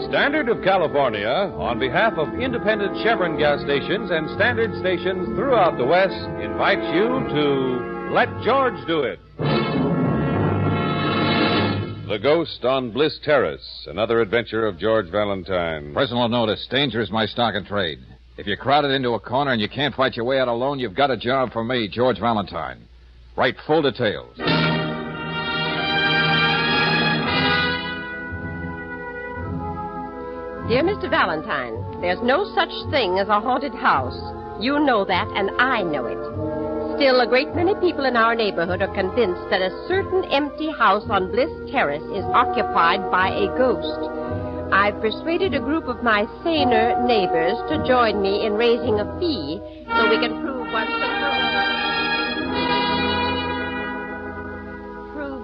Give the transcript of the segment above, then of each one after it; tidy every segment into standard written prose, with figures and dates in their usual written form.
Standard of California, on behalf of independent Chevron gas stations and Standard stations throughout the West, invites you to Let George Do It. The Ghost on Bliss Terrace, another adventure of George Valentine. Personal notice, danger is my stock and trade. If you're crowded into a corner and you can't fight your way out alone, you've got a job for me, George Valentine. Write full details. Dear Mr. Valentine, there's no such thing as a haunted house. You know that, and I know it. Still, a great many people in our neighborhood are convinced that a certain empty house on Bliss Terrace is occupied by a ghost. I've persuaded a group of my saner neighbors to join me in raising a fee so we can prove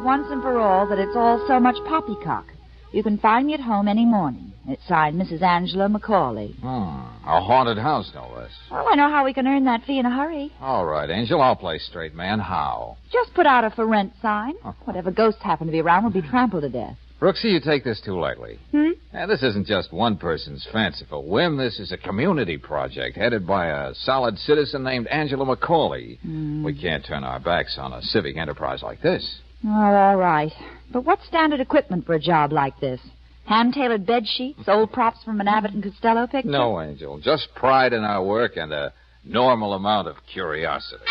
once and for all that it's all so much poppycock. You can find me at home any morning. It's signed Mrs. Angela Macaulay. A haunted house, no less. Well, I know how we can earn that fee in a hurry. All right, Angel, I'll play straight man. How? Just put out a for rent sign. Whatever ghosts happen to be around will be trampled to death. Brooksy, you take this too lightly. This isn't just one person's fanciful whim. This is a community project headed by a solid citizen named Angela Macaulay. We can't turn our backs on a civic enterprise like this. Oh, all right. But what's standard equipment for a job like this? Hand-tailored bed sheets, old props from an Abbott and Costello picture? No, Angel. Just pride in our work and a normal amount of curiosity.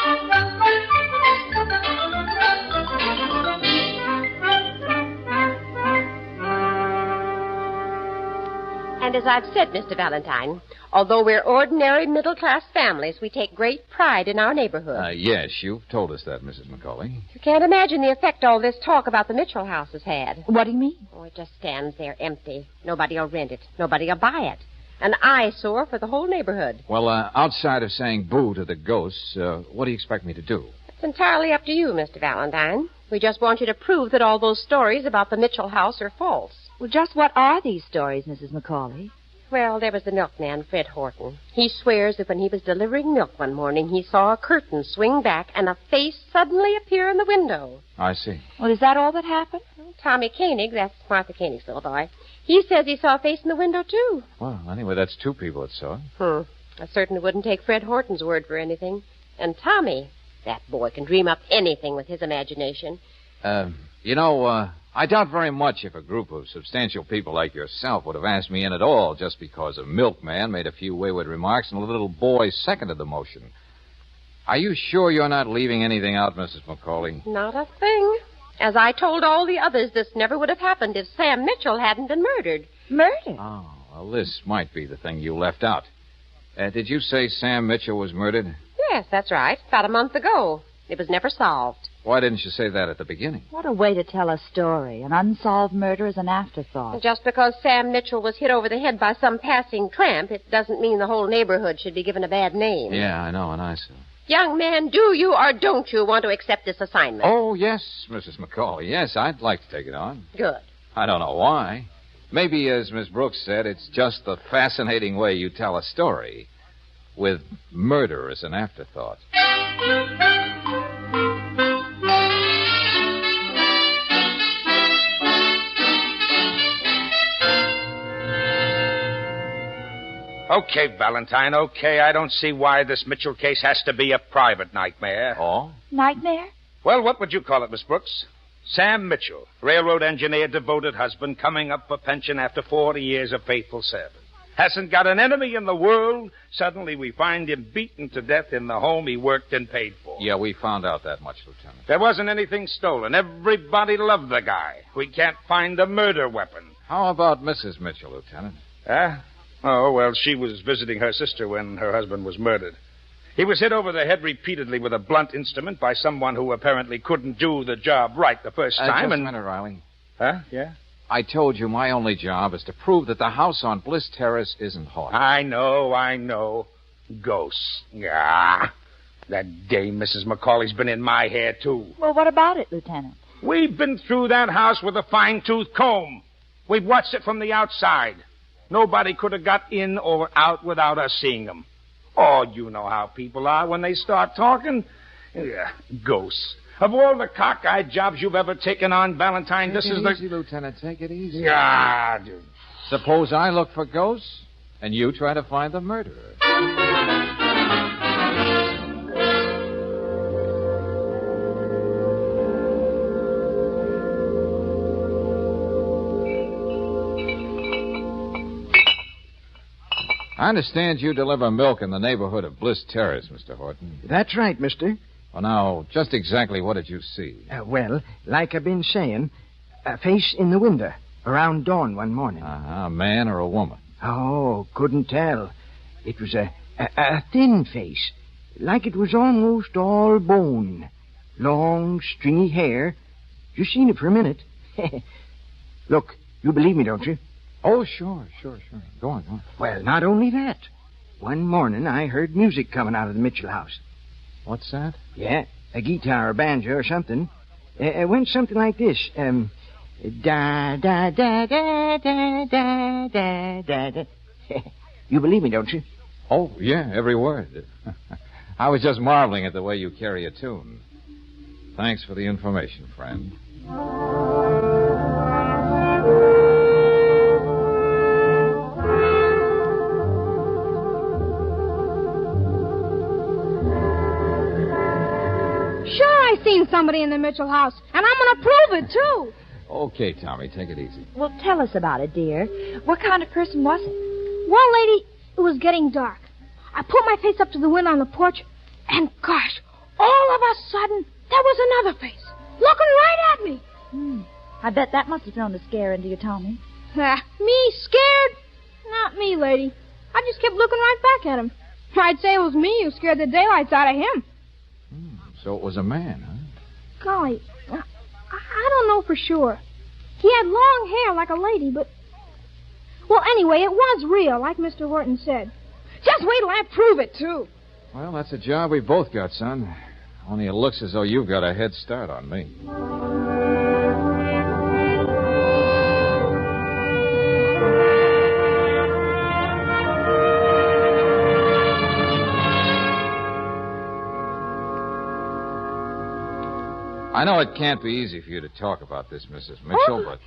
And as I've said, Mr. Valentine, although we're ordinary middle-class families, we take great pride in our neighborhood. Yes, you've told us that, Mrs. Macaulay. You can't imagine the effect all this talk about the Mitchell house has had. What do you mean? Oh, it just stands there empty. Nobody will rent it. Nobody will buy it. An eyesore for the whole neighborhood. Well, outside of saying boo to the ghosts, what do you expect me to do? It's entirely up to you, Mr. Valentine. We just want you to prove that all those stories about the Mitchell house are false. Well, just what are these stories, Mrs. Macaulay? Well, there was the milkman, Fred Horton. He swears that when he was delivering milk one morning, he saw a curtain swing back and a face suddenly appear in the window. I see. Well, is that all that happened? Well, Tommy Koenig, that's Martha Koenig's little boy, he says he saw a face in the window, too. Well, anyway, that's two people that saw it. I certainly wouldn't take Fred Horton's word for anything. And Tommy, that boy can dream up anything with his imagination. I doubt very much if a group of substantial people like yourself would have asked me in at all just because a milkman made a few wayward remarks and a little boy seconded the motion. Are you sure you're not leaving anything out, Mrs. Macaulay? Not a thing. As I told all the others, this never would have happened if Sam Mitchell hadn't been murdered. Murdered? Oh, well, this might be the thing you left out. Did you say Sam Mitchell was murdered? Yes, that's right. About a month ago. It was never solved. Why didn't you say that at the beginning? What a way to tell a story. An unsolved murder is an afterthought. Just because Sam Mitchell was hit over the head by some passing tramp, it doesn't mean the whole neighborhood should be given a bad name. Yeah, I know, and I see. Young man, do you or don't you want to accept this assignment? Oh, yes, Mrs. Macaulay. Yes, I'd like to take it on. Good. I don't know why. Maybe, as Miss Brooks said, it's just the fascinating way you tell a story with murder as an afterthought. Okay, Valentine, okay. I don't see why this Mitchell case has to be a private nightmare. Oh? Nightmare? Well, what would you call it, Miss Brooks? Sam Mitchell, railroad engineer, devoted husband, coming up for pension after 40 years of faithful service. Hasn't got an enemy in the world. Suddenly we find him beaten to death in the home he worked and paid for. Yeah, we found out that much, Lieutenant. There wasn't anything stolen. Everybody loved the guy. We can't find the murder weapon. How about Mrs. Mitchell, Lieutenant? Huh? Oh, well, she was visiting her sister when her husband was murdered. He was hit over the head repeatedly with a blunt instrument by someone who apparently couldn't do the job right the first time. Just a minute, Riley. Huh? Yeah? I told you my only job is to prove that the house on Bliss Terrace isn't haunted. I know. Ghosts. Ah, that dame Mrs. Macaulay's been in my hair, too. Well, what about it, Lieutenant? We've been through that house with a fine-tooth comb. We've watched it from the outside. Nobody could have got in or out without us seeing them. Oh, you know how people are when they start talking. Yeah, ghosts. Of all the cockeyed jobs you've ever taken on, Valentine, this is the... Take it easy, Lieutenant. Take it easy. Yeah, dude. Suppose I look for ghosts, and you try to find the murderer. I understand you deliver milk in the neighborhood of Bliss Terrace, Mr. Horton. That's right, mister. Well, now, just exactly what did you see? Well, like I've been saying, a face in the window around dawn one morning. A man or a woman? Oh, couldn't tell. It was a thin face, like it was almost all bone. Long, stringy hair. You seen it for a minute. Look, you believe me, don't you? Oh, sure. Go on. Well, not only that. One morning I heard music coming out of the Mitchell house. What's that? Yeah, a guitar or banjo or something. It went something like this. Da, da, da, da, da, da, da, da, da. You believe me, don't you? Oh, yeah, every word. I was just marveling at the way you carry a tune. Thanks for the information, friend. I seen somebody in the Mitchell house, and I'm going to prove it, too. Okay, Tommy, take it easy. Well, tell us about it, dear. What kind of person was it? Well, lady, it was getting dark. I put my face up to the window on the porch, and gosh, all of a sudden, there was another face, looking right at me. I bet that must have thrown a scare into you, Tommy. Me scared? Not me, lady. I just kept looking right back at him. I'd say it was me who scared the daylights out of him. So it was a man, huh? Golly, I don't know for sure. He had long hair like a lady, but... Well, anyway, it was real, like Mr. Horton said. Just wait till I prove it, too. Well, that's a job we both got, son. Only it looks as though you've got a head start on me. I know it can't be easy for you to talk about this, Mrs. Mitchell, but...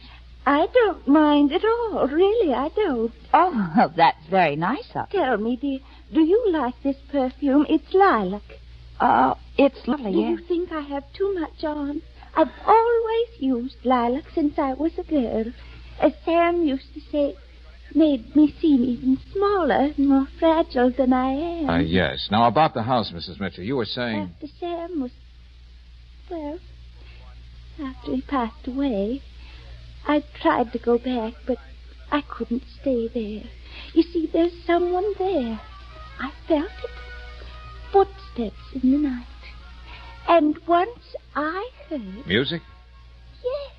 I don't mind at all. Really, I don't. Oh, well, that's very nice of you. Tell me, dear, do you like this perfume? It's lilac. It's lovely, Do yeah. you think I have too much on? I've always used lilac since I was a girl. As Sam used to say, made me seem even smaller and more fragile than I am. Yes. Now, about the house, Mrs. Mitchell, you were saying... After Sam was... Well, after he passed away, I tried to go back, but I couldn't stay there. You see, there's someone there. I felt it. Footsteps in the night. And once I heard... Music? Yes.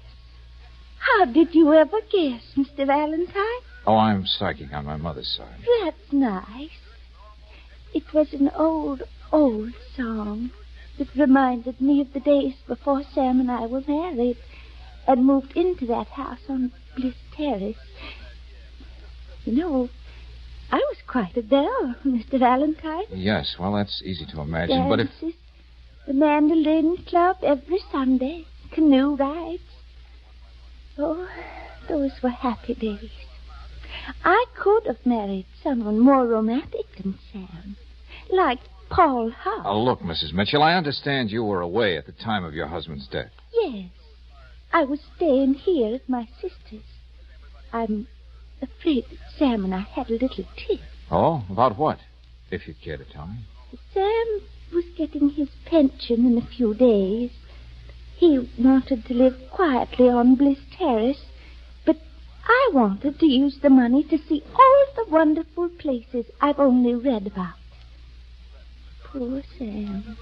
How did you ever guess, Mr. Valentine? Oh, I'm psychic on my mother's side. That's nice. It was an old, old song that reminded me of the days before Sam and I were married and moved into that house on Bliss Terrace. You know, I was quite a belle, Mr. Valentine. Yes, well, that's easy to imagine, but if... Dances, the mandolin club every Sunday, canoe rides. Oh, those were happy days. I could have married someone more romantic than Sam, like Paul House. Oh, look, Mrs. Mitchell, I understand you were away at the time of your husband's death. Yes. I was staying here at my sister's. I'm afraid that Sam and I had a little tiff. Oh, about what? If you care to tell me. Sam was getting his pension in a few days. He wanted to live quietly on Bliss Terrace, but I wanted to use the money to see all the wonderful places I've only read about. Poor Sam.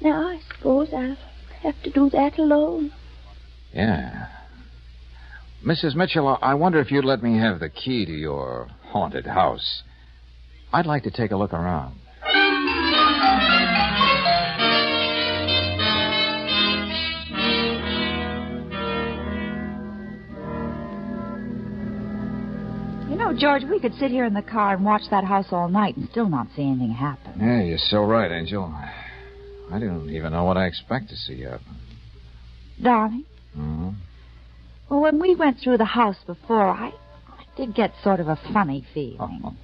Now, I suppose I'll have to do that alone. Yeah. Mrs. Mitchell, I wonder if you'd let me have the key to your haunted house. I'd like to take a look around. You know, George, we could sit here in the car and watch that house all night and still not see anything happen. Yeah, you're so right, Angel. I don't even know what I expect to see happen. Darling? Mm-hmm. Well, when we went through the house before, Did get sort of a funny feeling.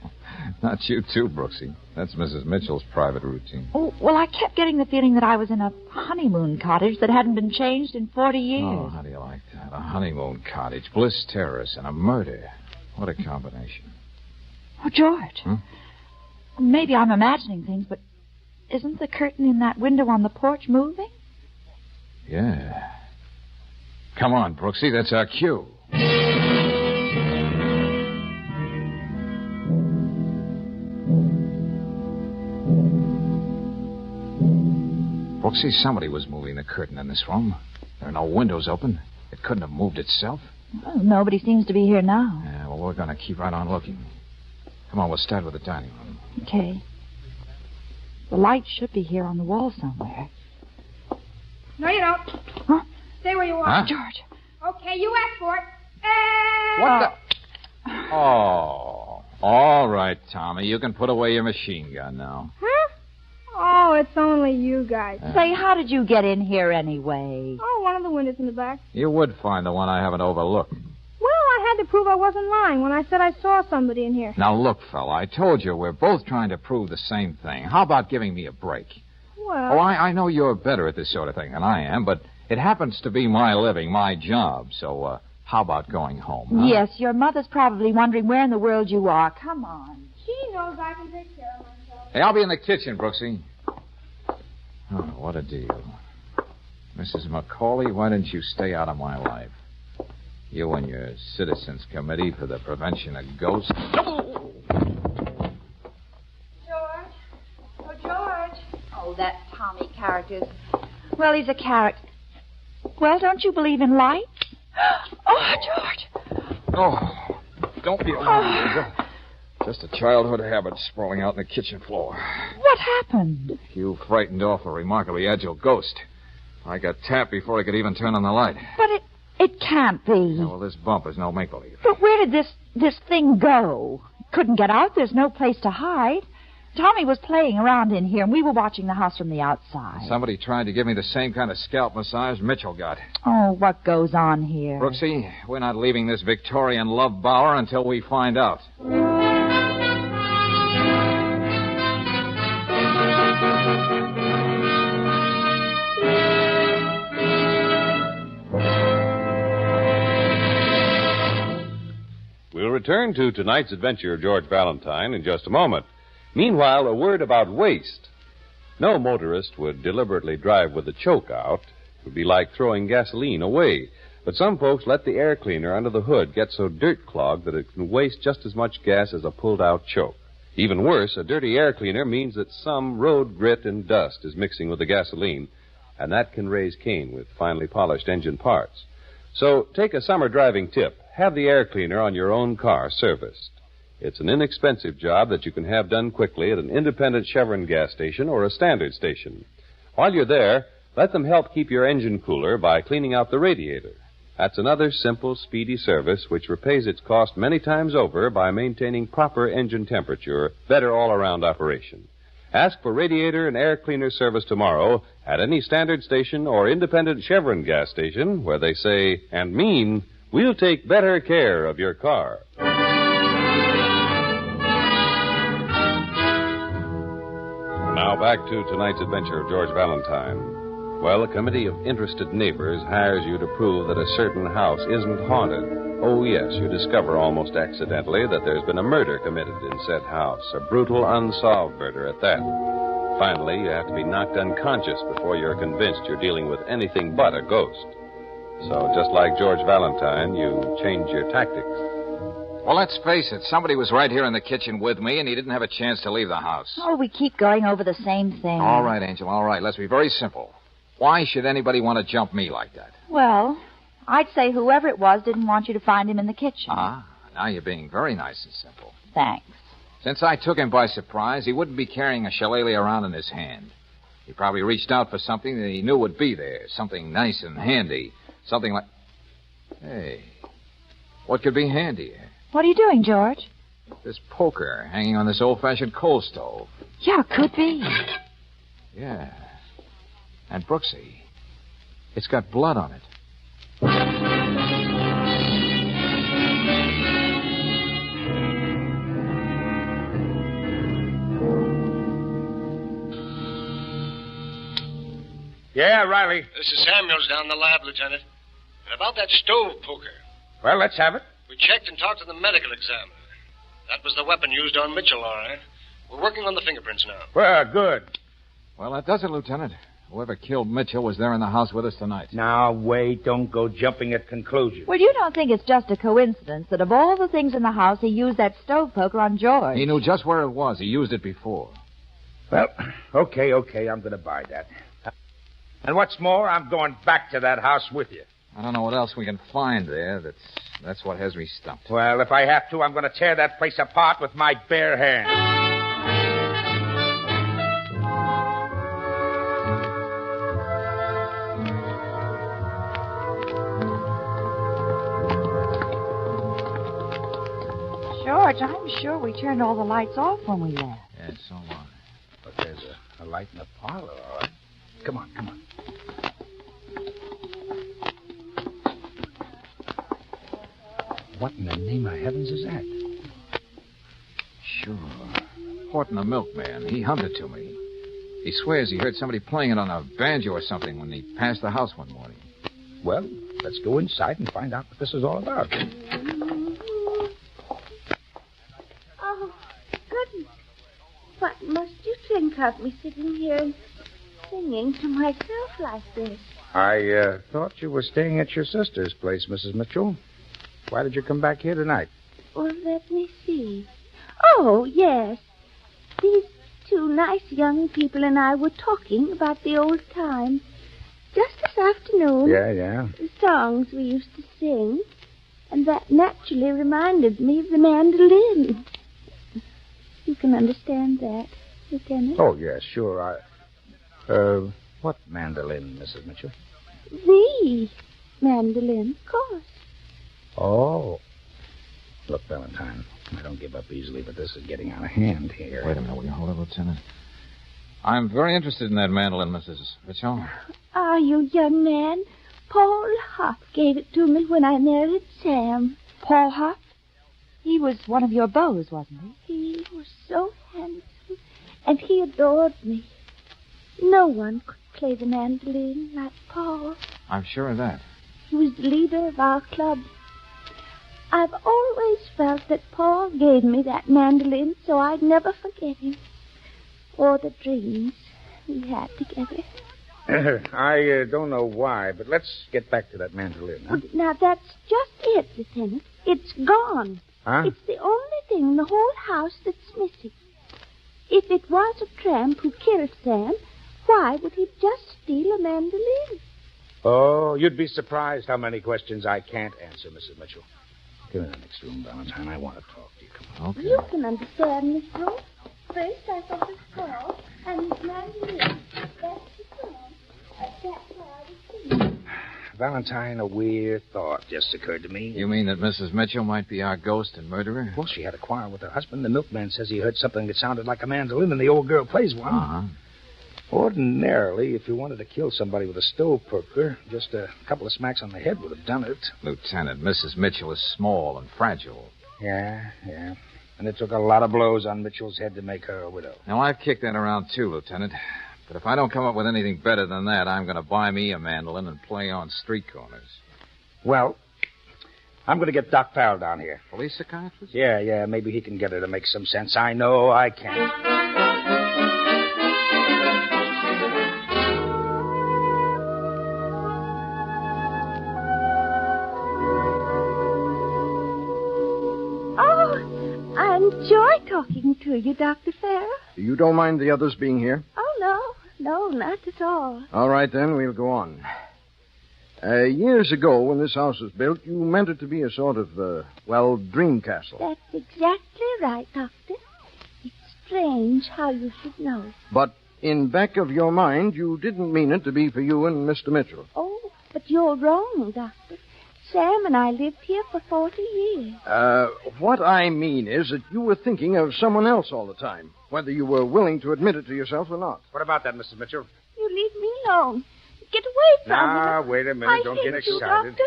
Not you too, Brooksy. That's Mrs. Mitchell's private routine. Oh, well, I kept getting the feeling that I was in a honeymoon cottage that hadn't been changed in 40 years. Oh, how do you like that? A honeymoon cottage, Bliss Terrace, and a murder. What a combination. Oh, George. Maybe I'm imagining things, but isn't the curtain in that window on the porch moving? Yeah. Come on, Brooksy, that's our cue. Brooksy, somebody was moving the curtain in this room. There are no windows open. It couldn't have moved itself. Well, nobody seems to be here now. Yeah, well, we're going to keep right on looking. Come on, we'll start with the dining room. Okay. The light should be here on the wall somewhere. No, you don't. Huh? Stay where you are. Huh? George. Okay, you asked for it. What the? Oh. All right, Tommy. You can put away your machine gun now. Huh? Oh, it's only you guys. Say, how did you get in here anyway? Oh, one of the windows in the back. You would find the one I haven't overlooked. Well, I had to prove I wasn't lying when I said I saw somebody in here. Now, look, fella, I told you we're both trying to prove the same thing. How about giving me a break? Well... Oh, I know you're better at this sort of thing than I am, but it happens to be my living, my job. So, how about going home? Huh? Yes, your mother's probably wondering where in the world you are. Come on. She knows I can take care of myself. Hey, I'll be in the kitchen, Brooksy. Oh, what a deal. Mrs. McCauley, why didn't you stay out of my life? You and your Citizens Committee for the Prevention of Ghosts. George? Oh, George. Oh, that Tommy character. Well, he's a character. Well, don't you believe in light? Oh, George. Oh, don't be alarmed, Hazel. Just a childhood habit sprawling out on the kitchen floor. What happened? You frightened off a remarkably agile ghost. I got tapped before I could even turn on the light. But it can't be. Yeah, well, this bump is no make-believe. But where did this thing go? Couldn't get out. There's no place to hide. Tommy was playing around in here, and we were watching the house from the outside. Somebody tried to give me the same kind of scalp massage Mitchell got. Oh, what goes on here? Brooksy, we're not leaving this Victorian love bower until we find out. We'll return to tonight's adventure of George Valentine in just a moment. Meanwhile, a word about waste. No motorist would deliberately drive with the choke out. It would be like throwing gasoline away. But some folks let the air cleaner under the hood get so dirt-clogged that it can waste just as much gas as a pulled-out choke. Even worse, a dirty air cleaner means that some road grit and dust is mixing with the gasoline, and that can raise Cain with finely polished engine parts. So take a summer driving tip. Have the air cleaner on your own car serviced. It's an inexpensive job that you can have done quickly at an independent Chevron gas station or a standard station. While you're there, let them help keep your engine cooler by cleaning out the radiator. That's another simple, speedy service which repays its cost many times over by maintaining proper engine temperature, better all-around operation. Ask for radiator and air cleaner service tomorrow at any standard station or independent Chevron gas station where they say and mean, we'll take better care of your car. Now back to tonight's adventure of George Valentine. Well, a committee of interested neighbors hires you to prove that a certain house isn't haunted. Oh, yes, you discover almost accidentally that there's been a murder committed in said house, a brutal, unsolved murder at that. Finally, you have to be knocked unconscious before you're convinced you're dealing with anything but a ghost. So, just like George Valentine, you change your tactics. Well, let's face it. Somebody was right here in the kitchen with me, and he didn't have a chance to leave the house. Oh, we keep going over the same thing. All right, Angel, all right. Let's be very simple. Why should anybody want to jump me like that? Well, I'd say whoever it was didn't want you to find him in the kitchen. Ah, now you're being very nice and simple. Thanks. Since I took him by surprise, he wouldn't be carrying a shillelagh around in his hand. He probably reached out for something that he knew would be there, something nice and handy, something like... Hey, what could be handier? What are you doing, George? This poker hanging on this old-fashioned coal stove. Yeah, could be. Yeah. And Brooksy, it's got blood on it. Yeah, Riley. This is Samuels down in the lab, Lieutenant. And about that stove poker. Well, let's have it. We checked and talked to the medical examiner. That was the weapon used on Mitchell, all right. We're working on the fingerprints now. Well, good. Well, that does it, Lieutenant. Whoever killed Mitchell was there in the house with us tonight. Now, wait. Don't go jumping at conclusions. Well, you don't think it's just a coincidence that of all the things in the house, he used that stove poker on George? He knew just where it was. He used it before. Well, okay. I'm going to buy that. And what's more, I'm going back to that house with you. I don't know what else we can find there. That's what has me stumped. Well, if I have to, I'm going to tear that place apart with my bare hands. George, I'm sure we turned all the lights off when we left. Yeah, so long. But there's a light in the parlor, all right. Come on. What in the name of heavens is that? Sure. Horton, the milkman. He hummed it to me. He swears he heard somebody playing it on a banjo or something when he passed the house one morning. Well, let's go inside and find out what this is all about. Oh, goodness. What must you think of me sitting here and singing to myself like this? I thought you were staying at your sister's place, Mrs. Mitchell. Why did you come back here tonight? Well, let me see. Oh, yes. These two nice young people and I were talking about the old times. Just this afternoon. Yeah. The songs we used to sing. And that naturally reminded me of the mandolin. You can understand that, Lieutenant? Oh, yes, sure. What mandolin, Mrs. Mitchell? The mandolin, of course. Oh. Look, Valentine, I don't give up easily, but this is getting out of hand here. Wait a minute, will you hold it, Lieutenant? I'm very interested in that mandolin, Mrs. Mitchell. Are you, young man? Paul Huff gave it to me when I married Sam. Paul Huff? He was one of your beaux, wasn't he? He was so handsome, and he adored me. No one could play the mandolin like Paul. I'm sure of that. He was the leader of our club. I've always felt that Paul gave me that mandolin so I'd never forget him. Or the dreams we had together. I don't know why, but let's get back to that mandolin, huh? Well, now, that's just it, Lieutenant. It's gone. Huh? It's the only thing in the whole house that's missing. If it was a tramp who killed Sam, why would he just steal a mandolin? Oh, you'd be surprised how many questions I can't answer, Mrs. Mitchell. Come in the next room, Valentine. I want to talk to you. Come on. Okay. You can understand, Miss Brooks. First I thought of Paul and his mandolin. That's the song. That's why I was singing. Valentine, a weird thought just occurred to me. You mean that Mrs. Mitchell might be our ghost and murderer? Well, she had a quarrel with her husband. The milkman says he heard something that sounded like a mandolin, and the old girl plays one. Uh-huh. Ordinarily, if you wanted to kill somebody with a stove poker, just a couple of smacks on the head would have done it. Lieutenant, Mrs. Mitchell is small and fragile. Yeah. And it took a lot of blows on Mitchell's head to make her a widow. Now, I've kicked that around, too, Lieutenant. But if I don't come up with anything better than that, I'm going to buy me a mandolin and play on street corners. Well, I'm going to get Doc Farrell down here. Police psychiatrist? Yeah. Maybe he can get her to make some sense. I know I can. I enjoy talking to you, Dr. Farrell. You don't mind the others being here? Oh, no, not at all. All right, then, we'll go on. Years ago, when this house was built, you meant it to be a sort of, dream castle. That's exactly right, Doctor. It's strange how you should know. But in back of your mind, you didn't mean it to be for you and Mr. Mitchell. Oh, but you're wrong, Doctor. Sam and I lived here for 40 years. What I mean is that you were thinking of someone else all the time, whether you were willing to admit it to yourself or not. What about that, Mrs. Mitchell? You leave me alone. Get away from me. Wait a minute. Don't get excited. You, Doctor.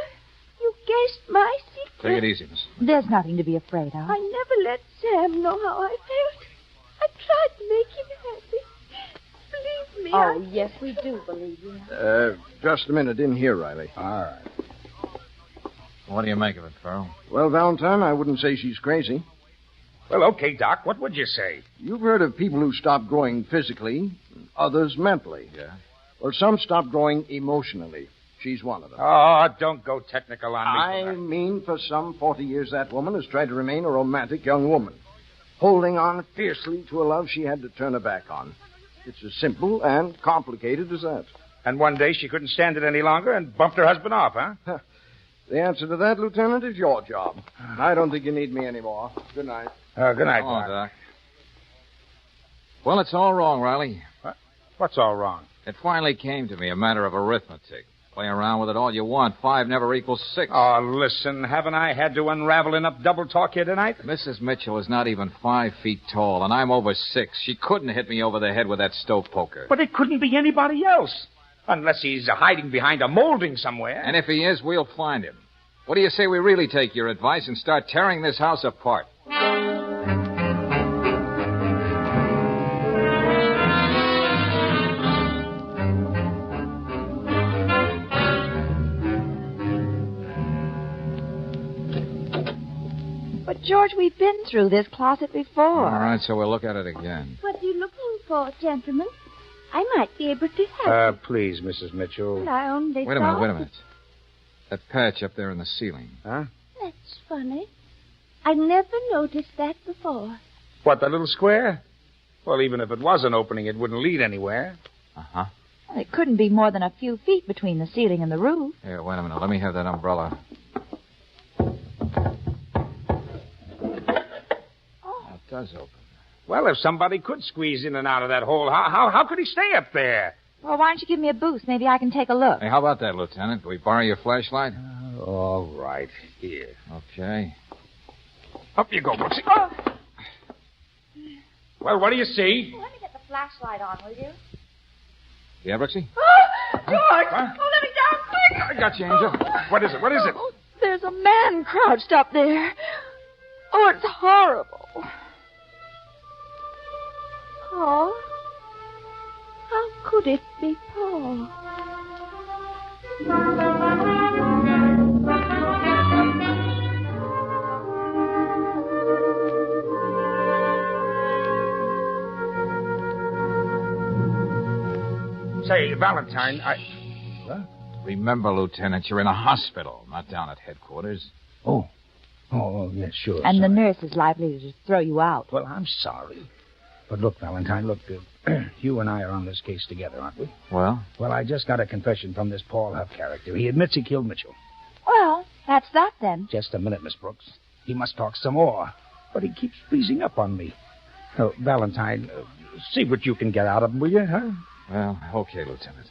You guessed my secret. Take it easy, Miss. There's nothing to be afraid of. I never let Sam know how I felt. I tried to make him happy. Believe me. Oh, yes, we do believe you. Just a minute. In here, Riley. All right. What do you make of it, Farrell? Well, Valentine, I wouldn't say she's crazy. Well, okay, Doc. What would you say? You've heard of people who stop growing physically, others mentally. Yeah. Well, some stop growing emotionally. She's one of them. Oh, don't go technical on me. I mean, for some 40 years, that woman has tried to remain a romantic young woman, holding on fiercely to a love she had to turn her back on. It's as simple and complicated as that. And one day she couldn't stand it any longer and bumped her husband off, huh? The answer to that, Lieutenant, is your job. I don't think you need me anymore. Good night. Good night, Oh, Doc. Doc. Well, it's all wrong, Riley. What's all wrong? It finally came to me, a matter of arithmetic. Play around with it all you want. 5 never equals 6. Oh, listen, haven't I had to unravel enough double talk here tonight? Mrs. Mitchell is not even 5 feet tall, and I'm over 6. She couldn't hit me over the head with that stove poker. But it couldn't be anybody else. Unless he's hiding behind a molding somewhere. And if he is, we'll find him. What do you say we really take your advice and start tearing this house apart? But, George, we've been through this closet before. All right, so we'll look at it again. What are you looking for, gentlemen? I might be able to help Please, Mrs. Mitchell. you. I only Wait a minute. That patch up there in the ceiling. Huh? That's funny. I never noticed that before. What, that little square? Well, even if it was an opening, it wouldn't lead anywhere. Uh-huh. Well, it couldn't be more than a few feet between the ceiling and the roof. Here, wait a minute. Let me have that umbrella. It does open. Well, if somebody could squeeze in and out of that hole, how could he stay up there? Well, why don't you give me a boost? Maybe I can take a look. Hey, how about that, Lieutenant? Can we borrow your flashlight? All right. Here. Okay. Up you go, Brooksy. Oh. Well, what do you see? Let me get the flashlight on, will you? Yeah, Brooksy? Oh, George! Huh? Oh, let me down, quick! I got you, Angel. What is it? What is it? Oh, there's a man crouched up there. Oh, it's horrible. Paul? How could it be Paul? Say, Valentine, What? Remember, Lieutenant, you're in a hospital, not down at headquarters. Oh, yes, sure. And sorry. the nurse is likely to throw you out. Well, I'm sorry. But look, Valentine, you and I are on this case together, aren't we? Well? Well, I just got a confession from this Paul Huff character. He admits he killed Mitchell. Well, that's that then. Just a minute, Miss Brooks. He must talk some more. But he keeps freezing up on me. Oh, Valentine, see what you can get out of him, will you, huh? Well, okay, Lieutenant.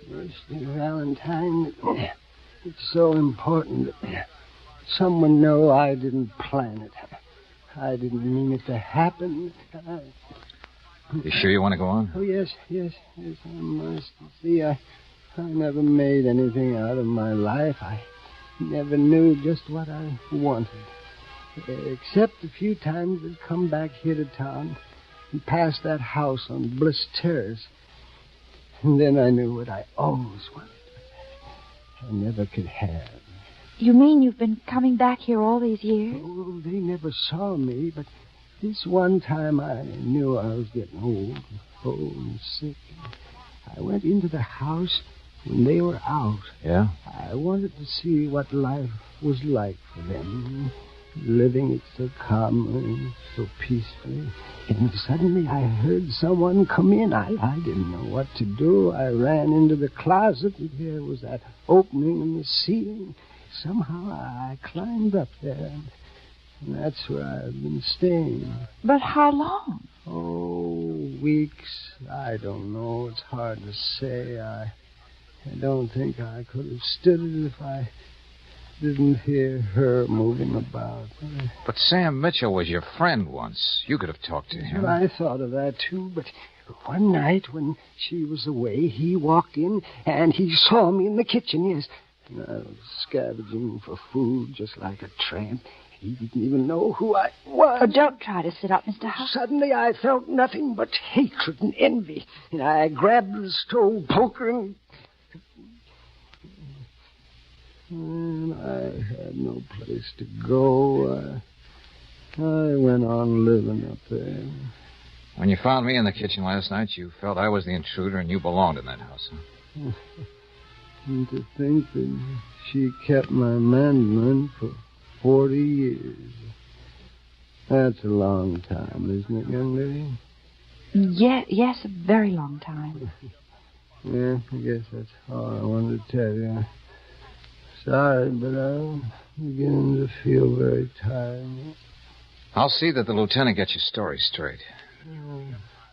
Mr. Valentine, it's so important that someone know I didn't plan it. I didn't mean it to happen. You sure you want to go on? Oh, yes, I must. See, I never made anything out of my life. I never knew just what I wanted. Except a few times I'd come back here to town and pass that house on Bliss Terrace. And then I knew what I always wanted. I never could have. You mean you've been coming back here all these years? Oh, they never saw me, but this one time I knew I was getting old and sick. I went into the house when they were out. Yeah? I wanted to see what life was like for them, living it so calmly, so peacefully. And suddenly I heard someone come in. I didn't know what to do. I ran into the closet, and there was that opening in the ceiling. Somehow I climbed up there, and that's where I've been staying. But how long? Oh, weeks. I don't know. It's hard to say. I don't think I could have stood it if I didn't hear her moving about. But Sam Mitchell was your friend once. You could have talked to him. Well, I thought of that, too, but One night when she was away, he walked in and he saw me in the kitchen, yes. And I was scavenging for food just like a tramp. He didn't even know who I was. Oh, don't try to sit up, Mr. Huff. Suddenly I felt nothing but hatred and envy. And I grabbed the stove poker and I had no place to go. I went on living up there. When you found me in the kitchen last night, you felt I was the intruder and you belonged in that house, huh? And to think that she kept my mandolin for 40 years. That's a long time, isn't it, young lady? Yes, a very long time. Yeah, I guess that's all I wanted to tell you. Sorry, but I'm beginning to feel very tired. I'll see that the lieutenant gets your story straight.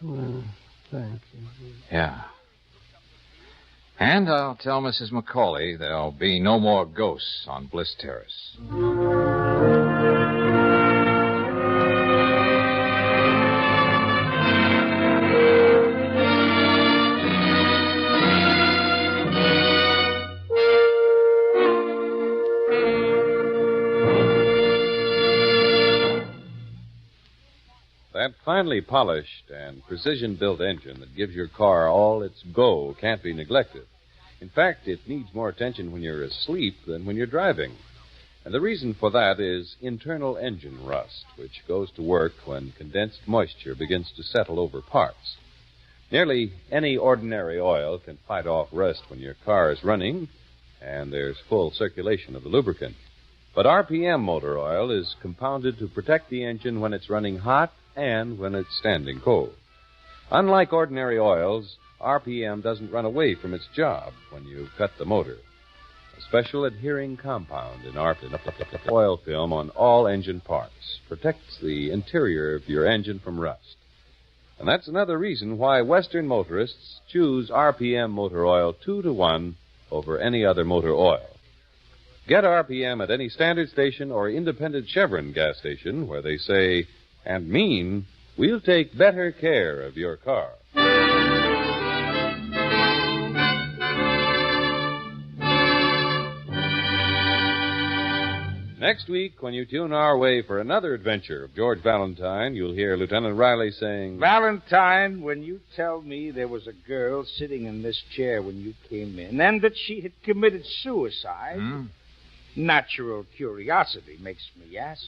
Well, thank you. Yeah. And I'll tell Mrs. Macaulay there'll be no more ghosts on Bliss Terrace. That finely polished and precision-built engine that gives your car all its go can't be neglected. In fact, it needs more attention when you're asleep than when you're driving. And the reason for that is internal engine rust, which goes to work when condensed moisture begins to settle over parts. Nearly any ordinary oil can fight off rust when your car is running and there's full circulation of the lubricant. But RPM motor oil is compounded to protect the engine when it's running hot and when it's standing cold. Unlike ordinary oils, RPM doesn't run away from its job when you cut the motor. A special adhering compound in oil film on all engine parts protects the interior of your engine from rust. And that's another reason why Western motorists choose RPM motor oil 2-to-1 over any other motor oil. Get RPM at any standard station or independent Chevron gas station where they say and mean, we'll take better care of your car. Next week, when you tune our way for another adventure of George Valentine, you'll hear Lieutenant Riley saying, Valentine, when you tell me there was a girl sitting in this chair when you came in and that she had committed suicide, natural curiosity makes me ask,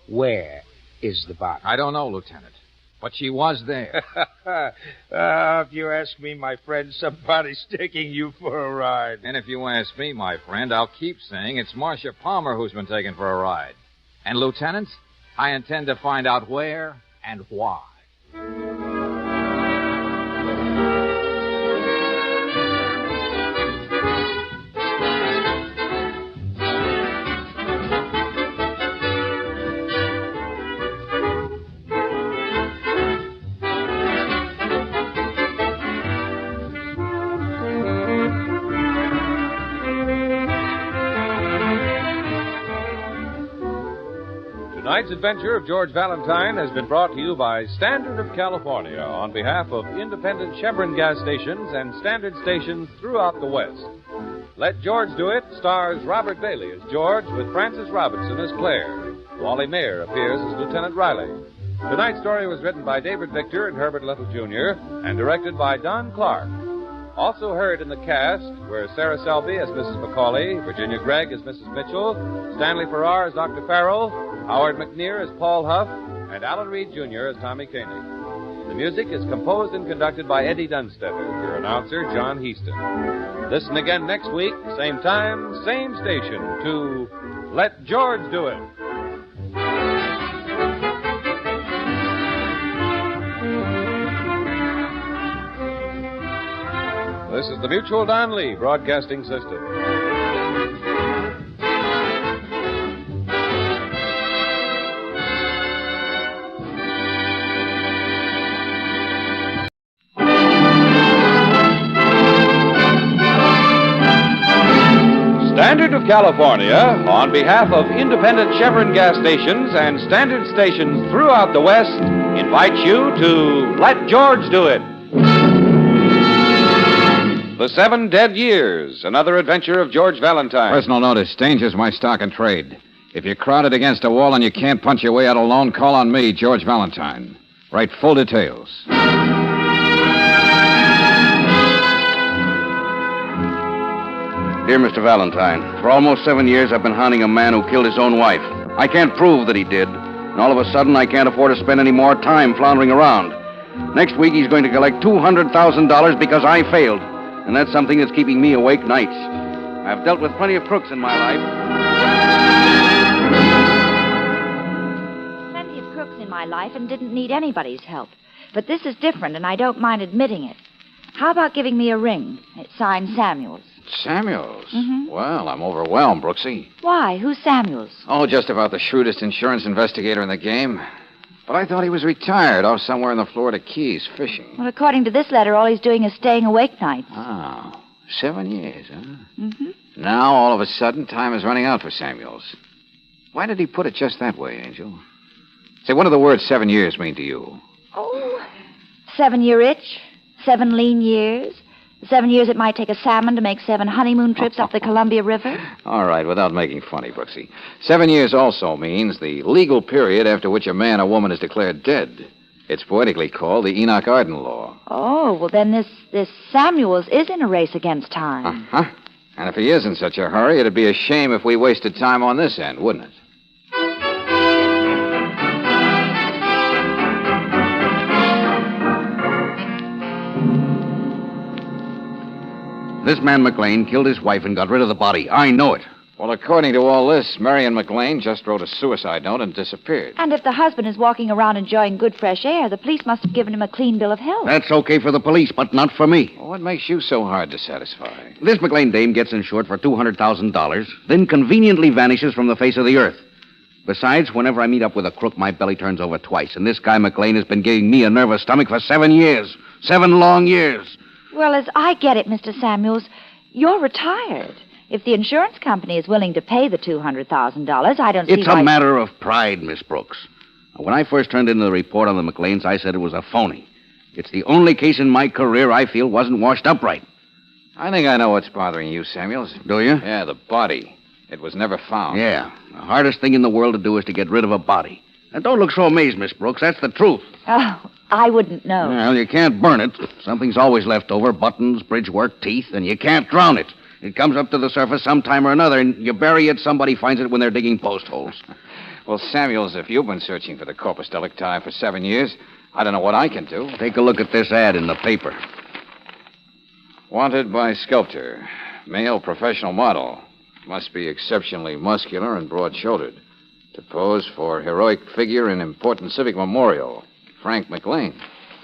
where is the body? I don't know, Lieutenant. But she was there. If you ask me, my friend, somebody's taking you for a ride. And if you ask me, my friend, I'll keep saying it's Marcia Palmer who's been taken for a ride. And, Lieutenant, I intend to find out where and why. Tonight's adventure of George Valentine has been brought to you by Standard of California on behalf of independent Chevron gas stations and standard stations throughout the West. Let George Do It stars Robert Bailey as George with Frances Robinson as Claire. Wally Mayer appears as Lieutenant Riley. Tonight's story was written by David Victor and Herbert Little, Jr. and directed by Don Clark. Also heard in the cast were Sarah Selby as Mrs. Macaulay, Virginia Gregg as Mrs. Mitchell, Stanley Farrar as Dr. Farrell, Howard McNear as Paul Huff, and Alan Reed Jr. as Tommy Koenig. The music is composed and conducted by Eddie Dunstetter, your announcer, John Heaston. Listen again next week, same time, same station, to Let George Do It. This is the Mutual Don Lee Broadcasting System. Standard of California, on behalf of independent Chevron gas stations and standard stations throughout the West, invites you to Let George Do It. The 7 Dead Years, another adventure of George Valentine. Personal notice, danger's my stock and trade. If you're crowded against a wall and you can't punch your way out alone, call on me, George Valentine. Write full details. Dear Mr. Valentine, for almost 7 years I've been hunting a man who killed his own wife. I can't prove that he did, and all of a sudden I can't afford to spend any more time floundering around. Next week he's going to collect $200,000 because I failed, and that's something that's keeping me awake nights. I've dealt with plenty of crooks in my life. Plenty of crooks in my life and didn't need anybody's help. But this is different, and I don't mind admitting it. How about giving me a ring? It's signed Samuels. Samuels? Mhm. Well, I'm overwhelmed, Brooksy. Why? Who's Samuels? Oh, just about the shrewdest insurance investigator in the game. But I thought he was retired off somewhere in the Florida Keys fishing. Well, according to this letter, all he's doing is staying awake nights. Oh, 7 years, huh? Mm-hmm. Now, all of a sudden, time is running out for Samuels. Why did he put it just that way, Angel? Say, what do the words 7 years mean to you? Oh, 7-year itch, 7 lean years. 7 years it might take a salmon to make 7 honeymoon trips up the Columbia River. All right, without making funny, Brooksy. 7 years also means the legal period after which a man or woman is declared dead. It's poetically called the Enoch Arden Law. Oh, well, then this Samuels is in a race against time. Uh-huh. And if he is in such a hurry, it'd be a shame if we wasted time on this end, wouldn't it? This man McLean killed his wife and got rid of the body. I know it. Well, according to all this, Marion McLean just wrote a suicide note and disappeared. And if the husband is walking around enjoying good fresh air, the police must have given him a clean bill of health. That's okay for the police, but not for me. Well, what makes you so hard to satisfy? This McLean dame gets insured for $200,000, then conveniently vanishes from the face of the earth. Besides, whenever I meet up with a crook, my belly turns over twice, and this guy McLean has been giving me a nervous stomach for 7 years. 7 long years. Well, as I get it, Mr. Samuels, you're retired. If the insurance company is willing to pay the $200,000, I don't see It's a matter of pride, Miss Brooks. When I first turned in the report on the McLeans, I said it was a phony. It's the only case in my career I feel wasn't washed up right. I think I know what's bothering you, Samuels. Do you? Yeah, the body. It was never found. Yeah. The hardest thing in the world to do is to get rid of a body. Now, don't look so amazed, Miss Brooks. That's the truth. Oh, I wouldn't know. Well, you can't burn it. Something's always left over. Buttons, bridge work, teeth, and you can't drown it. It comes up to the surface sometime or another, and you bury it, somebody finds it when they're digging post holes. Well, Samuels, if you've been searching for the corpus delicti for 7 years, I don't know what I can do. Take a look at this ad in the paper. Wanted by sculptor. Male professional model. Must be exceptionally muscular and broad-shouldered. To pose for heroic figure in important civic memorial. Frank McLean.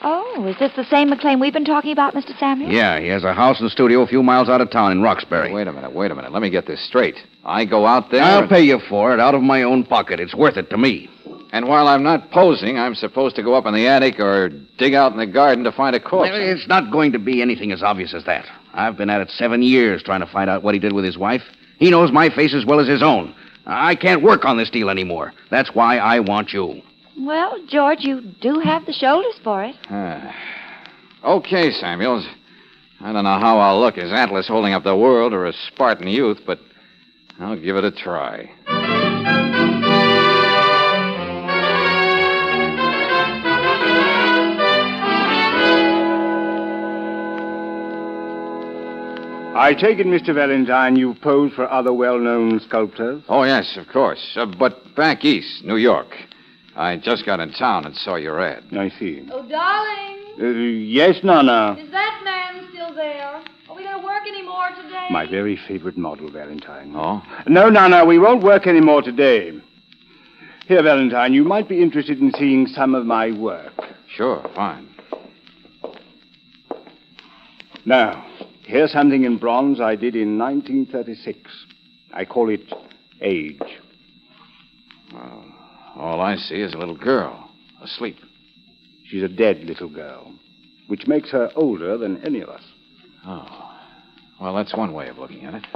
Oh, is this the same McLean we've been talking about, Mr. Samuels? Yeah, he has a house and studio a few miles out of town in Roxbury. Wait a minute. Let me get this straight. I go out there... I'll pay you for it out of my own pocket. It's worth it to me. And while I'm not posing, I'm supposed to go up in the attic or dig out in the garden to find a corpse. Well, it's not going to be anything as obvious as that. I've been at it 7 years trying to find out what he did with his wife. He knows my face as well as his own. I can't work on this deal anymore. That's why I want you. Well, George, you do have the shoulders for it. Okay, Samuels. I don't know how I'll look as Atlas holding up the world or as Spartan youth, but I'll give it a try. I take it, Mr. Valentine, you've posed for other well-known sculptors? Oh, yes, of course. But back east, New York. I just got in town and saw your ad. I see. Oh, darling. Yes, Nana. Is that man still there? Are we going to work any more today? My very favorite model, Valentine. Oh? No, Nana, we won't work any more today. Here, Valentine, you might be interested in seeing some of my work. Sure, fine. Now, here's something in bronze I did in 1936. I call it Age. Well, all I see is a little girl, asleep. She's a dead little girl, which makes her older than any of us. Oh. Well, that's one way of looking at it.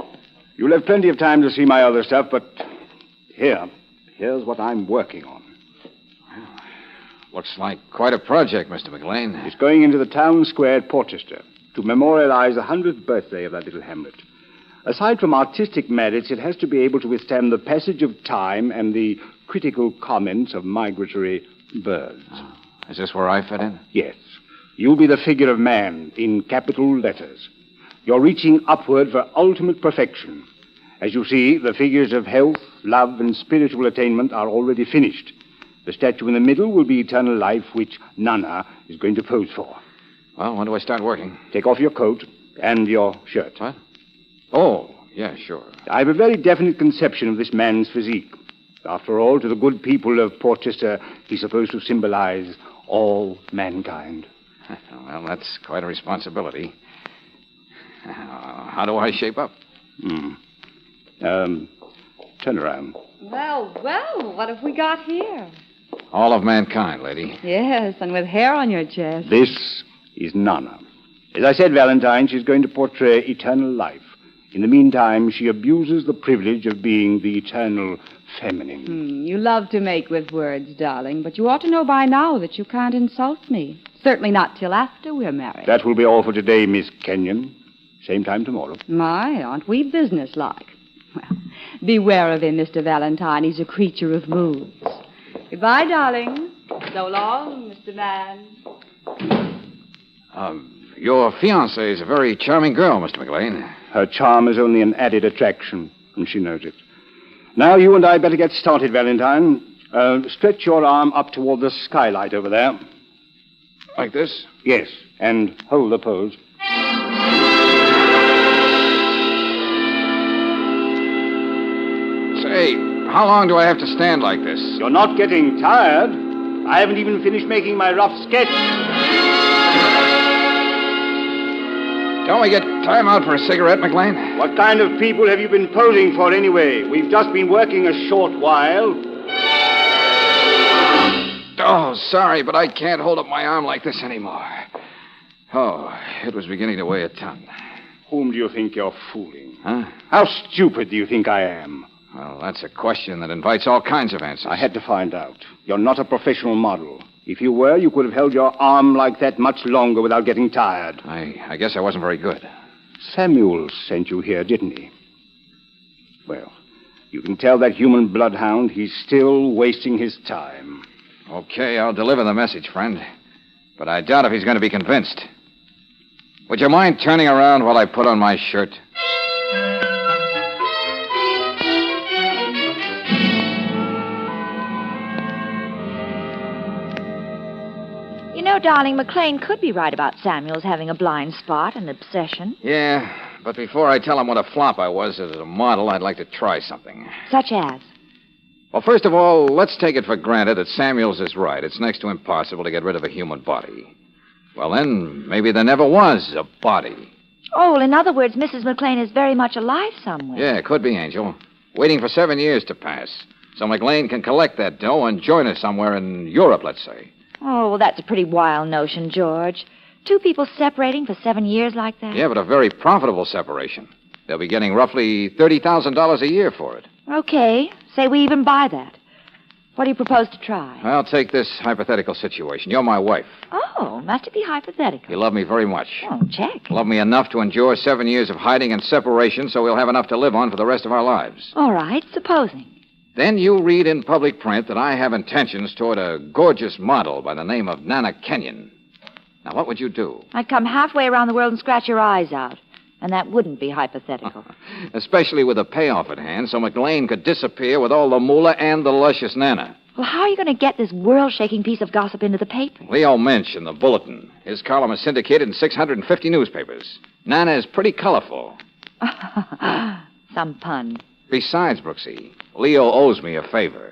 You'll have plenty of time to see my other stuff, but here's what I'm working on. Looks like quite a project, Mr. McLean. It's going into the town square at Portchester to memorialize the 100th birthday of that little hamlet. Aside from artistic merits, it has to be able to withstand the passage of time and the critical comments of migratory birds. Oh. Is this where I fit in? Yes. You'll be the figure of man in capital letters. You're reaching upward for ultimate perfection. As you see, the figures of health, love, and spiritual attainment are already finished. The statue in the middle will be eternal life, which Nana is going to pose for. Well, when do I start working? Take off your coat and your shirt. What? Oh, yeah, sure. I have a very definite conception of this man's physique. After all, to the good people of Portchester, he's supposed to symbolize all mankind. Well, that's quite a responsibility. How do I shape up? Turn around. Well, what have we got here? All of mankind, lady. Yes, and with hair on your chest. This is Nana. As I said, Valentine, she's going to portray eternal life. In the meantime, she abuses the privilege of being the eternal feminine. You love to make with words, darling, but you ought to know by now that you can't insult me. Certainly not till after we're married. That will be all for today, Miss Kenyon. Same time tomorrow. My, aren't we businesslike? Well, beware of him, Mr. Valentine. He's a creature of moods. Goodbye, darling. So long, Mr. Man. Your fiancée is a very charming girl, Mr. McLean. Her charm is only an added attraction, and she knows it. Now you and I better get started, Valentine. Stretch your arm up toward the skylight over there. Like this? Yes, and hold the pose. Say, how long do I have to stand like this? You're not getting tired. I haven't even finished making my rough sketch. Don't we get time out for a cigarette, McLean? What kind of people have you been posing for anyway? We've just been working a short while. Oh, sorry, but I can't hold up my arm like this anymore. Oh, it was beginning to weigh a ton. Whom do you think you're fooling? Huh? How stupid do you think I am? Well, that's a question that invites all kinds of answers. I had to find out. You're not a professional model. If you were, you could have held your arm like that much longer without getting tired. I guess I wasn't very good. Samuel sent you here, didn't he? Well, you can tell that human bloodhound he's still wasting his time. Okay, I'll deliver the message, friend. But I doubt if he's going to be convinced. Would you mind turning around while I put on my shirt? You know, darling, McLean could be right about Samuel's having a blind spot, an obsession. Yeah, but before I tell him what a flop I was as a model, I'd like to try something. Such as? Well, first of all, let's take it for granted that Samuel's is right. It's next to impossible to get rid of a human body. Well, then, maybe there never was a body. Oh, well, in other words, Mrs. McLean is very much alive somewhere. Yeah, it could be, Angel. Waiting for 7 years to pass. So McLean can collect that dough and join us somewhere in Europe, let's say. Oh, well, that's a pretty wild notion, George. Two people separating for 7 years like that? Yeah, but a very profitable separation. They'll be getting roughly $30,000 a year for it. Okay. Say we even buy that. What do you propose to try? I'll take this hypothetical situation. You're my wife. Oh, must it be hypothetical? You love me very much. Oh, check. Love me enough to endure 7 years of hiding and separation so we'll have enough to live on for the rest of our lives. All right, supposing. Then you read in public print that I have intentions toward a gorgeous model by the name of Nana Kenyon. Now, what would you do? I'd come halfway around the world and scratch your eyes out. And that wouldn't be hypothetical. Especially with a payoff at hand, so McLean could disappear with all the moolah and the luscious Nana. Well, how are you going to get this world-shaking piece of gossip into the paper? Leo Minch in the Bulletin. His column is syndicated in 650 newspapers. Nana is pretty colorful. Some pun. Besides, Brooksy, Leo owes me a favor.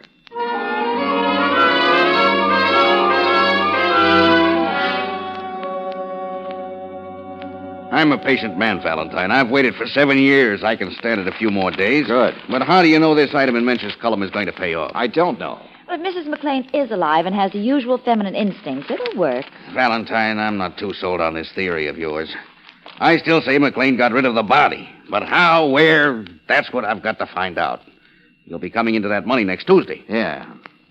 I'm a patient man, Valentine. I've waited for 7 years. I can stand it a few more days. Good. But how do you know this item in Minch's column is going to pay off? I don't know. Well, if Mrs. McLean is alive and has the usual feminine instincts, it'll work. Valentine, I'm not too sold on this theory of yours. I still say McLean got rid of the body. But how, where, that's what I've got to find out. You'll be coming into that money next Tuesday. Yeah.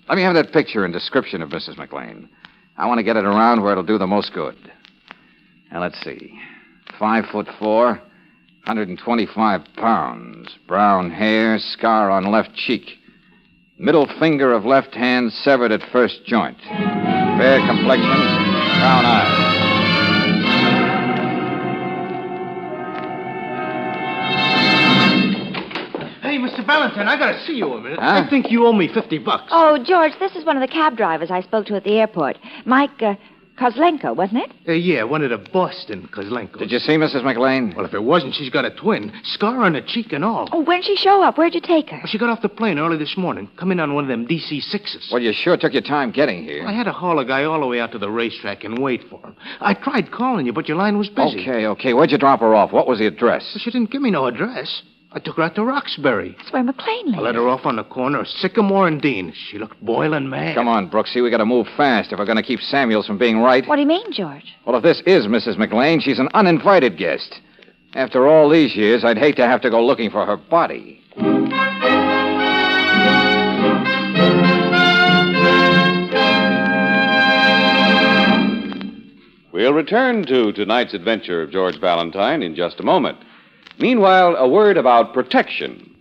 Let me have that picture and description of Mrs. McLean. I want to get it around where it'll do the most good. Now, let's see. 5'4", 125 pounds. Brown hair, scar on left cheek. Middle finger of left hand severed at first joint. Fair complexion, brown eyes. Hey, Mr. Valentine, I gotta see you a minute. Huh? I think you owe me $50. Oh, George, this is one of the cab drivers I spoke to at the airport. Mike Kozlenko, wasn't it? Yeah, one of the Boston Kozlenkos. Did you see Mrs. McLean? Well, if it wasn't, she's got a twin. Scar on the cheek and all. Oh, when'd she show up? Where'd you take her? Well, she got off the plane early this morning. Come in on one of them DC-6s. Well, you sure took your time getting here. I had to haul a guy all the way out to the racetrack and wait for him. I tried calling you, but your line was busy. Okay. Where'd you drop her off? What was the address? Well, she didn't give me no address. I took her out to Roxbury. That's where McLean lives. I let her off on the corner of Sycamore and Dean. She looked boiling mad. Come on, Brooksy. We got to move fast if we're going to keep Samuels from being right. What do you mean, George? Well, if this is Mrs. McLean, she's an uninvited guest. After all these years, I'd hate to have to go looking for her body. We'll return to tonight's adventure of George Valentine in just a moment. Meanwhile, a word about protection.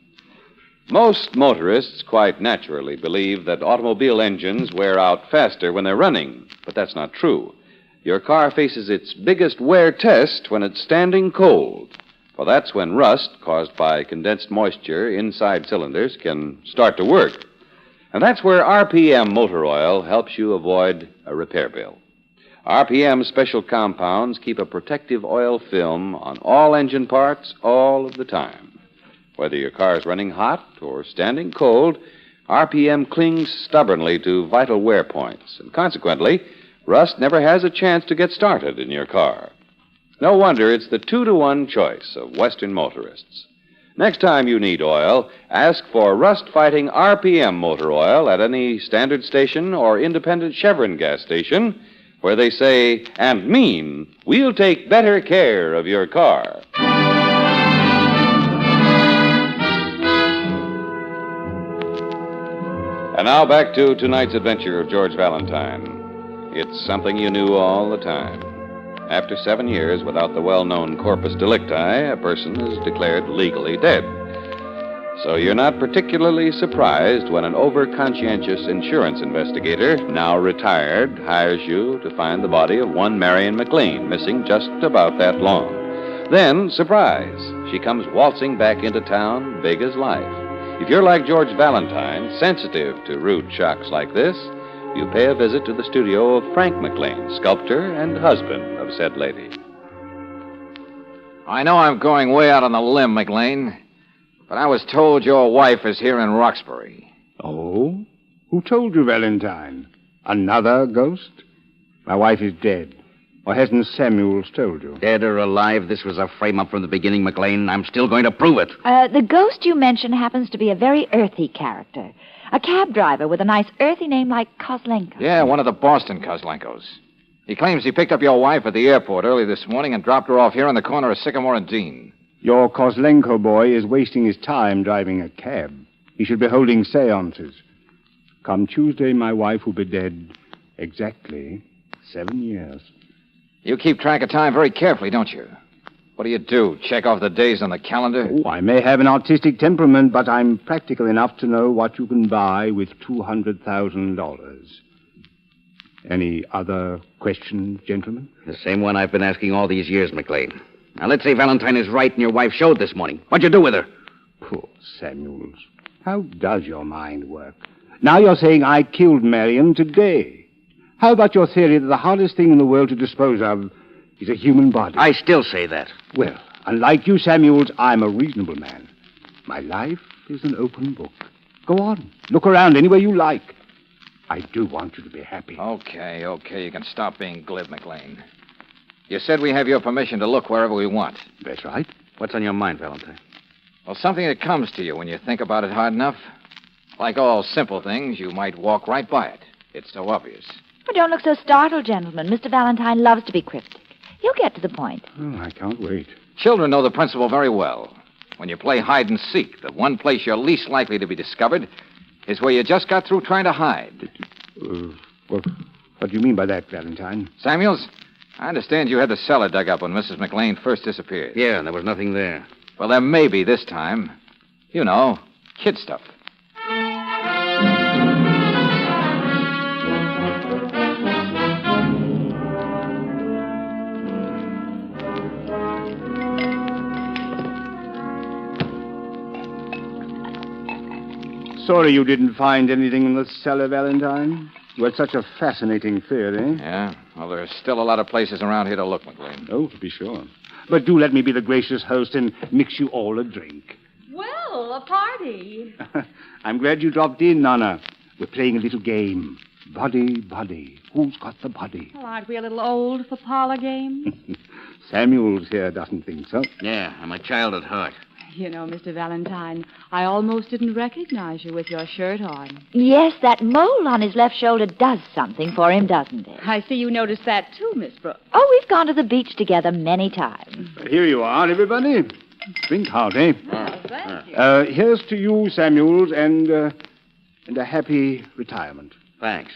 Most motorists quite naturally believe that automobile engines wear out faster when they're running, but that's not true. Your car faces its biggest wear test when it's standing cold, for that's when rust caused by condensed moisture inside cylinders can start to work. And that's where RPM motor oil helps you avoid a repair bill. RPM special compounds keep a protective oil film on all engine parts all of the time. Whether your car's running hot or standing cold, RPM clings stubbornly to vital wear points, and consequently, rust never has a chance to get started in your car. No wonder it's the 2-to-1 choice of Western motorists. Next time you need oil, ask for rust-fighting RPM motor oil at any standard station or independent Chevron gas station, where they say and mean, we'll take better care of your car. And now back to tonight's adventure of George Valentine. It's something you knew all the time. After 7 years without the well-known corpus delicti, a person is declared legally dead. So you're not particularly surprised when an over-conscientious insurance investigator, now retired, hires you to find the body of one Marion McLean, missing just about that long. Then, surprise, she comes waltzing back into town, big as life. If you're like George Valentine, sensitive to rude shocks like this, you pay a visit to the studio of Frank McLean, sculptor and husband of said lady. I know I'm going way out on the limb, McLean, but I was told your wife is here in Roxbury. Oh? Who told you, Valentine? Another ghost? My wife is dead. Or hasn't Samuels told you? Dead or alive, this was a frame-up from the beginning, McLean. I'm still going to prove it. The ghost you mentioned happens to be a very earthy character. A cab driver with a nice earthy name like Kozlenko. Yeah, one of the Boston Kozlenkos. He claims he picked up your wife at the airport early this morning and dropped her off here on the corner of Sycamore and Dean. Your Kozlenko boy is wasting his time driving a cab. He should be holding seances. Come Tuesday, my wife will be dead exactly 7 years. You keep track of time very carefully, don't you? What do? Check off the days on the calendar? Oh, I may have an artistic temperament, but I'm practical enough to know what you can buy with $200,000. Any other questions, gentlemen? The same one I've been asking all these years, McLean. Now, let's say Valentine is right and your wife showed this morning. What'd you do with her? Poor Samuels. How does your mind work? Now you're saying I killed Marion today. How about your theory that the hardest thing in the world to dispose of is a human body? I still say that. Well, unlike you, Samuels, I'm a reasonable man. My life is an open book. Go on. Look around anywhere you like. I do want you to be happy. Okay. You can stop being glib, McLean. You said we have your permission to look wherever we want. That's right. What's on your mind, Valentine? Well, something that comes to you when you think about it hard enough. Like all simple things, you might walk right by it. It's so obvious. Oh, don't look so startled, gentlemen. Mr. Valentine loves to be cryptic. He'll get to the point. Oh, I can't wait. Children know the principle very well. When you play hide and seek, the one place you're least likely to be discovered is where you just got through trying to hide. What do you mean by that, Valentine? Samuels, I understand you had the cellar dug up when Mrs. McLean first disappeared. Yeah, and there was nothing there. Well, there may be this time. You know, kid stuff. Sorry you didn't find anything in the cellar, Valentine. You had such a fascinating theory. Yeah? Well, there's still a lot of places around here to look, McLean. Oh, to be sure. But do let me be the gracious host and mix you all a drink. Well, a party. I'm glad you dropped in, Nana. We're playing a little game. Body. Who's got the body? Well, aren't we a little old for parlor games? Samuels here doesn't think so. Yeah, I'm a child at heart. You know, Mr. Valentine, I almost didn't recognize you with your shirt on. Yes, that mole on his left shoulder does something for him, doesn't it? I see you noticed that, too, Miss Brooks. Oh, we've gone to the beach together many times. Here you are, everybody. Drink hearty. Oh, thank you. Here's to you, Samuels, and a happy retirement. Thanks.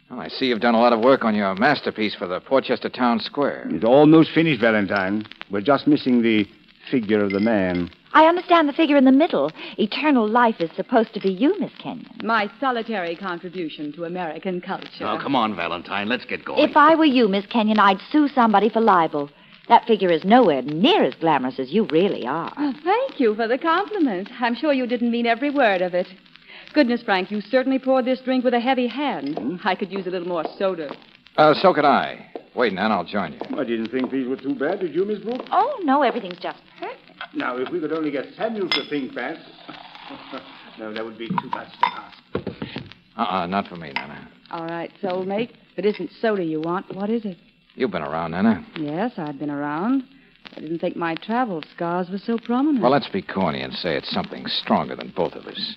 Well, I see you've done a lot of work on your masterpiece for the Portchester Town Square. It's almost finished, Valentine. We're just missing the figure of the man. I understand the figure in the middle. Eternal life is supposed to be you, Miss Kenyon. My solitary contribution to American culture. Oh, come on, Valentine. Let's get going. If I were you, Miss Kenyon, I'd sue somebody for libel. That figure is nowhere near as glamorous as you really are. Oh, thank you for the compliment. I'm sure you didn't mean every word of it. Goodness, Frank, you certainly poured this drink with a heavy hand. I could use a little more soda. So could I. Wait, Nan, I'll join you. I didn't think these were too bad, did you, Miss Brooks? Oh, no, everything's just perfect. Now, if we could only get Samuel to think fast. No, that would be too much to ask. Not for me, Nana. All right, soulmate. If it isn't soda you want, what is it? You've been around, Nana. Yes, I've been around. I didn't think my travel scars were so prominent. Well, let's be corny and say it's something stronger than both of us.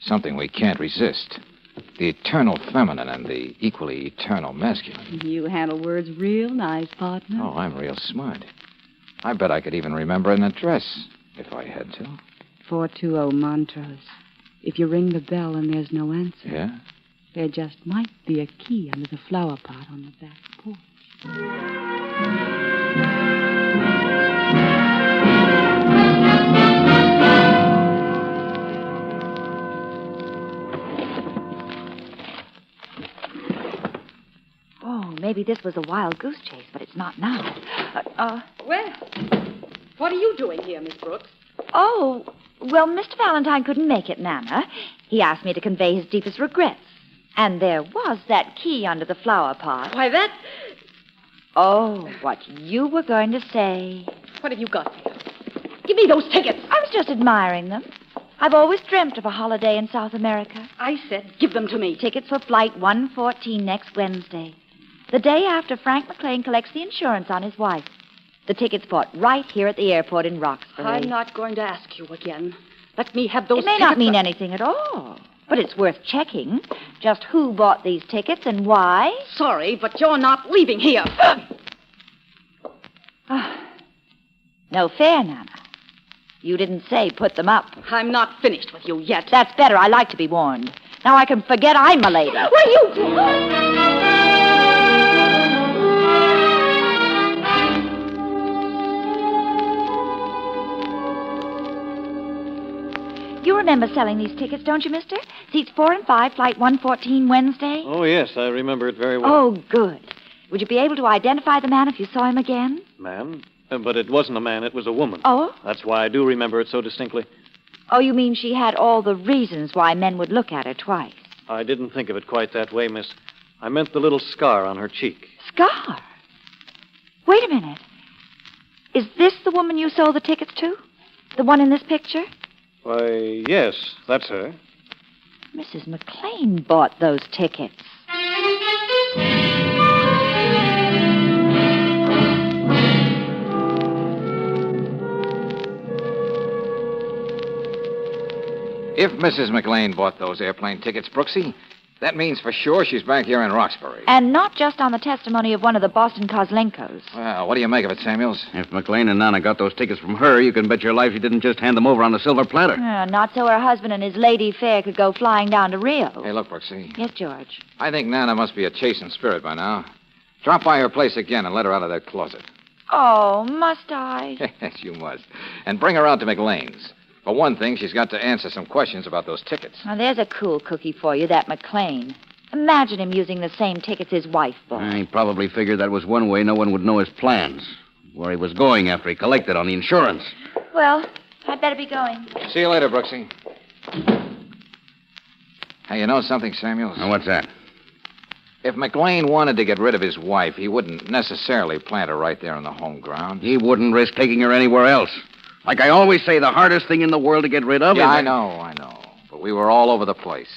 Something we can't resist. The eternal feminine and the equally eternal masculine. You handle words real nice, partner. Oh, I'm real smart. I bet I could even remember an address, if I had to. 420 Montrose. If you ring the bell and there's no answer. Yeah? There just might be a key under the flower pot on the back porch. Maybe this was a wild goose chase, but it's not now. Well, what are you doing here, Miss Brooks? Oh, well, Mr. Valentine couldn't make it, Nana. He asked me to convey his deepest regrets. And there was that key under the flower pot. Why, that... Oh, what you were going to say. What have you got there? Give me those tickets. I was just admiring them. I've always dreamt of a holiday in South America. I said give them to me. Tickets for Flight 114 next Wednesday. The day after Frank McLean collects the insurance on his wife. The tickets bought right here at the airport in Roxbury. I'm not going to ask you again. Let me have those tickets. It may not mean anything at all, but it's worth checking. Just who bought these tickets and why. Sorry, but you're not leaving here. No fair, Nana. You didn't say put them up. I'm not finished with you yet. That's better. I like to be warned. Now I can forget I'm a lady. What are you doing? You remember selling these tickets, don't you, mister? Seats 4 and 5, Flight 114, Wednesday? Oh, yes, I remember it very well. Oh, good. Would you be able to identify the man if you saw him again? Ma'am? But it wasn't a man, it was a woman. Oh? That's why I do remember it so distinctly. Oh, you mean she had all the reasons why men would look at her twice? I didn't think of it quite that way, miss. I meant the little scar on her cheek. Scar? Wait a minute. Is this the woman you sold the tickets to? The one in this picture? Why, yes, that's her. Mrs. McLean bought those tickets. If Mrs. McLean bought those airplane tickets, Brooksy, That means for sure she's back here in Roxbury. And not just on the testimony of one of the Boston Kozlenkos. Well, what do you make of it, Samuels? If McLean and Nana got those tickets from her, you can bet your life she didn't just hand them over on a silver platter. Not so her husband and his lady fair could go flying down to Rio. Hey, look, Brooksy. Yes, George. I think Nana must be a chasing spirit by now. Drop by her place again and let her out of that closet. Oh, must I? Yes, you must. And bring her out to McLean's. For one thing, she's got to answer some questions about those tickets. Now, there's a cool cookie for you, that McLean. Imagine him using the same tickets his wife bought. He probably figured that was one way no one would know his plans. Where he was going after he collected on the insurance. Well, I'd better be going. See you later, Brooksy. Hey, you know something, Samuels? Now, what's that? If McLean wanted to get rid of his wife, he wouldn't necessarily plant her right there on the home ground. He wouldn't risk taking her anywhere else. Like I always say, the hardest thing in the world to get rid of is... Yeah, I know. But we were all over the place.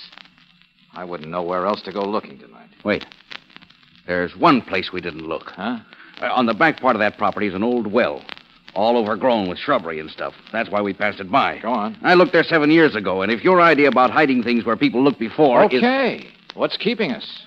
I wouldn't know where else to go looking tonight. Wait. There's one place we didn't look. Huh? On the back part of that property is an old well. All overgrown with shrubbery and stuff. That's why we passed it by. Go on. I looked there 7 years ago, and if your idea about hiding things where people look before is... Okay. What's keeping us?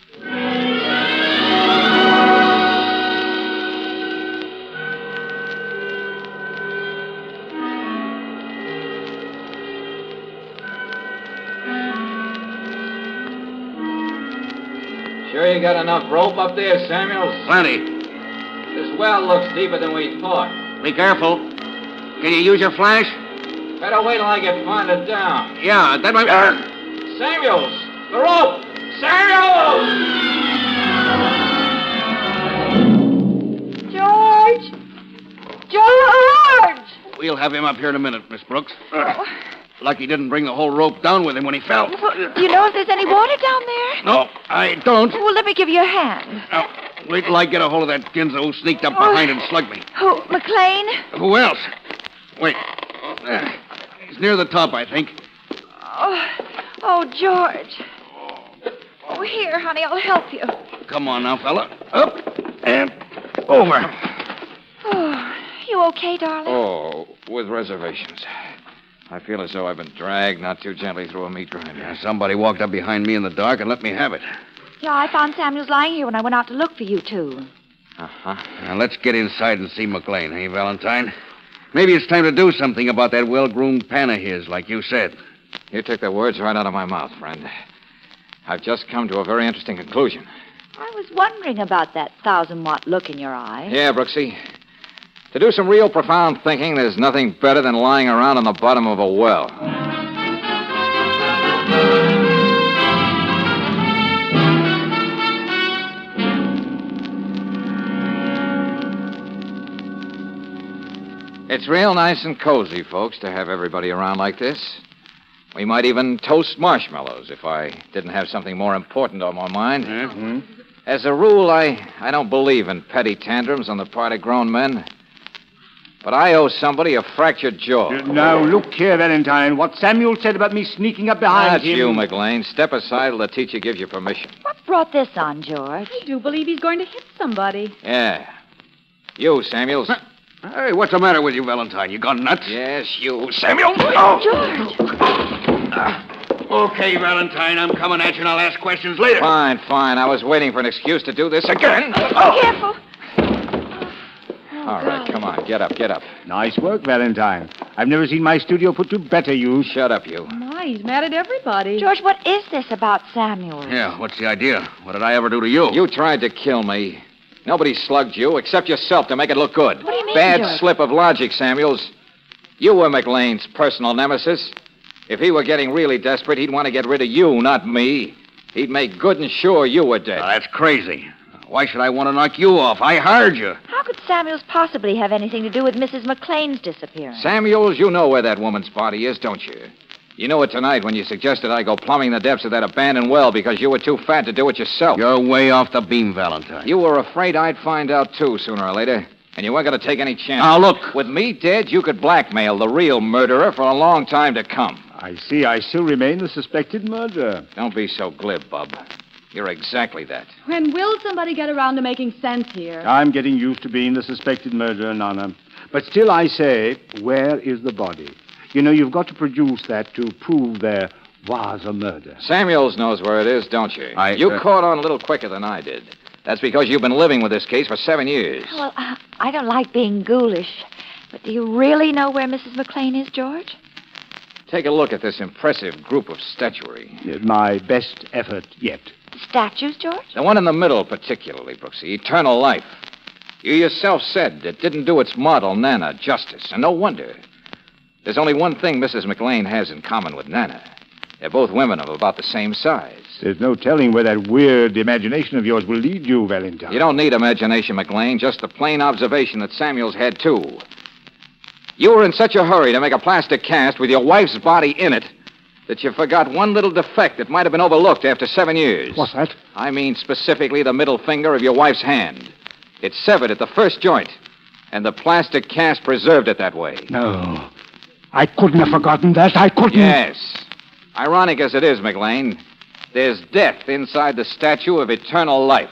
Sure you got enough rope up there, Samuels? Plenty. This well looks deeper than we thought. Be careful. Can you use your flash? Better wait till I get farther down. Yeah, that might... Samuels! The rope! Samuels! George! George! We'll have him up here in a minute, Miss Brooks. Lucky didn't bring the whole rope down with him when he fell. Well, do you know if there's any water down there? No, I don't. Well, let me give you a hand. Now, wait till I get a hold of that Ginzo who sneaked up behind and slugged me. Who, McLean? Who else? Wait. He's near the top, I think. Oh, George. Oh, here, honey, I'll help you. Come on now, fella. Up and over. Oh, you okay, darling? Oh, with reservations. I feel as though I've been dragged not too gently through a meat grinder. Yeah, somebody walked up behind me in the dark and let me have it. Yeah, I found Samuels lying here when I went out to look for you two. Uh-huh. Now, let's get inside and see McLean, eh, Valentine? Maybe it's time to do something about that well-groomed pan of his, like you said. You took the words right out of my mouth, friend. I've just come to a very interesting conclusion. I was wondering about that 1,000-watt look in your eye. Yeah, Brooksy. To do some real profound thinking, there's nothing better than lying around on the bottom of a well. It's real nice and cozy, folks, to have everybody around like this. We might even toast marshmallows if I didn't have something more important on my mind. Mm-hmm. As a rule, I don't believe in petty tantrums on the part of grown men. But I owe somebody a fractured jaw. Now, look here, Valentine. What Samuel said about me sneaking up behind That's him... you, McLean. Step aside till the teacher gives you permission. What brought this on, George? I do believe he's going to hit somebody. Yeah. You, Samuels. Hey, what's the matter with you, Valentine? You gone nuts? Yes, you. Samuel! Oh. George! Okay, Valentine, I'm coming at you and I'll ask questions later. Fine. I was waiting for an excuse to do this again. Oh. Careful. All right, come on. Get up. Nice work, Valentine. I've never seen my studio put to better use. Shut up, you. My, he's mad at everybody. George, what is this about Samuel? Yeah, what's the idea? What did I ever do to you? You tried to kill me. Nobody slugged you except yourself to make it look good. What do you mean, Bad George? slip of logic, Samuels. You were McLean's personal nemesis. If he were getting really desperate, he'd want to get rid of you, not me. He'd make good and sure you were dead. Now, that's crazy. Why should I want to knock you off? I hired you. How could Samuels possibly have anything to do with Mrs. McLean's disappearance? Samuels, you know where that woman's body is, don't you? You knew it tonight when you suggested I go plumbing the depths of that abandoned well because you were too fat to do it yourself. You're way off the beam, Valentine. You were afraid I'd find out, too, sooner or later. And you weren't going to take any chance. Now, look. With me dead, you could blackmail the real murderer for a long time to come. I see. I still remain the suspected murderer. Don't be so glib, Bub. You're exactly that. When will somebody get around to making sense here? I'm getting used to being the suspected murderer, Nana. But still, I say, where is the body? You know, you've got to produce that to prove there was a murder. Samuels knows where it is, don't you? You caught on a little quicker than I did. That's because you've been living with this case for 7 years. Well, I don't like being ghoulish, but do you really know where Mrs. McLean is, George? Take a look at this impressive group of statuary. My best effort yet. Statues, George? The one in the middle, particularly, Brooksy. Eternal life. You yourself said it didn't do its model, Nana, justice, and no wonder. There's only one thing Mrs. McLean has in common with Nana. They're both women of about the same size. There's no telling where that weird imagination of yours will lead you, Valentine. You don't need imagination, McLean, just the plain observation that Samuels had, too. You were in such a hurry to make a plaster cast with your wife's body in it that you forgot one little defect that might have been overlooked after 7 years. What's that? I mean specifically the middle finger of your wife's hand. It's severed at the first joint, and the plastic cast preserved it that way. No. I couldn't have forgotten that. I couldn't. Yes. Ironic as it is, McLean, there's death inside the statue of eternal life.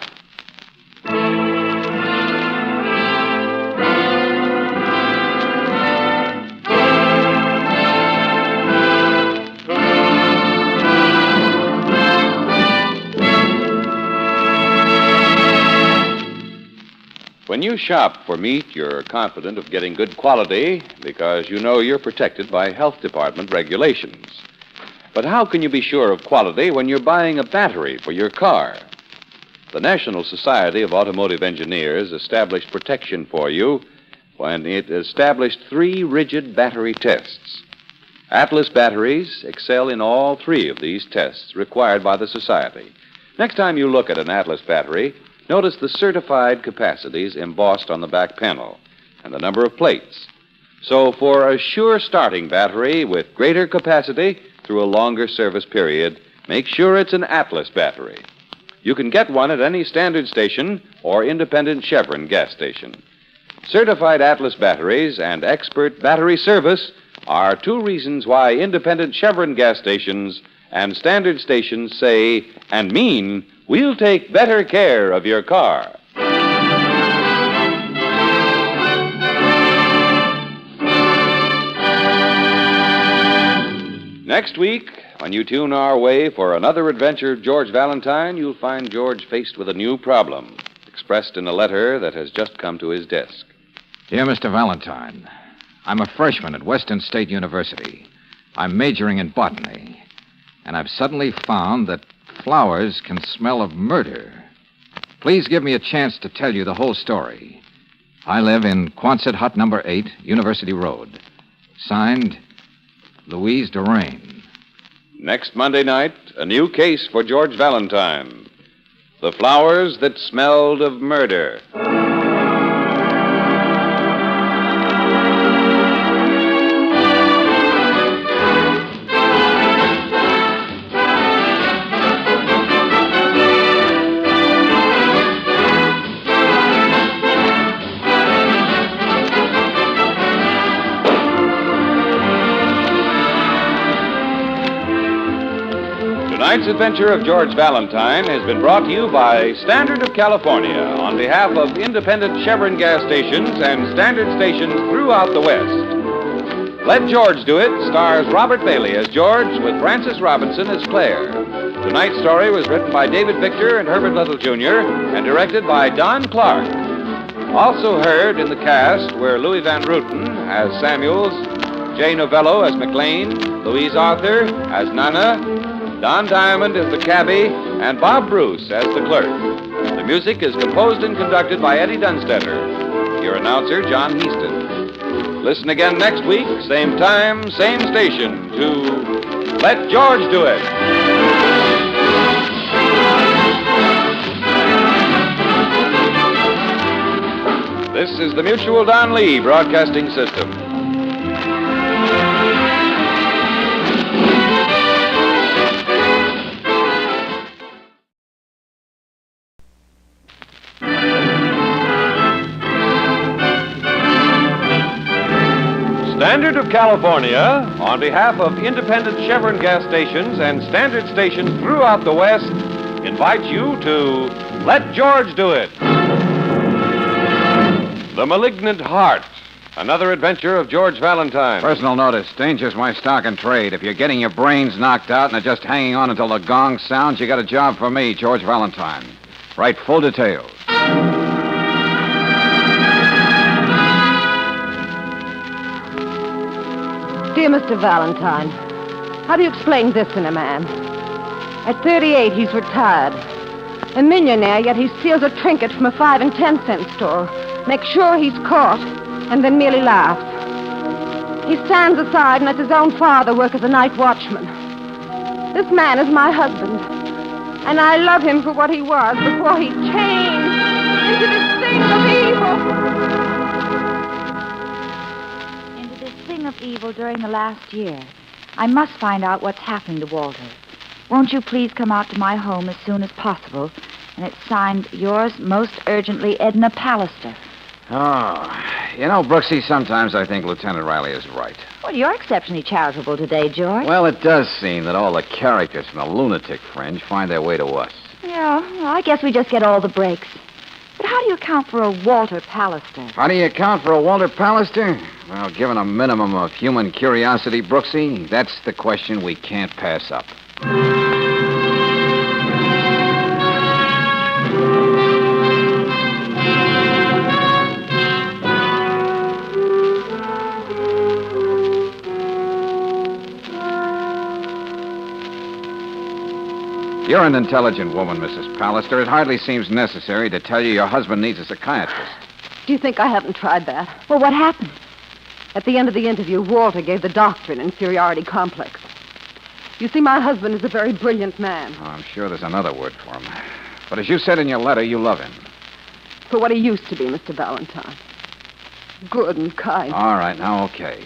When you shop for meat, you're confident of getting good quality because you know you're protected by health department regulations. But how can you be sure of quality when you're buying a battery for your car? The National Society of Automotive Engineers established protection for you when it established 3 rigid battery tests. Atlas batteries excel in all 3 of these tests required by the Society. Next time you look at an Atlas battery, notice the certified capacities embossed on the back panel and the number of plates. So for a sure starting battery with greater capacity through a longer service period, make sure it's an Atlas battery. You can get one at any standard station or independent Chevron gas station. Certified Atlas batteries and expert battery service are 2 reasons why independent Chevron gas stations and standard stations say and mean we'll take better care of your car. Next week, when you tune our way for another adventure of George Valentine, you'll find George faced with a new problem, expressed in a letter that has just come to his desk. Dear Mr. Valentine, I'm a freshman at Western State University. I'm majoring in botany, and I've suddenly found that flowers can smell of murder. Please give me a chance to tell you the whole story. I live in Quonset Hut number 8, University Road. Signed, Louise Durain. Next Monday night, a new case for George Valentine. The flowers that smelled of murder. Tonight's adventure of George Valentine has been brought to you by Standard of California on behalf of independent Chevron gas stations and standard stations throughout the West. Let George Do It stars Robert Bailey as George with Frances Robinson as Claire. Tonight's story was written by David Victor and Herbert Little, Jr. and directed by Don Clark. Also heard in the cast were Louis Van Ruten as Samuels, Jay Novello as McLean, Louise Arthur as Nana, Don Diamond is the cabbie, and Bob Bruce as the clerk. The music is composed and conducted by Eddie Dunstetter. Your announcer, John Heaston. Listen again next week, same time, same station, to Let George Do It. This is the Mutual Don Lee Broadcasting System. Standard of California, on behalf of independent Chevron gas stations and standard stations throughout the West, invites you to Let George Do It. The malignant heart Another adventure of George Valentine. Personal notice. Danger's my stock and trade. If you're getting your brains knocked out and are just hanging on until the gong sounds, you got a job for me, George Valentine. Write full details. Dear Mr. Valentine, how do you explain this in a man? At 38, he's retired. A millionaire, yet he steals a trinket from a 5 and 10 cent store, makes sure he's caught, and then merely laughs. He stands aside and lets his own father work as a night watchman. This man is my husband, and I love him for what he was before he changed into this thing of evil. Into this thing of evil during the last year. I must find out what's happening to Walter. Won't you please come out to my home as soon as possible? And it's signed, yours most urgently, Edna Pallister. Oh, you know, Brooksy, sometimes I think Lieutenant Riley is right. Well, you're exceptionally charitable today, George. Well, it does seem that all the characters from the lunatic fringe find their way to us. Yeah, well, I guess we just get all the breaks. But how do you account for a Walter Pallister? How do you account for a Walter Pallister? Well, given a minimum of human curiosity, Brooksy, that's the question we can't pass up. You're an intelligent woman, Mrs. Pallister. It hardly seems necessary to tell you your husband needs a psychiatrist. Do you think I haven't tried that? Well, what happened? At the end of the interview, Walter gave the doctor an inferiority complex. You see, my husband is a very brilliant man. Oh, I'm sure there's another word for him. But as you said in your letter, you love him. For what he used to be, Mr. Valentine. Good and kind. All right, now, okay.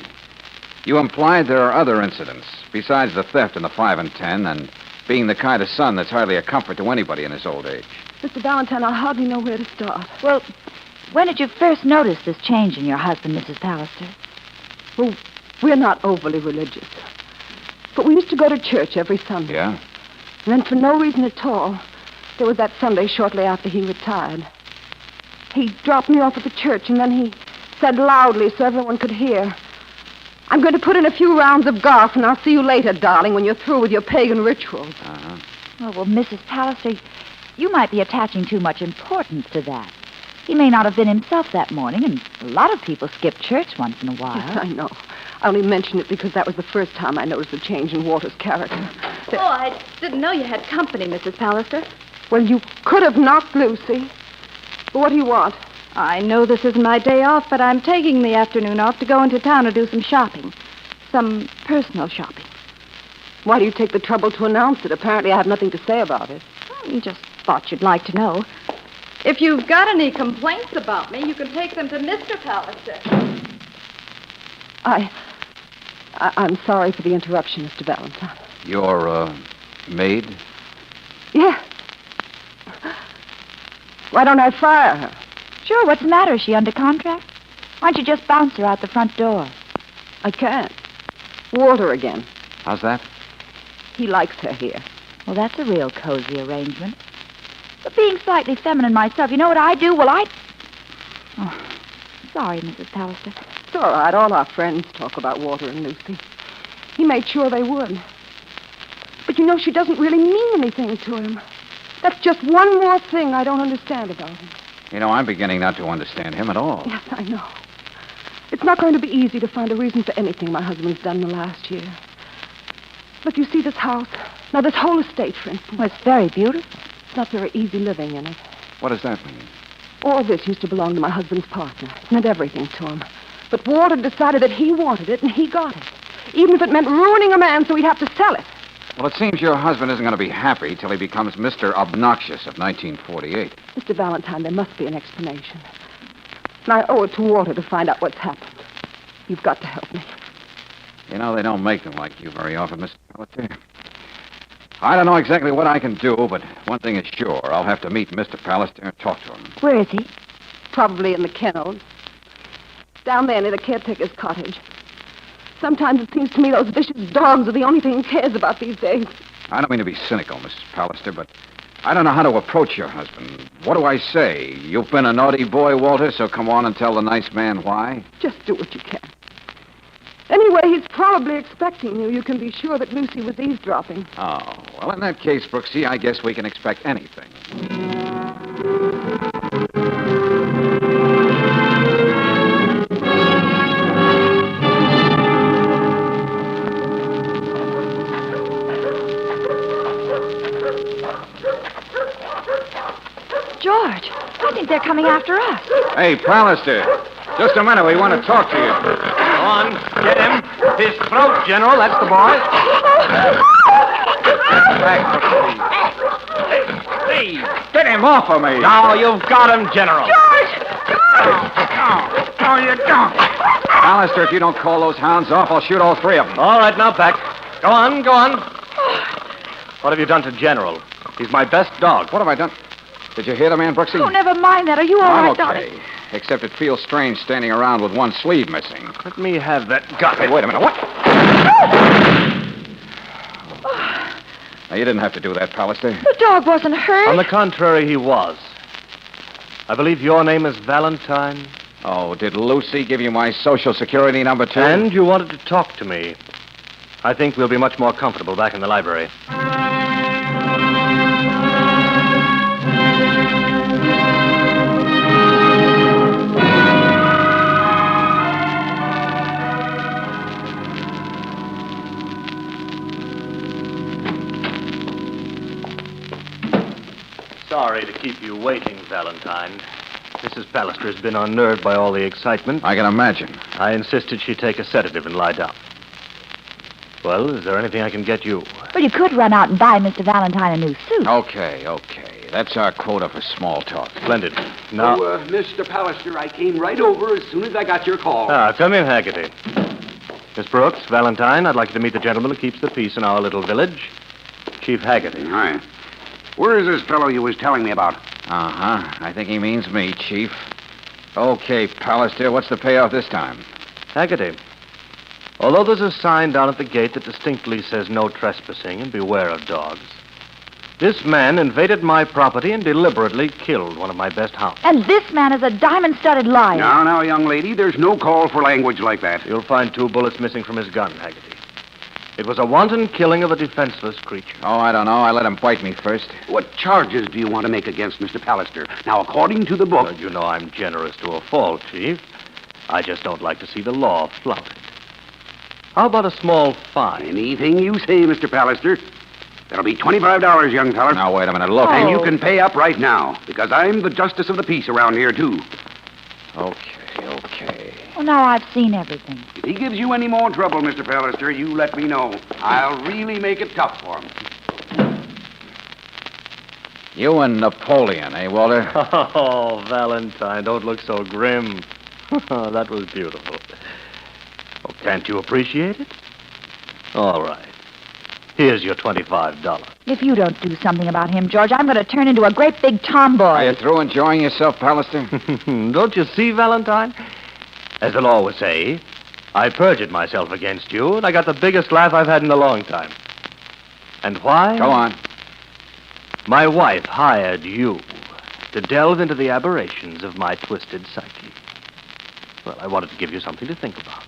You implied there are other incidents, besides the theft in the 5 and 10, and being the kind of son that's hardly a comfort to anybody in his old age. Mr. Valentine, I hardly know where to start. Well, when did you first notice this change in your husband, Mrs. Pallister? Well, we're not overly religious. But we used to go to church every Sunday. Yeah? And then for no reason at all, there was that Sunday shortly after he retired. He dropped me off at the church, and then he said loudly so everyone could hear, "I'm going to put in a few rounds of golf, and I'll see you later, darling, when you're through with your pagan rituals." Uh-huh. Well, Mrs. Pallister, you might be attaching too much importance to that. He may not have been himself that morning, and a lot of people skip church once in a while. Yes, I know. I only mention it because that was the first time I noticed a change in Walter's character. Oh, I didn't know you had company, Mrs. Pallister. Well, you could have knocked Lucy. But what do you want? I know this isn't my day off, but I'm taking the afternoon off to go into town to do some shopping. Some personal shopping. Why do you take the trouble to announce it? Apparently I have nothing to say about it. I just thought you'd like to know. If you've got any complaints about me, you can take them to Mr. Pallister. I'm sorry for the interruption, Mr. Valentine. Your, maid? Yeah. Why don't I fire her? Sure, what's the matter? Is she under contract? Why don't you just bounce her out the front door? I can't. Walter again. How's that? He likes her here. Well, that's a real cozy arrangement. But being slightly feminine myself, you know what I do? Well, Oh, sorry, Mrs. Pallister. It's all right. All our friends talk about Walter and Lucy. He made sure they would. But you know, she doesn't really mean anything to him. That's just one more thing I don't understand about him. You know, I'm beginning not to understand him at all. Yes, I know. It's not going to be easy to find a reason for anything my husband's done in the last year. Look, you see this house? Now, this whole estate, for instance. Well, it's very beautiful. It's not very easy living in it. What does that mean? All this used to belong to my husband's partner. It meant everything to him. But Walter decided that he wanted it, and he got it. Even if it meant ruining a man so he'd have to sell it. Well, it seems your husband isn't going to be happy till he becomes Mr. Obnoxious of 1948. Mr. Valentine, there must be an explanation. And I owe it to Walter to find out what's happened. You've got to help me. You know, they don't make them like you very often, Mr. Pallister. I don't know exactly what I can do, but one thing is sure. I'll have to meet Mr. Pallister and talk to him. Where is he? Probably in the kennels. Down there near the caretaker's cottage. Sometimes it seems to me those vicious dogs are the only thing he cares about these days. I don't mean to be cynical, Mrs. Pallister, but I don't know how to approach your husband. What do I say? You've been a naughty boy, Walter, so come on and tell the nice man why. Just do what you can. Anyway, he's probably expecting you. You can be sure that Lucy was eavesdropping. Oh, well, in that case, Brooksy, I guess we can expect anything. George, I think they're coming after us. Hey, Pallister, just a minute. We want to talk to you. Go on, get him. His throat, General. That's the boy. Back, Please, get him off of me. Now you've got him, General. No, you don't. Pallister, if you don't call those hounds off, I'll shoot all three of them. All right, now back. Go on, go on. What have you done to General? He's my best dog. What have I done? Did you hear the man, Brooksy? Oh, never mind that. Are you all I'm right, okay. darling? Except it feels strange standing around with one sleeve missing. Let me have that gun. Hey, wait a minute. What? Now, you didn't have to do that, Pallister. The dog wasn't hurt. On the contrary, he was. I believe your name is Valentine. Oh, did Lucy give you my Social Security number, too? And you wanted to talk to me. I think we'll be much more comfortable back in the library. Sorry to keep you waiting, Valentine. Mrs. Pallister has been unnerved by all the excitement. I can imagine. I insisted she take a sedative and lie down. Well, is there anything I can get you? Well, you could run out and buy Mr. Valentine a new suit. Okay. That's our quota for small talk. Splendid. Now... Mr. Pallister, I came right over as soon as I got your call. Come in, Haggerty. Miss Brooks, Valentine, I'd like you to meet the gentleman who keeps the peace in our little village. Chief Haggerty. Hi. Where is this fellow you was telling me about? Uh-huh. I think he means me, Chief. Okay, Pallister, what's the payoff this time? Haggerty, although there's a sign down at the gate that distinctly says no trespassing and beware of dogs, this man invaded my property and deliberately killed one of my best hounds. And this man is a diamond-studded liar. Now, young lady, there's no call for language like that. You'll find 2 bullets missing from his gun, Haggerty. It was a wanton killing of a defenseless creature. Oh, I don't know. I let him bite me first. What charges do you want to make against Mr. Pallister? Now, according to the book... Well, you know I'm generous to a fault, Chief. I just don't like to see the law flouted. How about a small fine? Anything you say, Mr. Pallister. That'll be $25, young feller. Now, wait a minute. Look. And you can pay up right now, because I'm the justice of the peace around here, too. Okay. Well, now I've seen everything. If he gives you any more trouble, Mr. Pallister, you let me know. I'll really make it tough for him. You and Napoleon, eh, Walter? Oh, Valentine, don't look so grim. That was beautiful. Oh, can't you appreciate it? All right. Here's your $25. If you don't do something about him, George, I'm going to turn into a great big tomboy. Are you through enjoying yourself, Pallister? Don't you see, Valentine? As the law would say, I perjured myself against you, and I got the biggest laugh I've had in a long time. And why? Go on. My wife hired you to delve into the aberrations of my twisted psyche. Well, I wanted to give you something to think about.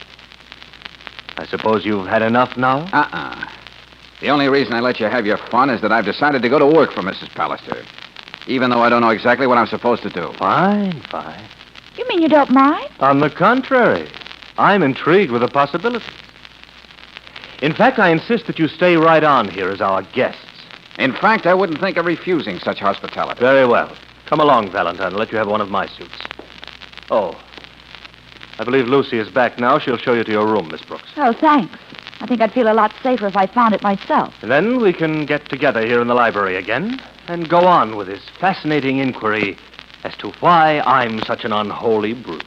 I suppose you've had enough now? The only reason I let you have your fun is that I've decided to go to work for Mrs. Pallister, even though I don't know exactly what I'm supposed to do. Fine. You mean you don't mind? On the contrary, I'm intrigued with the possibilities. In fact, I insist that you stay right on here as our guests. In fact, I wouldn't think of refusing such hospitality. Very well. Come along, Valentine. I'll let you have one of my suits. Oh, I believe Lucy is back now. She'll show you to your room, Miss Brooks. Oh, thanks. I think I'd feel a lot safer if I found it myself. And then we can get together here in the library again and go on with this fascinating inquiry as to why I'm such an unholy brute.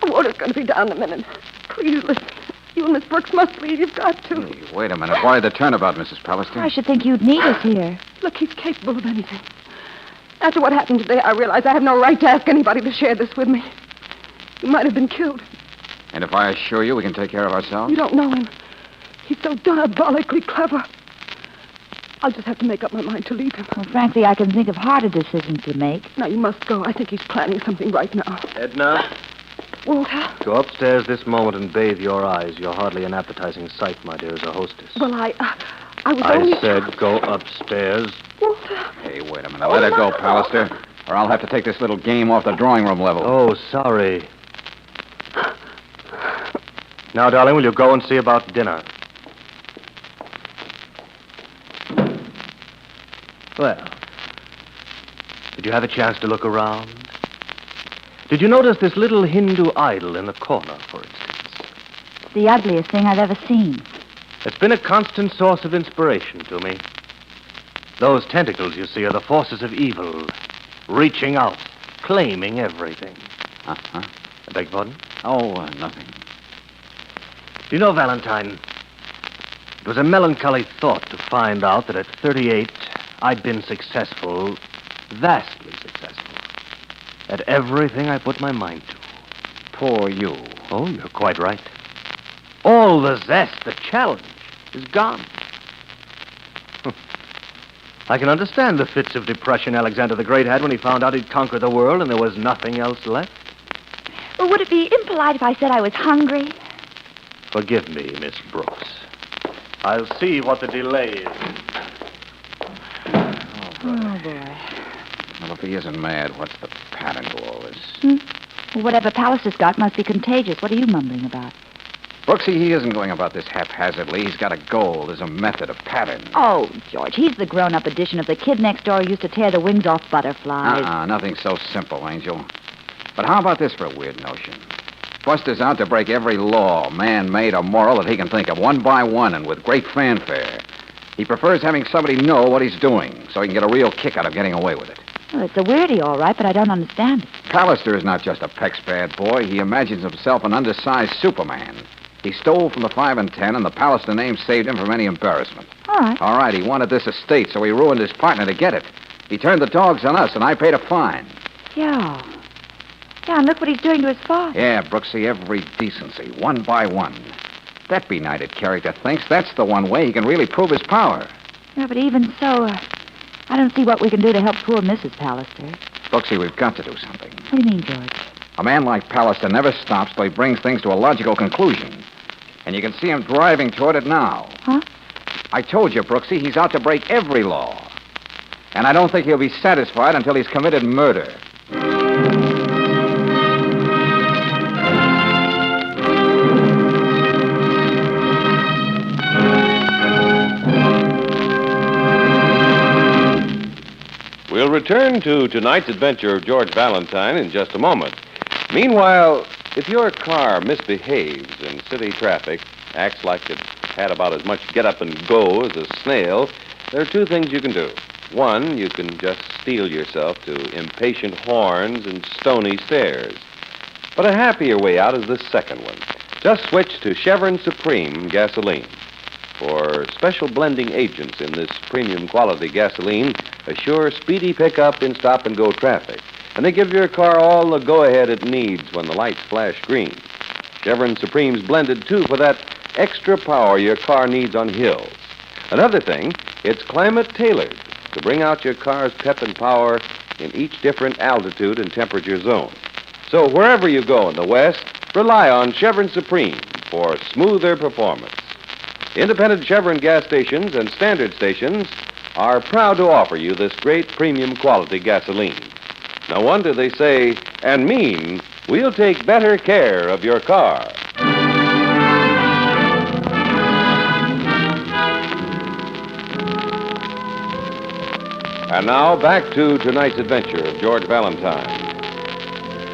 The water's going to be down in a minute. Please listen. You and Miss Brooks must leave. You've got to. Hey, wait a minute. Why the turnabout, Mrs. Pallister? I should think you'd need us here. Look, he's capable of anything. After what happened today, I realize I have no right to ask anybody to share this with me. You might have been killed. And if I assure you we can take care of ourselves? You don't know him. He's so diabolically clever. I'll just have to make up my mind to leave him. Well, frankly, I can think of harder decisions to make. Now, you must go. I think he's planning something right now. Edna, Walter? go upstairs this moment and bathe your eyes. You're hardly an appetizing sight, my dear, as a hostess. Well, I was only... I said go upstairs. Walter? Hey, wait a minute. Let her go, Pallister, or I'll have to take this little game off the drawing room level. Oh, sorry. Now, darling, will you go and see about dinner? Well, did you have a chance to look around? Did you notice this little Hindu idol in the corner, for instance? It's the ugliest thing I've ever seen. It's been a constant source of inspiration to me. Those tentacles, you see, are the forces of evil, reaching out, claiming everything. Uh-huh. I beg your pardon? Oh, nothing. Do you know, Valentine, it was a melancholy thought to find out that at 38, I'd been successful, vastly successful, at everything I put my mind to. Poor you. Oh, you're quite right. All the zest, the challenge, is gone. I can understand the fits of depression Alexander the Great had when he found out he'd conquered the world and there was nothing else left. Well, would it be impolite if I said I was hungry? Forgive me, Miss Brooks. I'll see what the delay is. Oh, boy. Well, if he isn't mad, what's the pattern to all this? Well, whatever Pallister's got must be contagious. What are you mumbling about? Brooksy, he isn't going about this haphazardly. He's got a goal. There's a method, a pattern. Oh, George, he's the grown-up edition of the kid next door who used to tear the wings off butterflies. Nothing so simple, Angel. But how about this for a weird notion? Buster's out to break every law, man-made or moral, that he can think of, one by one and with great fanfare. He prefers having somebody know what he's doing, so he can get a real kick out of getting away with it. Well, it's a weirdie, all right, but I don't understand it. Pallister is not just a Peck's bad boy. He imagines himself an undersized Superman. He stole from the 5 and 10, and the Pallister name saved him from any embarrassment. All right. He wanted this estate, so he ruined his partner to get it. He turned the dogs on us, and I paid a fine. Yeah, and look what he's doing to his father. Yeah, Brooksy, every decency, one by one. That benighted character thinks that's the one way he can really prove his power. Yeah, but even so, I don't see what we can do to help poor Mrs. Pallister. Brooksy, we've got to do something. What do you mean, George? A man like Pallister never stops till he brings things to a logical conclusion. And you can see him driving toward it now. Huh? I told you, Brooksy, he's out to break every law. And I don't think he'll be satisfied until he's committed murder. We'll return to tonight's adventure of George Valentine in just a moment. Meanwhile, if your car misbehaves in city traffic, acts like it had about as much get up and go as a snail, there are two things you can do. One, you can just steel yourself to impatient horns and stony stares. But a happier way out is the second one. Just switch to Chevron Supreme gasoline. For special blending agents in this premium quality gasoline assure speedy pickup in stop-and-go traffic. And they give your car all the go-ahead it needs when the lights flash green. Chevron Supreme's blended, too, for that extra power your car needs on hills. Another thing, it's climate-tailored to bring out your car's pep and power in each different altitude and temperature zone. So wherever you go in the West, rely on Chevron Supreme for smoother performance. Independent Chevron gas stations and standard stations are proud to offer you this great premium quality gasoline. No wonder they say and mean, we'll take better care of your car. And now back to tonight's adventure of George Valentine.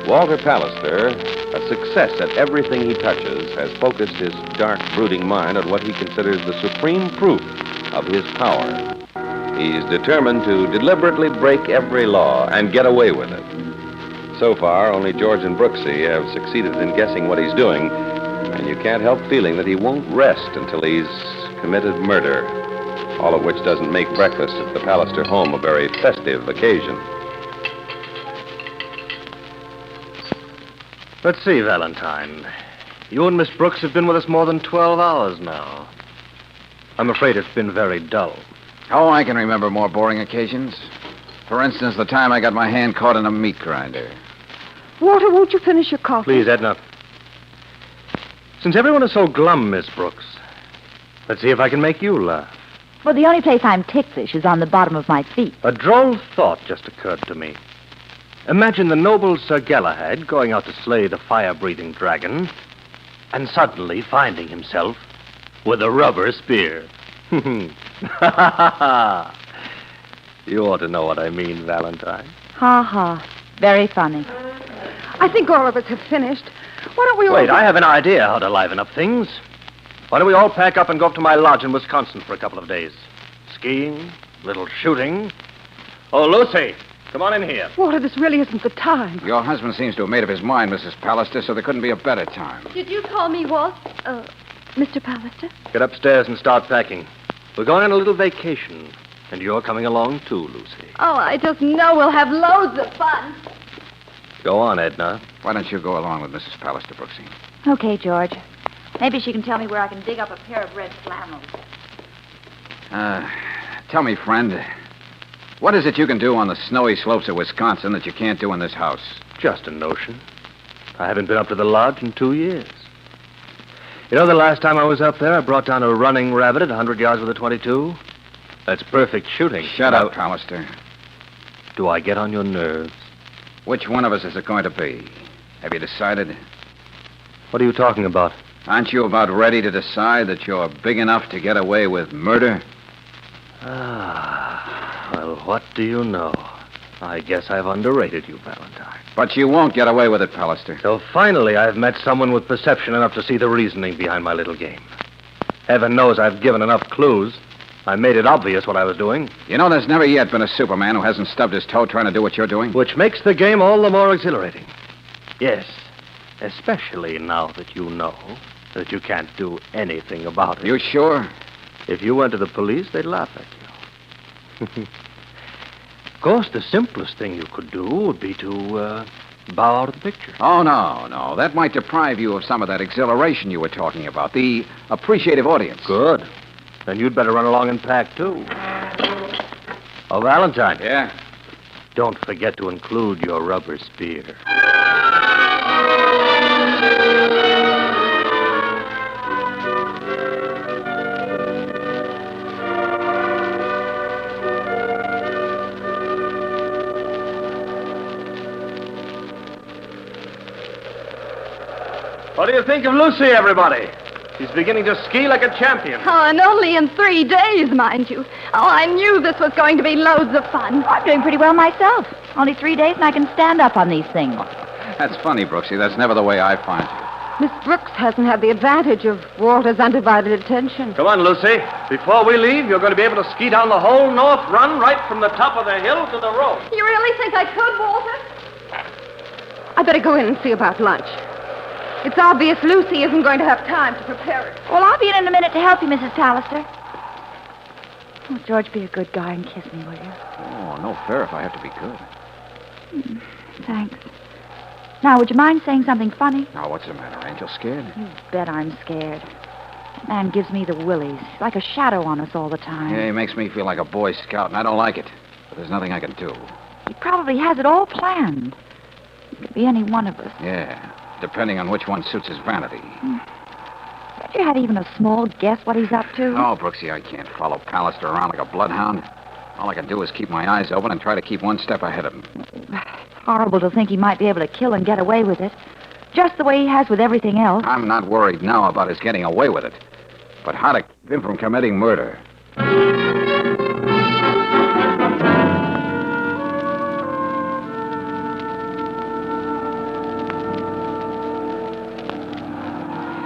Walter Pallister, a success at everything he touches, has focused his dark, brooding mind on what he considers the supreme proof of his power. He's determined to deliberately break every law and get away with it. So far, only George and Brooksy have succeeded in guessing what he's doing, And you can't help feeling that he won't rest until he's committed murder. All of which doesn't make breakfast at the Pallister home a very festive occasion. Let's see, Valentine. You and Miss Brooks have been with us more than 12 hours now. I'm afraid it's been very dull. Oh, I can remember more boring occasions. For instance, the time I got my hand caught in a meat grinder. Walter, won't you finish your coffee? Please, Edna. Since everyone is so glum, Miss Brooks, let's see if I can make you laugh. Well, the only place I'm ticklish is on the bottom of my feet. A droll thought just occurred to me. Imagine the noble Sir Galahad going out to slay the fire-breathing dragon and suddenly finding himself with a rubber spear. You ought to know what I mean, Valentine. Ha ha. Very funny. I think all of us have finished. Why don't we all... Wait, I have an idea how to liven up things. Why don't we all pack up and go up to my lodge in Wisconsin for a couple of days? Skiing, little shooting. Oh, Lucy, come on in here. Walter, this really isn't the time. Your husband seems to have made up his mind, Mrs. Pallister, so there couldn't be a better time. Did you call me, Walt? Mr. Pallister? Get upstairs and start packing. We're going on a little vacation, and you're coming along too, Lucy. Oh, I just know we'll have loads of fun. Go on, Edna. Why don't you go along with Mrs. Pallister, Brooksy? Okay, George. Maybe she can tell me where I can dig up a pair of red flannels. Tell me, friend, what is it you can do on the snowy slopes of Wisconsin that you can't do in this house? Just a notion. I haven't been up to the lodge in 2 years. You know, the last time I was up there, I brought down a running rabbit at 100 yards with a .22. That's perfect shooting. Shut up, Pallister. Do I get on your nerves? Which one of us is it going to be? Have you decided? What are you talking about? Aren't you about ready to decide that you're big enough to get away with murder? Well, what do you know? I guess I've underrated you, Valentine. But you won't get away with it, Pallister. So finally I've met someone with perception enough to see the reasoning behind my little game. Heaven knows I've given enough clues. I made it obvious what I was doing. You know, there's never yet been a Superman who hasn't stubbed his toe trying to do what you're doing. Which makes the game all the more exhilarating. Yes, especially now that you know that you can't do anything about it. You sure? If you went to the police, they'd laugh at you. Of course, the simplest thing you could do would be to bow out of the picture. Oh, no. That might deprive you of some of that exhilaration you were talking about, the appreciative audience. Good. Then you'd better run along and pack, too. Oh, Valentine. Yeah? Don't forget to include your rubber spear. What do you think of Lucy, everybody? She's beginning to ski like a champion. Oh, and only in 3 days, mind you. Oh, I knew this was going to be loads of fun. I'm doing pretty well myself. Only 3 days and I can stand up on these things. That's funny, Brooksy. That's never the way I find you. Miss Brooks hasn't had the advantage of Walter's undivided attention. Come on, Lucy. Before we leave, you're going to be able to ski down the whole north run right from the top of the hill to the road. You really think I could, Walter? I better go in and see about lunch. It's obvious Lucy isn't going to have time to prepare it. Well, I'll be in a minute to help you, Mrs. Pallister. Oh, George, be a good guy and kiss me, will you? Oh, no fair if I have to be good. Thanks. Now, would you mind saying something funny? Now, what's the matter, Angel? Scared? You bet I'm scared. That man gives me the willies. He's like a shadow on us all the time. Yeah, he makes me feel like a Boy Scout, and I don't like it. But there's nothing I can do. He probably has it all planned. It could be any one of us. Yeah, depending on which one suits his vanity. Have you had even a small guess what he's up to? Oh, Brooksy, I can't follow Pallister around like a bloodhound. All I can do is keep my eyes open and try to keep one step ahead of him. It's horrible to think he might be able to kill and get away with it. Just the way he has with everything else. I'm not worried now about his getting away with it. But how to keep him from committing murder.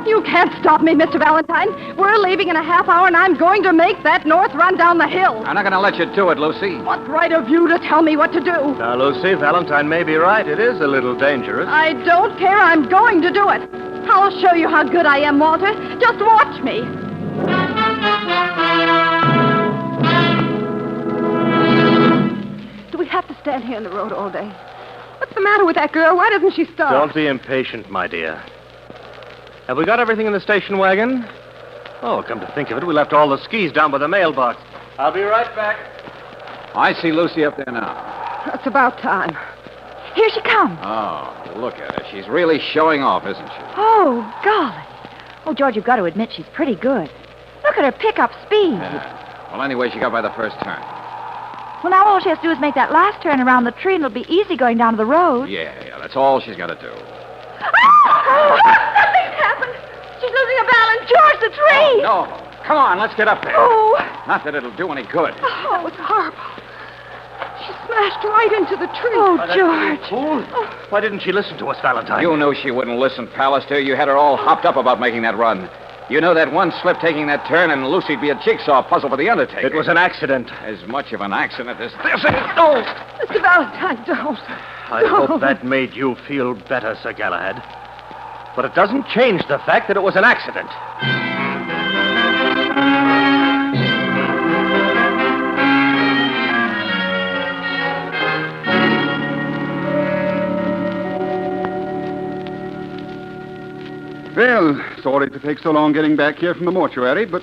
You can't stop me, Mr. Valentine. We're leaving in a half hour, and I'm going to make that north run down the hill. I'm not going to let you do it, Lucy. What right have you to tell me what to do? Now, Lucy, Valentine may be right. It is a little dangerous. I don't care. I'm going to do it. I'll show you how good I am, Walter. Just watch me. Do we have to stand here in the road all day? What's the matter with that girl? Why doesn't she stop? Don't be impatient, my dear. Have we got everything in the station wagon? Oh, come to think of it, we left all the skis down by the mailbox. I'll be right back. I see Lucy up there now. It's about time. Here she comes. Oh, look at her. She's really showing off, isn't she? Oh, golly. Oh, George, you've got to admit she's pretty good. Look at her pickup speed. Yeah. Well, anyway, she got by the first turn. Well, now all she has to do is make that last turn around the tree, and it'll be easy going down to the road. Yeah, that's all she's got to do. Oh, nothing's happened. She's losing her balance. George, the tree. Oh, no. Come on, let's get up there. Oh. Not that it'll do any good. Oh, it's horrible. She smashed right into the tree. Oh, Why, George. Fool. Why didn't she listen to us, Valentine? You knew she wouldn't listen, Pallister. You had her all hopped up about making that run. You know that one slip taking that turn, and Lucy'd be a jigsaw puzzle for the Undertaker. It was an accident. As much of an accident as this is. Oh! Mr. Valentine, don't. I hope that made you feel better, Sir Galahad. But it doesn't change the fact that it was an accident. Well, sorry to take so long getting back here from the mortuary, but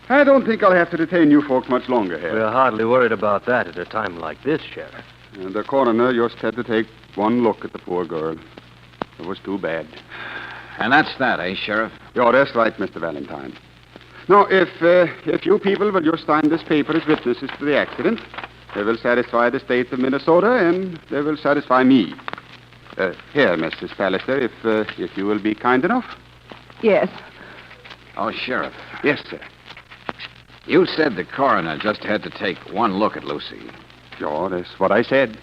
I don't think I'll have to detain you folks much longer here. We're hardly worried about that at a time like this, Sheriff. And the coroner just had to take one look at the poor girl. It was too bad. And that's that, eh, Sheriff? Yeah, that's right, Mr. Valentine. Now, if you people will just sign this paper as witnesses to the accident, they will satisfy the state of Minnesota, and they will satisfy me. Here, Mrs. Pallister, if you will be kind enough. Yes. Oh, Sheriff. Yes, sir. You said the coroner just had to take one look at Lucy. Sure, that's what I said.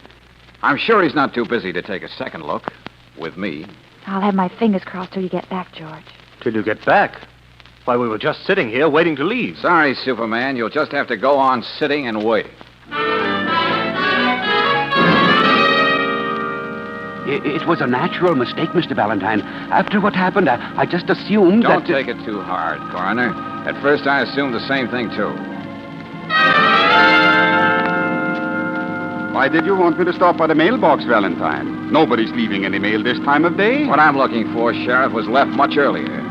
I'm sure he's not too busy to take a second look with me. I'll have my fingers crossed till you get back, George. Till you get back? Why, we were just sitting here waiting to leave. Sorry, Superman. You'll just have to go on sitting and waiting. It was a natural mistake, Mr. Valentine. After what happened, I just assumed Don't that... take it too hard, Coroner. At first, I assumed the same thing, too. Why did you want me to stop by the mailbox, Valentine? Nobody's leaving any mail this time of day. What I'm looking for, Sheriff, was left much earlier.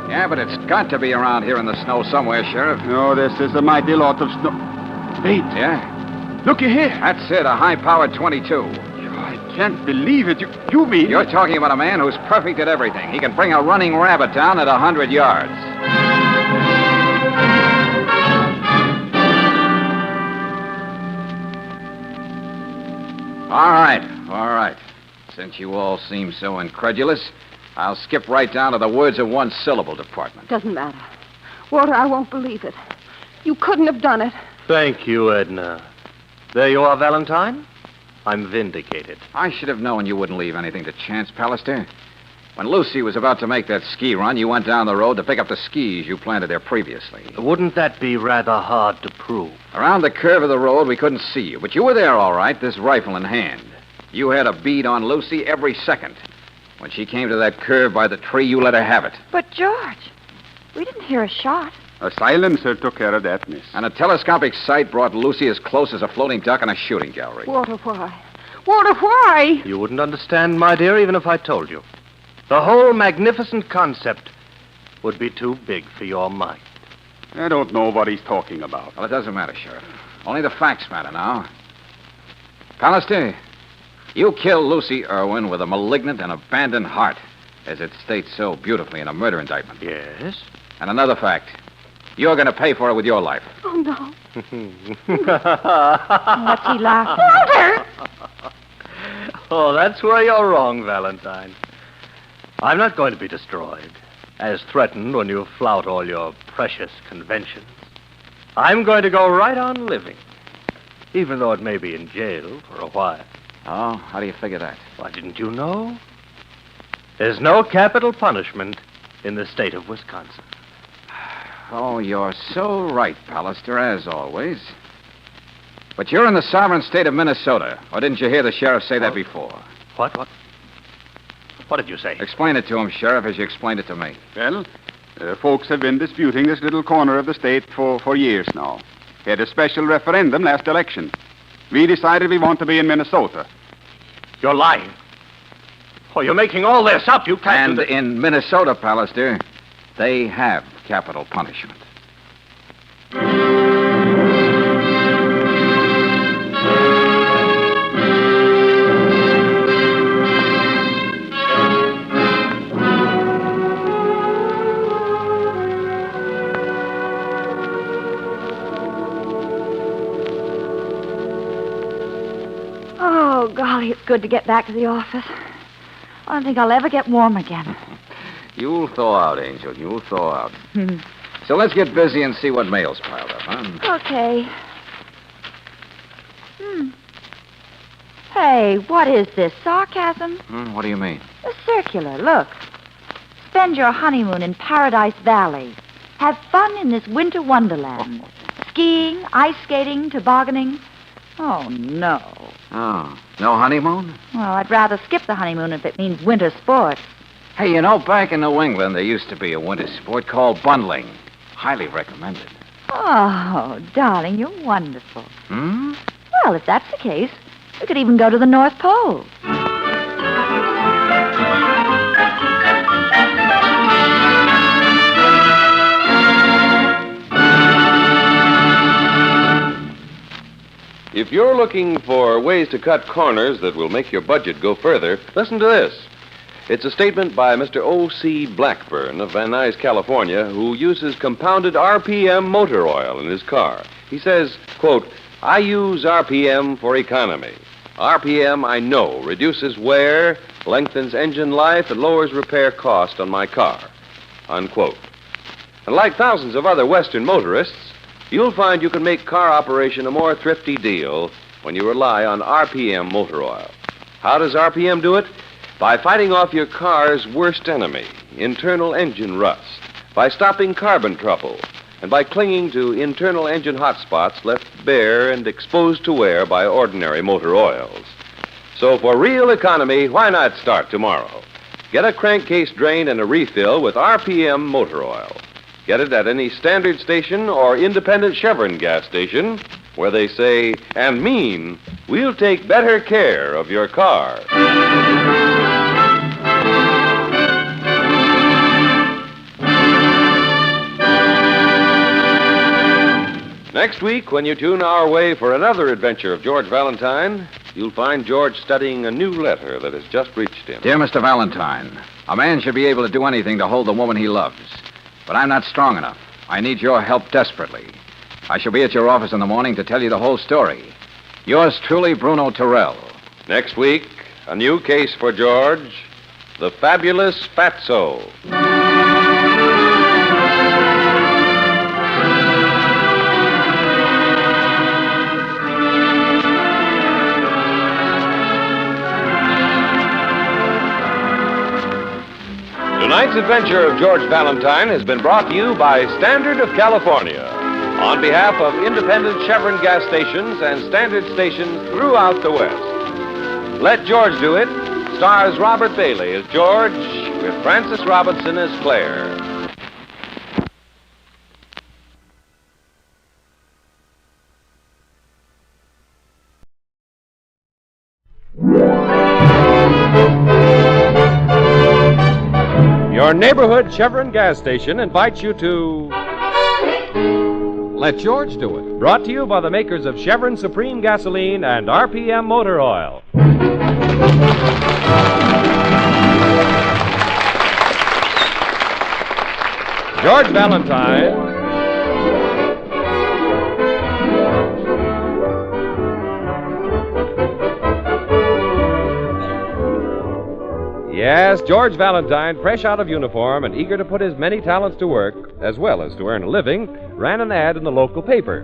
Yeah, but it's got to be around here in the snow somewhere, Sheriff. No, this is a mighty lot of snow. Wait. Yeah? Looky here. That's it, a high-powered 22. I can't believe it. You mean... You're talking about a man who's perfect at everything. He can bring a running rabbit down at 100 yards. All right. Since you all seem so incredulous, I'll skip right down to the words of one syllable department. Doesn't matter. Walter, I won't believe it. You couldn't have done it. Thank you, Edna. There you are, Valentine. I'm vindicated. I should have known you wouldn't leave anything to chance, Pallister. When Lucy was about to make that ski run, you went down the road to pick up the skis you planted there previously. Wouldn't that be rather hard to prove? Around the curve of the road, we couldn't see you, but you were there all right, this rifle in hand. You had a bead on Lucy every second. When she came to that curve by the tree, you let her have it. But, George, we didn't hear a shot. A silencer took care of that, miss. And a telescopic sight brought Lucy as close as a floating duck in a shooting gallery. Walter, why? Walter, why? You wouldn't understand, my dear, even if I told you. The whole magnificent concept would be too big for your mind. I don't know what he's talking about. Well, it doesn't matter, Sheriff. Only the facts matter now. Pallister, you killed Lucy Irwin with a malignant and abandoned heart, as it states so beautifully in a murder indictment. Yes? And another fact. You're going to pay for it with your life. Oh, no. What's he laughing at? Oh, that's where you're wrong, Valentine. I'm not going to be destroyed, as threatened when you flout all your precious conventions. I'm going to go right on living, even though it may be in jail for a while. Oh, how do you figure that? Why, didn't you know? There's no capital punishment in the state of Wisconsin. Oh, you're so right, Pallister, as always. But you're in the sovereign state of Minnesota. Or didn't you hear the sheriff say that before? What? What did you say? Explain it to him, Sheriff, as you explained it to me. Well, folks have been disputing this little corner of the state for years now. We had a special referendum last election. We decided we want to be in Minnesota. You're lying. Oh, you're making all this up. You can't. And in Minnesota, Pallister, they have capital punishment. Oh, golly, it's good to get back to the office. I don't think I'll ever get warm again. You'll thaw out, Angel. You'll thaw out. So let's get busy and see what mail's piled up, huh? Okay. Hey, what is this? Sarcasm? What do you mean? A circular, look. Spend your honeymoon in Paradise Valley. Have fun in this winter wonderland. Skiing, ice skating, tobogganing. Oh, no. Oh, no honeymoon? Well, I'd rather skip the honeymoon if it means winter sports. Hey, you know, back in New England, there used to be a winter sport called bundling. Highly recommended. Oh, darling, you're wonderful. Hmm? Well, if that's the case, we could even go to the North Pole. If you're looking for ways to cut corners that will make your budget go further, listen to this. It's a statement by Mr. O.C. Blackburn of Van Nuys, California, who uses compounded RPM motor oil in his car. He says, quote, I use RPM for economy. RPM, I know, reduces wear, lengthens engine life, and lowers repair cost on my car, unquote. And like thousands of other Western motorists, you'll find you can make car operation a more thrifty deal when you rely on RPM motor oil. How does RPM do it? By fighting off your car's worst enemy, internal engine rust, by stopping carbon trouble, and by clinging to internal engine hot spots left bare and exposed to wear by ordinary motor oils. So for real economy, why not start tomorrow? Get a crankcase drain and a refill with RPM motor oil. Get it at any standard station or independent Chevron gas station where they say and mean, we'll take better care of your car. Next week, when you tune our way for another adventure of George Valentine, you'll find George studying a new letter that has just reached him. Dear Mr. Valentine, a man should be able to do anything to hold the woman he loves. But I'm not strong enough. I need your help desperately. I shall be at your office in the morning to tell you the whole story. Yours truly, Bruno Terrell. Next week, a new case for George, the fabulous Fatso. Tonight's adventure of George Valentine has been brought to you by Standard of California on behalf of independent Chevron gas stations and standard stations throughout the West. Let George Do It stars Robert Bailey as George with Frances Robinson as Claire. Your neighborhood Chevron gas station invites you to Let George Do It. Brought to you by the makers of Chevron Supreme Gasoline and RPM Motor Oil. George Valentine. Yes, George Valentine, fresh out of uniform and eager to put his many talents to work, as well as to earn a living, ran an ad in the local paper.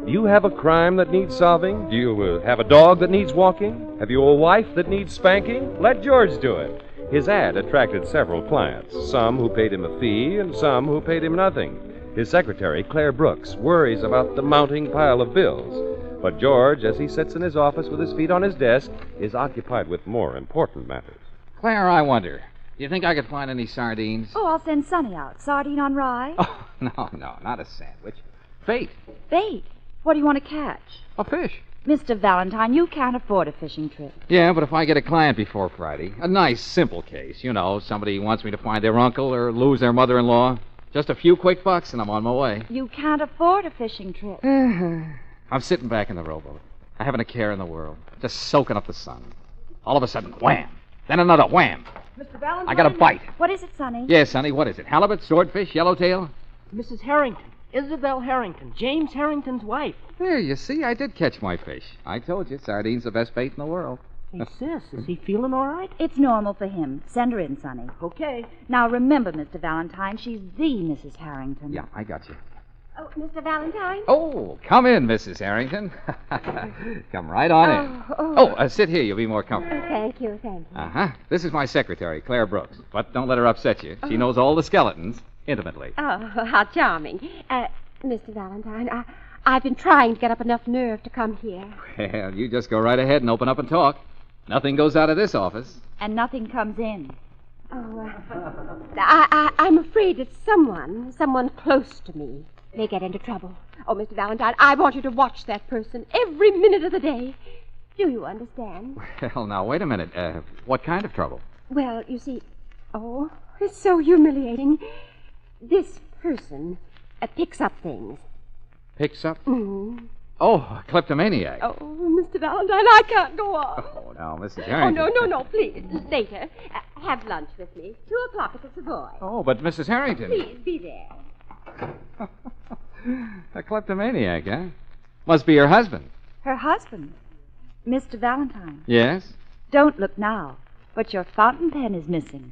Do you have a crime that needs solving? Do you have a dog that needs walking? Have you a wife that needs spanking? Let George do it. His ad attracted several clients, some who paid him a fee and some who paid him nothing. His secretary, Claire Brooks, worries about the mounting pile of bills. But George, as he sits in his office with his feet on his desk, is occupied with more important matters. Claire, I wonder, do you think I could find any sardines? Oh, I'll send Sonny out. Sardine on rye? Oh, no, not a sandwich. Bait. Bait? What do you want to catch? A fish. Mr. Valentine, you can't afford a fishing trip. Yeah, but if I get a client before Friday, a nice, simple case, you know, somebody wants me to find their uncle or lose their mother-in-law, just a few quick bucks and I'm on my way. You can't afford a fishing trip. I'm sitting back in the rowboat. I haven't a care in the world. Just soaking up the sun. All of a sudden, wham! Then another wham! Mr. Valentine? I got a bite. What is it, Sonny? Yes, Sonny, what is it? Halibut, swordfish, yellowtail? Mrs. Harrington. Isabel Harrington. James Harrington's wife. There, you see, I did catch my fish. I told you, sardine's the best bait in the world. Hey, sis, is he feeling all right? It's normal for him. Send her in, Sonny. Okay. Now, remember, Mr. Valentine, she's the Mrs. Harrington. Yeah, I got you. Oh, Mr. Valentine? Oh, come in, Mrs. Harrington. Come right on in. Sit here. You'll be more comfortable. Thank you. Uh-huh. This is my secretary, Claire Brooks. But don't let her upset you. She knows all the skeletons intimately. Oh, how charming. Mr. Valentine, I've been trying to get up enough nerve to come here. Well, you just go right ahead and open up and talk. Nothing goes out of this office. And nothing comes in. Oh, I'm afraid that someone close to me may get into trouble. Oh, Mr. Valentine, I want you to watch that person every minute of the day. Do you understand? Well, now, wait a minute. What kind of trouble? Well, you see... Oh, it's so humiliating. This person picks up things. Picks up? Mm-hmm. Oh, a kleptomaniac. Oh, Mr. Valentine, I can't go on. Oh, now, Mrs. Harrington. Oh, no, please. Later. Have lunch with me. 2:00 at the Savoy. Oh, but Mrs. Harrington. Please, be there. A kleptomaniac, huh? Must be her husband. Her husband? Mr. Valentine. Yes? Don't look now, but your fountain pen is missing.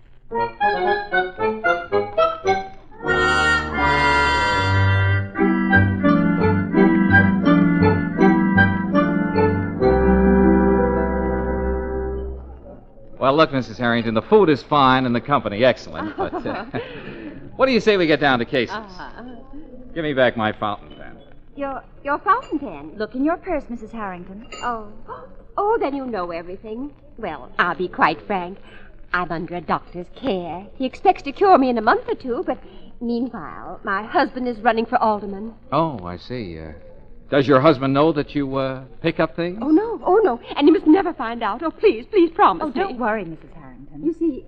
Well, look, Mrs. Harrington, the food is fine and the company excellent, but what do you say we get down to cases? Give me back my fountain pen. Your fountain pen? Look in your purse, Mrs. Harrington. Oh, then you know everything. Well, I'll be quite frank. I'm under a doctor's care. He expects to cure me in a month or two, but meanwhile, my husband is running for alderman. Oh, I see. Does your husband know that you pick up things? Oh, no. And he must never find out. Oh, please promise me. Don't worry, Mrs. Harrington. You see,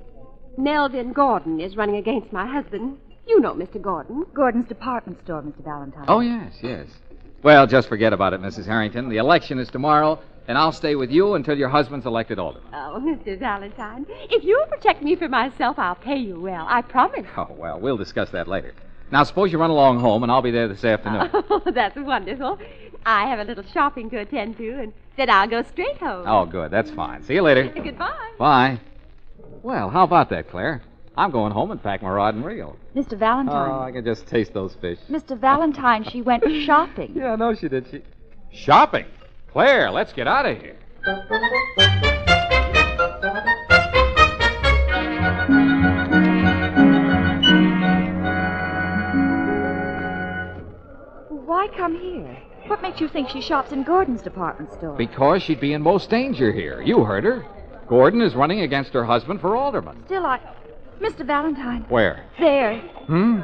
Melvin Gordon is running against my husband. You know Mr. Gordon. Gordon's department store, Mr. Valentine. Oh, yes. Well, just forget about it, Mrs. Harrington. The election is tomorrow, and I'll stay with you until your husband's elected alderman. Oh, Mr. Valentine, if you'll protect me from myself, I'll pay you well. I promise. Oh, well, we'll discuss that later. Now, suppose you run along home, and I'll be there this afternoon. Oh, that's wonderful. I have a little shopping to attend to, and then I'll go straight home. Oh, good. That's fine. See you later. Goodbye. Bye. Well, how about that, Claire? I'm going home and pack my rod and reel. Mr. Valentine. Oh, I can just taste those fish. Mr. Valentine, she went shopping. Yeah, no, she did. Shopping? Claire, let's get out of here. Why come here? What makes you think she shops in Gordon's department store? Because she'd be in most danger here. You heard her. Gordon is running against her husband for alderman. Still, Mr. Valentine. Where? There.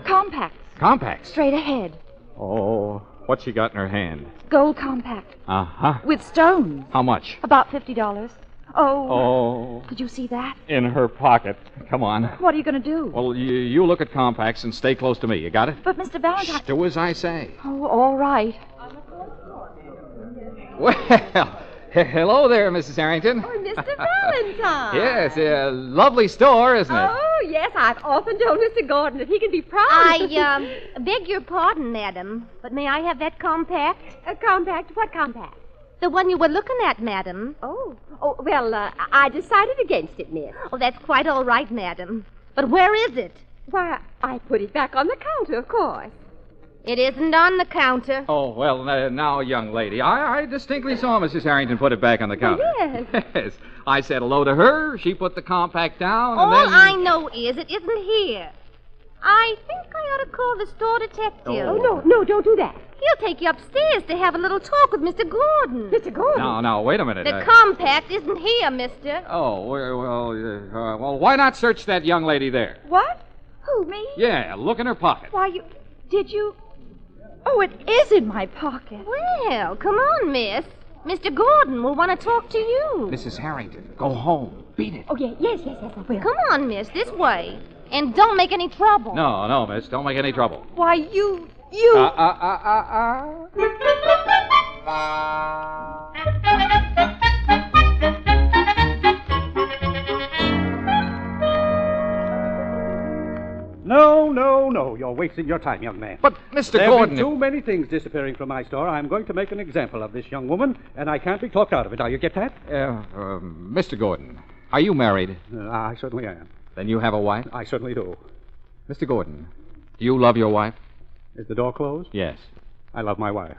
Compacts. Compacts? Straight ahead. Oh, what's she got in her hand? Gold compact. Uh-huh. With stones. How much? About $50. Oh. Did you see that? In her pocket. Come on. What are you going to do? Well, you look at compacts and stay close to me. You got it? But, Mr. Valentine... Shh, do as I say. Oh, all right. Well, hello there, Mrs. Harrington. Oh, Mr. Valentine. Yes, a lovely store, isn't it? Oh, yes, I've often told Mr. Gordon that he can be proud. I beg your pardon, madam, but may I have that compact? A compact? What compact? The one you were looking at, madam. Oh, well, I decided against it, miss. Oh, that's quite all right, madam. But where is it? Why, I put it back on the counter, of course. It isn't on the counter. Oh, well, now, young lady, I distinctly saw Mrs. Harrington put it back on the counter. Yes. Yes. I said hello to her. She put the compact down, and All then... I know is it isn't here. I think I ought to call the store detective. Oh, no, don't do that. He'll take you upstairs to have a little talk with Mr. Gordon. Mr. Gordon? No, wait a minute. The compact isn't here, mister. Oh, well, why not search that young lady there? What? Who, me? Yeah, look in her pocket. Why, did you... Oh, it is in my pocket. Well, come on, miss. Mr. Gordon will want to talk to you. Mrs. Harrington, go home. Beat it. Oh, yes, I will. Come on, miss, this way. And don't make any trouble. No, miss, don't make any trouble. Why, you... No. You're wasting your time, young man. But, Mr. There Gordon... There have been too many things disappearing from my store. I'm going to make an example of this young woman, and I can't be talked out of it. Now, you get that? Mr. Gordon, are you married? I certainly am. Then you have a wife? I certainly do. Mr. Gordon, do you love your wife? Is the door closed? Yes. I love my wife.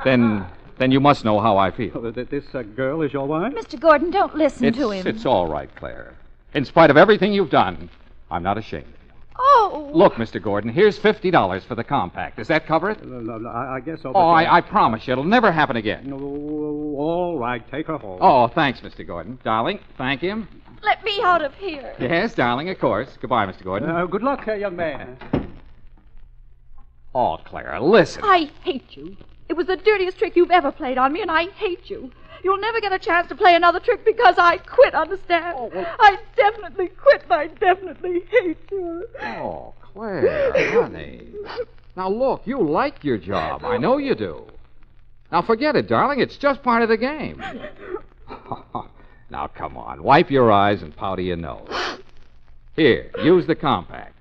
Then you must know how I feel. This girl is your wife? Mr. Gordon, don't listen to him. It's all right, Claire. In spite of everything you've done, I'm not ashamed. Oh! Look, Mr. Gordon, here's $50 for the compact. Does that cover it? No, I guess so. Oh, I promise you, it'll never happen again. No, all right, take her home. Oh, thanks, Mr. Gordon. Darling, thank him. Let me out of here. Yes, darling, of course. Goodbye, Mr. Gordon. Good luck, young man. Oh, Claire, listen. I hate you. It was the dirtiest trick you've ever played on me, and I hate you. You'll never get a chance to play another trick because I quit, understand? Oh, well... I definitely quit, and I definitely hate you. Oh, Claire, honey. Now, look, you like your job. I know you do. Now, forget it, darling. It's just part of the game. Now, come on. Wipe your eyes and powder your nose. Here, use the compact.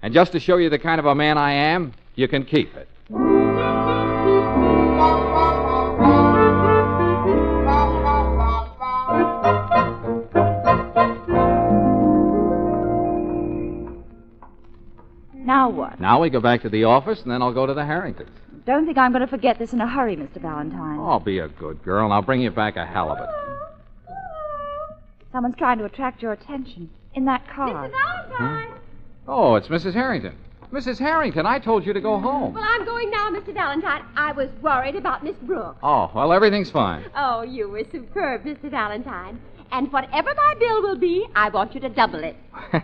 And just to show you the kind of a man I am, you can keep it. Now what? Now we go back to the office, and then I'll go to the Harringtons. Don't think I'm going to forget this in a hurry, Mr. Valentine. Oh, be a good girl, and I'll bring you back a halibut. Someone's trying to attract your attention in that car. Mr. Valentine! Huh? Oh, it's Mrs. Harrington. Mrs. Harrington, I told you to go home. Well, I'm going now, Mr. Valentine. I was worried about Miss Brooks. Oh, well, everything's fine. Oh, you were superb, Mr. Valentine. And whatever my bill will be, I want you to double it.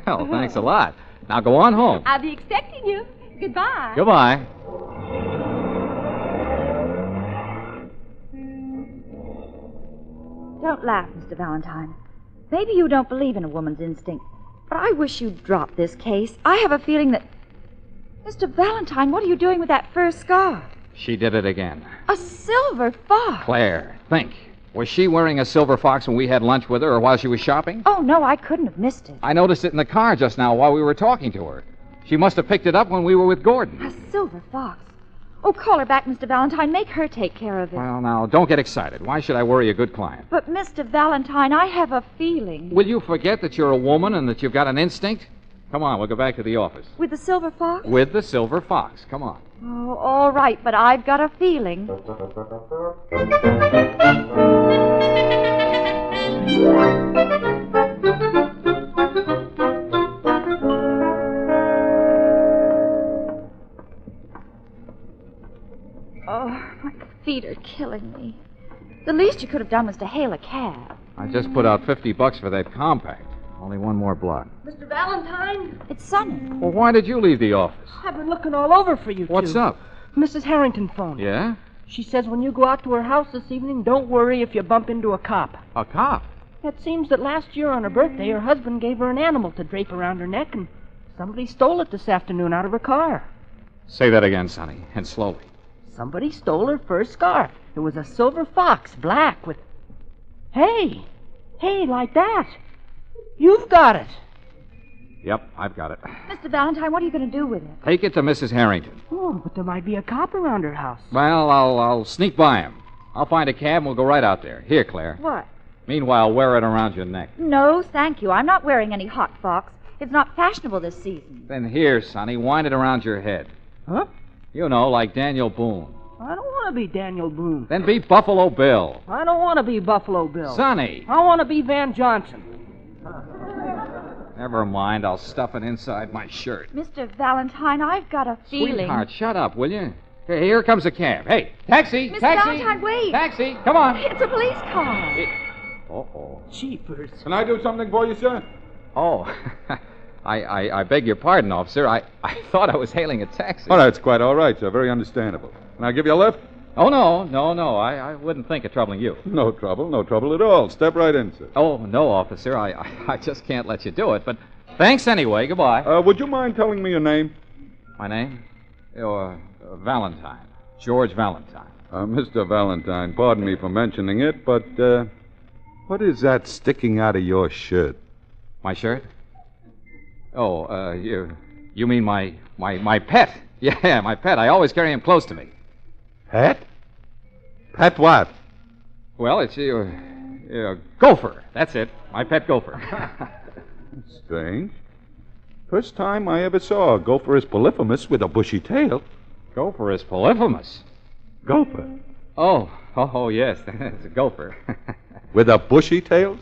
Well, thanks a lot. Now go on home. I'll be expecting you. Goodbye. Goodbye. Don't laugh, Mr. Valentine. Maybe you don't believe in a woman's instinct, but I wish you'd drop this case. I have a feeling that... Mr. Valentine, what are you doing with that fur scarf? She did it again. A silver fox. Claire, think. Was she wearing a silver fox when we had lunch with her or while she was shopping? Oh, no, I couldn't have missed it. I noticed it in the car just now while we were talking to her. She must have picked it up when we were with Gordon. A silver fox. Oh, call her back, Mr. Valentine. Make her take care of it. Well, now, don't get excited. Why should I worry a good client? But, Mr. Valentine, I have a feeling. Will you forget that you're a woman and that you've got an instinct? Come on, we'll go back to the office. With the silver fox? With the silver fox. Come on. Oh, all right, but I've got a feeling. Oh, my feet are killing me. The least you could have done was to hail a cab. I just put out $50 for that compact. Only one more block. Mr. Valentine? It's Sonny. Well, why did you leave the office? I've been looking all over for you What's two. up? Mrs. Harrington phoned. Yeah? She says when you go out to her house this evening, don't worry if you bump into a cop. A cop? It seems that last year on her birthday, her husband gave her an animal to drape around her neck, and somebody stole it this afternoon out of her car. Say that again, Sonny, and slowly. Somebody stole her fur scarf. It was a silver fox, black, with... Hey, like that. You've got it. Yep, I've got it. Mr. Valentine, what are you going to do with it? Take it to Mrs. Harrington. Oh, but there might be a cop around her house. Well, I'll sneak by him. I'll find a cab and we'll go right out there. Here, Claire. What? Meanwhile, wear it around your neck. No, thank you. I'm not wearing any hot fox. It's not fashionable this season. Then here, Sonny, wind it around your head. Huh? You know, like Daniel Boone. I don't want to be Daniel Boone. Then be Buffalo Bill. I don't want to be Buffalo Bill. Sonny. I want to be Van Johnson. Never mind. I'll stuff it inside my shirt. Mr. Valentine, I've got a feeling. Sweetheart, shut up, will you? Here comes a cab. Hey, taxi! Mr. Taxi! Valentine, wait. Taxi! Come on! It's a police car. Uh-oh. Jeepers. Can I do something for you, sir? Oh, I beg your pardon, officer. I thought I was hailing a taxi. Oh, that's quite all right, sir. Very understandable. Can I give you a lift? Oh, no. I wouldn't think of troubling you. No trouble at all. Step right in, sir. Oh, no, officer. I just can't let you do it, but thanks anyway. Goodbye. Would you mind telling me your name? My name? Valentine. George Valentine. Mr. Valentine, pardon me for mentioning it, but, what is that sticking out of your shirt? My shirt? Oh, you mean my pet? Yeah, my pet. I always carry him close to me. Pet? Pet what? Well, it's Gopher. That's it. My pet Gopher. Strange. First time I ever saw a Gopher is polyphemus with a bushy tail. Gopher is polyphemus? Gopher? Oh, yes. It's a gopher. With a bushy tail?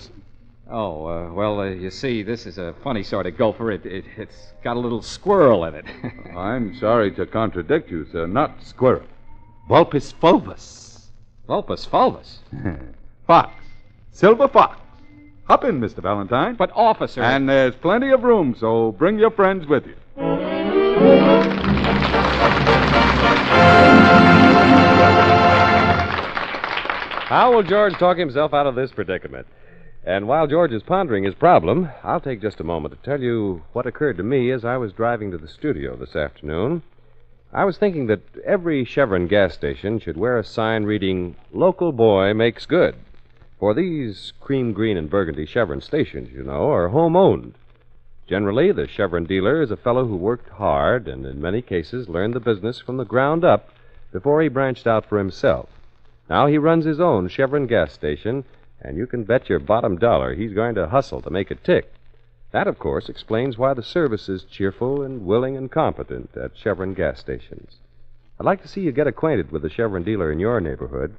Oh, well, you see, this is a funny sort of gopher. It's got a little squirrel in it. I'm sorry to contradict you, sir. Not squirrel. Vulpus fulvus. Vulpus fulvus? Fox. Silver fox. Hop in, Mr. Valentine. But, officer... And there's plenty of room, so bring your friends with you. How will George talk himself out of this predicament? And while George is pondering his problem, I'll take just a moment to tell you what occurred to me as I was driving to the studio this afternoon. I was thinking that every Chevron gas station should wear a sign reading, "Local boy makes good." For these cream green and burgundy Chevron stations, you know, are home-owned. Generally, the Chevron dealer is a fellow who worked hard and in many cases learned the business from the ground up before he branched out for himself. Now he runs his own Chevron gas station, and you can bet your bottom dollar he's going to hustle to make it tick. That, of course, explains why the service is cheerful and willing and competent at Chevron gas stations. I'd like to see you get acquainted with the Chevron dealer in your neighborhood.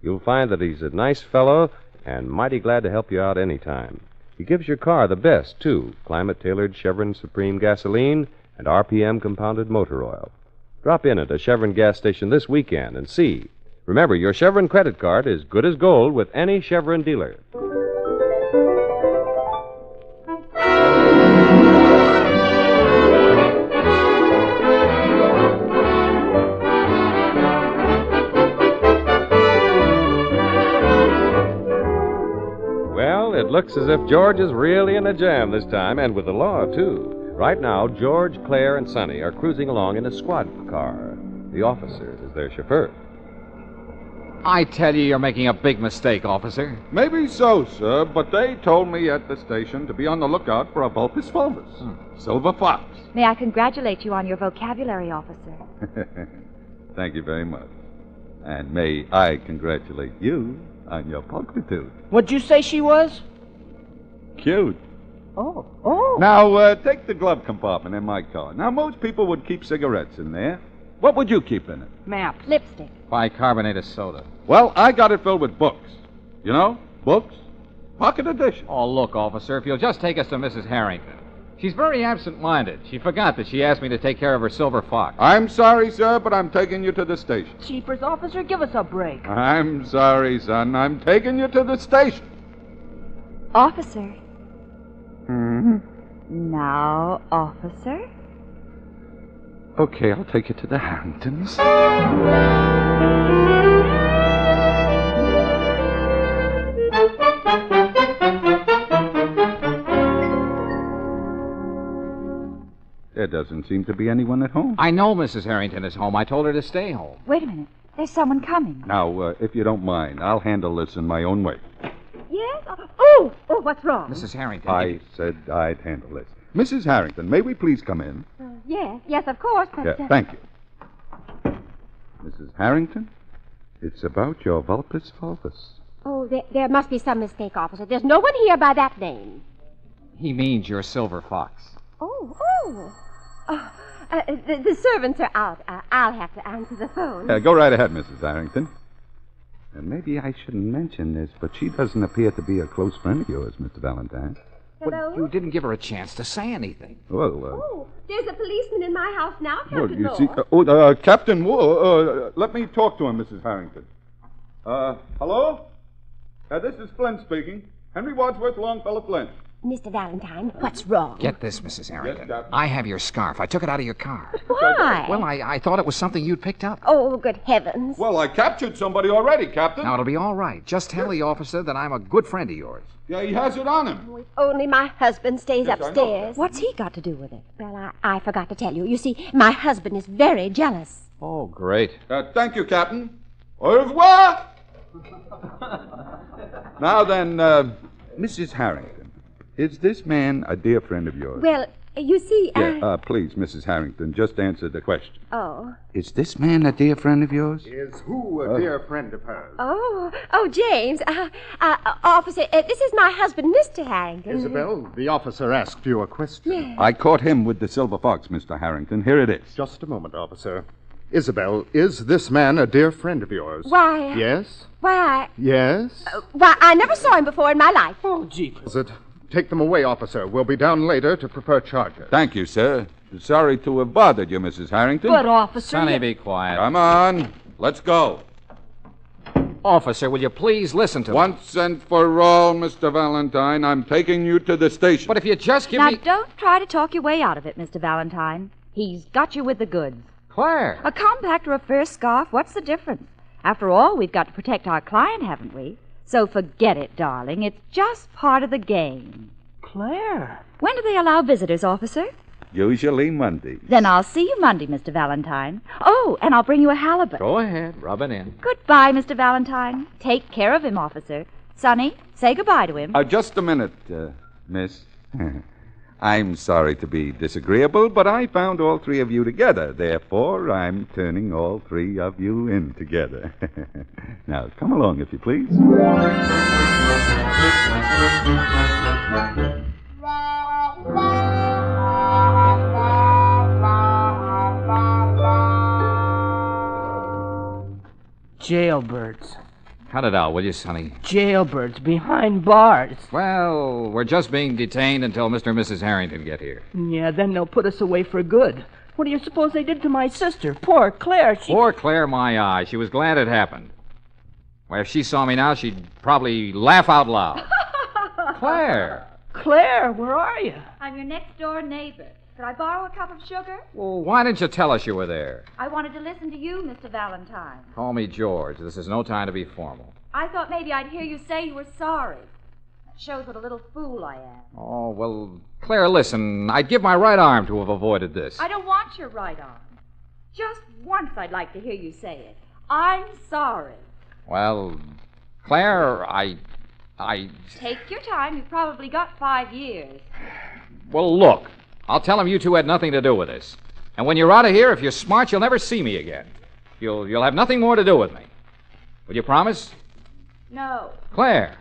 You'll find that he's a nice fellow and mighty glad to help you out any time. He gives your car the best, too, climate-tailored Chevron Supreme gasoline and RPM compounded motor oil. Drop in at a Chevron gas station this weekend and see. Remember, your Chevron credit card is good as gold with any Chevron dealer. Well, it looks as if George is really in a jam this time, and with the law, too. Right now, George, Claire, and Sonny are cruising along in a squad car. The officer is their chauffeur. I tell you, you're making a big mistake, officer. Maybe so, sir, but they told me at the station to be on the lookout for a Vulpus fulvus. Silver fox. May I congratulate you on your vocabulary, officer? Thank you very much. And may I congratulate you on your pulchritude. What'd you say she was? Cute. Oh. Now, take the glove compartment in my car. Now, most people would keep cigarettes in there. What would you keep in it? Maps. Lipstick. Bicarbonate of soda. Well, I got it filled with books. You know, books. Pocket edition. Oh, look, officer, if you'll just take us to Mrs. Harrington. She's very absent-minded. She forgot that she asked me to take care of her silver fox. I'm sorry, sir, but I'm taking you to the station. Cheapers, officer, give us a break. I'm sorry, son. I'm taking you to the station. Officer. Hmm? Now, officer. Okay, I'll take you to the Harringtons. There doesn't seem to be anyone at home. I know Mrs. Harrington is home. I told her to stay home. Wait a minute. There's someone coming. Now, if you don't mind, I'll handle this in my own way. Yes? Oh, what's wrong? Mrs. Harrington. I said I'd handle this. Mrs. Harrington, may we please come in? Yes, of course. But, Yeah, thank you. Mrs. Harrington, it's about your Vulpus fulvus. Oh, there must be some mistake, officer. There's no one here by that name. He means your silver fox. Oh. The servants are out. I'll have to answer the phone. Go right ahead, Mrs. Harrington. And maybe I shouldn't mention this, but she doesn't appear to be a close friend of yours, Mr. Valentine. Hello? You didn't give her a chance to say anything. Well, Oh, there's a policeman in my house now, well, Captain you see... Captain Moore, let me talk to him, Mrs. Harrington. Hello? This is Flint speaking. Henry Wadsworth Longfellow Flint. Mr. Valentine, what's wrong? Get this, Mrs. Harrington. Yes, I have your scarf. I took it out of your car. Why? Well, I thought it was something you'd picked up. Oh, good heavens. Well, I captured somebody already, Captain. Now, it'll be all right. Just tell the officer that I'm a good friend of yours. Yeah, he has it on him. Only my husband stays Yes, I know. upstairs. What's he got to do with it? Well, I forgot to tell you. You see, my husband is very jealous. Oh, great. Thank you, Captain. Au revoir! Now then, Mrs. Harrington, is this man a dear friend of yours? Well, you see, Please, Mrs. Harrington, just answer the question. Oh. Is this man a dear friend of yours? Is who a dear friend of hers? Oh, James. Officer, this is my husband, Mr. Harrington. Isabel, the officer asked you a question. Yes. I caught him with the silver fox, Mr. Harrington. Here it is. Just a moment, officer. Isabel, is this man a dear friend of yours? Why? Yes? Why, Yes? I never saw him before in my life. Oh, jeepers. Is it? Take them away, officer. We'll be down later to prepare charges. Thank you, sir. Sorry to have bothered you, Mrs. Harrington. But, officer... Sonny, be quiet. Come on. Let's go. Officer, will you please listen to me? Once and for all, Mr. Valentine, I'm taking you to the station. But if you just give Now, me... don't try to talk your way out of it, Mr. Valentine. He's got you with the goods. Claire. A compact or a fur scarf, what's the difference? After all, we've got to protect our client, haven't we? So forget it, darling. It's just part of the game. Claire. When do they allow visitors, officer? Usually Monday. Then I'll see you Monday, Mr. Valentine. Oh, and I'll bring you a halibut. Go ahead. Rub it in. Goodbye, Mr. Valentine. Take care of him, officer. Sonny, say goodbye to him. Just a minute, miss. I'm sorry to be disagreeable, but I found all three of you together. Therefore, I'm turning all three of you in together. Now, come along, if you please. Jailbirds. Cut it out, will you, Sonny? Jailbirds behind bars. Well, we're just being detained until Mr. and Mrs. Harrington get here. Yeah, then they'll put us away for good. What do you suppose they did to my sister? Poor Claire, she... Poor Claire, my eye. She was glad it happened. Well, if she saw me now, she'd probably laugh out loud. Claire! Claire, where are you? I'm your next-door neighbor. Could I borrow a cup of sugar? Well, why didn't you tell us you were there? I wanted to listen to you, Mr. Valentine. Call me George. This is no time to be formal. I thought maybe I'd hear you say you were sorry. That shows what a little fool I am. Oh, well, Claire, listen. I'd give my right arm to have avoided this. I don't want your right arm. Just once I'd like to hear you say it. I'm sorry. Well, Claire, I... Take your time. You've probably got 5 years. Well, look. I'll tell him you two had nothing to do with this. And when you're out of here, if you're smart, you'll never see me again. You'll have nothing more to do with me. Will you promise? No. Claire.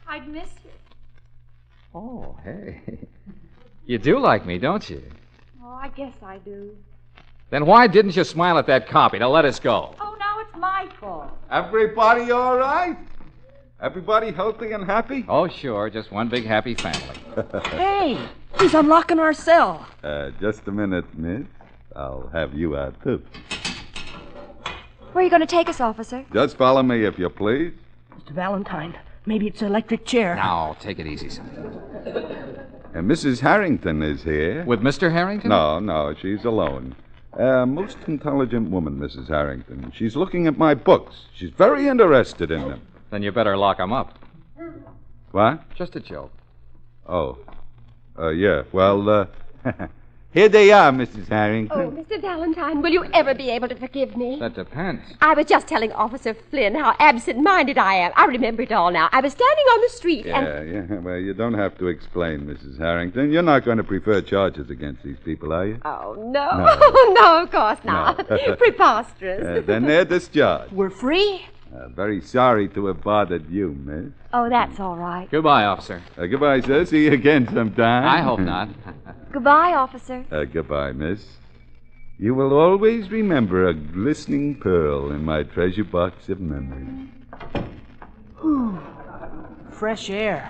I'd miss you. Oh, hey. You do like me, don't you? Oh, I guess I do. Then why didn't you smile at that copy to let us go? Oh, now it's my fault. Everybody all right? Everybody healthy and happy? Oh, sure. Just one big happy family. Hey, he's unlocking our cell. Just a minute, miss. I'll have you out, too. Where are you going to take us, officer? Just follow me, if you please. Mr. Valentine, maybe it's an electric chair. Now, take it easy, Sonny. And Mrs. Harrington is here. With Mr. Harrington? No, she's alone. Most intelligent woman, Mrs. Harrington. She's looking at my books. She's very interested in them. Then you better lock him up. What? Just a joke. Oh. Yeah. Well, here they are, Mrs. Harrington. Oh, Mr. Valentine, will you ever be able to forgive me? That depends. I was just telling Officer Flynn how absent-minded I am. I remember it all now. I was standing on the street and... Yeah. Well, you don't have to explain, Mrs. Harrington. You're not going to prefer charges against these people, are you? Oh, no. No, of course not. No. Preposterous. Then they're discharged. We're free? Very sorry to have bothered you, miss. Oh, that's all right. Goodbye, officer. Goodbye, sir. See you again sometime. I hope not. Goodbye, officer. Goodbye, miss. You will always remember a glistening pearl in my treasure box of memories. Whew. Fresh air.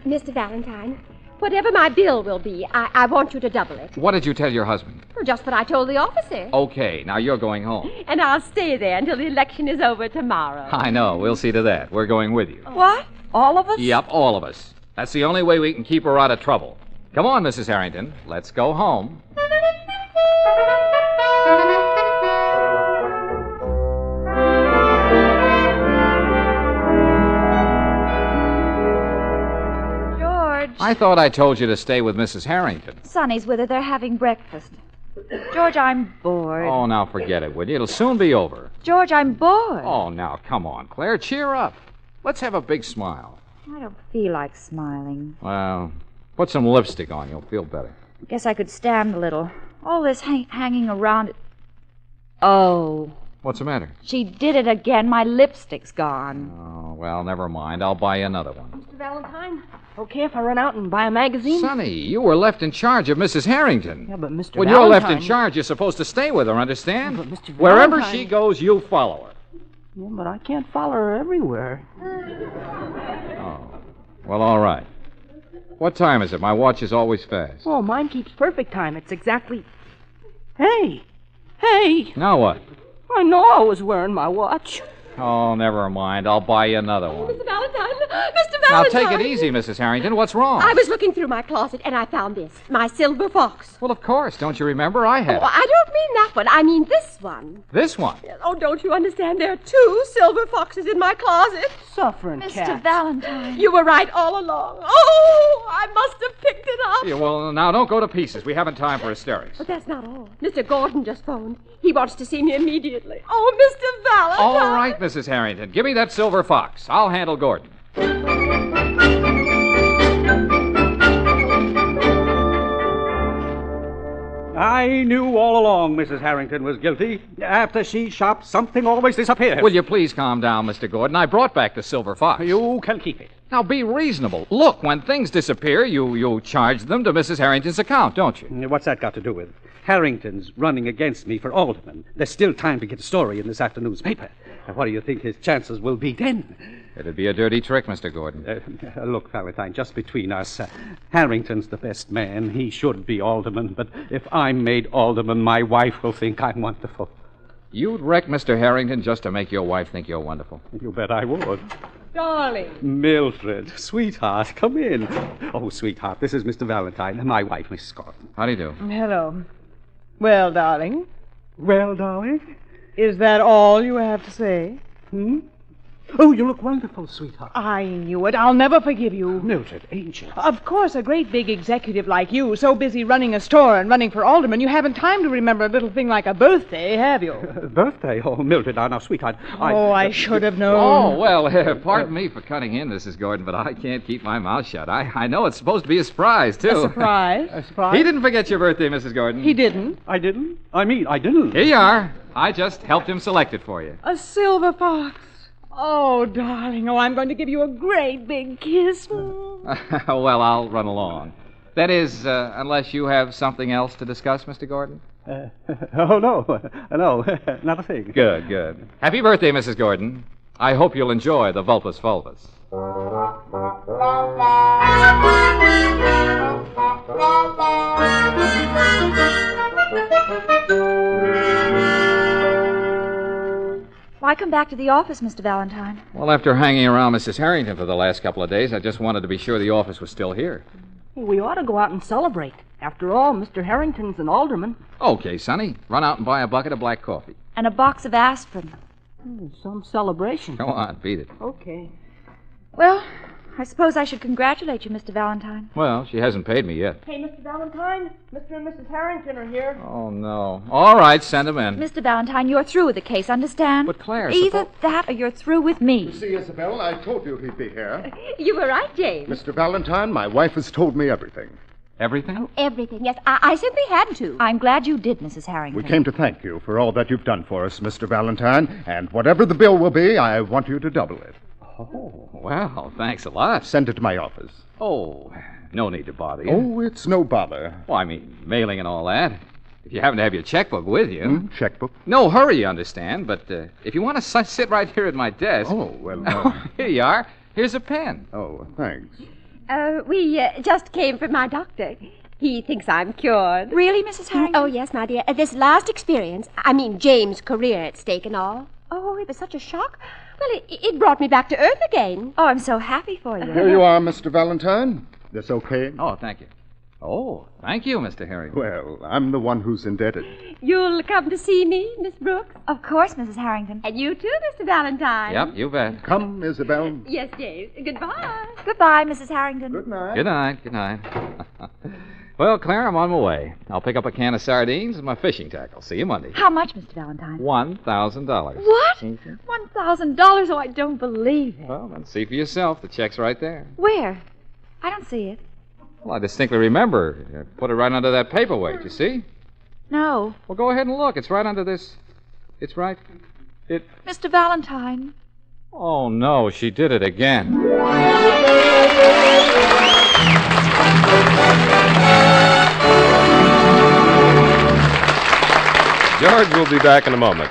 Mr. Valentine, whatever my bill will be, I want you to double it. What did you tell your husband? Well, just what I told the officer. Okay, now you're going home. And I'll stay there until the election is over tomorrow. I know. We'll see to that. We're going with you. What? All of us? Yep, all of us. That's the only way we can keep her out of trouble. Come on, Mrs. Harrington. Let's go home. George. I thought I told you to stay with Mrs. Harrington. Sonny's with her. They're having breakfast. George, I'm bored. Oh, now forget it, will you? It'll soon be over. George, I'm bored. Oh, now, come on, Claire. Cheer up. Let's have a big smile. I don't feel like smiling. Well, put some lipstick on. You'll feel better. Guess I could stand a little. All this hanging around. Oh. What's the matter? She did it again. My lipstick's gone. Oh, well, never mind. I'll buy you another one. Mr. Valentine, okay if I run out and buy a magazine? Sonny, you were left in charge of Mrs. Harrington. Yeah, but Mr. When Valentine... you're left in charge, you're supposed to stay with her, understand? Yeah, but Mr. Wherever Valentine... she goes, you follow her. Yeah, but I can't follow her everywhere. Oh, well, all right. What time is it? My watch is always fast. Oh, mine keeps perfect time. It's exactly... Hey! Hey! Now what? I know I was wearing my watch. Oh, never mind. I'll buy you another one. Mr. Valentine! Mr. Now, Valentine! take it easy, Mrs. Harrington. What's wrong? I was looking through my closet and I found this. My silver fox. Well, of course. Don't you remember? I had Oh, it. I don't mean that one. I mean this one. This one. Oh, don't you understand? There are 2 silver foxes in my closet. Suffering Mr. cat. Valentine. You were right all along. Oh, I must have picked it up. Yeah, well, now, don't go to pieces. We haven't time for hysterics. But that's not all. Mr. Gordon just phoned. He wants to see me immediately. Oh, Mr. Valentine. All right, Mrs. Harrington. Give me that silver fox. I'll handle Gordon. I knew all along Mrs. Harrington was guilty. After she shopped, something always disappears. Will you please calm down, Mr. Gordon? I brought back the silver fox. You can keep it. Now, be reasonable. Look, when things disappear, you charge them to Mrs. Harrington's account, don't you? What's that got to do with it? Harrington's running against me for alderman. There's still time to get a story in this afternoon's paper. What do you think his chances will be then? It'd be a dirty trick, Mr. Gordon. Look, Valentine, just between us, Harrington's the best man. He should be alderman, but if I'm made alderman, my wife will think I'm wonderful. You'd wreck Mr. Harrington just to make your wife think you're wonderful. You bet I would. Darling. Mildred, sweetheart, come in. Oh, sweetheart, this is Mr. Valentine, my wife, Mrs. Gordon. How do you do? Hello. Well, darling, Well, darling? is that all you have to say? Oh, you look wonderful, sweetheart. I knew it. I'll never forgive you. Mildred, angel. Of course, a great big executive like you, so busy running a store and running for alderman, you haven't time to remember a little thing like a birthday, have you? Birthday? Oh, Mildred, now, sweetheart. I should have known. Oh, well, pardon me for cutting in, Mrs. Gordon, but I can't keep my mouth shut. I know it's supposed to be a surprise, too. A surprise? A surprise? He didn't forget your birthday, Mrs. Gordon. He didn't? I didn't? I didn't. Here you are. I just helped him select it for you. A silver fox. Oh, darling. Oh, I'm going to give you a great big kiss. Well, I'll run along. That is, unless you have something else to discuss, Mr. Gordon? Oh, no. No, not a thing. Good, good. Happy birthday, Mrs. Gordon. I hope you'll enjoy the Vulpus Vulpus. Why come back to the office, Mr. Valentine? Well, after hanging around Mrs. Harrington for the last couple of days, I just wanted to be sure the office was still here. We ought to go out and celebrate. After all, Mr. Harrington's an alderman. Okay, Sonny. Run out and buy a bucket of black coffee. And a box of aspirin. Some celebration. Go on, beat it. Okay. Well, I suppose I should congratulate you, Mr. Valentine. Well, she hasn't paid me yet. Hey, Mr. Valentine, Mr. and Mrs. Harrington are here. Oh, no. All right, send him in. Mr. Valentine, you're through with the case, understand? But, Claire, Either that or you're through with me. You see, Isabel, I told you he'd be here. You were right, James. Mr. Valentine, my wife has told me everything. Everything? Everything, yes. I simply had to. I'm glad you did, Mrs. Harrington. We came to thank you for all that you've done for us, Mr. Valentine, and whatever the bill will be, I want you to double it. Oh, well, thanks a lot. Send it to my office. Oh, no need to bother you. Oh, it's no bother. Well, I mean, mailing and all that. If you happen to have your checkbook with you. Checkbook? No hurry, you understand. But if you want to sit right here at my desk. Oh, well. Here you are. Here's a pen. Oh, thanks. We just came from my doctor. He thinks I'm cured. Really, Mrs. Harrington? Oh, yes, my dear. This last experience, I mean James' career at stake and all. Oh, it was such a shock. Well, it brought me back to earth again. Oh, I'm so happy for you. Here you are, Mr. Valentine. This okay? Oh, thank you. Oh, thank you, Mr. Harrington. Well, I'm the one who's indebted. You'll come to see me, Miss Brooks? Of course, Mrs. Harrington. And you too, Mr. Valentine. Yep, you bet. Come, Isabel. Yes, James. Goodbye. Goodbye, Mrs. Harrington. Good night. Good night. Good night. Well, Claire, I'm on my way. I'll pick up a can of sardines and my fishing tackle. See you Monday. How much, Mr. Valentine? $1,000. What? $1,000? Oh, I don't believe it. Well, then see for yourself. The check's right there. Where? I don't see it. Well, I distinctly remember. I put it right under that paperweight, you see? No. Well, go ahead and look. It's right under this. It's right. Mr. Valentine. Oh, no, she did it again. George will be back in a moment.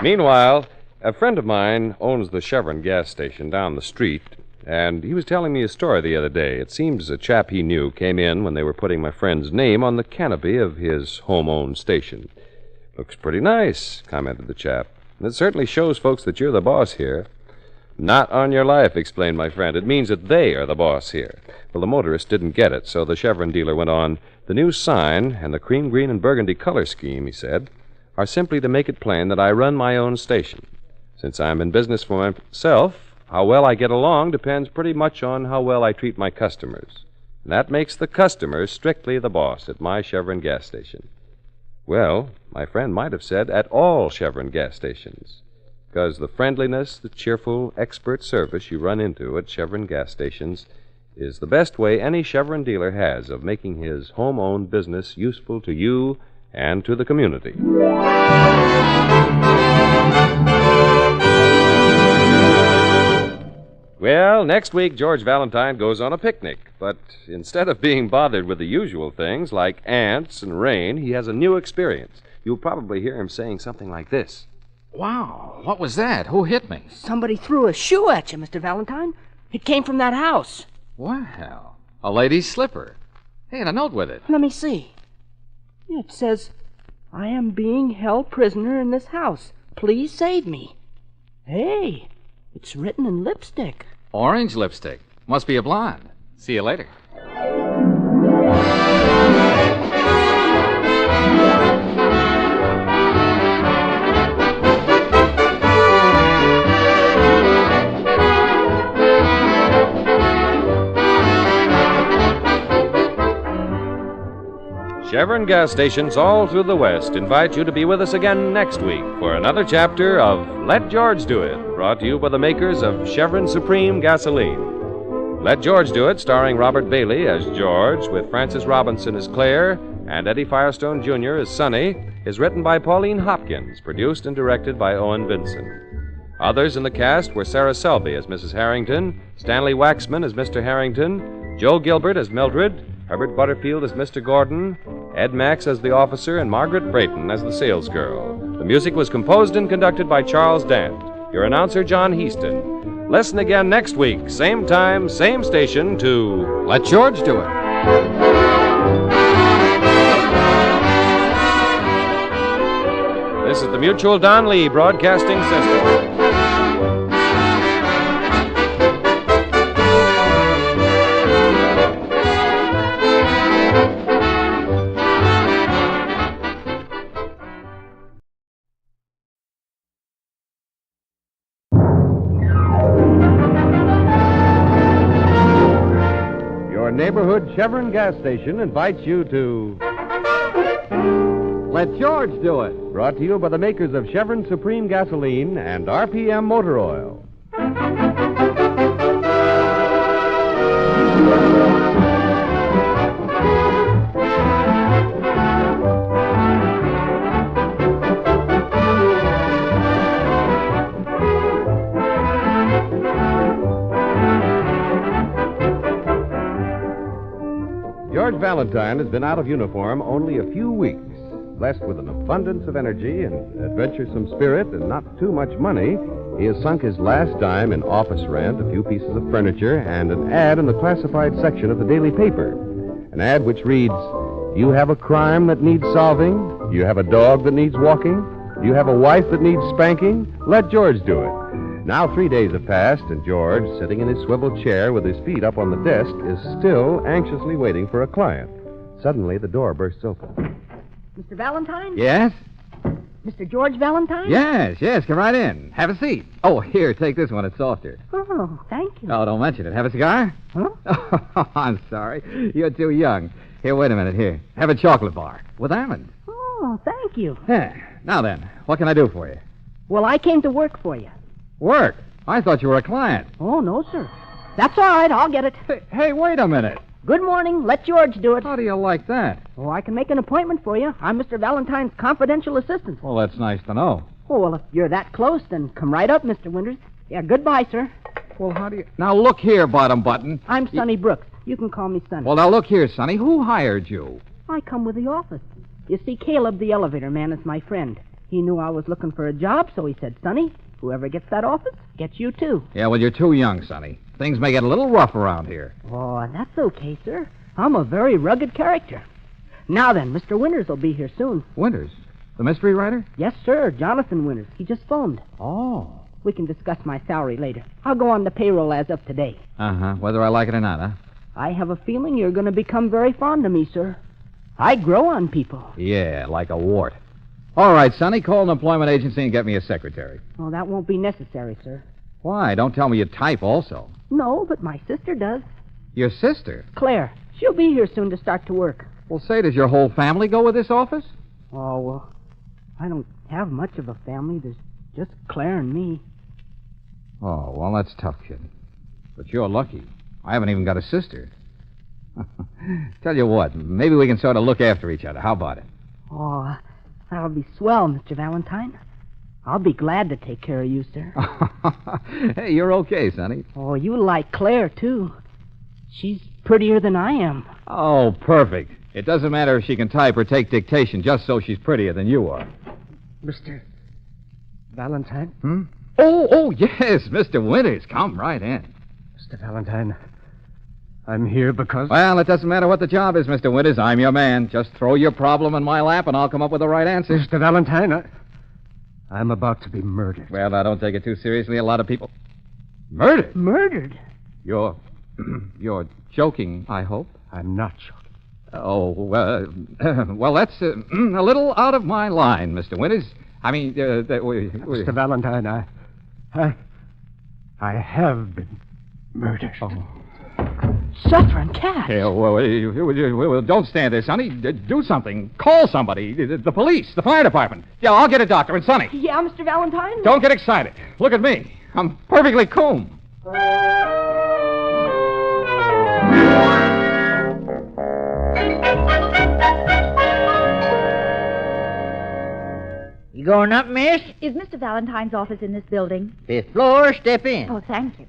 Meanwhile, a friend of mine owns the Chevron gas station down the street, and he was telling me a story the other day. It seems a chap he knew came in when they were putting my friend's name on the canopy of his home-owned station. Looks pretty nice, commented the chap. It certainly shows folks that you're the boss here. Not on your life, explained my friend. It means that they are the boss here. Well, the motorist didn't get it, so the Chevron dealer went on. The new sign and the cream, green, and burgundy color scheme, he said, are simply to make it plain that I run my own station. Since I'm in business for myself, how well I get along depends pretty much on how well I treat my customers. And that makes the customer strictly the boss at my Chevron gas station. Well, my friend might have said at all Chevron gas stations, because the friendliness, the cheerful, expert service you run into at Chevron gas stations is the best way any Chevron dealer has of making his home-owned business useful to you and to the community. Well, next week, George Valentine goes on a picnic. But instead of being bothered with the usual things like ants and rain, he has a new experience. You'll probably hear him saying something like this. Wow, what was that? Who hit me? Somebody threw a shoe at you, Mr. Valentine. It came from that house. Well, a lady's slipper. Hey, and a note with it. Let me see. It says, I am being held prisoner in this house. Please save me. Hey, it's written in lipstick. Orange lipstick. Must be a blonde. See you later. Chevron gas stations all through the West invite you to be with us again next week for another chapter of Let George Do It, brought to you by the makers of Chevron Supreme Gasoline. Let George Do It, starring Robert Bailey as George, with Frances Robinson as Claire and Eddie Firestone Jr. as Sonny, is written by Pauline Hopkins, produced and directed by Owen Vinson. Others in the cast were Sarah Selby as Mrs. Harrington, Stanley Waxman as Mr. Harrington, Joe Gilbert as Mildred, Herbert Butterfield as Mr. Gordon, Ed Max as the officer, and Margaret Brayton as the salesgirl. The music was composed and conducted by Charles Dant. Your announcer, John Heaston. Listen again next week, same time, same station, to Let George Do It. This is the Mutual Don Lee Broadcasting System. Neighborhood Chevron gas station invites you to Let George Do It, brought to you by the makers of Chevron Supreme Gasoline and RPM Motor Oil. George Valentine has been out of uniform only a few weeks. Blessed with an abundance of energy and adventuresome spirit and not too much money, He has sunk his last dime in office rent, a few pieces of furniture, and an ad in the classified section of the daily paper. An ad which reads, "You have a crime that needs solving? You have a dog that needs walking? You have a wife that needs spanking? Let George do it." Now 3 days have passed, and George, sitting in his swivel chair with his feet up on the desk, is still anxiously waiting for a client. Suddenly, the door bursts open. Mr. Valentine? Yes? Mr. George Valentine? Yes, come right in. Have a seat. Oh, here, take this one. It's softer. Oh, thank you. Oh, don't mention it. Have a cigar? Huh? Oh, I'm sorry. You're too young. Here, wait a minute. Here. Have a chocolate bar with almonds. Oh, thank you. Yeah. Now then, what can I do for you? Well, I came to work for you. Work? I thought you were a client. Oh, no, sir. That's all right. I'll get it. Hey, wait a minute. Good morning. Let George do it. How do you like that? Oh, I can make an appointment for you. I'm Mr. Valentine's confidential assistant. Well, that's nice to know. Oh, well, if you're that close, then come right up, Mr. Winters. Yeah, goodbye, sir. Well, how do you... Now, look here, Bottom Button. I'm Sonny Brooks. You can call me Sonny. Well, now, look here, Sonny. Who hired you? I come with the office. You see, Caleb, the elevator man, is my friend. He knew I was looking for a job, so he said, Sonny, whoever gets that office gets you, too. Yeah, well, you're too young, Sonny. Things may get a little rough around here. Oh, that's okay, sir. I'm a very rugged character. Now then, Mr. Winters will be here soon. Winters? The mystery writer? Yes, sir. Jonathan Winters. He just phoned. Oh. We can discuss my salary later. I'll go on the payroll as of today. Uh-huh. Whether I like it or not, huh? I have a feeling you're going to become very fond of me, sir. I grow on people. Yeah, like a wart. All right, Sonny, call an employment agency and get me a secretary. Oh, that won't be necessary, sir. Why? Don't tell me you type also. No, but my sister does. Your sister? Claire. She'll be here soon to start to work. Well, say, does your whole family go with this office? Oh, well, I don't have much of a family. There's just Claire and me. Oh, well, that's tough, kid. But you're lucky. I haven't even got a sister. Tell you what, maybe we can sort of look after each other. How about it? Oh, that'll be swell, Mr. Valentine. I'll be glad to take care of you, sir. Hey, you're okay, Sonny. Oh, you like Claire, too. She's prettier than I am. Oh, perfect. It doesn't matter if she can type or take dictation, just so she's prettier than you are. Mr. Valentine? Hmm? Oh, yes, Mr. Winters. Come right in. Mr. Valentine, I'm here because... Well, it doesn't matter what the job is, Mr. Winters. I'm your man. Just throw your problem in my lap, and I'll come up with the right answer. Mr. Valentine, I'm about to be murdered. Well, now, don't take it too seriously. A lot of people... Murdered? Murdered? You're joking, I hope. I'm not joking. Oh, well, that's a little out of my line, Mr. Winters. I mean, Mr. Valentine, I have been murdered. Oh. Suffering cat. Yeah, well, don't stand there, Sonny. Do something. Call somebody. The police, the fire department. Yeah, I'll get a doctor. And Sonny. Yeah, Mr. Valentine? Don't get excited. Look at me. I'm perfectly cool. You going up, miss? Is Mr. Valentine's office in this building? 5th floor, step in. Oh, thank you.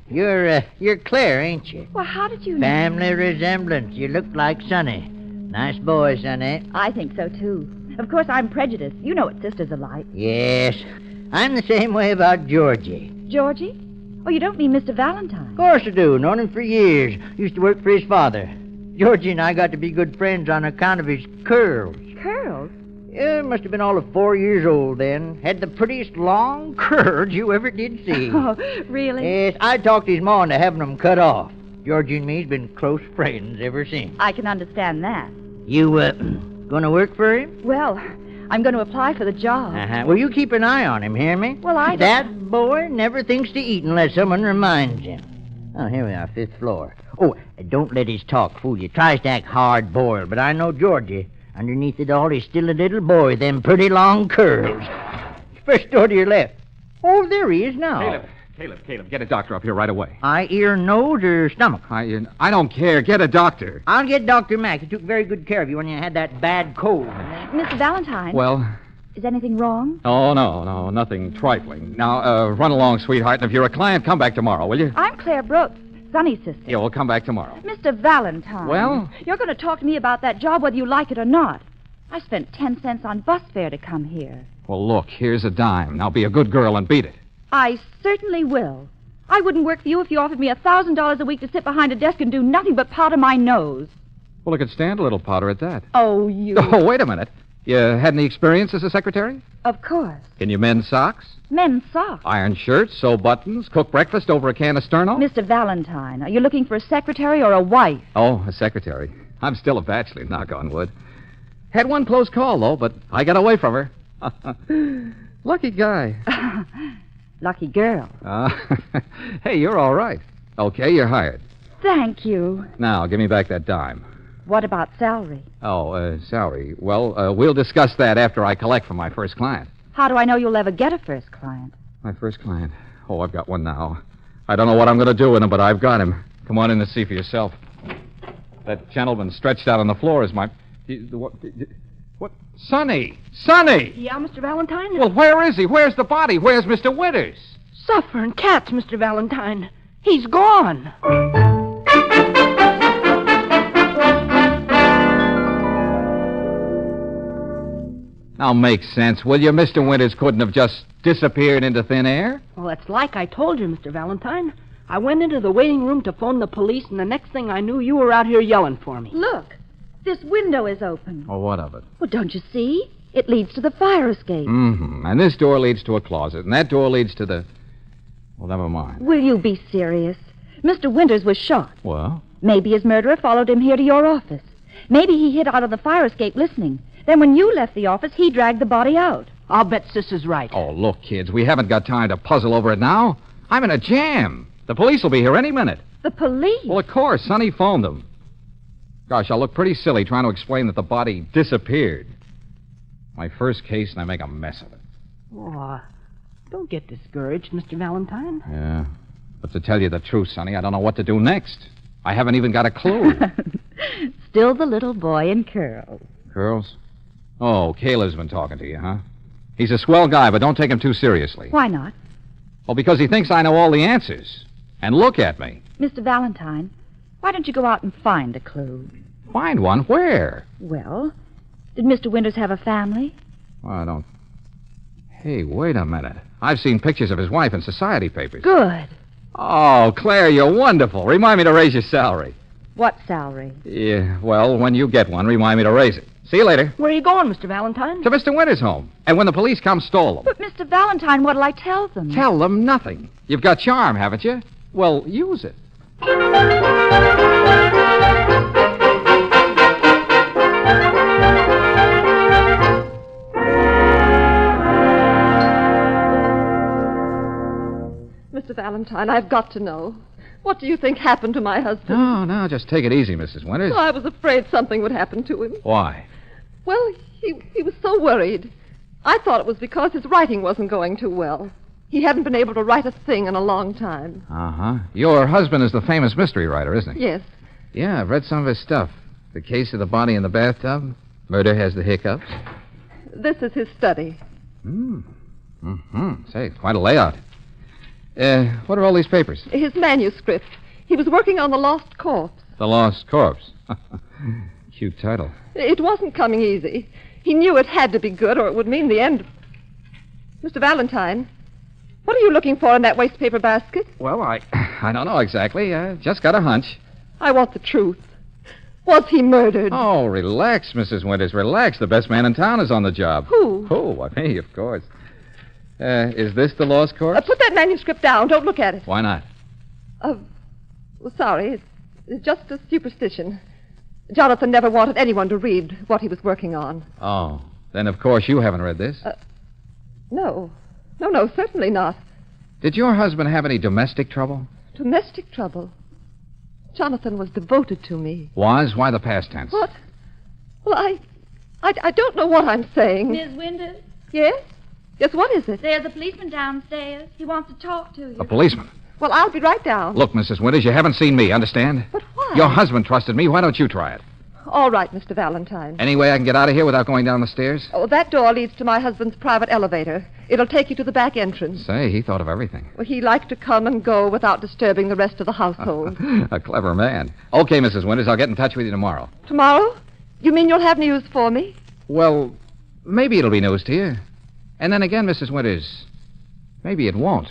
You're Claire, ain't you? Well, how did you know? Family resemblance. You look like Sonny. Nice boy, Sonny. I think so, too. Of course, I'm prejudiced. You know what sisters are like. Yes. I'm the same way about Georgie. Georgie? Oh, you don't mean Mr. Valentine? Of course I do. Known him for years. Used to work for his father. Georgie and I got to be good friends on account of his curls. Curls? Yeah, must have been all of 4 years old then. Had the prettiest long curls you ever did see. Oh, really? Yes, I talked his ma into having them cut off. Georgie and me's been close friends ever since. I can understand that. You, gonna work for him? Well, I'm going to apply for the job. Uh-huh. Well, you keep an eye on him, hear me? Well, I don't... That boy never thinks to eat unless someone reminds him. Oh, here we are, 5th floor. Oh, don't let his talk fool you. Tries to act hard-boiled, but I know Georgie. Underneath it all, he's still a little boy, them pretty long curls. First door to your left. Oh, there he is now. Caleb, get a doctor up here right away. Eye, ear, nose, or stomach? I don't care. Get a doctor. I'll get Dr. Mack. He took very good care of you when you had that bad cold. Mr. Valentine? Well? Is anything wrong? Oh, no, nothing trifling. Now, run along, sweetheart, and if you're a client, come back tomorrow, will you? I'm Claire Brooks, Sonny's sister. Yeah, we'll come back tomorrow. Mr. Valentine. Well? You're going to talk to me about that job whether you like it or not. I spent 10 cents on bus fare to come here. Well, look, here's a dime. Now be a good girl and beat it. I certainly will. I wouldn't work for you if you offered me $1,000 a week to sit behind a desk and do nothing but powder my nose. Well, I could stand a little powder at that. Oh, you... Oh, wait a minute. You had any experience as a secretary? Of course. Can you mend socks? Men's socks. Iron shirts, sew buttons, cook breakfast over a can of Sterno? Mr. Valentine, are you looking for a secretary or a wife? Oh, a secretary. I'm still a bachelor, knock on wood. Had one close call, though, but I got away from her. Lucky guy. Lucky girl. Hey, you're all right. Okay, you're hired. Thank you. Now, give me back that dime. What about salary? Oh, salary. Well, we'll discuss that after I collect from my first client. How do I know you'll ever get a first client? My first client? Oh, I've got one now. I don't know what I'm going to do with him, but I've got him. Come on in and see for yourself. That gentleman stretched out on the floor is my... What? Sonny! Sonny! Yeah, Mr. Valentine? Well, where is he? Where's the body? Where's Mr. Winters? Suffering cats, Mr. Valentine. He's gone. Now, make sense, will you? Mr. Winters couldn't have just disappeared into thin air? Well, it's like I told you, Mr. Valentine. I went into the waiting room to phone the police, and the next thing I knew, you were out here yelling for me. Look, this window is open. Oh, what of it? Well, don't you see? It leads to the fire escape. Mm-hmm. And this door leads to a closet, and that door leads to the... Well, never mind. Will you be serious? Mr. Winters was shot. Well? Maybe his murderer followed him here to your office. Maybe he hid out of the fire escape listening. Then when you left the office, he dragged the body out. I'll bet Sis is right. Oh, look, kids, we haven't got time to puzzle over it now. I'm in a jam. The police will be here any minute. The police? Well, of course. Sonny phoned them. Gosh, I'll look pretty silly trying to explain that the body disappeared. My first case, and I make a mess of it. Oh, don't get discouraged, Mr. Valentine. Yeah. But to tell you the truth, Sonny, I don't know what to do next. I haven't even got a clue. Still the little boy in curls. Curls? Oh, Caleb's been talking to you, huh? He's a swell guy, but don't take him too seriously. Why not? Well, because he thinks I know all the answers. And look at me. Mr. Valentine, why don't you go out and find a clue? Find one? Where? Well, did Mr. Winters have a family? Well, I don't... Hey, wait a minute. I've seen pictures of his wife in society papers. Good. Oh, Claire, you're wonderful. Remind me to raise your salary. What salary? Yeah, well, when you get one, remind me to raise it. See you later. Where are you going, Mr. Valentine? To Mr. Winters' home. And when the police come, stole them. But, Mr. Valentine, what'll I tell them? Tell them nothing. You've got charm, haven't you? Well, use it. Mr. Valentine, I've got to know. What do you think happened to my husband? No, just take it easy, Mrs. Winters. Oh, I was afraid something would happen to him. Why? Well, he was so worried. I thought it was because his writing wasn't going too well. He hadn't been able to write a thing in a long time. Uh-huh. Your husband is the famous mystery writer, isn't he? Yes. Yeah, I've read some of his stuff. The case of the body in the bathtub. Murder has the hiccups. This is his study. Mm-hmm. Say, quite a layout. What are all these papers? His manuscript. He was working on The Lost Corpse. The Lost Corpse. Cute title. It wasn't coming easy. He knew it had to be good or it would mean the end. Mr. Valentine, what are you looking for in that wastepaper basket? Well, I don't know exactly. Just got a hunch. I want the truth. Was he murdered? Oh, relax, Mrs. Winters, relax. The best man in town is on the job. Who? Who? Me, of course. Is this the Lost Corpse? Put that manuscript down. Don't look at it. Why not? Well, sorry. It's just a superstition. Jonathan never wanted anyone to read what he was working on. Oh. Then, of course, you haven't read this. No. No, certainly not. Did your husband have any domestic trouble? Domestic trouble? Jonathan was devoted to me. Was? Why the past tense? What? Well, I don't know what I'm saying. Miss Winters? Yes? Yes, what is it? There's a policeman downstairs. He wants to talk to you. A policeman? Well, I'll be right down. Look, Mrs. Winters, you haven't seen me, understand? But why? Your husband trusted me. Why don't you try it? All right, Mr. Valentine. Any way I can get out of here without going down the stairs? Oh, that door leads to my husband's private elevator. It'll take you to the back entrance. Say, he thought of everything. Well, he liked to come and go without disturbing the rest of the household. A clever man. Okay, Mrs. Winters, I'll get in touch with you tomorrow. Tomorrow? You mean you'll have news for me? Well, maybe it'll be news to you. And then again, Mrs. Winters, maybe it won't.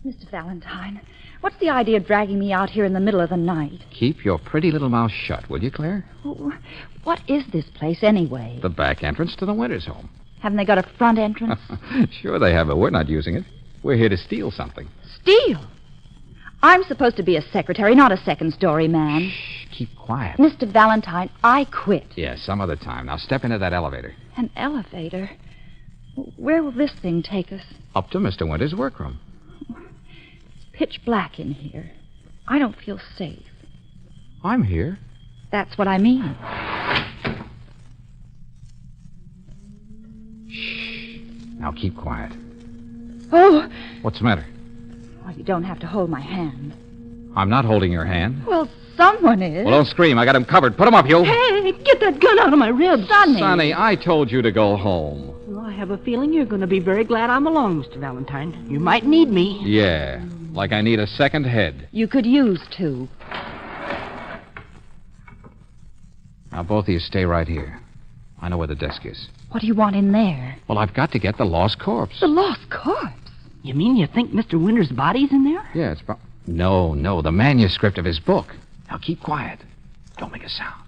Mr. Valentine, what's the idea of dragging me out here in the middle of the night? Keep your pretty little mouth shut, will you, Claire? What is this place anyway? The back entrance to the Winters home. Haven't they got a front entrance? Sure they have, but we're not using it. We're here to steal something. Steal? I'm supposed to be a secretary, not a second-story man. Shh, keep quiet. Mr. Valentine, I quit. Yeah, some other time. Now step into that elevator. An elevator? Where will this thing take us? Up to Mr. Winters' workroom. It's pitch black in here. I don't feel safe. I'm here. That's what I mean. Shh. Now keep quiet. Oh! What's the matter? Oh, you don't have to hold my hand. I'm not holding your hand. Well, someone is. Well, don't scream. I got him covered. Put him up, you. Hey, get that gun out of my ribs. Sonny, I told you to go home. Well, I have a feeling you're going to be very glad I'm along, Mr. Valentine. You might need me. Yeah, like I need a second head. You could use two. Now, both of you stay right here. I know where the desk is. What do you want in there? Well, I've got to get the lost corpse. The lost corpse? You mean you think Mr. Winters' body's in there? Yeah, it's... No, the manuscript of his book. Now, keep quiet. Don't make a sound.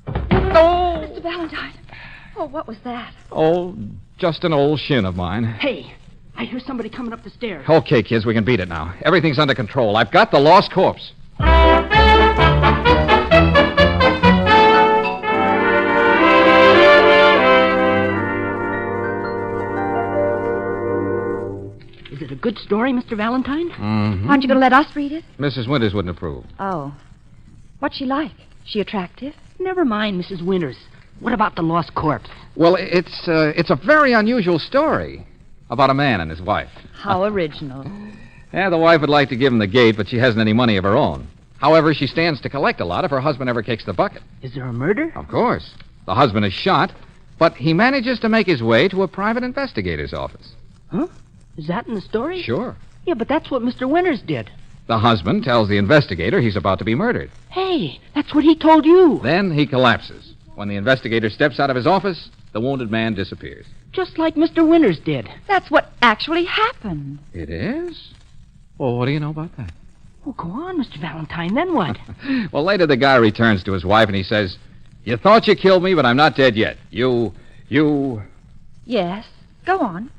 Oh! Mr. Valentine. Oh, what was that? Oh, just an old shin of mine. Hey, I hear somebody coming up the stairs. Okay, kids, we can beat it now. Everything's under control. I've got the lost corpse. Is it a good story, Mr. Valentine? Mm-hmm. Aren't you going to let us read it? Mrs. Winters wouldn't approve. Oh. What's she like? She attractive? Never mind, Mrs. Winters. What about the lost corpse? Well, it's a very unusual story about a man and his wife. How original. Yeah, the wife would like to give him the gate, but she hasn't any money of her own. However, she stands to collect a lot if her husband ever kicks the bucket. Is there a murder? Of course. The husband is shot, but he manages to make his way to a private investigator's office. Huh? Is that in the story? Sure. Yeah, but that's what Mr. Winters did. The husband tells the investigator he's about to be murdered. Hey, that's what he told you. Then he collapses. When the investigator steps out of his office, the wounded man disappears. Just like Mr. Winters did. That's what actually happened. It is? Well, what do you know about that? Well, go on, Mr. Valentine. Then what? Well, later the guy returns to his wife and he says, "You thought you killed me, but I'm not dead yet. You... Yes. Go on.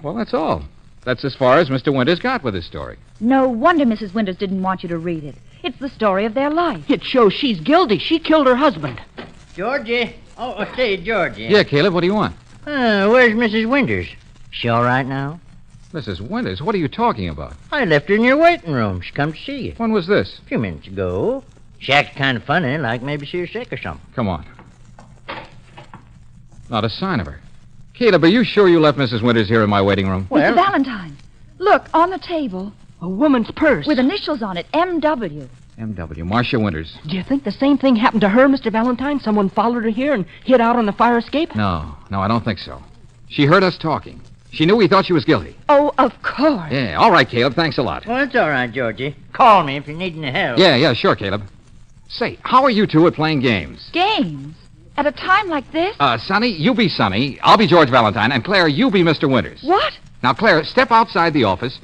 Well, that's all. That's as far as Mr. Winters got with his story. No wonder Mrs. Winters didn't want you to read it. It's the story of their life. It shows she's guilty. She killed her husband. Georgie. Oh, say, Georgie. Yeah, Caleb, what do you want? Where's Mrs. Winters? She all right now? Mrs. Winters, what are you talking about? I left her in your waiting room. She come to see you. When was this? A few minutes ago. She acted kind of funny, like maybe she was sick or something. Come on. Not a sign of her. Caleb, are you sure you left Mrs. Winters here in my waiting room? Well, Mr. Valentine, look, on the table. A woman's purse. With initials on it, M.W. M.W., Marcia Winters. Do you think the same thing happened to her, Mr. Valentine? Someone followed her here and hid out on the fire escape? No, I don't think so. She heard us talking. She knew we thought she was guilty. Oh, of course. Yeah, all right, Caleb, thanks a lot. Well, it's all right, Georgie. Call me if you need any help. Yeah, sure, Caleb. Say, how are you two at playing games? Games? At a time like this? Sonny, you be Sonny. I'll be George Valentine. And Claire, you be Mr. Winters. What? Now, Claire, step outside the office.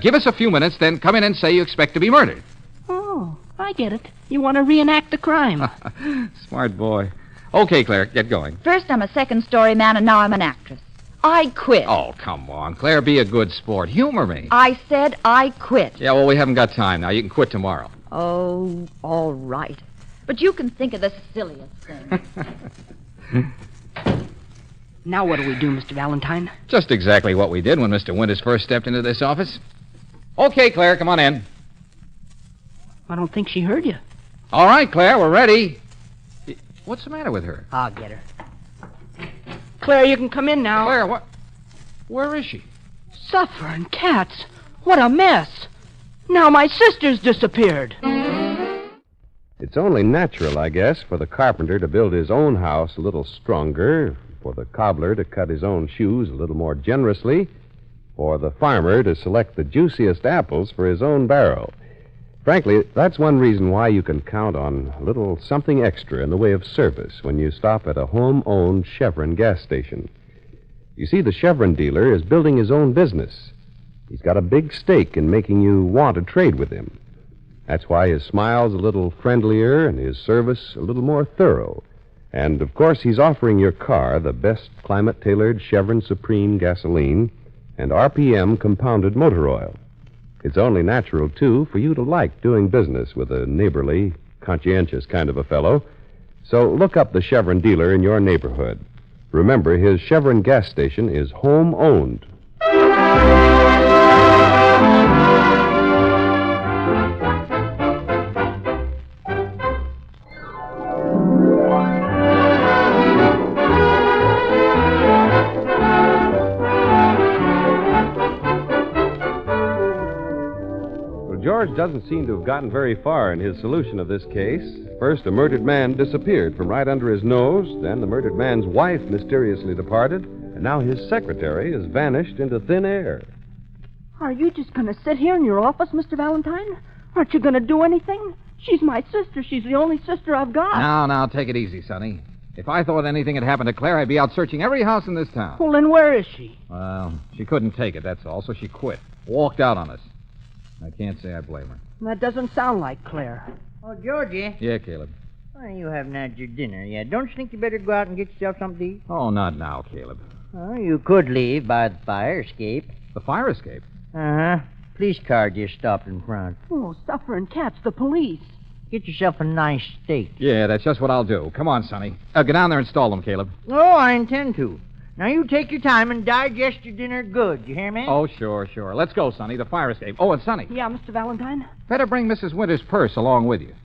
Give us a few minutes, then come in and say you expect to be murdered. Oh, I get it. You want to reenact the crime. Smart boy. Okay, Claire, get going. First I'm a second-story man, and now I'm an actress. I quit. Oh, come on, Claire, be a good sport. Humor me. I said I quit. Yeah, well, we haven't got time now. You can quit tomorrow. Oh, all right. But you can think of the silliest thing. Now what do we do, Mr. Valentine? Just exactly what we did when Mr. Winters first stepped into this office. Okay, Claire, come on in. I don't think she heard you. All right, Claire, we're ready. What's the matter with her? I'll get her. Claire, you can come in now. Claire, what? Where is she? Suffering cats. What a mess. Now my sister's disappeared. It's only natural, I guess, for the carpenter to build his own house a little stronger, for the cobbler to cut his own shoes a little more generously, for the farmer to select the juiciest apples for his own barrel. Frankly, that's one reason why you can count on a little something extra in the way of service when you stop at a home-owned Chevron gas station. You see, the Chevron dealer is building his own business. He's got a big stake in making you want to trade with him. That's why his smile's a little friendlier and his service a little more thorough. And, of course, he's offering your car the best climate-tailored Chevron Supreme gasoline and RPM compounded motor oil. It's only natural, too, for you to like doing business with a neighborly, conscientious kind of a fellow. So look up the Chevron dealer in your neighborhood. Remember, his Chevron gas station is home-owned. George doesn't seem to have gotten very far in his solution of this case. First, a murdered man disappeared from right under his nose. Then the murdered man's wife mysteriously departed. And now his secretary has vanished into thin air. Are you just going to sit here in your office, Mr. Valentine? Aren't you going to do anything? She's my sister. She's the only sister I've got. Now, take it easy, Sonny. If I thought anything had happened to Claire, I'd be out searching every house in this town. Well, then where is she? Well, she couldn't take it, that's all, so she quit. Walked out on us. I can't say I blame her. That doesn't sound like Claire. Oh, Georgie. Yeah, Caleb. Why you haven't had your dinner yet? Don't you think you better go out and get yourself something to eat? Oh, not now, Caleb. Oh, you could leave by the fire escape. The fire escape? Uh-huh. Police car just stopped in front. Oh, suffering cats, the police. Get yourself a nice steak. Yeah, that's just what I'll do. Come on, Sonny. Get down there and stall them, Caleb. Oh, I intend to. Now, you take your time and digest your dinner good. You hear me? Oh, sure. Let's go, Sonny. The fire escape. Oh, and Sonny. Yeah, Mr. Valentine? Better bring Mrs. Winter's purse along with you.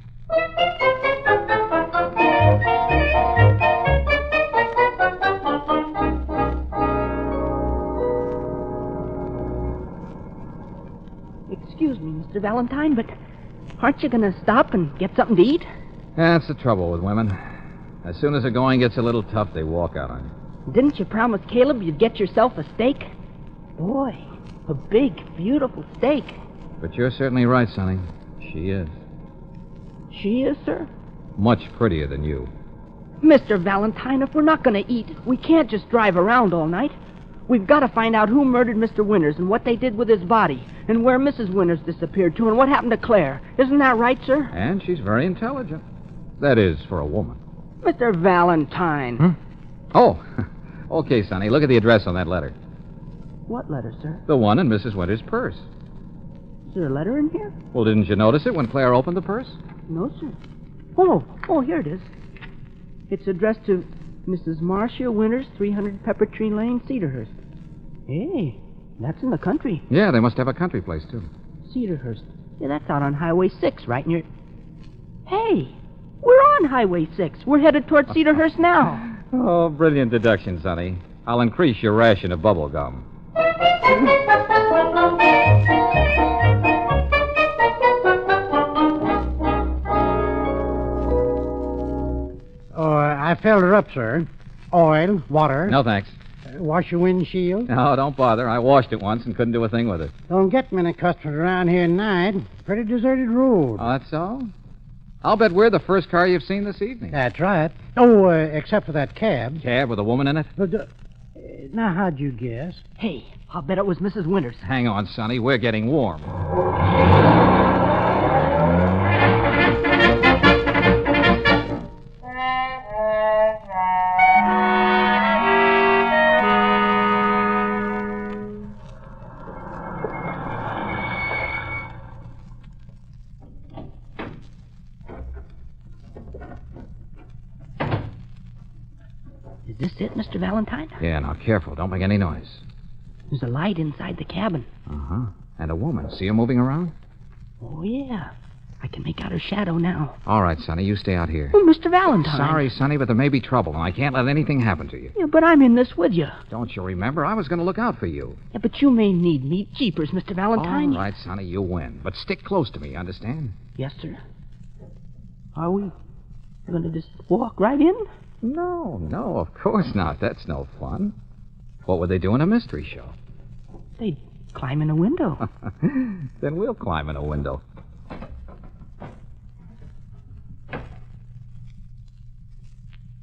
Excuse me, Mr. Valentine, but aren't you going to stop and get something to eat? That's the trouble with women. As soon as the going gets a little tough, they walk out on you. Didn't you promise Caleb you'd get yourself a steak? Boy, a big, beautiful steak. But you're certainly right, Sonny. She is. She is, sir? Much prettier than you. Mr. Valentine, if we're not going to eat, we can't just drive around all night. We've got to find out who murdered Mr. Winters and what they did with his body, and where Mrs. Winters disappeared to, and what happened to Claire. Isn't that right, sir? And she's very intelligent. That is, for a woman. Mr. Valentine. Oh, okay, Sonny. Look at the address on that letter. What letter, sir? The one in Mrs. Winter's purse. Is there a letter in here? Well, didn't you notice it when Claire opened the purse? No, sir. Oh, here it is. It's addressed to Mrs. Marcia Winters, 300 Pepper Tree Lane, Cedarhurst. Hey, that's in the country. Yeah, they must have a country place, too. Cedarhurst. Yeah, that's out on Highway 6, right near... Hey, we're on Highway 6. We're headed toward Cedarhurst now. Oh, brilliant deduction, Sonny. I'll increase your ration of bubble gum. Oh, I filled her up, sir. Oil, water. No, thanks. Wash your windshield. No, don't bother. I washed it once and couldn't do a thing with it. Don't get many customers around here at night. Pretty deserted road. Oh, that's all? I'll bet we're the first car you've seen this evening. That's right. Oh, except for that cab. Cab with a woman in it? Now, how'd you guess? Hey, I'll bet it was Mrs. Winters. Hang on, Sonny. We're getting warm. Is this it, Mr. Valentine? Yeah, now careful. Don't make any noise. There's a light inside the cabin. Uh-huh. And a woman. See her moving around? Oh, yeah. I can make out her shadow now. All right, Sonny. You stay out here. Oh, Mr. Valentine. Sorry, Sonny, but there may be trouble, and I can't let anything happen to you. Yeah, but I'm in this with you. Don't you remember? I was going to look out for you. Yeah, but you may need me. Jeepers, Mr. Valentine. All right, Sonny, you win. But stick close to me, understand? Yes, sir. Are we going to just walk right in? No, of course not. That's no fun. What would they do in a mystery show? They'd climb in a window. Then we'll climb in a window.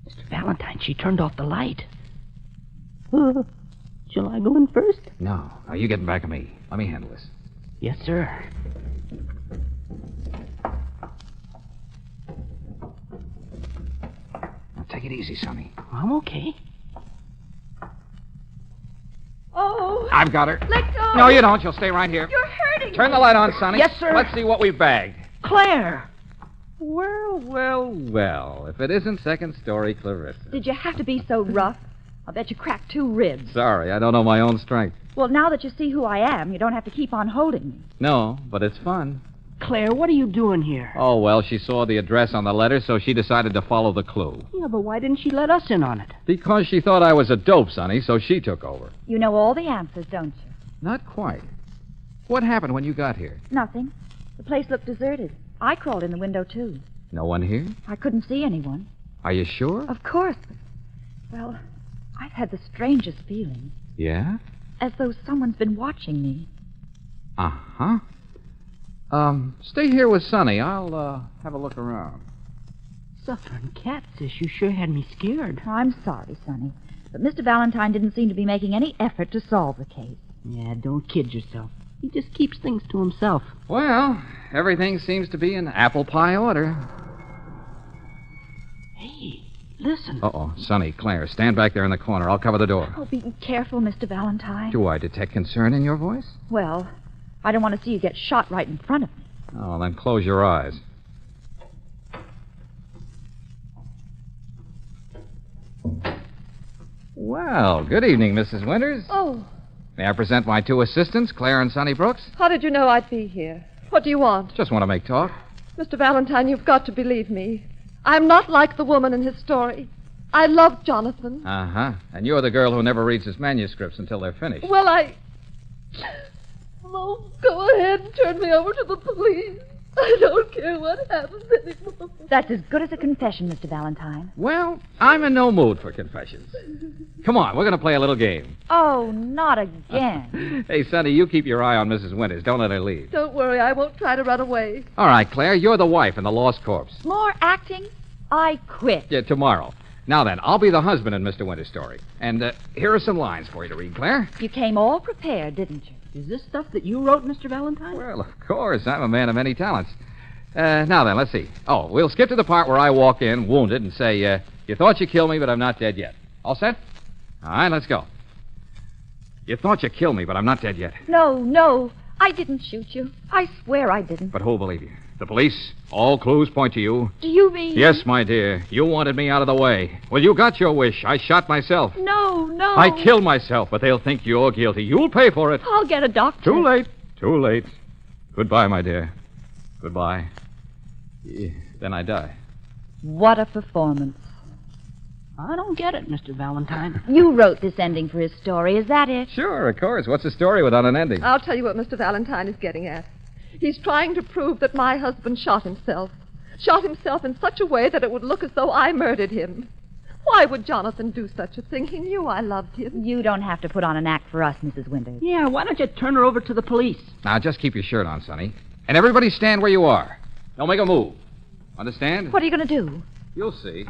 Mr. Valentine, she turned off the light. Shall I go in first? No, you getting back of me. Let me handle this. Yes, sir. Now, take it easy, Sonny. I'm okay. Oh. I've got her. Let go. No, you don't. You'll stay right here. You're hurting Turn me. the light on, Sonny. Yes, sir. Let's see what we've bagged. Claire! Well, if it isn't second-story Clarissa. Did you have to be so rough? I'll bet you cracked 2 ribs. Sorry, I don't know my own strength. Well, now that you see who I am, you don't have to keep on holding me. No, but it's fun. Claire, what are you doing here? Oh, well, she saw the address on the letter, so she decided to follow the clue. Yeah, but why didn't she let us in on it? Because she thought I was a dope, Sonny, so she took over. You know all the answers, don't you? Not quite. What happened when you got here? Nothing. The place looked deserted. I crawled in the window, too. No one here? I couldn't see anyone. Are you sure? Of course. Well, I've had the strangest feeling. Yeah? As though someone's been watching me. Uh-huh. Stay here with Sonny. I'll, have a look around. Suffering cat, sis, you sure had me scared. I'm sorry, Sonny. But Mr. Valentine didn't seem to be making any effort to solve the case. Yeah, don't kid yourself. He just keeps things to himself. Well, everything seems to be in apple pie order. Hey, listen. Uh-oh. Sonny, Claire, stand back there in the corner. I'll cover the door. Oh, be careful, Mr. Valentine. Do I detect concern in your voice? Well, I don't want to see you get shot right in front of me. Oh, then close your eyes. Well, good evening, Mrs. Winters. Oh, May I present my 2 assistants, Claire and Sonny Brooks? how did you know I'd be here? What do you want? Just want to make talk. Mr. Valentine, you've got to believe me. I'm not like the woman in his story. I love Jonathan. Uh-huh. And you're the girl who never reads his manuscripts until they're finished. Well, Oh, go ahead and turn me over to the police. I don't care what happens anymore. That's as good as a confession, Mr. Valentine. Well, I'm in no mood for confessions. Come on, we're going to play a little game. Oh, not again. Hey, Sonny, you keep your eye on Mrs. Winters. Don't let her leave. Don't worry, I won't try to run away. All right, Claire, you're the wife in the lost corpse. More acting? I quit. Yeah, tomorrow. Now then, I'll be the husband in Mr. Winters' story. And here are some lines for you to read, Claire. You came all prepared, didn't you? Is this stuff that you wrote, Mr. Valentine? Well, of course. I'm a man of many talents. Now then, let's see. Oh, we'll skip to the part where I walk in, wounded, and say, you thought you killed me, but I'm not dead yet. All set? All right, let's go. You thought you killed me, but I'm not dead yet. No. I didn't shoot you. I swear I didn't. But who'll believe you? The police? All clues point to you. Do you mean... Yes, my dear. You wanted me out of the way. Well, you got your wish. I shot myself. No. I killed myself, but they'll think you're guilty. You'll pay for it. I'll get a doctor. Too late. Too late. Goodbye, my dear. Goodbye. Then I die. What a performance. I don't get it, Mr. Valentine. You wrote this ending for his story, is that it? Sure, of course. What's the story without an ending? I'll tell you what Mr. Valentine is getting at. He's trying to prove that my husband shot himself. Shot himself in such a way that it would look as though I murdered him. Why would Jonathan do such a thing? He knew I loved him. You don't have to put on an act for us, Mrs. Winters. Yeah, why don't you turn her over to the police? Now, just keep your shirt on, Sonny. And everybody stand where you are. Don't make a move. Understand? What are you going to do? You'll see.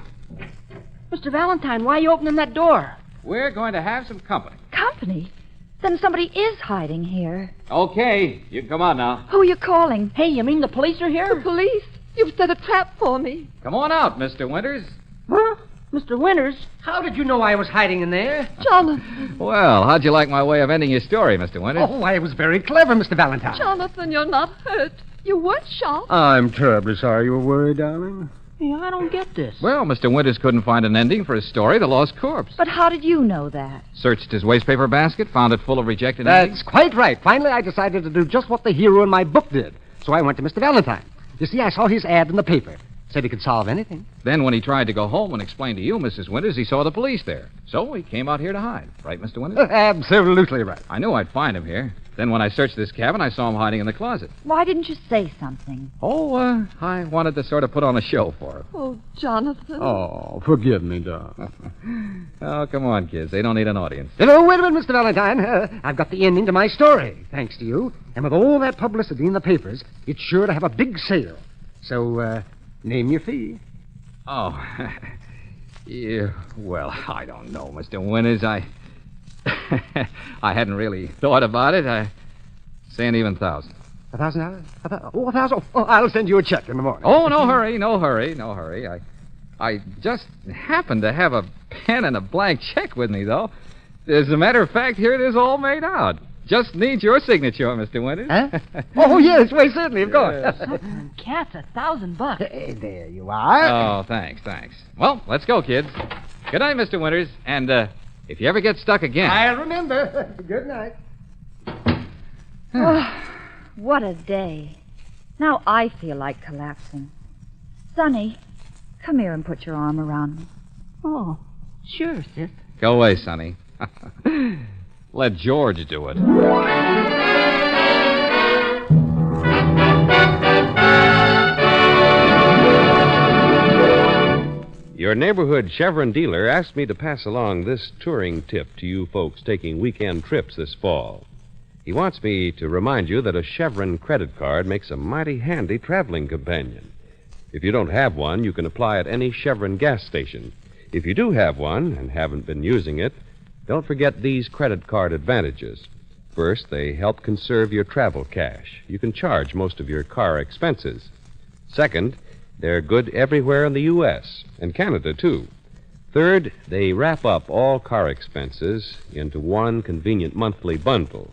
Mr. Valentine, why are you opening that door? We're going to have some company. Company? Then somebody is hiding here. Okay, you can come on now. Who are you calling? Hey, you mean the police are here? The police? You've set a trap for me. Come on out, Mr. Winters. Huh? Mr. Winters? How did you know I was hiding in there? Jonathan. Well, how'd you like my way of ending your story, Mr. Winters? Oh, I was very clever, Mr. Valentine. Jonathan, you're not hurt. You weren't shot. I'm terribly sorry you were worried, darling. Hey, I don't get this. Well, Mr. Winters couldn't find an ending for his story, The Lost Corpse. But how did you know that? Searched his wastepaper basket, found it full of rejected endings. That's quite right. Finally, I decided to do just what the hero in my book did. So I went to Mr. Valentine. You see, I saw his ad in the paper. Said he could solve anything. Then when he tried to go home and explain to you, Mrs. Winters, he saw the police there. So he came out here to hide. Right, Mr. Winters? Absolutely right. I knew I'd find him here. Then when I searched this cabin, I saw him hiding in the closet. Why didn't you say something? Oh, I wanted to sort of put on a show for him. Oh, Jonathan. Oh, forgive me, darling. Oh, come on, kids. They don't need an audience. Oh, wait a minute, Mr. Valentine. I've got the ending to my story, thanks to you. And with all that publicity in the papers, it's sure to have a big sale. So, name your fee. Oh, yeah, well, I don't know, Mr. Winters. I hadn't really thought about it. I say an even $1,000. $1,000? $1,000? Oh, I'll send you a check in the morning. Oh, no hurry. I just happened to have a pen and a blank check with me, though. As a matter of fact, here it is all made out. Just needs your signature, Mr. Winters. Huh? Oh, yes, why, certainly, of course. Cats, $1,000. Hey, there you are. Oh, thanks. Well, let's go, kids. Good night, Mr. Winters. And if you ever get stuck again... I'll remember. Good night. Oh, what a day. Now I feel like collapsing. Sonny, come here and put your arm around me. Oh, sure, sis. Go away, Sonny. Let George do it. Your neighborhood Chevron dealer asked me to pass along this touring tip to you folks taking weekend trips this fall. He wants me to remind you that a Chevron credit card makes a mighty handy traveling companion. If you don't have one, you can apply at any Chevron gas station. If you do have one and haven't been using it, don't forget these credit card advantages. First, they help conserve your travel cash. You can charge most of your car expenses. Second, they're good everywhere in the U.S. and Canada, too. Third, they wrap up all car expenses into one convenient monthly bundle.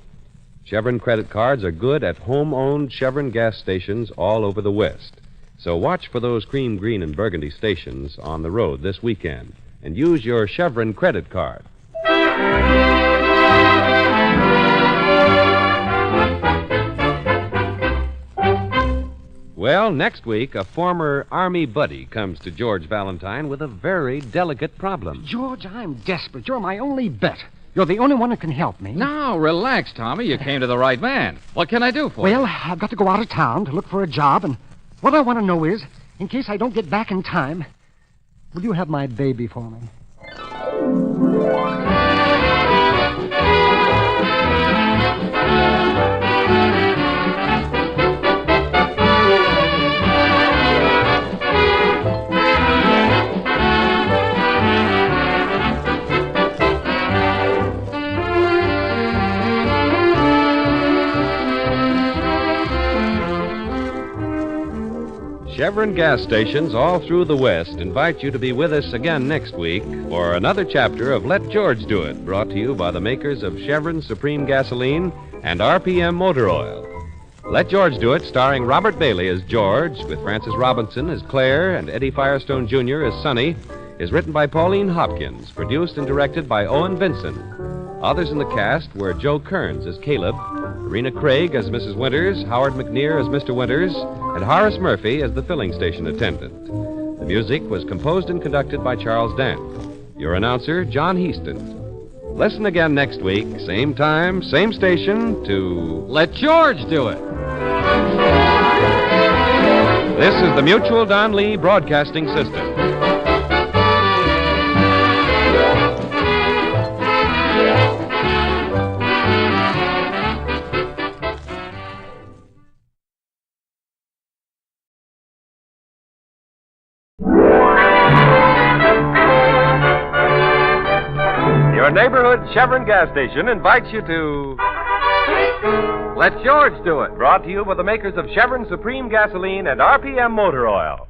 Chevron credit cards are good at home-owned Chevron gas stations all over the West. So watch for those cream, green, and burgundy stations on the road this weekend and use your Chevron credit card. Well, next week, a former Army buddy comes to George Valentine with a very delicate problem. George, I'm desperate. You're my only bet. You're the only one who can help me. Now, relax, Tommy. You came to the right man. What can I do for you? Well, I've got to go out of town to look for a job, and what I want to know is, in case I don't get back in time, will you have my baby for me? Chevron gas stations all through the West invite you to be with us again next week for another chapter of Let George Do It, brought to you by the makers of Chevron Supreme Gasoline and RPM Motor Oil. Let George Do It, starring Robert Bailey as George, with Francis Robinson as Claire and Eddie Firestone Jr. as Sonny, is written by Pauline Hopkins, produced and directed by Owen Vinson. Others in the cast were Joe Kearns as Caleb, Rena Craig as Mrs. Winters, Howard McNear as Mr. Winters, and Horace Murphy as the filling station attendant. The music was composed and conducted by Charles Dant. Your announcer, John Heaston. Listen again next week, same time, same station, to Let George Do It. This is the Mutual Don Lee Broadcasting System. Your neighborhood Chevron gas station invites you to Let George Do It, brought to you by the makers of Chevron Supreme Gasoline and RPM Motor Oil.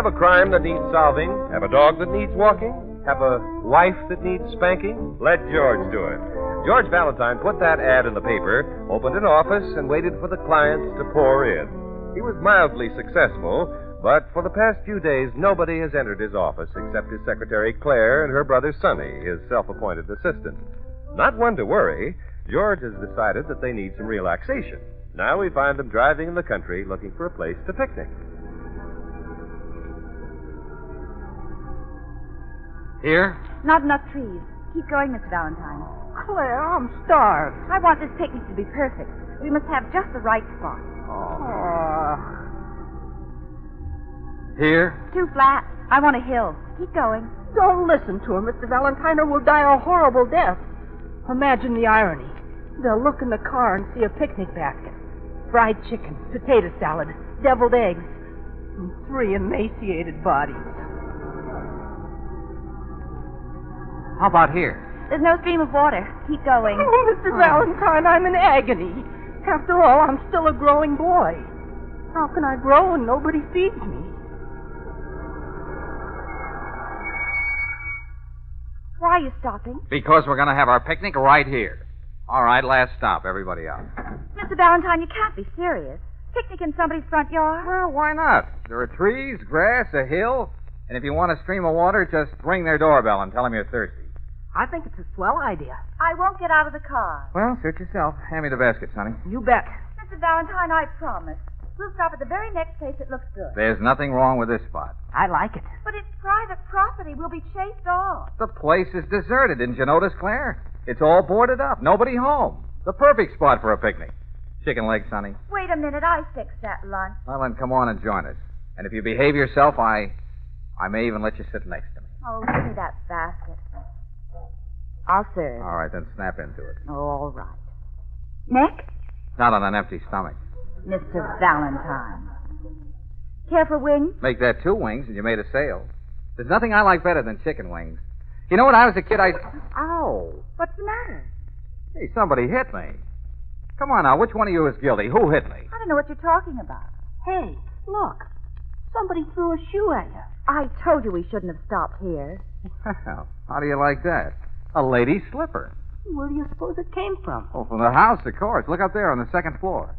have a crime that needs solving? Have a dog that needs walking? Have a wife that needs spanking? Let George do it. George Valentine put that ad in the paper, opened an office, and waited for the clients to pour in. He was mildly successful, but for the past few days, nobody has entered his office except his secretary Claire and her brother Sonny, his self-appointed assistant. Not one to worry, George has decided that they need some relaxation. Now we find them driving in the country looking for a place to picnic. Here? Not enough trees. Keep going, Mr. Valentine. Claire, I'm starved. I want this picnic to be perfect. We must have just the right spot. Here? Too flat. I want a hill. Keep going. Don't listen to him, Mr. Valentine, or we'll die a horrible death. Imagine the irony. They'll look in the car and see a picnic basket. Fried chicken, potato salad, deviled eggs, and 3 emaciated bodies. How about here? There's no stream of water. Keep going. Oh, Mr. Valentine, I'm in agony. After all, I'm still a growing boy. How can I grow when nobody feeds me? Why are you stopping? Because we're going to have our picnic right here. All right, last stop. Everybody out. Mr. Valentine, you can't be serious. Picnic in somebody's front yard? Well, why not? There are trees, grass, a hill. And if you want a stream of water, just ring their doorbell and tell them you're thirsty. I think it's a swell idea. I won't get out of the car. Well, suit yourself. Hand me the basket, Sonny. You bet. Mr. Valentine, I promise. We'll stop at the very next place that looks good. There's nothing wrong with this spot. I like it. But it's private property. We'll be chased off. The place is deserted. Didn't you notice, Claire? It's all boarded up. Nobody home. The perfect spot for a picnic. Chicken leg, Sonny. Wait a minute. I fixed that lunch. Well, then come on and join us. And if you behave yourself, I may even let you sit next to me. Oh, give me that basket. I'll serve. All right, then snap into it. Oh, all right. Nick? Not on an empty stomach. Mr. Valentine. Care for wings? Make that 2 wings and you made a sale. There's nothing I like better than chicken wings. You know, when I was a kid, Ow! What's the matter? Hey, somebody hit me. Come on now, which one of you is guilty? Who hit me? I don't know what you're talking about. Hey, look. Somebody threw a shoe at you. I told you we shouldn't have stopped here. Well, how do you like that? A lady's slipper. Where do you suppose it came from? Oh, from the house, of course. Look up there on the 2nd floor.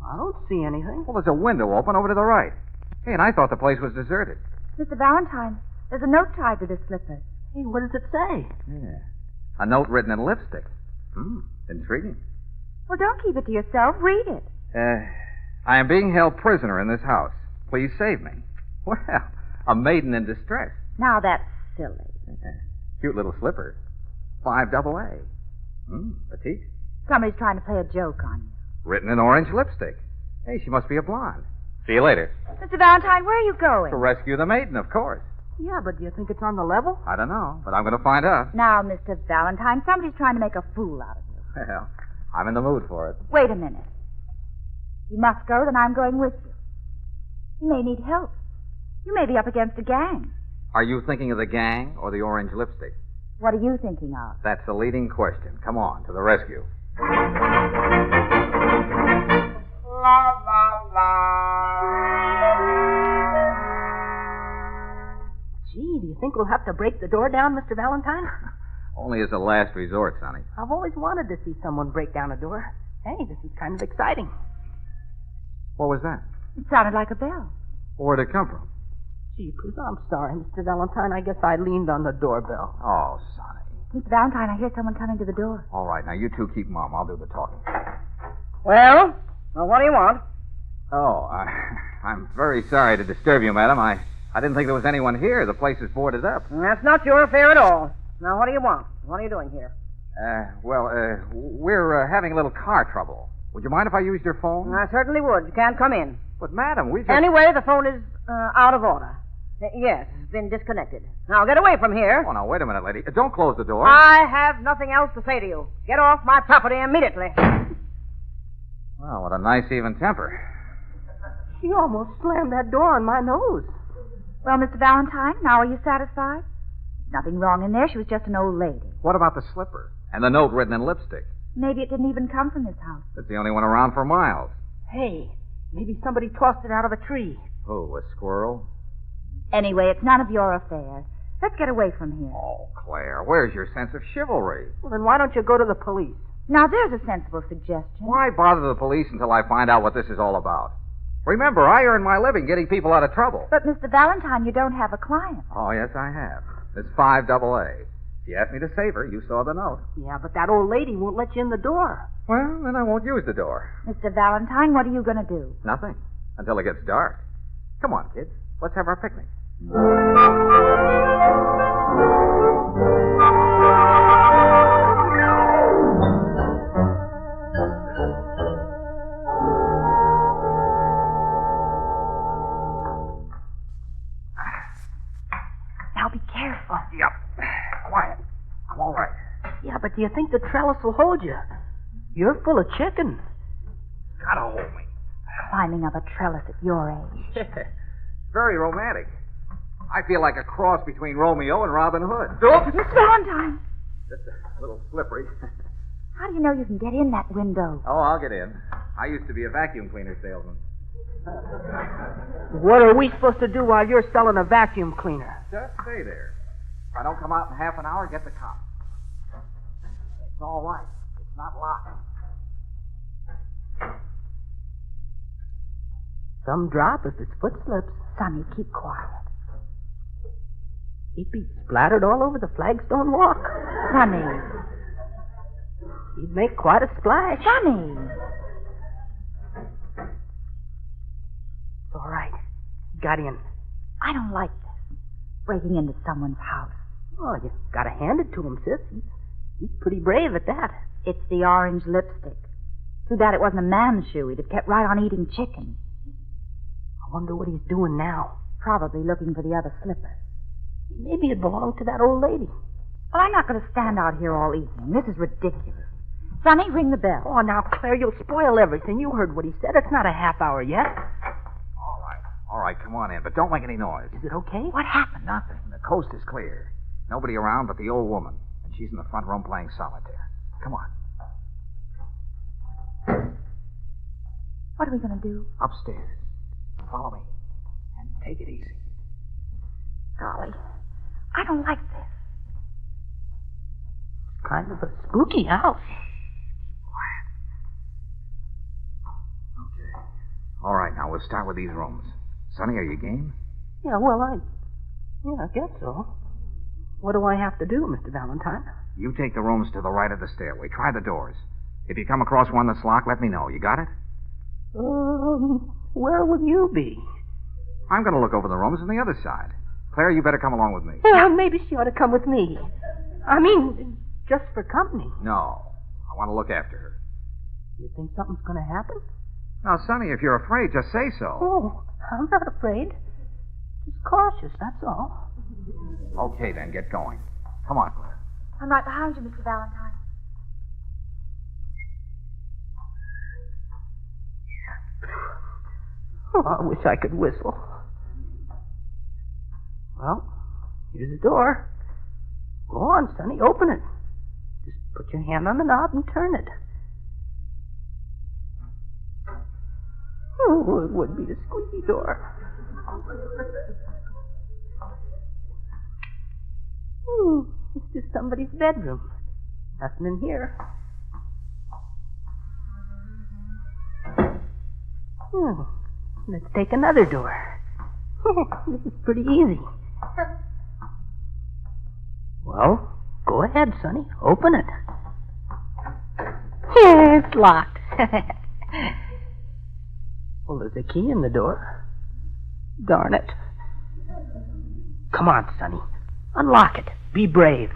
I don't see anything. Well, there's a window open over to the right. Hey, and I thought the place was deserted. Mr. Valentine, there's a note tied to this slipper. Hey, what does it say? Yeah. A note written in lipstick. Intriguing. Well, don't keep it to yourself. Read it. I am being held prisoner in this house. Please save me. Well, a maiden in distress. Now that's silly. Cute little slipper. 5 AA. Petite. Somebody's trying to play a joke on you. Written in orange lipstick. Hey, she must be a blonde. See you later. Mr. Valentine, where are you going? To rescue the maiden, of course. Yeah, but do you think it's on the level? I don't know, but I'm going to find out. Now, Mr. Valentine, somebody's trying to make a fool out of you. Well, I'm in the mood for it. Wait a minute. You must go, then I'm going with you. You may need help. You may be up against a gang. Are you thinking of the gang or the orange lipstick? What are you thinking of? That's the leading question. Come on, to the rescue. La, la, la. Gee, do you think we'll have to break the door down, Mr. Valentine? Only as a last resort, Sonny. I've always wanted to see someone break down a door. Hey, this is kind of exciting. What was that? It sounded like a bell. Where'd it come from? Jeepers, I'm sorry, Mr. Valentine. I guess I leaned on the doorbell. Oh, Sonny. Mr. Valentine, I hear someone coming to the door. All right, now you two keep mum. I'll do the talking. Well, what do you want? Oh, I'm very sorry to disturb you, madam. I didn't think there was anyone here. The place is boarded up. That's not your affair at all. Now, what do you want? What are you doing here? We're having a little car trouble. Would you mind if I used your phone? I certainly would. You can't come in. But, madam, we just... Anyway, the phone is out of order. Yes, it's been disconnected. Now, get away from here. Oh, now, wait a minute, lady. Don't close the door. I have nothing else to say to you. Get off my property immediately. Well, what a nice even temper. She almost slammed that door on my nose. Well, Mr. Valentine, now are you satisfied? Nothing wrong in there. She was just an old lady. What about the slipper? And the note written in lipstick? Maybe it didn't even come from this house. It's the only one around for miles. Hey, maybe somebody tossed it out of a tree. Oh, a squirrel? Anyway, it's none of your affair. Let's get away from here. Oh, Claire, where's your sense of chivalry? Well, then why don't you go to the police? Now, there's a sensible suggestion. Why bother the police until I find out what this is all about? Remember, I earn my living getting people out of trouble. But, Mr. Valentine, you don't have a client. Oh, yes, I have. It's 5AA. She asked me to save her. You saw the note. Yeah, but that old lady won't let you in the door. Well, then I won't use the door. Mr. Valentine, what are you going to do? Nothing. Until it gets dark. Come on, kids. Let's have our picnic. Now be careful. Yep. Quiet. I'm all right. Yeah, but do you think the trellis will hold you? You're full of chicken. Gotta hold me. Climbing up a trellis at your age. Very romantic. I feel like a cross between Romeo and Robin Hood. Mr. Valentine! Just a little slippery. How do you know you can get in that window? Oh, I'll get in. I used to be a vacuum cleaner salesman. What are we supposed to do while you're selling a vacuum cleaner? Just stay there. If I don't come out in half an hour, get the cops. It's all right. It's not locked. Some drop if his foot slips. Sonny, keep quiet. He'd be splattered all over the flagstone walk. Sonny. He'd make quite a splash. Sonny. It's all right. He got in. I don't like this. Breaking into someone's house. Oh, you gotta hand it to him, sis. He's pretty brave at that. It's the orange lipstick. Too bad it wasn't a man's shoe. He'd have kept right on eating chicken. I wonder what he's doing now. Probably looking for the other slipper. Maybe it belonged to that old lady. Well, I'm not going to stand out here all evening. This is ridiculous. Sonny, ring the bell. Oh, now, Claire, you'll spoil everything. You heard what he said. It's not a half hour yet. All right, come on in, but don't make any noise. Is it okay? What happened? Nothing. The coast is clear. Nobody around but the old woman. And she's in the front room playing solitaire. Come on. What are we going to do? Upstairs. Follow me. And take it easy. Golly, I don't like this. Kind of a spooky house. Quiet. Okay. All right, now we'll start with these rooms. Sonny, are you game? Yeah, well, I guess so. What do I have to do, Mr. Valentine? You take the rooms to the right of the stairway. Try the doors. If you come across one that's locked, let me know. You got it? Where will you be? I'm going to look over the rooms on the other side. Claire, you better come along with me. Well, maybe she ought to come with me. I mean, just for company. No. I want to look after her. You think something's going to happen? Now, Sonny, if you're afraid, just say so. Oh, I'm not afraid. Just cautious, that's all. Okay, then, get going. Come on, Claire. I'm right behind you, Mr. Valentine. Oh, I wish I could whistle. Well, here's the door. Go on, Sonny, open it. Just put your hand on the knob and turn it. Oh, it would be a squeaky door. It's just somebody's bedroom. Nothing in here. Let's take another door. This is pretty easy. Well, go ahead, Sonny. Open it. It's locked. Well, there's a key in the door. Darn it. Come on, Sonny. Unlock it. Be brave.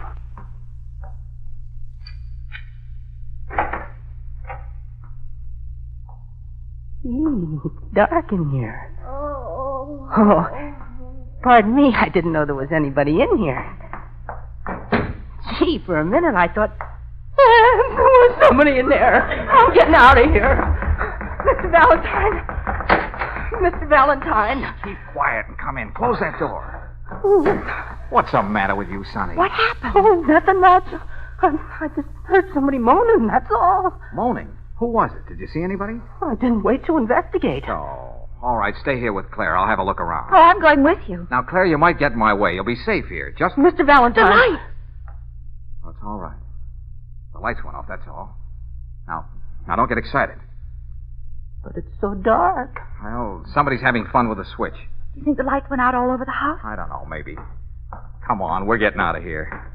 It's dark in here. Oh, pardon me. I didn't know there was anybody in here. Gee, for a minute I thought there was somebody in there. I'm getting out of here. Mr. Valentine. Mr. Valentine. Keep quiet and come in. Close that door. Ooh. What's the matter with you, Sonny? What happened? Oh, nothing much. I just heard somebody moaning, that's all. Moaning? Who was it? Did you see anybody? I didn't wait to investigate. Oh, All right, stay here with Claire. I'll have a look around. Oh, I'm going with you. Now, Claire, you might get in my way. You'll be safe here. Just... Mr. Valentine. The light. Oh, it's all right. The lights went off, that's all. Now, don't get excited. But it's so dark. Well, somebody's having fun with the switch. Do you think the lights went out all over the house? I don't know, maybe. Come on, we're getting out of here.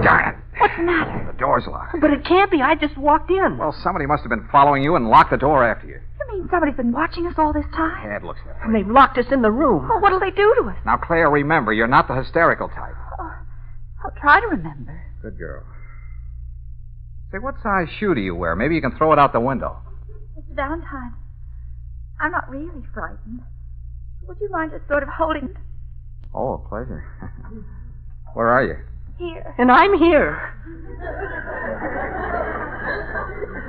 Darn it. What's the matter? The door's locked. But it can't be. I just walked in. Well, somebody must have been following you and locked the door after you. You mean somebody's been watching us all this time? Yeah, it looks that way. And they've locked us in the room. Oh, what'll they do to us? Now, Claire, remember, you're not the hysterical type. Oh, I'll try to remember. Good girl. Say, what size shoe do you wear? Maybe you can throw it out the window. Mr. Valentine, I'm not really frightened. Would you mind just sort of holding it? Oh, a pleasure. Where are you? Here. And I'm here.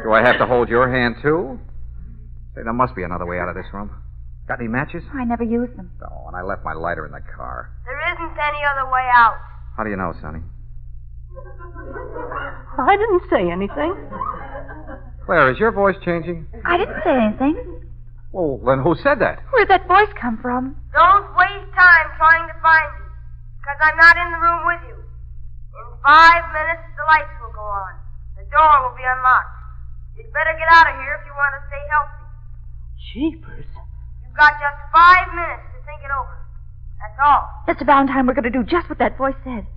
Do I have to hold your hand, too? Say, there must be another way out of this room. Got any matches? I never use them. Oh, and I left my lighter in the car. There isn't any other way out. How do you know, Sonny? I didn't say anything. Claire, is your voice changing? I didn't say anything. Well, then who said that? Where'd that voice come from? Don't waste time trying to find me, because I'm not in the room with you. In 5 minutes, the lights will go on. The door will be unlocked. You'd better get out of here if you want to stay healthy. Jeepers. You've got just 5 minutes to think it over. That's all. Mr. Valentine, we're going to do just what that voice said.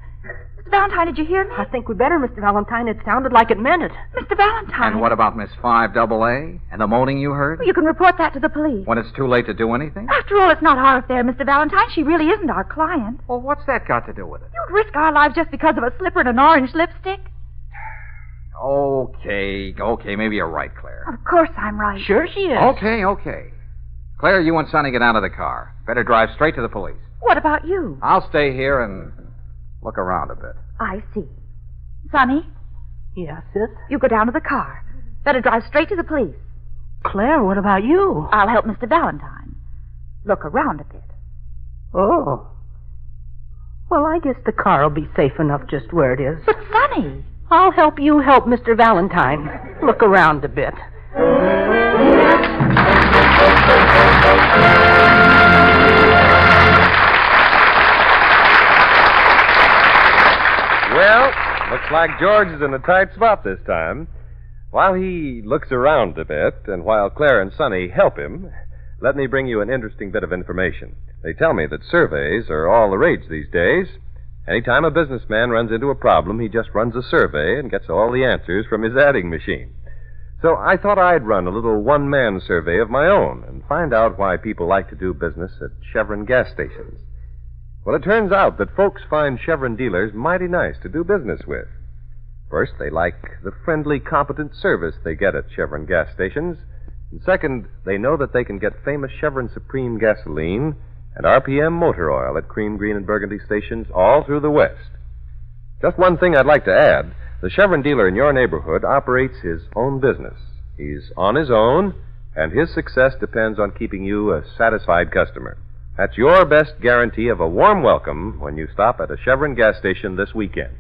Mr. Valentine, did you hear me? I think we better, Mr. Valentine. It sounded like it meant it. Mr. Valentine. And what about Miss 5AA? And the moaning you heard? Well, you can report that to the police. When it's too late to do anything? After all, it's not our affair, Mr. Valentine. She really isn't our client. Well, what's that got to do with it? You'd risk our lives just because of a slipper and an orange lipstick? Okay, maybe you're right, Claire. Of course I'm right. Sure she is. Okay. Claire, you and Sonny get out of the car. Better drive straight to the police. What about you? I'll stay here and look around a bit. I see. Sonny? Yes, sis? You go down to the car. Better drive straight to the police. Claire, what about you? I'll help Mr. Valentine. Look around a bit. Oh. Well, I guess the car will be safe enough just where it is. But, Sonny... I'll help you help Mr. Valentine. Look around a bit. Well, looks like George is in a tight spot this time. While he looks around a bit, and while Claire and Sonny help him, let me bring you an interesting bit of information. They tell me that surveys are all the rage these days. Anytime a businessman runs into a problem, he just runs a survey and gets all the answers from his adding machine. So I thought I'd run a little one-man survey of my own and find out why people like to do business at Chevron gas stations. Well, it turns out that folks find Chevron dealers mighty nice to do business with. First, they like the friendly, competent service they get at Chevron gas stations. And second, they know that they can get famous Chevron Supreme gasoline and RPM motor oil at Cream, Green, and Burgundy stations all through the West. Just one thing I'd like to add. The Chevron dealer in your neighborhood operates his own business. He's on his own, and his success depends on keeping you a satisfied customer. That's your best guarantee of a warm welcome when you stop at a Chevron gas station this weekend.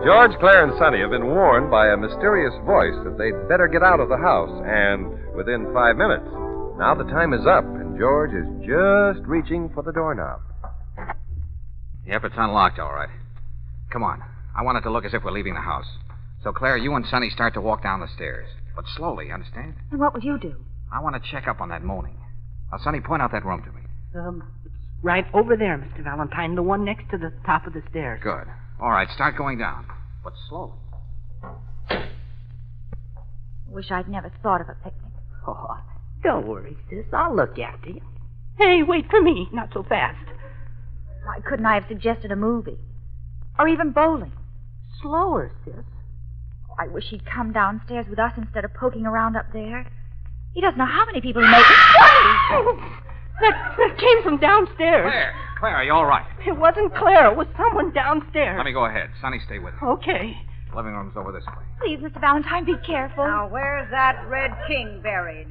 George, Claire, and Sonny have been warned by a mysterious voice that they'd better get out of the house, and within 5 minutes. Now the time is up, and George is just reaching for the doorknob. Yep, it's unlocked, all right. Come on. I want it to look as if we're leaving the house. So, Claire, you and Sonny start to walk down the stairs. But slowly, understand? And what will you do? I want to check up on that moaning. Now, Sonny, point out that room to me. It's right over there, Mr. Valentine, the one next to the top of the stairs. Good. All right, start going down. But slowly. Wish I'd never thought of a picnic. Oh, don't worry, sis. I'll look after you. Hey, wait for me. Not so fast. Why couldn't I have suggested a movie? Or even bowling? Slower, sis. Oh, I wish he'd come downstairs with us instead of poking around up there. He doesn't know how many people he makes. That came from downstairs. Claire, are you all right? It wasn't Claire. It was someone downstairs. Let me go ahead. Sonny, stay with me. Okay. The living room's over this way. Please, Mr. Valentine, be careful. Now, where's that Red King buried?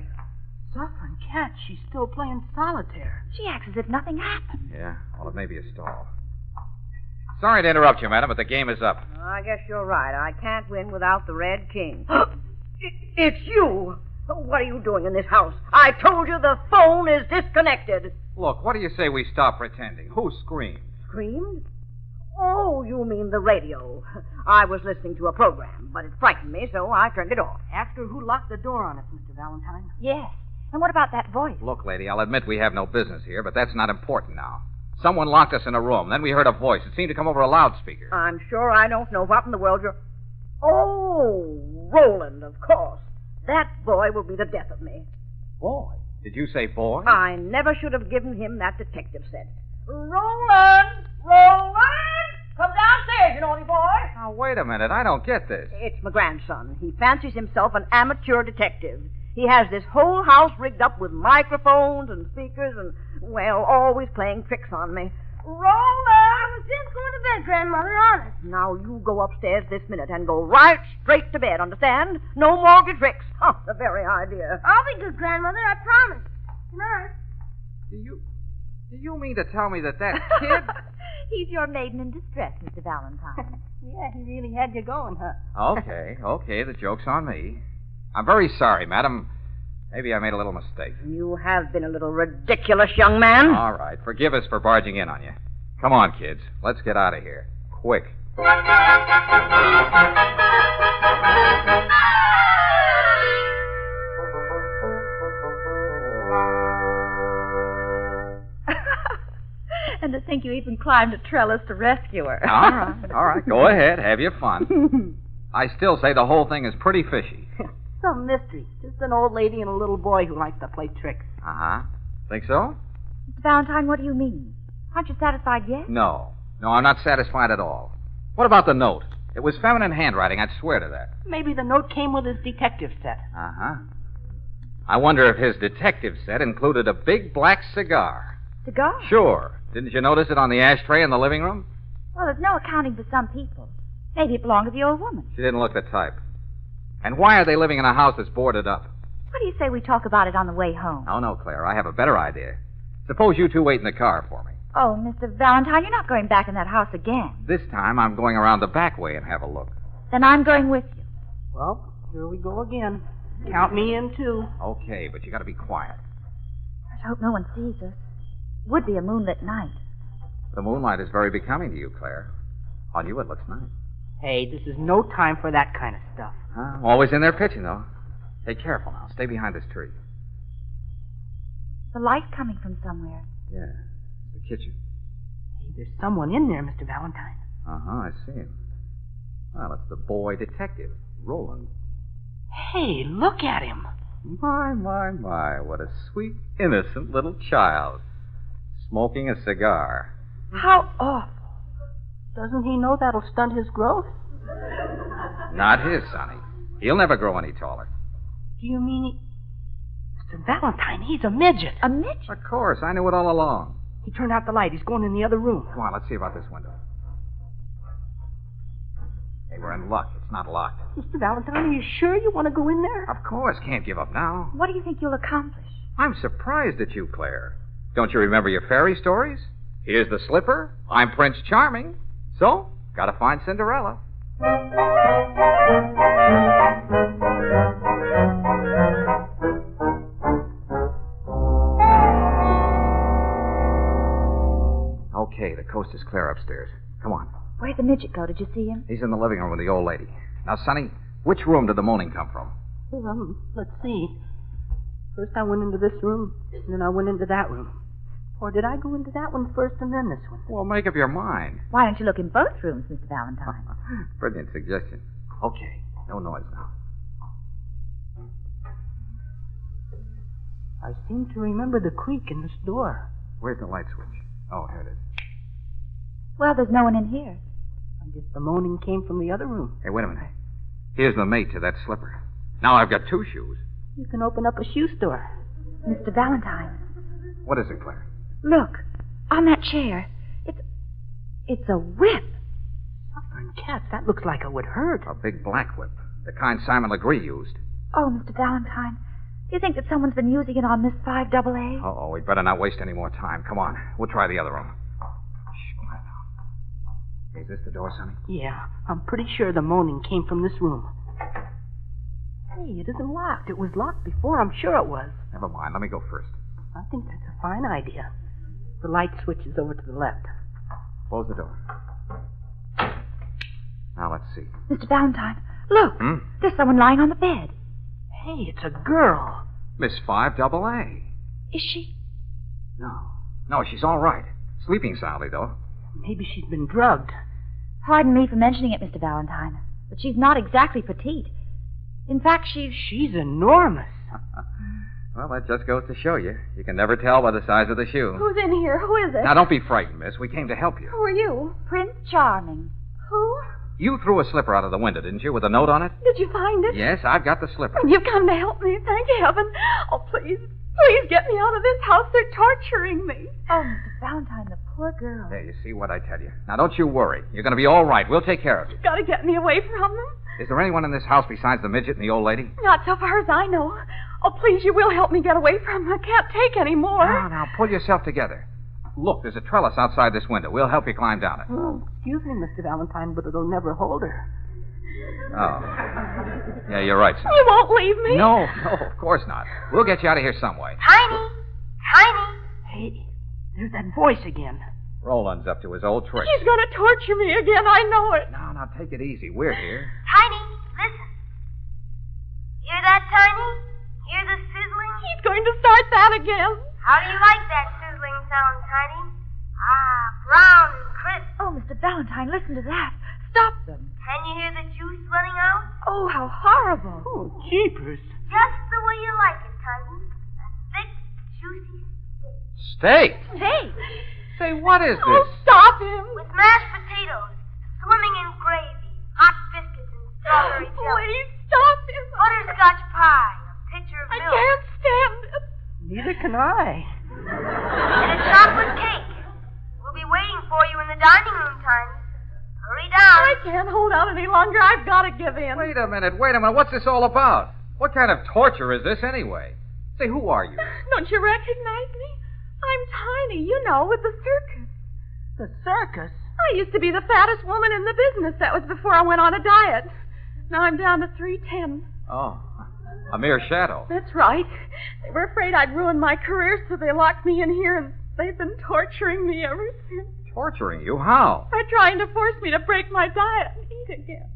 Suffering cat, she's still playing solitaire. She acts as if nothing happened. Yeah, well, it may be a stall. Sorry to interrupt you, madam, but the game is up. I guess you're right. I can't win without the Red King. It's you! What are you doing in this house? I told you the phone is disconnected. Look, what do you say we stop pretending? Who screamed? Screamed? Oh, you mean the radio. I was listening to a program, but it frightened me, so I turned it off. After who locked the door on us, Mr. Valentine? Yes. And what about that voice? Look, lady, I'll admit we have no business here, but that's not important now. Someone locked us in a room. Then we heard a voice. It seemed to come over a loudspeaker. I'm sure I don't know what in the world you're... Oh, Roland, of course. That boy will be the death of me. Boy? Did you say boy? I never should have given him that detective set. Roland! Roland! Come downstairs, you naughty boy. Now, wait a minute. I don't get this. It's my grandson. He fancies himself an amateur detective. He has this whole house rigged up with microphones and speakers and, well, always playing tricks on me. Roland! I was just going to bed, Grandmother, honest. Now, you go upstairs this minute and go right straight to bed, understand? No mortgage tricks. Huh, the very idea. I'll be good, Grandmother, I promise. Good night. Do you mean to tell me that kid... He's your maiden in distress, Mr. Valentine. Yeah, he really had you going, huh? Okay, the joke's on me. I'm very sorry, madam. Maybe I made a little mistake. You have been a little ridiculous, young man. All right, forgive us for barging in on you. Come on, kids. Let's get out of here. Quick. And to think you even climbed a trellis to rescue her. All right. Go ahead. Have your fun. I still say the whole thing is pretty fishy. Some mystery. Just an old lady and a little boy who likes to play tricks. Uh-huh. Think so? Mr. Valentine, what do you mean? Aren't you satisfied yet? No, I'm not satisfied at all. What about the note? It was feminine handwriting, I'd swear to that. Maybe the note came with his detective set. Uh-huh. I wonder if his detective set included a big black cigar. Cigar? Sure. Didn't you notice it on the ashtray in the living room? Well, there's no accounting for some people. Maybe it belonged to the old woman. She didn't look the type. And why are they living in a house that's boarded up? What do you say we talk about it on the way home? Oh, no, Claire. I have a better idea. Suppose you two wait in the car for me. Oh, Mr. Valentine, you're not going back in that house again. This time I'm going around the back way and have a look. Then I'm going with you. Well, here we go again. Count me in, too. Okay, but you got to be quiet. I hope no one sees us. It would be a moonlit night. The moonlight is very becoming to you, Claire. On you, it looks nice. Hey, this is no time for that kind of stuff. Huh? Always in there pitching, though. Hey, careful now. Stay behind this tree. The light coming from somewhere. Yeah, the kitchen. Hey, there's someone in there, Mr. Valentine. Uh-huh, I see him. Well, it's the boy detective, Roland. Hey, look at him. My, what a sweet, innocent little child. Smoking a cigar. How awful. Doesn't he know that'll stunt his growth? Not his, Sonny. He'll never grow any taller. Do you mean Mr. Valentine, he's a midget. A midget? Of course, I knew it all along. He turned out the light. He's going in the other room. Come on, let's see about this window. Hey, we're in luck. It's not locked. Mr. Valentine, are you sure you want to go in there? Of course, can't give up now. What do you think you'll accomplish? I'm surprised at you, Claire. Don't you remember your fairy stories? Here's the slipper. I'm Prince Charming. So, gotta find Cinderella. Okay, the coast is clear upstairs. Come on. Where'd the midget go? Did you see him? He's in the living room with the old lady. Now, Sonny, which room did the moaning come from? Let's see. First I went into this room, and then I went into that room. Or did I go into that one first and then this one? Well, make up your mind. Why don't you look in both rooms, Mr. Valentine? Brilliant suggestion. Okay, no noise now. I seem to remember the creak in this door. Where's the light switch? Oh, here it is. Well, there's no one in here. I guess the moaning came from the other room. Hey, wait a minute. Here's the mate to that slipper. Now I've got two shoes. You can open up a shoe store. Mr. Valentine. What is it, Claire? Look, on that chair. It's a whip. Suffering cats, that looks like it would hurt. A big black whip. The kind Simon Legree used. Oh, Mr. Valentine, Do you think that someone's been using it on Miss 5AA? Oh, we'd better not waste any more time. Come on. We'll try the other room. Shh, quiet now. Is this the door, Sonny? Yeah, I'm pretty sure the moaning came from this room. Hey, it isn't locked. It was locked before. I'm sure it was. Never mind. Let me go first. I think that's a fine idea. The light switch is over to the left. Close the door. Now, let's see. Mr. Valentine, look. There's someone lying on the bed. Hey, it's a girl. Miss 5AA. Is she? No, she's all right. Sleeping soundly, though. Maybe she's been drugged. Pardon me for mentioning it, Mr. Valentine, but she's not exactly petite. In fact, She's enormous. Well, that just goes to show you. You can never tell by the size of the shoe. Who's in here? Who is it? Now, don't be frightened, miss. We came to help you. Who are you? Prince Charming. Who? You threw a slipper out of the window, didn't you, with a note on it? Did you find it? Yes, I've got the slipper. And you've come to help me. Thank heaven. Oh, please. Please get me out of this house. They're torturing me. Oh, Mr. Valentine, the poor girl. There, you see what I tell you. Now, don't you worry. You're going to be all right. We'll take care of you. You've got to get me away from them. Is there anyone in this house besides the midget and the old lady? Not so far as I know. Oh, please, you will help me get away from them. I can't take any more. Now, pull yourself together. Look, there's a trellis outside this window. We'll help you climb down it. Oh, excuse me, Mr. Valentine, but it'll never hold her. Oh. Yeah, you're right, son. You won't leave me? No, of course not. We'll get you out of here some way. Tiny! Tiny! Hey, there's that voice again. Roland's up to his old trick. He's going to torture me again. I know it. Now, take it easy. We're here. Tiny, listen. Hear that, Tiny? Hear the sizzling? He's going to start that again. How do you like that sizzling sound, Tiny? Ah, brown and crisp. Oh, Mr. Valentine, listen to that. Stop them. Can you hear the juice running out? Oh, how horrible. Oh, jeepers. Just the way you like it, Tiny. A thick, juicy Steak? Hey. Say, what is this? Oh, stop him. with mashed potatoes, swimming in gravy, hot biscuits, and strawberry jelly. Please stop him. Butterscotch pie, a pitcher of I milk. can't stand it. Neither can I. And a chocolate cake. We'll be waiting for you in the dining room, Tiny. Hurry down. I can't hold out any longer. I've got to give in. Wait a minute. What's this all about? What kind of torture is this, anyway? Say, who are you? Don't you recognize me? I'm Tiny, you know, with the circus. The circus? I used to be the fattest woman in the business. That was before I went on a diet. Now I'm down to 310. Oh, a mere shadow. That's right. They were afraid I'd ruin my career, so they locked me in here, and they've been torturing me ever since. Torturing you? How? By trying to force me to break my diet and eat again.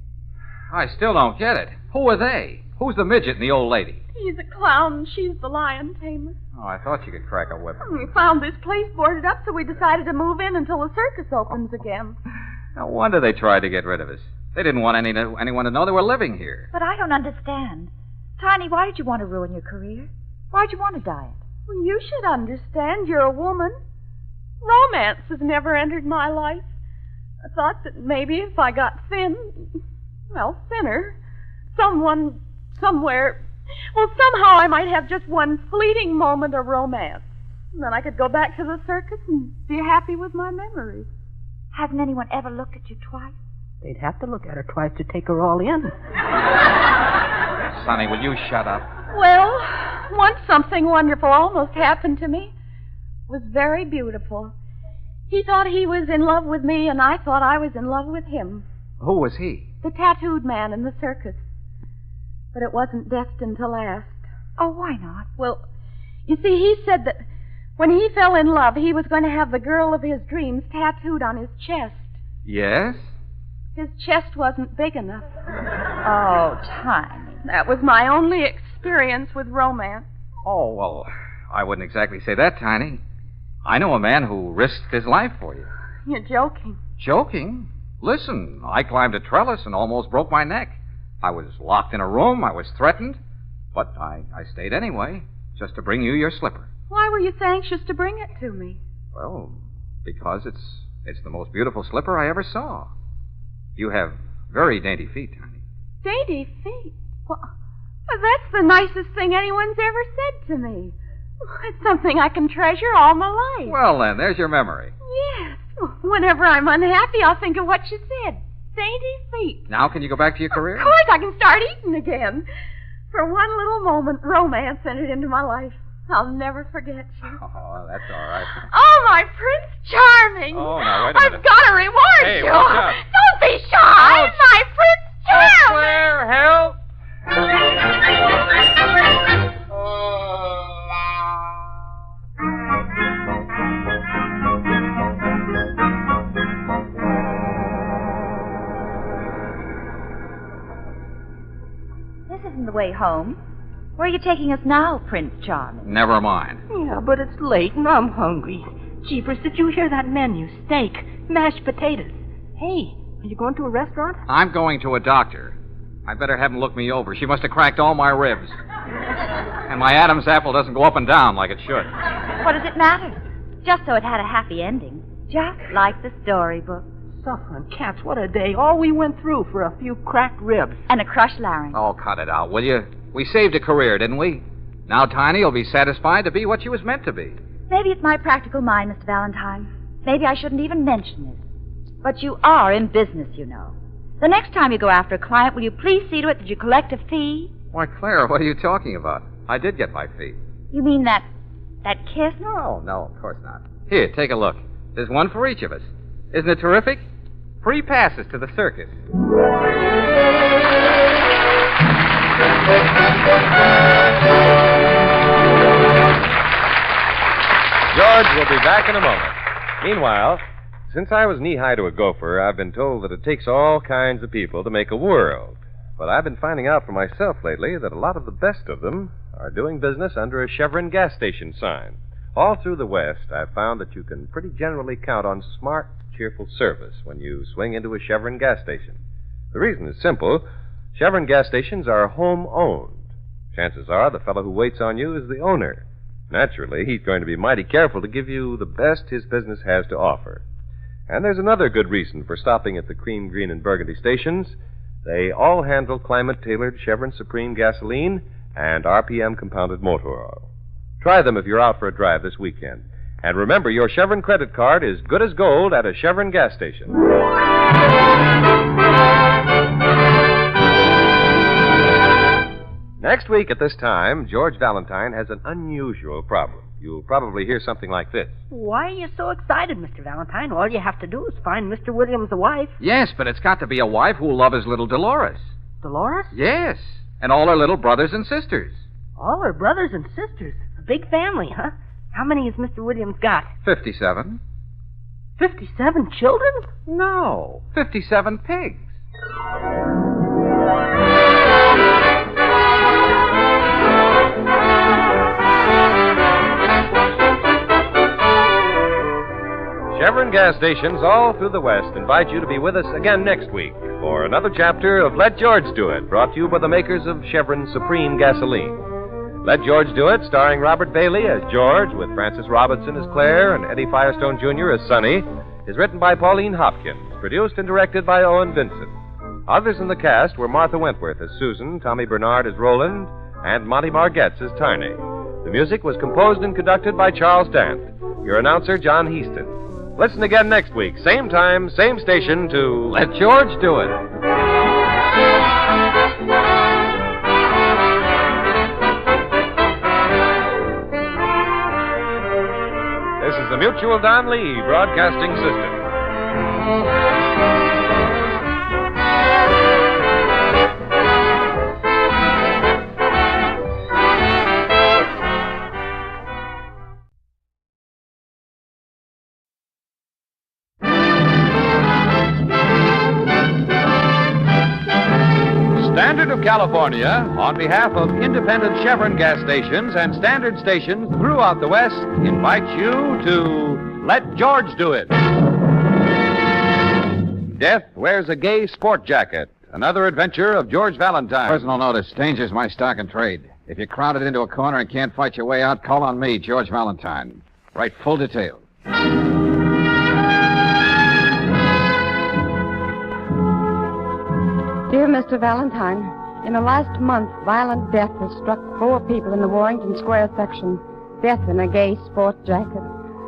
I still don't get it. Who are they? Who's the midget and the old lady? He's a clown, and she's the lion tamer. Oh, I thought you could crack a whip. We found this place boarded up, so we decided to move in until the circus opens again. No wonder they tried to get rid of us. They didn't want anyone to know they were living here. But I don't understand. Tiny, why did you want to ruin your career? Why'd you want a diet? Well, you should understand. You're a woman. Romance has never entered my life. I thought that maybe if I got thinner, someone, somewhere, somehow I might have just one fleeting moment of romance. And then I could go back to the circus and be happy with my memories. Hasn't anyone ever looked at you twice? They'd have to look at her twice to take her all in. Sonny, will you shut up? Well, once something wonderful almost happened to me. It was very beautiful. He thought he was in love with me, and I thought I was in love with him. Who was he? The tattooed man in the circus. But it wasn't destined to last. Oh, why not? Well, you see, he said that when he fell in love, he was going to have the girl of his dreams tattooed on his chest. Yes? His chest wasn't big enough. Oh, Tiny. That was my only experience with romance. Oh, well, I wouldn't exactly say that, Tiny. I know a man who risked his life for you. You're joking. Joking? Listen, I climbed a trellis and almost broke my neck. I was locked in a room. I was threatened. But I stayed anyway, just to bring you your slipper. Why were you so anxious to bring it to me? Well, because it's the most beautiful slipper I ever saw. You have very dainty feet, Tiny. Dainty feet? Well, that's the nicest thing anyone's ever said to me. It's something I can treasure all my life. Well, then, there's your memory. Yes. Whenever I'm unhappy, I'll think of what you said. Dainty feet. Now can you go back to your career? Of course, I can start eating again. For one little moment, romance entered into my life. I'll never forget you. Oh, that's all right. Oh, my Prince Charming! Oh, now, wait a minute. I've got to reward Hey, you. watch out. Don't be shy, Ouch. my Prince Charming! Claire, help! This isn't the way home. Where are you taking us now, Prince Charming? Never mind. Yeah, but it's late and I'm hungry. Jeepers, did you hear that menu? Steak, mashed potatoes. Hey, are you going to a restaurant? I'm going to a doctor. I better have him look me over. She must have cracked all my ribs. And my Adam's apple doesn't go up and down like it should. What does it matter? Just so it had a happy ending. Just like the storybook. Suffering cats, what a day. All we went through for a few cracked ribs. And a crushed larynx. Oh, cut it out, will you? We saved a career, didn't we? Now Tiny will be satisfied to be what she was meant to be. Maybe it's my practical mind, Mr. Valentine. Maybe I shouldn't even mention this. But you are in business, you know. The next time you go after a client, will you please see to it that you collect a fee? Why, Clara, what are you talking about? I did get my fee. You mean that kiss? No, of course not. Here, take a look. There's one for each of us. Isn't it terrific? Free passes to the circus. George will be back in a moment. Meanwhile, since I was knee-high to a gopher, I've been told that it takes all kinds of people to make a world. But I've been finding out for myself lately that a lot of the best of them are doing business under a Chevron gas station sign. All through the West, I've found that you can pretty generally count on smart, cheerful service when you swing into a Chevron gas station. The reason is simple. Chevron gas stations are home-owned. Chances are the fellow who waits on you is the owner. Naturally, he's going to be mighty careful to give you the best his business has to offer. And there's another good reason for stopping at the cream, green, and burgundy stations. They all handle climate-tailored Chevron Supreme gasoline and RPM compounded motor oil. Try them if you're out for a drive this weekend. And remember, your Chevron credit card is good as gold at a Chevron gas station. Next week at this time, George Valentine has an unusual problem. You'll probably hear something like this. Why are you so excited, Mr. Valentine? All you have to do is find Mr. Williams a wife. Yes, but it's got to be a wife who'll love his little Dolores. Dolores? Yes, and all her little brothers and sisters. All her brothers and sisters. A big family, huh? How many has Mr. Williams got? 57. 57 children? No, 57 pigs. Chevron gas stations all through the West invite you to be with us again next week for another chapter of Let George Do It, brought to you by the makers of Chevron Supreme Gasoline. Let George Do It, starring Robert Bailey as George, with Francis Robinson as Claire and Eddie Firestone Jr. as Sonny, is written by Pauline Hopkins, produced and directed by Owen Vincent. Others in the cast were Martha Wentworth as Susan, Tommy Bernard as Roland, and Monty Margetts as Tiny. The music was composed and conducted by Charles Dant. Your announcer, John Heaston. Listen again next week, same time, same station, to Let George Do It. This is the Mutual Don Lee Broadcasting System. Standard of California, on behalf of independent Chevron gas stations and standard stations throughout the West, invites you to Let George Do It. Death wears a gay sport jacket. Another adventure of George Valentine. Personal notice. Danger's my stock and trade. If you're crowded into a corner and can't fight your way out, call on me, George Valentine. Write full details. Dear Mr. Valentine, in the last month, violent death has struck 4 people in the Warrington Square section. Death in a gay sport jacket.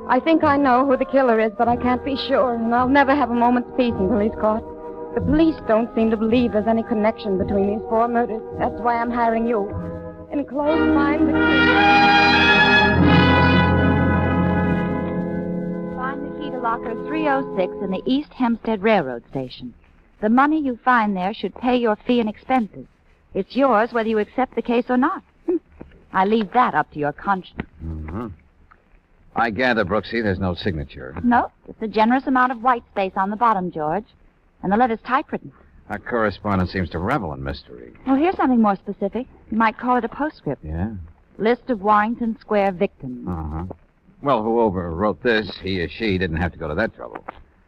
I think I know who the killer is, but I can't be sure, and I'll never have a moment's peace until he's caught. The police don't seem to believe there's any connection between these 4 murders. That's why I'm hiring you. Enclosed, find the key. Find the key to locker 306 in the East Hempstead Railroad Station. The money you find there should pay your fee and expenses. It's yours whether you accept the case or not. I leave that up to your conscience. Mm-hmm. I gather, Brooksy, there's no signature. No, just a generous amount of white space on the bottom, George. And the letter's typewritten. Our correspondent seems to revel in mystery. Well, here's something more specific. You might call it a postscript. Yeah? List of Warrington Square victims. Uh-huh. Well, whoever wrote this, he or she, didn't have to go to that trouble.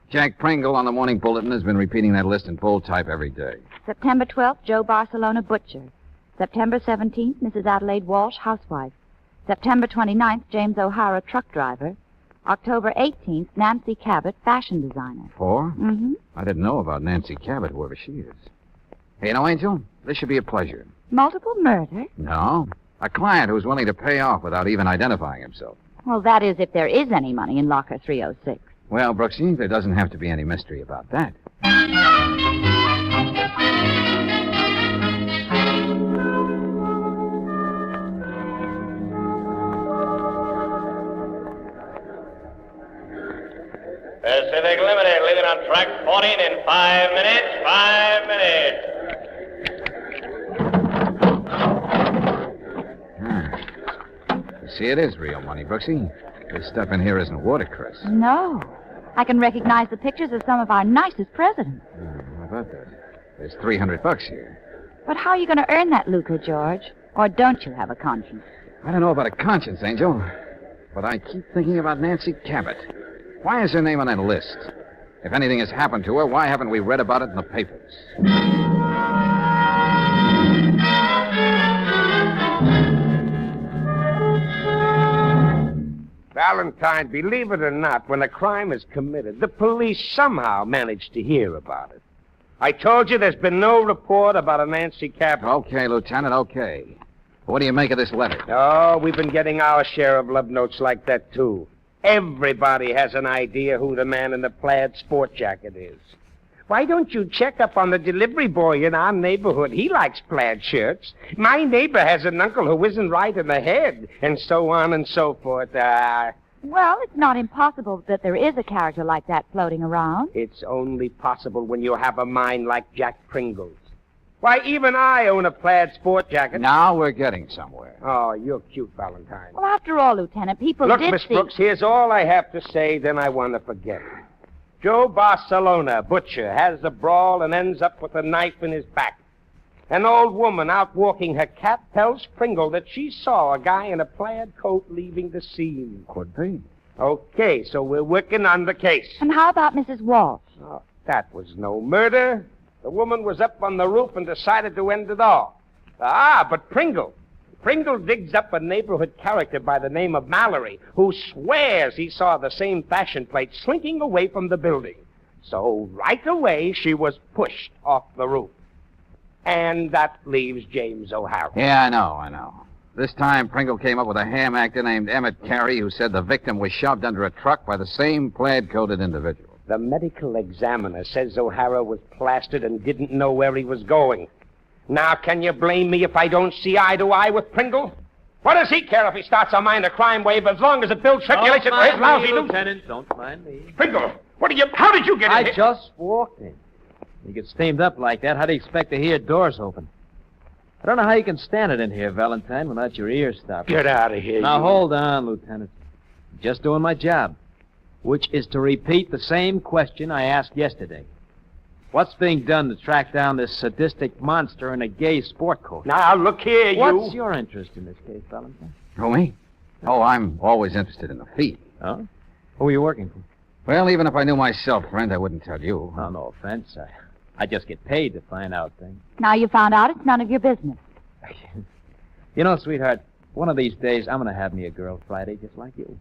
Jack Pringle on the Morning Bulletin has been repeating that list in full type every day. September 12th, Joe Barcelona, butcher. September 17th, Mrs. Adelaide Walsh, housewife. September 29th, James O'Hara, truck driver. October 18th, Nancy Cabot, fashion designer. 4? Mm-hmm. I didn't know about Nancy Cabot, whoever she is. Hey, you know, Angel, this should be a pleasure. Multiple murder? No. A client who's willing to pay off without even identifying himself. Well, that is if there is any money in locker 306. Well, Brooksy, there doesn't have to be any mystery about that. Pacific Limited, leaving on track 14 in 5 minutes. 5 minutes. You see, it is real money, Brooksy. This stuff in here isn't watercress. No. I can recognize the pictures of some of our nicest presidents. How about that? There's $300 here. But how are you going to earn that lucre, George? Or don't you have a conscience? I don't know about a conscience, Angel, but I keep thinking about Nancy Cabot. Why is her name on that list? If anything has happened to her, why haven't we read about it in the papers? Valentine, believe it or not, when a crime is committed, the police somehow manage to hear about it. I told you there's been no report about a Nancy Cabot. Okay, Lieutenant, okay. What do you make of this letter? Oh, we've been getting our share of love notes like that, too. Everybody has an idea who the man in the plaid sport jacket is. Why don't you check up on the delivery boy in our neighborhood? He likes plaid shirts. My neighbor has an uncle who isn't right in the head, and so on and so forth. Well, it's not impossible that there is a character like that floating around. It's only possible when you have a mind like Jack Pringle's. Why, even I own a plaid sport jacket. Now we're getting somewhere. Oh, you're cute, Valentine. Well, after all, Lieutenant, people Look, did Miss see... Brooks, here's all I have to say, then I want to forget it. Joe Barcelona, butcher, has a brawl and ends up with a knife in his back. An old woman out walking her cat tells Pringle that she saw a guy in a plaid coat leaving the scene. Could be. Okay, so we're working on the case. And how about Mrs. Walsh? Oh, that was no murder. The woman was up on the roof and decided to end it all. But Pringle digs up a neighborhood character by the name of Mallory, who swears he saw the same fashion plate slinking away from the building. So right away, she was pushed off the roof. And that leaves James O'Hara. Yeah, I know. This time, Pringle came up with a ham actor named Emmett Carey who said the victim was shoved under a truck by the same plaid-coated individual. The medical examiner says O'Hara was plastered and didn't know where he was going. Now, can you blame me if I don't see eye to eye with Pringle? What does he care if he starts a minor crime wave as long as it builds circulation for his lousy... Lieutenant, don't mind me. Pringle, how did you get in here? I just walked in. You get steamed up like that, how do you expect to hear doors open? I don't know how you can stand it in here, Valentine, without your ears stopped. Get out of here, Now, you... hold on, Lieutenant. I'm just doing my job, which is to repeat the same question I asked yesterday. What's being done to track down this sadistic monster in a gay sport coat? Now, look here, What's your interest in this case, Valentine? Oh, me? Oh, I'm always interested in the feet. Oh? Who are you working for? Well, even if I knew myself, friend, I wouldn't tell you. Oh, no offense. I just get paid to find out things. Now you found out it's none of your business. You know, sweetheart, one of these days I'm going to have me a girl Friday just like you.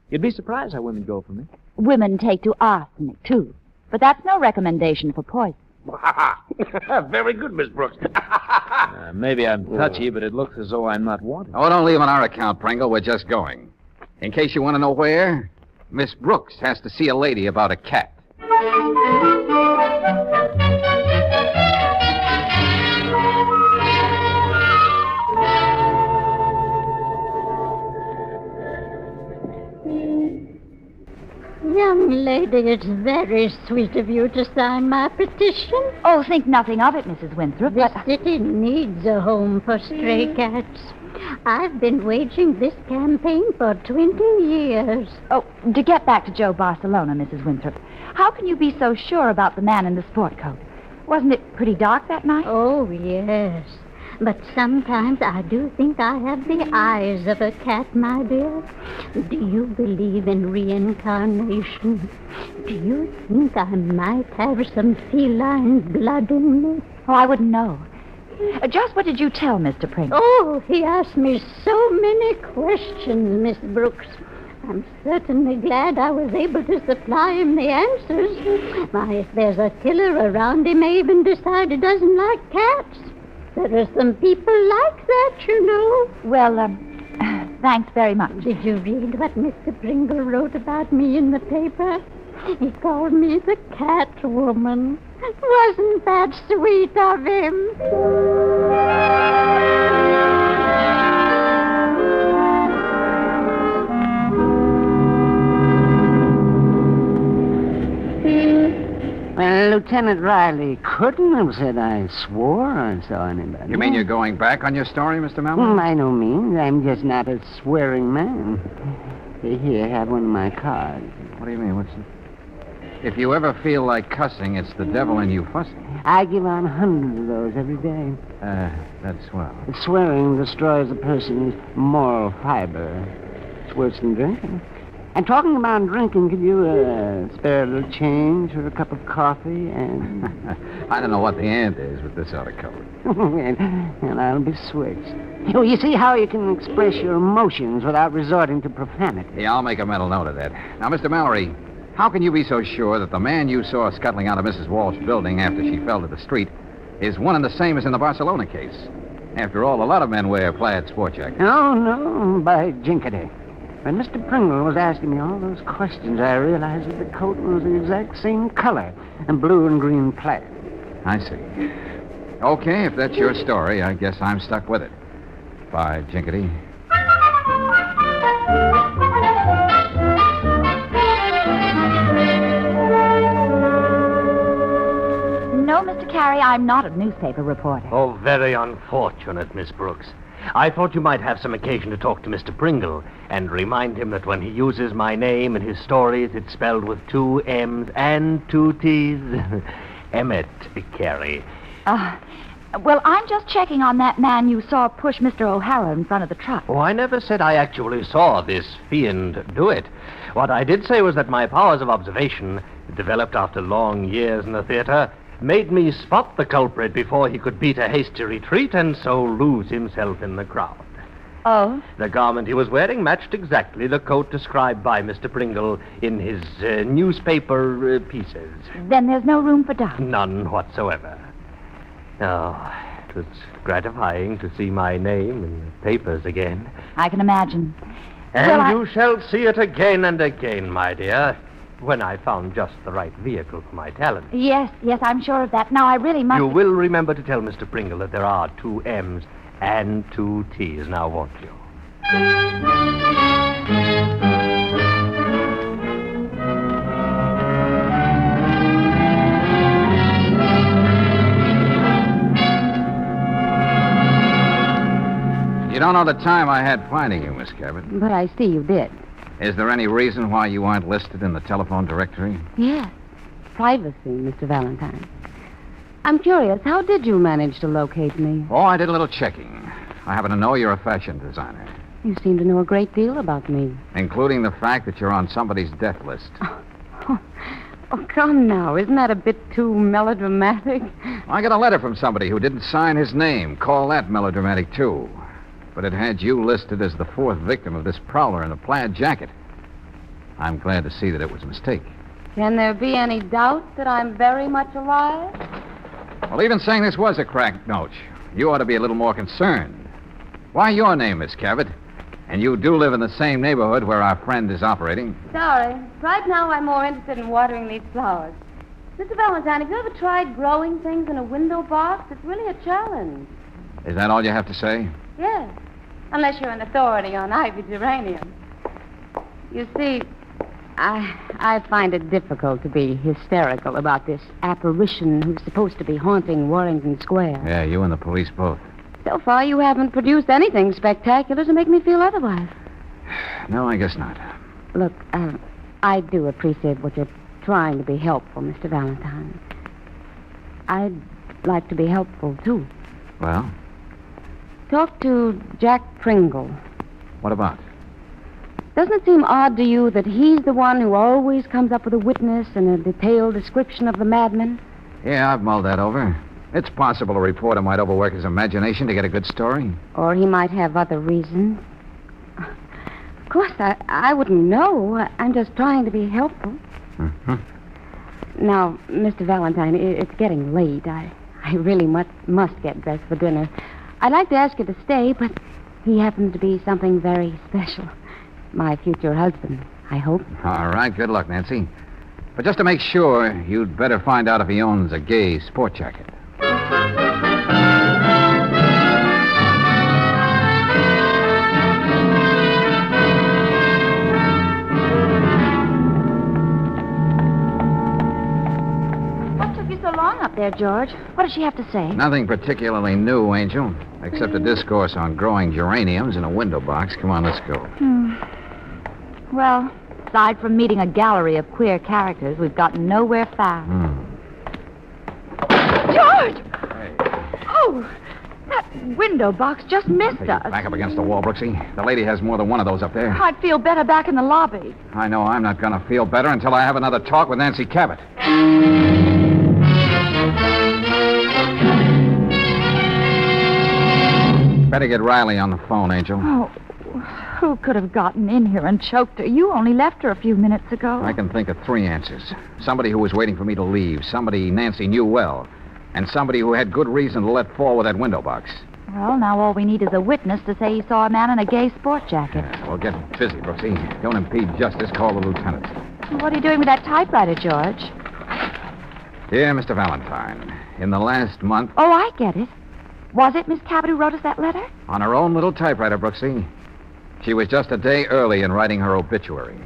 You'd be surprised how women go for me. Women take to arsenic, too. But that's no recommendation for poison. Very good, Miss Brooks. Maybe I'm touchy, but it looks as though I'm not wanted. Oh, don't leave on our account, Pringle. We're just going. In case you want to know where, Miss Brooks has to see a lady about a cat. lady, it's very sweet of you to sign my petition. Oh, think nothing of it, Mrs. Winthrop. The city needs a home for stray cats. I've been waging this campaign for 20 years. Oh, to get back to Joe Barcelona, Mrs. Winthrop, how can you be so sure about the man in the sport coat? Wasn't it pretty dark that night? Oh, yes. But sometimes I do think I have the eyes of a cat, my dear. Do you believe in reincarnation? Do you think I might have some feline blood in me? Oh, I wouldn't know. Just what did you tell Mr. Pringle? Oh, he asked me so many questions, Miss Brooks. I'm certainly glad I was able to supply him the answers. Why, if there's a killer around, he may even decide he doesn't like cats. There are some people like that, you know. Well, thanks very much. Did you read what Mr. Pringle wrote about me in the paper? He called me the cat woman. Wasn't that sweet of him? Well, Lieutenant Riley couldn't have said I swore I saw anybody. You mean you're going back on your story, Mr. Mallory? By no means. I'm just not a swearing man. Here, have one of my cards. What do you mean? What's it? If you ever feel like cussing, it's the devil in you fussing. I give out hundreds of those every day. That's swell. Swearing destroys a person's moral fiber. It's worse than drinking. And talking about drinking, could you spare a little change for a cup of coffee and... I don't know what the end is with this out of coat. And I'll be switched. You see how you can express your emotions without resorting to profanity. Yeah, I'll make a mental note of that. Now, Mr. Mallory, how can you be so sure that the man you saw scuttling out of Mrs. Walsh's building after she fell to the street is one and the same as in the Barcelona case? After all, a lot of men wear plaid sport jackets. No, by jinkety. When Mr. Pringle was asking me all those questions, I realized that the coat was the exact same color, and blue and green plaid. I see. Okay, if that's your story, I guess I'm stuck with it. Bye, jinkety. No, Mr. Carey, I'm not a newspaper reporter. Oh, very unfortunate, Miss Brooks. I thought you might have some occasion to talk to Mr. Pringle and remind him that when he uses my name in his stories, it's spelled with 2 M's and 2 T's. Emmett Carey. Well, I'm just checking on that man you saw push Mr. O'Hara in front of the truck. Oh, I never said I actually saw this fiend do it. What I did say was that my powers of observation, developed after long years in the theater, made me spot the culprit before he could beat a hasty retreat and so lose himself in the crowd. Oh? The garment he was wearing matched exactly the coat described by Mr. Pringle in his newspaper pieces. Then there's no room for doubt. None whatsoever. Oh, it was gratifying to see my name in the papers again. I can imagine. And you shall see it again and again, my dear, when I found just the right vehicle for my talent. Yes, I'm sure of that. Now, I really must... You will remember to tell Mr. Pringle that there are 2 M's and 2 T's, now won't you? You don't know the time I had finding you, Miss Cabot. But I see you did. Is there any reason why you aren't listed in the telephone directory? Yes. Privacy, Mr. Valentine. I'm curious, how did you manage to locate me? Oh, I did a little checking. I happen to know you're a fashion designer. You seem to know a great deal about me. Including the fact that you're on somebody's death list. Oh, come now. Isn't that a bit too melodramatic? I got a letter from somebody who didn't sign his name. Call that melodramatic, too. But it had you listed as the 4th victim of this prowler in a plaid jacket. I'm glad to see that it was a mistake. Can there be any doubt that I'm very much alive? Well, even saying this was a cracked note, you ought to be a little more concerned. Why your name, Miss Cabot? And you do live in the same neighborhood where our friend is operating. Sorry. Right now I'm more interested in watering these flowers. Mr. Valentine, have you ever tried growing things in a window box? It's really a challenge. Is that all you have to say? Yes. Unless you're an authority on ivy geranium. You see, I find it difficult to be hysterical about this apparition who's supposed to be haunting Warrington Square. Yeah, you and the police both. So far, you haven't produced anything spectacular to make me feel otherwise. No, I guess not. Look, I do appreciate what you're trying to be helpful, Mr. Valentine. I'd like to be helpful, too. Well? Talk to Jack Pringle. What about? Doesn't it seem odd to you that he's the one who always comes up with a witness and a detailed description of the madman? Yeah, I've mulled that over. It's possible a reporter might overwork his imagination to get a good story. Or he might have other reasons. Of course, I wouldn't know. I'm just trying to be helpful. Mm-hmm. Now, Mr. Valentine, it's getting late. I really must get dressed for dinner. I'd like to ask you to stay, but he happens to be something very special. My future husband, I hope. All right, good luck, Nancy. But just to make sure, you'd better find out if he owns a gay sport jacket. What took you so long up there, George? What did she have to say? Nothing particularly new, Angel, except a discourse on growing geraniums in a window box. Come on, let's go. Well, aside from meeting a gallery of queer characters, we've gotten nowhere fast. George! Hey. Oh, that window box just missed us. Back up against the wall, Brooksy. The lady has more than one of those up there. I'd feel better back in the lobby. I know I'm not going to feel better until I have another talk with Nancy Cabot. Better get Riley on the phone, Angel. Oh, who could have gotten in here and choked her? You only left her a few minutes ago. I can think of 3 answers. Somebody who was waiting for me to leave, somebody Nancy knew well, and somebody who had good reason to let fall with that window box. Well, now all we need is a witness to say he saw a man in a gay sport jacket. Well, get busy, Brooksy. Don't impede justice. Call the lieutenant. What are you doing with that typewriter, George? Dear Mr. Valentine, in the last month... Oh, I get it. Was it Miss Cabot who wrote us that letter? On her own little typewriter, Brooksy. She was just a day early in writing her obituary.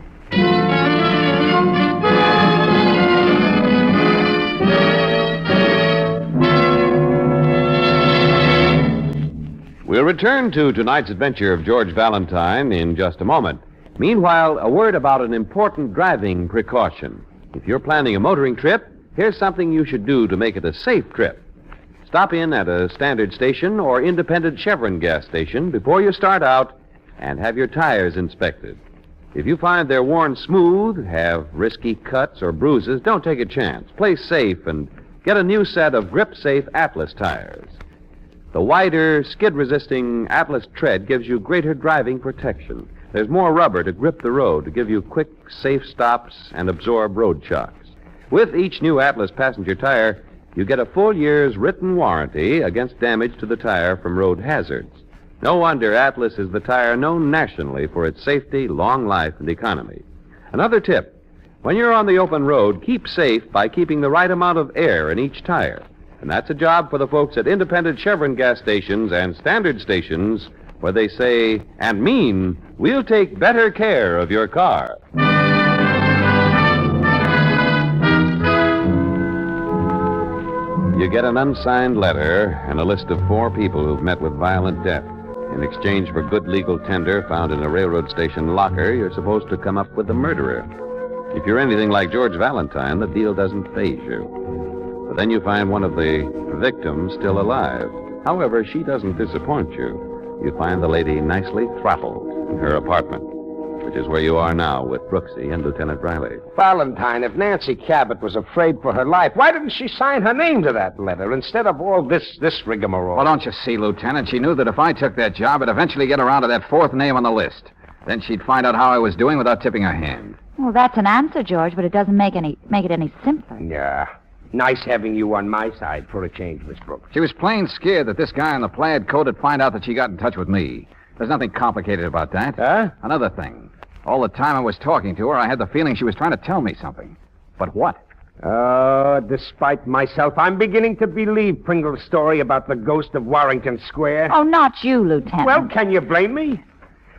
We'll return to tonight's adventure of George Valentine in just a moment. Meanwhile, a word about an important driving precaution. If you're planning a motoring trip, here's something you should do to make it a safe trip. Stop in at a standard station or independent Chevron gas station before you start out and have your tires inspected. If you find they're worn smooth, have risky cuts or bruises, don't take a chance. Play safe and get a new set of grip-safe Atlas tires. The wider, skid-resisting Atlas tread gives you greater driving protection. There's more rubber to grip the road to give you quick, safe stops and absorb road shocks. With each new Atlas passenger tire, you get a full year's written warranty against damage to the tire from road hazards. No wonder Atlas is the tire known nationally for its safety, long life, and economy. Another tip, when you're on the open road, keep safe by keeping the right amount of air in each tire. And that's a job for the folks at independent Chevron gas stations and standard stations where they say and mean, we'll take better care of your car. You get an unsigned letter and a list of 4 people who've met with violent death. In exchange for good legal tender found in a railroad station locker, you're supposed to come up with the murderer. If you're anything like George Valentine, the deal doesn't faze you. But then you find one of the victims still alive. However, she doesn't disappoint you. You find the lady nicely throttled in her apartment, which is where you are now with Brooksy and Lieutenant Riley. Valentine, if Nancy Cabot was afraid for her life, why didn't she sign her name to that letter instead of all this rigmarole? Well, don't you see, Lieutenant? She knew that if I took that job, it'd eventually get around to that 4th name on the list. Then she'd find out how I was doing without tipping her hand. Well, that's an answer, George, but it doesn't make it any simpler. Yeah. Nice having you on my side for a change, Miss Brooks. She was plain scared that this guy in the plaid coat would find out that she got in touch with me. There's nothing complicated about that. Huh? Another thing. All the time I was talking to her, I had the feeling she was trying to tell me something. But what? Despite myself, I'm beginning to believe Pringle's story about the ghost of Warrington Square. Oh, not you, Lieutenant. Well, can you blame me?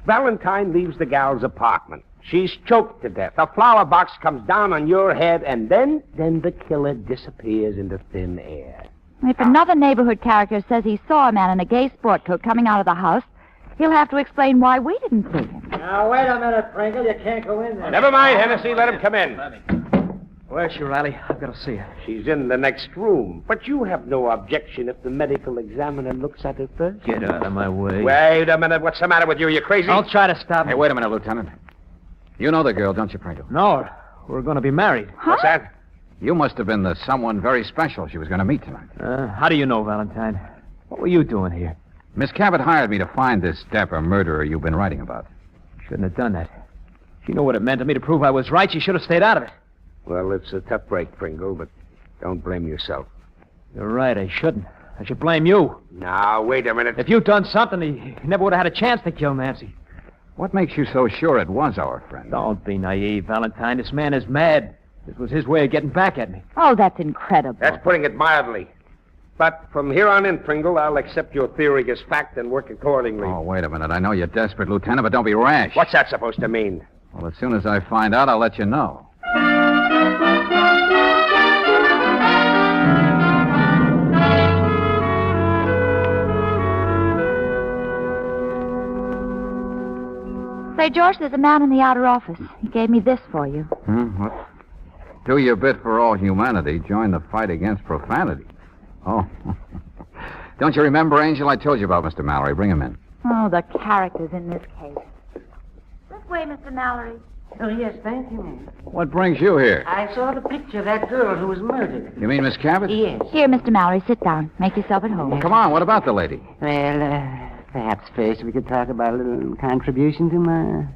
Valentine leaves the gal's apartment. She's choked to death. A flower box comes down on your head, and then the killer disappears into thin air. If another neighborhood character says he saw a man in a gay sport coat coming out of the house, he'll have to explain why we didn't see him. Now, wait a minute, Pringle. You can't go in there. Never mind, Hennessy. Let him come in. Where's she, Riley? I've got to see her. She's in the next room. But you have no objection if the medical examiner looks at her first? Get out of my way. Wait a minute. What's the matter with you? You crazy? Don't try to stop me. Hey, wait a minute, Lieutenant. You know the girl, don't you, Pringle? No, we're going to be married. Huh? What's that? You must have been the someone very special she was going to meet tonight. How do you know, Valentine? What were you doing here? Miss Cabot hired me to find this dapper murderer you've been writing about. Shouldn't have done that. She knew what it meant to me to prove I was right. She should have stayed out of it. Well, it's a tough break, Pringle, but don't blame yourself. You're right, I shouldn't. I should blame you. Now, wait a minute. If you'd done something, he never would have had a chance to kill Nancy. What makes you so sure it was our friend? Don't be naive, Valentine. This man is mad. This was his way of getting back at me. Oh, that's incredible. That's putting it mildly. But from here on in, Pringle, I'll accept your theory as fact and work accordingly. Oh, wait a minute. I know you're desperate, Lieutenant, but don't be rash. What's that supposed to mean? Well, as soon as I find out, I'll let you know. Say, George, there's a man in the outer office. He gave me this for you. What? Do your bit for all humanity. Join the fight against profanity. Oh. Don't you remember, Angel? I told you about Mr. Mallory. Bring him in. Oh, the characters in this case. This way, Mr. Mallory. Oh, yes, thank you, ma'am. What brings you here? I saw the picture of that girl who was murdered. You mean Miss Cabot? Yes. Here, Mr. Mallory, sit down. Make yourself at home. Well, come on. What about the lady? Well, perhaps first we could talk about a little contribution to my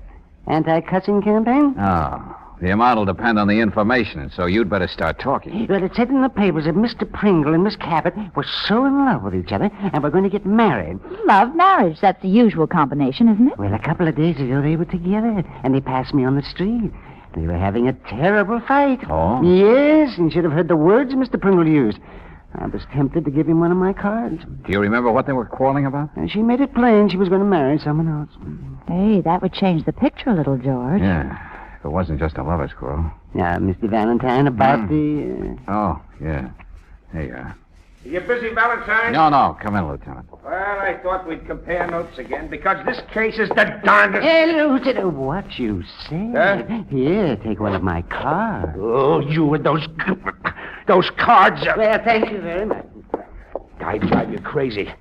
anti-cussing campaign. Oh. The amount will depend on the information, and so you'd better start talking. Well, it said in the papers that Mr. Pringle and Miss Cabot were so in love with each other and were going to get married. Love, marriage. That's the usual combination, isn't it? Well, a couple of days ago they were together, and they passed me on the street. They were having a terrible fight. Oh? Yes, and you should have heard the words Mr. Pringle used. I was tempted to give him one of my cards. Do you remember what they were quarreling about? And she made it plain she was going to marry someone else. Hey, that would change the picture a little, George. Yeah. It wasn't just a lover's quarrel. Now, Mr. Valentine, about the... Oh, yeah. Hey, You busy, Valentine? No. Come in, Lieutenant. Well, I thought we'd compare notes again, because this case is the darndest... Hey, Lieutenant, what you say? Huh? Here, take one of my cards. Oh, you and those cards... Well, thank you very much. I drive you crazy.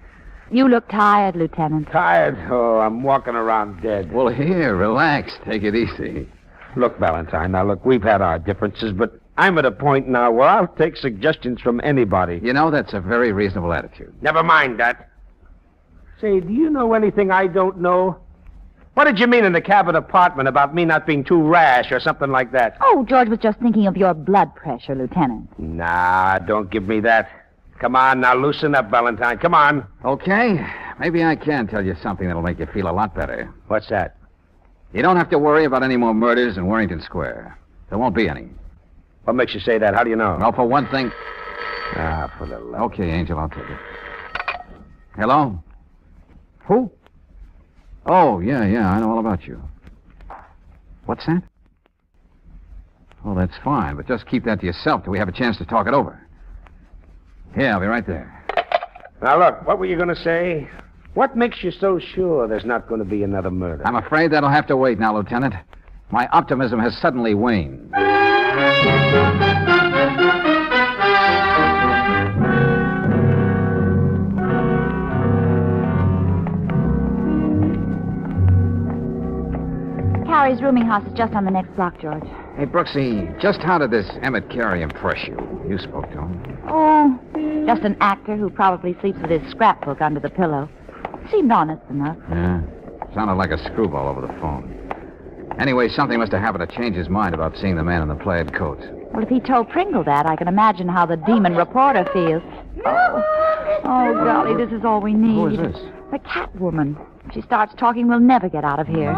You look tired, Lieutenant. Tired? Oh, I'm walking around dead. Well, here, relax. Take it easy. Look, Valentine, now look, we've had our differences, but I'm at a point now where I'll take suggestions from anybody. You know, that's a very reasonable attitude. Never mind that. Say, do you know anything I don't know? What did you mean in the Cabot apartment about me not being too rash or something like that? Oh, George was just thinking of your blood pressure, Lieutenant. Nah, don't give me that. Come on, now loosen up, Valentine. Come on. Okay. Maybe I can tell you something that'll make you feel a lot better. What's that? You don't have to worry about any more murders in Warrington Square. There won't be any. What makes you say that? How do you know? Well, for one thing... Ah, for the love. Okay, Angel, I'll take it. Hello? Who? Oh, yeah, I know all about you. What's that? Oh, that's fine, but just keep that to yourself till we have a chance to talk it over. Yeah, I'll be right there. Now, look, what were you going to say? What makes you so sure there's not going to be another murder? I'm afraid that'll have to wait now, Lieutenant. My optimism has suddenly waned. Carrie's rooming house is just on the next block, George. Hey, Brooksy, just how did this Emmett Carey impress you? You spoke to him. Oh, just an actor who probably sleeps with his scrapbook under the pillow. Seemed honest enough. Yeah. Sounded like a screwball over the phone. Anyway, something must have happened to change his mind about seeing the man in the plaid coat. Well, if he told Pringle that, I can imagine how the demon reporter feels. Oh, golly, this is all we need. Who is this? The Catwoman. If she starts talking, we'll never get out of here.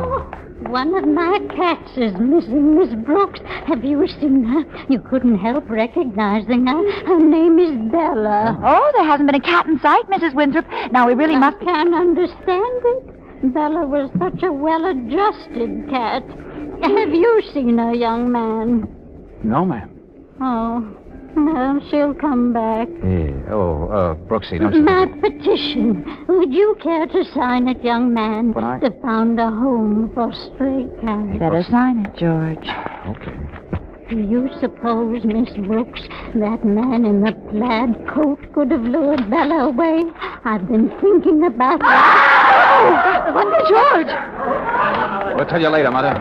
One of my cats is missing, Miss Brooks. Have you seen her? You couldn't help recognizing her. Her name is Bella. Oh, there hasn't been a cat in sight, Mrs. Winthrop. Now, we really must... I can't understand it. Bella was such a well-adjusted cat. Have you seen her, young man? No, ma'am. Oh, well, she'll come back. Brooksy, don't you... My petition. Would you care to sign it, young man? But To found a home for stray cats. Better sign it, George. Okay. Do you suppose, Miss Brooks, that man in the plaid coat could have lured Bella away? I've been thinking about it. Uncle George! We'll tell you later, Mother.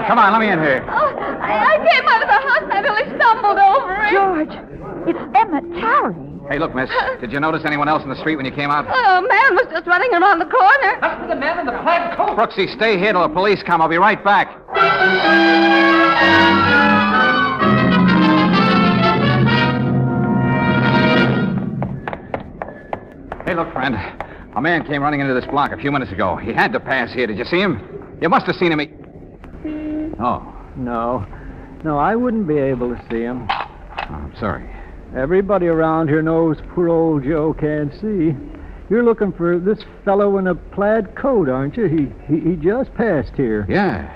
Come on, let me in here. I came out of the house and I nearly stumbled over it. George, it's Emmett Tarry. Hey, look, miss, did you notice anyone else in the street when you came out? Oh, a man was just running around the corner. That's the man in the plaid coat. Brooksy, stay here till the police come. I'll be right back. Hey, look, friend. A man came running into this block a few minutes ago. He had to pass here. Did you see him? You must have seen him. Oh. No, I wouldn't be able to see him. Oh, I'm sorry. Everybody around here knows poor old Joe can't see. You're looking for this fellow in a plaid coat, aren't you? He just passed here. Yeah.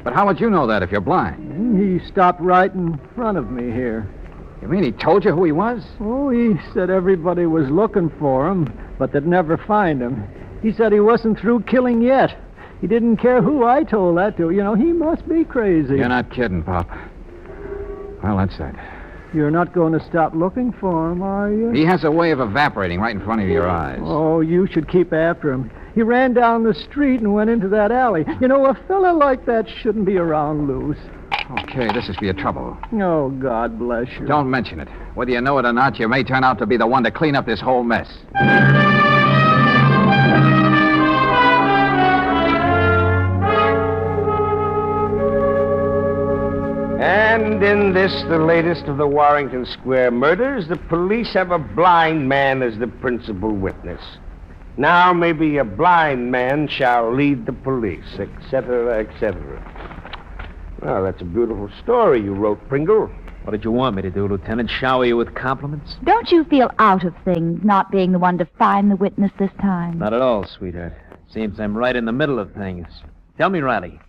But how would you know that if you're blind? He stopped right in front of me here. You mean he told you who he was? Oh, he said everybody was looking for him, but they'd never find him. He said he wasn't through killing yet. He didn't care who I told that to. You know, he must be crazy. You're not kidding, Pop. Well, that's it. You're not going to stop looking for him, are you? He has a way of evaporating right in front of your eyes. Oh, you should keep after him. He ran down the street and went into that alley. You know, a fella like that shouldn't be around loose. Okay, this is for your trouble. Oh, God bless you. Don't mention it. Whether you know it or not, you may turn out to be the one to clean up this whole mess. And in this, the latest of the Warrington Square murders, the police have a blind man as the principal witness. Now maybe a blind man shall lead the police, etc., etc. Well, that's a beautiful story you wrote, Pringle. What did you want me to do, Lieutenant? Shower you with compliments? Don't you feel out of things not being the one to find the witness this time? Not at all, sweetheart. Seems I'm right in the middle of things. Tell me, Riley,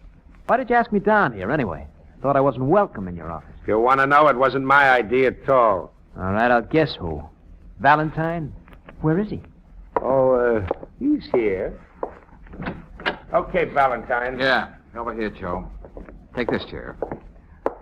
why did you ask me down here anyway? Thought I wasn't welcome in your office. If you want to know, it wasn't my idea at all. All right, I'll guess who. Valentine? Where is he? Oh, he's here. Okay, Valentine. Yeah, over here, Joe. Take this chair.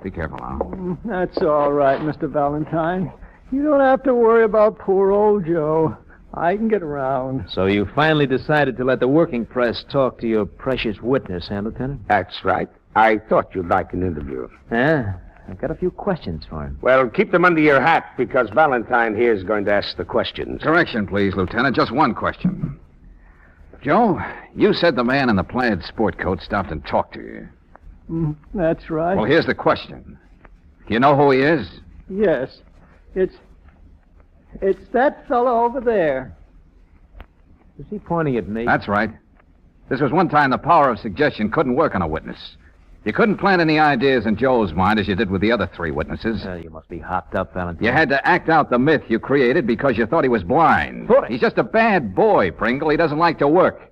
Be careful now. That's all right, Mr. Valentine. You don't have to worry about poor old Joe. I can get around. So you finally decided to let the working press talk to your precious witness, huh, Lieutenant? That's right. I thought you'd like an interview. Yeah, I've got a few questions for him. Well, keep them under your hat, because Valentine here is going to ask the questions. Correction, please, Lieutenant. Just one question. Joe, you said the man in the plaid sport coat stopped and talked to you. That's right. Well, here's the question. Do you know who he is? Yes. It's that fellow over there. Is he pointing at me? That's right. This was one time the power of suggestion couldn't work on a witness. You couldn't plant any ideas in Joe's mind as you did with the other three witnesses. You must be hopped up, Valentine. You had to act out the myth you created because you thought he was blind. Boy. He's just a bad boy, Pringle. He doesn't like to work.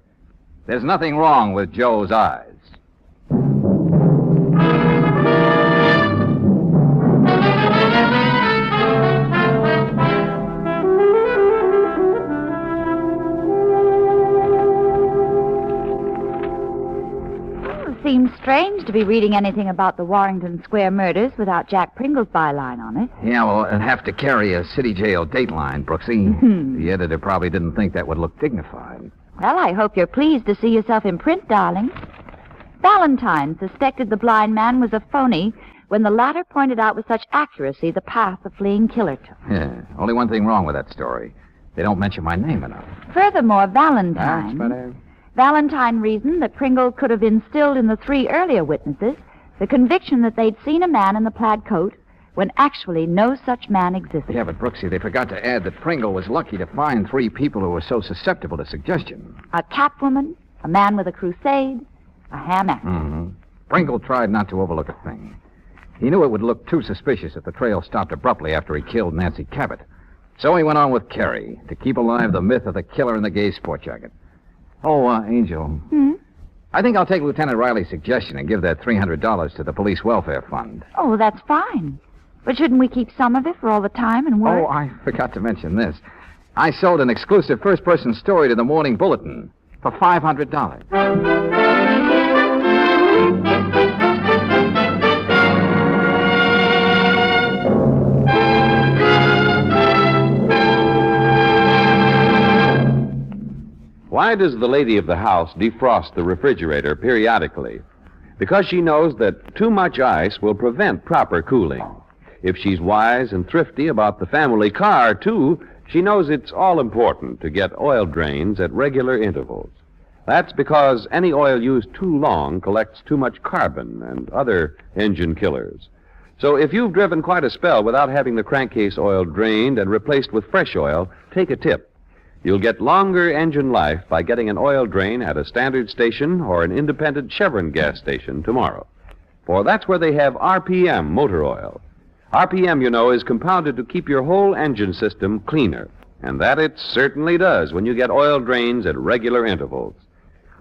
There's nothing wrong with Joe's eyes. Seems strange to be reading anything about the Warrington Square murders without Jack Pringle's byline on it. Yeah, well, it'd have to carry a city jail dateline, Brooksy. The editor probably didn't think that would look dignified. Well, I hope you're pleased to see yourself in print, darling. Valentine suspected the blind man was a phony when the latter pointed out with such accuracy the path the fleeing killer took. Yeah, only one thing wrong with that story. They don't mention my name enough. Furthermore, That's better. Valentine reasoned that Pringle could have instilled in the three earlier witnesses the conviction that they'd seen a man in the plaid coat when actually no such man existed. Yeah, but Brooksy, they forgot to add that Pringle was lucky to find three people who were so susceptible to suggestion. A Catwoman, a man with a crusade, a ham actor. Pringle tried not to overlook a thing. He knew it would look too suspicious if the trail stopped abruptly after he killed Nancy Cabot. So he went on with Kerry to keep alive the myth of the killer in the gay sport jacket. Oh, Angel. I think I'll take Lieutenant Riley's suggestion and give that $300 to the police welfare fund. Oh, that's fine. But shouldn't we keep some of it for all the time and work? Oh, I forgot to mention this. I sold an exclusive first-person story to the Morning Bulletin for $500. Why does the lady of the house defrost the refrigerator periodically? Because she knows that too much ice will prevent proper cooling. If she's wise and thrifty about the family car, too, she knows it's all important to get oil drains at regular intervals. That's because any oil used too long collects too much carbon and other engine killers. So if you've driven quite a spell without having the crankcase oil drained and replaced with fresh oil, take a tip. You'll get longer engine life by getting an oil drain at a standard station or an independent Chevron gas station tomorrow. For that's where they have RPM motor oil. RPM, you know, is compounded to keep your whole engine system cleaner. And that it certainly does when you get oil drains at regular intervals.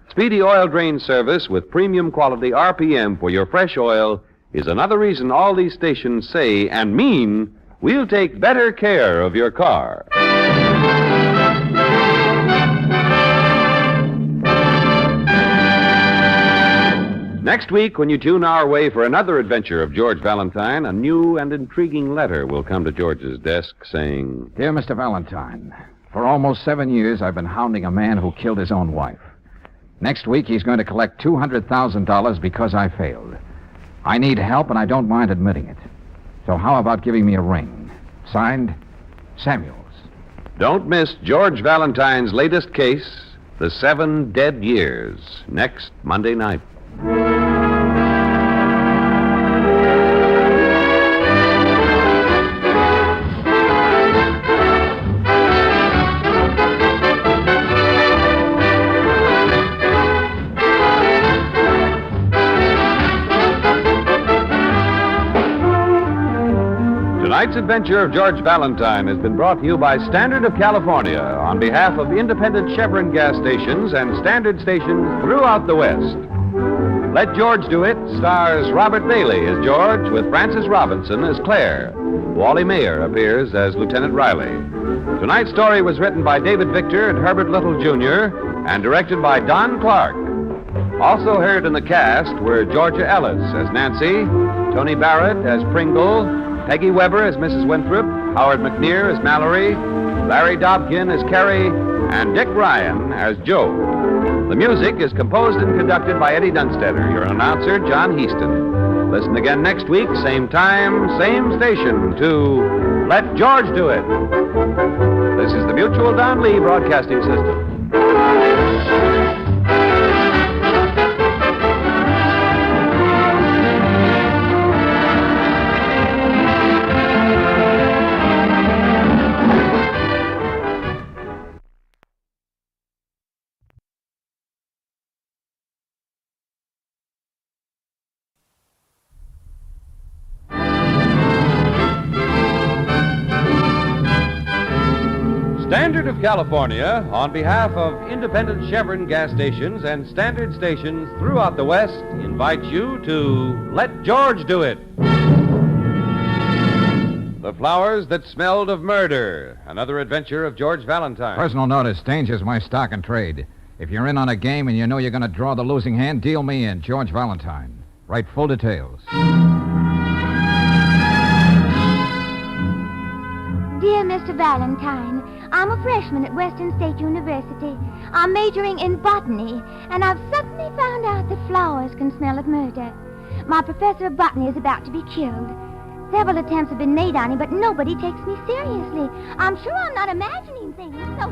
Speedy oil drain service with premium quality RPM for your fresh oil is another reason all these stations say and mean we'll take better care of your car. Next week, when you tune our way for another adventure of George Valentine, a new and intriguing letter will come to George's desk saying, Dear Mr. Valentine, for almost 7 years I've been hounding a man who killed his own wife. Next week he's going to collect $200,000 because I failed. I need help and I don't mind admitting it. So how about giving me a ring? Signed, Samuels. Don't miss George Valentine's latest case, The 7 Dead Years, next Monday night. Tonight's adventure of George Valentine has been brought to you by Standard of California on behalf of independent Chevron gas stations and Standard stations throughout the West. Let George Do It stars Robert Bailey as George with Frances Robinson as Claire. Wally Mayer appears as Lieutenant Riley. Tonight's story was written by David Victor and Herbert Little, Jr. and directed by Don Clark. Also heard in the cast were Georgia Ellis as Nancy, Tony Barrett as Pringle, Peggy Weber as Mrs. Winthrop, Howard McNear as Mallory, Larry Dobkin as Carrie, and Dick Ryan as Joe. The music is composed and conducted by Eddie Dunstetter, your announcer, John Heaston. Listen again next week, same time, same station, to Let George Do It. This is the Mutual Don Lee Broadcasting System. Standard of California, on behalf of independent Chevron gas stations and Standard stations throughout the West, invites you to Let George Do It. The Flowers That Smelled of Murder, another adventure of George Valentine. Personal notice, danger's my stock and trade. If you're in on a game and you know you're going to draw the losing hand, deal me in, George Valentine. Write full details. Dear Mr. Valentine, I'm a freshman at Western State University. I'm majoring in botany, and I've suddenly found out that flowers can smell of murder. My professor of botany is about to be killed. Several attempts have been made on him, but nobody takes me seriously. I'm sure I'm not imagining things, so...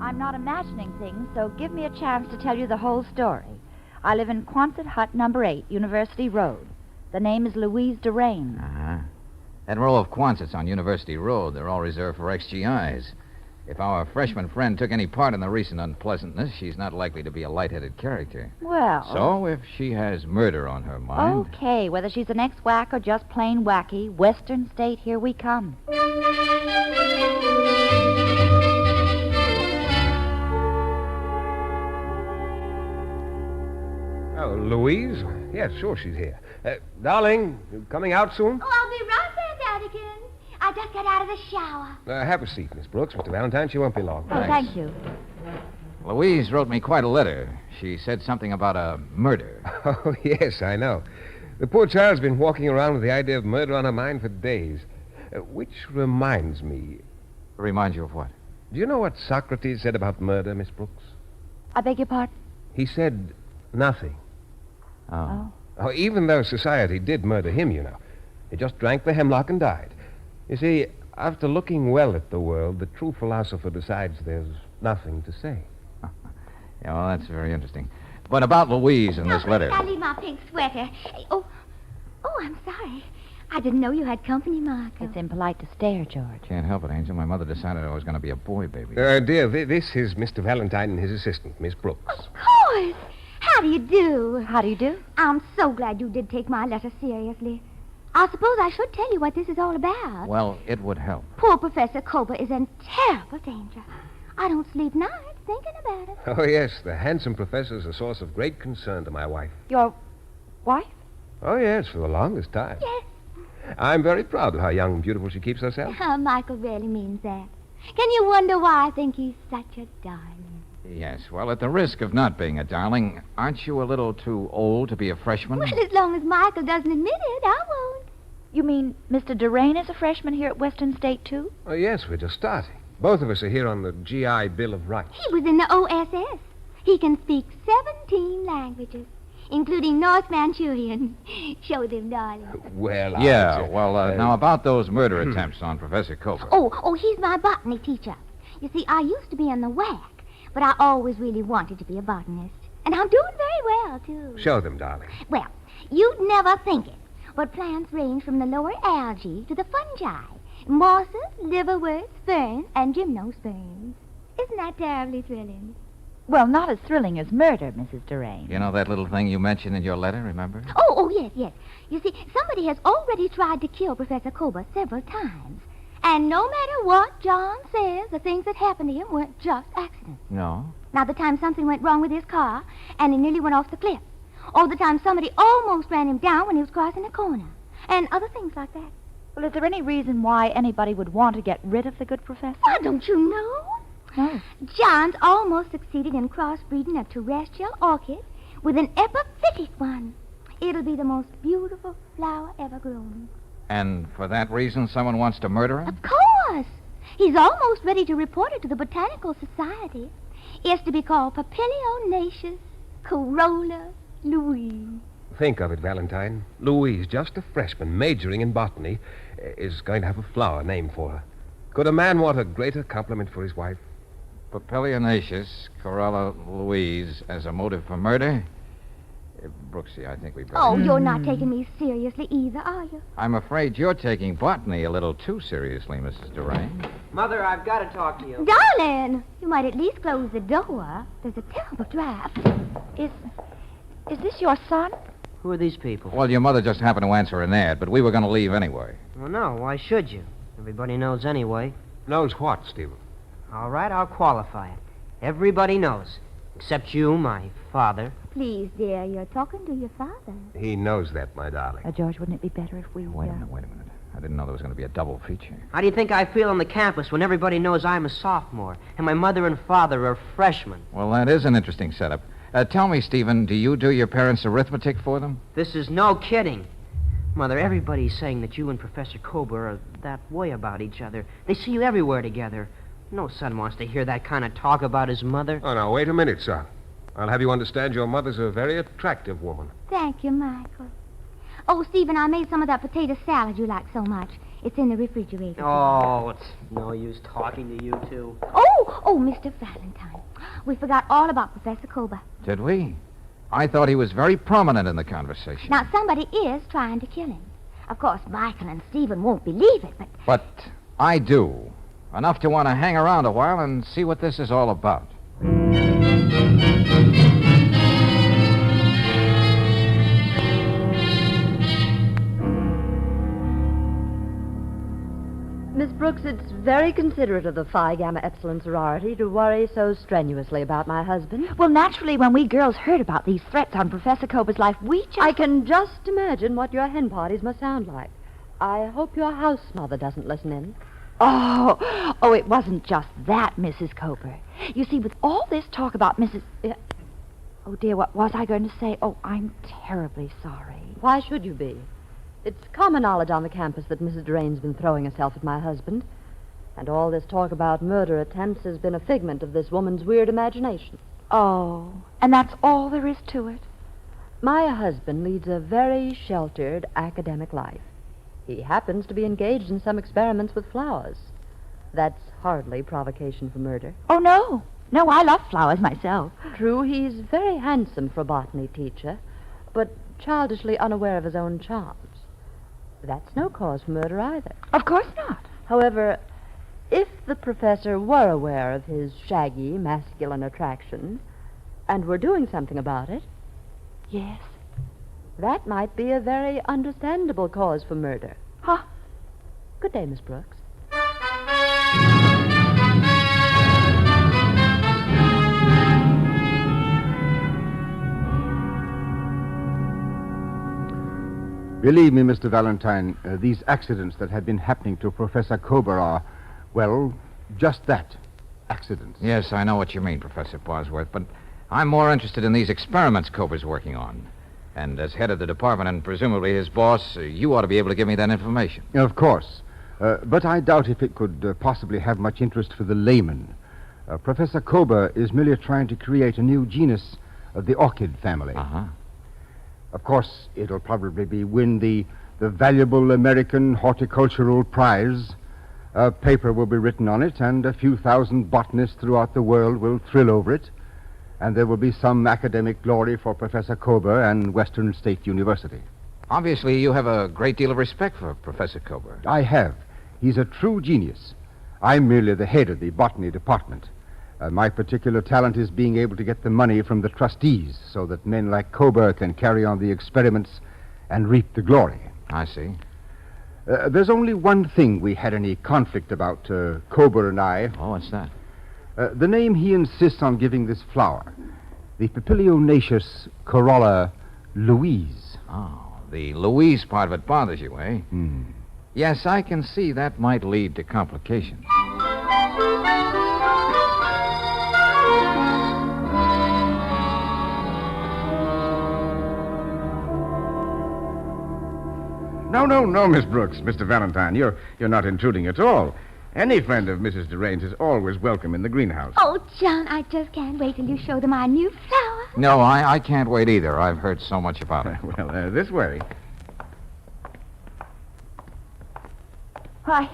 I'm not imagining things, so give me a chance to tell you the whole story. I live in Quonset Hut number 8, University Road. The name is Louise Durain. That row of Quonsets on University Road, they're all reserved for XGIs. If our freshman friend took any part in the recent unpleasantness, she's not likely to be a light-headed character. Well... So, if she has murder on her mind... Okay, whether she's an ex-whack or just plain wacky, Western State, here we come. Oh, Louise? Yes, sure she's here. Darling, you coming out soon? Oh, I'll be right there, Daddykin. I just got out of the shower. Have a seat, Miss Brooks. Mr. Valentine, she won't be long. Oh, thank you. Louise wrote me quite a letter. She said something about a murder. Oh, yes, I know. The poor child's been walking around with the idea of murder on her mind for days. Which reminds me... Remind you of what? Do you know what Socrates said about murder, Miss Brooks? I beg your pardon? He said nothing. Oh. Oh, even though society did murder him, you know. He just drank the hemlock and died. You see, after looking well at the world, the true philosopher decides there's nothing to say. Yeah, well, that's very interesting. But about Louise and this letter... I leave my pink sweater. Oh, I'm sorry. I didn't know you had company, Marco. It's impolite to stare, George. Can't help it, Angel. My mother decided I was going to be a boy baby. Dear, this is Mr. Valentine and his assistant, Miss Brooks. Of course. How do you do? How do you do? I'm so glad you did take my letter seriously. I suppose I should tell you what this is all about. Well, it would help. Poor Professor Kober is in terrible danger. I don't sleep nights thinking about it. Oh, yes, the handsome professor's a source of great concern to my wife. Your wife? Oh, yes, for the longest time. Yes. I'm very proud of how young and beautiful she keeps herself. Michael really means that. Can you wonder why I think he's such a darling? Yes, well, at the risk of not being a darling, aren't you a little too old to be a freshman? Well, as long as Michael doesn't admit it, I won't. You mean Mr. Durain is a freshman here at Western State, too? Oh, yes, we're just starting. Both of us are here on the GI Bill of Rights. He was in the OSS. He can speak 17 languages, including North Manchurian. Show them, darling. Well, now about those murder attempts on Professor Kober. Oh, he's my botany teacher. You see, I used to be in the WAC, but I always really wanted to be a botanist. And I'm doing very well, too. Show them, darling. Well, you'd never think it, but plants range from the lower algae to the fungi. Mosses, liverworts, ferns, and gymnosperms. Isn't that terribly thrilling? Well, not as thrilling as murder, Mrs. Durain. You know that little thing you mentioned in your letter, remember? Oh, yes. You see, somebody has already tried to kill Professor Kober several times. And no matter what John says, the things that happened to him weren't just accidents. No? Now, the time something went wrong with his car, and he nearly went off the cliff. Or the time somebody almost ran him down when he was crossing a corner. And other things like that. Well, is there any reason why anybody would want to get rid of the good professor? Why, don't you know? No. John's almost succeeded in crossbreeding a terrestrial orchid with an epiphytic one. It'll be the most beautiful flower ever grown. And for that reason, someone wants to murder him? Of course. He's almost ready to report it to the Botanical Society. It's to be called Papilionaceous Corolla Louise. Think of it, Valentine. Louise, just a freshman majoring in botany, is going to have a flower named for her. Could a man want a greater compliment for his wife? Papilionaceous Corolla Louise as a motive for murder? Brooksy, I think we better... Oh, you're not taking me seriously either, are you? I'm afraid you're taking botany a little too seriously, Mrs. Durain. Mother, I've got to talk to you. Darling, you might at least close the door. There's a terrible draft. Is this your son? Who are these people? Well, your mother just happened to answer an ad, but we were going to leave anyway. Well, no, why should you? Everybody knows anyway. Knows what, Stephen? All right, I'll qualify it. Everybody knows. Except you, my father. Please, dear, you're talking to your father. He knows that, my darling. George, wouldn't it be better if we... Wait a minute. I didn't know there was going to be a double feature. How do you think I feel on the campus when everybody knows I'm a sophomore and my mother and father are freshmen? Well, that is an interesting setup. Tell me, Stephen, do you do your parents' arithmetic for them? This is no kidding. Mother, everybody's saying that you and Professor Kober are that way about each other. They see you everywhere together. No son wants to hear that kind of talk about his mother. Oh, now, wait a minute, son. I'll have you understand your mother's a very attractive woman. Thank you, Michael. Oh, Stephen, I made some of that potato salad you like so much. It's in the refrigerator. Oh, it's no use talking to you two. Oh, Mr. Valentine. We forgot all about Professor Kober. Did we? I thought he was very prominent in the conversation. Now, somebody is trying to kill him. Of course, Michael and Stephen won't believe it, but... But I do. Enough to want to hang around a while and see what this is all about. Miss Brooks, it's very considerate of the Phi Gamma Epsilon sorority to worry so strenuously about my husband. Well, naturally, when we girls heard about these threats on Professor Kober's life, we just... I can just imagine what your hen parties must sound like. I hope your house mother doesn't listen in. Oh, it wasn't just that, Mrs. Kober. You see, with all this talk about Mrs... Oh, dear, what was I going to say? Oh, I'm terribly sorry. Why should you be? It's common knowledge on the campus that Mrs. Drain's been throwing herself at my husband. And all this talk about murder attempts has been a figment of this woman's weird imagination. Oh, and that's all there is to it? My husband leads a very sheltered academic life. He happens to be engaged in some experiments with flowers. That's hardly provocation for murder. Oh, no. No, I love flowers myself. True, he's very handsome for a botany teacher, but childishly unaware of his own charms. That's no cause for murder either. Of course not. However, if the professor were aware of his shaggy, masculine attraction and were doing something about it... Yes? That might be a very understandable cause for murder. Huh? Good day, Miss Brooks. Believe me, Mr. Valentine, these accidents that have been happening to Professor Kober are, well, just that, accidents. Yes, I know what you mean, Professor Bosworth, but I'm more interested in these experiments Kober's working on. And as head of the department and presumably his boss, you ought to be able to give me that information. Of course. But I doubt if it could possibly have much interest for the layman. Professor Kober is merely trying to create a new genus of the orchid family. Uh-huh. Of course, it'll probably win the valuable American Horticultural Prize. A paper will be written on it, and a few thousand botanists throughout the world will thrill over it. And there will be some academic glory for Professor Kober and Western State University. Obviously, you have a great deal of respect for Professor Kober. I have. He's a true genius. I'm merely the head of the botany department. My particular talent is being able to get the money from the trustees so that men like Kober can carry on the experiments and reap the glory. I see. There's only one thing we had any conflict about, Kober and I. Oh, what's that? The name he insists on giving this flower, the Papilionaceous corolla Louise. Oh, the Louise part of it bothers you, eh? Yes, I can see that might lead to complications. No, Miss Brooks, Mr. Valentine. You're not intruding at all. Any friend of Mrs. Derain's is always welcome in the greenhouse. Oh, John, I just can't wait till you show them our new flower. No, I can't wait either. I've heard so much about it. Well, this way. I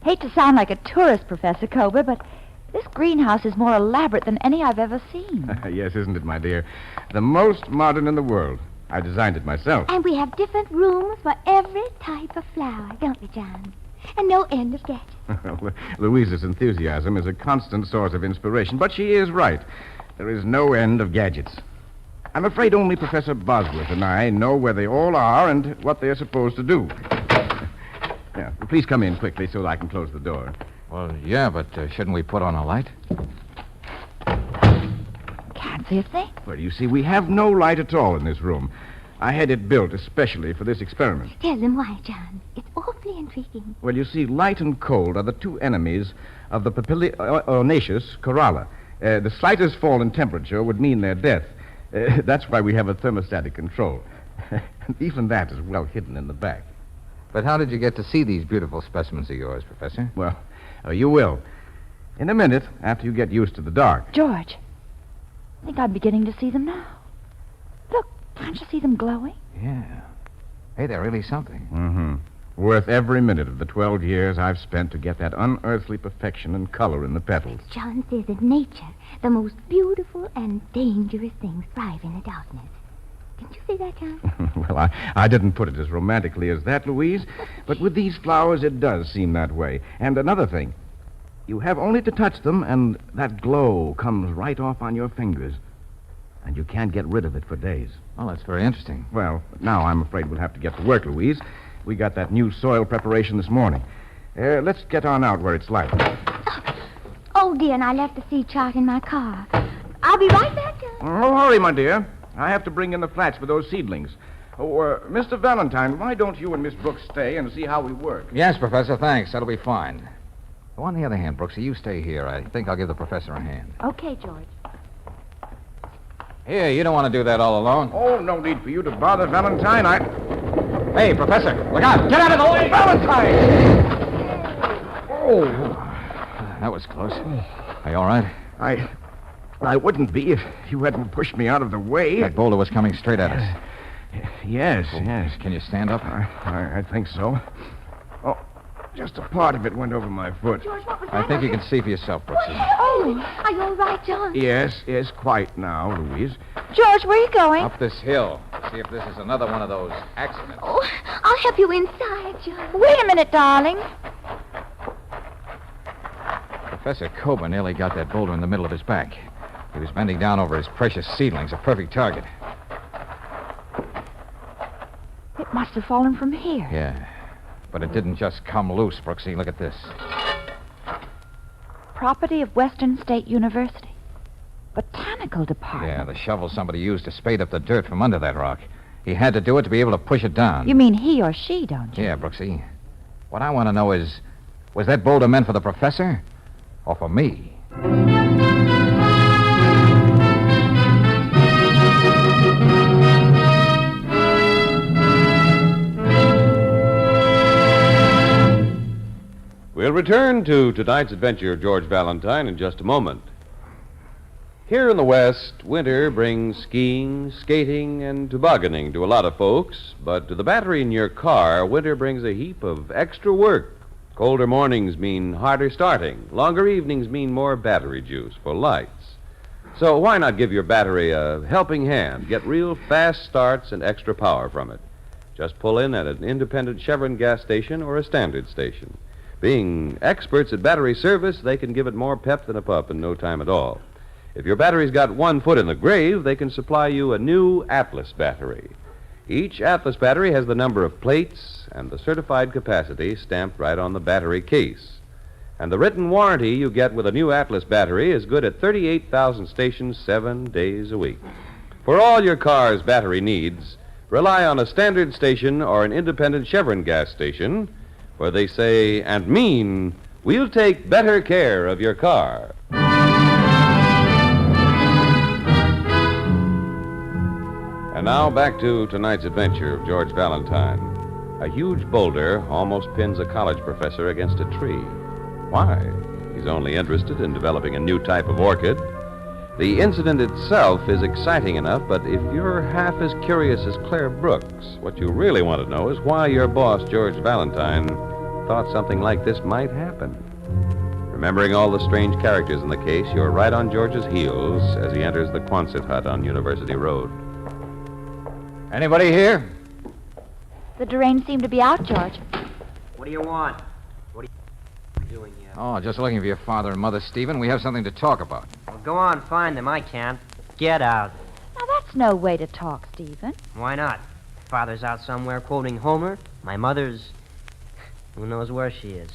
hate to sound like a tourist, Professor Kober, but this greenhouse is more elaborate than any I've ever seen. Yes, isn't it, my dear? The most modern in the world. I designed it myself. And we have different rooms for every type of flower, don't we, John? And no end of gadgets. Louisa's enthusiasm is a constant source of inspiration, but she is right. There is no end of gadgets. I'm afraid only Professor Bosworth and I know where they all are and what they are supposed to do. Yeah, please come in quickly so that I can close the door. Well, yeah, but shouldn't we put on a light? Can't see a thing. Well, you see, we have no light at all in this room. I had it built especially for this experiment. Tell them why, John. It's awfully intriguing. Well, you see, light and cold are the two enemies of the Papilionaceous corolla. The slightest fall in temperature would mean their death. That's why we have a thermostatic control. Even that is well hidden in the back. But how did you get to see these beautiful specimens of yours, Professor? Well, you will. In a minute, after you get used to the dark. George, I think I'm beginning to see them now. Look, can't you see them glowing? Yeah. Hey, they're really something. Mm-hmm. Worth every minute of the 12 years I've spent to get that unearthly perfection and color in the petals. John says that nature, the most beautiful and dangerous things, thrive in the darkness. Didn't you say that, John? Well, I didn't put it as romantically as that, Louise, but with these flowers it does seem that way. And another thing, You have only to touch them, and that glow comes right off on your fingers. And you can't get rid of it for days. Well, that's very interesting. Well, now I'm afraid we'll have to get to work, Louise. We got that new soil preparation this morning. Let's get on out where it's light. Oh, dear, and I left the seed chart in my car. I'll be right back, John. Oh, hurry, my dear. I have to bring in the flats for those seedlings. Oh, Mr. Valentine, why don't you and Miss Brooks stay and see how we work? Yes, Professor, thanks. That'll be fine. Oh, on the other hand, Brooksy, you stay here. I think I'll give the professor a hand. Okay, George. Here, you don't want to do that all alone. Oh, no need for you to bother, Valentine. Hey, Professor, look out! Get out of the way! Valentine! Oh. That was close. Are you all right? I wouldn't be if you hadn't pushed me out of the way. That boulder was coming straight at us. Yes. Can you stand up? I think so. Oh, just a part of it went over my foot. George, what was I that? think you can see for yourself, Brooksy. Oh, are you all right, John? Yes, quite now, Louise. George, where are you going? Up this hill. See if this is another one of those accidents. Oh, I'll help you inside, John. Wait a minute, darling. Professor Kober nearly got that boulder in the middle of his back. He was bending down over his precious seedlings, a perfect target. It must have fallen from here. Yeah, but it didn't just come loose, Brooksy. Look at this. Property of Western State University. Botanical department. Yeah, the shovel somebody used to spade up the dirt from under that rock. He had to do it to be able to push it down. You mean he or she, don't you? Yeah, Brooksy. What I want to know is, was that boulder meant for the professor or for me? We'll return to tonight's adventure of George Valentine in just a moment. Here in the West, winter brings skiing, skating, and tobogganing to a lot of folks, but to the battery in your car, winter brings a heap of extra work. Colder mornings mean harder starting. Longer evenings mean more battery juice for lights. So why not give your battery a helping hand? Get real fast starts and extra power from it. Just pull in at an independent Chevron gas station or a standard station. Being experts at battery service, they can give it more pep than a pup in no time at all. If your battery's got one foot in the grave, they can supply you a new Atlas battery. Each Atlas battery has the number of plates and the certified capacity stamped right on the battery case. And the written warranty you get with a new Atlas battery is good at 38,000 stations 7 days a week. For all your car's battery needs, rely on a standard station or an independent Chevron gas station, where they say and mean, we'll take better care of your car. And now back to tonight's adventure of George Valentine. A huge boulder almost pins a college professor against a tree. Why? He's only interested in developing a new type of orchid. The incident itself is exciting enough, but if you're half as curious as Claire Brooks, what you really want to know is why your boss, George Valentine, thought something like this might happen. Remembering all the strange characters in the case, you're right on George's heels as he enters the Quonset hut on University Road. Anybody here? The Duranes seem to be out, George. What do you want? What are you doing here? Oh, just looking for your father and mother, Stephen. We have something to talk about. Well, go on, find them. I can't. Get out. Now, that's no way to talk, Stephen. Why not? Father's out somewhere quoting Homer. My mother's... who knows where she is.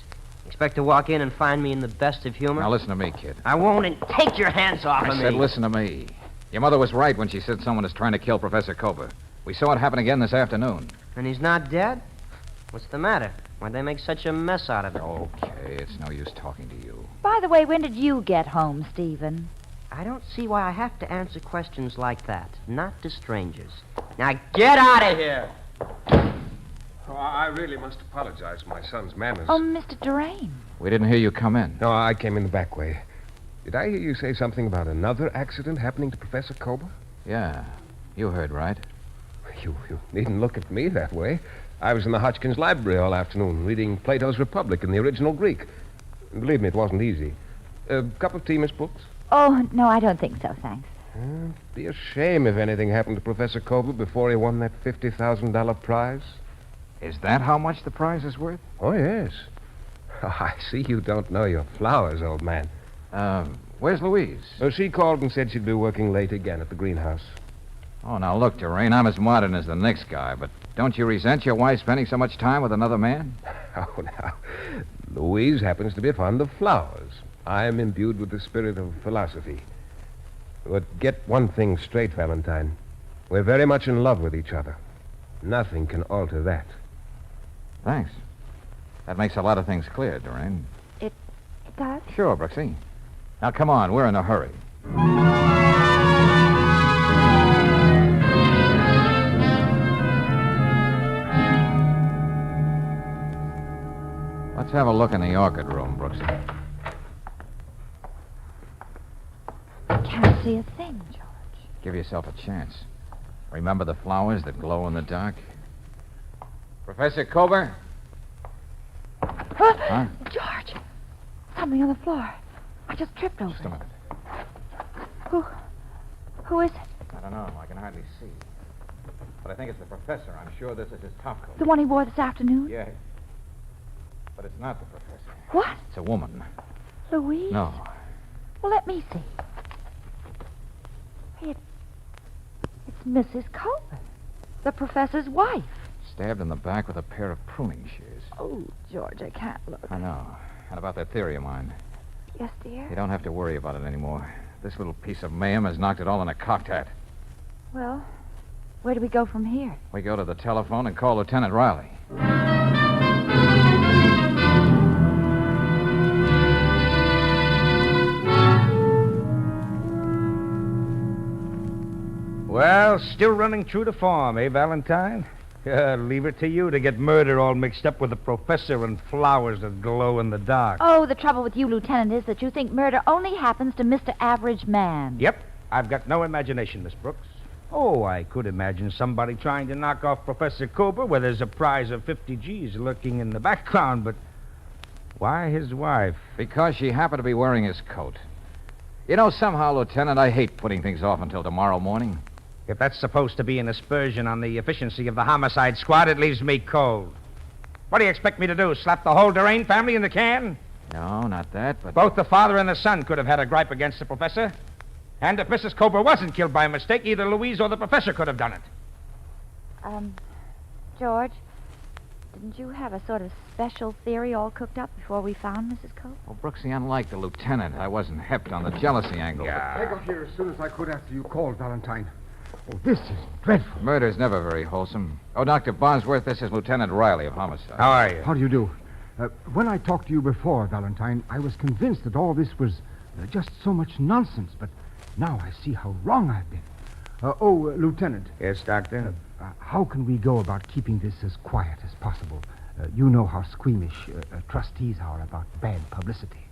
Expect to walk in and find me in the best of humor? Now, listen to me, kid. I won't, and take your hands off of me. I said listen to me. Your mother was right when she said someone is trying to kill Professor Kober. We saw it happen again this afternoon. And he's not dead? What's the matter? Why'd they make such a mess out of it? Okay, it's no use talking to you. By the way, when did you get home, Stephen? I don't see why I have to answer questions like that. Not to strangers. Now get out of here! Oh, I really must apologize for my son's manners. Oh, Mr. Durane. We didn't hear you come in. No, I came in the back way. Did I hear you say something about another accident happening to Professor Kober? Yeah, you heard right. You needn't look at me that way. I was in the Hodgkins Library all afternoon reading Plato's Republic in the original Greek. Believe me, it wasn't easy. A cup of tea, Miss Brooks? Oh, no, I don't think so, thanks. It'd be a shame if anything happened to Professor Kober before he won that $50,000 prize. Is that how much the prize is worth? Oh, yes. Oh, I see you don't know your flowers, old man. Where's Louise? Well, she called and said she'd be working late again at the greenhouse. Oh, now look, Doreen, I'm as modern as the next guy, but don't you resent your wife spending so much time with another man? Oh, now, Louise happens to be fond of flowers. I'm imbued with the spirit of philosophy. But get one thing straight, Valentine. We're very much in love with each other. Nothing can alter that. Thanks. That makes a lot of things clear, Doreen. It does? Sure, Brooksy. Now, come on. We're in a hurry. Let's have a look in the orchid room, Brooksy. Can't see a thing, George. Give yourself a chance. Remember the flowers that glow in the dark? Professor Kober? Huh? George! Something on the floor. I just tripped over Just a minute. Who is it? I don't know. I can hardly see. But I think it's the professor. I'm sure this is his topcoat. The one he wore this afternoon? Yeah. But it's not the professor. What? It's a woman. Louise? No. Well, let me see. Hey, it's Mrs. Culver, the professor's wife. Stabbed in the back with a pair of pruning shears. Oh, George, I can't look. I know. And about that theory of mine. Yes, dear? You don't have to worry about it anymore. This little piece of mayhem has knocked it all in a cocked hat. Well, where do we go from here? We go to the telephone and call Lieutenant Riley. Well, still running true to form, eh, Valentine? Leave it to you to get murder all mixed up with a professor and flowers that glow in the dark. Oh, the trouble with you, Lieutenant, is that you think murder only happens to Mr. Average Man. Yep, I've got no imagination, Miss Brooks. Oh, I could imagine somebody trying to knock off Professor Kober where there's a prize of 50 G's lurking in the background, but why his wife? Because she happened to be wearing his coat. You know, somehow, Lieutenant, I hate putting things off until tomorrow morning. If that's supposed to be an aspersion on the efficiency of the homicide squad, it leaves me cold. What do you expect me to do, slap the whole Durain family in the can? No, not that, but... Both the father and the son could have had a gripe against the professor. And if Mrs. Kober wasn't killed by mistake, either Louise or the professor could have done it. George, didn't you have a sort of special theory all cooked up before we found Mrs. Kober? Well, Brooksy, unlike the lieutenant, I wasn't hepped on the jealousy angle. I got here as soon as I could after you called, Valentine. Oh, this is dreadful. Murder's never very wholesome. Oh, Dr. Bosworth, this is Lieutenant Riley of Homicide. How are you? How do you do? When I talked to you before, Valentine, I was convinced that all this was just so much nonsense, but now I see how wrong I've been. Lieutenant. Yes, Doctor? How can we go about keeping this as quiet as possible? You know how squeamish trustees are about bad publicity.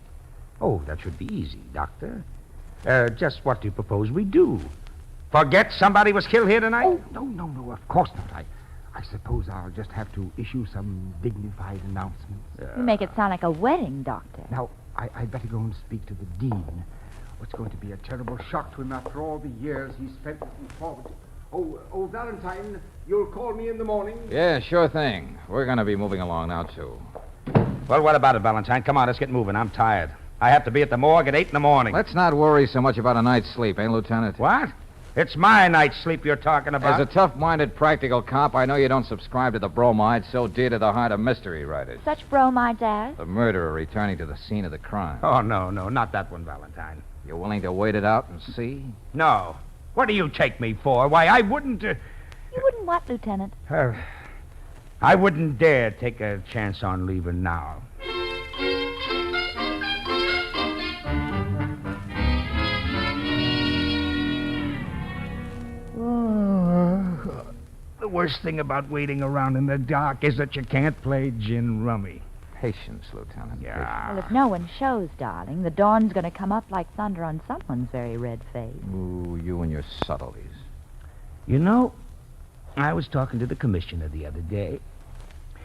Oh, that should be easy, Doctor. Just what do you propose we do? Forget somebody was killed here tonight? Oh, no, of course not. I suppose I'll just have to issue some dignified announcements. You make it sound like a wedding, Doctor. Now, I'd better go and speak to the dean. It's going to be a terrible shock to him after all the years he's spent looking forward to. Oh, Valentine, you'll call me in the morning? Yeah, sure thing. We're going to be moving along now, too. Well, what about it, Valentine? Come on, let's get moving. I'm tired. I have to be at the morgue at 8 in the morning. Let's not worry so much about a night's sleep, eh, Lieutenant? What? It's my night's sleep you're talking about. As a tough-minded practical cop, I know you don't subscribe to the bromide so dear to the heart of mystery writers. Such bromides as? The murderer returning to the scene of the crime. Oh, no, not that one, Valentine. You're willing to wait it out and see? No. What do you take me for? Why, I wouldn't... You wouldn't what, Lieutenant? I wouldn't dare take a chance on leaving now. The worst thing about waiting around in the dark is that you can't play gin rummy. Patience, Lieutenant. Yeah. Well, if no one shows, darling, the dawn's going to come up like thunder on someone's very red face. Ooh, you and your subtleties. You know, I was talking to the commissioner the other day,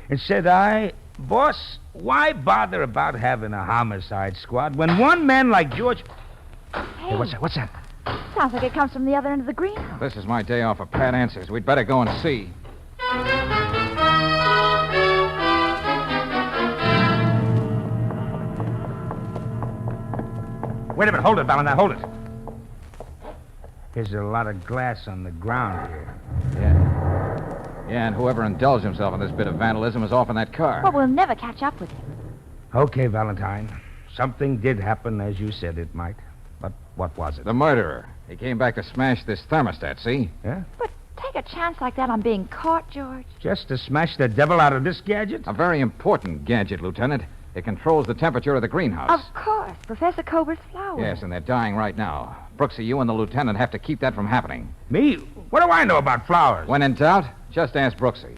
and said boss, why bother about having a homicide squad when one man like George... Hey, what's that? Sounds like it comes from the other end of the greenhouse. This is my day off for pat answers. We'd better go and see. Wait a minute. Hold it, Valentine. Hold it. There's a lot of glass on the ground here. Yeah, and whoever indulged himself in this bit of vandalism is off in that car. But we'll never catch up with him. Okay, Valentine. Something did happen as you said it might. But what was it? The murderer. He came back to smash this thermostat, see? Yeah? But take a chance like that on being caught, George. Just to smash the devil out of this gadget? A very important gadget, Lieutenant. It controls the temperature of the greenhouse. Of course. Professor Cobra's flowers. Yes, and they're dying right now. Brooksy, you and the lieutenant have to keep that from happening. Me? What do I know about flowers? When in doubt, just ask Brooksy.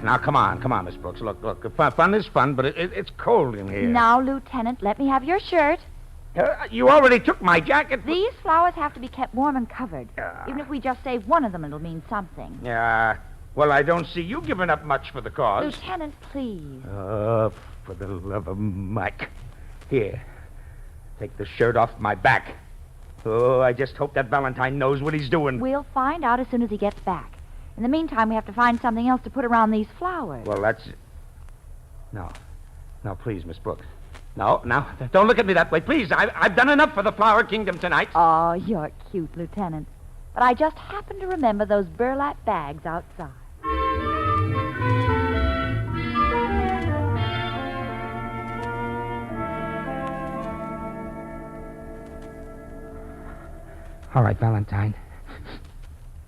Now, come on, Miss Brooks. Look. Fun is fun, but it's cold in here. Now, Lieutenant, let me have your shirt. You already took my jacket. These flowers have to be kept warm and covered. Even if we just save one of them, it'll mean something. Yeah. Well, I don't see you giving up much for the cause. Lieutenant, please. For the love of Mike. Here. Take the shirt off my back. Oh, I just hope that Valentine knows what he's doing. We'll find out as soon as he gets back. In the meantime, we have to find something else to put around these flowers. Well, that's... No, please, Miss Brooks. No, now, don't look at me that way. Please, I've done enough for the Flower Kingdom tonight. Oh, you're cute, Lieutenant. But I just happened to remember those burlap bags outside. All right, Valentine.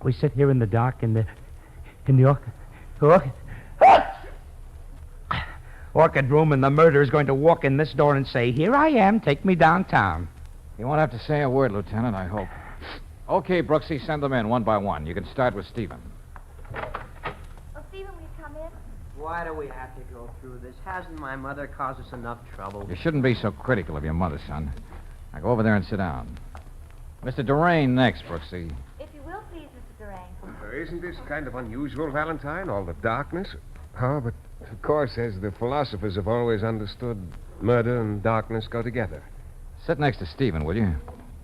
We sit here in the dark in the orchid room, and the murderer's going to walk in this door and say, "Here I am, take me downtown." You won't have to say a word, Lieutenant, I hope. Okay, Brooksy, send them in one by one. You can start with Stephen. Oh, Stephen, will you come in? Why do we have to go through this? Hasn't my mother caused us enough trouble? You shouldn't be so critical of your mother, son. Now go over there and sit down. Mr. Durain next, Brooksy. If you will, please, Mr. Durain. Isn't this kind of unusual, Valentine? All the darkness? Oh, but of course, as the philosophers have always understood, murder and darkness go together. Sit next to Stephen, will you?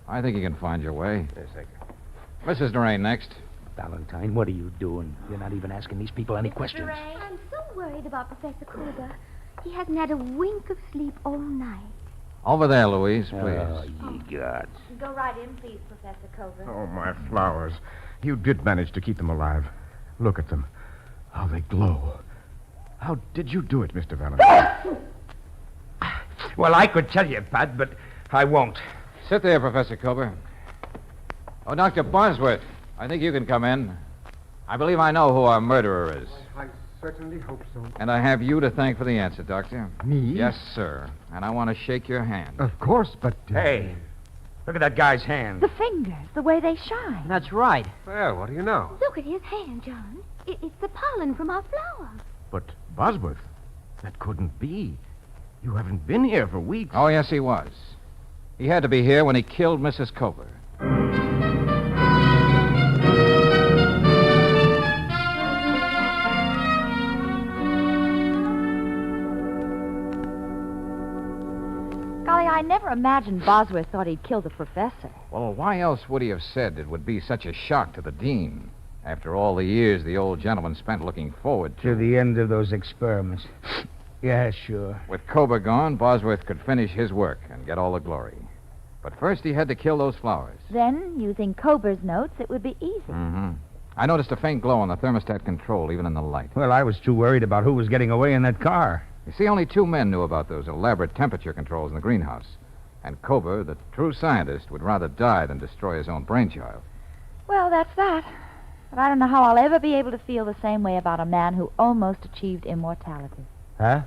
I think you can find your way. Yes, thank you. Mrs. Durain next. Valentine, what are you doing? You're not even asking these people any questions. Durain, I'm so worried about Professor Kruger. He hasn't had a wink of sleep all night. Over there, Louise, please. Oh, ye gods. Go right in, please, Professor Cobra. Oh, my flowers. You did manage to keep them alive. Look at them. How they glow. How did you do it, Mr. Valentine? Well, I could tell you, Pat, but I won't. Sit there, Professor Cobra. Oh, Dr. Bosworth, I think you can come in. I believe I know who our murderer is. I certainly hope so. And I have you to thank for the answer, Doctor. Me? Yes, sir. And I want to shake your hand. Of course, but... Hey, look at that guy's hand. The fingers, the way they shine. That's right. Well, what do you know? Look at his hand, John. It's the pollen from our flower. But, Bosworth, that couldn't be. You haven't been here for weeks. Oh, yes, he was. He had to be here when he killed Mrs. Cobra. Golly, I never imagined Bosworth thought he'd kill the professor. Well, why else would he have said it would be such a shock to the dean? After all the years the old gentleman spent looking forward To the end of those experiments. Yeah, sure. With Cobra gone, Bosworth could finish his work and get all the glory. But first he had to kill those flowers. Then, using Cobra's notes, it would be easy. Mm-hmm. I noticed a faint glow on the thermostat control, even in the light. Well, I was too worried about who was getting away in that car. You see, only 2 men knew about those elaborate temperature controls in the greenhouse. And Cobra, the true scientist, would rather die than destroy his own brainchild. Well, that's that. But I don't know how I'll ever be able to feel the same way about a man who almost achieved immortality. Huh?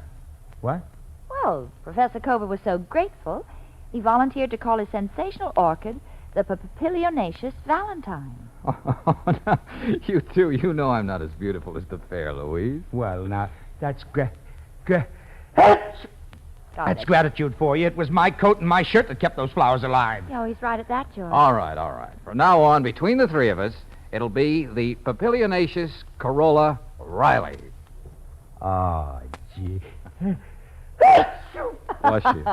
What? Well, Professor Cobra was so grateful, he volunteered to call his sensational orchid the Papilionaceous Valentine. Oh, now, you two, you know I'm not as beautiful as the fair Louise. Well, now, that's that's gratitude for you. It was my coat and my shirt that kept those flowers alive. Oh, he's right at that, George. All right. From now on, between the 3 of us, it'll be the Papilionaceous Corolla Riley. Oh, gee. Bless you.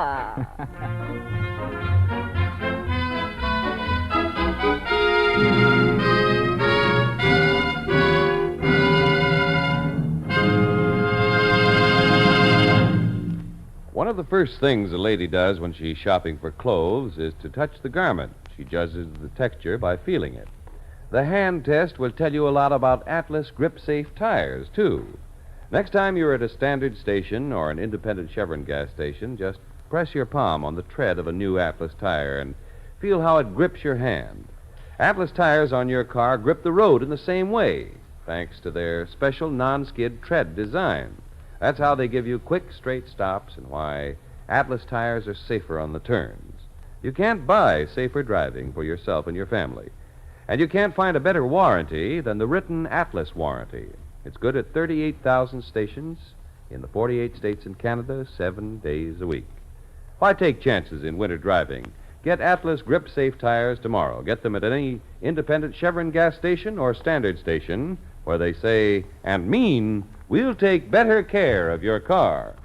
One of the first things a lady does when she's shopping for clothes is to touch the garment. She judges the texture by feeling it. The hand test will tell you a lot about Atlas grip-safe tires, too. Next time you're at a standard station or an independent Chevron gas station, just press your palm on the tread of a new Atlas tire and feel how it grips your hand. Atlas tires on your car grip the road in the same way, thanks to their special non-skid tread design. That's how they give you quick, straight stops and why Atlas tires are safer on the turns. You can't buy safer driving for yourself and your family. And you can't find a better warranty than the written Atlas warranty. It's good at 38,000 stations in the 48 states and Canada, 7 days a week. Why take chances in winter driving? Get Atlas grip-safe tires tomorrow. Get them at any independent Chevron gas station or standard station where they say and mean, we'll take better care of your car.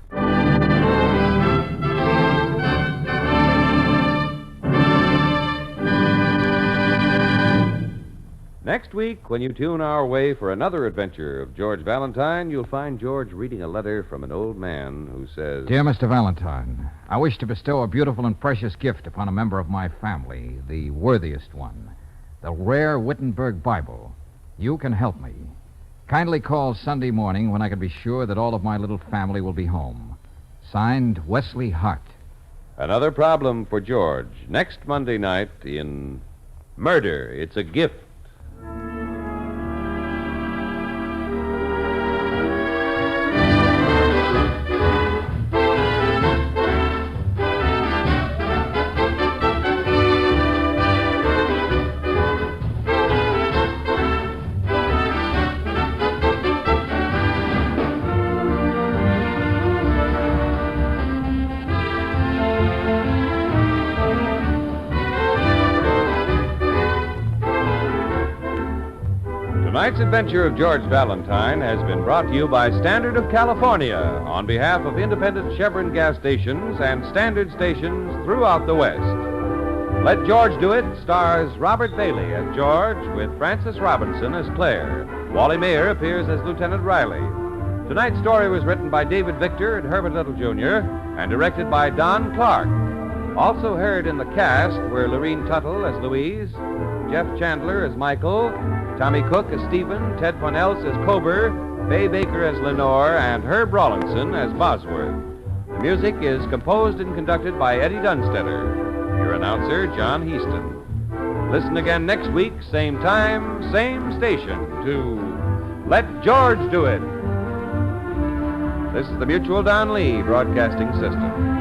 Next week, when you tune our way for another adventure of George Valentine, you'll find George reading a letter from an old man who says, Dear Mr. Valentine, I wish to bestow a beautiful and precious gift upon a member of my family, the worthiest one, the rare Wittenberg Bible. You can help me. Kindly call Sunday morning when I can be sure that all of my little family will be home. Signed, Wesley Hart. Another problem for George. Next Monday night in Murder, It's a Gift. Tonight's adventure of George Valentine has been brought to you by Standard of California on behalf of independent Chevron gas stations and standard stations throughout the West. Let George Do It stars Robert Bailey as George with Frances Robinson as Claire. Wally Mayer appears as Lieutenant Riley. Tonight's story was written by David Victor and Herbert Little, Jr. and directed by Don Clark. Also heard in the cast were Lorene Tuttle as Louise, Jeff Chandler as Michael, Tommy Cook as Stephen, Ted Ponels as Cober, Fay Baker as Lenore, and Herb Rawlinson as Bosworth. The music is composed and conducted by Eddie Dunstetter. Your announcer, John Heaston. Listen again next week, same time, same station, to Let George Do It. This is the Mutual Don Lee Broadcasting System.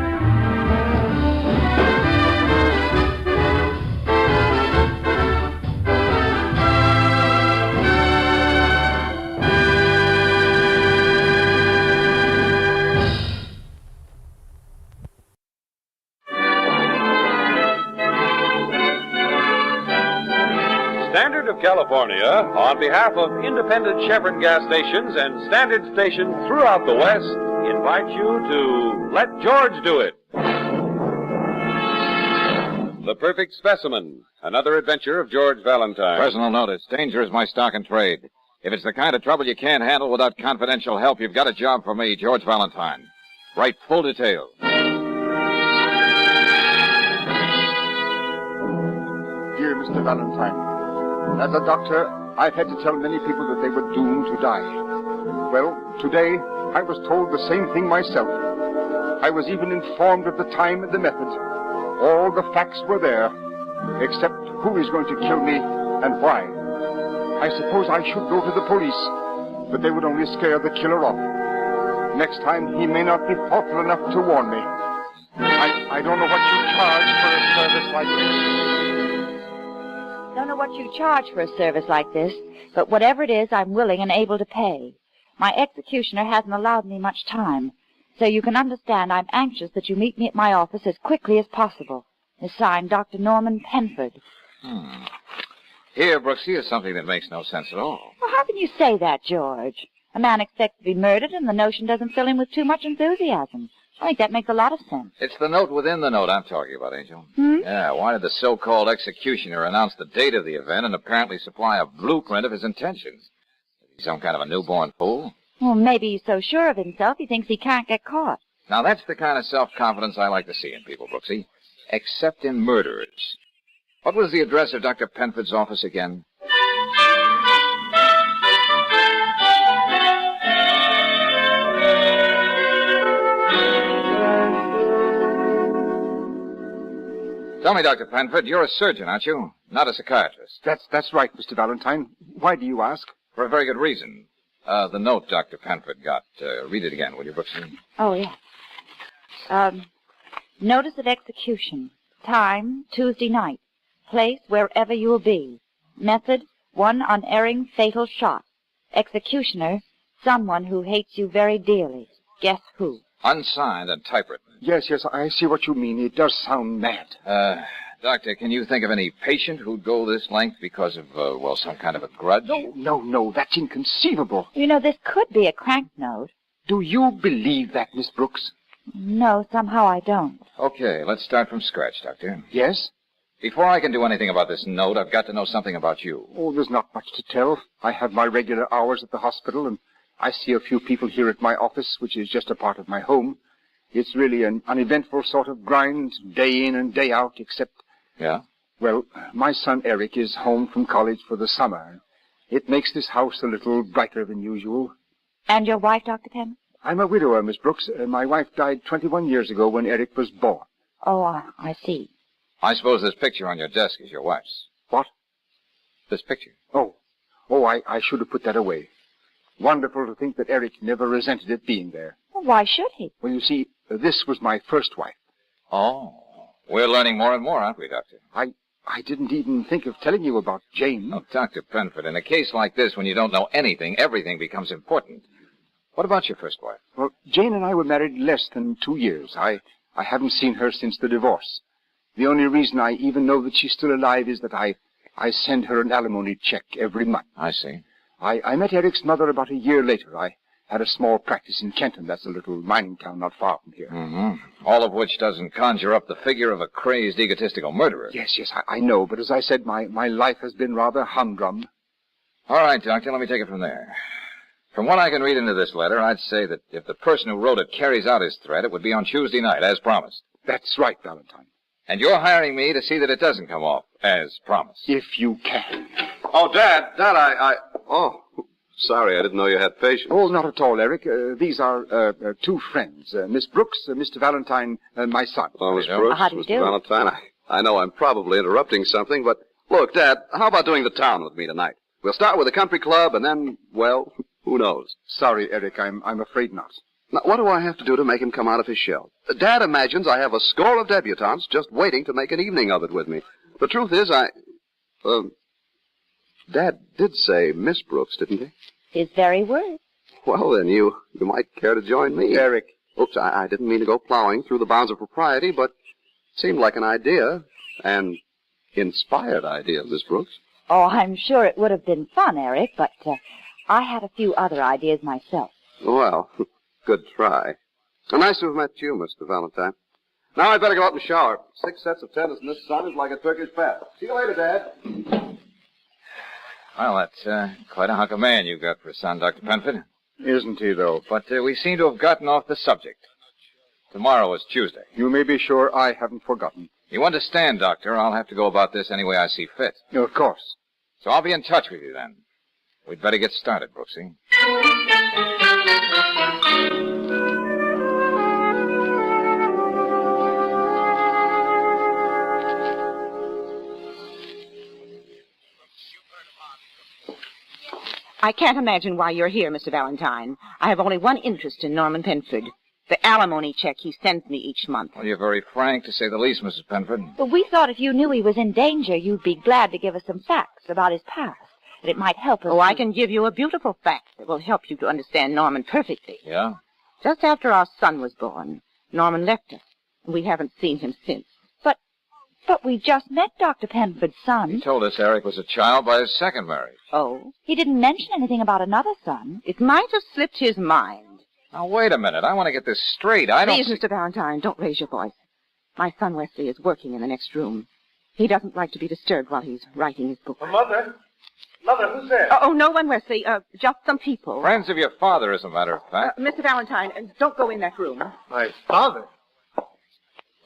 Standard of California, on behalf of independent Chevron gas stations and standard stations throughout the West, invites you to Let George Do It. The Perfect Specimen, another adventure of George Valentine. Personal notice. Danger is my stock and trade. If it's the kind of trouble you can't handle without confidential help, you've got a job for me, George Valentine. Write full details. Dear Mr. Valentine, as a doctor, I've had to tell many people that they were doomed to die. Well, today, I was told the same thing myself. I was even informed of the time and the method. All the facts were there, except who is going to kill me and why. I suppose I should go to the police, but they would only scare the killer off. Next time, he may not be thoughtful enough to warn me. I don't know what you charge for a service like this. Don't know what you charge for a service like this, but whatever it is, I'm willing and able to pay. My executioner hasn't allowed me much time, so you can understand I'm anxious that you meet me at my office as quickly as possible. It's signed Dr. Norman Penford. Here, Brooks, here's something that makes no sense at all. Well, how can you say that, George? A man expects to be murdered, and the notion doesn't fill him with too much enthusiasm. I think that makes a lot of sense. It's the note within the note I'm talking about, Angel. Yeah, why did the so-called executioner announce the date of the event and apparently supply a blueprint of his intentions? Is he some kind of a newborn fool? Well, maybe he's so sure of himself he thinks he can't get caught. Now, that's the kind of self-confidence I like to see in people, Brooksy. Except in murderers. What was the address of Dr. Penford's office again? Tell me, Dr. Penford, you're a surgeon, aren't you? Not a psychiatrist. That's right, Mr. Valentine. Why do you ask? For a very good reason. The note Dr. Penford got. Read it again, will you, Brooksy? Oh, yeah. Notice of execution. Time, Tuesday night. Place, wherever you will be. Method, one unerring fatal shot. Executioner, someone who hates you very dearly. Guess who? Unsigned and typewritten. Yes, I see what you mean. It does sound mad. Doctor, can you think of any patient who'd go this length because of, some kind of a grudge? No, that's inconceivable. You know, this could be a crank note. Do you believe that, Miss Brooks? No, somehow I don't. Okay, let's start from scratch, Doctor. Yes? Before I can do anything about this note, I've got to know something about you. Oh, there's not much to tell. I have my regular hours at the hospital, and I see a few people here at my office, which is just a part of my home. It's really an uneventful sort of grind, day in and day out, except... Yeah? Well, my son Eric is home from college for the summer. It makes this house a little brighter than usual. And your wife, Dr. Penn? I'm a widower, Miss Brooks. My wife died 21 years ago when Eric was born. Oh, I see. I suppose this picture on your desk is your wife's. What? This picture. Oh, I should have put that away. Wonderful to think that Eric never resented it being there. Well, why should he? Well, you see, this was my first wife. Oh. We're learning more and more, aren't we, Doctor? I didn't even think of telling you about Jane. Oh, Dr. Penford, in a case like this, when you don't know anything, everything becomes important. What about your first wife? Well, Jane and I were married less than 2 years. I haven't seen her since the divorce. The only reason I even know that she's still alive is that I send her an alimony check every month. I see. I met Eric's mother about a year later. I had a small practice in Kenton. That's a little mining town not far from here. Mm-hmm. All of which doesn't conjure up the figure of a crazed, egotistical murderer. Yes, I know. But as I said, my life has been rather humdrum. All right, Doctor, let me take it from there. From what I can read into this letter, I'd say that if the person who wrote it carries out his threat, it would be on Tuesday night, as promised. That's right, Valentine. And you're hiring me to see that it doesn't come off, as promised. If you can. Oh, Dad, Oh, sorry, I didn't know you had patience. Oh, not at all, Eric. These are two friends, Miss Brooks, Mr. Valentine, and my son. Oh, Miss Brooks, How do you Mr. do? Valentine, I know I'm probably interrupting something, but look, Dad, how about doing the town with me tonight? We'll start with a country club, and then, well, who knows? Sorry, Eric, I'm afraid not. Now, what do I have to do to make him come out of his shell? Dad imagines I have a score of debutantes just waiting to make an evening of it with me. The truth is, Dad did say Miss Brooks, didn't he? His very words. Well, then, you might care to join me. Eric. Oops, I didn't mean to go plowing through the bounds of propriety, but it seemed like an idea, an inspired idea, Miss Brooks. Oh, I'm sure it would have been fun, Eric, but I had a few other ideas myself. Well, good try. Nice to have met you, Mr. Valentine. Now I'd better go out and shower. 6 sets of tennis in this sun is like a Turkish bath. See you later, Dad. Well, that's quite a hunk of man you've got for a son, Dr. Penford. Isn't he, though? But we seem to have gotten off the subject. Tomorrow is Tuesday. You may be sure I haven't forgotten. You understand, Doctor, I'll have to go about this any way I see fit. Of course. So I'll be in touch with you then. We'd better get started, Brooksy. I can't imagine why you're here, Mr. Valentine. I have only one interest in Norman Penford. The alimony check he sends me each month. Well, you're very frank, to say the least, Mrs. Penford. But we thought if you knew he was in danger, you'd be glad to give us some facts about his past. That it might help us. Oh, I can give you a beautiful fact that will help you to understand Norman perfectly. Yeah? Just after our son was born, Norman left us. We haven't seen him since. But we just met Dr. Penford's son. He told us Eric was a child by his second marriage. Oh? He didn't mention anything about another son. It might have slipped his mind. Now, wait a minute. I want to get this straight. Please, Mr. Valentine, don't raise your voice. My son Wesley is working in the next room. He doesn't like to be disturbed while he's writing his book. Mother, Mother, who's there? Oh, no one, Wesley. Just some people. Friends of your father, as a matter of fact. Mr. Valentine, don't go in that room. My father?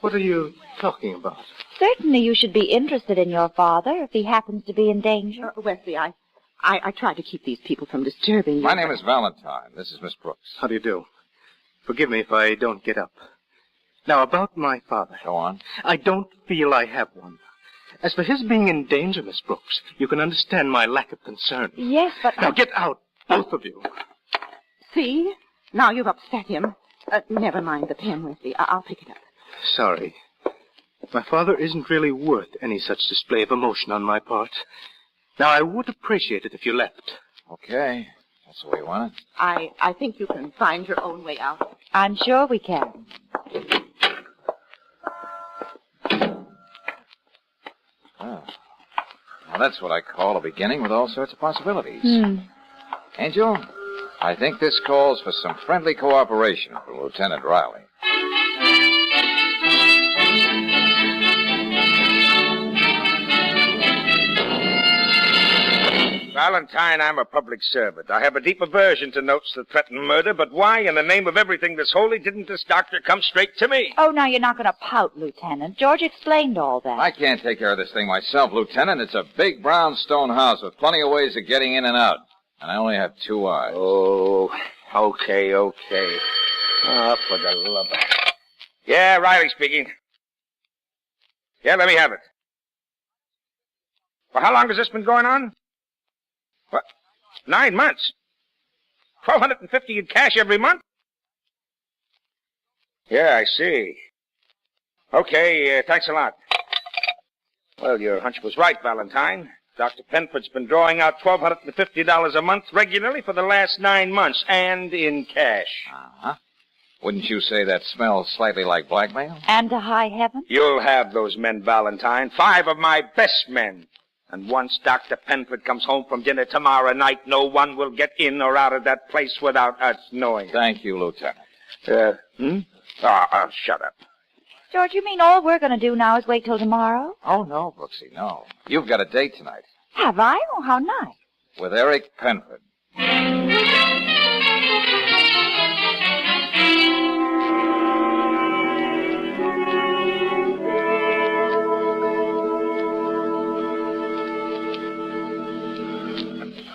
What are you talking about? Certainly you should be interested in your father if he happens to be in danger. Wesley, I tried to keep these people from disturbing you. My name is Valentine. This is Miss Brooks. How do you do? Forgive me if I don't get up. Now, about my father. Go on. I don't feel I have one. As for his being in danger, Miss Brooks, you can understand my lack of concern. Yes, but... Now, get out, both of you. See? Now you've upset him. Never mind the pen, Wesley. I'll pick it up. Sorry. My father isn't really worth any such display of emotion on my part. Now, I would appreciate it if you left. Okay. That's the way you want it. I think you can find your own way out. I'm sure we can. Oh. Now, that's what I call a beginning with all sorts of possibilities. Angel, I think this calls for some friendly cooperation from Lieutenant Riley. Valentine, I'm a public servant. I have a deep aversion to notes that threaten murder, but why, in the name of everything that's holy, didn't this doctor come straight to me? Oh, now you're not going to pout, Lieutenant. George explained all that. I can't take care of this thing myself, Lieutenant. It's a big brownstone house with plenty of ways of getting in and out. And I only have 2 eyes. Oh, okay. Oh, for the love of... Yeah, Riley speaking. Yeah, let me have it. Well, how long has this been going on? What? 9 months? $1,250 in cash every month? Yeah, I see. Okay, thanks a lot. Well, your hunch was right, Valentine. Dr. Penford's been drawing out $1,250 a month regularly for the last 9 months, and in cash. Uh-huh. Wouldn't you say that smells slightly like blackmail? And to high heaven? You'll have those men, Valentine. 5 of my best men. And once Dr. Penford comes home from dinner tomorrow night, no one will get in or out of that place without us knowing. Thank you, Lieutenant. Shut up. George, you mean all we're going to do now is wait till tomorrow? Oh, no, Brooksy, no. You've got a date tonight. Have I? Oh, how nice. With Eric Penford.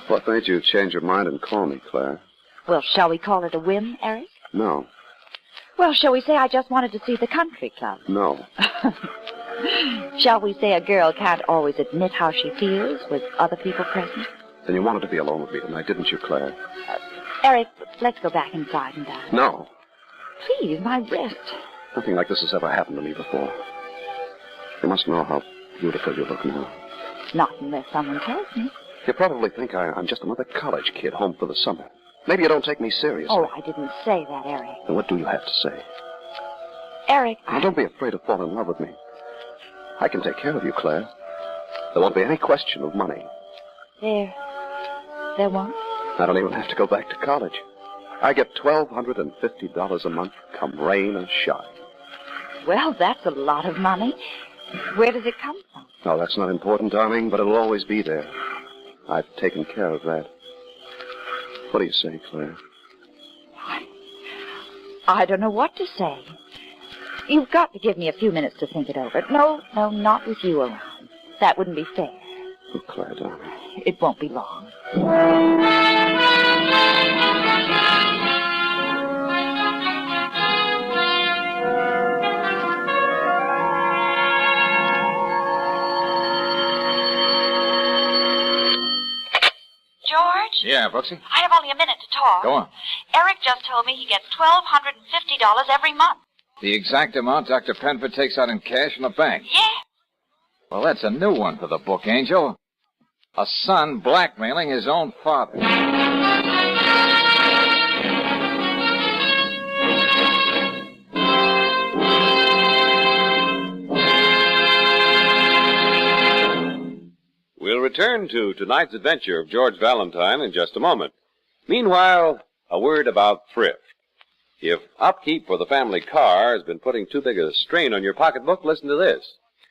What made you change your mind and call me, Claire? Well, shall we call it a whim, Eric? No. Well, shall we say I just wanted to see the country club? No. Shall we say a girl can't always admit how she feels with other people present? Then you wanted to be alone with me tonight, didn't you, Claire? Eric, let's go back inside and dine. No. Please, my wrist. Nothing like this has ever happened to me before. You must know how beautiful you look now. Not unless someone tells me. You probably think I'm just another college kid home for the summer. Maybe you don't take me seriously. Oh, I didn't say that, Eric. Then what do you have to say? Eric, Now, don't be afraid to fall in love with me. I can take care of you, Claire. There won't be any question of money. There won't? I don't even have to go back to college. I get $1,250 a month, come rain or shine. Well, that's a lot of money. Where does it come from? No, that's not important, darling, but it'll always be there. I've taken care of that. What do you say, Claire? I don't know what to say. You've got to give me a few minutes to think it over. No, not with you around. That wouldn't be fair. Oh, Claire, darling. It won't be long. George? Yeah, Brooksy? I have only a minute to talk. Go on. Eric just told me he gets $1,250 every month. The exact amount Dr. Penford takes out in cash from the bank. Yeah. Well, that's a new one for the book, Angel. A son blackmailing his own father. We'll return to tonight's adventure of George Valentine in just a moment. Meanwhile, a word about thrift. If upkeep for the family car has been putting too big a strain on your pocketbook, listen to this.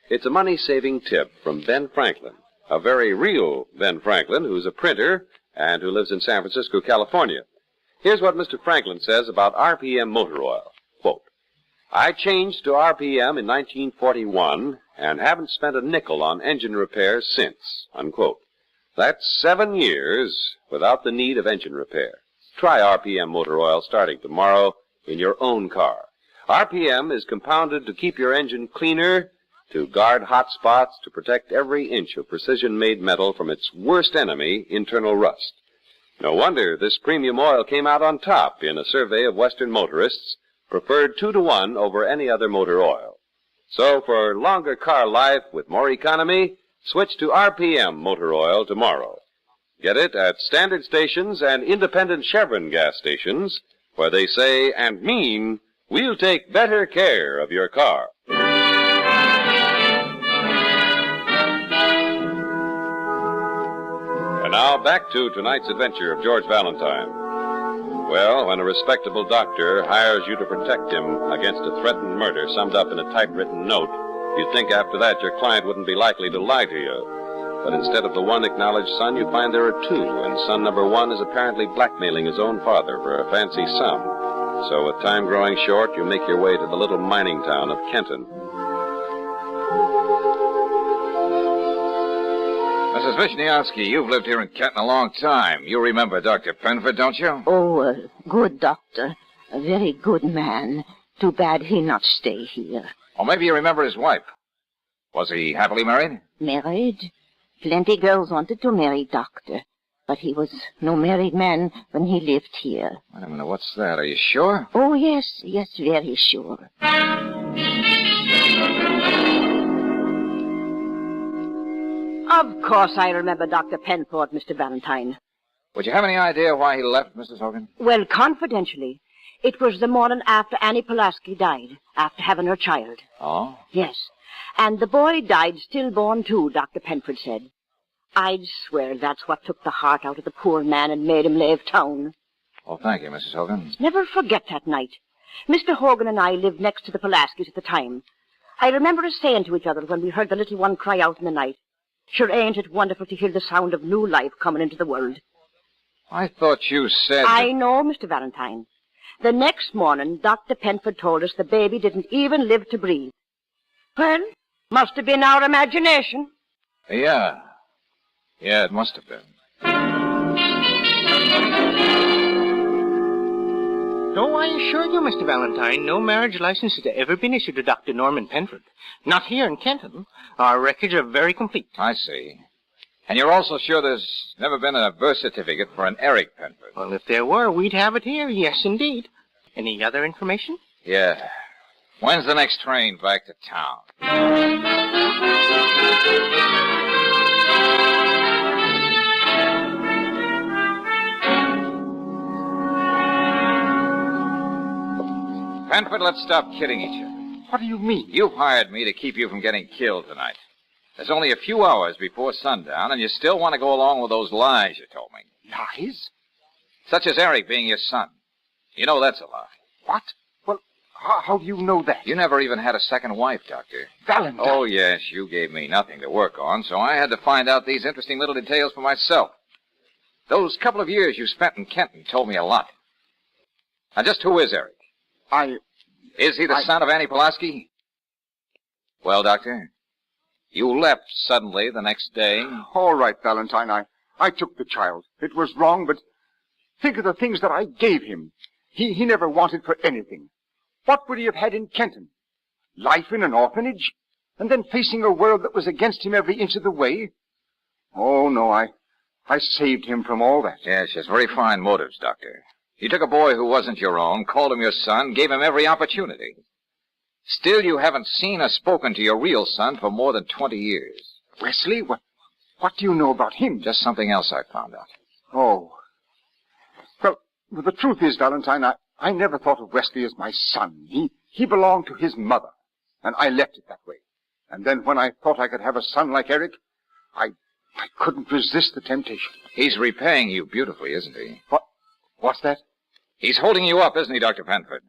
It's a money-saving tip from Ben Franklin, a very real Ben Franklin who's a printer and who lives in San Francisco, California. Here's what Mr. Franklin says about RPM motor oil. Quote, I changed to RPM in 1941 and haven't spent a nickel on engine repairs since, unquote. That's 7 years without the need of engine repair. Try RPM motor oil starting tomorrow in your own car. RPM is compounded to keep your engine cleaner, to guard hot spots, to protect every inch of precision-made metal from its worst enemy, internal rust. No wonder this premium oil came out on top in a survey of Western motorists, preferred 2-to-1 over any other motor oil. So for longer car life with more economy, switch to RPM motor oil tomorrow. Get it at standard stations and independent Chevron gas stations, where they say and mean, we'll take better care of your car. And now back to tonight's adventure of George Valentine. Well, when a respectable doctor hires you to protect him against a threatened murder summed up in a typewritten note, you'd think after that your client wouldn't be likely to lie to you. But instead of the one acknowledged son, you find there are two, and son number one is apparently blackmailing his own father for a fancy sum. So with time growing short, you make your way to the little mining town of Kenton. Mrs. Vishniansky, you've lived here in Kenton a long time. You remember Dr. Penford, don't you? Oh, good doctor. A very good man. Too bad he not stay here. Or maybe you remember his wife. Was he happily married? Married? Plenty girls wanted to marry doctor. But he was no married man when he lived here. Wait a minute, what's that? Are you sure? Oh, yes, very sure. Of course I remember Dr. Penford, Mr. Valentine. Would you have any idea why he left, Mrs. Hogan? Well, confidentially, it was the morning after Annie Pulaski died, after having her child. Oh? Yes. And the boy died stillborn, too, Dr. Penford said. I'd swear that's what took the heart out of the poor man and made him leave town. Oh, thank you, Mrs. Hogan. Never forget that night. Mr. Hogan and I lived next to the Pulaskis at the time. I remember us saying to each other when we heard the little one cry out in the night, sure ain't it wonderful to hear the sound of new life coming into the world? I thought you said... I know, Mr. Valentine. The next morning, Dr. Penford told us the baby didn't even live to breathe. Well, must have been our imagination. Yeah, it must have been. No, I assure you, Mr. Valentine, no marriage license has ever been issued to Dr. Norman Penford. Not here in Kenton. Our records are very complete. I see. And you're also sure there's never been a birth certificate for an Eric Penford? Well, if there were, we'd have it here. Yes, indeed. Any other information? Yeah. When's the next train back to town? Penford, let's stop kidding each other. What do you mean? You've hired me to keep you from getting killed tonight. There's only a few hours before sundown, and you still want to go along with those lies you told me. Lies? Such as Eric being your son. You know that's a lie. What? Well, how do you know that? You never even had a second wife, Doctor. Valentine. Oh, yes, you gave me nothing to work on, so I had to find out these interesting little details for myself. Those couple of years you spent in Kenton told me a lot. Now, just who is Eric? Is he the son of Annie Pulaski? Well, Doctor, you left suddenly the next day. All right, Valentine, I took the child. It was wrong, but think of the things that I gave him. He never wanted for anything. What would he have had in Kenton? Life in an orphanage? And then facing a world that was against him every inch of the way? Oh, no, I saved him from all that. Yes, very fine motives, Doctor. You took a boy who wasn't your own, called him your son, gave him every opportunity. Still, you haven't seen or spoken to your real son for more than 20 years. Wesley? What do you know about him? Just something else I found out. Oh. Well, the truth is, Valentine, I never thought of Wesley as my son. He belonged to his mother, and I left it that way. And then when I thought I could have a son like Eric, I couldn't resist the temptation. He's repaying you beautifully, isn't he? What's that? He's holding you up, isn't he, Dr. Penford?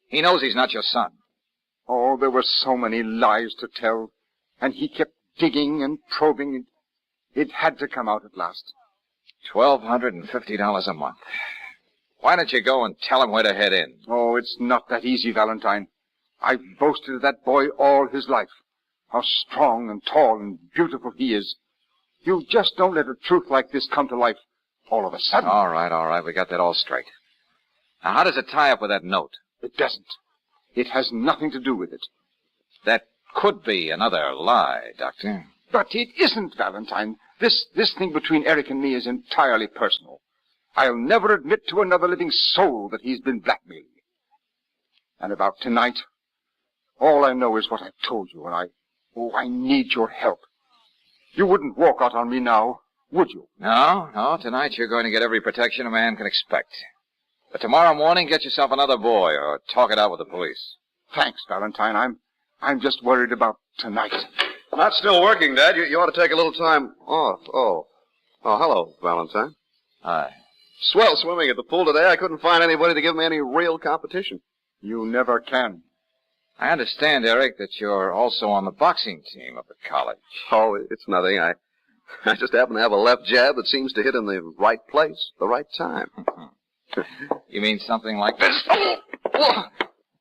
He knows he's not your son. Oh, there were so many lies to tell, and he kept digging and probing. It had to come out at last. $1,250 a month. Why don't you go and tell him where to head in? Oh, it's not that easy, Valentine. I've boasted of that boy all his life. How strong and tall and beautiful he is. You just don't let a truth like this come to life all of a sudden. All right. We got that all straight. Now, how does it tie up with that note? It doesn't. It has nothing to do with it. That could be another lie, Doctor. But it isn't, Valentine. This thing between Eric and me is entirely personal. I'll never admit to another living soul that he's been blackmailing me. And about tonight, all I know is what I've told you, and I need your help. You wouldn't walk out on me now, would you? No. Tonight you're going to get every protection a man can expect. But tomorrow morning, get yourself another boy or talk it out with the police. Thanks, Valentine. I'm just worried about tonight. Not still working, Dad. You ought to take a little time off. Oh, hello, Valentine. Hi. Swell swimming at the pool today. I couldn't find anybody to give me any real competition. You never can. I understand, Eric, that you're also on the boxing team up at college. Oh, it's nothing. I just happen to have a left jab that seems to hit in the right place, the right time. You mean something like this? Oh,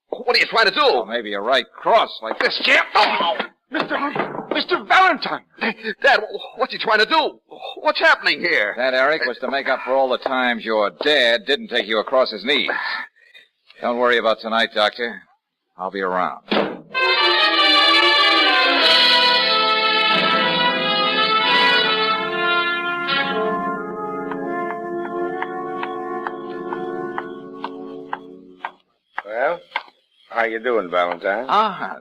what are you trying to do? Or maybe a right cross like this, champ. Oh, Mr. Valentine! Dad, what's he trying to do? What's happening here? That, Eric, was to make up for all the times your dad didn't take you across his knees. Don't worry about tonight, Doctor. I'll be around. Well, how you doing, Valentine?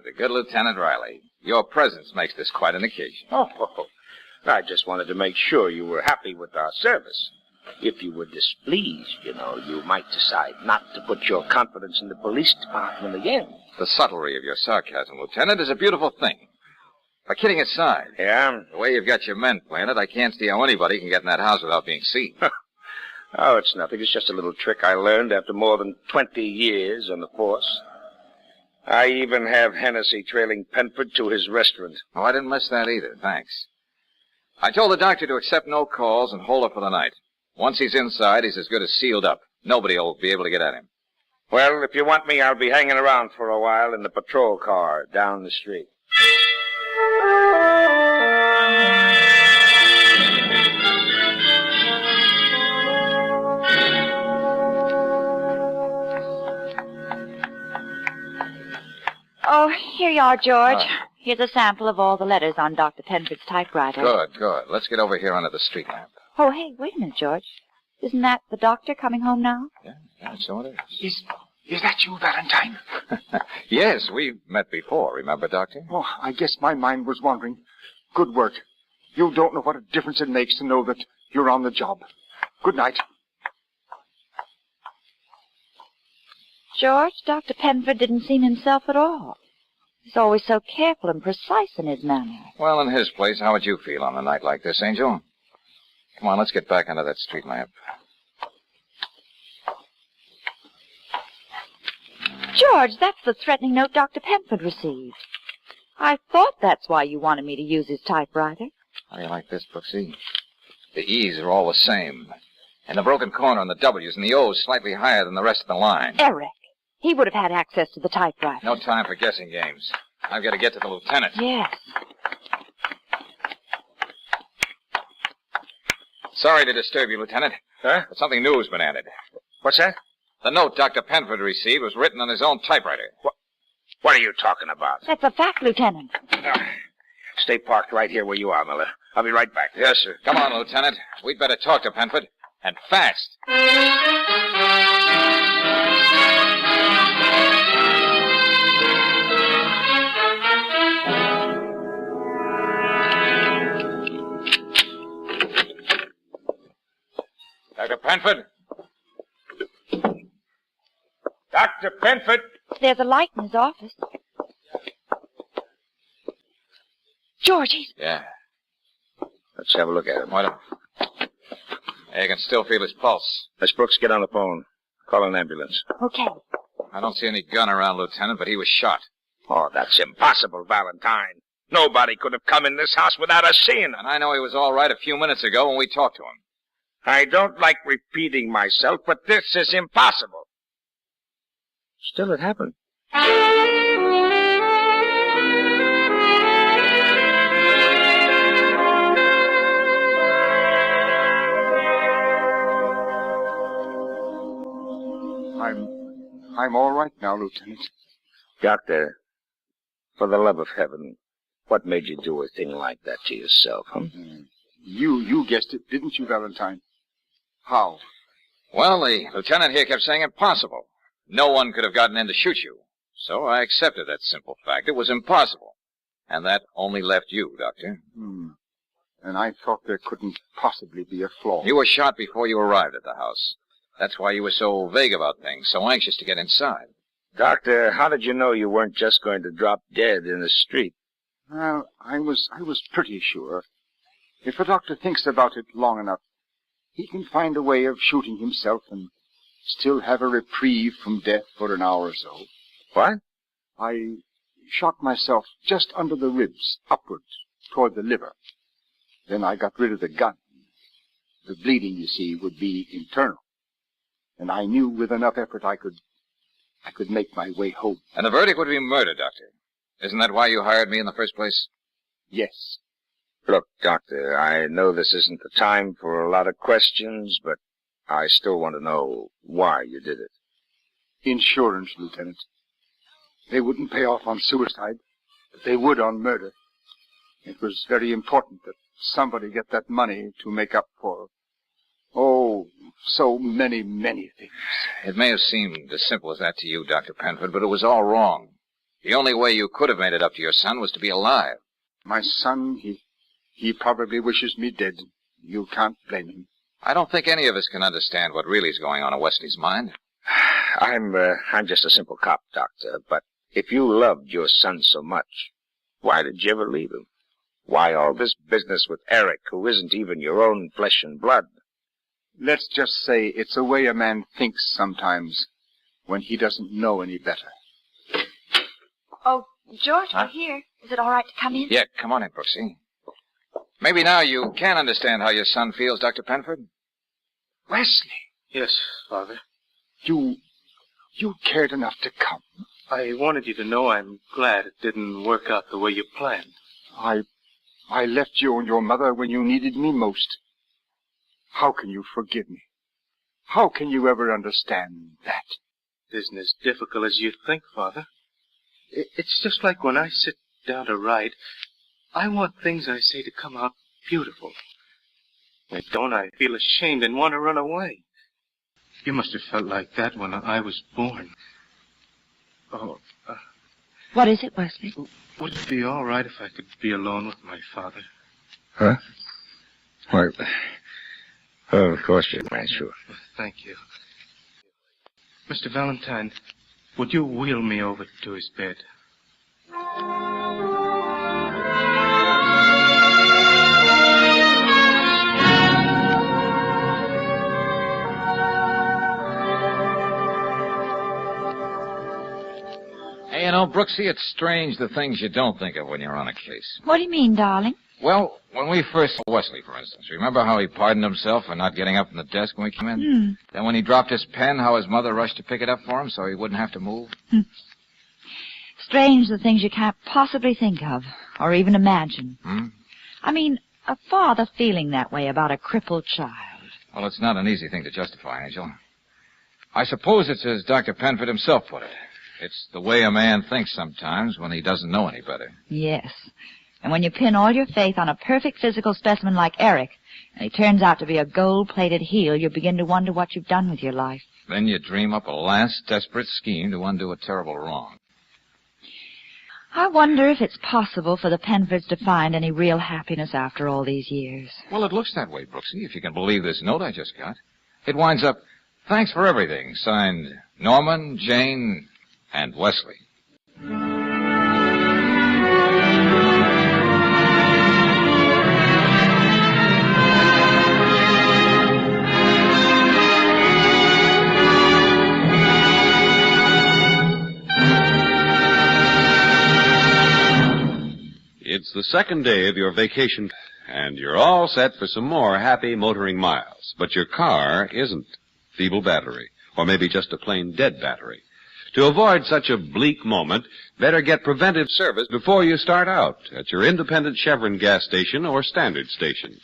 The good Lieutenant Riley. Your presence makes this quite an occasion. Oh, I just wanted to make sure you were happy with our service. If you were displeased, you might decide not to put your confidence in the police department again. The subtlety of your sarcasm, Lieutenant, is a beautiful thing. But kidding aside, the way you've got your men planted, I can't see how anybody can get in that house without being seen. Oh, it's nothing. It's just a little trick I learned after more than 20 years on the force. I even have Hennessy trailing Penford to his restaurant. Oh, I didn't miss that either, thanks. I told the doctor to accept no calls and hold up for the night. Once he's inside, he's as good as sealed up. Nobody will be able to get at him. Well, if you want me, I'll be hanging around for a while in the patrol car down the street. Oh, here you are, George. Here's a sample of all the letters on Dr. Penford's typewriter. Good. Let's get over here under the street lamp. Oh, hey, wait a minute, George. Isn't that the doctor coming home now? Yeah, so it is. Is that you, Valentine? Yes, we've met before, remember, Doctor? Oh, I guess my mind was wandering. Good work. You don't know what a difference it makes to know that you're on the job. Good night. George, Dr. Penford didn't seem himself at all. He's always so careful and precise in his manner. Well, in his place, how would you feel on a night like this, Angel? Come on, let's get back under that street lamp. George, that's the threatening note Dr. Penford received. I thought that's why you wanted me to use his typewriter. How do you like this, Brooksy? The E's are all the same. And the broken corner on the W's and the O's slightly higher than the rest of the line. Eric, he would have had access to the typewriter. No time for guessing games. I've got to get to the lieutenant. Yes. Sorry to disturb you, Lieutenant. Huh? But something new has been added. What's that? The note Dr. Penford received was written on his own typewriter. What are you talking about? That's a fact, Lieutenant. Stay parked right here where you are, Miller. I'll be right back. Yes, sir. Come on, Lieutenant. We'd better talk to Penford. And fast. Dr. Penford? Dr. Penford? There's a light in his office. George, he's... Yeah. Let's have a look at him. Why don't... You can still feel his pulse. Miss Brooks, get on the phone. Call an ambulance. Okay. I don't see any gun around, Lieutenant, but he was shot. Oh, that's impossible, Valentine. Nobody could have come in this house without us seeing him. And I know he was all right a few minutes ago when we talked to him. I don't like repeating myself, but this is impossible. Still, it happened. I'm all right now, Lieutenant. Doctor, for the love of heaven, what made you do a thing like that to yourself, huh? You guessed it, didn't you, Valentine? How? Well, the lieutenant here kept saying impossible. No one could have gotten in to shoot you. So I accepted that simple fact. It was impossible. And that only left you, Doctor. And I thought there couldn't possibly be a flaw. You were shot before you arrived at the house. That's why you were so vague about things, so anxious to get inside. Doctor, how did you know you weren't just going to drop dead in the street? Well, I was pretty sure. If a doctor thinks about it long enough, he can find a way of shooting himself and still have a reprieve from death for an hour or so. What? I shot myself just under the ribs, upward, toward the liver. Then I got rid of the gun. The bleeding, you see, would be internal. And I knew with enough effort I could make my way home. And the verdict would be murder, Doctor. Isn't that why you hired me in the first place? Yes. Look, Doctor, I know this isn't the time for a lot of questions, but I still want to know why you did it. Insurance, Lieutenant. They wouldn't pay off on suicide, but they would on murder. It was very important that somebody get that money to make up for, so many, many things. It may have seemed as simple as that to you, Dr. Penford, but it was all wrong. The only way you could have made it up to your son was to be alive. My son, he probably wishes me dead. You can't blame him. I don't think any of us can understand what really is going on in Wesley's mind. I'm just a simple cop, Doctor, but if you loved your son so much, why did you ever leave him? Why all this business with Eric, who isn't even your own flesh and blood? Let's just say it's the way a man thinks sometimes when he doesn't know any better. Oh, George, we're here. Is it all right to come in? Yeah, come on in, Brooksy. Maybe now you can understand how your son feels, Dr. Penford. Wesley. Yes, Father. You cared enough to come. I wanted you to know I'm glad it didn't work out the way you planned. I left you and your mother when you needed me most. How can you forgive me? How can you ever understand that? It isn't as difficult as you think, Father. It's just like when I sit down to write, I want things I say to come out beautiful. When they don't, I feel ashamed and want to run away. You must have felt like that when I was born. Oh, what is it, Wesley? Would it be all right if I could be alone with my father? Huh? Why, of course you can, sure. Thank you. Mr. Valentine, would you wheel me over to his bed? Hey, you know, Brooksy, it's strange the things you don't think of when you're on a case. What do you mean, darling? Well, when we first saw Wesley, for instance, remember how he pardoned himself for not getting up from the desk when we came in? Then when he dropped his pen, how his mother rushed to pick it up for him so he wouldn't have to move? Strange the things you can't possibly think of or even imagine. I mean, a father feeling that way about a crippled child. Well, it's not an easy thing to justify, Angel. I suppose it's as Dr. Penford himself put it. It's the way a man thinks sometimes when he doesn't know any better. Yes. And when you pin all your faith on a perfect physical specimen like Eric, and he turns out to be a gold-plated heel, you begin to wonder what you've done with your life. Then you dream up a last desperate scheme to undo a terrible wrong. I wonder if it's possible for the Penfords to find any real happiness after all these years. Well, it looks that way, Brooksy, if you can believe this note I just got. It winds up, "Thanks for everything," signed Norman, Jane, and Wesley. It's the second day of your vacation, and you're all set for some more happy motoring miles. But your car isn't. Feeble battery, or maybe just a plain dead battery. To avoid such a bleak moment, better get preventive service before you start out at your independent Chevron gas station or standard station.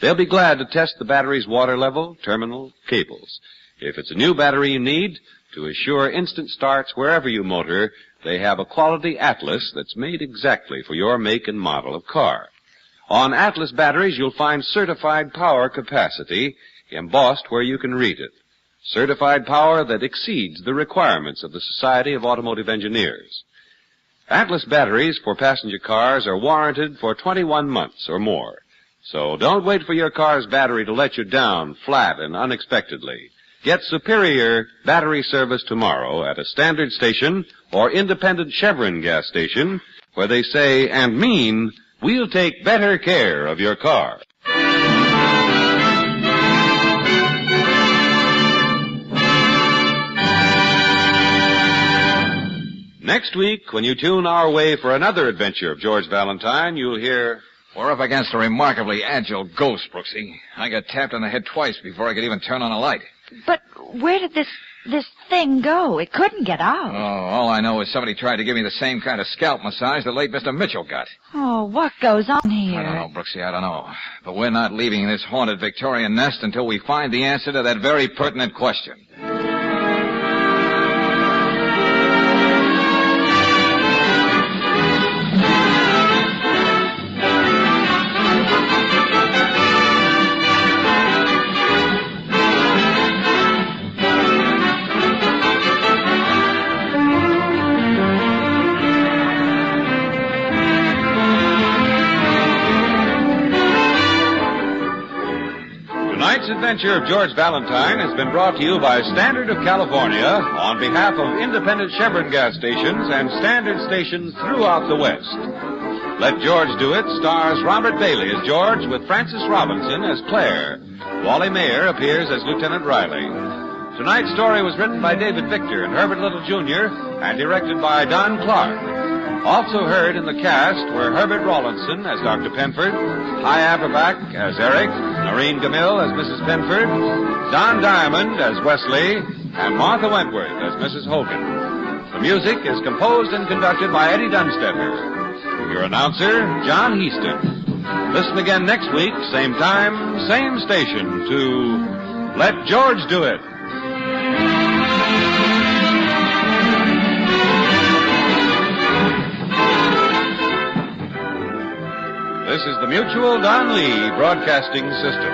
They'll be glad to test the battery's water level, terminal, cables. If it's a new battery you need, to assure instant starts wherever you motor, they have a quality Atlas that's made exactly for your make and model of car. On Atlas batteries, you'll find certified power capacity embossed where you can read it. Certified power that exceeds the requirements of the Society of Automotive Engineers. Atlas batteries for passenger cars are warranted for 21 months or more. So don't wait for your car's battery to let you down flat and unexpectedly. Get superior battery service tomorrow at a standard station or independent Chevron gas station where they say and mean, we'll take better care of your car. Next week, when you tune our way for another adventure of George Valentine, you'll hear... We're up against a remarkably agile ghost, Brooksy. I got tapped on the head twice before I could even turn on a light. But where did this thing go? It couldn't get out. Oh, all I know is somebody tried to give me the same kind of scalp massage the late Mr. Mitchell got. Oh, what goes on here? I don't know, Brooksy, I don't know. But we're not leaving this haunted Victorian nest until we find the answer to that very pertinent question. Tonight's adventure of George Valentine has been brought to you by Standard of California on behalf of independent Chevron gas stations and standard stations throughout the West. Let George Do It stars Robert Bailey as George with Frances Robinson as Claire. Wally Mayer appears as Lieutenant Riley. Tonight's story was written by David Victor and Herbert Little Jr. and directed by Don Clark. Also heard in the cast were Herbert Rawlinson as Dr. Penford, Hy Averback as Eric, Noreen Gamil as Mrs. Penford, Don Diamond as Wesley, and Martha Wentworth as Mrs. Hogan. The music is composed and conducted by Eddie Dunstetter. Your announcer, John Heaston. Listen again next week, same time, same station, to Let George Do It. This is the Mutual Don Lee Broadcasting System.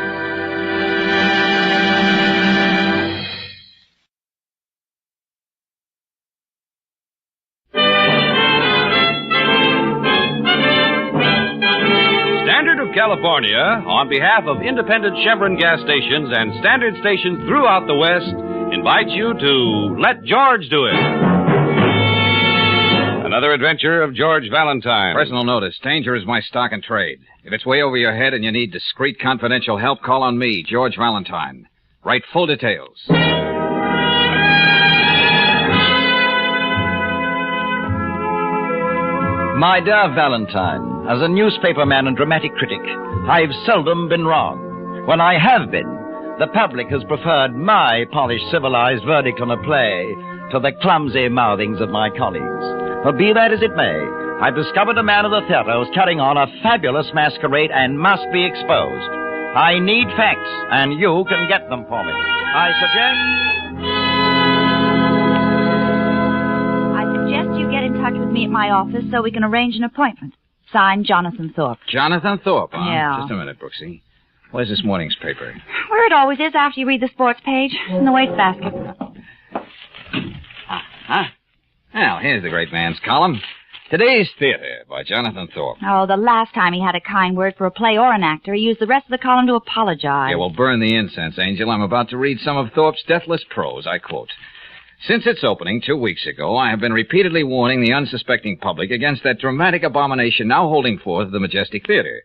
Standard of California, on behalf of independent Chevron gas stations and standard stations throughout the West, invites you to Let George Do It. Another adventure of George Valentine. Personal notice. Danger is my stock and trade. If it's way over your head and you need discreet, confidential help, call on me, George Valentine. Write full details. My dear Valentine, as a newspaperman and dramatic critic, I've seldom been wrong. When I have been, the public has preferred my polished, civilized verdict on a play to the clumsy mouthings of my colleagues. But be that as it may, I've discovered a man of the theater who's carrying on a fabulous masquerade and must be exposed. I need facts, and you can get them for me. I suggest you get in touch with me at my office so we can arrange an appointment. Signed, Jonathan Thorpe. Jonathan Thorpe, huh? Yeah. Just a minute, Brooksy. Where's this morning's paper? Where it always is after you read the sports page, in the wastebasket. Huh? Well, here's the great man's column. Today's Theater by Jonathan Thorpe. Oh, the last time he had a kind word for a play or an actor, he used the rest of the column to apologize. Yeah, well, burn the incense, Angel. I'm about to read some of Thorpe's deathless prose. I quote, "Since its opening 2 weeks ago, I have been repeatedly warning the unsuspecting public against that dramatic abomination now holding forth at the Majestic Theater.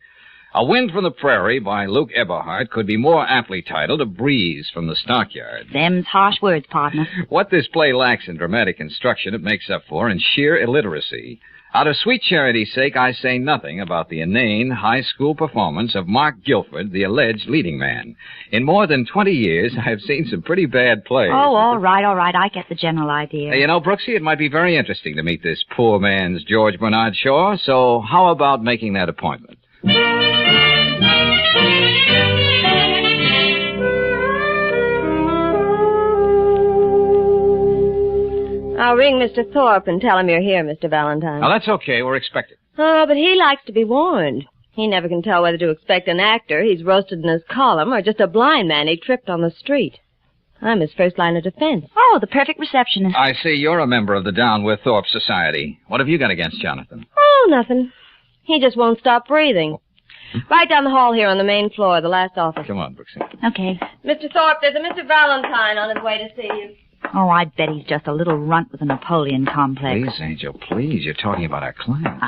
A Wind from the Prairie by Luke Eberhardt could be more aptly titled A Breeze from the Stockyard. Them's harsh words, partner. What this play lacks in dramatic instruction, it makes up for in sheer illiteracy. Out of sweet charity's sake, I say nothing about the inane high school performance of Mark Guilford, the alleged leading man. In more than 20 years, I have seen some pretty bad plays. Oh, all right. I get the general idea. You know, Brooksy, it might be very interesting to meet this poor man's George Bernard Shaw, so how about making that appointment? I'll ring Mr. Thorpe and tell him you're here, Mr. Valentine. Oh, that's okay. We're expected. Oh, but he likes to be warned. He never can tell whether to expect an actor he's roasted in his column or just a blind man he tripped on the street. I'm his first line of defense. Oh, the perfect receptionist. I see you're a member of the Down with Thorpe Society. What have you got against Jonathan? Oh, nothing. He just won't stop breathing. Right down the hall here on the main floor, the last office. Come on, Brooksy. Okay. Mr. Thorpe, there's a Mr. Valentine on his way to see you. Oh, I bet he's just a little runt with a Napoleon complex. Please, Angel, please. You're talking about our client.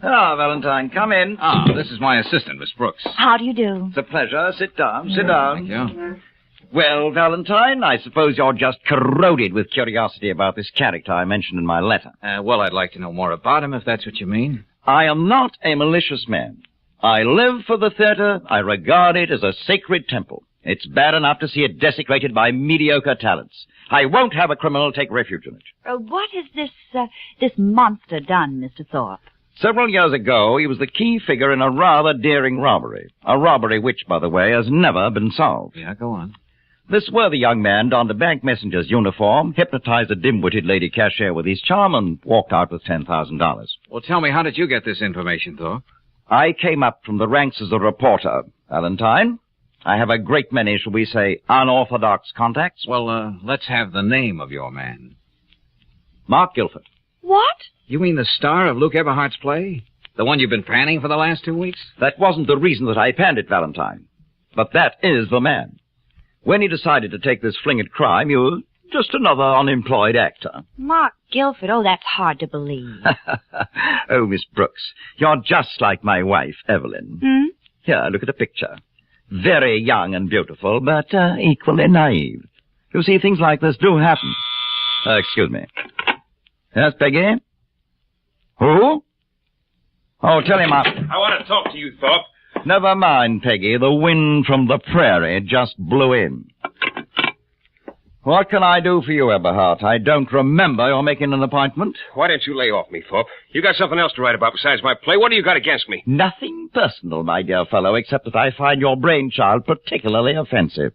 Ah, Valentine, come in. This is my assistant, Miss Brooks. How do you do? It's a pleasure. Sit down. Sit down. Thank you. Well, Valentine, I suppose you're just corroded with curiosity about this character I mentioned in my letter. Well, I'd like to know more about him, if that's what you mean. I am not a malicious man. I live for the theater. I regard it as a sacred temple. It's bad enough to see it desecrated by mediocre talents. I won't have a criminal take refuge in it. What has this monster done, Mr. Thorpe? Several years ago, he was the key figure in a rather daring robbery. A robbery which, by the way, has never been solved. Yeah, go on. This worthy young man donned a bank messenger's uniform, hypnotized a dim-witted lady cashier with his charm, and walked out with $10,000. Well, tell me, how did you get this information, Thorpe? I came up from the ranks as a reporter, Valentine. I have a great many, shall we say, unorthodox contacts. Well, let's have the name of your man. Mark Guilford. What? You mean the star of Luke Eberhardt's play? The one you've been panning for the last 2 weeks? That wasn't the reason that I panned it, Valentine. But that is the man. When he decided to take this fling at crime, you were just another unemployed actor. Mark Guilford, oh, that's hard to believe. Oh, Miss Brooks, you're just like my wife, Evelyn. Here, look at a picture. Very young and beautiful, but equally naive. You see, things like this do happen. Excuse me. Yes, Peggy? Who? Oh, tell him I want to talk to you, Thorpe. Never mind, Peggy. The wind from the prairie just blew in. What can I do for you, Eberhardt? I don't remember you're making an appointment. Why don't you lay off me, Thorpe? You got something else to write about besides my play. What do you got against me? Nothing personal, my dear fellow, except that I find your brainchild particularly offensive.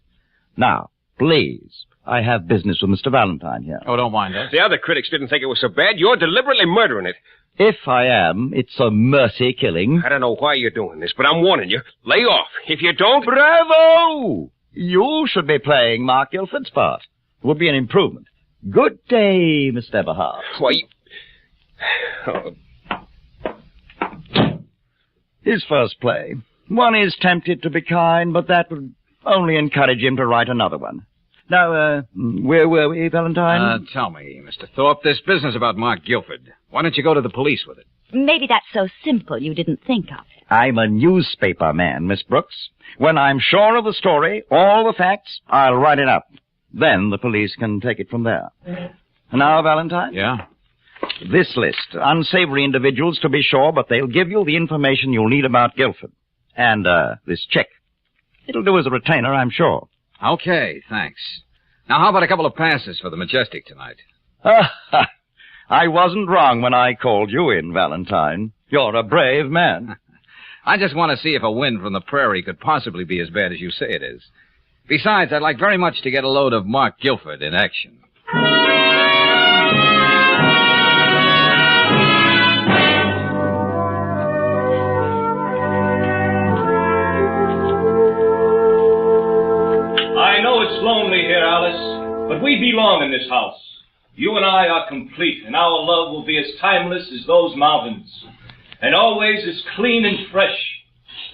Now, please, I have business with Mr. Valentine here. Oh, don't mind us. The other critics didn't think it was so bad. You're deliberately murdering it. If I am, it's a mercy killing. I don't know why you're doing this, but I'm warning you. Lay off. If you don't... Bravo! You should be playing Mark Guilford's part. It would be an improvement. Good day, Mr. Eberhard. Why, you... His first play. One is tempted to be kind, but that would only encourage him to write another one. Now, where were we, Valentine? Tell me, Mr. Thorpe, this business about Mark Guilford. Why don't you go to the police with it? Maybe that's so simple you didn't think of it. I'm a newspaper man, Miss Brooks. When I'm sure of the story, all the facts, I'll write it up. Then the police can take it from there. Now, Valentine? Yeah? This list. Unsavory individuals, to be sure, but they'll give you the information you'll need about Guilford. And, this check. It'll do as a retainer, I'm sure. Okay, thanks. Now, how about a couple of passes for the Majestic tonight? I wasn't wrong when I called you in, Valentine. You're a brave man. I just want to see if a wind from the prairie could possibly be as bad as you say it is. Besides, I'd like very much to get a load of Mark Guilford in action. I know it's lonely here, Alice, but we belong in this house. You and I are complete, and our love will be as timeless as those mountains, and always as clean and fresh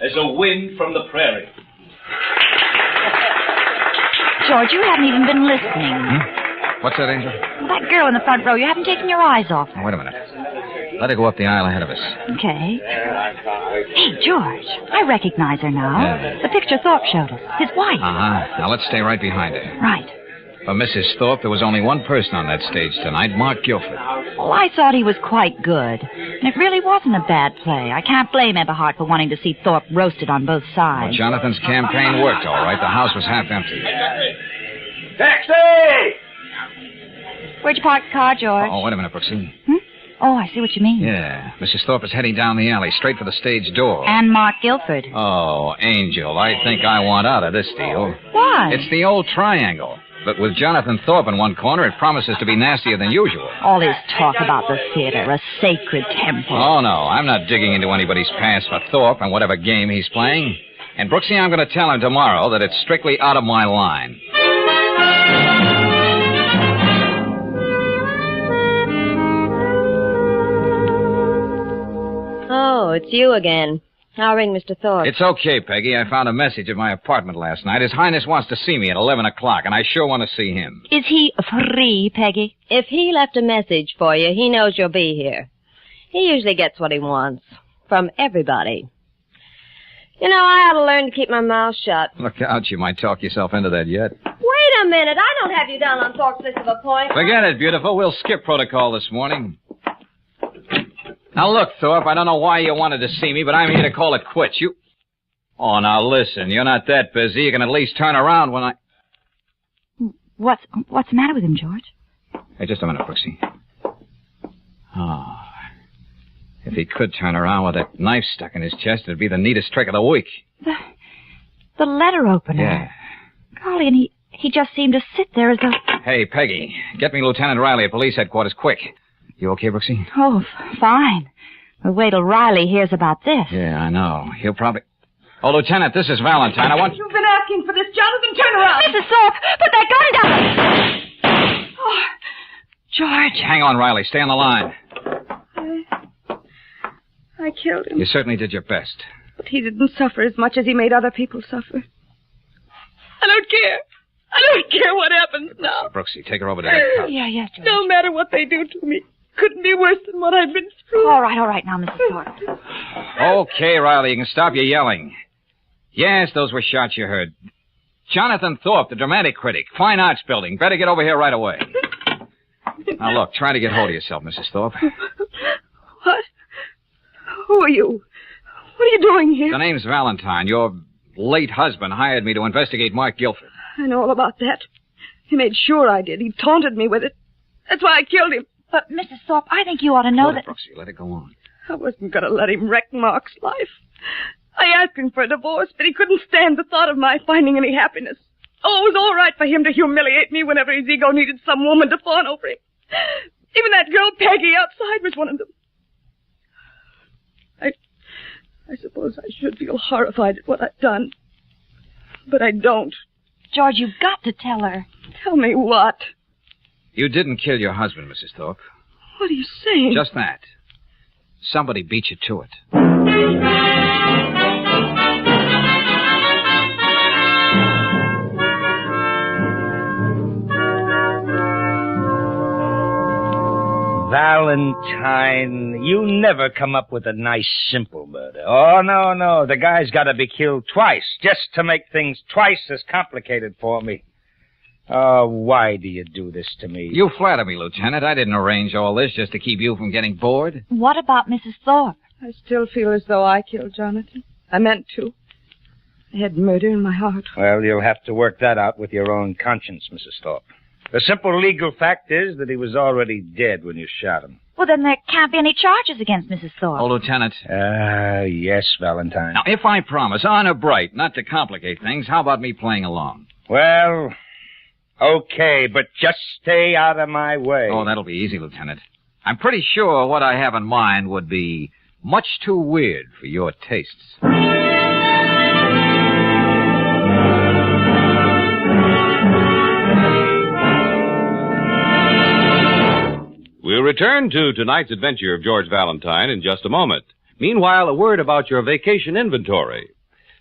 as a wind from the prairie. George, you haven't even been listening. What's that, Angel? That girl in the front row, you haven't taken your eyes off her. Oh, wait a minute. Let her go up the aisle ahead of us. Okay. Hey, George, I recognize her now. Yeah. The picture Thorpe showed us. His wife. Uh-huh. Now let's stay right behind her. Right. For Mrs. Thorpe, there was only one person on that stage tonight, Mark Guilford. Well, I thought he was quite good. And it really wasn't a bad play. I can't blame Eberhard for wanting to see Thorpe roasted on both sides. Well, Jonathan's campaign worked all right. The house was half empty. Taxi! Where'd you park the car, George? Oh, wait a minute, Brooksy. Oh, I see what you mean. Yeah, Mrs. Thorpe is heading down the alley, straight for the stage door. And Mark Guilford. Oh, Angel, I think I want out of this deal. Why? It's the old triangle. But with Jonathan Thorpe in one corner, it promises to be nastier than usual. All this talk about the theater, a sacred temple. Oh, no, I'm not digging into anybody's past for Thorpe and whatever game he's playing. And Brooksy, I'm going to tell him tomorrow that it's strictly out of my line. Oh, it's you again. I'll ring Mr. Thorpe. It's okay, Peggy. I found a message at my apartment last night. His Highness wants to see me at 11 o'clock, and I sure want to see him. Is he free, Peggy? If he left a message for you, he knows you'll be here. He usually gets what he wants. From everybody. You know, I ought to learn to keep my mouth shut. Look out, you might talk yourself into that yet. Wait a minute. I don't have you down on Thorpe's list of appointments. Forget it, beautiful. We'll skip protocol this morning. Now, look, Thorpe, I don't know why you wanted to see me, but I'm here to call it quits. You... Oh, now, listen, you're not that busy. You can at least turn around when I... What's the matter with him, George? Hey, just a minute, Brooksy. Oh, if he could turn around with that knife stuck in his chest, it'd be the neatest trick of the week. The letter opener. Yeah. Golly, and he just seemed to sit there as though... Hey, Peggy, get me Lieutenant Riley at police headquarters, quick. You okay, Brooksy? Oh, fine. Well, wait till Riley hears about this. Yeah, I know. He'll probably... Oh, Lieutenant, this is Valentine. I want... You've been asking for this, Jonathan. Turn around. Mrs. Thorpe, put that gun down. Oh, George. Hang on, Riley. Stay on the line. I killed him. You certainly did your best. But he didn't suffer as much as he made other people suffer. I don't care. I don't care what happens now. Brooksy, take her over to that couch. Yeah, George. No matter what they do to me, couldn't be worse than what I've been through. All right now, Mrs. Thorpe. Okay, Riley, you can stop your yelling. Yes, those were shots you heard. Jonathan Thorpe, the dramatic critic, Fine Arts Building. Better get over here right away. Now, look, try to get hold of yourself, Mrs. Thorpe. What? Who are you? What are you doing here? The name's Valentine. Your late husband hired me to investigate Mark Guilford. I know all about that. He made sure I did. He taunted me with it. That's why I killed him. But, Mrs. Thorpe, I think you ought to know that... Brooksy, let it go on. I wasn't going to let him wreck Mark's life. I asked him for a divorce, but he couldn't stand the thought of my finding any happiness. Oh, it was all right for him to humiliate me whenever his ego needed some woman to fawn over him. Even that girl Peggy outside was one of them. I suppose I should feel horrified at what I've done. But I don't. George, you've got to tell her. Tell me what? You didn't kill your husband, Mrs. Thorpe. What are you saying? Just that. Somebody beat you to it. Valentine, you never come up with a nice, simple murder. Oh, no. The guy's got to be killed twice, just to make things twice as complicated for me. Oh, why do you do this to me? You flatter me, Lieutenant. I didn't arrange all this just to keep you from getting bored. What about Mrs. Thorpe? I still feel as though I killed Jonathan. I meant to. I had murder in my heart. Well, you'll have to work that out with your own conscience, Mrs. Thorpe. The simple legal fact is that he was already dead when you shot him. Well, then there can't be any charges against Mrs. Thorpe. Oh, Lieutenant. Yes, Valentine. Now, if I promise, honor bright, not to complicate things, how about me playing along? Well, okay, but just stay out of my way. Oh, that'll be easy, Lieutenant. I'm pretty sure what I have in mind would be much too weird for your tastes. We'll return to tonight's adventure of George Valentine in just a moment. Meanwhile, a word about your vacation inventory.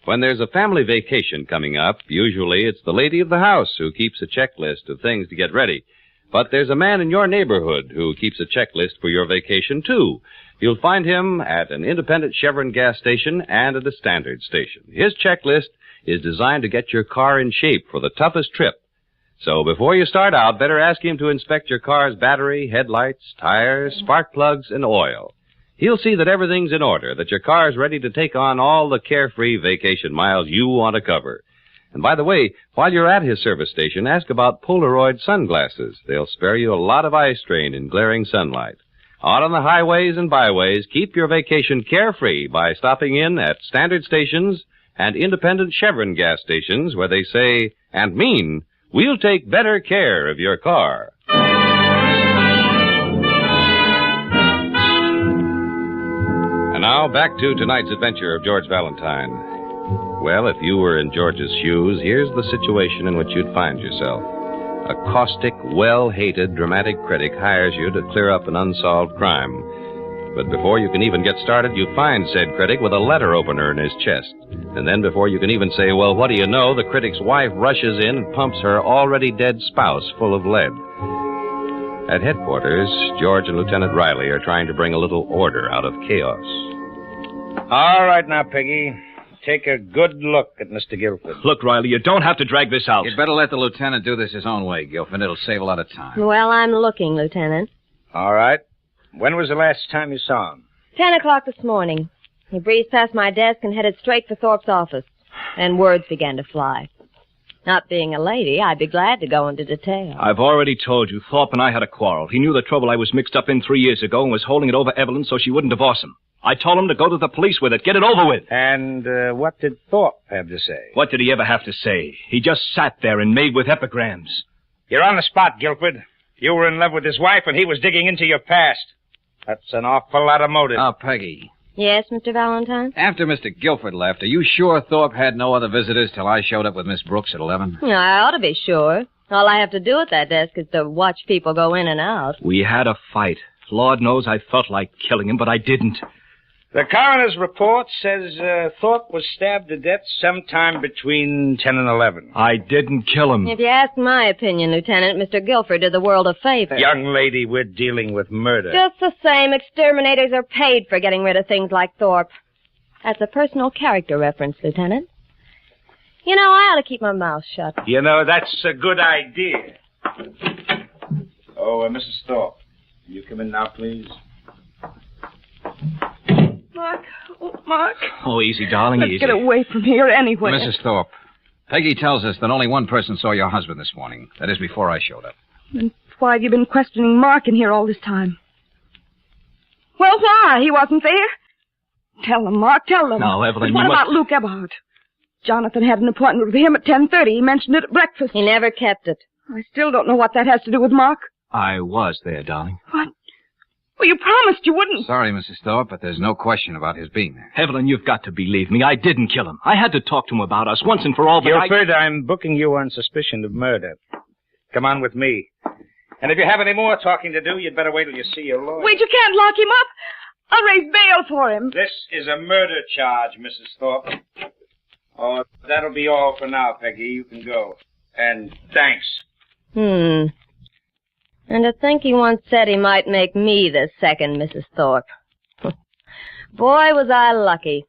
When there's a family vacation coming up, usually it's the lady of the house who keeps a checklist of things to get ready. But there's a man in your neighborhood who keeps a checklist for your vacation, too. You'll find him at an independent Chevron gas station and at a Standard station. His checklist is designed to get your car in shape for the toughest trip. So before you start out, better ask him to inspect your car's battery, headlights, tires, spark plugs, and oil. He'll see that everything's in order, that your car's ready to take on all the carefree vacation miles you want to cover. And by the way, while you're at his service station, ask about Polaroid sunglasses. They'll spare you a lot of eye strain in glaring sunlight. Out on the highways and byways, keep your vacation carefree by stopping in at standard stations and independent Chevron gas stations where they say and mean, we'll take better care of your car. And now, back to tonight's adventure of George Valentine. Well, if you were in George's shoes, here's the situation in which you'd find yourself. A caustic, well-hated dramatic critic hires you to clear up an unsolved crime. But before you can even get started, you find said critic with a letter opener in his chest. And then before you can even say, well, what do you know, the critic's wife rushes in and pumps her already dead spouse full of lead. At headquarters, George and Lieutenant Riley are trying to bring a little order out of chaos. All right now, Peggy. Take a good look at Mr. Guilford. Look, Riley, you don't have to drag this out. You'd better let the lieutenant do this his own way, Guilford. It'll save a lot of time. Well, I'm looking, Lieutenant. All right. When was the last time you saw him? 10 o'clock this morning. He breezed past my desk and headed straight for Thorpe's office. And words began to fly. Not being a lady, I'd be glad to go into detail. I've already told you, Thorpe and I had a quarrel. He knew the trouble I was mixed up in 3 years ago and was holding it over Evelyn so she wouldn't divorce him. I told him to go to the police with it. Get it over with. And what did Thorpe have to say? What did he ever have to say? He just sat there and made with epigrams. You're on the spot, Guilford. You were in love with his wife and he was digging into your past. That's an awful lot of motive. Oh, Peggy. Yes, Mr. Valentine? After Mr. Guilford left, are you sure Thorpe had no other visitors till I showed up with Miss Brooks at 11? I ought to be sure. All I have to do at that desk is to watch people go in and out. We had a fight. Lord knows I felt like killing him, but I didn't. The coroner's report says Thorpe was stabbed to death sometime between 10 and 11. I didn't kill him. If you ask my opinion, Lieutenant, Mr. Guilford did the world a favor. Young lady, we're dealing with murder. Just the same, exterminators are paid for getting rid of things like Thorpe. That's a personal character reference, Lieutenant. You know, I ought to keep my mouth shut. You know, that's a good idea. Oh, Mrs. Thorpe, will you come in now, please? Mark. Oh, Mark. Oh, easy, darling, Let's easy. get away from here anyway. Mrs. Thorpe, Peggy tells us that only one person saw your husband this morning. That is before I showed up. Then why have you been questioning Mark in here all this time? Well, why? He wasn't there. Tell them, Mark, tell them. No, Evelyn, But what you about Luke Eberhardt? Jonathan had an appointment with him at 10:30. He mentioned it at breakfast. He never kept it. I still don't know what that has to do with Mark. I was there, darling. What? Well, you promised you wouldn't. Sorry, Mrs. Thorpe, but there's no question about his being there. Evelyn, you've got to believe me. I didn't kill him. I had to talk to him about us once and for all, but Guilford, I'm booking you on suspicion of murder. Come on with me. And if you have any more talking to do, you'd better wait till you see your lawyer. Wait, you can't lock him up. I'll raise bail for him. This is a murder charge, Mrs. Thorpe. Oh, that'll be all for now, Peggy. You can go. And thanks. And to think he once said he might make me the second Mrs. Thorpe. Boy, was I lucky.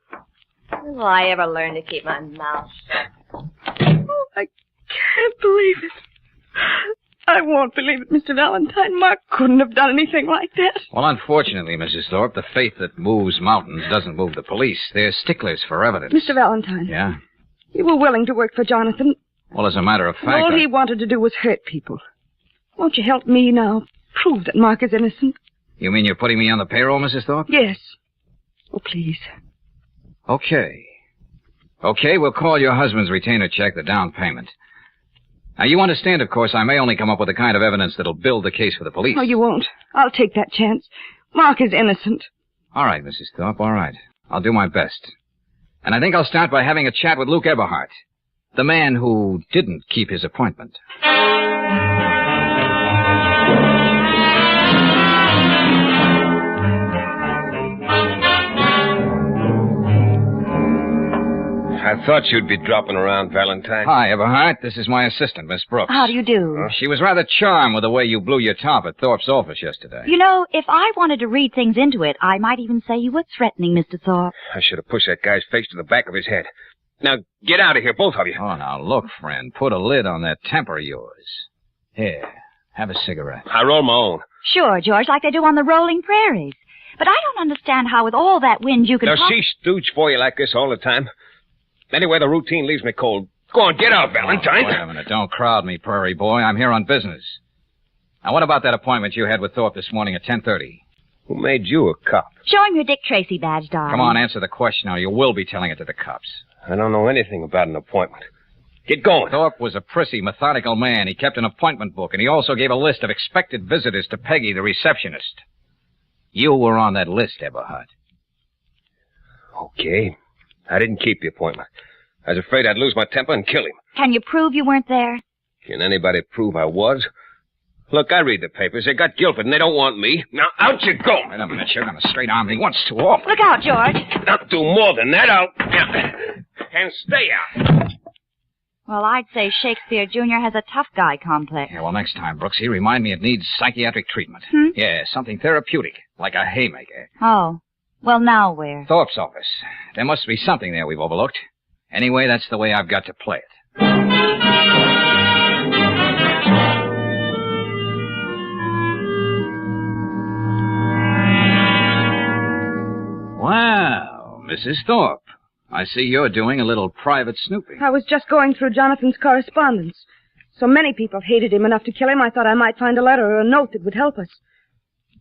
When will I ever learn to keep my mouth shut? Oh, I can't believe it. I won't believe it, Mr. Valentine. Mark couldn't have done anything like that. Well, unfortunately, Mrs. Thorpe, the faith that moves mountains doesn't move the police. They're sticklers for evidence. Mr. Valentine. Yeah? You were willing to work for Jonathan. Well, as a matter of fact, All he wanted to do was hurt people. Won't you help me now? Prove that Mark is innocent. You mean you're putting me on the payroll, Mrs. Thorpe? Yes. Oh, please. Okay. Okay, we'll call your husband's retainer check the down payment. Now, you understand, of course, I may only come up with the kind of evidence that'll build the case for the police. Oh, you won't. I'll take that chance. Mark is innocent. All right, Mrs. Thorpe, all right. I'll do my best. And I think I'll start by having a chat with Luke Eberhardt, the man who didn't keep his appointment. I thought you'd be dropping around, Valentine. Hi, Eberhardt. This is my assistant, Miss Brooks. How do you do? She was rather charmed with the way you blew your top at Thorpe's office yesterday. You know, if I wanted to read things into it, I might even say you were threatening Mr. Thorpe. I should have pushed that guy's face to the back of his head. Now, get out of here, both of you. Oh, now, look, friend. Put a lid on that temper of yours. Here, have a cigarette. I roll my own. Sure, George, like they do on the rolling prairies. But I don't understand how with all that wind you can... Does she stooge for you like this all the time? Anyway, the routine leaves me cold. Go on, get out, Valentine. Oh, wait a minute. Don't crowd me, prairie boy. I'm here on business. Now, what about that appointment you had with Thorpe this morning at 10:30? Who made you a cop? Show him your Dick Tracy badge, darling. Come on, answer the question, or you will be telling it to the cops. I don't know anything about an appointment. Get going. Thorpe was a prissy, methodical man. He kept an appointment book, and he also gave a list of expected visitors to Peggy, the receptionist. You were on that list, Eberhard. Okay. I didn't keep the appointment. I was afraid I'd lose my temper and kill him. Can you prove you weren't there? Can anybody prove I was? Look, I read the papers. They got Guilford, and they don't want me. Now, out you go. Wait a minute. You're going to straight-arm me once too often. Look out, George. I'll do more than that. And stay out. Well, I'd say Shakespeare Jr. has a tough guy complex. Yeah, well, next time, Brooksy, remind me it needs psychiatric treatment. Yeah, something therapeutic, like a haymaker. Oh. Well, now where? Thorpe's office. There must be something there we've overlooked. Anyway, that's the way I've got to play it. Wow, Mrs. Thorpe. I see you're doing a little private snooping. I was just going through Jonathan's correspondence. So many people hated him enough to kill him, I thought I might find a letter or a note that would help us.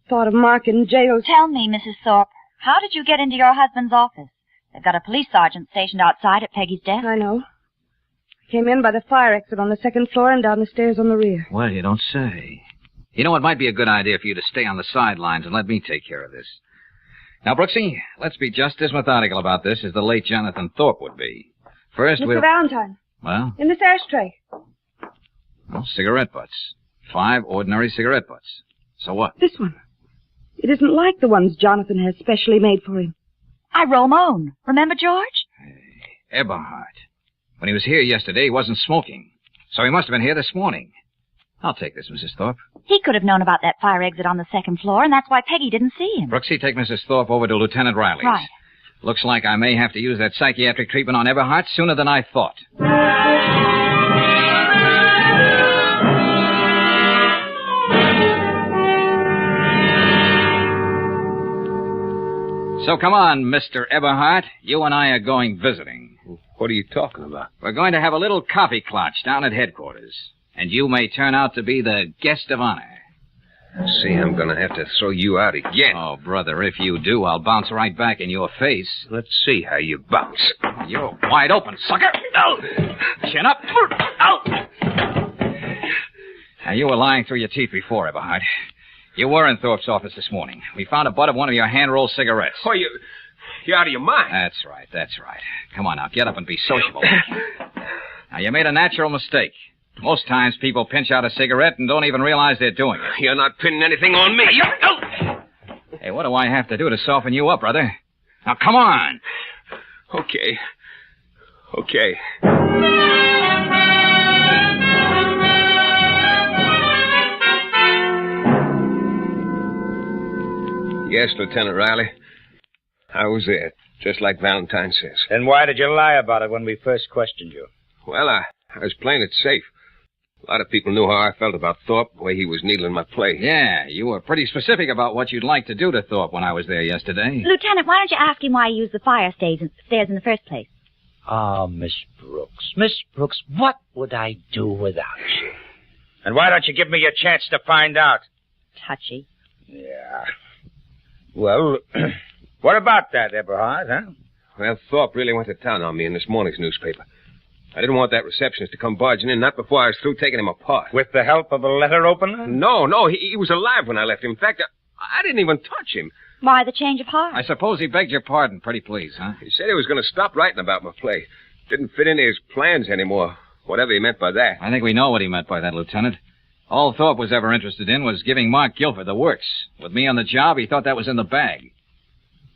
Thought of Mark in jail. Tell me, Mrs. Thorpe, how did you get into your husband's office? They've got a police sergeant stationed outside at Peggy's desk. I know. I came in by the fire exit on the second floor and down the stairs on the rear. Well, you don't say. You know, it might be a good idea for you to stay on the sidelines and let me take care of this. Now, Brooksy, let's be just as methodical about this as the late Jonathan Thorpe would be. First, Mr. Valentine. Well? In this ashtray. Well, cigarette butts. 5 ordinary cigarette butts. So what? This one. It isn't like the ones Jonathan has specially made for him. I roll my own. Remember, George? Eberhard. When he was here yesterday, he wasn't smoking. So he must have been here this morning. I'll take this, Mrs. Thorpe. He could have known about that fire exit on the second floor, and that's why Peggy didn't see him. Brooksy, take Mrs. Thorpe over to Lieutenant Riley's. Right. Looks like I may have to use that psychiatric treatment on Eberhard sooner than I thought. So come on, Mr. Eberhard. You and I are going visiting. What are you talking about? We're going to have a little coffee clutch down at headquarters. And you may turn out to be the guest of honor. See, I'm going to have to throw you out again. Oh, brother, if you do, I'll bounce right back in your face. Let's see how you bounce. You're wide open, sucker. Oh. Chin up. Oh. Now, you were lying through your teeth before, Eberhard. You were in Thorpe's office this morning. We found a butt of one of your hand-rolled cigarettes. Oh, you're out of your mind. That's right. Come on now, get up and be sociable. Now, you made a natural mistake. Most times people pinch out a cigarette and don't even realize they're doing it. You're not pinning anything on me. Hey, what do I have to do to soften you up, brother? Now, come on. Okay. Yes, Lieutenant Riley. I was there, just like Valentine says. Then why did you lie about it when we first questioned you? Well, I was playing it safe. A lot of people knew how I felt about Thorpe, the way he was needling my play. Yeah, you were pretty specific about what you'd like to do to Thorpe when I was there yesterday. Lieutenant, why don't you ask him why he used the fire stairs in the first place? Oh, Miss Brooks, what would I do without you? And why don't you give me a chance to find out? Touchy. Yeah. Well, what about that, Eberhard, huh? Well, Thorpe really went to town on me in this morning's newspaper. I didn't want that receptionist to come barging in, not before I was through taking him apart. With the help of a letter opener? No, he was alive when I left him. In fact, I didn't even touch him. Why the change of heart? I suppose he begged your pardon, pretty please, huh? He said he was going to stop writing about my play. Didn't fit into his plans anymore, whatever he meant by that. I think we know what he meant by that, Lieutenant. All Thorpe was ever interested in was giving Mark Guilford the works. With me on the job, he thought that was in the bag.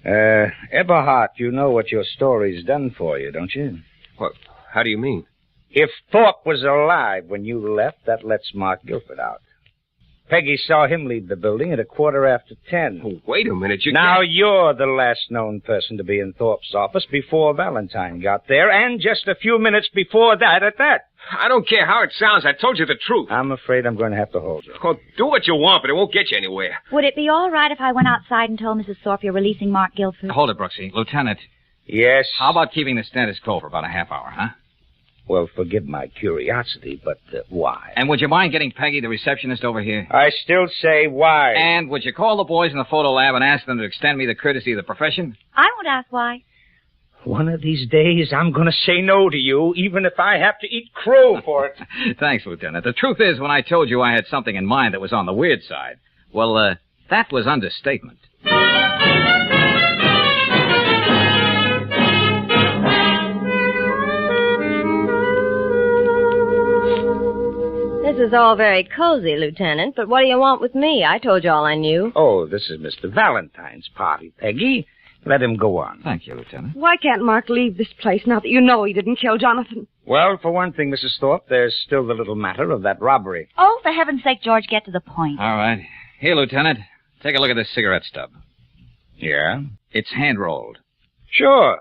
Eberhard, you know what your story's done for you, don't you? What? How do you mean? If Thorpe was alive when you left, that lets Mark Guilford out. Peggy saw him leave the building at 10:15. Oh, wait a minute. Now you're the last known person to be in Thorpe's office before Valentine got there, and just a few minutes before that at that. I don't care how it sounds. I told you the truth. I'm afraid I'm going to have to hold you. Oh, do what you want, but it won't get you anywhere. Would it be all right if I went outside and told Mrs. Thorpe you're releasing Mark Guilford? Hold it, Brooksy. Lieutenant. Yes? How about keeping the status quo for about a half hour, huh? Well, forgive my curiosity, but why? And would you mind getting Peggy, the receptionist, over here? I still say why. And would you call the boys in the photo lab and ask them to extend me the courtesy of the profession? I won't ask why. One of these days, I'm going to say no to you, even if I have to eat crow for it. Thanks, Lieutenant. The truth is, when I told you I had something in mind that was on the weird side, well, that was understatement. This is all very cozy, Lieutenant, but what do you want with me? I told you all I knew. Oh, this is Mr. Valentine's party, Peggy. Let him go on. Thank you, Lieutenant. Why can't Mark leave this place now that you know he didn't kill Jonathan? Well, for one thing, Mrs. Thorpe, there's still the little matter of that robbery. Oh, for heaven's sake, George, get to the point. All right. Here, Lieutenant. Take a look at this cigarette stub. Yeah? It's hand-rolled. Sure.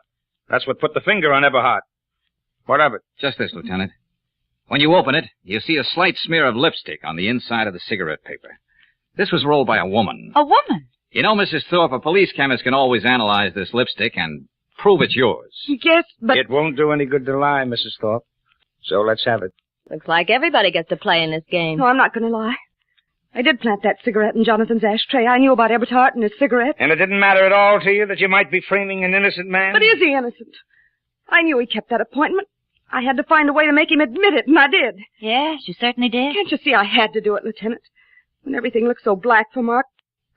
That's what put the finger on Eberhardt. What of it? Just this, Lieutenant. When you open it, you see a slight smear of lipstick on the inside of the cigarette paper. This was rolled by a woman. A woman? You know, Mrs. Thorpe, a police chemist can always analyze this lipstick and prove it's yours. Yes, but... It won't do any good to lie, Mrs. Thorpe. So let's have it. Looks like everybody gets to play in this game. No, I'm not going to lie. I did plant that cigarette in Jonathan's ashtray. I knew about Eberhardt and his cigarette. And it didn't matter at all to you that you might be framing an innocent man? But is he innocent? I knew he kept that appointment. I had to find a way to make him admit it, and I did. Yes, you certainly did. Can't you see I had to do it, Lieutenant? When everything looked so black for Mark,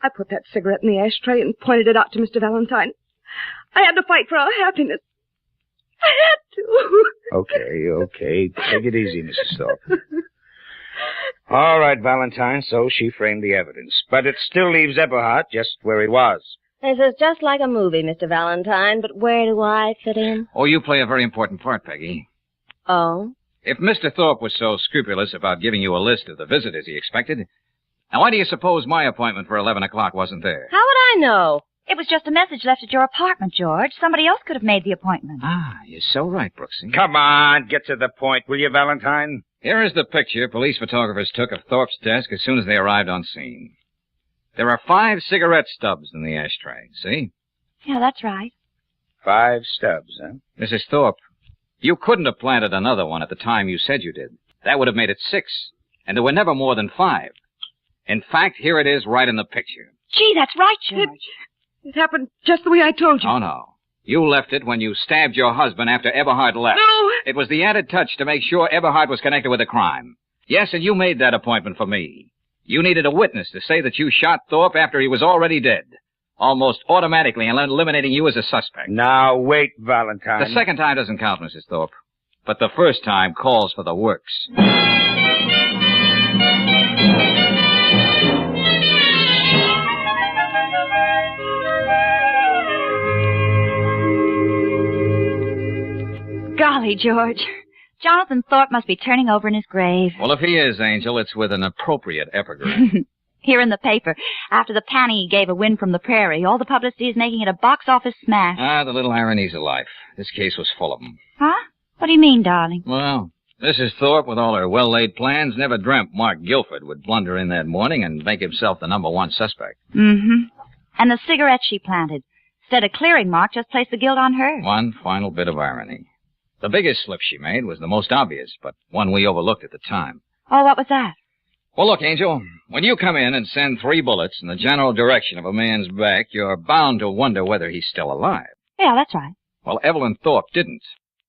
I put that cigarette in the ashtray and pointed it out to Mr. Valentine. I had to fight for our happiness. I had to. Okay. Take it easy, Mrs. Thorpe. All right, Valentine, so she framed the evidence. But it still leaves Eberhardt just where he was. This is just like a movie, Mr. Valentine, but where do I fit in? Oh, you play a very important part, Peggy. Oh? If Mr. Thorpe was so scrupulous about giving you a list of the visitors he expected, now why do you suppose my appointment for 11 o'clock wasn't there? How would I know? It was just a message left at your apartment, George. Somebody else could have made the appointment. Ah, you're so right, Brooksy. Come on, get to the point, will you, Valentine? Here is the picture police photographers took of Thorpe's desk as soon as they arrived on scene. There are 5 cigarette stubs in the ashtray, see? Yeah, that's right. 5 stubs, huh? Mrs. Thorpe, you couldn't have planted another one at the time you said you did. That would have made it 6, and there were never more than 5. In fact, here it is right in the picture. Gee, that's right, George. It happened just the way I told you. Oh, no. You left it when you stabbed your husband after Eberhardt left. No! It was the added touch to make sure Eberhardt was connected with the crime. Yes, and you made that appointment for me. You needed a witness to say that you shot Thorpe after he was already dead, almost automatically eliminating you as a suspect. Now, wait, Valentine. The second time doesn't count, Mrs. Thorpe, but the first time calls for the works. Golly, George. Jonathan Thorpe must be turning over in his grave. Well, if he is, Angel, it's with an appropriate epigram. Here in the paper, after the panny he gave a win from the prairie, all the publicity is making it a box office smash. Ah, the little ironies of life. This case was full of them. Huh? What do you mean, darling? Well, Mrs. Thorpe, with all her well-laid plans, never dreamt Mark Guilford would blunder in that morning and make himself the #1 suspect. Mm-hmm. And the cigarette she planted. Instead of clearing Mark, just placed the guilt on her. One final bit of irony. The biggest slip she made was the most obvious, but one we overlooked at the time. Oh, what was that? Well, look, Angel, when you come in and send 3 bullets in the general direction of a man's back, you're bound to wonder whether he's still alive. Yeah, that's right. Well, Evelyn Thorpe didn't.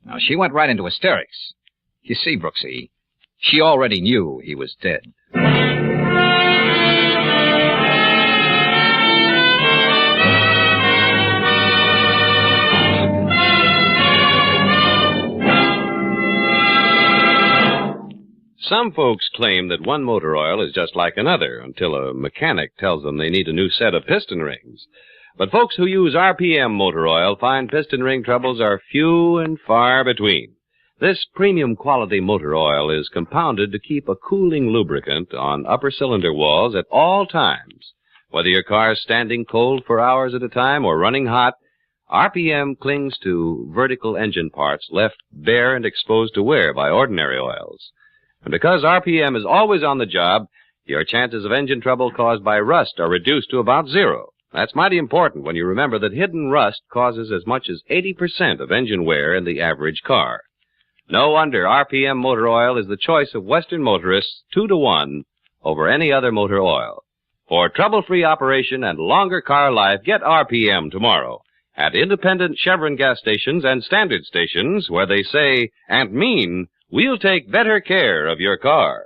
Now, she went right into hysterics. You see, Brooksy, she already knew he was dead. Some folks claim that one motor oil is just like another until a mechanic tells them they need a new set of piston rings. But folks who use RPM motor oil find piston ring troubles are few and far between. This premium quality motor oil is compounded to keep a cooling lubricant on upper cylinder walls at all times. Whether your car is standing cold for hours at a time or running hot, RPM clings to vertical engine parts left bare and exposed to wear by ordinary oils. And because RPM is always on the job, your chances of engine trouble caused by rust are reduced to about zero. That's mighty important when you remember that hidden rust causes as much as 80% of engine wear in the average car. No wonder RPM motor oil is the choice of Western motorists 2-to-1 over any other motor oil. For trouble-free operation and longer car life, get RPM tomorrow at independent Chevron gas stations and standard stations where they say and mean, we'll take better care of your car.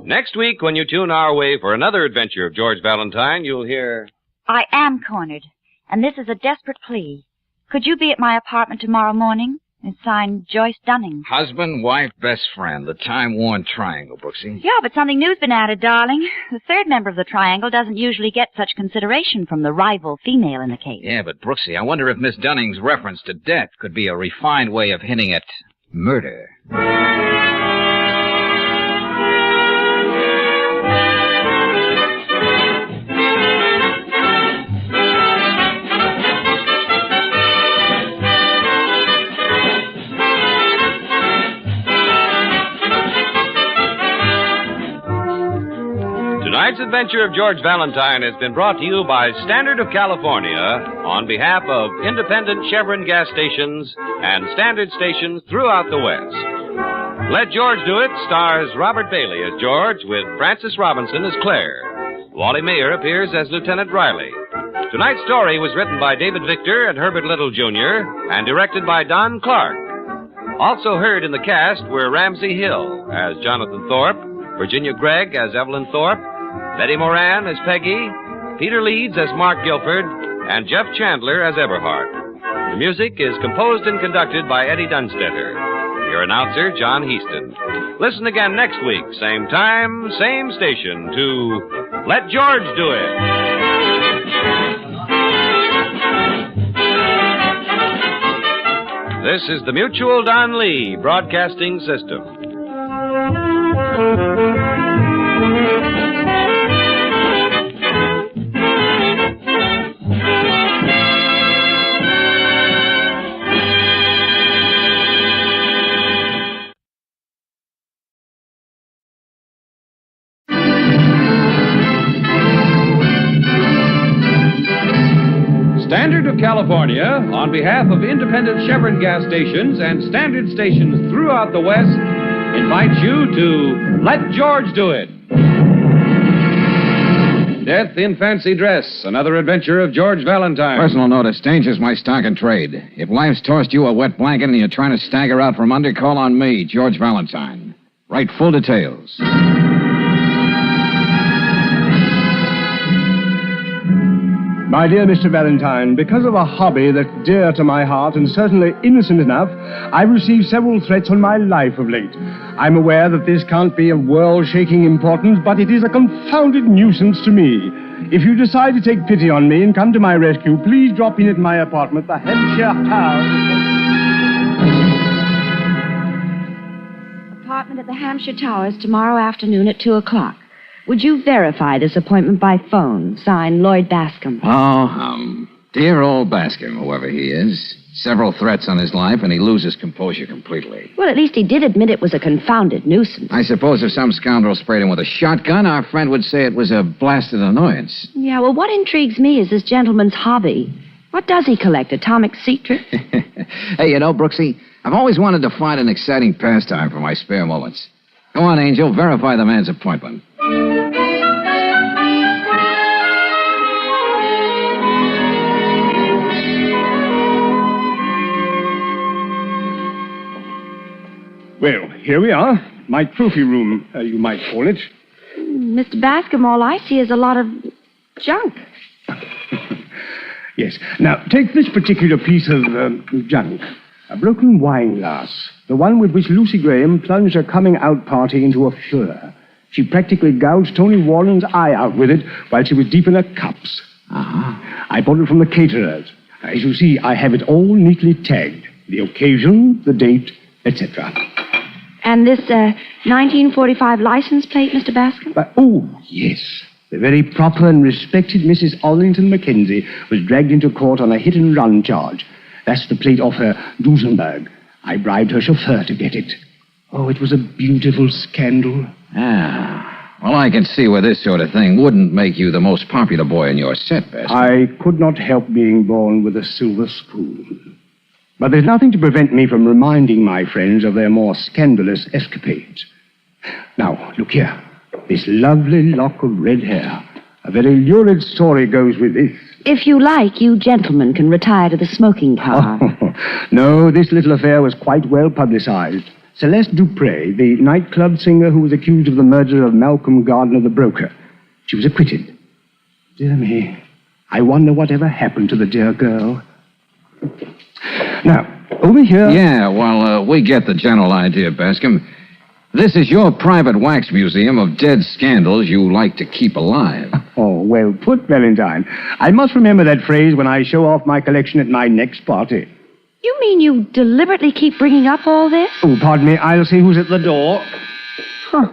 Next week, when you tune our way for another adventure of George Valentine, you'll hear... I am cornered, and this is a desperate plea. Could you be at my apartment tomorrow morning? It's signed Joyce Dunning. Husband, wife, best friend. The time-worn triangle, Brooksy. Yeah, but something new's been added, darling. The third member of the triangle doesn't usually get such consideration from the rival female in the case. Yeah, but Brooksy, I wonder if Miss Dunning's reference to death could be a refined way of hinting at murder. Tonight's adventure of George Valentine has been brought to you by Standard of California on behalf of independent Chevron gas stations and standard stations throughout the West. Let George Do It stars Robert Bailey as George with Frances Robinson as Claire. Wally Mayer appears as Lieutenant Riley. Tonight's story was written by David Victor and Herbert Little, Jr. and directed by Don Clark. Also heard in the cast were Ramsey Hill as Jonathan Thorpe, Virginia Gregg as Evelyn Thorpe, Betty Moran as Peggy, Peter Leeds as Mark Guilford, and Jeff Chandler as Eberhard. The music is composed and conducted by Eddie Dunstetter. Your announcer, John Heaston. Listen again next week, same time, same station, to Let George Do It. This is the Mutual Don Lee Broadcasting System. Standard of California, on behalf of independent Chevron gas stations and standard stations throughout the West, invites you to Let George Do It. Death in Fancy Dress, another adventure of George Valentine. Personal notice, danger's my stock and trade. If life's tossed you a wet blanket and you're trying to stagger out from under, call on me, George Valentine. Write full details. My dear Mr. Valentine, because of a hobby that's dear to my heart and certainly innocent enough, I've received several threats on my life of late. I'm aware that this can't be of world-shaking importance, but it is a confounded nuisance to me. If you decide to take pity on me and come to my rescue, please drop in at my apartment, the Hampshire House. Apartment at the Hampshire Towers tomorrow afternoon at 2 o'clock. Would you verify this appointment by phone? Signed, Lloyd Bascom. Oh, dear old Bascom, whoever he is. Several threats on his life, and he loses composure completely. Well, at least he did admit it was a confounded nuisance. I suppose if some scoundrel sprayed him with a shotgun, our friend would say it was a blasted annoyance. Yeah, well, what intrigues me is this gentleman's hobby. What does he collect, atomic secrets? Hey, you know, Brooksy, I've always wanted to find an exciting pastime for my spare moments. Go on, Angel, verify the man's appointment. Well, here we are. My trophy room, you might call it. Mr. Bascom, all I see is a lot of junk. Yes. Now, take this particular piece of junk. A broken wine glass. The one with which Lucy Graham plunged her coming-out party into a furor. She practically gouged Tony Warren's eye out with it while she was deep in her cups. Uh-huh. I bought it from the caterers. As you see, I have it all neatly tagged. The occasion, the date, etc. And this 1945 license plate, Mr. Bascom? Oh, yes. The very proper and respected Mrs. Arlington Mackenzie was dragged into court on a hit-and-run charge. That's the plate off her Duesenberg. I bribed her chauffeur to get it. Oh, it was a beautiful scandal. Ah. Well, I can see where this sort of thing wouldn't make you the most popular boy in your set, Bascom. I could not help being born with a silver spoon. But there's nothing to prevent me from reminding my friends of their more scandalous escapades. Now, look here. This lovely lock of red hair. A very lurid story goes with this. If you like, you gentlemen can retire to the smoking car. No, this little affair was quite well publicized. Celeste Dupre, the nightclub singer who was accused of the murder of Malcolm Gardner, the broker. She was acquitted. Dear me, I wonder whatever happened to the dear girl. Now, over here... Yeah, well, we get the general idea, Bascom. This is your private wax museum of dead scandals you like to keep alive. Oh, well put, Valentine. I must remember that phrase when I show off my collection at my next party. You mean you deliberately keep bringing up all this? Oh, pardon me. I'll see who's at the door. Huh.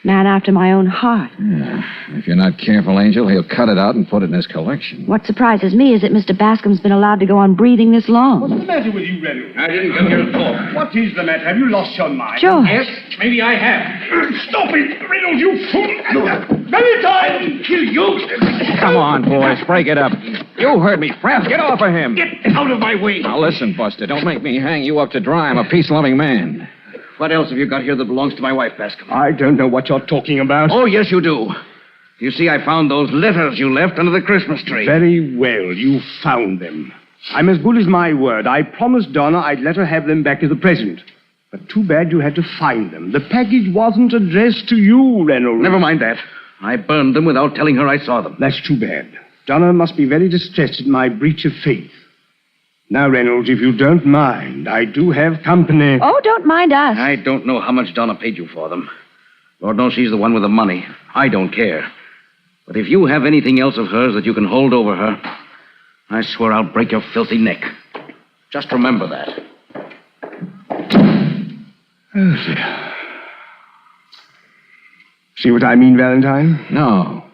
Man after my own heart. Yeah. If you're not careful, Angel, he'll cut it out and put it in his collection. What surprises me is that Mr. Bascom's been allowed to go on breathing this long. What's the matter with you, Reynolds? I didn't come here to talk. What is the matter? Have you lost your mind? George. Yes, maybe I have. Stop it, Reynolds, you fool! Valentine! Kill you! Come on, boys, break it up. You heard me, Frank. Get off of him. Get out of my way. Now, listen, Buster, don't make me hang you up to dry. I'm a peace-loving man. What else have you got here that belongs to my wife, Bascom? I don't know what you're talking about. Oh, yes, you do. You see, I found those letters you left under the Christmas tree. Very well, you found them. I'm as good as my word. I promised Donna I'd let her have them back as a present. But too bad you had to find them. The package wasn't addressed to you, Reynolds. Never mind that. I burned them without telling her I saw them. That's too bad. Donna must be very distressed at my breach of faith. Now, Reynolds, if you don't mind, I do have company. Oh, don't mind us. I don't know how much Donna paid you for them. Lord knows she's the one with the money. I don't care. But if you have anything else of hers that you can hold over her, I swear I'll break your filthy neck. Just remember that. Oh, dear. See what I mean, Valentine? No.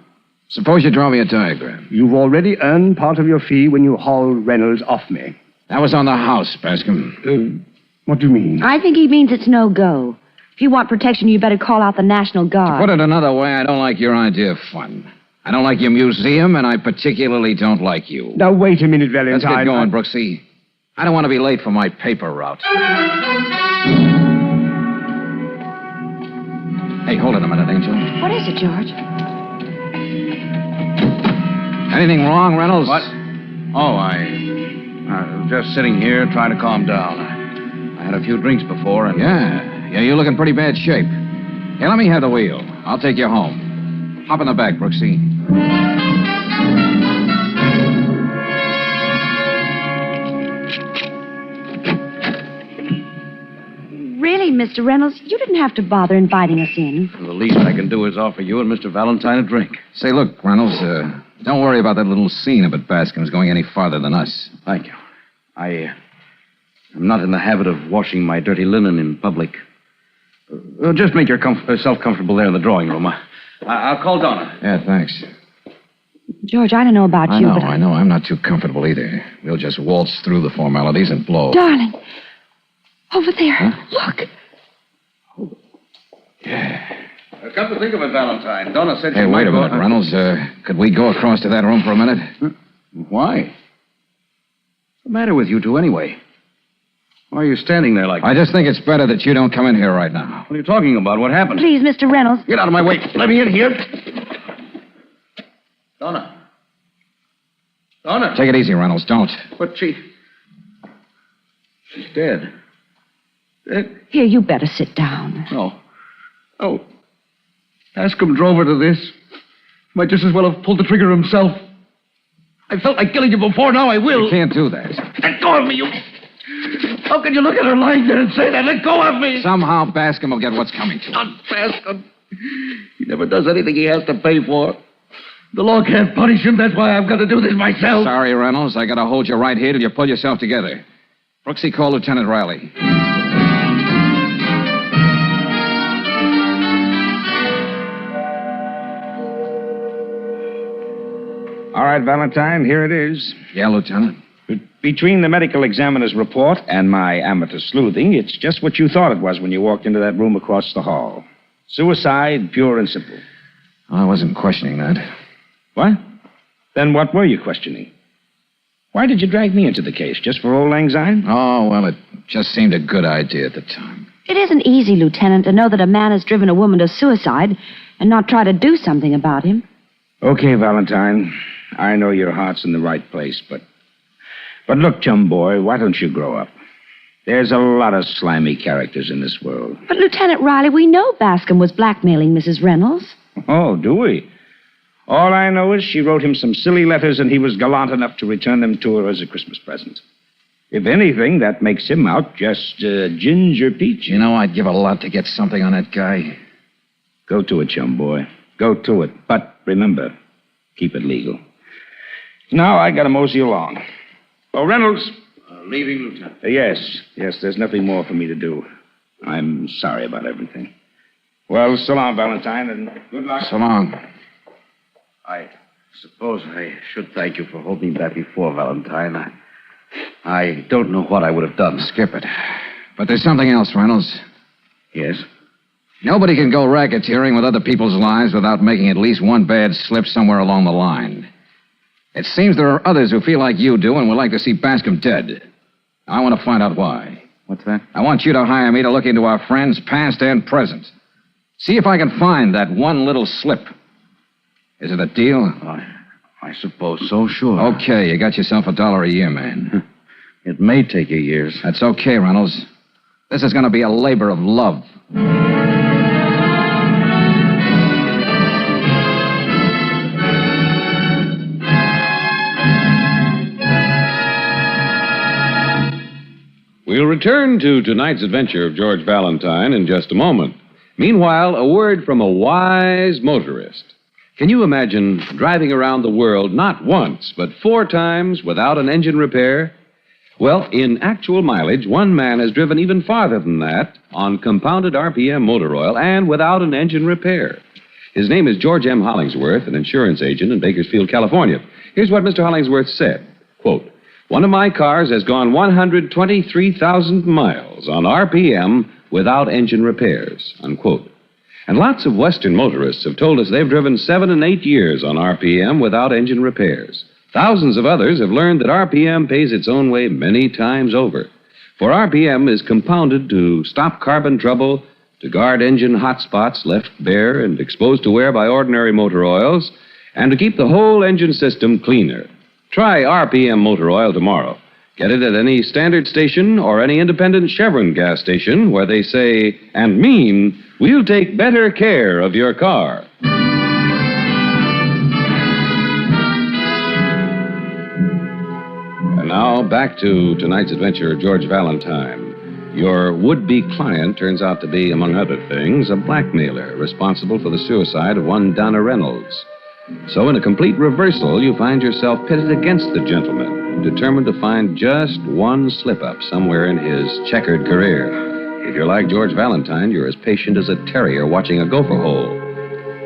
Suppose you draw me a diagram. You've already earned part of your fee when you hauled Reynolds off me. That was on the house, Bascom. What do you mean? I think he means it's no go. If you want protection, you better call out the National Guard. To put it another way, I don't like your idea of fun. I don't like your museum, and I particularly don't like you. Now, wait a minute, Valentine. Let's get going, Brooksy. I don't want to be late for my paper route. Hey, hold it a minute, Angel. What is it, George? Anything wrong, Reynolds? What? Oh, I was just sitting here trying to calm down. I had a few drinks before and... Yeah, you're looking pretty bad shape. Hey, let me have the wheel. I'll take you home. Hop in the back, Brooksy. Really, Mr. Reynolds, you didn't have to bother inviting us in. The least I can do is offer you and Mr. Valentine a drink. Say, look, Reynolds, don't worry about that little scene up at Bascom's going any farther than us. Thank you. I'm not in the habit of washing my dirty linen in public. Just make yourself comfortable there in the drawing room. I'll call Donna. Yeah, thanks. George, I don't know about you, but I know. I'm not too comfortable either. We'll just waltz through the formalities and blow. Darling, over there. Huh? Look. Yeah. Come to think of it, Valentine, Donna said Hey, wait a minute, Reynolds. Could we go across to that room for a minute? Why? What's the matter with you two, anyway? Why are you standing there like that? I just think it's better that you don't come in here right now. What are you talking about? What happened? Please, Mr. Reynolds. Get out of my way. Let me in here. Donna. Donna. Take it easy, Reynolds. Don't. But she's dead. Dead? Here, you better sit down. Oh. Bascom drove her to this. Might just as well have pulled the trigger himself. I felt like killing you before, now I will. You can't do that. Let go of me, you... How can you look at her lying there and say that? Let go of me! Somehow Bascom will get what's coming to him. Not Bascom. He never does anything he has to pay for. The law can't punish him. That's why I've got to do this myself. Sorry, Reynolds. I got to hold you right here till you pull yourself together. Brooksy, call Lieutenant Riley. All right, Valentine, here it is. Yeah, Lieutenant. Between the medical examiner's report and my amateur sleuthing, it's just what you thought it was when you walked into that room across the hall. Suicide, pure and simple. I wasn't questioning that. What? Then what were you questioning? Why did you drag me into the case? Just for old lang syne? Oh, well, it just seemed a good idea at the time. It isn't easy, Lieutenant, to know that a man has driven a woman to suicide and not try to do something about him. Okay, Valentine. I know your heart's in the right place, but look, chum boy, why don't you grow up? There's a lot of slimy characters in this world. But, Lieutenant Riley, we know Bascom was blackmailing Mrs. Reynolds. Oh, do we? All I know is she wrote him some silly letters and he was gallant enough to return them to her as a Christmas present. If anything, that makes him out just Ginger Peach. You know, I'd give a lot to get something on that guy. Go to it, chum boy. Go to it. But remember, keep it legal. Now I gotta mosey along. Oh, Reynolds. Leaving, Lieutenant. Yes, there's nothing more for me to do. I'm sorry about everything. Well, so long, Valentine, and good luck. So long. I suppose I should thank you for holding me back before, Valentine. I don't know what I would have done. Skip it. But there's something else, Reynolds. Yes? Nobody can go racketeering with other people's lives without making at least one bad slip somewhere along the line. It seems there are others who feel like you do and would like to see Bascom dead. I want to find out why. What's that? I want you to hire me to look into our friends, past and present. See if I can find that one little slip. Is it a deal? I suppose so, sure. Okay, you got yourself $1 a year, man. It may take you years. That's okay, Reynolds. This is going to be a labor of love. We'll return to tonight's adventure of George Valentine in just a moment. Meanwhile, a word from a wise motorist. Can you imagine driving around the world not once, but 4 times without an engine repair? Well, in actual mileage, one man has driven even farther than that on compounded RPM motor oil and without an engine repair. His name is George M. Hollingsworth, an insurance agent in Bakersfield, California. Here's what Mr. Hollingsworth said. Quote, "One of my cars has gone 123,000 miles on RPM without engine repairs," unquote. And lots of Western motorists have told us they've driven 7 and 8 years on RPM without engine repairs. Thousands of others have learned that RPM pays its own way many times over. For RPM is compounded to stop carbon trouble, to guard engine hot spots left bare and exposed to wear by ordinary motor oils, and to keep the whole engine system cleaner. Try RPM motor oil tomorrow. Get it at any standard station or any independent Chevron gas station where they say and mean, "We'll take better care of your car." And now back to tonight's adventure of George Valentine. Your would-be client turns out to be, among other things, a blackmailer responsible for the suicide of one Donna Reynolds. So in a complete reversal, you find yourself pitted against the gentleman, determined to find just one slip-up somewhere in his checkered career. If you're like George Valentine, you're as patient as a terrier watching a gopher hole.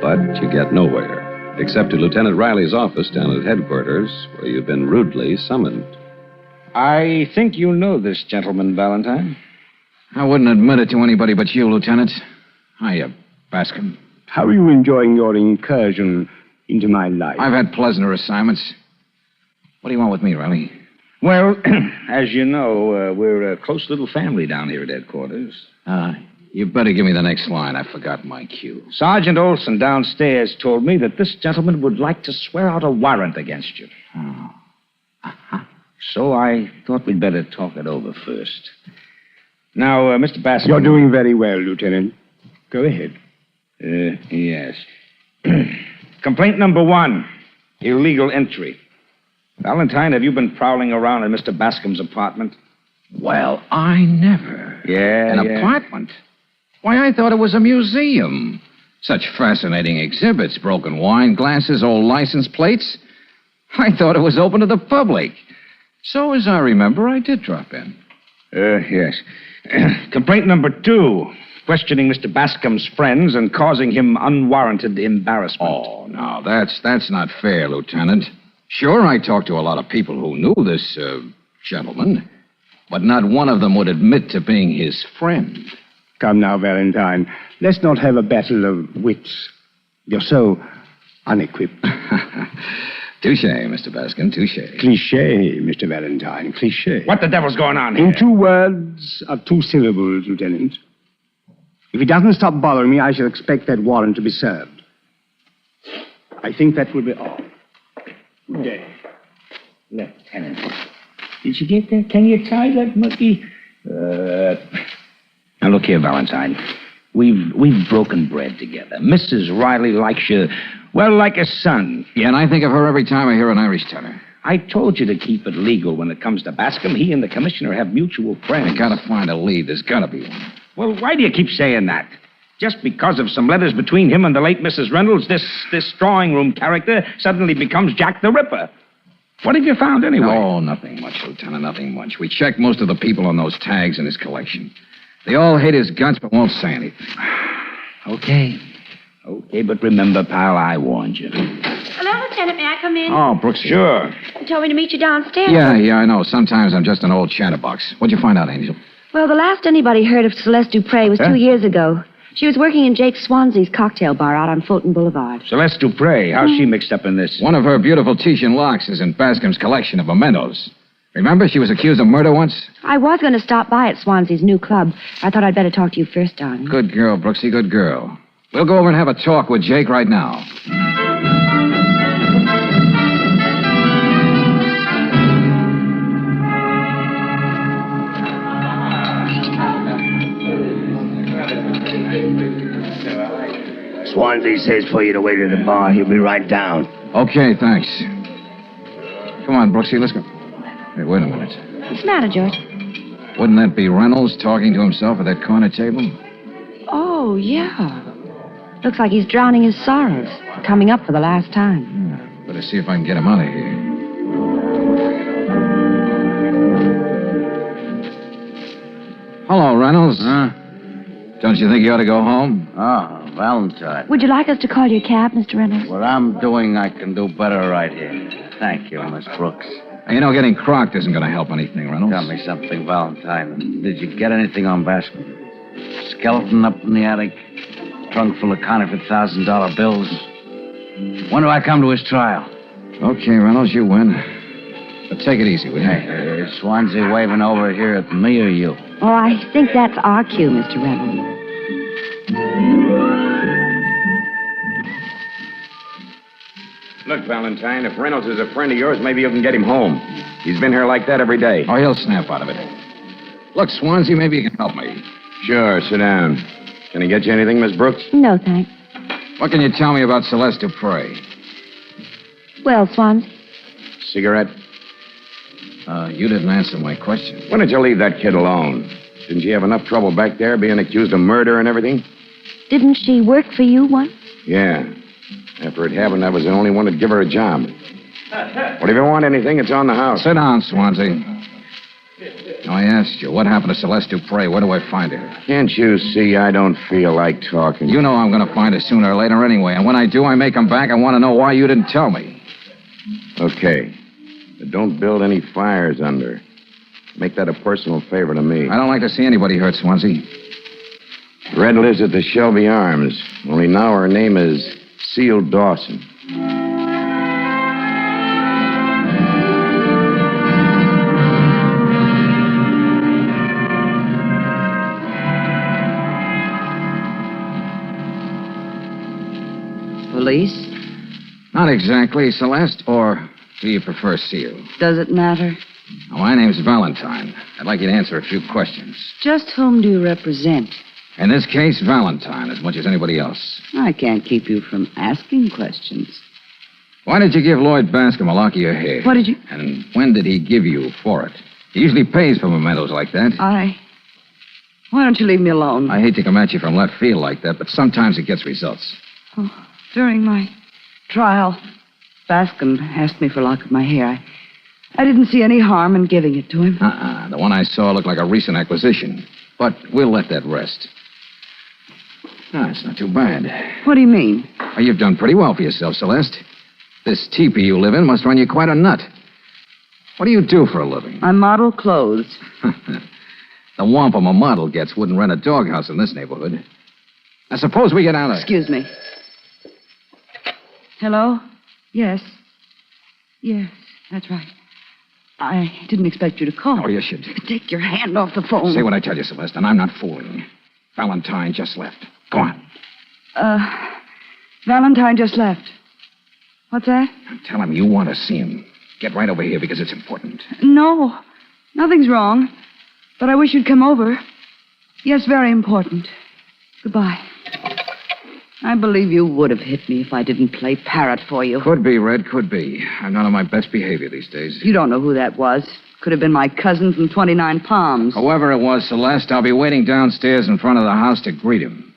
But you get nowhere, except to Lieutenant Riley's office down at headquarters, where you've been rudely summoned. I think you know this gentleman, Valentine. I wouldn't admit it to anybody but you, Lieutenant. Hiya, Bascom. How are you enjoying your incursion into my life? I've had pleasanter assignments. What do you want with me, Riley? Well, as you know, we're a close little family down here at headquarters. You better give me the next line. I forgot my cue. Sergeant Olson downstairs told me that this gentleman would like to swear out a warrant against you. Oh. So I thought we'd better talk it over first. Now, Mr. Bascom... You're doing very well, Lieutenant. Go ahead. Yes. Complaint number 1, illegal entry. Valentine, have you been prowling around in Mr. Bascom's apartment? Well, I never. Yeah, An apartment? Why, I thought it was a museum. Such fascinating exhibits. Broken wine glasses, old license plates. I thought it was open to the public. So, as I remember, I did drop in. Yes. Complaint number 2. Questioning Mr. Bascom's friends and causing him unwarranted embarrassment. Oh, no, that's not fair, Lieutenant. Sure, I talked to a lot of people who knew this, gentleman, but not one of them would admit to being his friend. Come now, Valentine. Let's not have a battle of wits. You're so unequipped. Touche, Mr. Bascom, touche. Cliché, Mr. Valentine, cliché. What the devil's going on here? In 2 words of 2 syllables, Lieutenant. If he doesn't stop bothering me, I shall expect that warrant to be served. I think that will be all. Good day. Lieutenant, did you get that? Can you tie that monkey? Now, look here, Valentine. We've broken bread together. Mrs. Riley likes you, well, like a son. Yeah, and I think of her every time I hear an Irish tenor. I told you to keep it legal when it comes to Bascom. He and the commissioner have mutual friends. I gotta find a lead. There's gotta be one. Well, why do you keep saying that? Just because of some letters between him and the late Mrs. Reynolds, this drawing room character suddenly becomes Jack the Ripper. What have you found anyway? Oh, nothing much, Lieutenant, nothing much. We checked most of the people on those tags in his collection. They all hate his guts but won't say anything. Okay, but remember, pal, I warned you. Hello, Lieutenant. May I come in? Oh, Brooksy. Sure. You told me to meet you downstairs. Yeah, I know. Sometimes I'm just an old chatterbox. What'd you find out, Angel? Well, the last anybody heard of Celeste Dupre was 2 years ago. She was working in Jake Swansea's cocktail bar out on Fulton Boulevard. Celeste Dupre, how's she mixed up in this? One of her beautiful Titian locks is in Bascom's collection of mementos. Remember, she was accused of murder once? I was going to stop by at Swansea's new club. I thought I'd better talk to you first, darling. Good girl, Brooksy, good girl. We'll go over and have a talk with Jake right now. Swansea says for you to wait at the bar. He'll be right down. Okay, thanks. Come on, Brooksy, let's go. Hey, wait a minute. What's the matter, George? Wouldn't that be Reynolds talking to himself at that corner table? Oh, yeah. Looks like he's drowning his sorrows. Coming up for the last time. Yeah, better see if I can get him out of here. Hello, Reynolds. Don't you think you ought to go home? Valentine. Would you like us to call your cab, Mr. Reynolds? What I'm doing, I can do better right here. Thank you, Miss Brooks. You know, getting crocked isn't going to help anything, Reynolds. Tell me something, Valentine. Did you get anything on Bascom? Skeleton up in the attic? Trunk full of counterfeit $1,000 bills? When do I come to his trial? Okay, Reynolds, you win. But take it easy, will you? Hey, is Swansea waving over here at me or you? Oh, I think that's our cue, Mr. Reynolds. Look, Valentine, if Reynolds is a friend of yours, maybe you can get him home. He's been here like that every day. Oh, he'll snap out of it. Look, Swansea, maybe you can help me. Sure, sit down. Can I get you anything, Miss Brooks? No, thanks. What can you tell me about Celeste Dupre? Well, Swansea? Cigarette? You didn't answer my question. Why don't you leave that kid alone? Didn't she have enough trouble back there being accused of murder and everything? Didn't she work for you once? Yeah. After it happened, I was the only one to give her a job. Well, if you want anything, it's on the house. Sit down, Swansea. Now, I asked you, what happened to Celeste Dupre? Where do I find her? Can't you see I don't feel like talking? You know I'm going to find her sooner or later anyway, and when I do, I may come back. I want to know why you didn't tell me. Okay. But don't build any fires under. Make that a personal favor to me. I don't like to see anybody hurt, Swansea. Red lives at the Shelby Arms. Only now her name is Seal Dawson. Police? Not exactly, Celeste. Or do you prefer Seal? Does it matter? Now, my name's Valentine. I'd like you to answer a few questions. Just whom do you represent? In this case, Valentine, as much as anybody else. I can't keep you from asking questions. Why did you give Lloyd Bascom a lock of your hair? What did you... And when did he give you for it? He usually pays for mementos like that. Why don't you leave me alone? I hate to come at you from left field like that, but sometimes it gets results. Oh, during my trial, Bascom asked me for a lock of my hair. I didn't see any harm in giving it to him. The one I saw looked like a recent acquisition. But we'll let that rest. It's not too bad. What do you mean? Well, you've done pretty well for yourself, Celeste. This teepee you live in must run you quite a nut. What do you do for a living? I model clothes. The wampum a model gets wouldn't rent a doghouse in this neighborhood. Now, suppose we get out of there. Excuse me. Hello? Yes. Yes, that's right. I didn't expect you to call. Oh, you should. Take your hand off the phone. Say what I tell you, Celeste, and I'm not fooling. Valentine just left. Go on. Valentine just left. What's that? Tell him you want to see him. Get right over here because it's important. No, nothing's wrong. But I wish you'd come over. Yes, very important. Goodbye. I believe you would have hit me if I didn't play parrot for you. Could be, Red, could be. I'm not on my best behavior these days. You don't know who that was. Could have been my cousin from 29 Palms. Whoever it was, Celeste, I'll be waiting downstairs in front of the house to greet him.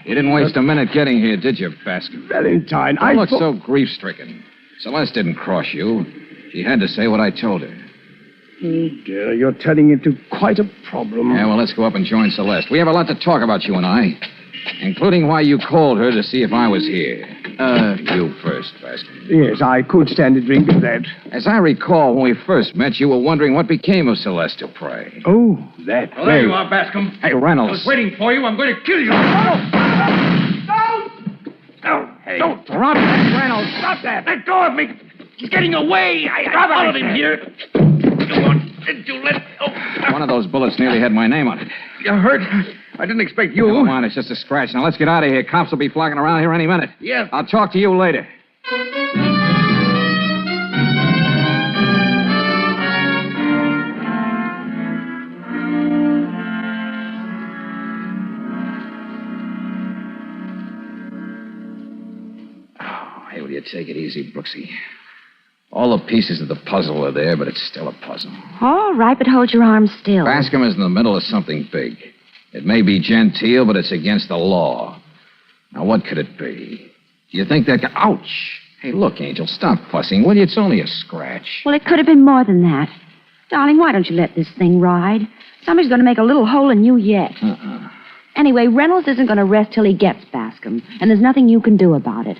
You didn't waste a minute getting here, did you, Bascom? Valentine, Don't look so grief-stricken. Celeste didn't cross you. She had to say what I told her. Oh, dear, you're turning into quite a problem. Yeah, well, let's go up and join Celeste. We have a lot to talk about, you and I, including why you called her to see if I was here. You first, Bascom. Yes, I could stand a drink of that. As I recall, when we first met, you were wondering what became of Celeste Dupre. Oh, that. Well, there you are, Bascom. Hey, Reynolds. I was waiting for you. I'm going to kill you. No, hey. Don't drop that, Reynolds. Stop that. Let go of me. He's getting away. I followed him here. You wanted to let... Oh. One of those bullets nearly had my name on it. You're hurt? I didn't expect you. Come on, it's just a scratch. Now, let's get out of here. Cops will be flocking around here any minute. Yeah. I'll talk to you later. Hey, will you take it easy, Brooksy? All the pieces of the puzzle are there, but it's still a puzzle. All right, but hold your arms still. Bascom is in the middle of something big. It may be genteel, but it's against the law. Now, what could it be? Do you think that... Ouch! Hey, look, Angel, stop fussing, will you? It's only a scratch. Well, it could have been more than that. Darling, why don't you let this thing ride? Somebody's going to make a little hole in you yet. Anyway, Reynolds isn't going to rest till he gets Bascom, and there's nothing you can do about it.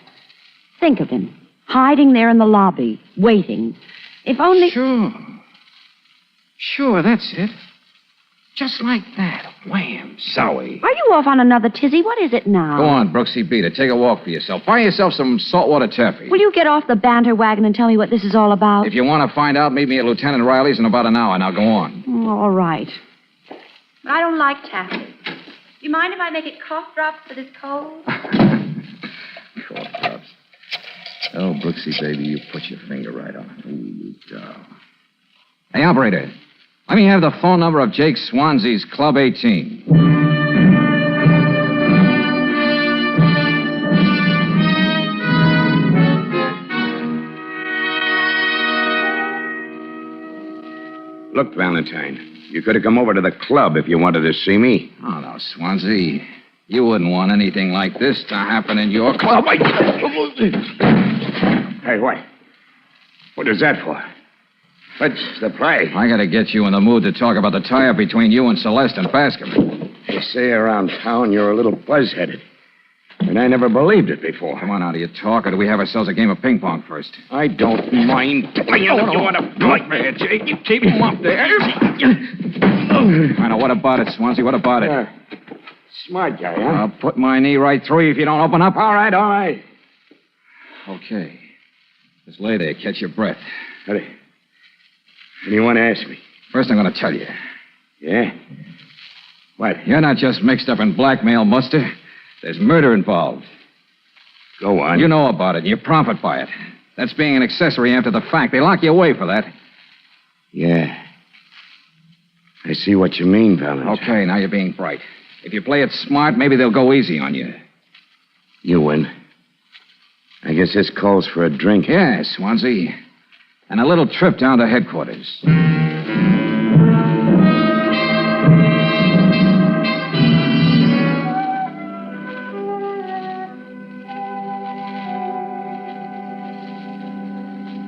Think of him, hiding there in the lobby, waiting. If only... Sure, that's it. Just like that. Wham, zowie. Are you off on another tizzy? What is it now? Go on, Brooksy, beat it. Take a walk for yourself. Buy yourself some saltwater taffy. Will you get off the banter wagon and tell me what this is all about? If you want to find out, meet me at Lieutenant Riley's in about an hour. Now, go on. All right. But I don't like taffy. Do you mind if I make it cough drops for this cold? Cough drops. Oh, Brooksy, baby, you put your finger right on it. Ooh, you doll. Hey, operator. Let me have the phone number of Jake Swansea's Club 18. Look, Valentine, you could have come over to the club if you wanted to see me. Oh, no, Swansea. You wouldn't want anything like this to happen in your club. Hey, what? What is that for? What's the play? I gotta get you in the mood to talk about the tie-up between you and Celeste and Bascom. They say around town you're a little buzz-headed. And I never believed it before. Come on, out of your talk, or do we have ourselves a game of ping pong first? I don't mind playing if you want to nightmare, Jake. You keep him up there. I know. What about it, Swansea? What about it? Smart guy, huh? I'll put my knee right through you if you don't open up. All right. Okay. Just lay there. Catch your breath. What do you want to ask me? First, I'm going to tell you. Yeah? What? You're not just mixed up in blackmail, Muster. There's murder involved. Go on. You know about it, and you profit by it. That's being an accessory after the fact. They lock you away for that. Yeah. I see what you mean, Valentine. Okay, now you're being bright. If you play it smart, maybe they'll go easy on you. You win. I guess this calls for a drink. Yeah, Swansea. And a little trip down to headquarters.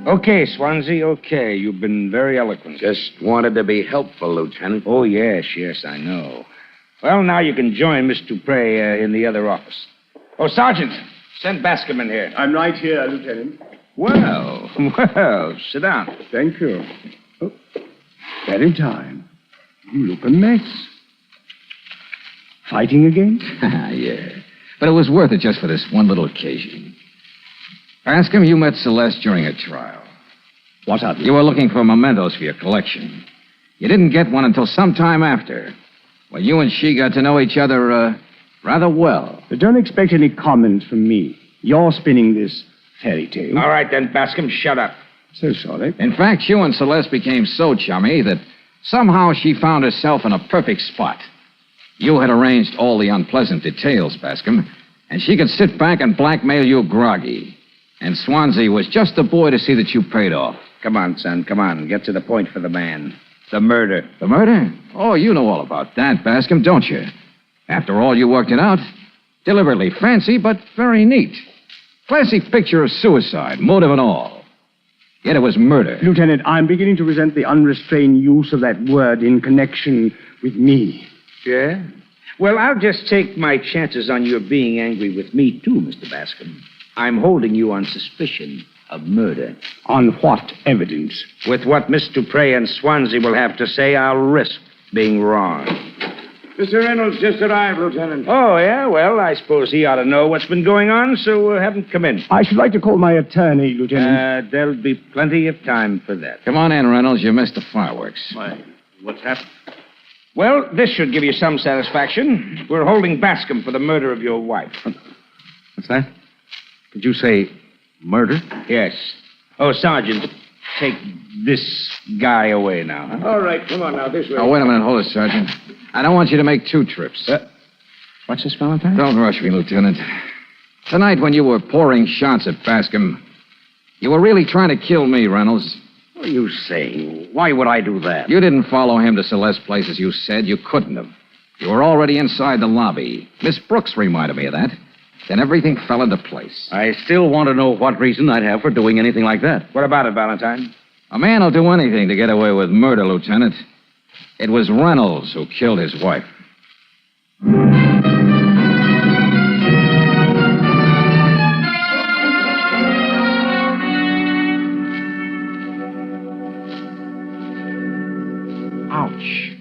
Okay, Swansea, okay. You've been very eloquent. Just wanted to be helpful, Lieutenant. Oh, yes, I know. Well, now you can join Miss Dupre in the other office. Oh, Sergeant, send Bascom in here. I'm right here, Lieutenant. Well, sit down. Thank you. Oh, Valentine, you look a mess. Fighting again? Yeah. But it was worth it just for this one little occasion. Bascom, you met Celeste during a trial. What of it? You were looking for mementos for your collection. You didn't get one until some time after. Well, you and she got to know each other, rather well. But don't expect any comments from me. You're spinning this fairy tale. All right, then, Bascom, shut up. So sorry. In fact, you and Celeste became so chummy that somehow she found herself in a perfect spot. You had arranged all the unpleasant details, Bascom, and she could sit back and blackmail you groggy. And Swansea was just the boy to see that you paid off. Come on, son, come on. Get to the point for the man. The murder. The murder? Oh, you know all about that, Bascom, don't you? After all, you worked it out. Deliberately fancy, but very neat. Classic picture of suicide, motive and all. Yet it was murder. Lieutenant, I'm beginning to resent the unrestrained use of that word in connection with me. Yeah? Well, I'll just take my chances on your being angry with me, too, Mr. Bascom. I'm holding you on suspicion of murder. On what evidence? With what Miss Dupre and Swansea will have to say, I'll risk being wrong. Mr. Reynolds just arrived, Lieutenant. Oh, yeah? Well, I suppose he ought to know what's been going on, so have him come in. I should like to call my attorney, Lieutenant. There'll be plenty of time for that. Come on in, Reynolds. You missed the fireworks. Why, what's happened? Well, this should give you some satisfaction. We're holding Bascom for the murder of your wife. What's that? Did you say murder? Yes. Oh, Sergeant, take this guy away now. All right, come on now, this way. Oh, wait a minute. Hold it, Sergeant. I don't want you to make 2 trips. What's this, Valentine? Don't rush me, Lieutenant. Tonight, when you were pouring shots at Bascom, you were really trying to kill me, Reynolds. What are you saying? Why would I do that? You didn't follow him to Celeste's place, as you said. You couldn't have. You were already inside the lobby. Miss Brooks reminded me of that. Then everything fell into place. I still want to know what reason I'd have for doing anything like that. What about it, Valentine? A man will do anything to get away with murder, Lieutenant. It was Reynolds who killed his wife. Ouch.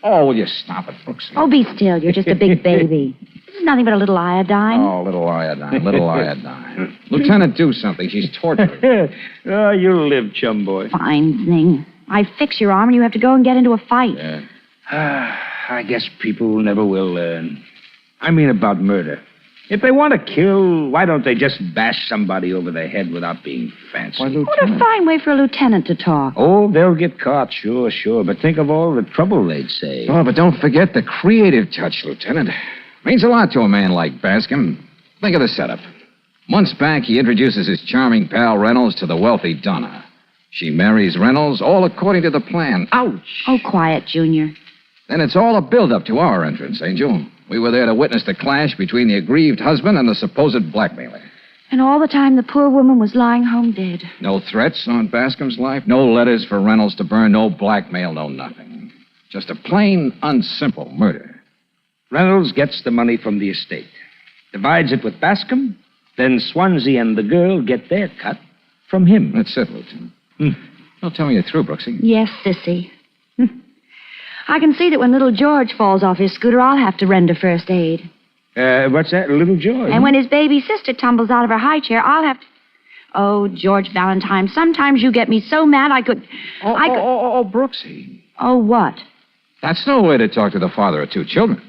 Oh, will you stop it, Brooks? Oh, be still. You're just a big baby. This is nothing but a little iodine. Oh, little iodine. Lieutenant, do something. She's torturing. Oh, you'll live, chum boy. Fine thing. I fix your arm and you have to go and get into a fight. Yeah. I guess people never will learn. I mean about murder. If they want to kill, why don't they just bash somebody over the head without being fancy? What a fine way for a lieutenant to talk. Oh, they'll get caught, sure. But think of all the trouble they'd save. Oh, but don't forget the creative touch, Lieutenant. Means a lot to a man like Bascom. Think of the setup. Months back, he introduces his charming pal Reynolds to the wealthy Donna. She marries Reynolds, all according to the plan. Ouch! Oh, quiet, Junior. Then it's all a build-up to our entrance, Angel. We were there to witness the clash between the aggrieved husband and the supposed blackmailer. And all the time the poor woman was lying home dead. No threats on Bascom's life, no letters for Reynolds to burn, no blackmail, no nothing. Just a plain, unsimple murder. Reynolds gets the money from the estate, divides it with Bascom, then Swansea and the girl get their cut from him. That's it, Lieutenant. Don't tell me you're through, Brooksy. Yes, Sissy. I can see that when little George falls off his scooter, I'll have to render first aid. What's that, little George? And when his baby sister tumbles out of her high chair, I'll have to... Oh, George Valentine, sometimes you get me so mad I could... Oh, Brooksy. Oh, what? That's no way to talk to the father of 2 children.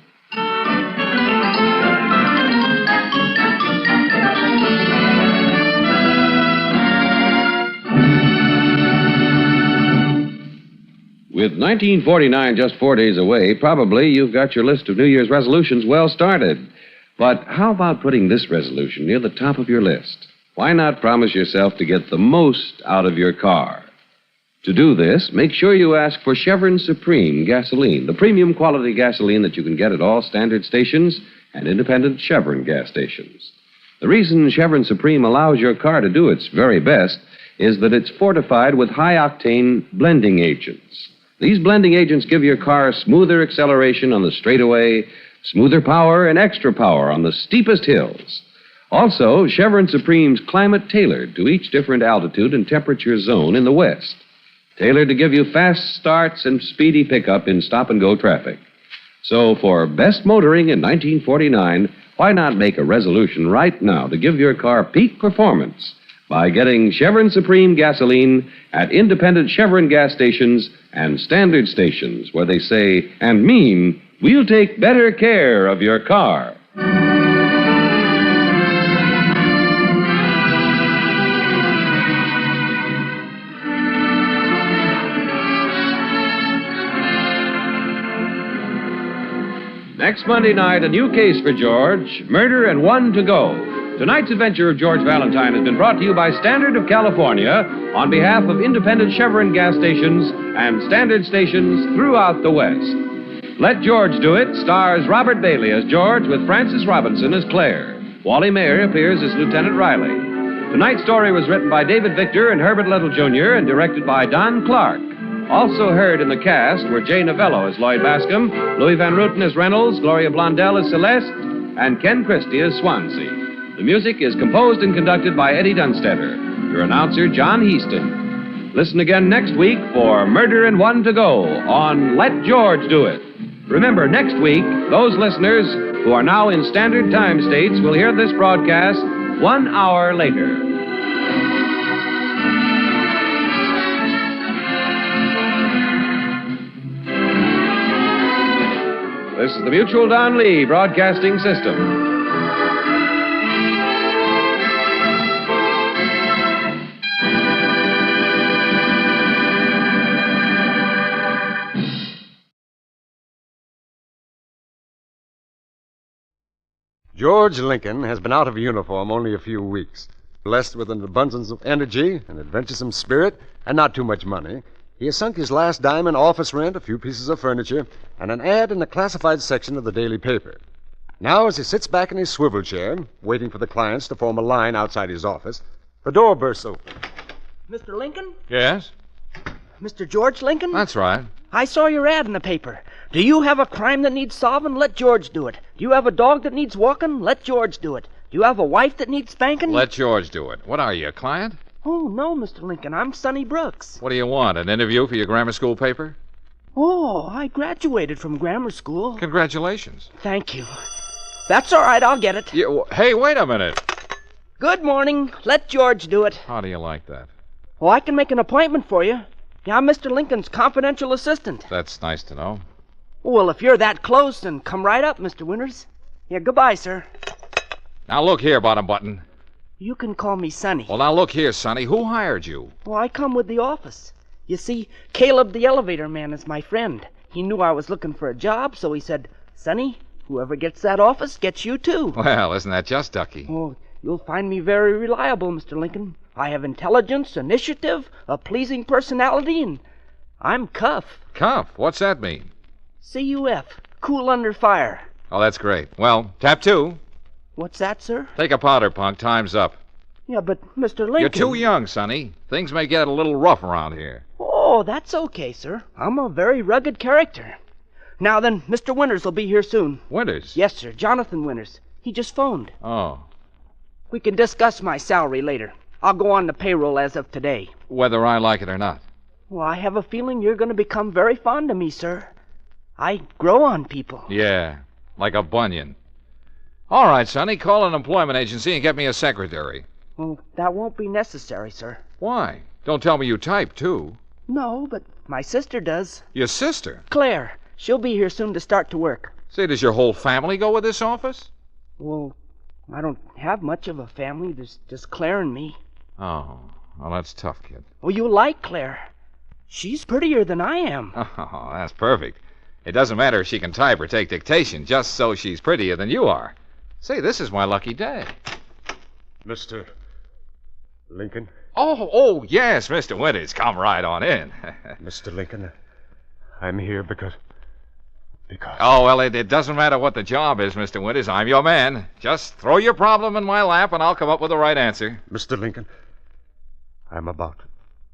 With 1949 just 4 days away, probably you've got your list of New Year's resolutions well started. But how about putting this resolution near the top of your list? Why not promise yourself to get the most out of your car? To do this, make sure you ask for Chevron Supreme gasoline, the premium quality gasoline that you can get at all standard stations and independent Chevron gas stations. The reason Chevron Supreme allows your car to do its very best is that it's fortified with high-octane blending agents. These blending agents give your car smoother acceleration on the straightaway, smoother power, and extra power on the steepest hills. Also, Chevron Supreme's climate-tailored to each different altitude and temperature zone in the West. Tailored to give you fast starts and speedy pickup in stop-and-go traffic. So, for best motoring in 1949, why not make a resolution right now to give your car peak performance by getting Chevron Supreme gasoline at independent Chevron gas stations and standard stations where they say and mean, we'll take better care of your car. Next Monday night, a new case for George, Murder and One to Go. Tonight's adventure of George Valentine has been brought to you by Standard of California on behalf of independent Chevron gas stations and standard stations throughout the West. Let George Do It stars Robert Bailey as George with Frances Robinson as Claire. Wally Mayer appears as Lieutenant Riley. Tonight's story was written by David Victor and Herbert Little Jr. and directed by Don Clark. Also heard in the cast were Jay Novello as Lloyd Bascom, Louis Van Ruten as Reynolds, Gloria Blondell as Celeste, and Ken Christie as Swansea. The music is composed and conducted by Eddie Dunstetter. Your announcer, John Heaston. Listen again next week for Murder and One to Go on Let George Do It. Remember, next week, those listeners who are now in standard time states will hear this broadcast 1 hour later. This is the Mutual Don Lee Broadcasting System. George Lincoln has been out of uniform only a few weeks. Blessed with an abundance of energy, an adventuresome spirit, and not too much money, he has sunk his last dime in office rent, a few pieces of furniture, and an ad in the classified section of the daily paper. Now, as he sits back in his swivel chair, waiting for the clients to form a line outside his office, the door bursts open. Mr. Lincoln? Yes? Mr. George Lincoln? That's right. I saw your ad in the paper. Do you have a crime that needs solving? Let George do it. Do you have a dog that needs walking? Let George do it. Do you have a wife that needs spanking? Let George do it. What are you, a client? Oh, no, Mr. Lincoln. I'm Sonny Brooks. What do you want, an interview for your grammar school paper? Oh, I graduated from grammar school. Congratulations. Thank you. That's all right. I'll get it. Hey, wait a minute. Good morning. Let George do it. How do you like that? Oh, I can make an appointment for you. Yeah, I'm Mr. Lincoln's confidential assistant. That's nice to know. Well, if you're that close, then come right up, Mr. Winters. Yeah, goodbye, sir. Now, look here, Bottom Button. You can call me Sonny. Well, now, look here, Sonny. Who hired you? Well, I come with the office. You see, Caleb the elevator man is my friend. He knew I was looking for a job, so he said, Sonny, whoever gets that office gets you, too. Well, isn't that just ducky? Oh, you'll find me very reliable, Mr. Lincoln. I have intelligence, initiative, a pleasing personality, and I'm Cuff. Cuff? What's that mean? C-U-F. Cool under fire. Oh, that's great. Well, tap two. What's that, sir? Take a powder, punk. Time's up. Yeah, but Mr. Lincoln... You're too young, Sonny. Things may get a little rough around here. Oh, that's okay, sir. I'm a very rugged character. Now then, Mr. Winters will be here soon. Winters? Yes, sir. Jonathan Winters. He just phoned. Oh. We can discuss my salary later. I'll go on the payroll as of today. Whether I like it or not. Well, I have a feeling you're going to become very fond of me, sir. I grow on people. Yeah, like a bunion. All right, Sonny, call an employment agency and get me a secretary. Well, that won't be necessary, sir. Why? Don't tell me you type, too. No, but my sister does. Your sister? Claire. She'll be here soon to start to work. Say, does your whole family go with this office? Well, I don't have much of a family. There's just Claire and me. Oh, well, that's tough, kid. Well, you like Claire. She's prettier than I am. Oh, that's perfect. It doesn't matter if she can type or take dictation, just so she's prettier than you are. Say, this is my lucky day. Mr. Lincoln? Oh, yes, Mr. Winters. Come right on in. Mr. Lincoln, I'm here because... Oh, well, it doesn't matter what the job is, Mr. Winters. I'm your man. Just throw your problem in my lap, and I'll come up with the right answer. Mr. Lincoln, I'm about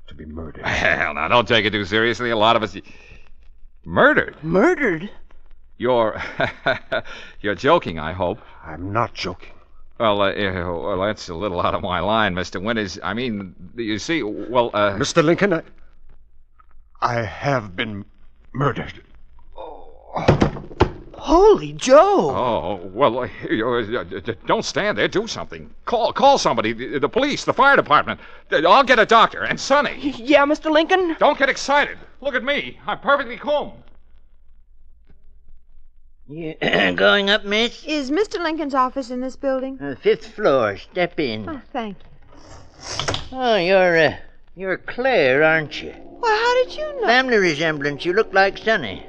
to be murdered. Hell, now, don't take it too seriously. A lot of us... Murdered? Murdered? You're joking, I hope. I'm not joking. Well, that's a little out of my line, Mr. Winters. I mean, you see, well, Mr. Lincoln, I have been murdered. Holy Joe! Oh, well, don't stand there. Do something. Call somebody. The police, the fire department. I'll get a doctor. And Sonny. Yeah, Mr. Lincoln? Don't get excited. Look at me. I'm perfectly calm. You going up, miss? Is Mr. Lincoln's office in this building? 5th floor. Step in. Oh, thank you. Oh, you're Claire, aren't you? Well, how did you know? Family resemblance. You look like Sonny.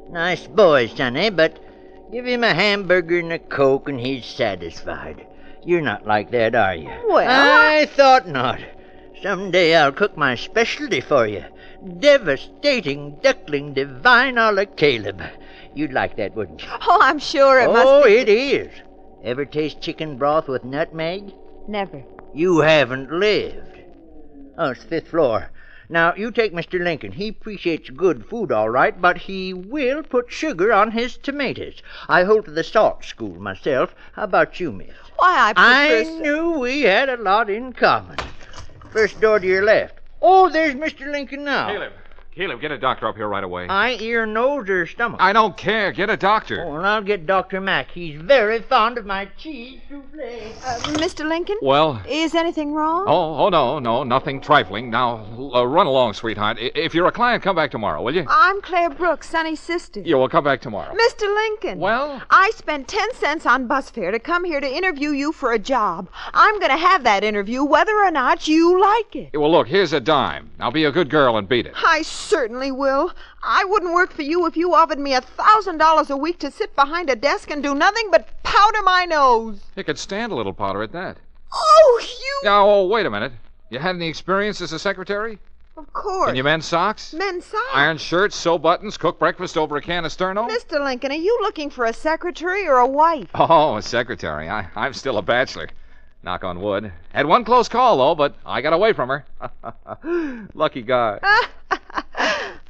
Nice boy, Sonny, but give him a hamburger and a Coke and he's satisfied. You're not like that, are you? Well, I thought not. Someday I'll cook my specialty for you. Devastating duckling divine a la Caleb. You'd like that, wouldn't you? Oh, I'm sure it must Oh, be... it is. Ever taste chicken broth with nutmeg? Never. You haven't lived. Oh, it's 5th floor. Now, you take Mr. Lincoln. He appreciates good food, all right, but he will put sugar on his tomatoes. I hold to the salt school myself. How about you, miss? Why, I knew we had a lot in common. First door to your left. Oh, there's Mr. Lincoln now. Caleb, get a doctor up here right away. Eye, ear, nose, or stomach? I don't care. Get a doctor. Oh, and I'll get Dr. Mack. He's very fond of my cheese souffle. Mr. Lincoln? Well? Is anything wrong? Oh, no, nothing trifling. Now, run along, sweetheart. If you're a client, come back tomorrow, will you? I'm Claire Brooks, Sonny's sister. Yeah, well, come back tomorrow. Mr. Lincoln. Well? I spent 10 cents on bus fare to come here to interview you for a job. I'm going to have that interview whether or not you like it. Well, look, here's a dime. Now be a good girl and beat it. I certainly will. I wouldn't work for you if you offered me $1,000 a week to sit behind a desk and do nothing but powder my nose. You could stand a little powder at that. Oh, you... Now, wait a minute. You had any experience as a secretary? Of course. Can you mend socks? Mend socks? Iron shirts, sew buttons, cook breakfast over a can of Sterno? Mr. Lincoln, are you looking for a secretary or a wife? Oh, a secretary. I'm still a bachelor. Knock on wood. Had one close call, though, but I got away from her. Lucky guy.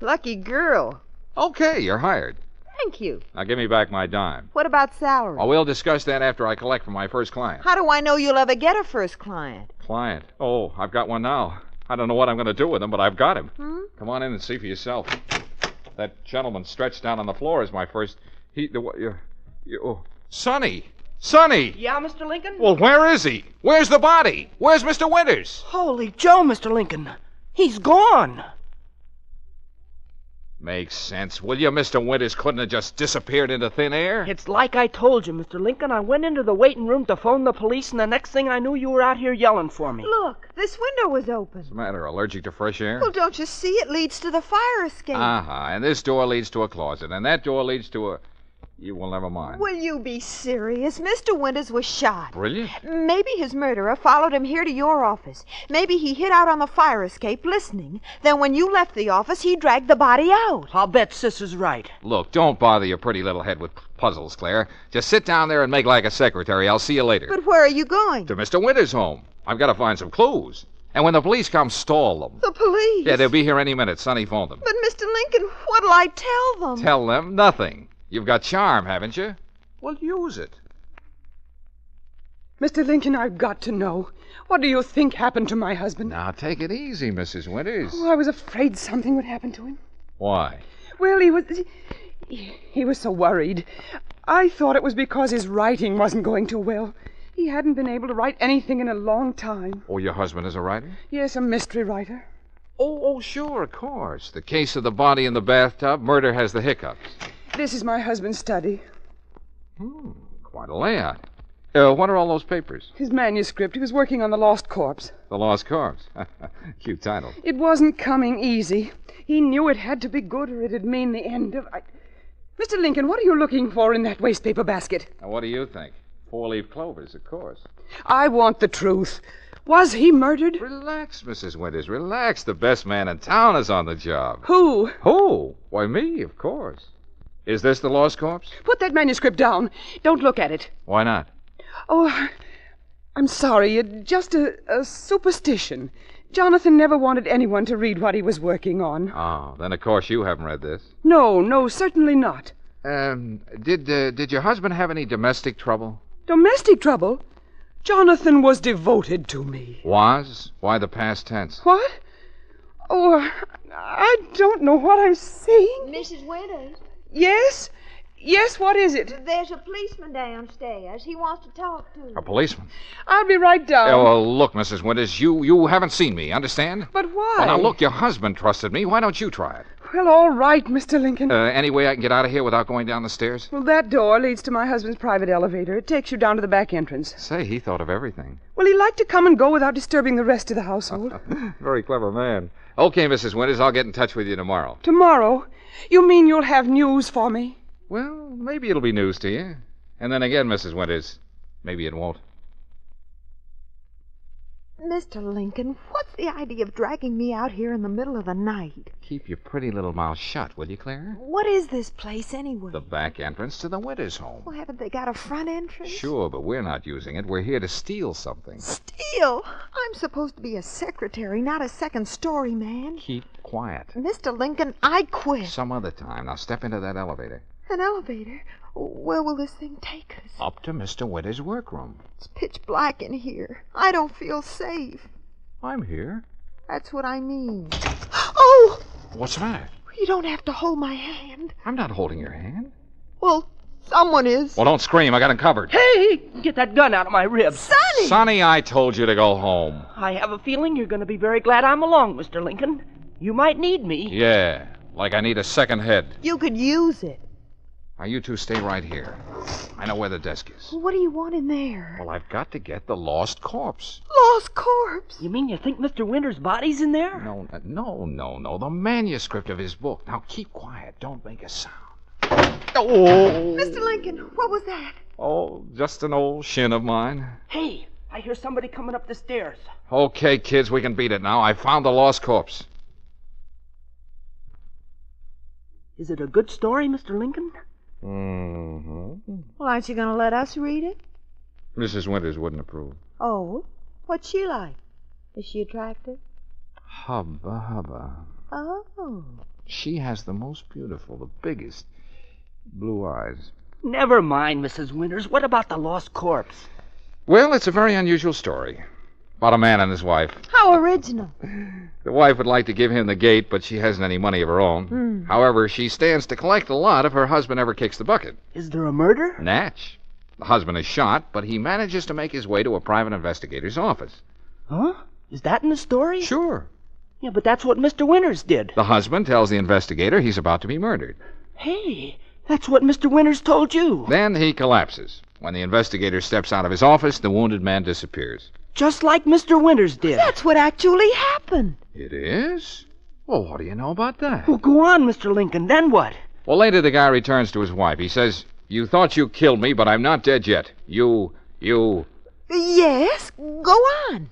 Lucky girl. Okay, you're hired. Thank you. Now give me back my dime. What about salary? Oh, we'll discuss that after I collect from my first client. How do I know you'll ever get a first client? Client? Oh, I've got one now. I don't know what I'm going to do with him, but I've got him. Hmm? Come on in and see for yourself. That gentleman stretched down on the floor is my first... Sonny! Sonny! Yeah, Mr. Lincoln? Well, where is he? Where's the body? Where's Mr. Winters? Holy Joe, Mr. Lincoln. He's gone. Makes sense. Will you, Mr. Winters couldn't have just disappeared into thin air? It's like I told you, Mr. Lincoln. I went into the waiting room to phone the police, and the next thing I knew, you were out here yelling for me. Look, this window was open. What's the matter? Allergic to fresh air? Well, don't you see? It leads to the fire escape. And this door leads to a closet, and that door leads to a... Well, never mind. Will you be serious? Mr. Winters was shot. Brilliant. Maybe his murderer followed him here to your office. Maybe he hid out on the fire escape listening. Then when you left the office, he dragged the body out. I'll bet Sis is right. Look, don't bother your pretty little head with puzzles, Claire. Just sit down there and make like a secretary. I'll see you later. But where are you going? To Mr. Winters' home. I've got to find some clues. And when the police come, stall them. The police? Yeah, they'll be here any minute. Sonny phoned them. But, Mr. Lincoln, what'll I tell them? Tell them nothing. You've got charm, haven't you? Well, use it. Mr. Lincoln, I've got to know. What do you think happened to my husband? Now, take it easy, Mrs. Winters. Oh, I was afraid something would happen to him. Why? Well, he was so worried. I thought it was because his writing wasn't going too well. He hadn't been able to write anything in a long time. Oh, your husband is a writer? Yes, a mystery writer. Oh, sure, of course. The case of the body in the bathtub. Murder has the hiccups. This is my husband's study. Quite a layout. What are all those papers? His manuscript. He was working on The Lost Corpse. The Lost Corpse. Cute title. It wasn't coming easy. He knew it had to be good or it'd mean the end of... Mr. Lincoln, what are you looking for in that wastepaper basket? Now, what do you think? 4-leaf clovers, of course. I want the truth. Was he murdered? Relax, Mrs. Winters, relax. The best man in town is on the job. Who? Who? Why, me, of course. Is this the Lost Corpse? Put that manuscript down. Don't look at it. Why not? Oh, I'm sorry. It's just a superstition. Jonathan never wanted anyone to read what he was working on. Oh, then of course you haven't read this. No, certainly not. Did your husband have any domestic trouble? Domestic trouble? Jonathan was devoted to me. Was? Why the past tense? What? Oh, I don't know what I'm saying. Mrs. Winters? Yes? Yes, what is it? There's a policeman downstairs. He wants to talk to you. A policeman? I'll be right down. Oh, well, look, Mrs. Winters, you haven't seen me, understand? But why? Well, now, look, your husband trusted me. Why don't you try it? Well, all right, Mr. Lincoln. Any way I can get out of here without going down the stairs? Well, that door leads to my husband's private elevator. It takes you down to the back entrance. Say, he thought of everything. Well, he liked to come and go without disturbing the rest of the household. Very clever man. Okay, Mrs. Winters, I'll get in touch with you tomorrow. Tomorrow? You mean you'll have news for me? Well, maybe it'll be news to you. And then again, Mrs. Winters, maybe it won't. Mr. Lincoln, what's the idea of dragging me out here in the middle of the night? Keep your pretty little mouth shut, will you, Claire? What is this place, anyway? The back entrance to the Winters home. Well, haven't they got a front entrance? Sure, but we're not using it. We're here to steal something. Steal? I'm supposed to be a secretary, not a second-story man. Keep quiet. Mr. Lincoln, I quit. Some other time. Now step into that elevator. An elevator? Where will this thing take us? Up to Mr. Winters' workroom. It's pitch black in here. I don't feel safe. I'm here. That's what I mean. Oh! What's the matter? You don't have to hold my hand. I'm not holding your hand. Well, someone is. Well, don't scream. I got him covered. Hey, get that gun out of my ribs. Sonny! Sonny, I told you to go home. I have a feeling you're going to be very glad I'm along, Mr. Lincoln. You might need me. Yeah, like I need a second head. You could use it. Now, you two stay right here. I know where the desk is. What do you want in there? Well, I've got to get the lost corpse. Lost corpse? You mean you think Mr. Winters' body's in there? No. The manuscript of his book. Now, keep quiet. Don't make a sound. Oh! Mr. Lincoln, what was that? Oh, just an old shin of mine. Hey, I hear somebody coming up the stairs. Okay, kids, we can beat it now. I found the lost corpse. Is it a good story, Mr. Lincoln? Mm-hmm. Well, aren't you going to let us read it? Mrs. Winters wouldn't approve. Oh? What's she like? Is she attractive? Hubba. Oh. She has the most beautiful, the biggest blue eyes. Never mind, Mrs. Winters. What about the lost corpse? Well, it's a very unusual story. About a man and his wife. How original. The wife would like to give him the gate, but she hasn't any money of her own. However, she stands to collect a lot if her husband ever kicks the bucket. Is there a murder? Natch. The husband is shot, but he manages to make his way to a private investigator's office. Huh? Is that in the story? Sure. Yeah, but that's what Mr. Winters did. The husband tells the investigator he's about to be murdered. Hey, that's what Mr. Winters told you. Then he collapses. When the investigator steps out of his office, the wounded man disappears. Just like Mr. Winters did. That's what actually happened. It is? Well, what do you know about that? Well, go on, Mr. Lincoln. Then what? Well, later the guy returns to his wife. He says, "You thought you killed me, but I'm not dead yet. You... Yes, go on.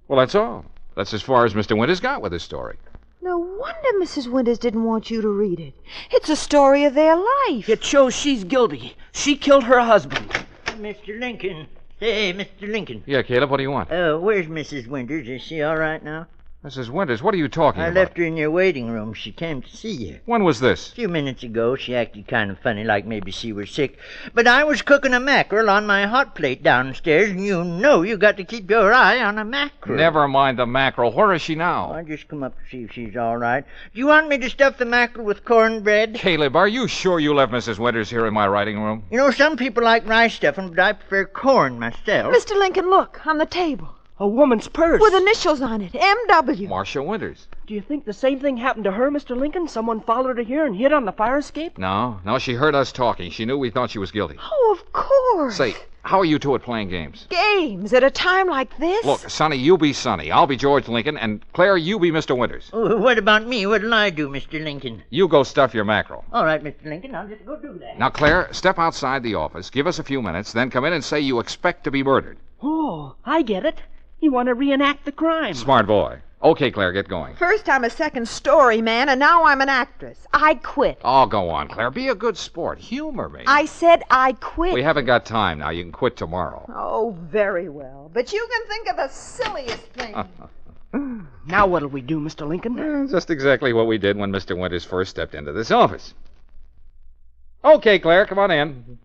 Well, that's all. That's as far as Mr. Winters got with his story. No wonder Mrs. Winters didn't want you to read it. It's a story of their life. It shows she's guilty. She killed her husband. Mr. Lincoln. Hey, Mr. Lincoln. Yeah, Caleb, what do you want? Where's Mrs. Winters? Is she all right now? Mrs. Winters, what are you talking I about? left her in your waiting room. She came to see you. When was this? A few minutes ago. She acted kind of funny, like maybe she was sick. But I was cooking a mackerel on my hot plate downstairs, and you know you got to keep your eye on a mackerel. Never mind the mackerel. Where is she now? I just come up to see if she's all right. Do you want me to stuff the mackerel with cornbread? Caleb, are you sure you left Mrs. Winters here in my writing room? You know, some people like rice stuffing, but I prefer corn myself. Mr. Lincoln, look, on the table. A woman's purse. With initials on it. M.W. Marcia Winters. Do you think the same thing happened to her, Mr. Lincoln? Someone followed her here and hid on the fire escape? No, she heard us talking. She knew we thought she was guilty. Oh, of course. Say, How are you two at playing games? Games at a time like this? Look, Sonny, you be Sonny. I'll be George Lincoln. And Claire, you be Mr. Winters. Oh, what about me? What'll I do, Mr. Lincoln? You go stuff your mackerel. All right, Mr. Lincoln, I'll just go do that. Now, Claire, step outside the office, give us a few minutes, then come in and say you expect to be murdered. Oh, I get it. You want to reenact the crime. Smart boy. Okay, Claire, get going. First I'm a second story man, and now I'm an actress. I quit. Oh, go on, Claire. Be a good sport. Humor me. I said I quit. We haven't got time now. You can quit tomorrow. Oh, very well. But you can think of the silliest thing. Now what'll we do, Mr. Lincoln? Just exactly what we did when Mr. Winters first stepped into this office. Okay, Claire, come on in.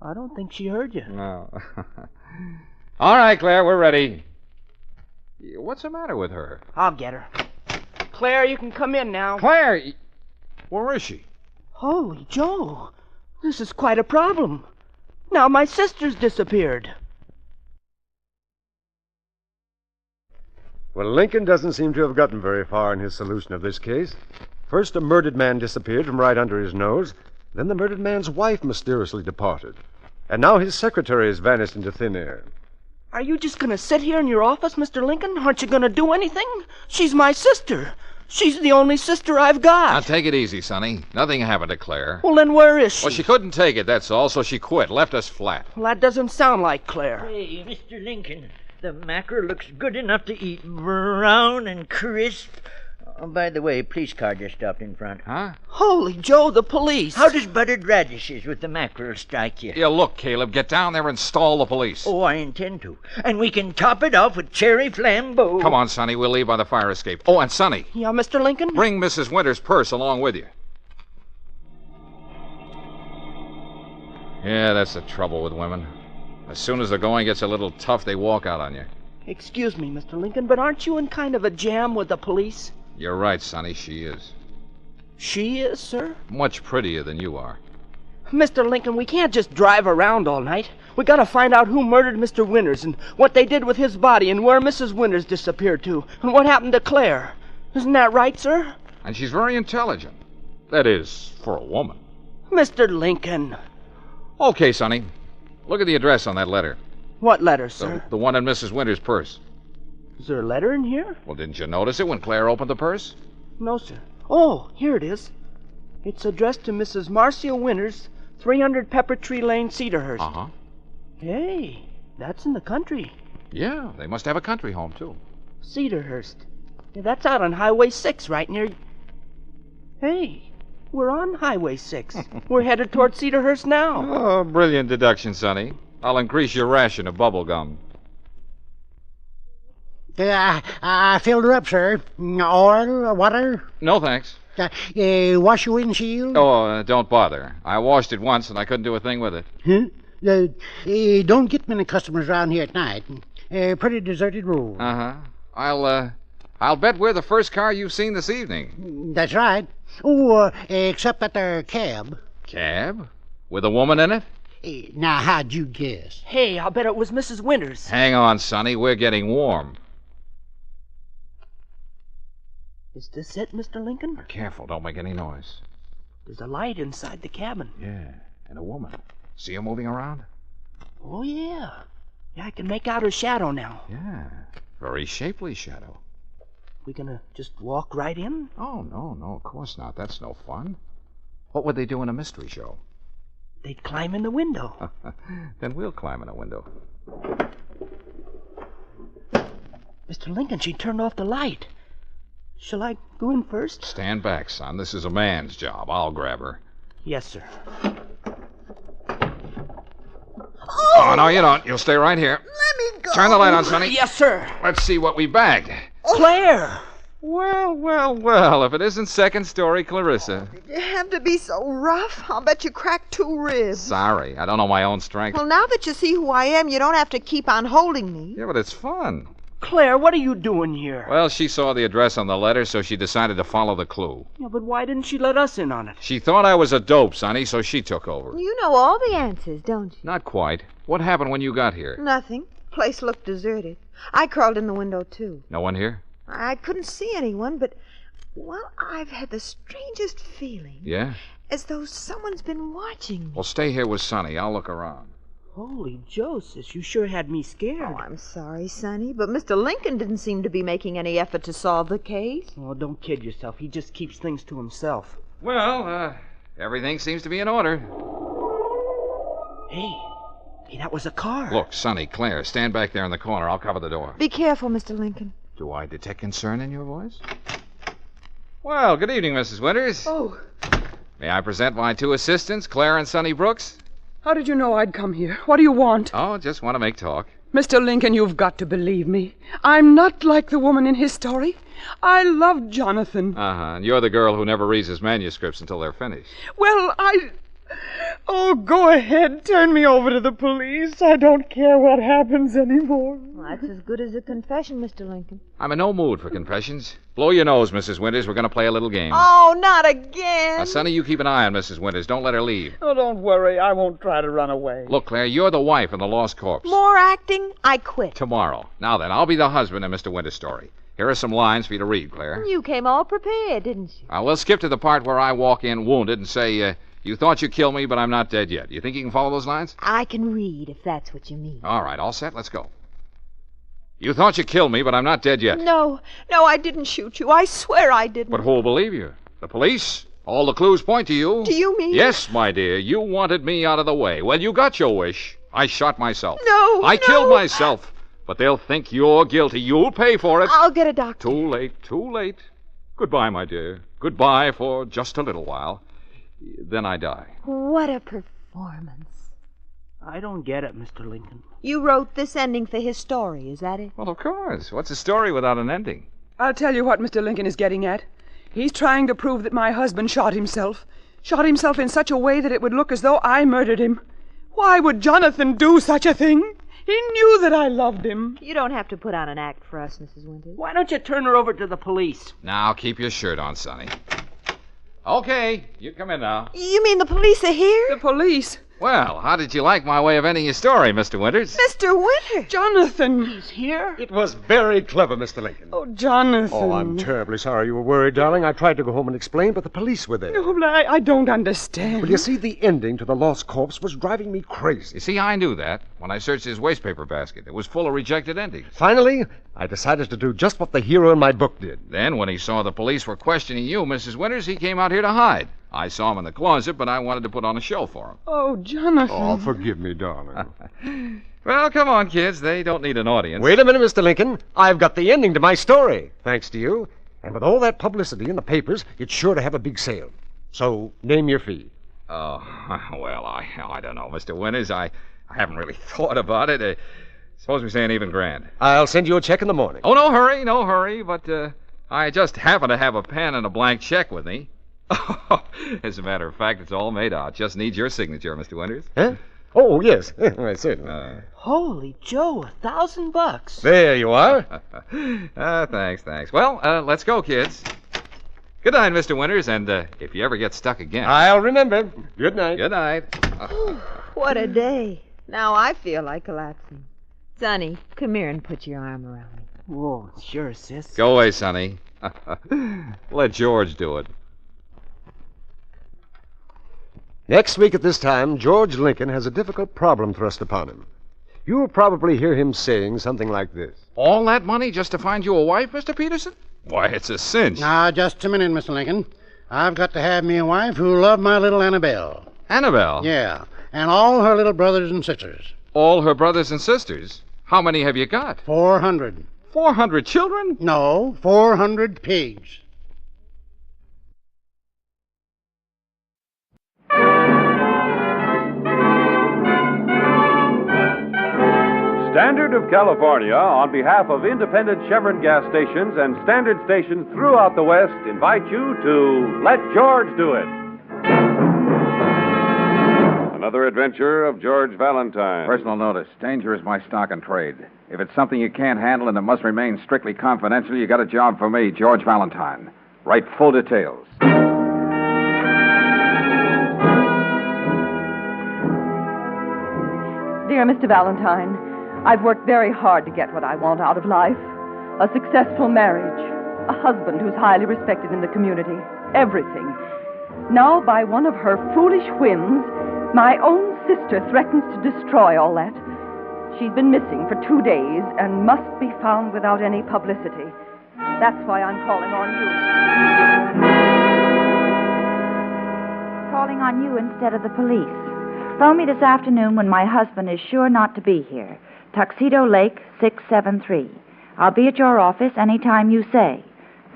I don't think she heard you. No. All right, Claire, we're ready. What's the matter with her? I'll get her. Claire, you can come in now. Claire! Where is she? Holy Joe. This is quite a problem. Now my sister's disappeared. Well, Lincoln doesn't seem to have gotten very far in his solution of this case. First, a murdered man disappeared from right under his nose. Then the murdered man's wife mysteriously departed. And now his secretary has vanished into thin air. Are you just going to sit here in your office, Mr. Lincoln? Aren't you going to do anything? She's my sister. She's the only sister I've got. Now, take it easy, Sonny. Nothing happened to Claire. Well, then where is she? Well, she couldn't take it, that's all, so she quit. Left us flat. Well, that doesn't sound like Claire. Hey, Mr. Lincoln, the mackerel looks good enough to eat. Brown and crisp. Oh, by the way, police car just stopped in front. Huh? Holy Joe, the police. How does buttered radishes with the mackerel strike you? Yeah, look, Caleb, get down there and stall the police. Oh, I intend to. And we can top it off with cherry flambeau. Come on, Sonny, we'll leave by the fire escape. Oh, and Sonny. Yeah, Mr. Lincoln? Bring Mrs. Winters' purse along with you. Yeah, that's the trouble with women. As soon as the going gets a little tough, they walk out on you. Excuse me, Mr. Lincoln, but aren't you in kind of a jam with the police? You're right, Sonny, she is. She is, sir? Much prettier than you are. Mr. Lincoln, we can't just drive around all night. We gotta find out who murdered Mr. Winters and what they did with his body and where Mrs. Winters disappeared to and what happened to Claire. Isn't that right, sir? And she's very intelligent. That is, for a woman. Mr. Lincoln. Okay, Sonny. Look at the address on that letter. What letter, sir? The one in Mrs. Winters' purse. Is there a letter in here? Well, didn't you notice it when Claire opened the purse? No, sir. Oh, here it is. It's addressed to Mrs. Marcia Winters, 300 Pepper Tree Lane, Cedarhurst. Uh-huh. Hey, that's in the country. Yeah, they must have a country home, too. Cedarhurst. Yeah, that's out on Highway 6, right near... Hey, we're on Highway 6. We're headed toward Cedarhurst now. Oh, brilliant deduction, Sonny. I'll increase your ration of bubble gum. I filled her up, sir. Oil, water? No, thanks. Wash your windshield? Oh, don't bother. I washed it once and I couldn't do a thing with it. Huh? Don't get many customers around here at night. Pretty deserted road. Uh-huh. I'll bet we're the first car you've seen this evening. That's right. Oh, except that there cab. Cab? With a woman in it? Now, how'd you guess? Hey, I'll bet it was Mrs. Winters. Hang on, Sonny. We're getting warm. Is this it, Mr. Lincoln? Careful, don't make any noise. There's a light inside the cabin. Yeah, and a woman. See her moving around? Oh, yeah. Yeah, I can make out her shadow now. Yeah, very shapely shadow. We gonna just walk right in? Oh, no, of course not. That's no fun. What would they do in a mystery show? They'd climb in the window. Then we'll climb in a window. Mr. Lincoln, she turned off the light. Shall I go in first? Stand back, son. This is a man's job. I'll grab her. Yes, sir. Oh, no, you don't. You'll stay right here. Let me go. Turn the light on, Sonny. Yes, sir. Let's see what we bagged. Claire! Well, if it isn't second story Clarissa. Did you have to be so rough? I'll bet you cracked 2 ribs. Sorry, I don't know my own strength. Well, now that you see who I am, you don't have to keep on holding me. Yeah, but it's fun. Claire, what are you doing here? Well, she saw the address on the letter, so she decided to follow the clue. Yeah, but why didn't she let us in on it? She thought I was a dope, Sonny, so she took over. You know all the answers, don't you? Not quite. What happened when you got here? Nothing. Place looked deserted. I crawled in the window, too. No one here? I couldn't see anyone, but, well, I've had the strangest feeling. Yeah? As though someone's been watching me. Well, stay here with Sonny. I'll look around. Holy Joseph, you sure had me scared. Oh, I'm sorry, Sonny, but Mr. Lincoln didn't seem to be making any effort to solve the case. Oh, don't kid yourself. He just keeps things to himself. Well, everything seems to be in order. Hey, that was a car. Look, Sonny, Claire, stand back there in the corner. I'll cover the door. Be careful, Mr. Lincoln. Do I detect concern in your voice? Well, good evening, Mrs. Winters. Oh, May I present my two assistants, Claire and Sonny Brooks? how did you know I'd come here? What do you want? Oh, just want to make talk. Mr. Lincoln, you've got to believe me. I'm not like the woman in his story. I love Jonathan. Uh-huh. And you're the girl who never reads his manuscripts until they're finished. Well, Oh, go ahead. Turn me over to the police. I don't care what happens anymore. Well, that's as good as a confession, Mr. Lincoln. I'm in no mood for confessions. Blow your nose, Mrs. Winters. We're going to play a little game. Oh, not again. Now, Sonny, you keep an eye on Mrs. Winters. Don't let her leave. Oh, don't worry. I won't try to run away. Look, Claire, you're the wife in the lost corpse. More acting? I quit. Tomorrow. Now then, I'll be the husband in Mr. Winters' story. Here are some lines for you to read, Claire. You came all prepared, didn't you? We'll skip to the part where I walk in wounded and say, you thought you killed me, but I'm not dead yet. You think you can follow those lines? I can read, if that's what you mean. All right, all set? Let's go. You thought you killed me, but I'm not dead yet. No, I didn't shoot you. I swear I didn't. But who'll believe you? The police? All the clues point to you. Do you mean? Yes, my dear. You wanted me out of the way. Well, you got your wish. I shot myself. No, I killed myself. But they'll think you're guilty. You'll pay for it. I'll get a doctor. Too late, too late. Goodbye, my dear. Goodbye for just a little while. Then I die. What a performance. I don't get it, Mr. Lincoln. You wrote this ending for his story, is that it? Well, of course. What's a story without an ending? I'll tell you what Mr. Lincoln is getting at. He's trying to prove that my husband shot himself. Shot himself in such a way that it would look as though I murdered him. Why would Jonathan do such a thing? He knew that I loved him. You don't have to put on an act for us, Mrs. Winters. Why don't you turn her over to the police? Now, keep your shirt on, Sonny. Okay, you come in now. You mean the police are here? The police? Well, how did you like my way of ending your story, Mr. Winters? Mr. Winters! Jonathan! He's here? It was very clever, Mr. Lincoln. Oh, Jonathan. Oh, I'm terribly sorry you were worried, darling. I tried to go home and explain, but the police were there. No, but I don't understand. Well, you see, the ending to The Lost Corpse was driving me crazy. You see, I knew that when I searched his wastepaper basket. It was full of rejected endings. Finally, I decided to do just what the hero in my book did. Then, when he saw the police were questioning you, Mrs. Winters, he came out here to hide. I saw him in the closet, but I wanted to put on a show for him. Oh, Jonathan. Oh, forgive me, darling. Well, come on, kids. They don't need an audience. Wait a minute, Mr. Lincoln. I've got the ending to my story, thanks to you. And with all that publicity in the papers, it's sure to have a big sale. So, name your fee. Oh, well, I don't know, Mr. Winters. I haven't really thought about it. Suppose we say an even grand. I'll send you a check in the morning. Oh, no hurry. But I just happen to have a pen and a blank check with me. As a matter of fact, it's all made out. Just needs your signature, Mr. Winters. Huh? Oh, yes. Right, certainly. Holy Joe, $1,000. There you are. Thanks. Well, let's go, kids. Good night, Mr. Winters, and if you ever get stuck again... I'll remember. Good night. Good night. What a day. Now I feel like collapsing. Sonny, come here and put your arm around me. Whoa, sure, sis. Go away, Sonny. Let George do it. Next week at this time, George Lincoln has a difficult problem thrust upon him. You'll probably hear him saying something like this. All that money just to find you a wife, Mr. Peterson? Why, it's a cinch. Now, just a minute, Mr. Lincoln. I've got to have me a wife who'll love my little Annabelle. Annabelle? Yeah, and all her little brothers and sisters. All her brothers and sisters? How many have you got? 400. 400 children? No, 400 pigs. Standard of California, on behalf of independent Chevron gas stations and standard stations throughout the West, invite you to Let George Do It. Another adventure of George Valentine. Personal notice. Danger is my stock and trade. If it's something you can't handle and it must remain strictly confidential, you got a job for me, George Valentine. Write full details. Dear Mr. Valentine, I've worked very hard to get what I want out of life. A successful marriage. A husband who's highly respected in the community. Everything. Now, by one of her foolish whims, my own sister threatens to destroy all that. She's been missing for 2 days and must be found without any publicity. That's why I'm calling on you. Calling on you instead of the police. Phone me this afternoon when my husband is sure not to be here. Tuxedo Lake, 673. I'll be at your office any time you say.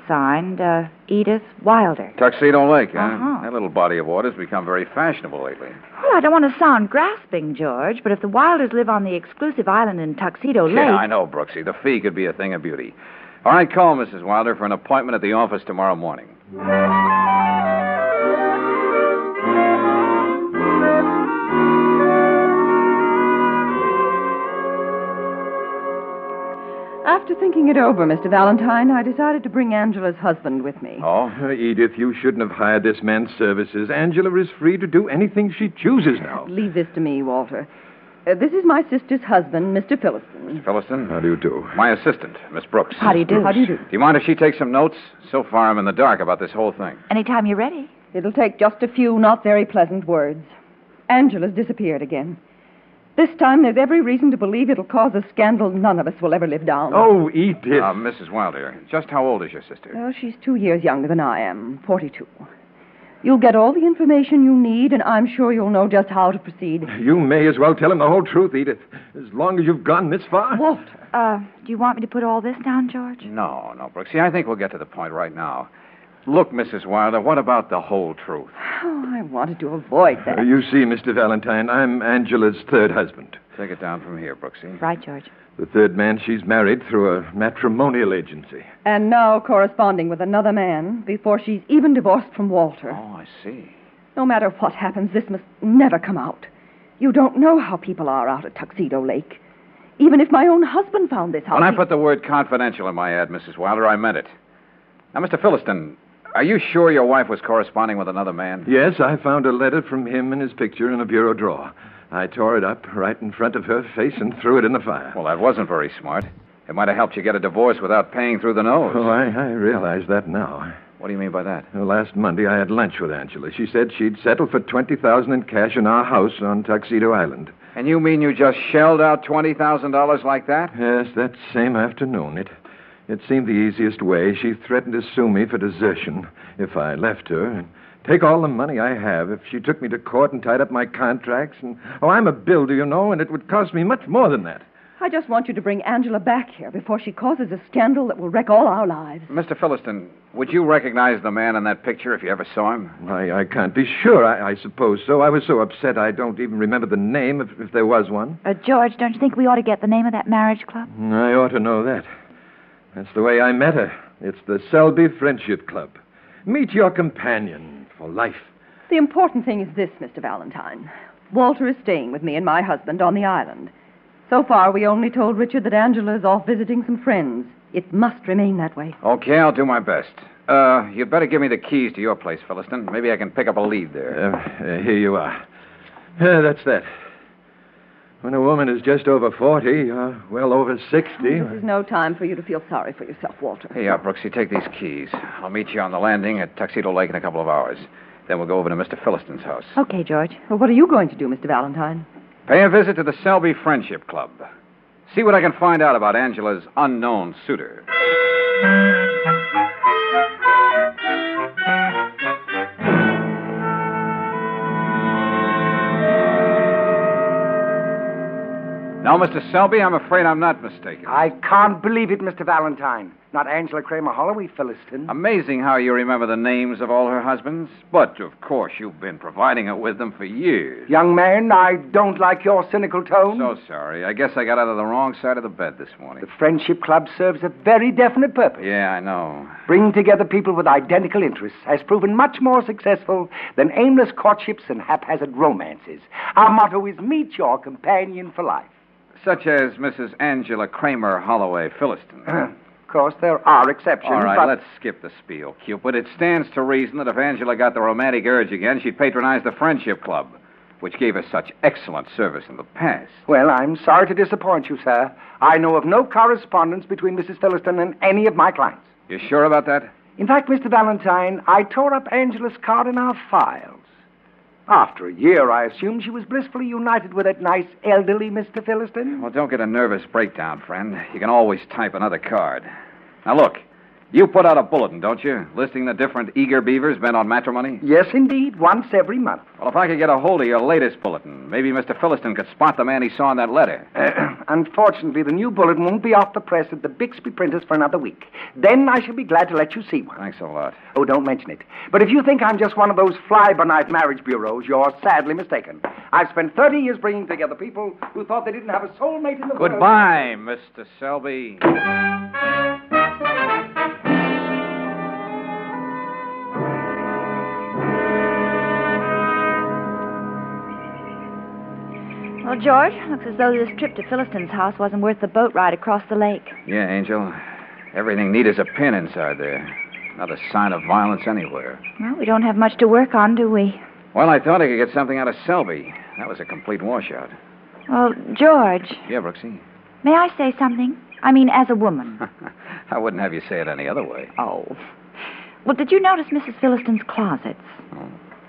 Signed, Edith Wilder. Tuxedo Lake, huh? Uh-huh. That little body of water's become very fashionable lately. Well, I don't want to sound grasping, George, but if the Wilders live on the exclusive island in Tuxedo Lake... Yeah, I know, Brooksy. The fee could be a thing of beauty. All right, call Mrs. Wilder for an appointment at the office tomorrow morning. After thinking it over, Mr. Valentine, I decided to bring Angela's husband with me. Oh, Edith, you shouldn't have hired this man's services. Angela is free to do anything she chooses now. Leave this to me, Walter. This is my sister's husband, Mr. Philliston. Philliston? How do you do? My assistant, Miss Brooks. How do you do? How do you do? Do you mind if she takes some notes? So far, I'm in the dark about this whole thing. Anytime you're ready. It'll take just a few not very pleasant words. Angela's disappeared again. This time, there's every reason to believe it'll cause a scandal none of us will ever live down. Oh, Edith. Mrs. Wilder, just how old is your sister? Well, she's 2 years younger than I am, 42. You'll get all the information you need, and I'm sure you'll know just how to proceed. You may as well tell him the whole truth, Edith. As long as you've gone this far. Walter. Do you want me to put all this down, George? No, Brooksy. I think we'll get to the point right now. Look, Mrs. Wilder, what about the whole truth? Oh, I wanted to avoid that. You see, Mr. Valentine, I'm Angela's third husband. Take it down from here, Brooksy. Right, George. The third man she's married through a matrimonial agency. And now corresponding with another man before she's even divorced from Walter. Oh, I see. No matter what happens, this must never come out. You don't know how people are out at Tuxedo Lake. Even if my own husband found this out... When I put the word confidential in my ad, Mrs. Wilder, I meant it. Now, Mr. Philliston, are you sure your wife was corresponding with another man? Yes, I found a letter from him and his picture in a bureau drawer. I tore it up right in front of her face and threw it in the fire. Well, that wasn't very smart. It might have helped you get a divorce without paying through the nose. Oh, I realize that now. What do you mean by that? Well, last Monday I had lunch with Angela. She said she'd settle for $20,000 in cash in our house on Tuxedo Island. And you mean you just shelled out $20,000 like that? Yes, that same afternoon. It seemed the easiest way. She threatened to sue me for desertion if I left her and take all the money I have if she took me to court and tied up my contracts. And I'm a builder, you know, and it would cost me much more than that. I just want you to bring Angela back here before she causes a scandal that will wreck all our lives. Mr. Philliston, would you recognize the man in that picture if you ever saw him? I can't be sure. I suppose so. I was so upset I don't even remember the name if there was one. George, don't you think we ought to get the name of that marriage club? I ought to know that. That's the way I met her. It's the Selby Friendship Club. Meet your companion for life. The important thing is this, Mr. Valentine. Walter is staying with me and my husband on the island. So far, we only told Richard that Angela is off visiting some friends. It must remain that way. Okay, I'll do my best. You'd better give me the keys to your place, Philliston. Maybe I can pick up a lead there. Here you are. That's that. When a woman is just over 40, well over 60... This is no time for you to feel sorry for yourself, Walter. Here you are, Brooksy. Take these keys. I'll meet you on the landing at Tuxedo Lake in a couple of hours. Then we'll go over to Mr. Philliston's house. Okay, George. Well, what are you going to do, Mr. Valentine? Pay a visit to the Selby Friendship Club. See what I can find out about Angela's unknown suitor. Now, Mr. Selby, I'm afraid I'm not mistaken. I can't believe it, Mr. Valentine. Not Angela Kramer Holloway, Philliston. Amazing how you remember the names of all her husbands. But, of course, you've been providing her with them for years. Young man, I don't like your cynical tone. So sorry. I guess I got out of the wrong side of the bed this morning. The Friendship Club serves a very definite purpose. Yeah, I know. Bring together people with identical interests has proven much more successful than aimless courtships and haphazard romances. Our motto is meet your companion for life. Such as Mrs. Angela Kramer Holloway Philliston. Of course, there are exceptions. All right, but... let's skip the spiel, Cupid. It stands to reason that if Angela got the romantic urge again, she'd patronize the Friendship Club, which gave us such excellent service in the past. Well, I'm sorry to disappoint you, sir. I know of no correspondence between Mrs. Philliston and any of my clients. You sure about that? In fact, Mr. Valentine, I tore up Angela's card in our files. After a year, I assume she was blissfully united with that nice elderly Mr. Philistine? Well, don't get a nervous breakdown, friend. You can always type another card. Now, look. You put out a bulletin, don't you? Listing the different eager beavers bent on matrimony? Yes, indeed. Once every month. Well, if I could get a hold of your latest bulletin, maybe Mr. Philistine could spot the man he saw in that letter. Unfortunately, the new bulletin won't be off the press at the Bixby printers for another week. Then I shall be glad to let you see one. Thanks a lot. Oh, don't mention it. But if you think I'm just one of those fly-by-night marriage bureaus, you're sadly mistaken. I've spent 30 years bringing together people who thought they didn't have a soulmate in the world. Goodbye, Mr. Selby. Well, George, looks as though this trip to Philistine's house wasn't worth the boat ride across the lake. Yeah, Angel. Everything neat as a pin inside there. Not a sign of violence anywhere. Well, we don't have much to work on, do we? Well, I thought I could get something out of Selby. That was a complete washout. Well, George, Yeah, Brooksy? may I say something? I mean, as a woman. I wouldn't have you say it any other way. Oh. Well, did you notice Mrs. Philistine's closets?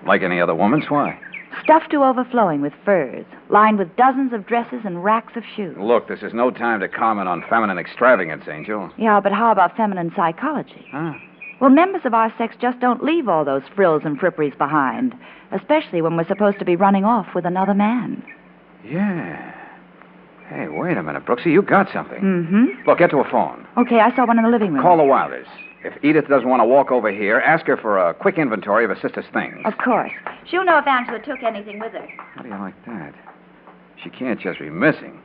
Like any other woman's, why? Stuffed to overflowing with furs, lined with dozens of dresses and racks of shoes. Look, this is no time to comment on feminine extravagance, Angel. Yeah, but how about feminine psychology? Huh? Well, members of our sex just don't leave all those frills and fripperies behind, especially when we're supposed to be running off with another man. Yeah. Hey, wait a minute, Brooksy. You got something. Mm-hmm. Look, get to a phone. Okay, I saw one in the living room. Call the Wilders. If Edith doesn't want to walk over here, ask her for a quick inventory of her sister's things. Of course. She'll know if Angela took anything with her. How do you like that? She can't just be missing.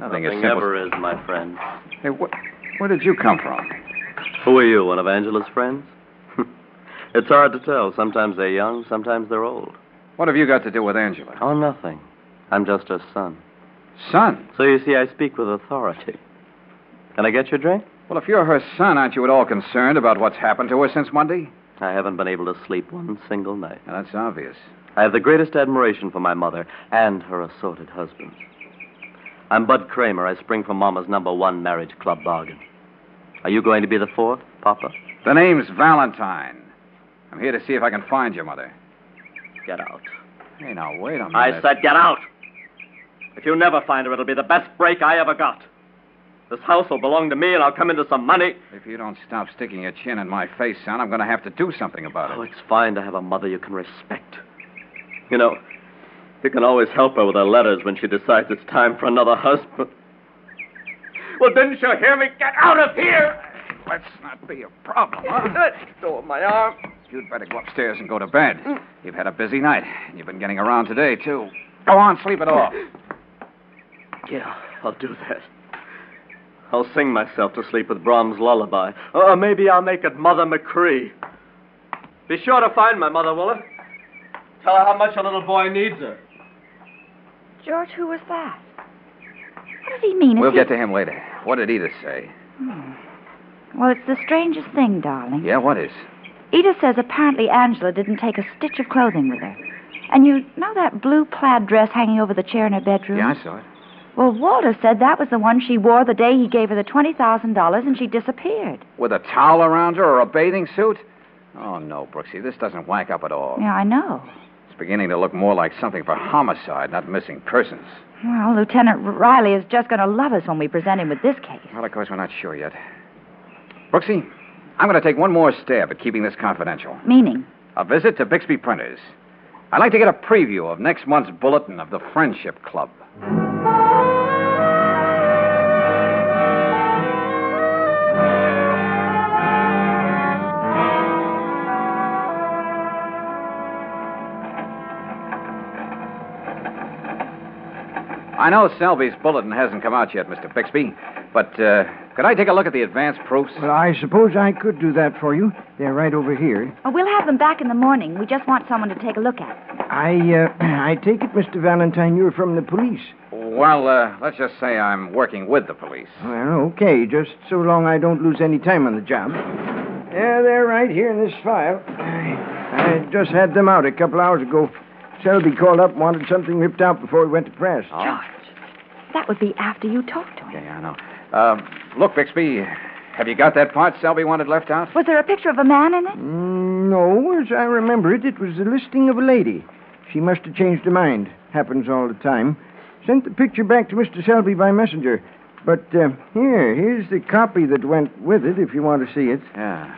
Nothing Nothing as simple... ever is, my friend. Hey, where did you come from? Who are you, one of Angela's friends? It's hard to tell. Sometimes they're young, sometimes they're old. What have you got to do with Angela? Oh, nothing. I'm just her son. Son? So you see, I speak with authority. Can I get you a drink? Well, if you're her son, aren't you at all concerned about what's happened to her since Monday? I haven't been able to sleep one single night. Now, that's obvious. I have the greatest admiration for my mother and her assorted husbands. I'm Bud Kramer. I spring from Mama's #1 marriage club bargain. Are you going to be the fourth, Papa? The name's Valentine. I'm here to see if I can find your mother. Get out. Hey, now, wait a minute. I said get out. If you never find her, it'll be the best break I ever got. This house will belong to me, and I'll come into some money. If you don't stop sticking your chin in my face, son, I'm going to have to do something about it. Oh, it's fine to have a mother you can respect. You know, you can always help her with her letters when she decides it's time for another husband. Well, didn't you hear me? Get out of here! Let's not be a problem, huh? Let go of my arm. You'd better go upstairs and go to bed. You've had a busy night, and you've been getting around today, too. Go on, sleep it off. Yeah, I'll do that. I'll sing myself to sleep with Brahms' lullaby. Or maybe I'll make it Mother McCree. Be sure to find my mother, will you? Tell her how much a little boy needs her. George, who was that? What does he mean? We'll get to him later. What did Edith say? Well, it's the strangest thing, darling. Yeah, what is? Edith says apparently Angela didn't take a stitch of clothing with her. And you know that blue plaid dress hanging over the chair in her bedroom? Yeah, I saw it. Well, Walter said that was the one she wore the day he gave her the $20,000 and she disappeared. With a towel around her or a bathing suit? Oh, no, Brooksy, this doesn't whack up at all. Yeah, I know. It's beginning to look more like something for homicide, not missing persons. Well, Lieutenant Riley is just going to love us when we present him with this case. Well, of course, we're not sure yet. Brooksy, I'm going to take one more stab at keeping this confidential. Meaning? A visit to Bixby Printers. I'd like to get a preview of next month's bulletin of the Friendship Club. I know Selby's bulletin hasn't come out yet, Mr. Bixby, but could I take a look at the advance proofs? Well, I suppose I could do that for you. They're right over here. Oh, we'll have them back in the morning. We just want someone to take a look at them. I take it, Mr. Valentine, you're from the police. Well, let's just say I'm working with the police. Well, okay, just so long I don't lose any time on the job. Yeah, they're right here in this file. I just had them out a couple hours ago. Selby called up and wanted something ripped out before we went to press. Oh. George, that would be after you talked to him. Yeah, I know. Look, Bixby, have you got that part Selby wanted left out? Was there a picture of a man in it? No, as I remember it, it was the listing of a lady. She must have changed her mind. Happens all the time. Sent the picture back to Mr. Selby by messenger. But here's the copy that went with it, if you want to see it. Yeah.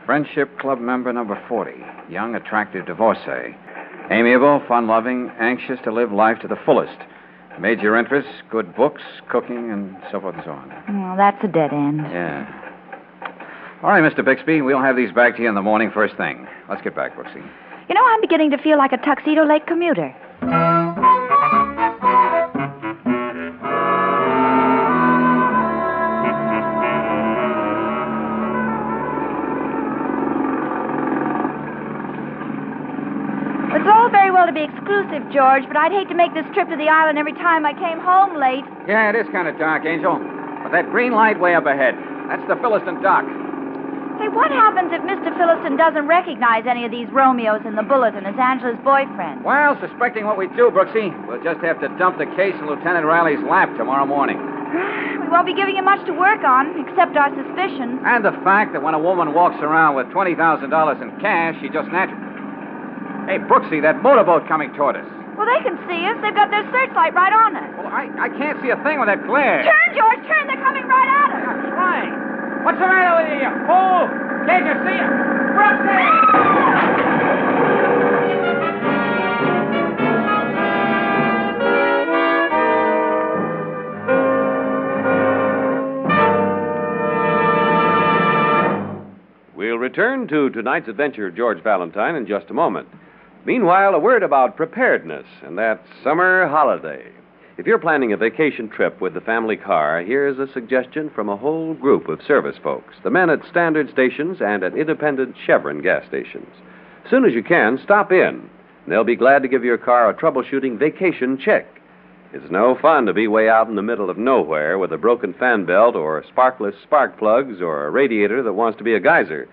Friendship Club member number 40. Young, attractive divorcee. Amiable, fun-loving, anxious to live life to the fullest. Major interests, good books, cooking, and so forth and so on. Well, that's a dead end. Yeah. All right, Mr. Bixby, we'll have these back to you in the morning first thing. Let's get back, Brooksy. You know, I'm beginning to feel like a Tuxedo Lake commuter. It's all very well to be exclusive, George, but I'd hate to make this trip to the island every time I came home late. Yeah, it is kind of dark, Angel. But that green light way up ahead, that's the Philistine dock. Say, what happens if Mr. Philistine doesn't recognize any of these Romeos in the bulletin as Angela's boyfriend? Well, suspecting what we do, Brooksy, we'll just have to dump the case in Lieutenant Riley's lap tomorrow morning. We won't be giving him much to work on, except our suspicions. And the fact that when a woman walks around with $20,000 in cash, she just naturally... Hey, Brooksy, that motorboat coming toward us. Well, they can see us. They've got their searchlight right on us. Well, I can't see a thing with that glare. Turn, George, turn. They're coming right at us. I'm trying. What's the matter with you, you fool? Can't you see it? Brooksy! We'll return to tonight's adventure of George Valentine in just a moment. Meanwhile, a word about preparedness and that summer holiday. If you're planning a vacation trip with the family car, here's a suggestion from a whole group of service folks, the men at standard stations and at independent Chevron gas stations. As soon as you can, stop in, and they'll be glad to give your car a troubleshooting vacation check. It's no fun to be way out in the middle of nowhere with a broken fan belt or sparkless spark plugs or a radiator that wants to be a geyser.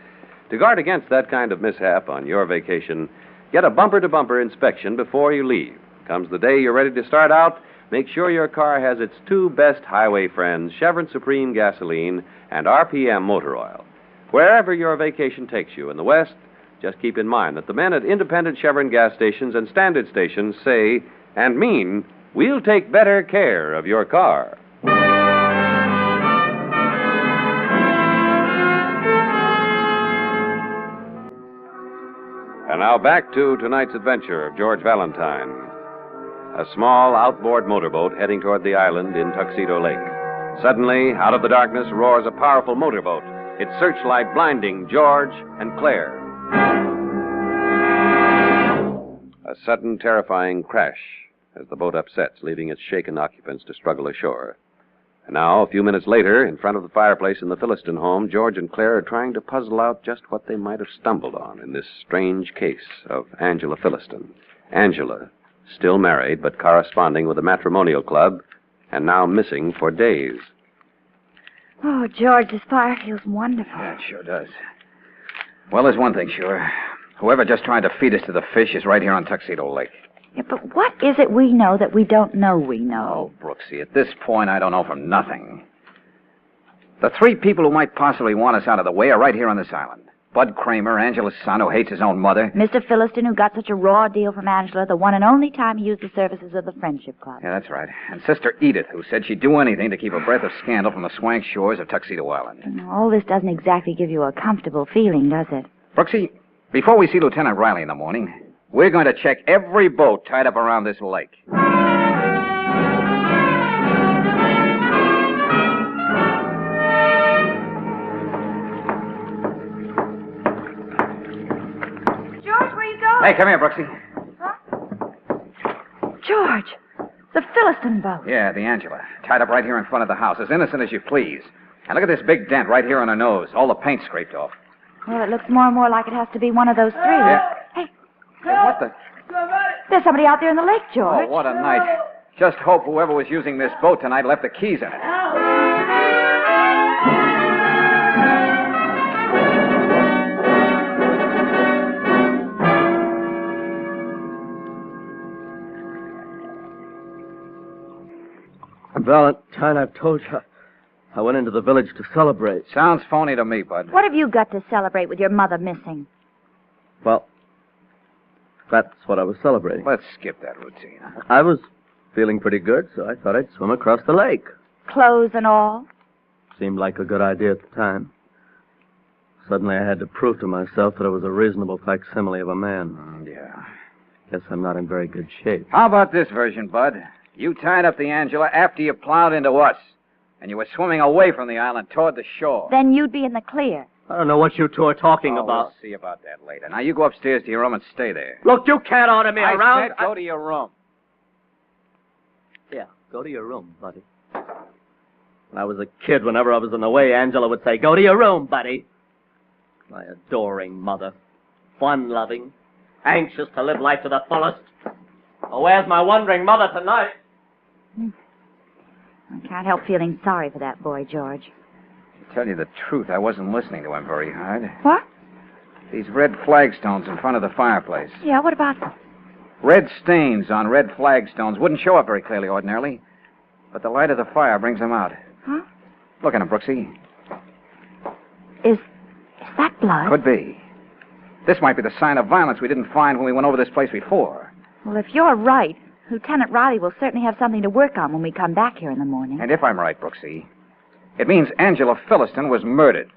To guard against that kind of mishap on your vacation, get a bumper-to-bumper inspection before you leave. Comes the day you're ready to start out, make sure your car has its two best highway friends, Chevron Supreme gasoline and RPM motor oil. Wherever your vacation takes you in the West, just keep in mind that the men at independent Chevron gas stations and standard stations say and mean, we'll take better care of your car. And now back to tonight's adventure of George Valentine. A small outboard motorboat heading toward the island in Tuxedo Lake. Suddenly, out of the darkness roars a powerful motorboat, its searchlight blinding George and Claire. A sudden, terrifying crash as the boat upsets, leaving its shaken occupants to struggle ashore. And now, a few minutes later, in front of the fireplace in the Philistine home, George and Claire are trying to puzzle out just what they might have stumbled on in this strange case of Angela Philistine. Angela, still married but corresponding with a matrimonial club, and now missing for days. Oh, George, this fire feels wonderful. Yeah, it sure does. Well, there's one thing sure. Whoever just tried to feed us to the fish is right here on Tuxedo Lake. Yeah, but what is it we know that we don't know we know? Oh, Brooksy, at this point, I don't know from nothing. The three people who might possibly want us out of the way are right here on this island. Bud Kramer, Angela's son, who hates his own mother. Mr. Philistine, who got such a raw deal from Angela the one and only time he used the services of the Friendship Club. Yeah, that's right. And Sister Edith, who said she'd do anything to keep a breath of scandal from the swank shores of Tuxedo Island. All this doesn't exactly give you a comfortable feeling, does it? Brooksy, before we see Lieutenant Riley in the morning, we're going to check every boat tied up around this lake. George, where you going? Hey, come here, Brooksy. George, the Philistine boat. Yeah, the Angela. Tied up right here in front of the house, as innocent as you please. And look at this big dent right here on her nose. All the paint scraped off. Well, it looks more and more like it has to be one of those three. Yeah. Hey, What the... there's somebody out there in the lake, George. Oh, what a night. Just hope whoever was using this boat tonight left the keys in it. Valentine, I've told you. I went into the village to celebrate. Sounds phony to me, Bud. What have you got to celebrate with your mother missing? Well, That's what I was celebrating. Let's skip that routine. Huh? I was feeling pretty good, so I thought I'd swim across the lake. Clothes and all? Seemed like a good idea at the time. Suddenly I had to prove to myself that I was a reasonable facsimile of a man. Yeah. Guess I'm not in very good shape. How about this version, Bud? You tied up the Angela after you plowed into us, and you were swimming away from the island toward the shore. Then you'd be in the clear. I don't know what you two are talking about. We'll see about that later. Now, you go upstairs to your room and stay there. Look, you can't order me around. I said go to your room. Yeah, go to your room, buddy. When I was a kid, whenever I was in the way, Angela would say, go to your room, buddy. My adoring mother. Fun-loving. Anxious to live life to the fullest. Oh, where's my wondering mother tonight? I can't help feeling sorry for that boy, George. To tell you the truth, I wasn't listening to him very hard. What? These red flagstones in front of the fireplace. Yeah, what about them? Red stains on red flagstones wouldn't show up very clearly ordinarily, but the light of the fire brings them out. Huh? Look at him, Brooksy. Is that blood? Could be. This might be the sign of violence we didn't find when we went over this place before. Well, if you're right, Lieutenant Riley will certainly have something to work on when we come back here in the morning. And if I'm right, Brooksy, it means Angela Philliston was murdered.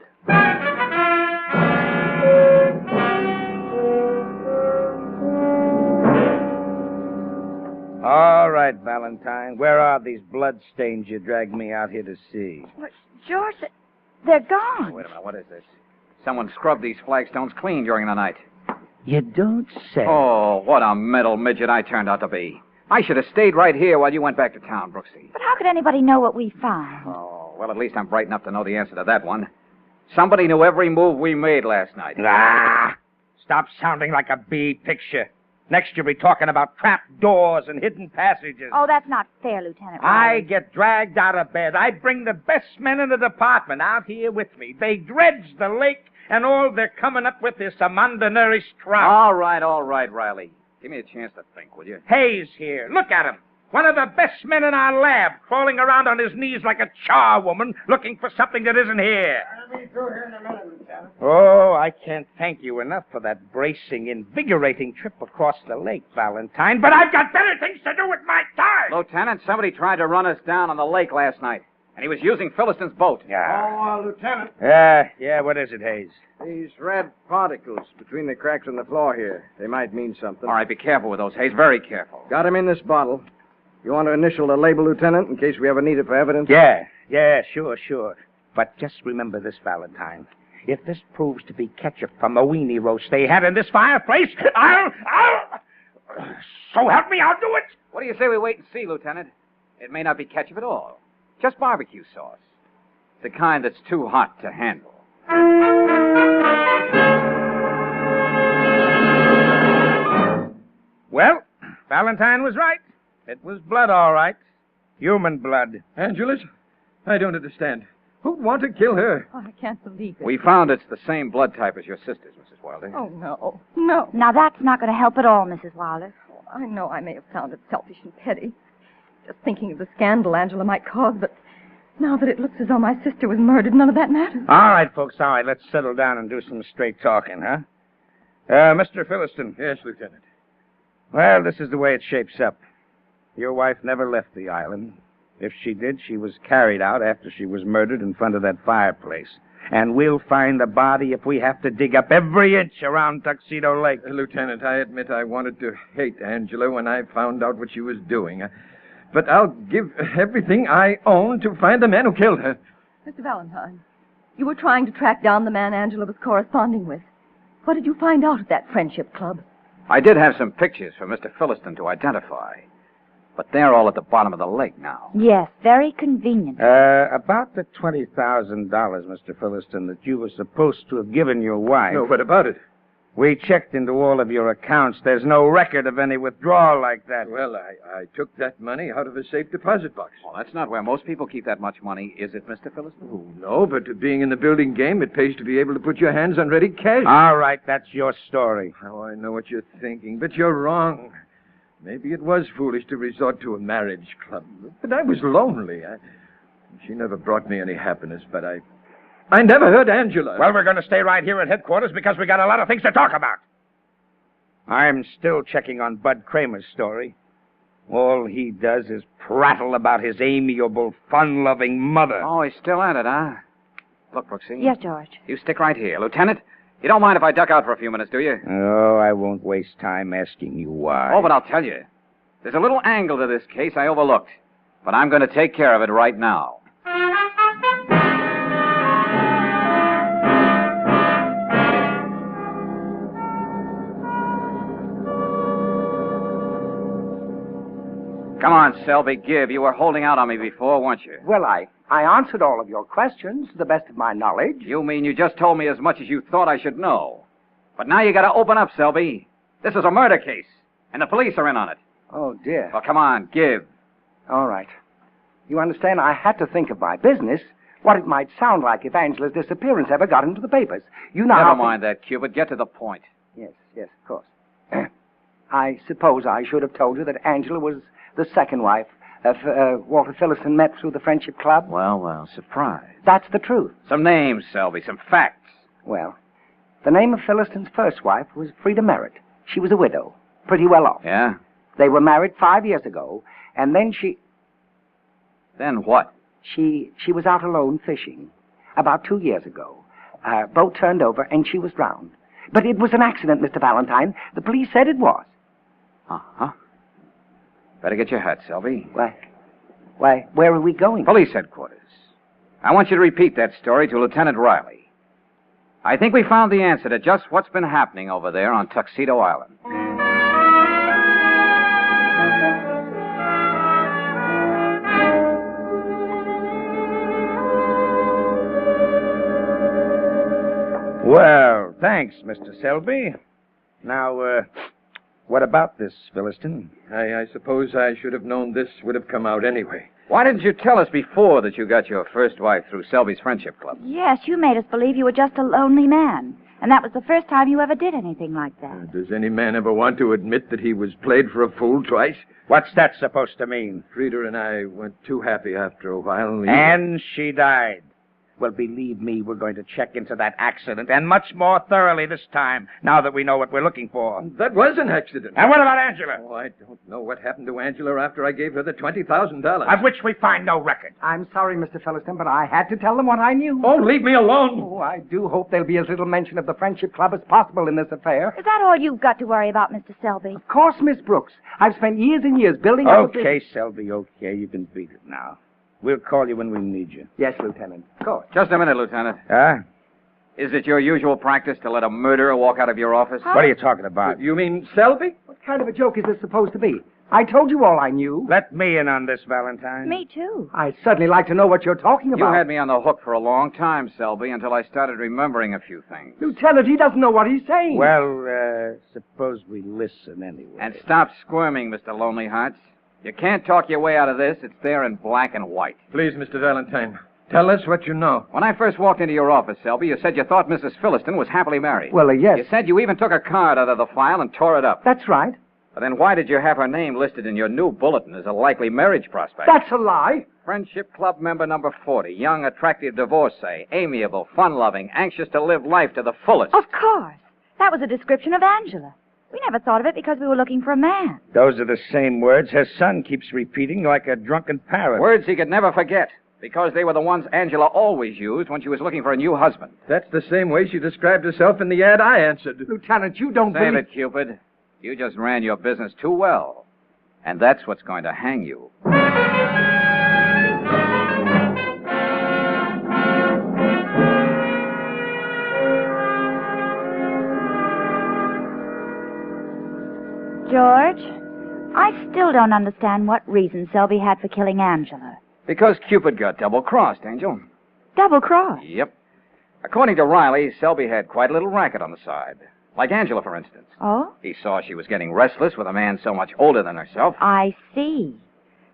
All right, Valentine. Where are these blood stains you dragged me out here to see? But, George, they're gone. Wait a minute, what is this? Someone scrubbed these flagstones clean during the night. You don't say. Oh, what a mental midget I turned out to be. I should have stayed right here while you went back to town, Brooksy. But how could anybody know what we found? Oh, well, at least I'm bright enough to know the answer to that one. Somebody knew every move we made last night. Ah! Stop sounding like a bee picture. Next you'll be talking about trap doors and hidden passages. Oh, that's not fair, Lieutenant I Riley. get dragged out of bed. I bring the best men in the department out here with me. They dredge the lake, and all they're coming up with is some undernourished trout. All right, Riley. Give me a chance to think, will you? Hayes here. Look at him. One of the best men in our lab, crawling around on his knees like a charwoman, looking for something that isn't here. I'll be through here in a minute, Lieutenant. Oh, I can't thank you enough for that bracing, invigorating trip across the lake, Valentine, but I've got better things to do with my time. Lieutenant, somebody tried to run us down on the lake last night, and he was using Philliston's boat. Yeah. Lieutenant. Yeah, what is it, Hayes? These red particles between the cracks in the floor here. They might mean something. All right, be careful with those, Hayes. Very careful. Got him in this bottle. You want to initial the label, Lieutenant, in case we ever need it for evidence? Yeah, sure. But just remember this, Valentine. If this proves to be ketchup from a weenie roast they had in this fireplace, I'll... So help me, I'll do it! What do you say we wait and see, Lieutenant? It may not be ketchup at all. Just barbecue sauce. The kind that's too hot to handle. Well, Valentine was right. It was blood, all right. Human blood. Angela's? I don't understand. Who'd want to kill her? Oh, I can't believe it. We found it's the same blood type as your sister's, Mrs. Wilder. Oh, no. No. Now, that's not going to help at all, Mrs. Wilder. Oh, I know I may have sounded selfish and petty, just thinking of the scandal Angela might cause, but now that it looks as though my sister was murdered, none of that matters. All right, folks, all right. Let's settle down and do some straight talking, huh? Mr. Philliston. Yes, Lieutenant. Well, this is the way it shapes up. Your wife never left the island. If she did, she was carried out after she was murdered in front of that fireplace. And we'll find the body if we have to dig up every inch around Tuxedo Lake. Lieutenant, I admit I wanted to hate Angela when I found out what she was doing. But I'll give everything I own to find the man who killed her. Mr. Valentine, you were trying to track down the man Angela was corresponding with. What did you find out at that friendship club? I did have some pictures for Mr. Philliston to identify. But they're all at the bottom of the lake now. Yes, very convenient. About the $20,000, Mr. Philliston, that you were supposed to have given your wife. No, what about it? We checked into all of your accounts. There's no record of any withdrawal like that. Well, I took that money out of a safe deposit box. Well, that's not where most people keep that much money, is it, Mr. Philliston? Oh, no, but being in the building game, it pays to be able to put your hands on ready cash. All right, that's your story. Oh, I know what you're thinking, but you're wrong. Maybe it was foolish to resort to a marriage club, but I was lonely. She never brought me any happiness, but I never hurt Angela. Well, we're going to stay right here at headquarters because we got a lot of things to talk about. I'm still checking on Bud Kramer's story. All he does is prattle about his amiable, fun-loving mother. Oh, he's still at it, huh? Look, Brooksy. Yes, George. You stick right here. Lieutenant, you don't mind if I duck out for a few minutes, do you? Oh, I won't waste time asking you why. Oh, but I'll tell you. There's a little angle to this case I overlooked. But I'm going to take care of it right now. Come on, Selby, give. You were holding out on me before, weren't you? Well, I answered all of your questions to the best of my knowledge. You mean you just told me as much as you thought I should know. But now you got to open up, Selby. This is a murder case, and the police are in on it. Oh, dear. Well, come on, give. All right. You understand, I had to think of my business, what it might sound like if Angela's disappearance ever got into the papers. You know Never mind that, Cupid. Get to the point. Yes, of course. I suppose I should have told you that Angela was the second wife of Walter Philliston met through the Friendship Club. Well, surprise. That's the truth. Some names, Selby, some facts. Well, the name of Philliston's first wife was Frida Merritt. She was a widow, pretty well off. Yeah? They were married 5 years ago, and then she... Then what? She was out alone fishing about 2 years ago. Her boat turned over, and she was drowned. But it was an accident, Mr. Valentine. The police said it was. Uh-huh. Better get your hat, Selby. Why, where are we going? Police headquarters. I want you to repeat that story to Lieutenant Riley. I think we found the answer to just what's been happening over there on Tuxedo Island. Well, thanks, Mr. Selby. Now, what about this, Philliston? I suppose I should have known this would have come out anyway. Why didn't you tell us before that you got your first wife through Selby's Friendship Club? Yes, you made us believe you were just a lonely man. And that was the first time you ever did anything like that. Does any man ever want to admit that he was played for a fool twice? What's that supposed to mean? Frida and I weren't too happy after a while. And she died. Well, believe me, we're going to check into that accident, and much more thoroughly this time, now that we know what we're looking for. That was an accident. And what about Angela? Oh, I don't know what happened to Angela after I gave her the $20,000. Of which we find no record. I'm sorry, Mr. Philliston, but I had to tell them what I knew. Oh, leave me alone. Oh, I do hope there'll be as little mention of the Friendship Club as possible in this affair. Is that all you've got to worry about, Mr. Selby? Of course, Miss Brooks. I've spent years and years building up... Okay, Selby, okay. You can beat it now. We'll call you when we need you. Yes, Lieutenant. Of course. Just a minute, Lieutenant. Huh? Is it your usual practice to let a murderer walk out of your office? What are you talking about? You mean Selby? What kind of a joke is this supposed to be? I told you all I knew. Let me in on this, Valentine. Me too. I'd certainly like to know what you're talking about. You had me on the hook for a long time, Selby, until I started remembering a few things. Lieutenant, he doesn't know what he's saying. Well, suppose we listen anyway. And stop squirming, Mr. Lonely Hearts. You can't talk your way out of this. It's there in black and white. Please, Mr. Valentine, tell us what you know. When I first walked into your office, Selby, you said you thought Mrs. Philliston was happily married. Well, yes. You said you even took a card out of the file and tore it up. That's right. But then why did you have her name listed in your new bulletin as a likely marriage prospect? That's a lie. Friendship Club member number 40, young, attractive divorcee, amiable, fun-loving, anxious to live life to the fullest. Of course. That was a description of Angela. We never thought of it because we were looking for a man. Those are the same words her son keeps repeating like a drunken parrot. Words he could never forget, because they were the ones Angela always used when she was looking for a new husband. That's the same way she described herself in the ad I answered. Lieutenant, you don't Save it, Cupid. You just ran your business too well. And that's what's going to hang you. George, I still don't understand what reason Selby had for killing Angela. Because Cupid got double-crossed, Angel. Double-crossed? Yep. According to Riley, Selby had quite a little racket on the side. Like Angela, for instance. Oh? He saw she was getting restless with a man so much older than herself. I see.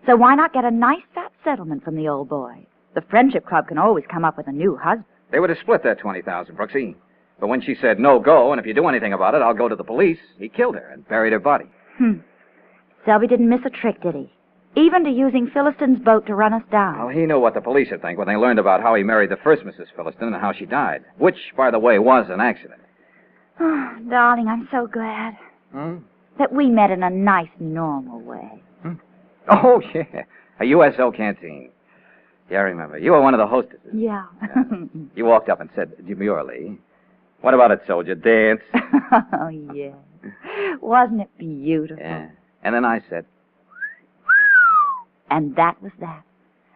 So why not get a nice fat settlement from the old boy? The Friendship Club can always come up with a new husband. They would have split that $20,000, Brooksy. But when she said, no go, and if you do anything about it, I'll go to the police, he killed her and buried her body. Selby didn't miss a trick, did he? Even to using Philliston's boat to run us down. Well, he knew what the police would think when they learned about how he married the first Mrs. Philliston and how she died. Which, by the way, was an accident. Oh, darling, I'm so glad. That we met in a nice, normal way. Oh, yeah. A USO canteen. Yeah, I remember. You were one of the hostesses. Yeah. You walked up and said demurely, "What about it, soldier? Dance?" Oh, yeah. Wasn't it beautiful? Yeah. And then I said, And that was that.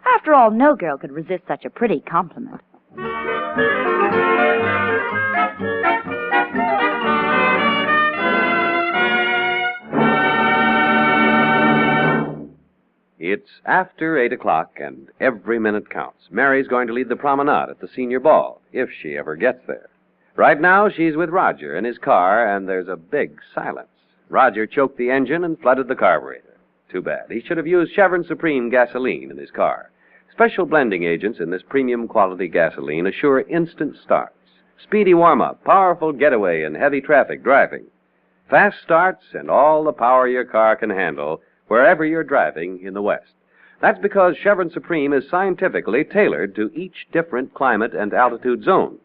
After all, no girl could resist such a pretty compliment. It's after 8 o'clock, and every minute counts. Mary's going to lead the promenade at the senior ball, if she ever gets there. Right now, she's with Roger in his car, and there's a big silence. Roger choked the engine and flooded the carburetor. Too bad. He should have used Chevron Supreme gasoline in his car. Special blending agents in this premium quality gasoline assure instant starts, speedy warm-up, powerful getaway in heavy traffic driving, fast starts, and all the power your car can handle wherever you're driving in the West. That's because Chevron Supreme is scientifically tailored to each different climate and altitude zone.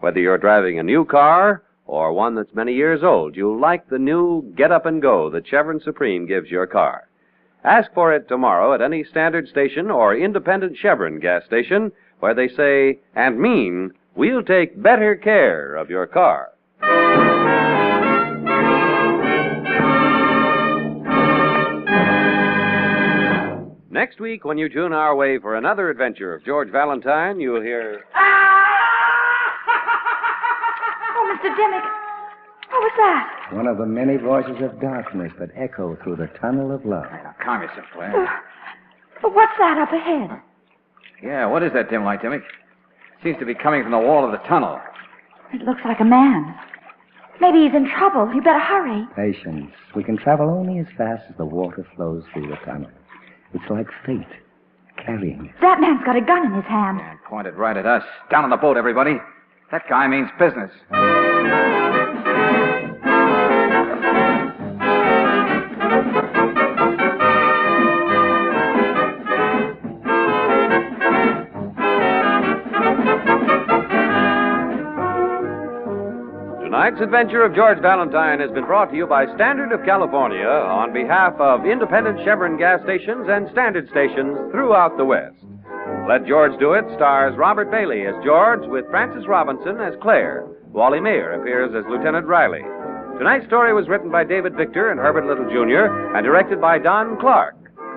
Whether you're driving a new car or one that's many years old, you'll like the new get up and go that Chevron Supreme gives your car. Ask for it tomorrow at any standard station or independent Chevron gas station where they say and mean, we'll take better care of your car. Next week, when you tune our way for another adventure of George Valentine, you'll hear... Oh, Mr. Dimmick. What was that? One of the many voices of darkness that echo through the tunnel of love. Now, calm yourself, Claire. But what's that up ahead? Yeah, what is that dim light, Dimmick? Seems to be coming from the wall of the tunnel. It looks like a man. Maybe he's in trouble. You better hurry. Patience. We can travel only as fast as the water flows through the tunnel. It's like fate carrying us. That man's got a gun in his hand. And pointed right at us. Down on the boat, everybody. That guy means business. Tonight's adventure of George Valentine has been brought to you by Standard of California on behalf of independent Chevron gas stations and standard stations throughout the West. Let George Do It stars Robert Bailey as George with Frances Robinson as Claire. Wally Mayer appears as Lieutenant Riley. Tonight's story was written by David Victor and Herbert Little Jr. and directed by Don Clark.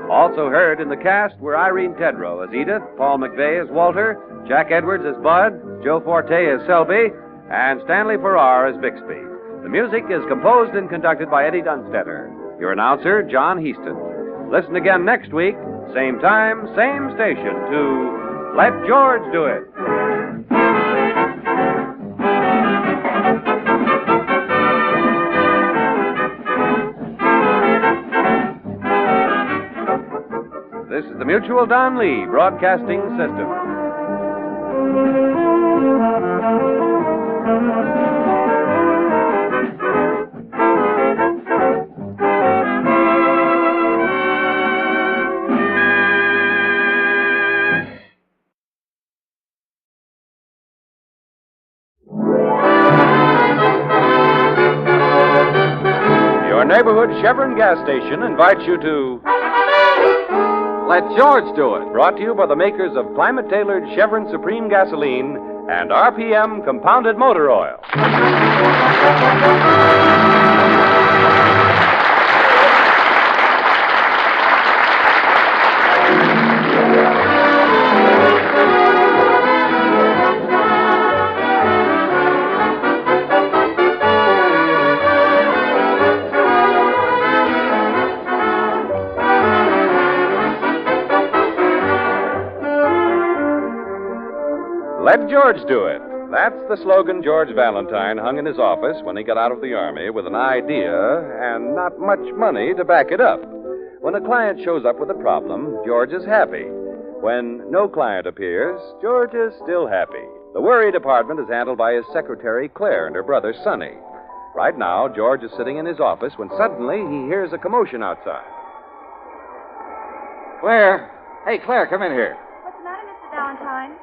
Also heard in the cast were Irene Tedrow as Edith, Paul McVeigh as Walter, Jack Edwards as Bud, Joe Forte as Selby, and Stanley Farrar as Bixby. The music is composed and conducted by Eddie Dunstetter. Your announcer, John Heaston. Listen again next week, same time, same station, to Let George Do It. This is the Mutual Don Lee Broadcasting System. Your neighborhood Chevron gas station invites you to Let George Do It. Brought to you by the makers of climate-tailored Chevron Supreme gasoline and RPM compounded motor oil. Let George Do It. That's the slogan George Valentine hung in his office when he got out of the Army with an idea and not much money to back it up. When a client shows up with a problem, George is happy. When no client appears, George is still happy. The worry department is handled by his secretary, Claire, and her brother, Sonny. Right now, George is sitting in his office when suddenly he hears a commotion outside. Claire. Hey, Claire, come in here. What's the matter, Mr. Valentine?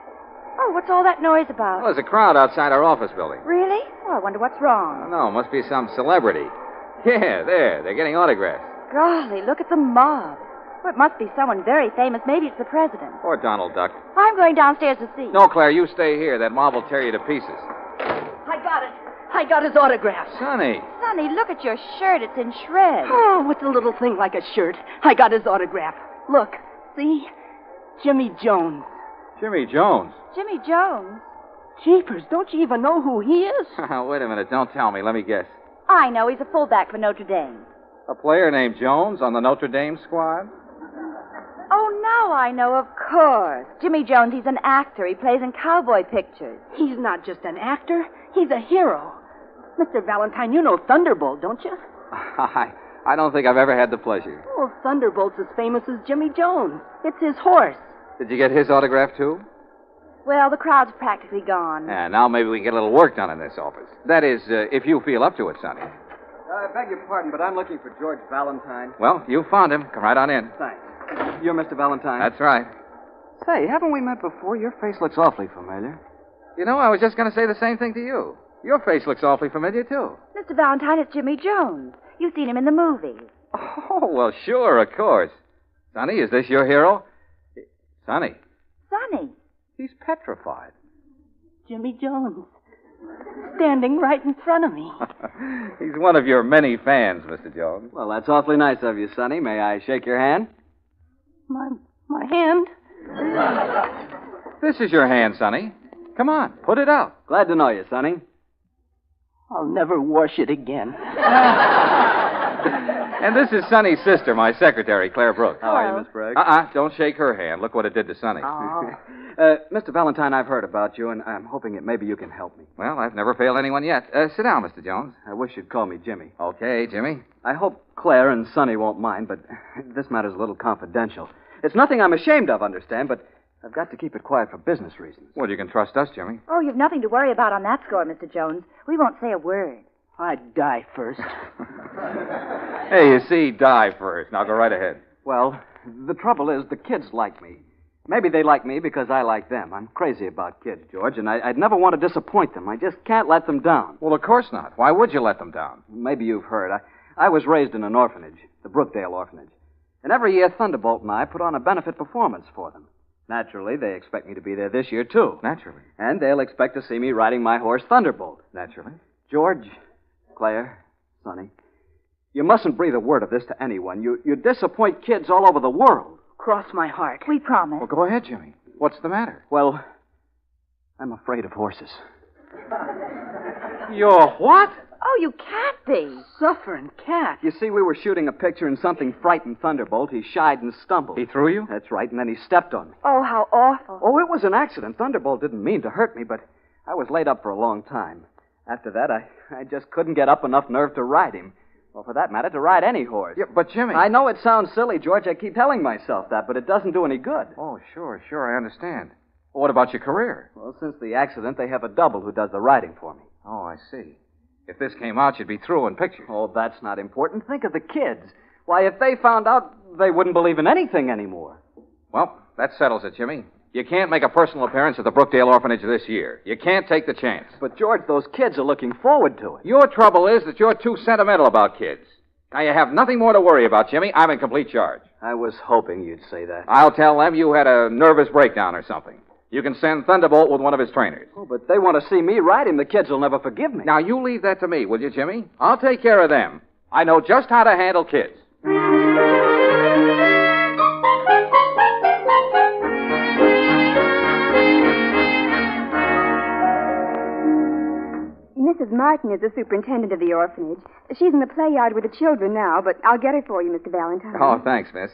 Oh, what's all that noise about? Well, there's a crowd outside our office building. Really? Oh, I wonder what's I wrong. don't know. Must be some celebrity. Yeah, there. They're getting autographs. Golly, look at the mob. Well, it must be someone very famous. Maybe it's the president. Or Donald Duck. I'm going downstairs to see. No, Claire, you stay here. That mob will tear you to pieces. I got it. I got his autograph. Sonny. Sonny, look at your shirt. It's in shreds. Oh, what's a little thing like a shirt? I got his autograph. Look, see? Jimmy Jones. Jimmy Jones. Jimmy Jones? Jeepers, don't you even know who he is? Wait a minute. Don't tell me. Let me guess. I know. He's a fullback for Notre Dame. A player named Jones on the Notre Dame squad? Oh, now I know, of course. Jimmy Jones, he's an actor. He plays in cowboy pictures. He's not just an actor. He's a hero. Mr. Valentine, you know Thunderbolt, don't you? I don't think I've ever had the pleasure. Well, Thunderbolt's as famous as Jimmy Jones. It's his horse. Did you get his autograph, too? Well, the crowd's practically gone. Yeah, now maybe we can get a little work done in this office. That is, if you feel up to it, Sonny. I beg your pardon, but I'm looking for George Valentine. Well, you found him. Come right on in. Thanks. You're Mr. Valentine? That's right. Say, haven't we met before? Your face looks awfully familiar. You know, I was just going to say the same thing to you. Your face looks awfully familiar, too. Mr. Valentine, it's Jimmy Jones. You've seen him in the movies. Oh, well, sure, of course. Sonny, is this your hero? Sonny. Sonny. He's petrified. Jimmy Jones. Standing right in front of me. He's one of your many fans, Mr. Jones. Well, that's awfully nice of you, Sonny. May I shake your hand? My hand? This is your hand, Sonny. Come on, put it out. Glad to know you, Sonny. I'll never wash it again. And this is Sonny's sister, my secretary, Claire Brooks. How are you, Miss Brooks? Don't shake her hand. Look what it did to Sonny. Oh. Mr. Valentine, I've heard about you, and I'm hoping that maybe you can help me. Well, I've never failed anyone yet. Sit down, Mr. Jones. I wish you'd call me Jimmy. Okay, Jimmy. I hope Claire and Sonny won't mind, but this matter's a little confidential. It's nothing I'm ashamed of, understand, but I've got to keep it quiet for business reasons. Well, you can trust us, Jimmy. Oh, you've nothing to worry about on that score, Mr. Jones. We won't say a word. I'd die first. Hey, you see, die first. Now go right ahead. Well, the trouble is the kids like me. Maybe they like me because I like them. I'm crazy about kids, George, and I'd never want to disappoint them. I just can't let them down. Well, of course not. Why would you let them down? Maybe you've heard. I was raised in an orphanage, the Brookdale Orphanage. And every year, Thunderbolt and I put on a benefit performance for them. Naturally, they expect me to be there this year, too. Naturally. And they'll expect to see me riding my horse, Thunderbolt. Naturally. George, Claire, Sonny, you mustn't breathe a word of this to anyone. You disappoint kids all over the world. Cross my heart. We promise. Well, go ahead, Jimmy. What's the matter? Well, I'm afraid of horses. You're what? Oh, you can't be. Suffering cat. You see, we were shooting a picture and something frightened Thunderbolt. He shied and stumbled. He threw you? That's right, and then he stepped on me. Oh, how awful. Oh, it was an accident. Thunderbolt didn't mean to hurt me, but I was laid up for a long time. After that, I just couldn't get up enough nerve to ride him. Or for that matter, to ride any horse. Yeah, but Jimmy... I know it sounds silly, George. I keep telling myself that, but it doesn't do any good. Oh, sure, I understand. Well, what about your career? Well, since the accident, they have a double who does the riding for me. Oh, I see. If this came out, you'd be through in pictures. Oh, that's not important. Think of the kids. Why, if they found out, they wouldn't believe in anything anymore. Well, that settles it, Jimmy. You can't make a personal appearance at the Brookdale Orphanage this year. You can't take the chance. But, George, those kids are looking forward to it. Your trouble is that you're too sentimental about kids. Now, you have nothing more to worry about, Jimmy. I'm in complete charge. I was hoping you'd say that. I'll tell them you had a nervous breakdown or something. You can send Thunderbolt with one of his trainers. Oh, but they want to see me ride him. The kids will never forgive me. Now, you leave that to me, will you, Jimmy? I'll take care of them. I know just how to handle kids. Mrs. Martin is the superintendent of the orphanage. She's in the play yard with the children now, but I'll get her for you, Mr. Valentine. Oh, thanks, miss.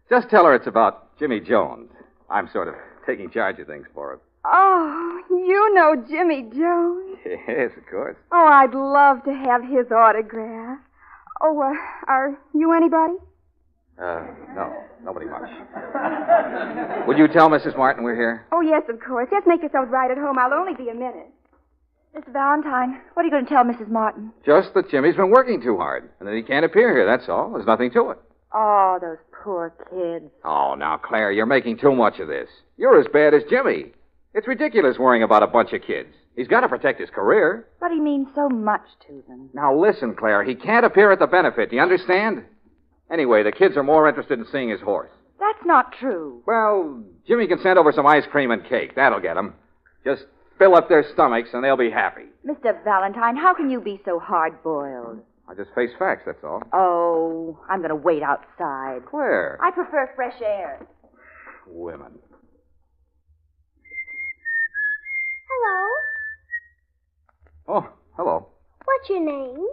Just tell her it's about Jimmy Jones. I'm sort of taking charge of things for him. Oh, you know Jimmy Jones. Yes, of course. Oh, I'd love to have his autograph. Oh, are you anybody? No, nobody much. Would you tell Mrs. Martin we're here? Oh, yes, of course. Just make yourselves right at home. I'll only be a minute. Mr. Valentine, what are you going to tell Mrs. Martin? Just that Jimmy's been working too hard, and that he can't appear here, that's all. There's nothing to it. Oh, those poor kids. Oh, now, Claire, you're making too much of this. You're as bad as Jimmy. It's ridiculous worrying about a bunch of kids. He's got to protect his career. But he means so much to them. Now, listen, Claire. He can't appear at the benefit. Do you understand? Anyway, the kids are more interested in seeing his horse. That's not true. Well, Jimmy can send over some ice cream and cake. That'll get them. Just fill up their stomachs and they'll be happy. Mr. Valentine, how can you be so hard-boiled? I just face facts, that's all. Oh, I'm going to wait outside. Where? I prefer fresh air. Women. Hello. Oh, hello. What's your name?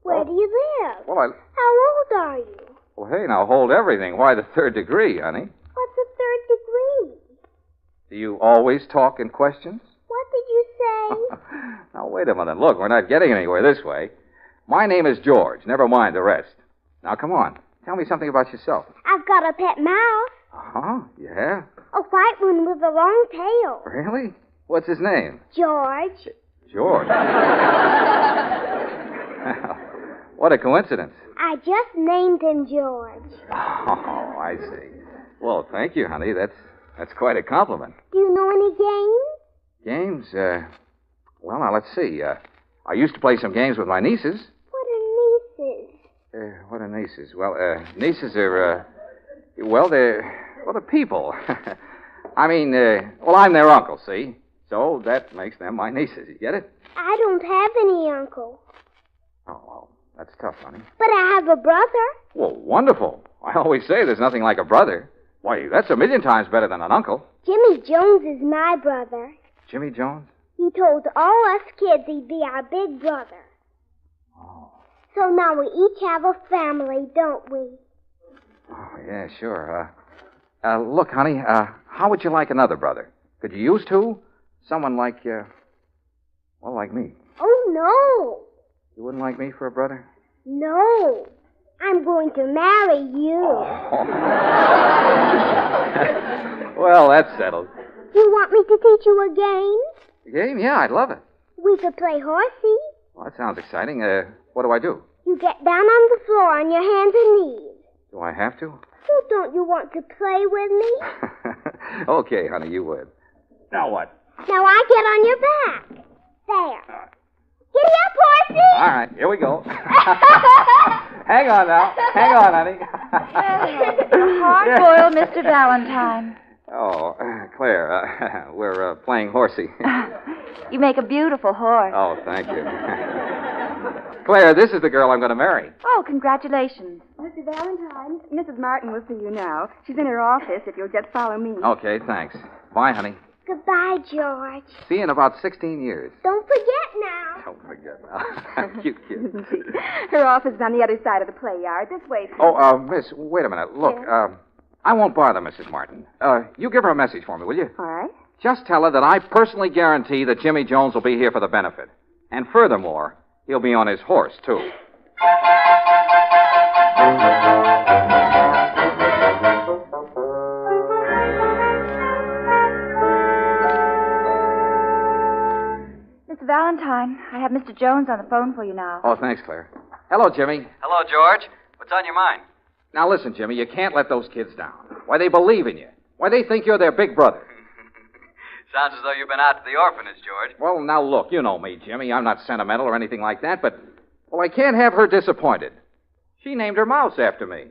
Where do you live? Well, How old are you? Well, hey, now hold everything. Why the third degree, honey? What's a third degree? Do you always talk in questions? What did you say? Now, wait a minute. Look, we're not getting anywhere this way. My name is George. Never mind the rest. Now, come on. Tell me something about yourself. I've got a pet mouse. Huh? Yeah? A white one with a long tail. Really? What's his name? George. George. What a coincidence. I just named him George. Oh, I see. Well, thank you, honey. That's quite a compliment. Do you know any games? Games? Well, now, let's see. I used to play some games with my nieces. What are nieces? What are nieces? Well, nieces are, they're people. I mean, I'm their uncle, see? So that makes them my nieces. You get it? I don't have any uncle. Oh, well, that's tough, honey. But I have a brother. Well, wonderful. I always say there's nothing like a brother. Why, that's a million times better than an uncle. Jimmy Jones is my brother. Jimmy Jones? He told all us kids he'd be our big brother. Oh. So now we each have a family, don't we? Oh, yeah, sure. Look, honey, how would you like another brother? Could you use two? Someone like, like me. Oh, no. You wouldn't like me for a brother? No. I'm going to marry you. Oh. Well, that's settled. You want me to teach you a game? A game? Yeah, I'd love it. We could play horsey. Well, that sounds exciting. What do I do? You get down on the floor on your hands and knees. Do I have to? Oh, don't you want to play with me? Okay, honey, you would. Now what? Now I get on your back. There. Giddy up, horsey! All right, here we go. Hang on now. Hang on, honey. Hard-boiled Mr. Valentine. Oh, Claire, we're playing horsey. You make a beautiful horse. Oh, thank you. Claire, this is the girl I'm going to marry. Oh, congratulations. Mr. Valentine, Mrs. Martin will see you now. She's in her office if you'll just follow me. Okay, thanks. Bye, honey. Goodbye, George. See you in about 16 years. Don't forget now. Don't forget now. Cute kid. Isn't she? Her office is on the other side of the play yard. This way, please. Oh, miss, wait a minute. Look, I won't bother Mrs. Martin. You give her a message for me, will you? All right. Just tell her that I personally guarantee that Jimmy Jones will be here for the benefit. And furthermore, he'll be on his horse, too. Mr. Valentine, I have Mr. Jones on the phone for you now. Oh, thanks, Claire. Hello, Jimmy. Hello, George. What's on your mind? Now, listen, Jimmy, you can't let those kids down. Why, they believe in you. Why, they think you're their big brother. Sounds as though you've been out to the orphanage, George. Well, now, look, you know me, Jimmy. I'm not sentimental or anything like that, but, well, I can't have her disappointed. She named her mouse after me.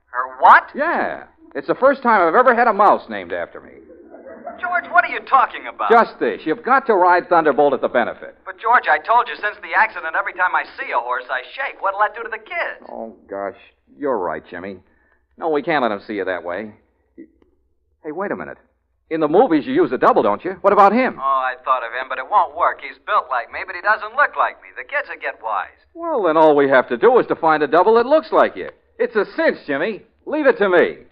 Her what? Yeah. It's the first time I've ever had a mouse named after me. George, what are you talking about? Just this. You've got to ride Thunderbolt at the benefit. But, George, I told you since the accident, every time I see a horse, I shake. What'll that do to the kids? Oh, gosh. You're right, Jimmy. No, we can't let him see you that way. Hey, wait a minute. In the movies, you use a double, don't you? What about him? Oh, I thought of him, but it won't work. He's built like me, but he doesn't look like me. The kids will get wise. Well, then all we have to do is to find a double that looks like you. It's a cinch, Jimmy. Leave it to me.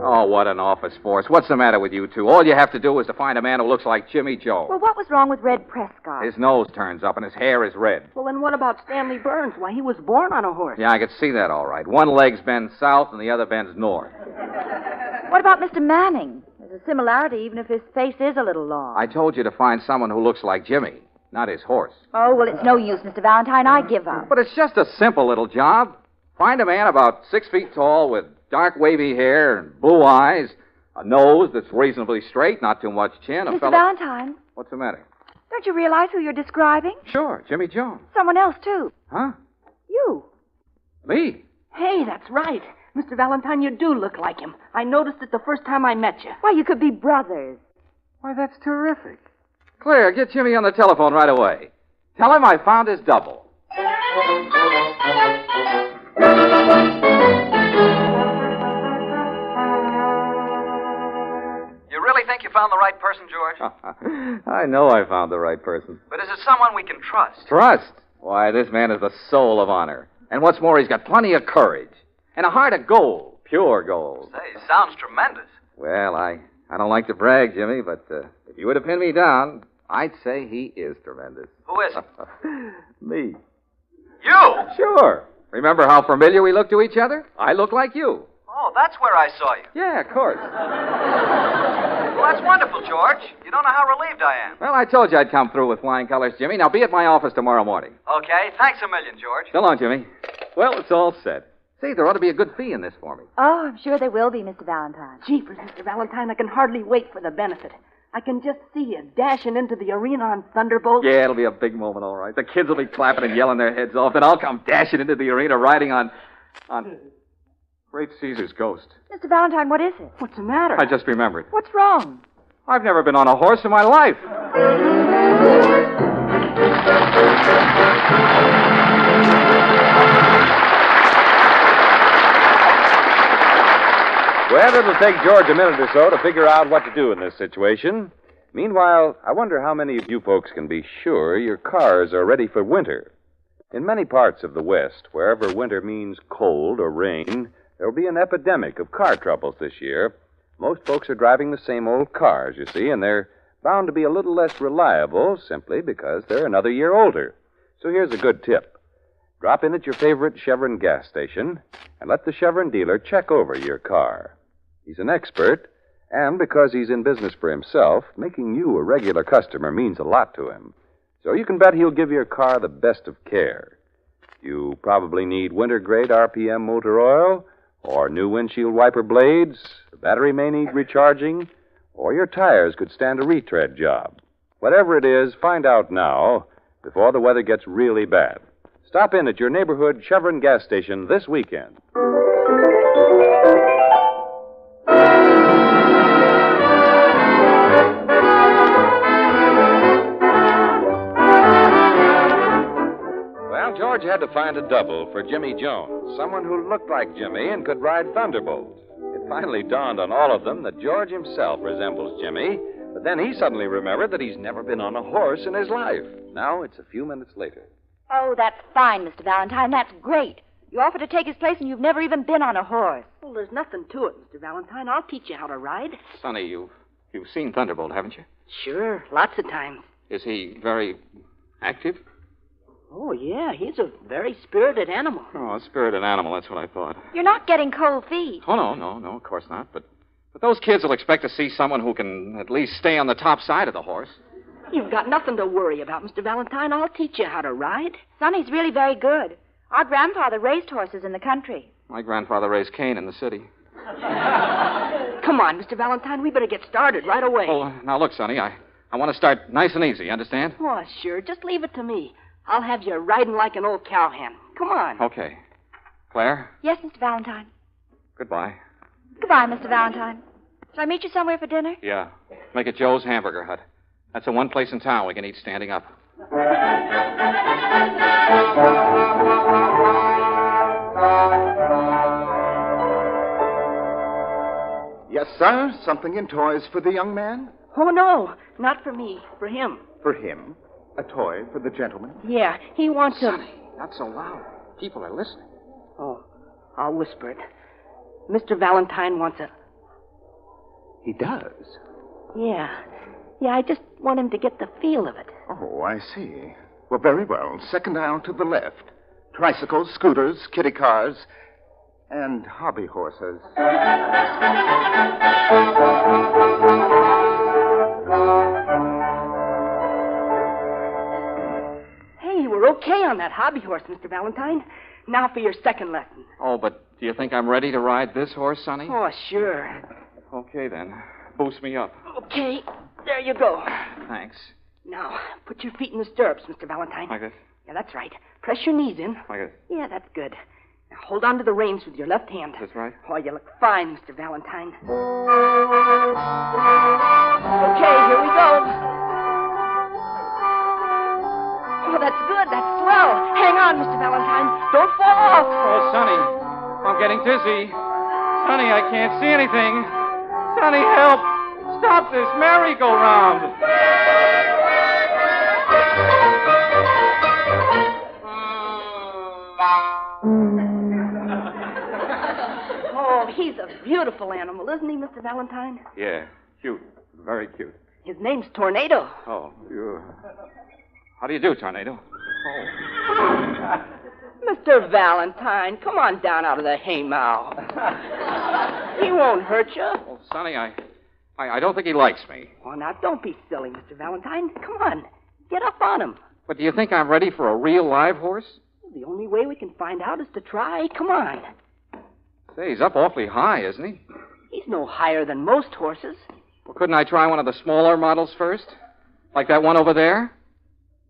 Oh, what an office force. What's the matter with you two? All you have to do is to find a man who looks like Jimmy Jones. Well, what was wrong with Red Prescott? His nose turns up and his hair is red. Well, then what about Stanley Burns? Why, he was born on a horse. Yeah, I could see that all right. One leg's bends south and the other bends north. What about Mr. Manning? There's a similarity, even if his face is a little long. I told you to find someone who looks like Jimmy, not his horse. Oh, well, it's no use, Mr. Valentine. I give up. But it's just a simple little job. Find a man about 6 feet tall with dark wavy hair and blue eyes, a nose that's reasonably straight, not too much chin, a Mr. fellow... Valentine, What's the matter? don't you realize who you're describing? Sure, Jimmy Jones. Someone else, too. Huh? You. Me? Hey, that's right. Mr. Valentine, you do look like him. I noticed it the first time I met you. Why, you could be brothers. Why, that's terrific. Claire, get Jimmy on the telephone right away. Tell him I found his double. You really think you found the right person, George? I know I found the right person. But is it someone we can trust? Trust? Why, this man is the soul of honor. And what's more, he's got plenty of courage. And a heart of gold. Pure gold. Say, sounds tremendous. Well, I don't like to brag, Jimmy, but if you were to pin me down, I'd say he is tremendous. Who is it? Me. You! Sure. Remember how familiar we look to each other? I look like you. Oh, that's where I saw you. Yeah, of course. Well, that's wonderful, George. You don't know how relieved I am. Well, I told you I'd come through with flying colors, Jimmy. Now be at my office tomorrow morning. Okay, thanks a million, George. So long, Jimmy. Well, it's all set. See, there ought to be a good fee in this for me. Oh, I'm sure there will be, Mr. Valentine. Jeepers, Mr. Valentine, I can hardly wait for the benefit. I can just see you dashing into the arena on Thunderbolt. Yeah, it'll be a big moment, all right. The kids will be clapping and yelling their heads off, and I'll come dashing into the arena riding on Great Caesar's ghost. Mr. Valentine, what is it? What's the matter? I just remembered. What's wrong? I've never been on a horse in my life. Well, it'll take George a minute or so to figure out what to do in this situation. Meanwhile, I wonder how many of you folks can be sure your cars are ready for winter. In many parts of the West, wherever winter means cold or rain, there'll be an epidemic of car troubles this year. Most folks are driving the same old cars, you see, and they're bound to be a little less reliable simply because they're another year older. So here's a good tip. Drop in at your favorite Chevron gas station and let the Chevron dealer check over your car. He's an expert, and because he's in business for himself, making you a regular customer means a lot to him. So you can bet he'll give your car the best of care. You probably need winter-grade RPM motor oil, or new windshield wiper blades. The battery may need recharging, or your tires could stand a retread job. Whatever it is, find out now before the weather gets really bad. Stop in at your neighborhood Chevron gas station this weekend. Well, George had to find a double for Jimmy Jones, someone who looked like Jimmy and could ride Thunderbolt. It finally dawned on all of them that George himself resembles Jimmy, but then he suddenly remembered that he's never been on a horse in his life. Now it's a few minutes later. Oh, that's fine, Mr. Valentine. That's great. You offer to take his place and you've never even been on a horse. Well, there's nothing to it, Mr. Valentine. I'll teach you how to ride. Sonny, you've seen Thunderbolt, haven't you? Sure, lots of times. Is he very active? Oh, yeah, he's a very spirited animal. Oh, a spirited animal, that's what I thought. You're not getting cold feet. Oh, no, of course not. But those kids will expect to see someone who can at least stay on the top side of the horse. You've got nothing to worry about, Mr. Valentine. I'll teach you how to ride. Sonny's really very good. Our grandfather raised horses in the country. My grandfather raised Cain in the city. Come on, Mr. Valentine. We better get started right away. Oh, now look, Sonny, I want to start nice and easy, understand? Oh, sure. Just leave it to me. I'll have you riding like an old cowhand. Come on. Okay. Claire? Yes, Mr. Valentine. Goodbye. Goodbye, Mr. Valentine. Shall I meet you somewhere for dinner? Yeah. Make it Joe's Hamburger Hut. That's the one place in town we can eat standing up. Yes, sir. Something in toys for the young man? Oh, no. Not for me. For him. For him? A toy for the gentleman? Yeah, he wants a... Sonny, not so loud. People are listening. Oh, I'll whisper it. Mr. Valentine wants a... He does? Yeah, I just want him to get the feel of it. Oh, I see. Well, very well. Second aisle to the left. Tricycles, scooters, kiddie cars, and hobby horses. Hey, we're okay on that hobby horse, Mr. Valentine. Now for your second lesson. Oh, but do you think I'm ready to ride this horse, Sonny? Oh, sure. Okay, then. Boost me up. Okay, there you go. Thanks. Now, put your feet in the stirrups, Mr. Valentine. Like this? Yeah, that's right. Press your knees in. Like this? Yeah, that's good. Now, hold on to the reins with your left hand. That's right? Oh, you look fine, Mr. Valentine. Okay, here we go. Oh, that's good. That's swell. Hang on, Mr. Valentine. Don't fall off. Oh, Sonny, I'm getting dizzy. Sonny, I can't see anything. Sonny, help. Stop this merry-go-round. Oh, he's a beautiful animal, isn't he, Mr. Valentine? Yeah, cute. Very cute. His name's Tornado. Oh, you... How do you do, Tornado? Mr. Valentine, come on down out of the haymow. He won't hurt you. Well, Sonny, I don't think he likes me. Oh, now, don't be silly, Mr. Valentine. Come on. Get up on him. But do you think I'm ready for a real live horse? The only way we can find out is to try. Come on. Say, he's up awfully high, isn't he? He's no higher than most horses. Well, couldn't I try one of the smaller models first? Like that one over there?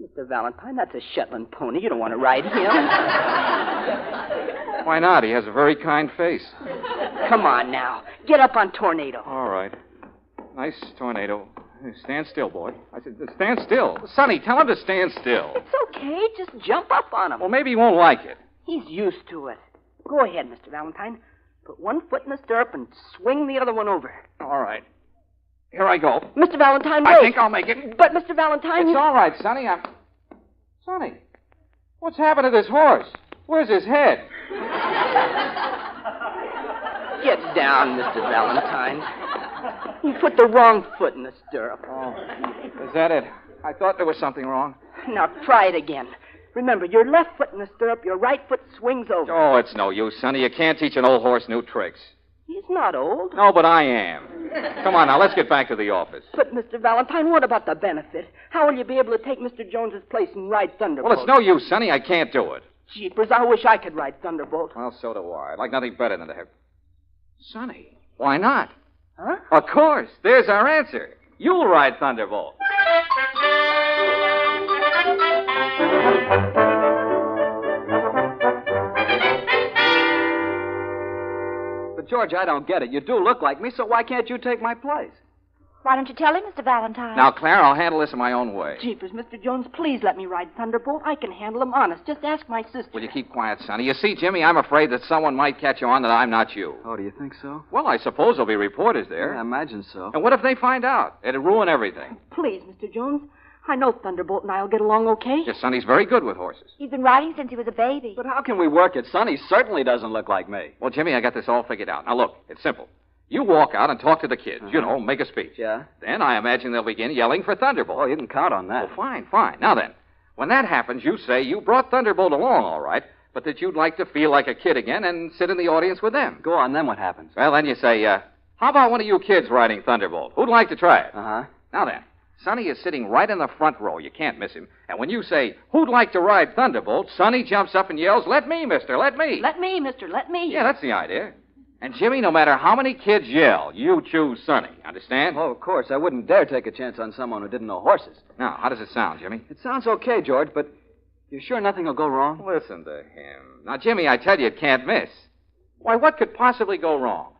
Mr. Valentine, that's a Shetland pony. You don't want to ride him. Why not? He has a very kind face. Come on now. Get up on Tornado. All right. Nice Tornado. Stand still, boy. I said, stand still. Sonny, tell him to stand still. It's okay. Just jump up on him. Well, maybe he won't like it. He's used to it. Go ahead, Mr. Valentine. Put one foot in the stirrup and swing the other one over. All right. Here I go. Mr. Valentine, wait. I think I'll make it. But, Mr. Valentine... It's all right, Sonny. Sonny, what's happened to this horse? Where's his head? Get down, Mr. Valentine. You put the wrong foot in the stirrup. Oh, is that it? I thought there was something wrong. Now, try it again. Remember, your left foot in the stirrup, your right foot swings over. Oh, it's no use, Sonny. You can't teach an old horse new tricks. He's not old. No, but I am. Come on, now, let's get back to the office. But, Mr. Valentine, what about the benefit? How will you be able to take Mr. Jones's place and ride Thunderbolt? Well, it's no use, Sonny. I can't do it. Jeepers, I wish I could ride Thunderbolt. Well, so do I. I'd like nothing better than to have... Sonny, why not? Huh? Of course. There's our answer. You'll ride Thunderbolt. But, George, I don't get it. You do look like me, so why can't you take my place? Why don't you tell him, Mr. Valentine? Now, Claire, I'll handle this in my own way. Jeepers, Mr. Jones, please let me ride Thunderbolt. I can handle him honest. Just ask my sister. Will you keep quiet, Sonny? You see, Jimmy, I'm afraid that someone might catch on that I'm not you. Oh, do you think so? Well, I suppose there'll be reporters there. Yeah, I imagine so. And what if they find out? It'd ruin everything. Please, Mr. Jones. I know Thunderbolt and I'll get along okay. Yes, Sonny's very good with horses. He's been riding since he was a baby. But how can we work it? Sonny certainly doesn't look like me. Well, Jimmy, I got this all figured out. Now, look, it's simple. You walk out and talk to the kids. You know, make a speech. Yeah? Then I imagine they'll begin yelling for Thunderbolt. Oh, you can count on that. Oh, fine. Now then, when that happens, you say you brought Thunderbolt along, all right, but that you'd like to feel like a kid again and sit in the audience with them. Go on, then what happens? Well, then you say, how about one of you kids riding Thunderbolt? Who'd like to try it? Uh-huh. Now then, Sonny is sitting right in the front row. You can't miss him. And when you say, who'd like to ride Thunderbolt, Sonny jumps up and yells, let me, mister, let me. Let me, mister, let me. Yeah, that's the idea. And, Jimmy, no matter how many kids yell, you choose Sonny. Understand? Oh, of course. I wouldn't dare take a chance on someone who didn't know horses. Now, how does it sound, Jimmy? It sounds okay, George, but you're sure nothing will go wrong? Listen to him. Now, Jimmy, I tell you, it can't miss. Why, what could possibly go wrong?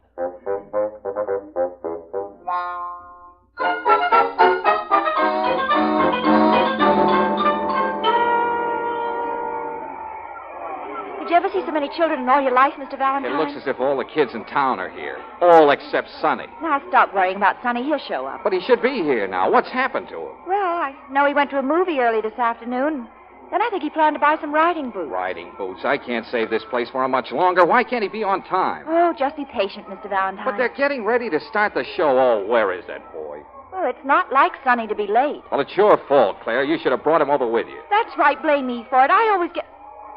Did you ever see so many children in all your life, Mr. Valentine? It looks as if all the kids in town are here. All except Sonny. Now, stop worrying about Sonny. He'll show up. But he should be here now. What's happened to him? Well, I know he went to a movie early this afternoon. Then I think he planned to buy some riding boots. Riding boots? I can't save this place for him much longer. Why can't he be on time? Oh, just be patient, Mr. Valentine. But they're getting ready to start the show. Oh, where is that boy? Well, it's not like Sonny to be late. Well, it's your fault, Claire. You should have brought him over with you. That's right. Blame me for it. I always get...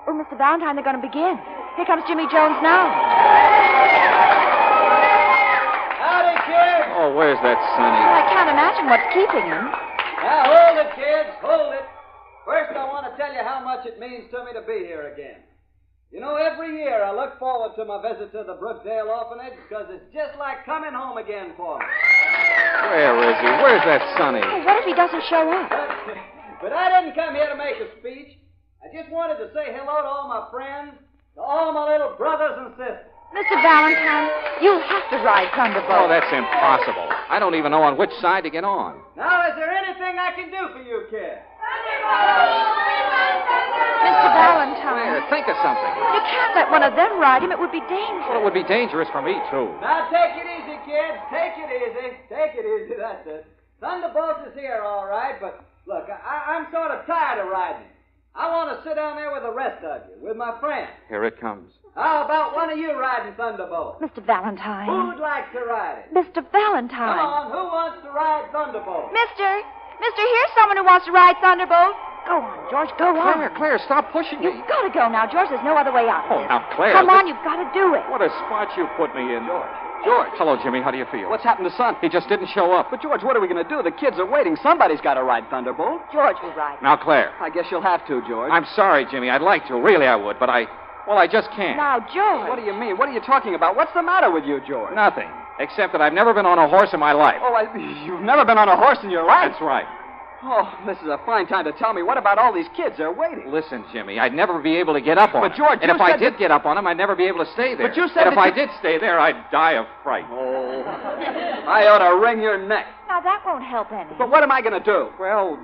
Oh, Mr. Valentine, they're going to begin. Here comes Jimmy Jones now. Howdy, kids. Oh, where's that Sonny? I can't imagine what's keeping him. Now, hold it, kids. Hold it. First, I want to tell you how much it means to me to be here again. You know, every year I look forward to my visit to the Brookdale Orphanage because it's just like coming home again for me. Where is he? Where's that Sonny? Oh, what if he doesn't show up? But I didn't come here to make a speech. I just wanted to say hello to all my friends, to all my little brothers and sisters. Mr. Valentine, you'll have to ride Thunderbolt. Oh, that's impossible. I don't even know on which side to get on. Now, is there anything I can do for you, kid? Mr. Valentine. Claire, think of something. You can't let one of them ride him. It would be dangerous. Well, it would be dangerous for me, too. Now, take it easy, kids. Take it easy. Take it easy. That's it. Thunderbolt is here, all right, but look, I'm sort of tired of riding. I want to sit down there with the rest of you, with my friends. Here it comes. How about one of you riding Thunderbolt? Mr. Valentine. Who'd like to ride it? Mr. Valentine. Come on, who wants to ride Thunderbolt? Mister, here's someone who wants to ride Thunderbolt. Go on, George, go on. Claire, stop pushing me. You've got to go now, George. There's no other way out. Oh, now, Claire. Come on, you've got to do it. What a spot you put me in. George. Hello, Jimmy. How do you feel? What's happened to Son? He just didn't show up. But, George, what are we going to do? The kids are waiting. Somebody's got to ride Thunderbolt. George will ride. Now, Claire. I guess you'll have to, George. I'm sorry, Jimmy. I'd like to. Really, I would. But I just can't. Now, George. What do you mean? What are you talking about? What's the matter with you, George? Nothing. Except that I've never been on a horse in my life. Oh, you've never been on a horse in your life? That's right. Oh, this is a fine time to tell me. What about all these kids? They're waiting. Listen, Jimmy, I'd never be able to get up on But, them. George, and you if I said did get up on them, I'd never be able to stay there. But you said and if that I did stay there, I'd die of fright. Oh, I ought to wring your neck. Now, that won't help any. But what am I going to do? Well,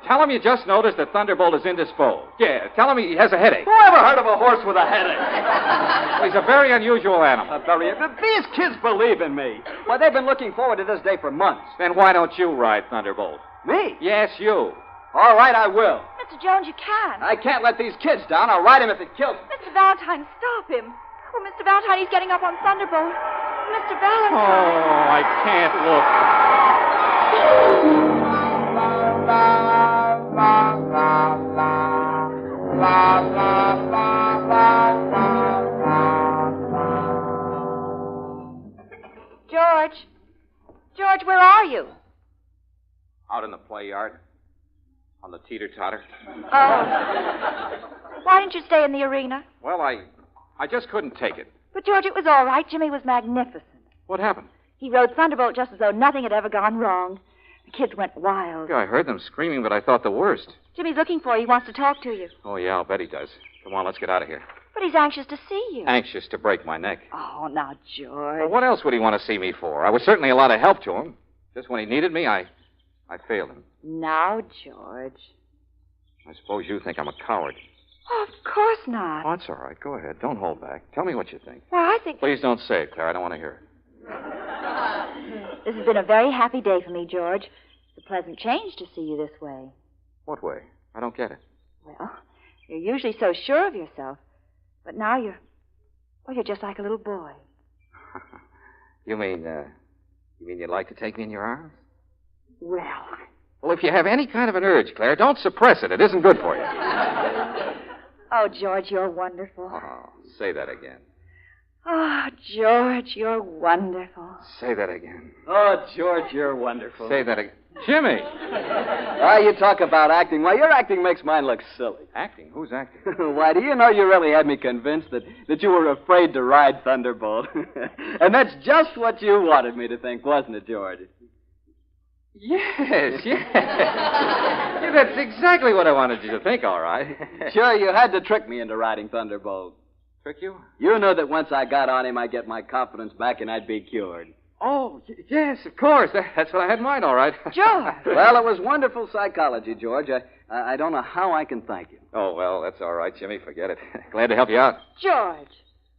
tell him you just noticed that Thunderbolt is indisposed. Yeah, tell him he has a headache. Who ever heard of a horse with a headache? Well, he's a very unusual animal. These kids believe in me. Why, they've been looking forward to this day for months. Then why don't you ride Thunderbolt? Me? Yes, you. All right, I will. Mr. Jones, you can't. I can't let these kids down. I'll ride him if it kills me. Mr. Valentine, stop him. Oh, Mr. Valentine, he's getting up on Thunderbolt. Mr. Valentine. Oh, I can't look. George, where are you? Out in the play yard. On the teeter-totter. Oh. Why didn't you stay in the arena? Well, I just couldn't take it. But, George, it was all right. Jimmy was magnificent. What happened? He rode Thunderbolt just as though nothing had ever gone wrong. The kids went wild. Yeah, I heard them screaming, but I thought the worst. Jimmy's looking for you. He wants to talk to you. Oh, yeah, I'll bet he does. Come on, let's get out of here. But he's anxious to see you. Anxious to break my neck. Oh, now, George. Well, what else would he want to see me for? I was certainly a lot of help to him. Just when he needed me, I failed him. Now, George. I suppose you think I'm a coward. Oh, of course not. Oh, it's all right. Go ahead. Don't hold back. Tell me what you think. Well, I think... Please don't say it, Claire. I don't want to hear it. This has been a very happy day for me, George. It's a pleasant change to see you this way. What way? I don't get it. Well, you're usually so sure of yourself. But now you're just like a little boy. You mean you'd like to take me in your arms? Well, if you have any kind of an urge, Claire, don't suppress it. It isn't good for you. Oh, George, you're wonderful. Oh, say that again. Oh, George, you're wonderful. Say that again. Oh, George, you're wonderful. Say that again. Jimmy! You talk about acting. Why, your acting makes mine look silly. Acting? Who's acting? Why, do you know you really had me convinced that you were afraid to ride Thunderbolt? And that's just what you wanted me to think, wasn't it, George? Yes. Yeah, that's exactly what I wanted you to think, all right. Sure, you had to trick me into riding Thunderbolt. Trick you? You knew that once I got on him, I'd get my confidence back and I'd be cured. Oh, yes, of course. That's what I had in mind, all right. George! Well, it was wonderful psychology, George. I don't know how I can thank you. Oh, well, that's all right, Jimmy. Forget it. Glad to help you out. George,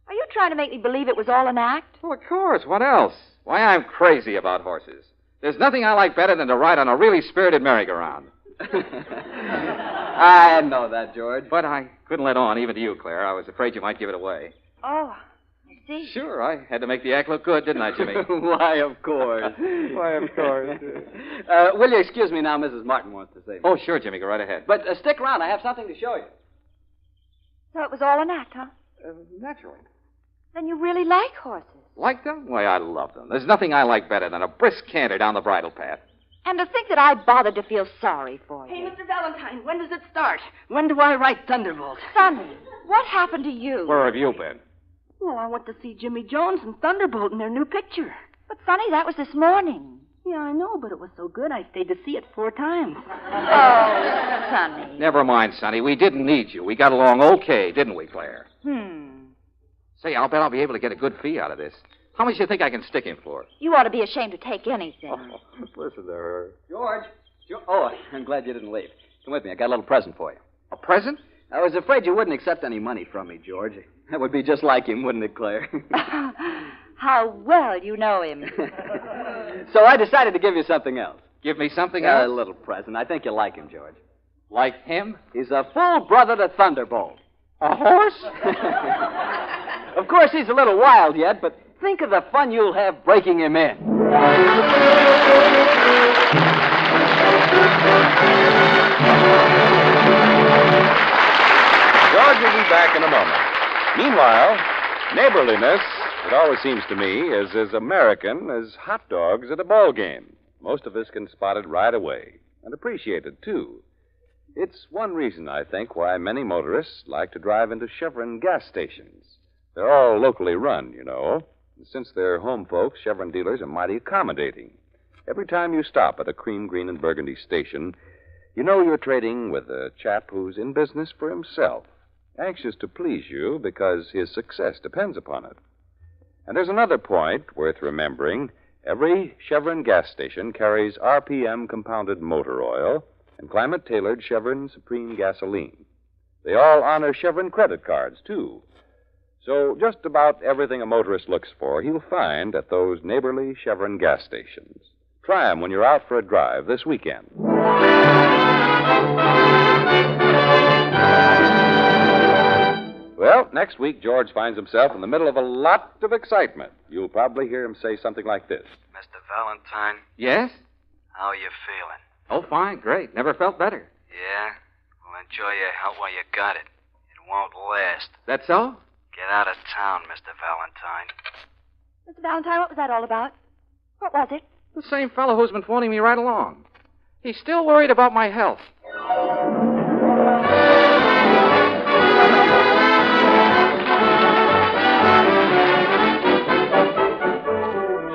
are you trying to make me believe it was all an act? Well, of course. What else? Why, I'm crazy about horses. There's nothing I like better than to ride on a really spirited merry-go-round. I know that, George. But I couldn't let on, even to you, Claire. I was afraid you might give it away. Oh, I see. Sure, I had to make the act look good, didn't I, Jimmy? Why, of course. Why, of course. Will you excuse me now? Mrs. Martin wants to say something. Oh, sure, Jimmy. Go right ahead. But stick around. I have something to show you. So it was all an act, huh? Naturally. Then you really like horses. Like them? Why, I love them. There's nothing I like better than a brisk canter down the bridle path. And to think that I bothered to feel sorry for you. Hey, Mr. Valentine, when does it start? When do I ride Thunderbolt? Sonny, what happened to you? Where have you been? Well, I went to see Jimmy Jones and Thunderbolt in their new picture. But, Sonny, that was this morning. Yeah, I know, but it was so good I stayed to see it 4 times. Oh, Sonny. Never mind, Sonny. We didn't need you. We got along okay, didn't we, Claire? Say, I'll bet I'll be able to get a good fee out of this. How much do you think I can stick him for? You ought to be ashamed to take anything. Listen to her. George. Oh, I'm glad you didn't leave. Come with me. I got a little present for you. A present? I was afraid you wouldn't accept any money from me, George. That would be just like him, wouldn't it, Claire? How well you know him. So I decided to give you something else. Give me something else? A little present. I think you'll like him, George. Like him? He's a full brother to Thunderbolt. A horse? Of course, he's a little wild yet, but think of the fun you'll have breaking him in. George will be back in a moment. Meanwhile, neighborliness, it always seems to me, is as American as hot dogs at a ball game. Most of us can spot it right away and appreciate it, too. It's one reason, I think, why many motorists like to drive into Chevron gas stations. They're all locally run, you know. And since they're home folks, Chevron dealers are mighty accommodating. Every time you stop at a cream, green, and burgundy station, you know you're trading with a chap who's in business for himself, anxious to please you because his success depends upon it. And there's another point worth remembering. Every Chevron gas station carries RPM compounded motor oil and climate-tailored Chevron Supreme gasoline. They all honor Chevron credit cards, too. So just about everything a motorist looks for, he'll find at those neighborly Chevron gas stations. Try them when you're out for a drive this weekend. Well, next week, George finds himself in the middle of a lot of excitement. You'll probably hear him say something like this. Mr. Valentine, Yes? how are you feeling? Oh, fine, great. Never felt better. Yeah? Well, enjoy your health while you got it. It won't last. That so? Get out of town, Mr. Valentine. Mr. Valentine, what was that all about? What was it? The same fellow who's been phoning me right along. He's still worried about my health.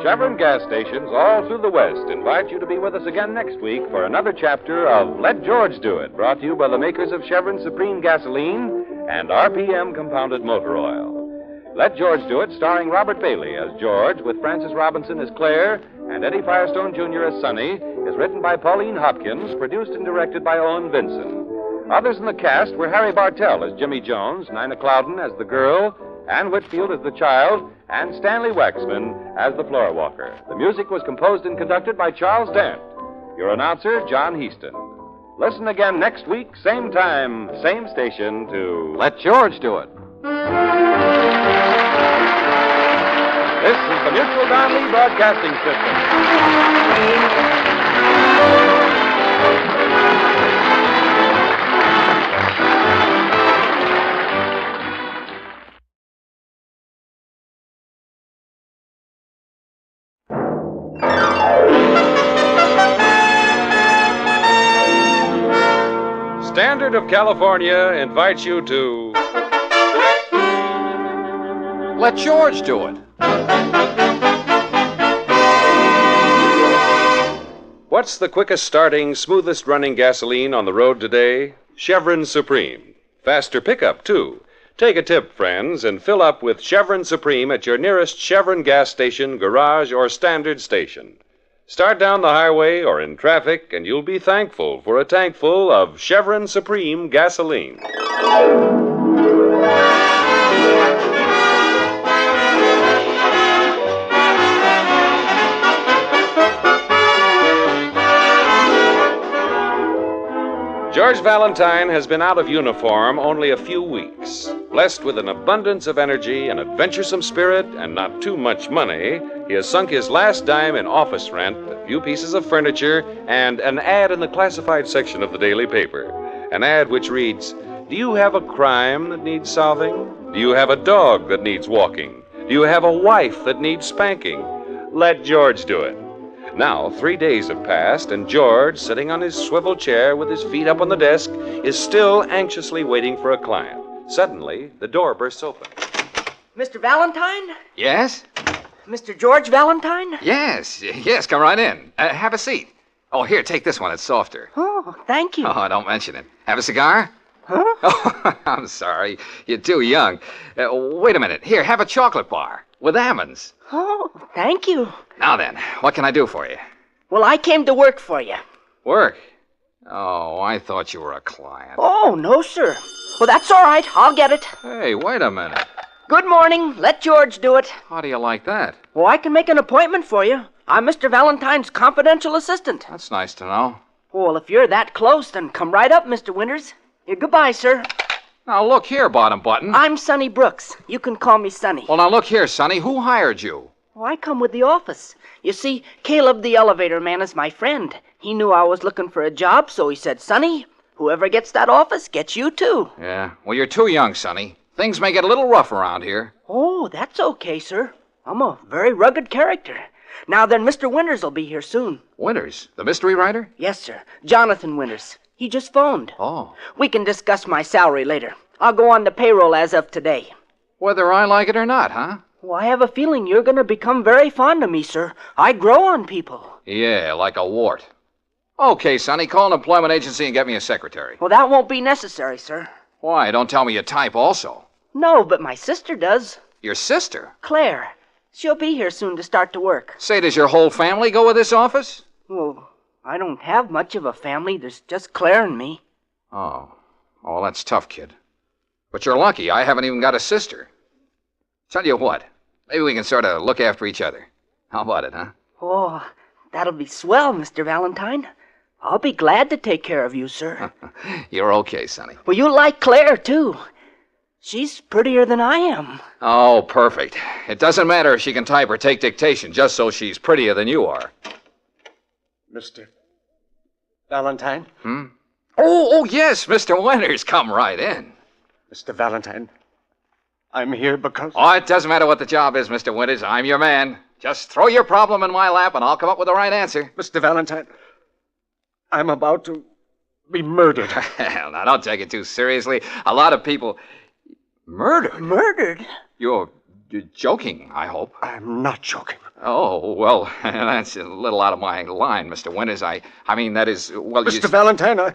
Chevron gas stations all through the West invite you to be with us again next week for another chapter of Let George Do It, brought to you by the makers of Chevron Supreme Gasoline and RPM Compounded Motor Oil. Let George Do It, starring Robert Bailey as George, with Francis Robinson as Claire, and Eddie Firestone Jr. as Sonny, is written by Pauline Hopkins, produced and directed by Owen Vinson. Others in the cast were Harry Bartell as Jimmy Jones, Nina Clouden as the girl, Ann Whitfield as the child, and Stanley Waxman as the floor walker. The music was composed and conducted by Charles Dent. Your announcer, John Heaston. Listen again next week, same time, same station, to Let George Do It. This is the Mutual Don Lee Broadcasting System. Standard of California invites you to Let George Do It. What's the quickest starting, smoothest running gasoline on the road today? Chevron Supreme. Faster pickup, too. Take a tip, friends, and fill up with Chevron Supreme at your nearest Chevron gas station, garage, or standard station. Start down the highway or in traffic, and you'll be thankful for a tank full of Chevron Supreme gasoline. George Valentine has been out of uniform only a few weeks. Blessed with an abundance of energy, an adventuresome spirit, and not too much money, he has sunk his last dime in office rent, a few pieces of furniture, and an ad in the classified section of the daily paper. An ad which reads, "Do you have a crime that needs solving? Do you have a dog that needs walking? Do you have a wife that needs spanking? Let George do it." Now, 3 days have passed, and George, sitting on his swivel chair with his feet up on the desk, is still anxiously waiting for a client. Suddenly, the door bursts open. Mr. Valentine? Yes? Mr. George Valentine? Yes, come right in. Have a seat. Oh, here, take this one. It's softer. Oh, thank you. Oh, don't mention it. Have a cigar? Huh? Oh, I'm sorry. You're too young. Wait a minute. Here, have a chocolate bar with almonds. Oh, thank you. Now then, what can I do for you? Well, I came to work for you. Work? Oh, I thought you were a client. Oh, no, sir. Well, that's all right. I'll get it. Hey, wait a minute. Good morning. Let George do it. How do you like that? Well, I can make an appointment for you. I'm Mr. Valentine's confidential assistant. That's nice to know. Well, if you're that close, then come right up, Mr. Winters. Goodbye, sir. Now, look here, Bottom Button. I'm Sonny Brooks. You can call me Sonny. Well, now, look here, Sonny. Who hired you? Well, I come with the office. You see, Caleb, the elevator man, is my friend. He knew I was looking for a job, so he said, Sonny, whoever gets that office gets you, too. Yeah. Well, you're too young, Sonny. Things may get a little rough around here. Oh, that's okay, sir. I'm a very rugged character. Now then, Mr. Winters will be here soon. Winters? The mystery writer? Yes, sir. Jonathan Winters. He just phoned. Oh. We can discuss my salary later. I'll go on the payroll as of today. Whether I like it or not, huh? Well, I have a feeling you're going to become very fond of me, sir. I grow on people. Yeah, like a wart. Okay, Sonny, call an employment agency and get me a secretary. Well, that won't be necessary, sir. Why? Don't tell me you type also. No, but my sister does. Your sister? Claire. She'll be here soon to start to work. Say, does your whole family go with this office? Well, I don't have much of a family. There's just Claire and me. Oh. Oh, that's tough, kid. But you're lucky. I haven't even got a sister. Tell you what, maybe we can sort of look after each other. How about it, huh? Oh, that'll be swell, Mr. Valentine. I'll be glad to take care of you, sir. You're okay, Sonny. Well, you like Claire, too. She's prettier than I am. Oh, perfect. It doesn't matter if she can type or take dictation, just so she's prettier than you are. Mr. Valentine? Oh, yes, Mr. Winters. Come right in. Mr. Valentine, I'm here because... Oh, it doesn't matter what the job is, Mr. Winters. I'm your man. Just throw your problem in my lap and I'll come up with the right answer. Mr. Valentine, I'm about to be murdered. Hell, now, don't take it too seriously. A lot of people... Murdered? Murdered? You're joking, I hope. I'm not joking. Oh, well, that's a little out of my line, Mr. Winters. I mean, that is... Well, Mr. Valentine,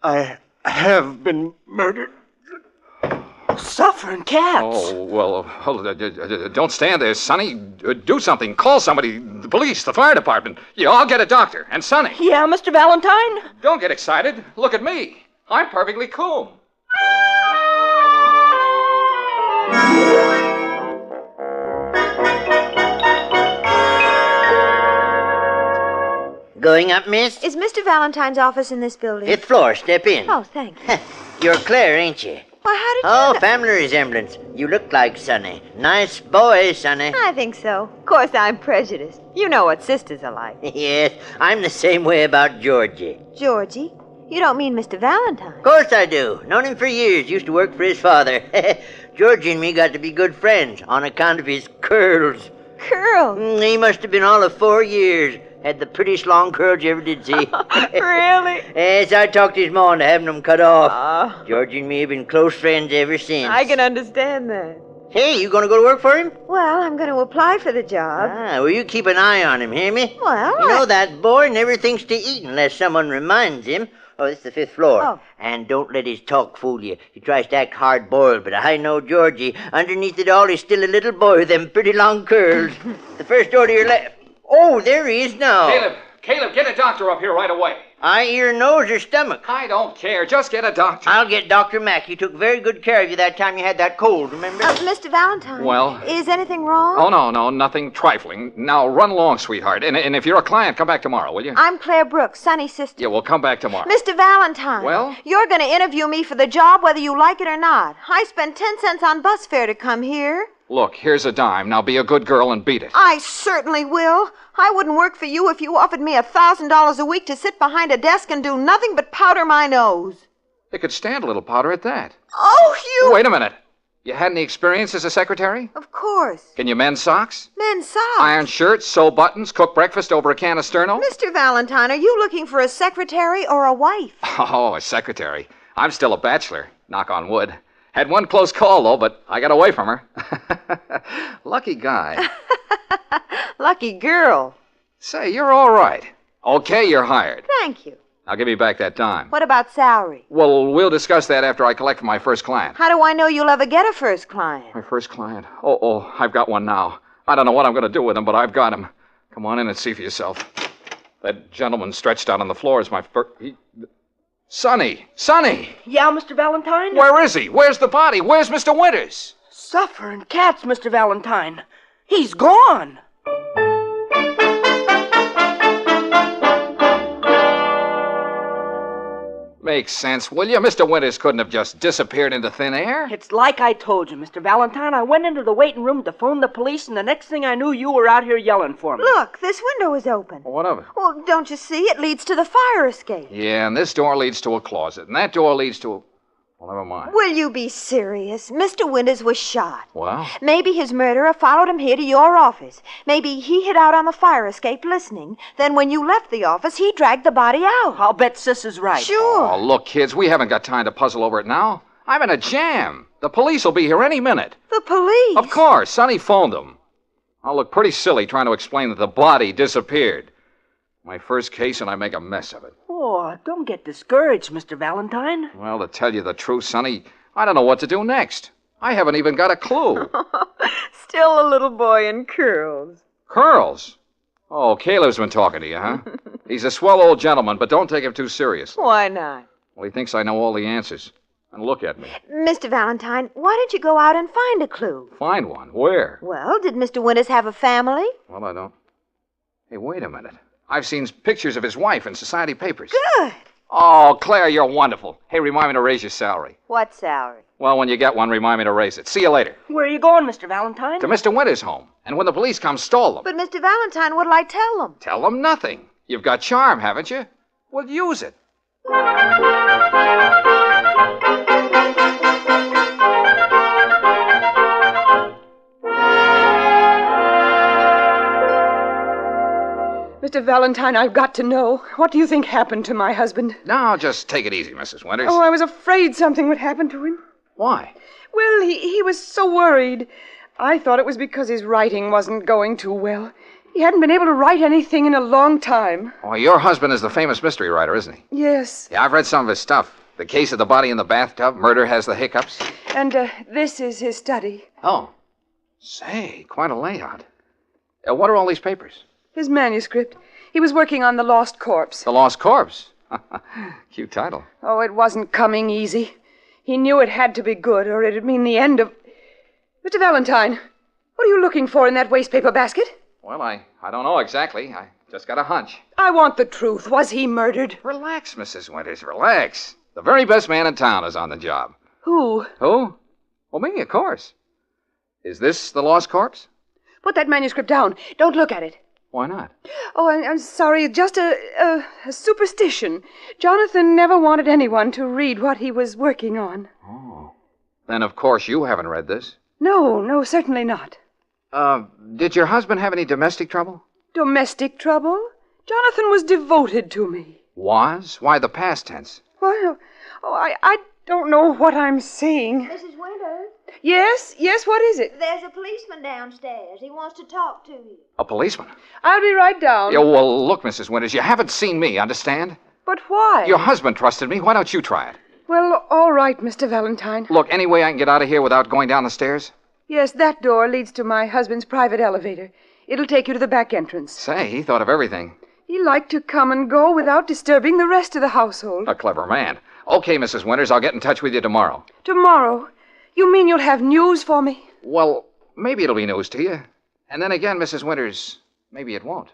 I have been murdered. Suffering cats. Oh, well, don't stand there, Sonny. Do something. Call somebody. The police, the fire department. Yeah, I'll get a doctor. And Sonny. Yeah, Mr. Valentine? Don't get excited. Look at me. I'm perfectly cool. Going up, miss? Is Mr. Valentine's office in this building? 5th floor. Step in. Oh, thank you. You're Claire, ain't you? Well, how did you Oh, know? family resemblance. You look like Sonny. Nice boy, Sonny. I think so. Of course, I'm prejudiced. You know what sisters are like. Yes, I'm the same way about Georgie. Georgie? You don't mean Mr. Valentine? Of course I do. Known him for years. Used to work for his father. Georgie and me got to be good friends on account of his curls. Curls? He must have been all of 4 years. Had the prettiest long curls you ever did see. Really? Yes, I talked his ma into having them cut off. Georgie and me have been close friends ever since. I can understand that. Hey, you gonna go to work for him? Well, I'm going to apply for the job. Well, you keep an eye on him, hear me? Well, You know that boy never thinks to eat unless someone reminds him. Oh, this is the 5th floor. Oh. And don't let his talk fool you. He tries to act hard-boiled, but I know Georgie. Underneath it all, he's still a little boy with them pretty long curls. The first door to your left. Oh, there he is now. Caleb, get a doctor up here right away. Eye, ear, nose, or stomach? I don't care. Just get a doctor. I'll get Dr. Mack. He took very good care of you that time you had that cold, remember? Mr. Valentine. Well? Is anything wrong? Oh, no, nothing trifling. Now, run along, sweetheart. And if you're a client, come back tomorrow, will you? I'm Claire Brooks, Sonny's sister. Yeah, we'll come back tomorrow. Mr. Valentine. Well? You're going to interview me for the job whether you like it or not. I spent 10 cents on bus fare to come here. Look, here's a dime. Now be a good girl and beat it. I certainly will. I wouldn't work for you if you offered me $1,000 a week to sit behind a desk and do nothing but powder my nose. They could stand a little powder at that. Oh, you... Wait a minute. You had any experience as a secretary? Of course. Can you mend socks? Men's socks. Iron shirts, sew buttons, cook breakfast over a can of Sterno? Mr. Valentine, are you looking for a secretary or a wife? Oh, a secretary. I'm still a bachelor, knock on wood. Had one close call, though, but I got away from her. Lucky guy. Lucky girl. Say, you're all right. Okay, you're hired. Thank you. Now give me back that dime. What about salary? Well, we'll discuss that after I collect my first client. How do I know you'll ever get a first client? My first client? Oh, I've got one now. I don't know what I'm going to do with him, but I've got him. Come on in and see for yourself. That gentleman stretched out on the floor is my first... Sonny! Sonny! Yeah, Mr. Valentine? Where is he? Where's the body? Where's Mr. Winters? Suffering cats, Mr. Valentine. He's gone. Makes sense, will you? Mr. Winters couldn't have just disappeared into thin air. It's like I told you, Mr. Valentine. I went into the waiting room to phone the police, and the next thing I knew, you were out here yelling for me. Look, this window is open. What of it? Well, don't you see? It leads to the fire escape. Yeah, and this door leads to a closet, and that door leads to a... Well, never mind. Will you be serious? Mr. Winters was shot. Well? Maybe his murderer followed him here to your office. Maybe he hid out on the fire escape listening. Then when you left the office, he dragged the body out. I'll bet Sis is right. Sure. Oh, look, kids, we haven't got time to puzzle over it now. I'm in a jam. The police will be here any minute. The police? Of course. Sonny phoned them. I'll look pretty silly trying to explain that the body disappeared. My first case, and I make a mess of it. Oh, don't get discouraged, Mr. Valentine. Well, to tell you the truth, Sonny, I don't know what to do next. I haven't even got a clue. Still a little boy in curls. Curls? Oh, Caleb's been talking to you, huh? He's a swell old gentleman, but don't take him too seriously. Why not? Well, he thinks I know all the answers. And look at me. Mr. Valentine, why don't you go out and find a clue? Find one? Where? Well, did Mr. Winters have a family? Well, I don't. Hey, wait a minute. I've seen pictures of his wife in society papers. Good. Oh, Claire, you're wonderful. Hey, remind me to raise your salary. What salary? Well, when you get one, remind me to raise it. See you later. Where are you going, Mr. Valentine? To Mr. Winters' home. And when the police come, stall them. But, Mr. Valentine, what'll I tell them? Tell them nothing. You've got charm, haven't you? Well, use it. Mr. Valentine, I've got to know. What do you think happened to my husband? Now, just take it easy, Mrs. Winters. Oh, I was afraid something would happen to him. Why? Well, he was so worried. I thought it was because his writing wasn't going too well. He hadn't been able to write anything in a long time. Oh, your husband is the famous mystery writer, isn't he? Yes. Yeah, I've read some of his stuff. The Case of the Body in the Bathtub, Murder Has the Hiccups. And this is his study. Oh. Say, quite a layout. What are all these papers? His manuscript. He was working on The Lost Corpse. The Lost Corpse? Cute title. Oh, it wasn't coming easy. He knew it had to be good, or it'd mean the end of... Mr. Valentine, what are you looking for in that wastepaper basket? Well, I don't know exactly. I just got a hunch. I want the truth. Was he murdered? Relax, Mrs. Winters, relax. The very best man in town is on the job. Who? Who? Well, me, of course. Is this The Lost Corpse? Put that manuscript down. Don't look at it. Why not? Oh, I'm sorry. Just a superstition. Jonathan never wanted anyone to read what he was working on. Oh. Then, of course, you haven't read this. No, certainly not. Did your husband have any domestic trouble? Domestic trouble? Jonathan was devoted to me. Was? Why the past tense? Well, I don't know what I'm saying. Mrs. Winters? Yes, what is it? There's a policeman downstairs. He wants to talk to you. A policeman? I'll be right down. Yeah, well, look, Mrs. Winters, you haven't seen me, understand? But why? Your husband trusted me. Why don't you try it? Well, all right, Mr. Valentine. Look, any way I can get out of here without going down the stairs? Yes, that door leads to my husband's private elevator. It'll take you to the back entrance. Say, he thought of everything. He liked to come and go without disturbing the rest of the household. A clever man. Okay, Mrs. Winters, I'll get in touch with you tomorrow. Tomorrow? You mean you'll have news for me? Well, maybe it'll be news to you. And then again, Mrs. Winters, maybe it won't.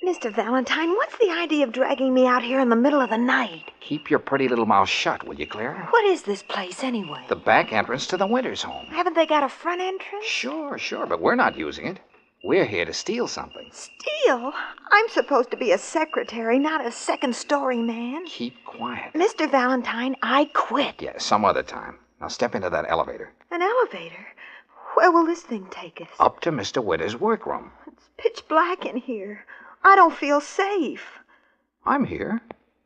Mr. Valentine, what's the idea of dragging me out here in the middle of the night? Keep your pretty little mouth shut, will you, Claire? What is this place, anyway? The back entrance to the Winters home. Haven't they got a front entrance? Sure, but we're not using it. We're here to steal something. Steal? I'm supposed to be a secretary, not a second-story man. Keep quiet. Mr. Valentine, I quit. Yeah, some other time. Now step into that elevator. An elevator? Where will this thing take us? Up to Mr. Witter's workroom. It's pitch black in here. I don't feel safe. I'm here.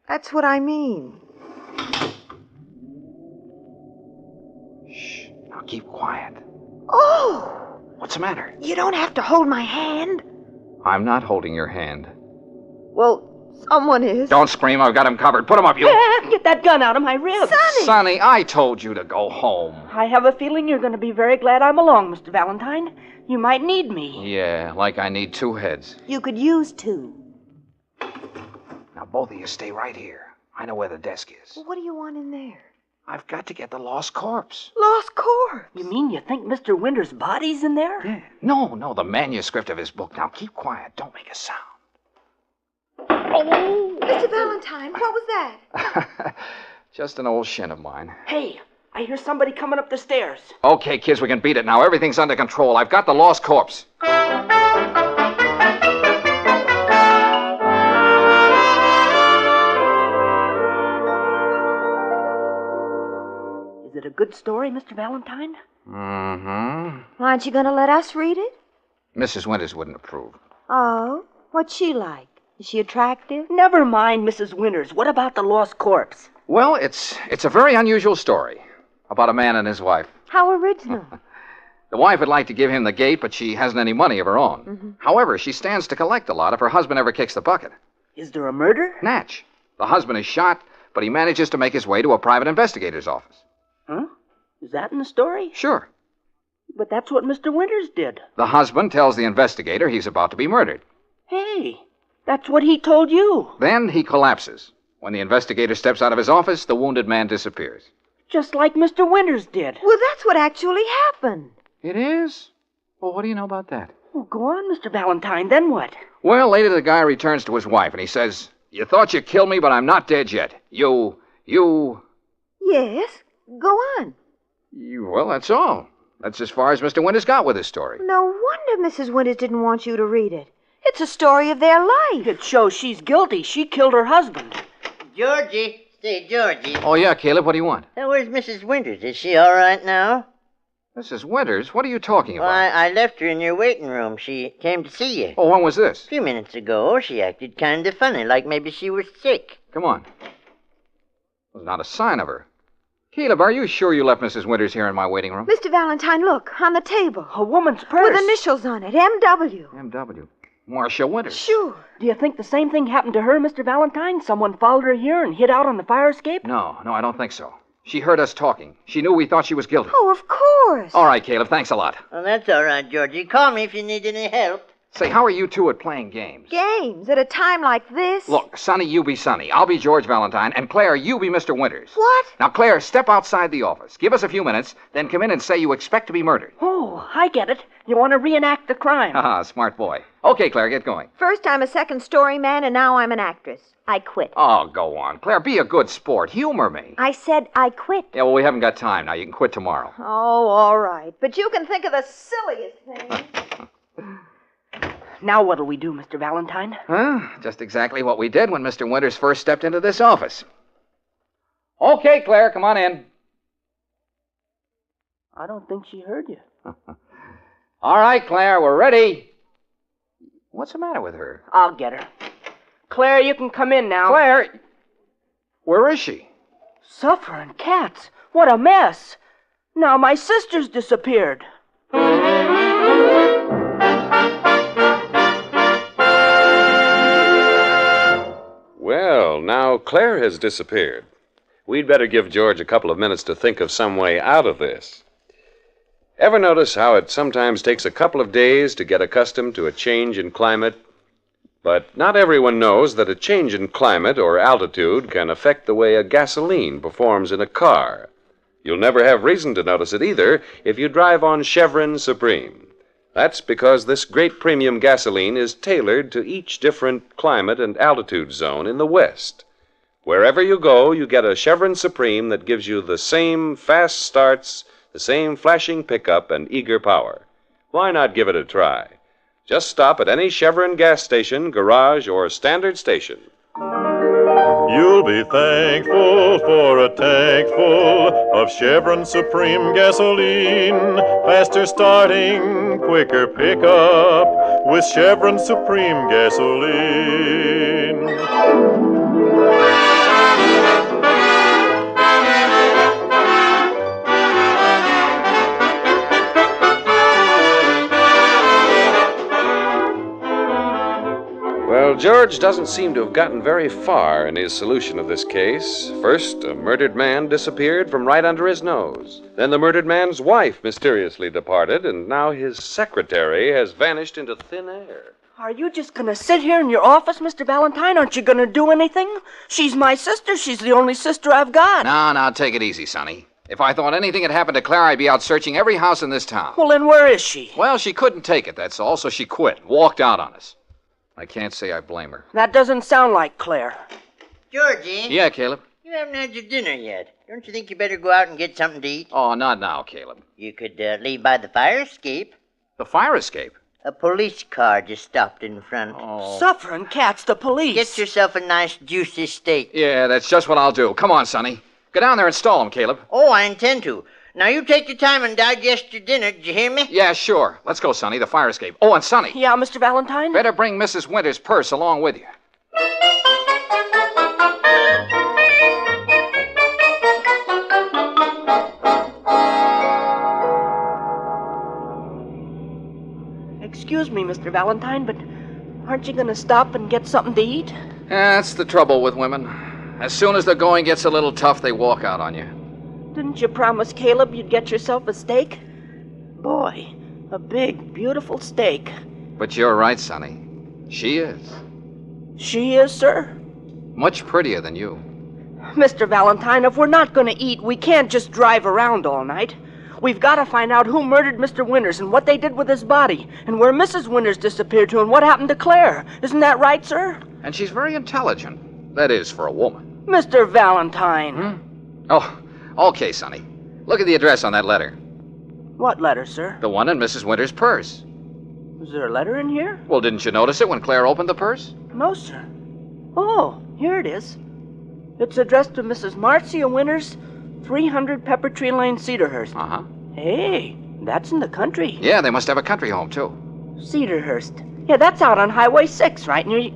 That's what I mean. Shh. Now keep quiet. Oh! What's the matter? You don't have to hold my hand. I'm not holding your hand. Well, someone is. Don't scream. I've got him covered. Put him up, you... Get that gun out of my ribs. Sonny, I told you to go home. I have a feeling you're going to be very glad I'm along, Mr. Valentine. You might need me. Yeah, like I need 2 heads. You could use 2. Now, both of you stay right here. I know where the desk is. Well, what do you want in there? I've got to get the lost corpse. Lost corpse? You mean you think Mr. Winter's body's in there? Yeah. No, the manuscript of his book. Now, keep quiet. Don't make a sound. Oh! Mr. Valentine, what was that? Just an old shin of mine. Hey, I hear somebody coming up the stairs. Okay, kids, we can beat it now. Everything's under control. I've got the lost corpse. Is it a good story, Mr. Valentine? Mm-hmm. Aren't you going to let us read it? Mrs. Winters wouldn't approve. Oh? What's she like? Is she attractive? Never mind, Mrs. Winters. What about the lost corpse? Well, it's a very unusual story about a man and his wife. How original. The wife would like to give him the gate, but she hasn't any money of her own. Mm-hmm. However, she stands to collect a lot if her husband ever kicks the bucket. Is there a murder? Natch. The husband is shot, but he manages to make his way to a private investigator's office. Huh? Is that in the story? Sure. But that's what Mr. Winters did. The husband tells the investigator he's about to be murdered. Hey, that's what he told you. Then he collapses. When the investigator steps out of his office, the wounded man disappears. Just like Mr. Winters did. Well, that's what actually happened. It is? Well, what do you know about that? Well, go on, Mr. Valentine. Then what? Well, later the guy returns to his wife, and he says, "You thought you killed me, but I'm not dead yet. You... Yes, go on. Well, that's all. That's as far as Mr. Winters got with his story. No wonder Mrs. Winters didn't want you to read it. It's a story of their life. It shows she's guilty. She killed her husband. Georgie. Say, Georgie. Oh, yeah, Caleb, what do you want? Where's Mrs. Winters? Is she all right now? Mrs. Winters? What are you talking about? Well, I left her in your waiting room. She came to see you. Oh, when was this? A few minutes ago. She acted kind of funny, like maybe she was sick. Come on. There's not a sign of her. Caleb, are you sure you left Mrs. Winters here in my waiting room? Mr. Valentine, look, on the table. A woman's purse. With initials on it, M.W. M.W. Marcia Winters. Sure. Do you think the same thing happened to her, Mr. Valentine? Someone followed her here and hid out on the fire escape? No, I don't think so. She heard us talking. She knew we thought she was guilty. Oh, of course. All right, Caleb, thanks a lot. Well, that's all right, Georgie. Call me if you need any help. Say, how are you two at playing games? Games at a time like this? Look, Sonny, you be Sonny. I'll be George Valentine. And Claire, you be Mr. Winters. What? Now, Claire, step outside the office. Give us a few minutes, then come in and say you expect to be murdered. Oh, I get it. You want to reenact the crime. Haha, smart boy. Okay, Claire, get going. First I'm a second-story man, and now I'm an actress. I quit. Oh, go on. Claire, be a good sport. Humor me. I said I quit. Yeah, well, we haven't got time now. You can quit tomorrow. Oh, all right. But you can think of the silliest thing. Now what'll we do, Mr. Valentine? Huh? Just exactly what we did when Mr. Winters first stepped into this office. Okay, Claire, come on in. I don't think she heard you. All right, Claire, we're ready. What's the matter with her? I'll get her. Claire, you can come in now. Claire, where is she? Suffering cats. What a mess. Now my sister's disappeared. Well, now Claire has disappeared. We'd better give George a couple of minutes to think of some way out of this. Ever notice how it sometimes takes a couple of days to get accustomed to a change in climate? But not everyone knows that a change in climate or altitude can affect the way a gasoline performs in a car. You'll never have reason to notice it either if you drive on Chevron Supreme. That's because this great premium gasoline is tailored to each different climate and altitude zone in the West. Wherever you go, you get a Chevron Supreme that gives you the same fast starts, the same flashing pickup and eager power. Why not give it a try? Just stop at any Chevron gas station, garage, or standard station. You'll be thankful for a tank full of Chevron Supreme gasoline. Faster starting, quicker pickup with Chevron Supreme gasoline. Well, George doesn't seem to have gotten very far in his solution of this case. First, a murdered man disappeared from right under his nose. Then the murdered man's wife mysteriously departed, and now his secretary has vanished into thin air. Are you just going to sit here in your office, Mr. Valentine? Aren't you going to do anything? She's my sister. She's the only sister I've got. Now, take it easy, Sonny. If I thought anything had happened to Claire, I'd be out searching every house in this town. Well, then where is she? Well, she couldn't take it, that's all, so she quit. Walked out on us. I can't say I blame her. That doesn't sound like Claire. Georgie? Yeah, Caleb? You haven't had your dinner yet. Don't you think you better go out and get something to eat? Oh, not now, Caleb. You could leave by the fire escape. The fire escape? A police car just stopped in front. Oh. Suffering cats, the police. Get yourself a nice juicy steak. Yeah, that's just what I'll do. Come on, Sonny. Go down there and stall him, Caleb. Oh, I intend to. Now, you take your time and digest your dinner. Did you hear me? Yeah, sure. Let's go, Sonny. The fire escape. Oh, and Sonny. Yeah, Mr. Valentine? Better bring Mrs. Winter's purse along with you. Excuse me, Mr. Valentine, but aren't you going to stop and get something to eat? That's the trouble with women. As soon as the going gets a little tough, they walk out on you. Didn't you promise Caleb you'd get yourself a steak? Boy, a big, beautiful steak. But you're right, Sonny. She is. She is, sir? Much prettier than you. Mr. Valentine, if we're not going to eat, we can't just drive around all night. We've got to find out who murdered Mr. Winters and what they did with his body, and where Mrs. Winters disappeared to and what happened to Claire. Isn't that right, sir? And she's very intelligent. That is, for a woman. Mr. Valentine. Oh, okay, Sonny. Look at the address on that letter. What letter, sir? The one in Mrs. Winters' purse. Is there a letter in here? Well, didn't you notice it when Claire opened the purse? No, sir. Oh, here it is. It's addressed to Mrs. Marcia Winters, 300 Pepper Tree Lane, Cedarhurst. Uh-huh. Hey, that's in the country. Yeah, they must have a country home, too. Cedarhurst. Yeah, that's out on Highway 6, right near...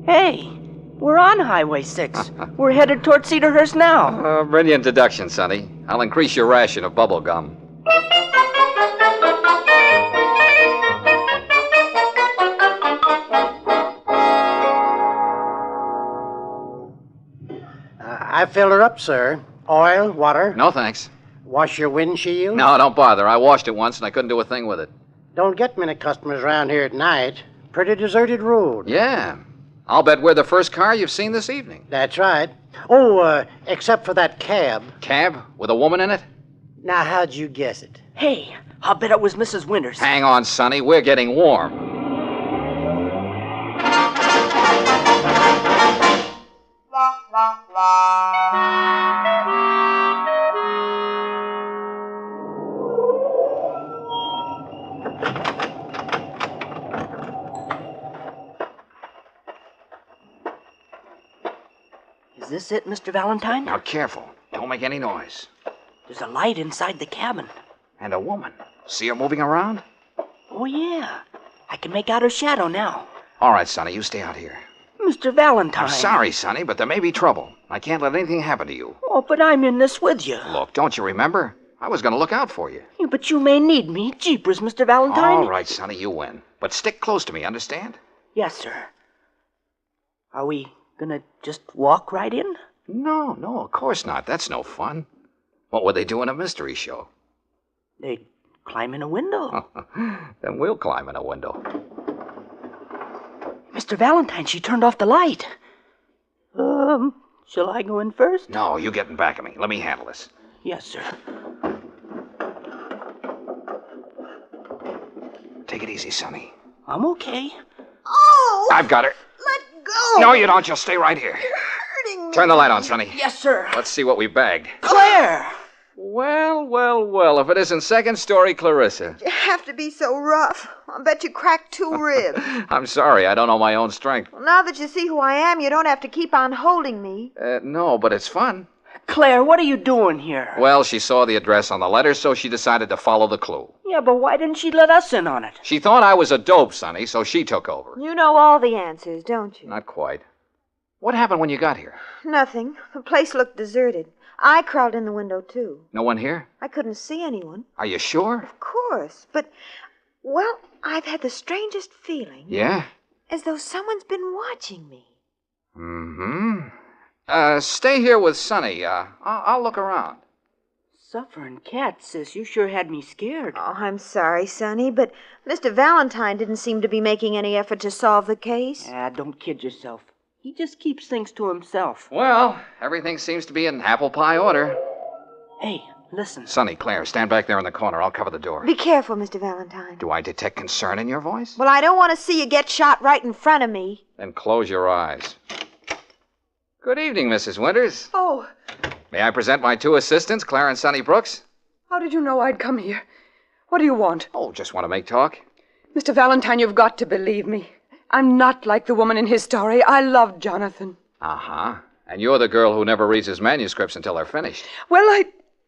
Hey, we're on Highway 6. We're headed toward Cedarhurst now. Brilliant deduction, Sonny. I'll increase your ration of bubble gum. I filled her up, sir. Oil, water. No, thanks. Wash your windshield. No, don't bother. I washed it once and I couldn't do a thing with it. Don't get many customers around here at night. Pretty deserted road. Yeah. I'll bet we're the first car you've seen this evening. That's right. Oh, except for that cab. Cab? With a woman in it? Now, how'd you guess it? Hey, I'll bet it was Mrs. Winters. Hang on, Sonny. We're getting warm. Is this it, Mr. Valentine? Now, careful. Don't make any noise. There's a light inside the cabin. And a woman. See her moving around? Oh, yeah. I can make out her shadow now. All right, Sonny, you stay out here. Mr. Valentine. I'm sorry, Sonny, but there may be trouble. I can't let anything happen to you. Oh, but I'm in this with you. Look, don't you remember? I was going to look out for you. Yeah, but you may need me. Jeepers, Mr. Valentine. All right, Sonny, you win. But stick close to me, understand? Yes, sir. Are we gonna just walk right in? No, of course not. That's no fun. What would they do in a mystery show? They'd climb in a window. Then we'll climb in a window. Mr. Valentine, she turned off the light. Shall I go in first? No, you get in back of me. Let me handle this. Yes, sir. Take it easy, Sonny. I'm okay. Oh! I've got her. Let go! No, you don't. Just stay right here. You're hurting me. Turn the light on, Sonny. Yes, sir. Let's see what we bagged. Claire! Well, if it isn't second-story Clarissa. You have to be so rough. I bet you cracked 2 ribs. I'm sorry, I don't know my own strength. Well, now that you see who I am, you don't have to keep on holding me. No, but it's fun. Claire, what are you doing here? Well, she saw the address on the letter, so she decided to follow the clue. Yeah, but why didn't she let us in on it? She thought I was a dope, Sonny, so she took over. You know all the answers, don't you? Not quite. What happened when you got here? Nothing. The place looked deserted. I crawled in the window, too. No one here? I couldn't see anyone. Are you sure? Of course. But, well, I've had the strangest feeling. Yeah? As though someone's been watching me. Mm-hmm. Stay here with Sonny. I'll look around. Suffering cat, sis. You sure had me scared. Oh, I'm sorry, Sonny, but Mr. Valentine didn't seem to be making any effort to solve the case. Don't kid yourself. He just keeps things to himself. Well, everything seems to be in apple pie order. Hey, listen. Sonny, Claire, stand back there in the corner. I'll cover the door. Be careful, Mr. Valentine. Do I detect concern in your voice? Well, I don't want to see you get shot right in front of me. Then close your eyes. Good evening, Mrs. Winters. Oh, May I present my 2 assistants, Claire and Sonny Brooks? how did you know I'd come here? What do you want? Oh, just want to make talk. Mr. Valentine, you've got to believe me. I'm not like the woman in his story. I loved Jonathan. Uh-huh. And you're the girl who never reads his manuscripts until they're finished. Well,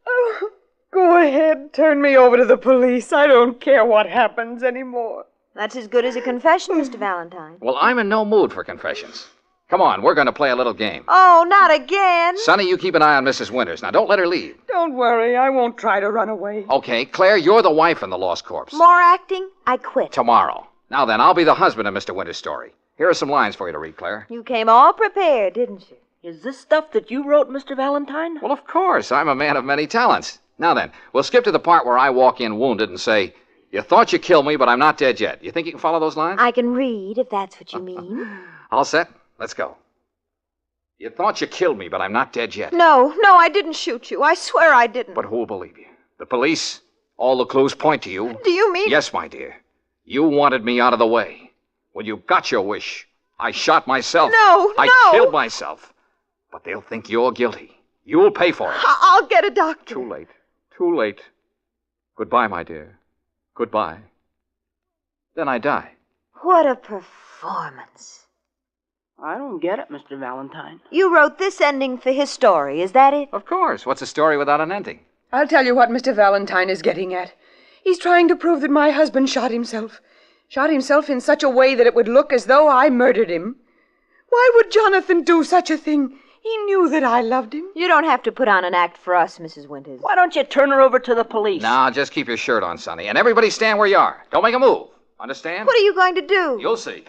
Oh, go ahead. Turn me over to the police. I don't care what happens anymore. That's as good as a confession, Mr. Valentine. Well, I'm in no mood for confessions. Come on, we're going to play a little game. Oh, not again. Sonny, you keep an eye on Mrs. Winters. Now, don't let her leave. Don't worry. I won't try to run away. Okay, Claire, you're the wife in the lost corpse. More acting? I quit. Tomorrow. Now then, I'll be the husband of Mr. Winters' story. Here are some lines for you to read, Claire. You came all prepared, didn't you? Is this stuff that you wrote, Mr. Valentine? Well, of course. I'm a man of many talents. Now then, we'll skip to the part where I walk in wounded and say, "You thought you killed me, but I'm not dead yet." You think you can follow those lines? I can read, if that's what you mean. All set? Let's go. You thought you killed me, but I'm not dead yet. No, I didn't shoot you. I swear I didn't. But who'll believe you? The police? All the clues point to you. Do you mean... Yes, my dear. You wanted me out of the way. Well, you got your wish. I shot myself. No. I killed myself. But they'll think you're guilty. You'll pay for it. I'll get a doctor. Too late. Too late. Goodbye, my dear. Goodbye. Then I die. What a performance. I don't get it, Mr. Valentine. You wrote this ending for his story, is that it? Of course. What's a story without an ending? I'll tell you what Mr. Valentine is getting at. He's trying to prove that my husband shot himself. Shot himself in such a way that it would look as though I murdered him. Why would Jonathan do such a thing? He knew that I loved him. You don't have to put on an act for us, Mrs. Winters. Why don't you turn her over to the police? Now, just keep your shirt on, Sonny. And everybody stand where you are. Don't make a move. Understand? What are you going to do? You'll see.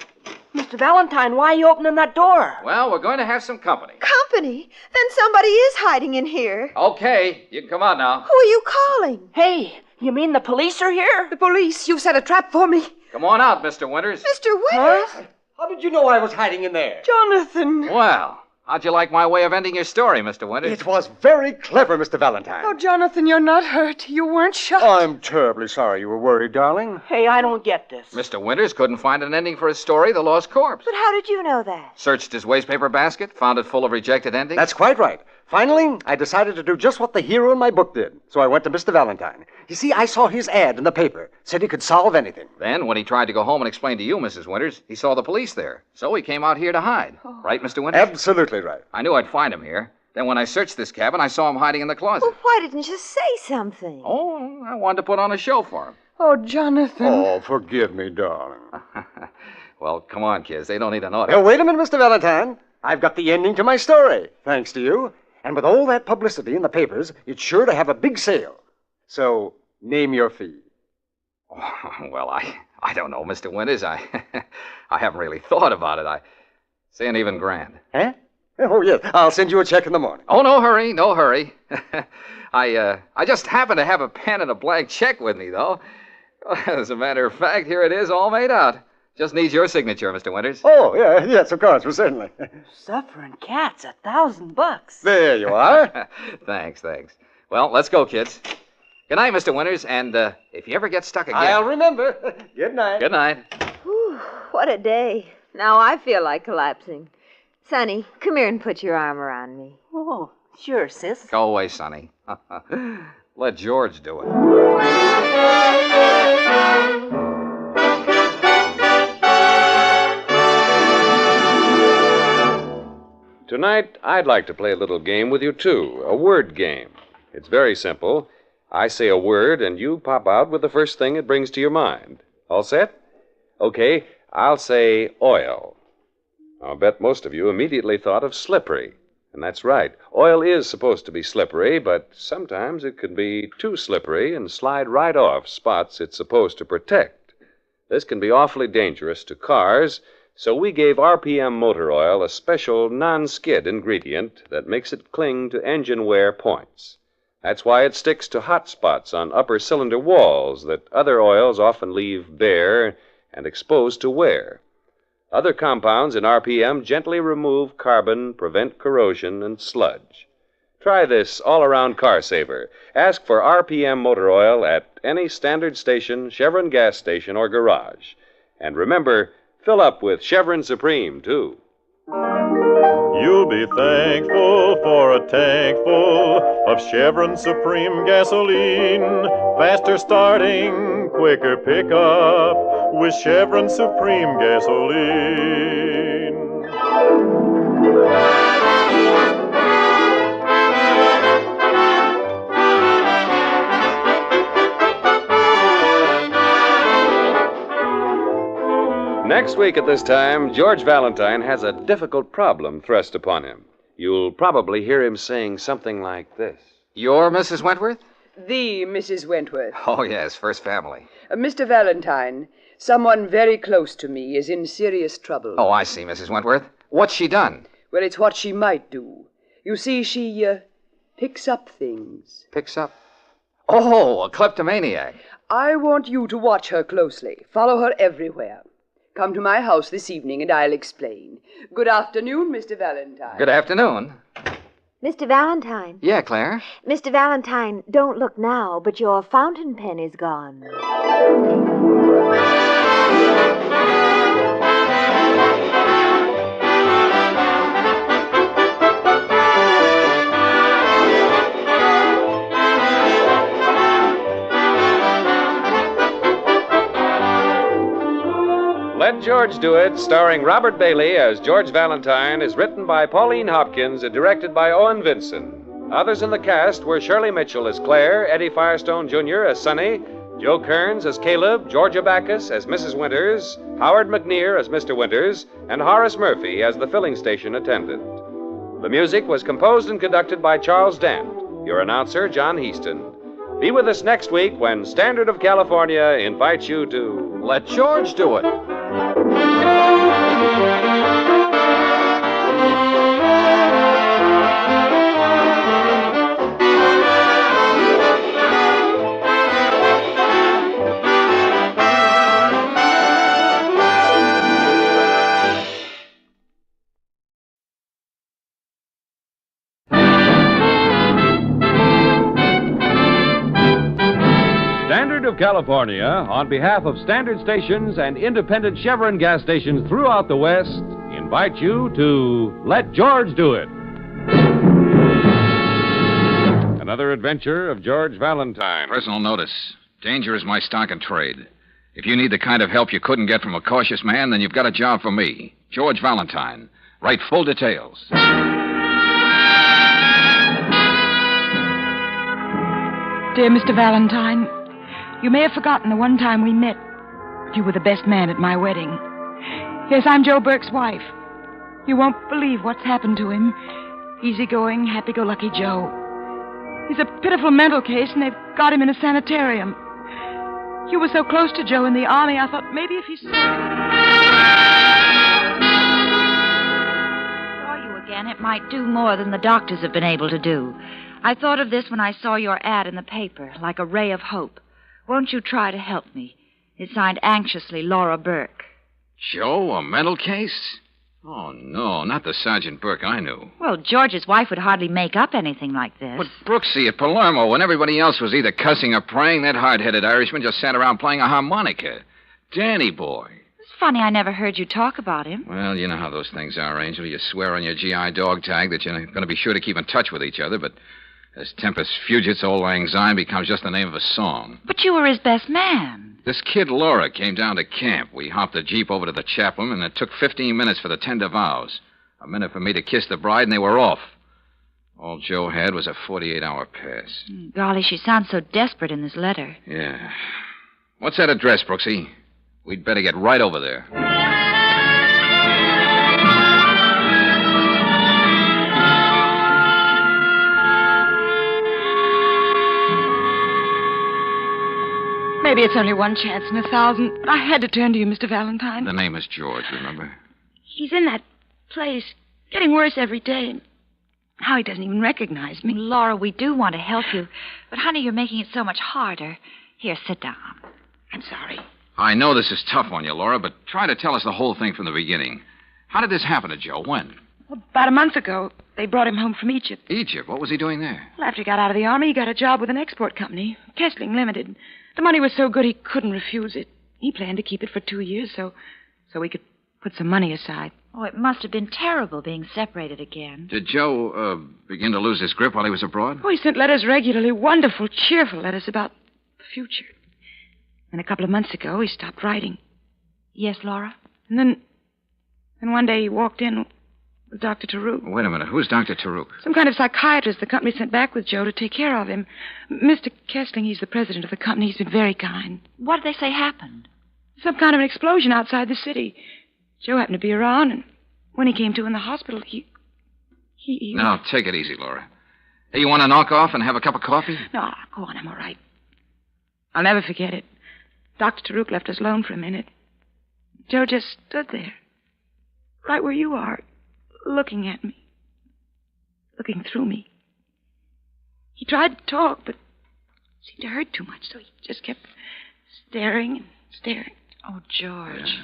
Mr. Valentine, why are you opening that door? Well, we're going to have some company. Company? Then somebody is hiding in here. Okay, you can come out now. Who are you calling? Hey, you mean the police are here? The police. You've set a trap for me. Come on out, Mr. Winters. Mr. Winters? Huh? How did you know I was hiding in there? Jonathan. Well, how'd you like my way of ending your story, Mr. Winters? It was very clever, Mr. Valentine. Oh, Jonathan, you're not hurt. You weren't shot. I'm terribly sorry you were worried, darling. Hey, I don't get this. Mr. Winters couldn't find an ending for his story, The Lost Corpse. But how did you know that? Searched his wastepaper basket, found it full of rejected endings. That's quite right. Finally, I decided to do just what the hero in my book did. So I went to Mr. Valentine. You see, I saw his ad in the paper. Said he could solve anything. Then, when he tried to go home and explain to you, Mrs. Winters, he saw the police there. So he came out here to hide. Right, Mr. Winters? Absolutely right. I knew I'd find him here. Then when I searched this cabin, I saw him hiding in the closet. Well, why didn't you say something? Oh, I wanted to put on a show for him. Oh, Jonathan. Oh, forgive me, darling. Well, come on, kids. They don't need an order. Now, wait a minute, Mr. Valentine. I've got the ending to my story, thanks to you. And with all that publicity in the papers, it's sure to have a big sale. So, name your fee. Oh, well, I don't know, Mr. Winters. I haven't really thought about it. Say an even grand. Huh? Oh, yes. I'll send you a check in the morning. Oh, no hurry, no hurry. I just happen to have a pen and a blank check with me, though. As a matter of fact, here it is, all made out. Just needs your signature, Mr. Winters. Oh, yeah, yes, of course, well, certainly. Suffering cats, $1,000. There you are. Thanks. Well, let's go, kids. Good night, Mr. Winters, and if you ever get stuck again... I'll remember. Good night. Good night. Whew, what a day. Now I feel like collapsing. Sonny, come here and put your arm around me. Oh, sure, sis. Go away, Sonny. Let George do it. Tonight, I'd like to play a little game with you, too. A word game. It's very simple. I say a word, and you pop out with the first thing it brings to your mind. All set? Okay, I'll say oil. I'll bet most of you immediately thought of slippery. And that's right. Oil is supposed to be slippery, but sometimes it can be too slippery and slide right off spots it's supposed to protect. This can be awfully dangerous to cars, so we gave RPM motor oil a special non-skid ingredient that makes it cling to engine wear points. That's why it sticks to hot spots on upper cylinder walls that other oils often leave bare and exposed to wear. Other compounds in RPM gently remove carbon, prevent corrosion, and sludge. Try this all-around car saver. Ask for RPM motor oil at any standard station, Chevron gas station, or garage. And remember, fill up with Chevron Supreme, too. You'll be thankful for a tank full of Chevron Supreme gasoline. Faster starting, quicker pickup with Chevron Supreme gasoline. Next week at this time, George Valentine has a difficult problem thrust upon him. You'll probably hear him saying something like this. You're Mrs. Wentworth? The Mrs. Wentworth. Oh, yes, first family. Mr. Valentine, someone very close to me is in serious trouble. Oh, I see, Mrs. Wentworth. What's she done? Well, it's what she might do. You see, she picks up things. Picks up? Oh, a kleptomaniac. I want you to watch her closely. Follow her everywhere. Come to my house this evening and I'll explain. Good afternoon, Mr. Valentine. Good afternoon. Mr. Valentine. Yeah, Claire? Mr. Valentine, don't look now, but your fountain pen is gone. Let George Do It, starring Robert Bailey as George Valentine, is written by Pauline Hopkins and directed by Owen Vinson. Others in the cast were Shirley Mitchell as Claire, Eddie Firestone Jr. as Sonny, Joe Kearns as Caleb, Georgia Backus as Mrs. Winters, Howard McNear as Mr. Winters, and Horace Murphy as the filling station attendant. The music was composed and conducted by Charles Dant. Your announcer, John Heaston. Be with us next week when Standard of California invites you to Let George Do It. Standard of California, on behalf of standard stations and independent Chevron gas stations throughout the West, invite you to Let George Do It. Another adventure of George Valentine. Personal notice. Danger is my stock and trade. If you need the kind of help you couldn't get from a cautious man, then you've got a job for me. George Valentine. Write full details. Dear Mr. Valentine, you may have forgotten the one time we met. You were the best man at my wedding. Yes, I'm Joe Burke's wife. You won't believe what's happened to him. Easygoing, happy-go-lucky Joe. He's a pitiful mental case, and they've got him in a sanitarium. You were so close to Joe in the Army, I thought maybe if he saw you again, it might do more than the doctors have been able to do. I thought of this when I saw your ad in the paper, like a ray of hope. Won't you try to help me? It's signed anxiously, Laura Burke. Joe, a mental case? Oh, no, not the Sergeant Burke I knew. Well, George's wife would hardly make up anything like this. But Brooksy at Palermo, when everybody else was either cussing or praying, that hard-headed Irishman just sat around playing a harmonica. Danny boy. It's funny I never heard you talk about him. Well, you know how those things are, Angel. You swear on your GI dog tag that you're going to be sure to keep in touch with each other, but As tempus fugit, old Lang Syne becomes just the name of a song. But you were his best man. This kid Laura came down to camp. We hopped the Jeep over to the chapel, and it took 15 minutes for the tender vows. A minute for me to kiss the bride, and they were off. All Joe had was a 48-hour pass. Golly, she sounds so desperate in this letter. Yeah. What's that address, Brooksy? We'd better get right over there. Maybe it's only one chance in 1,000, but I had to turn to you, Mr. Valentine. The name is George, remember? He's in that place, getting worse every day. And how he doesn't even recognize me. Laura, we do want to help you, but, honey, you're making it so much harder. Here, sit down. I'm sorry. I know this is tough on you, Laura, but try to tell us the whole thing from the beginning. How did this happen to Joe? When? Well, about a month ago, they brought him home from Egypt. Egypt? What was he doing there? Well, after he got out of the army, he got a job with an export company, Kessling Limited. The money was so good he couldn't refuse it. He planned to keep it for 2 years so we could put some money aside. Oh, it must have been terrible being separated again. Did Joe begin to lose his grip while he was abroad? Oh, he sent letters regularly, wonderful, cheerful letters about the future. And a couple of months ago, he stopped writing. Yes, Laura? And then one day he walked in with Dr. Taruk. Wait a minute. Who's Dr. Taruk? Some kind of psychiatrist the company sent back with Joe to take care of him. Mr. Kessling, he's the president of the company. He's been very kind. What did they say happened? Some kind of an explosion outside the city. Joe happened to be around, and when he came to in the hospital, he... Now, take it easy, Laura. Hey, you want to knock off and have a cup of coffee? No, go on. I'm all right. I'll never forget it. Dr. Taruk left us alone for a minute. Joe just stood there, right where you are, looking at me, looking through me. He tried to talk, but seemed to hurt too much, so he just kept staring and staring. Oh, George. Yeah.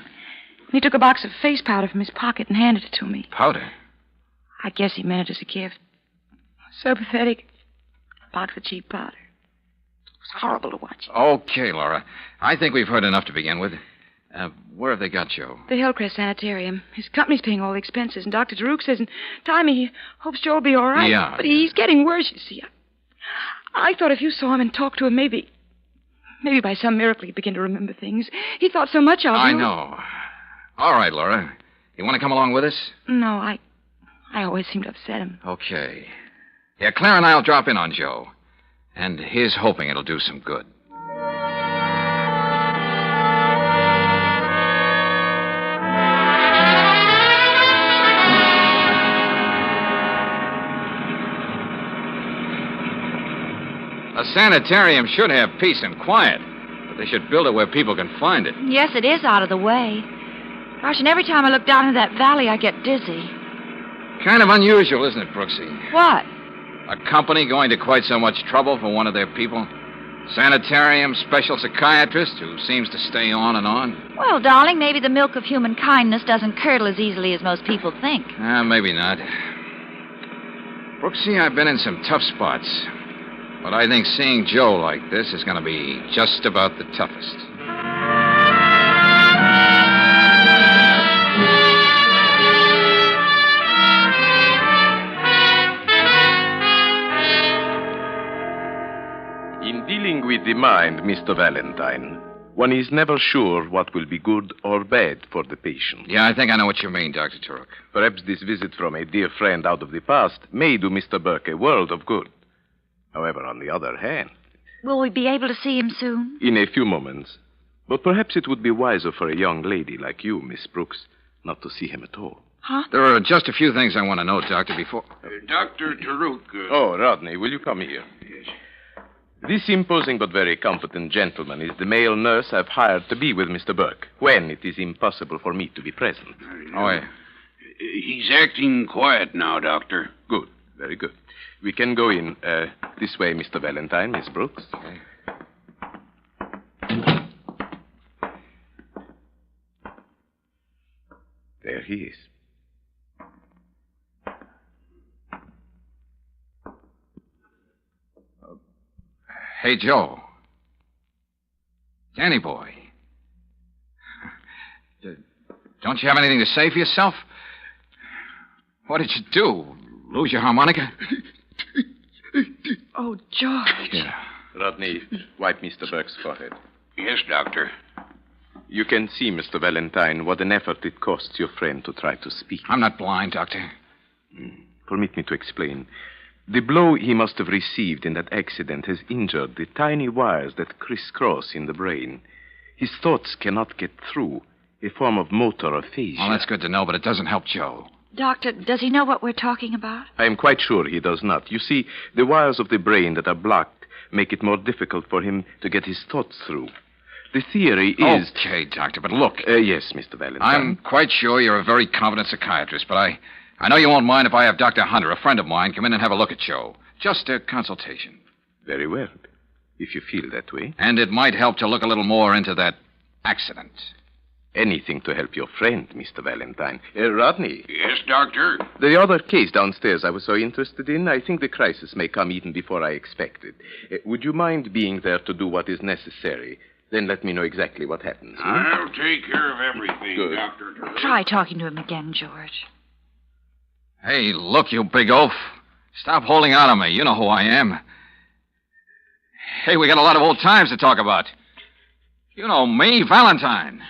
He took a box of face powder from his pocket and handed it to me. Powder? I guess he meant it as a gift. So pathetic. A box of cheap powder. It was horrible to watch. Okay, Laura. I think we've heard enough to begin with. Where have they got Joe? The Hillcrest Sanitarium. His company's paying all the expenses, and Dr. Taruk says in time he hopes Joe will be all right. Yeah. But he's getting worse, you see. I thought if you saw him and talked to him, maybe by some miracle he'd begin to remember things. He thought so much of you. I know. All right, Laura. You want to come along with us? No, I always seem to upset him. Okay. Yeah, Claire and I'll drop in on Joe. And here's hoping it'll do some good. A sanitarium should have peace and quiet, but they should build it where people can find it. Yes, it is out of the way. Gosh, and every time I look down into that valley, I get dizzy. Kind of unusual, isn't it, Brooksy? What? A company going to quite so much trouble for one of their people? Sanitarium special psychiatrist who seems to stay on and on? Well, darling, maybe the milk of human kindness doesn't curdle as easily as most people think. Maybe not. Brooksy, I've been in some tough spots. But I think seeing Joe like this is going to be just about the toughest. In dealing with the mind, Mr. Valentine, one is never sure what will be good or bad for the patient. Yeah, I think I know what you mean, Dr. Turok. Perhaps this visit from a dear friend out of the past may do Mr. Burke a world of good. However, on the other hand... Will we be able to see him soon? In a few moments. But perhaps it would be wiser for a young lady like you, Miss Brooks, not to see him at all. Huh? There are just a few things I want to know, Doctor, before... Dr. Taruk... Oh, Rodney, will you come here? Yes. This imposing but very competent gentleman is the male nurse I've hired to be with Mr. Burke, when it is impossible for me to be present. Oh, yeah. He's acting quiet now, Doctor. Good, very good. We can go in this way, Mr. Valentine, Miss Brooks. Okay. There he is. Hey, Joe. Danny boy. Don't you have anything to say for yourself? What did you do? Lose your harmonica? Oh, George. Yeah. Rodney, wipe Mr. Burke's forehead. Yes, Doctor. You can see, Mr. Valentine, what an effort it costs your friend to try to speak. I'm not blind, Doctor. Permit me to explain. The blow he must have received in that accident has injured the tiny wires that crisscross in the brain. His thoughts cannot get through, a form of motor aphasia. Well, that's good to know, but it doesn't help Joe. Doctor, does he know what we're talking about? I am quite sure he does not. You see, the wires of the brain that are blocked make it more difficult for him to get his thoughts through. The theory is... Okay, Doctor, but look. Yes, Mr. Valentine. I'm quite sure you're a very competent psychiatrist, but I know you won't mind if I have Dr. Hunter, a friend of mine, come in and have a look at Joe. Just a consultation. Very well, if you feel that way. And it might help to look a little more into that accident. Anything to help your friend, Mr. Valentine. Rodney. Yes, Doctor? The other case downstairs I was so interested in, I think the crisis may come even before I expected. Would you mind being there to do what is necessary? Then let me know exactly what happens. I'll take care of everything, Good. Dr. Turner. Try talking to him again, George. Hey, look, you big oaf. Stop holding out on me. You know who I am. Hey, we got a lot of old times to talk about. You know me, Valentine.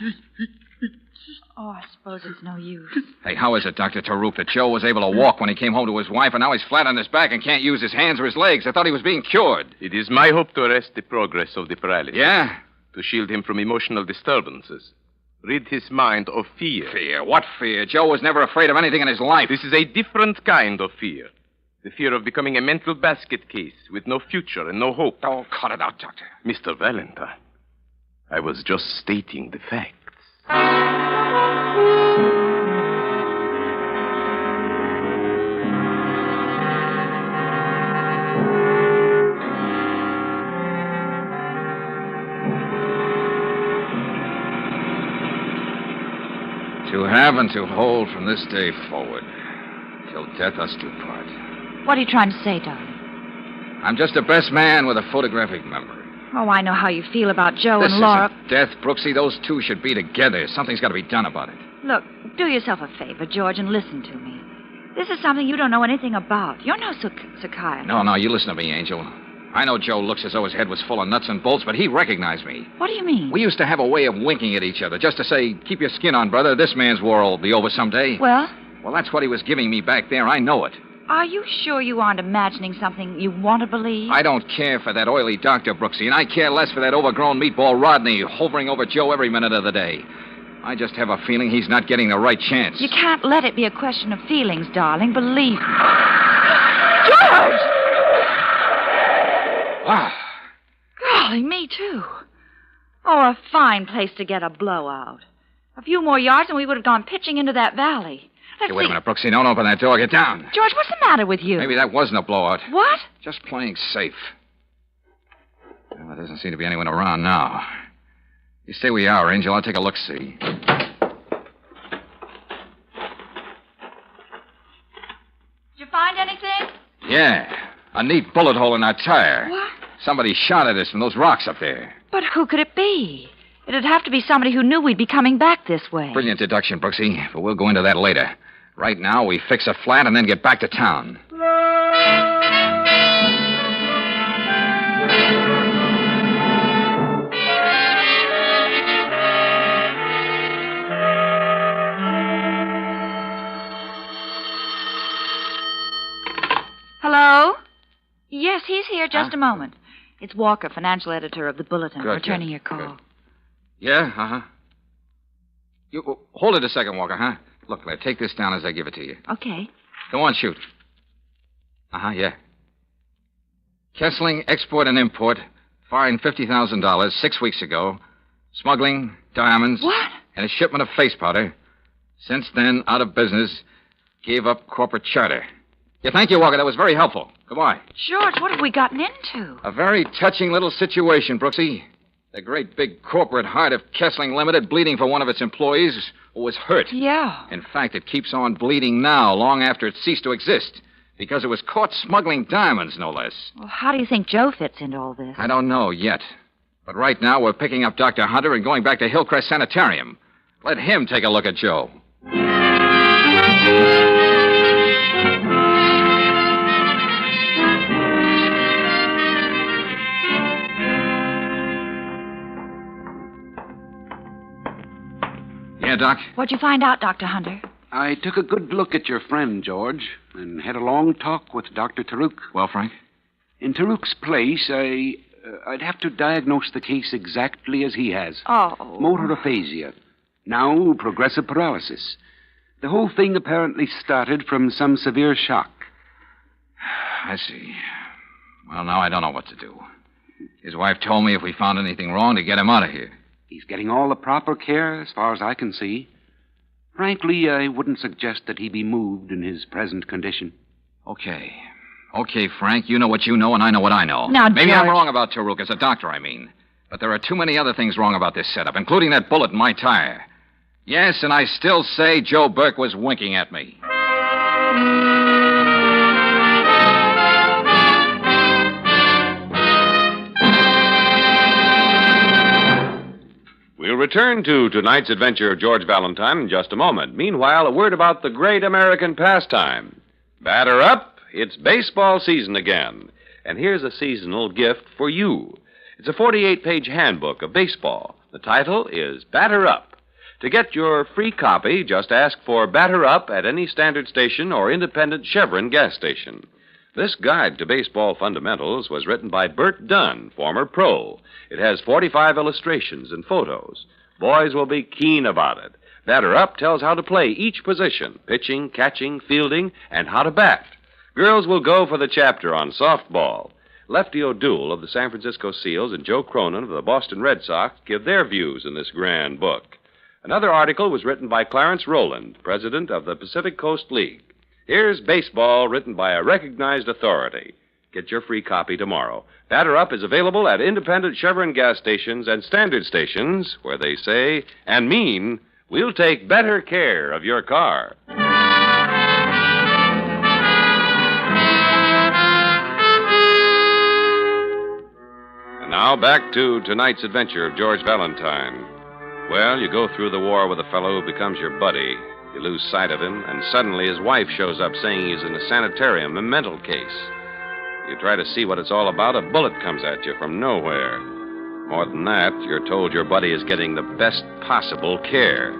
Oh, I suppose it's no use. Hey, how is it, Dr. Taruk, that Joe was able to walk when he came home to his wife, and now he's flat on his back and can't use his hands or his legs? I thought he was being cured. It is my hope to arrest the progress of the paralysis. Yeah? To shield him from emotional disturbances. Rid his mind of fear. Fear? What fear? Joe was never afraid of anything in his life. This is a different kind of fear. The fear of becoming a mental basket case with no future and no hope. Oh, cut it out, Doctor. Mr. Valentine, I was just stating the facts. To have and to hold from this day forward, till death us do part. What are you trying to say, darling? I'm just a best man with a photographic memory. Oh, I know how you feel about Joe This and Laura. isn't death, Brooksy. Those two should be together. Something's got to be done about it. Look, do yourself a favor, George, and listen to me. This is something you don't know anything about. You're no psychiatrist. No, you listen to me, Angel. I know Joe looks as though his head was full of nuts and bolts, but he recognized me. What do you mean? We used to have a way of winking at each other, just to say, keep your skin on, brother. This man's war will be over someday. Well? Well, that's what he was giving me back there. I know it. Are you sure you aren't imagining something you want to believe? I don't care for that oily doctor, Brooksy, and I care less for that overgrown meatball Rodney hovering over Joe every minute of the day. I just have a feeling he's not getting the right chance. You can't let it be a question of feelings, darling. Believe me. George! Ah. Golly, me too. Oh, a fine place to get a blowout. A few more yards and we would have gone pitching into that valley. Hey, wait a minute, Brooksy. Don't open that door. Get down. George, what's the matter with you? Maybe that wasn't a blowout. What? Just playing safe. Well, there doesn't seem to be anyone around now. You stay where you are, Angel. I'll take a look-see. Did you find anything? Yeah. A neat bullet hole in our tire. What? Somebody shot at us from those rocks up there. But who could it be? It'd have to be somebody who knew we'd be coming back this way. Brilliant deduction, Brooksy, but we'll go into that later. Right now, we fix a flat and then get back to town. Hello? Yes, he's here. Just a moment. It's Walker, financial editor of the Bulletin, Good, returning good, your call. good. Yeah, uh-huh. You hold it a second, Walker, huh? Look, Claire, take this down as I give it to you. Okay. Go on, shoot. Uh-huh, yeah. Kessling, export and import, fined $50,000 6 weeks ago. Smuggling, diamonds. What? And a shipment of face powder. Since then, out of business. Gave up corporate charter. Yeah, thank you, Walker. That was very helpful. Goodbye. George, what have we gotten into? A very touching little situation, Brooksy. The great big corporate heart of Kessling Limited bleeding for one of its employees who was hurt. Yeah. In fact, it keeps on bleeding now, long after it ceased to exist. Because it was caught smuggling diamonds, no less. Well, how do you think Joe fits into all this? I don't know yet. But right now, we're picking up Dr. Hunter and going back to Hillcrest Sanitarium. Let him take a look at Joe. Yeah, Doc? What'd you find out, Dr. Hunter? I took a good look at your friend, George, and had a long talk with Dr. Taruk. Well, Frank? In Taruk's place, I'd have to diagnose the case exactly as he has. Oh. Motor aphasia. Now, progressive paralysis. The whole thing apparently started from some severe shock. I see. Well, now I don't know what to do. His wife told me if we found anything wrong to get him out of here. He's getting all the proper care as far as I can see. Frankly, I wouldn't suggest that he be moved in his present condition. Okay. Okay, Frank, you know what you know, and I know what I know. Now, Maybe George... I'm wrong about Taruk as a doctor, I mean. But there are too many other things wrong about this setup, including that bullet in my tire. Yes, and I still say Joe Burke was winking at me. We'll return to tonight's adventure of George Valentine in just a moment. Meanwhile, a word about the great American pastime. Batter up, it's baseball season again. And here's a seasonal gift for you. It's a 48-page handbook of baseball. The title is Batter Up. To get your free copy, just ask for Batter Up at any standard station or independent Chevron gas station. This guide to baseball fundamentals was written by Bert Dunn, former pro. It has 45 illustrations and photos. Boys will be keen about it. Batter Up tells how to play each position, pitching, catching, fielding, and how to bat. Girls will go for the chapter on softball. Lefty O'Doul of the San Francisco Seals and Joe Cronin of the Boston Red Sox give their views in this grand book. Another article was written by Clarence Rowland, president of the Pacific Coast League. Here's baseball written by a recognized authority. Get your free copy tomorrow. Batter Up is available at independent Chevron gas stations and standard stations where they say and mean we'll take better care of your car. And now back to tonight's adventure of George Valentine. Well, you go through the war with a fellow who becomes your buddy. You lose sight of him, and suddenly his wife shows up saying he's in a sanitarium, a mental case. You try to see what it's all about, a bullet comes at you from nowhere. More than that, you're told your buddy is getting the best possible care.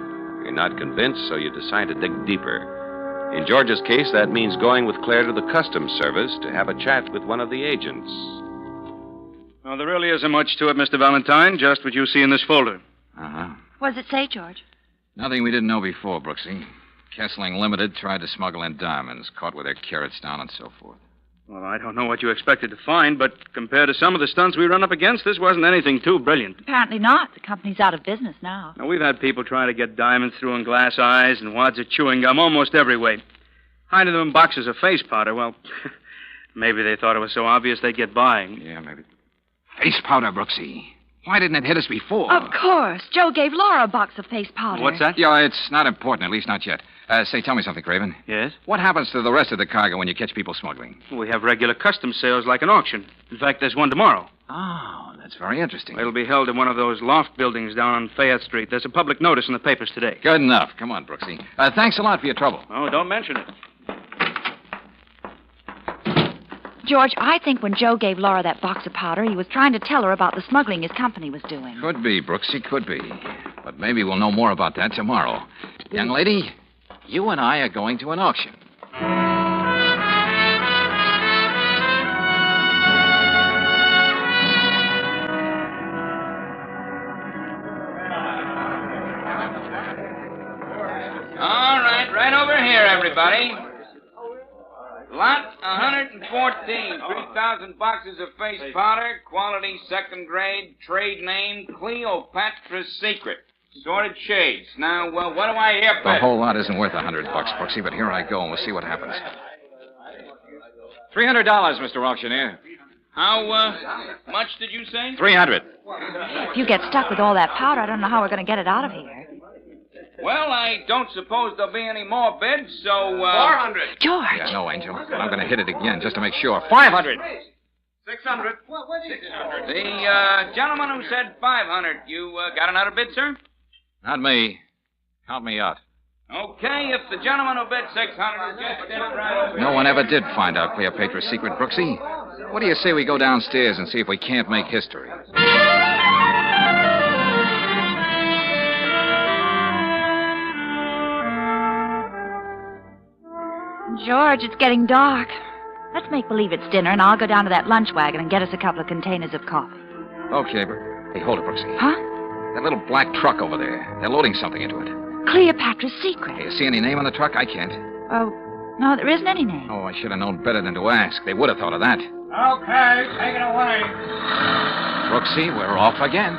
You're not convinced, so you decide to dig deeper. In George's case, that means going with Claire to the Customs Service to have a chat with one of the agents. Well, there really isn't much to it, Mr. Valentine, just what you see in this folder. Uh-huh. What does it say, George? Nothing we didn't know before, Brooksy. Kessling Limited tried to smuggle in diamonds, caught with their carrots down and so forth. Well, I don't know what you expected to find, but compared to some of the stunts we run up against, this wasn't anything too brilliant. Apparently not. The company's out of business now. Now, we've had people try to get diamonds through in glass eyes and wads of chewing gum almost every way. Hiding them in boxes of face powder, well, maybe they thought it was so obvious they'd get by. Yeah, maybe. Face powder, Brooksy. Why didn't it hit us before? Of course. Joe gave Laura a box of face powder. What's that? Yeah, it's not important, at least not yet. Say, tell me something, Craven. Yes? What happens to the rest of the cargo when you catch people smuggling? We have regular customs sales like an auction. In fact, there's one tomorrow. Oh, that's very interesting. It'll be held in one of those loft buildings down on Fayette Street. There's a public notice in the papers today. Good enough. Come on, Brooksy. Thanks a lot for your trouble. Oh, don't mention it. George, I think when Joe gave Laura that box of powder, he was trying to tell her about the smuggling his company was doing. Could be, Brooksy, could be. But maybe we'll know more about that tomorrow. Young lady, you and I are going to an auction. All right over here, everybody. Lot 114, 3,000 boxes of face powder, quality second grade, trade name Cleopatra's Secret. Sorted shades. Now, what do I hear for? The whole lot isn't worth $100, Brooksy, but here I go, and we'll see what happens. $300, Mr. Auctioneer. How much did you say? $300. If you get stuck with all that powder, I don't know how we're going to get it out of here. Well, I don't suppose there'll be any more bids, so, 400. George. Yeah, no, Angel. But I'm going to hit it again just to make sure. 500. 600. The gentleman who said 500, you got another bid, sir? Not me. Count me out. Okay, if the gentleman who bid 600 is just in right. No one ever did find out Cleopatra's secret, Brooksy. What do you say we go downstairs and see if we can't make history? George, it's getting dark. Let's make believe it's dinner, and I'll go down to that lunch wagon and get us a couple of containers of coffee. Okay, but... Hey, hold it, Brooksy. Huh? That little black truck over there. They're loading something into it. Cleopatra's Secret. Hey, you see any name on the truck? I can't. Oh, no, there isn't any name. Oh, I should have known better than to ask. They would have thought of that. Okay, take it away. Brooksy, we're off again.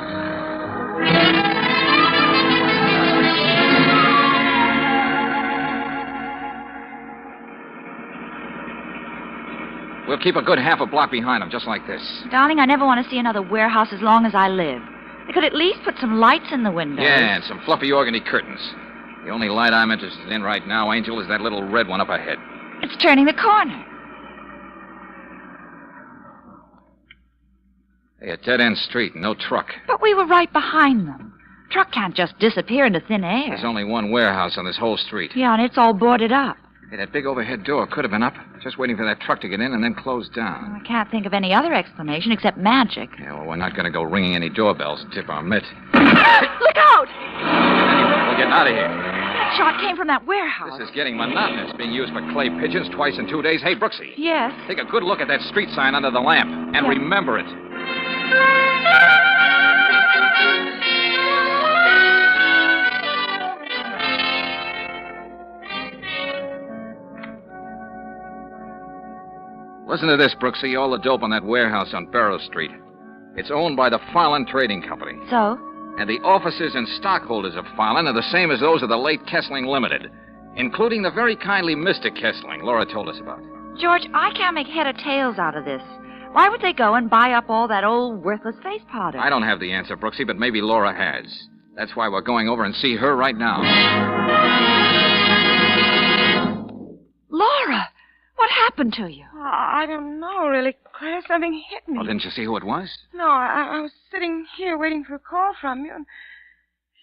We'll keep a good half a block behind them, just like this. Darling, I never want to see another warehouse as long as I live. They could at least put some lights in the windows. Yeah, and some fluffy organdy curtains. The only light I'm interested in right now, Angel, is that little red one up ahead. It's turning the corner. Hey, a dead-end street, no truck. But we were right behind them. Truck can't just disappear into thin air. There's only one warehouse on this whole street. Yeah, and it's all boarded up. Hey, that big overhead door could have been up, just waiting for that truck to get in and then closed down. I can't think of any other explanation except magic. Yeah, well, we're not going to go ringing any doorbells and tip our mitt. Look out! Anyway, we're getting out of here. That shot came from that warehouse. This is getting monotonous, being used for clay pigeons twice in 2 days. Hey, Brooksy. Yes? Take a good look at that street sign under the lamp, and remember it. Listen to this, Brooksy. All the dope on that warehouse on Barrow Street. It's owned by the Farland Trading Company. So? And the officers and stockholders of Farland are the same as those of the late Kessling Limited, including the very kindly Mr. Kessling Laura told us about. George, I can't make head or tails out of this. Why would they go and buy up all that old worthless face powder? I don't have the answer, Brooksy, but maybe Laura has. That's why we're going over and see her right now. Laura! What happened to you? I don't know, really, Claire. Something hit me. Well, didn't you see who it was? No, I was sitting here waiting for a call from you, and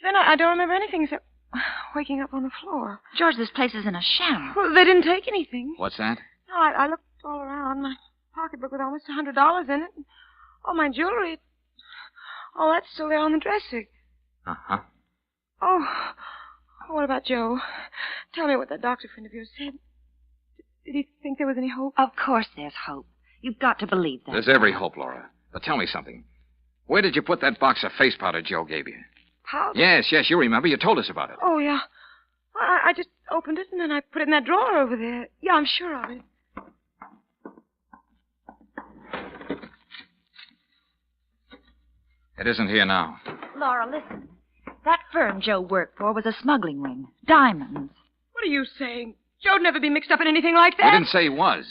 then I don't remember anything except waking up on the floor. George, this place is in a sham. Well, they didn't take anything. What's that? No, I looked all around. My pocketbook with almost $100 in it. And all my jewelry. All that's still there on the dresser. Uh-huh. Oh, what about Joe? Tell me what that doctor friend of yours said. Did he think there was any hope? Of course there's hope. You've got to believe that. There's every hope, Laura. But tell me something. Where did you put that box of face powder Joe gave you? Powder? Yes, you remember. You told us about it. Oh, yeah. I just opened it and then I put it in that drawer over there. Yeah, I'm sure of it. It isn't here now. Laura, listen. That firm Joe worked for was a smuggling ring. Diamonds. What are you saying? Joe'd never be mixed up in anything like that. We didn't say he was.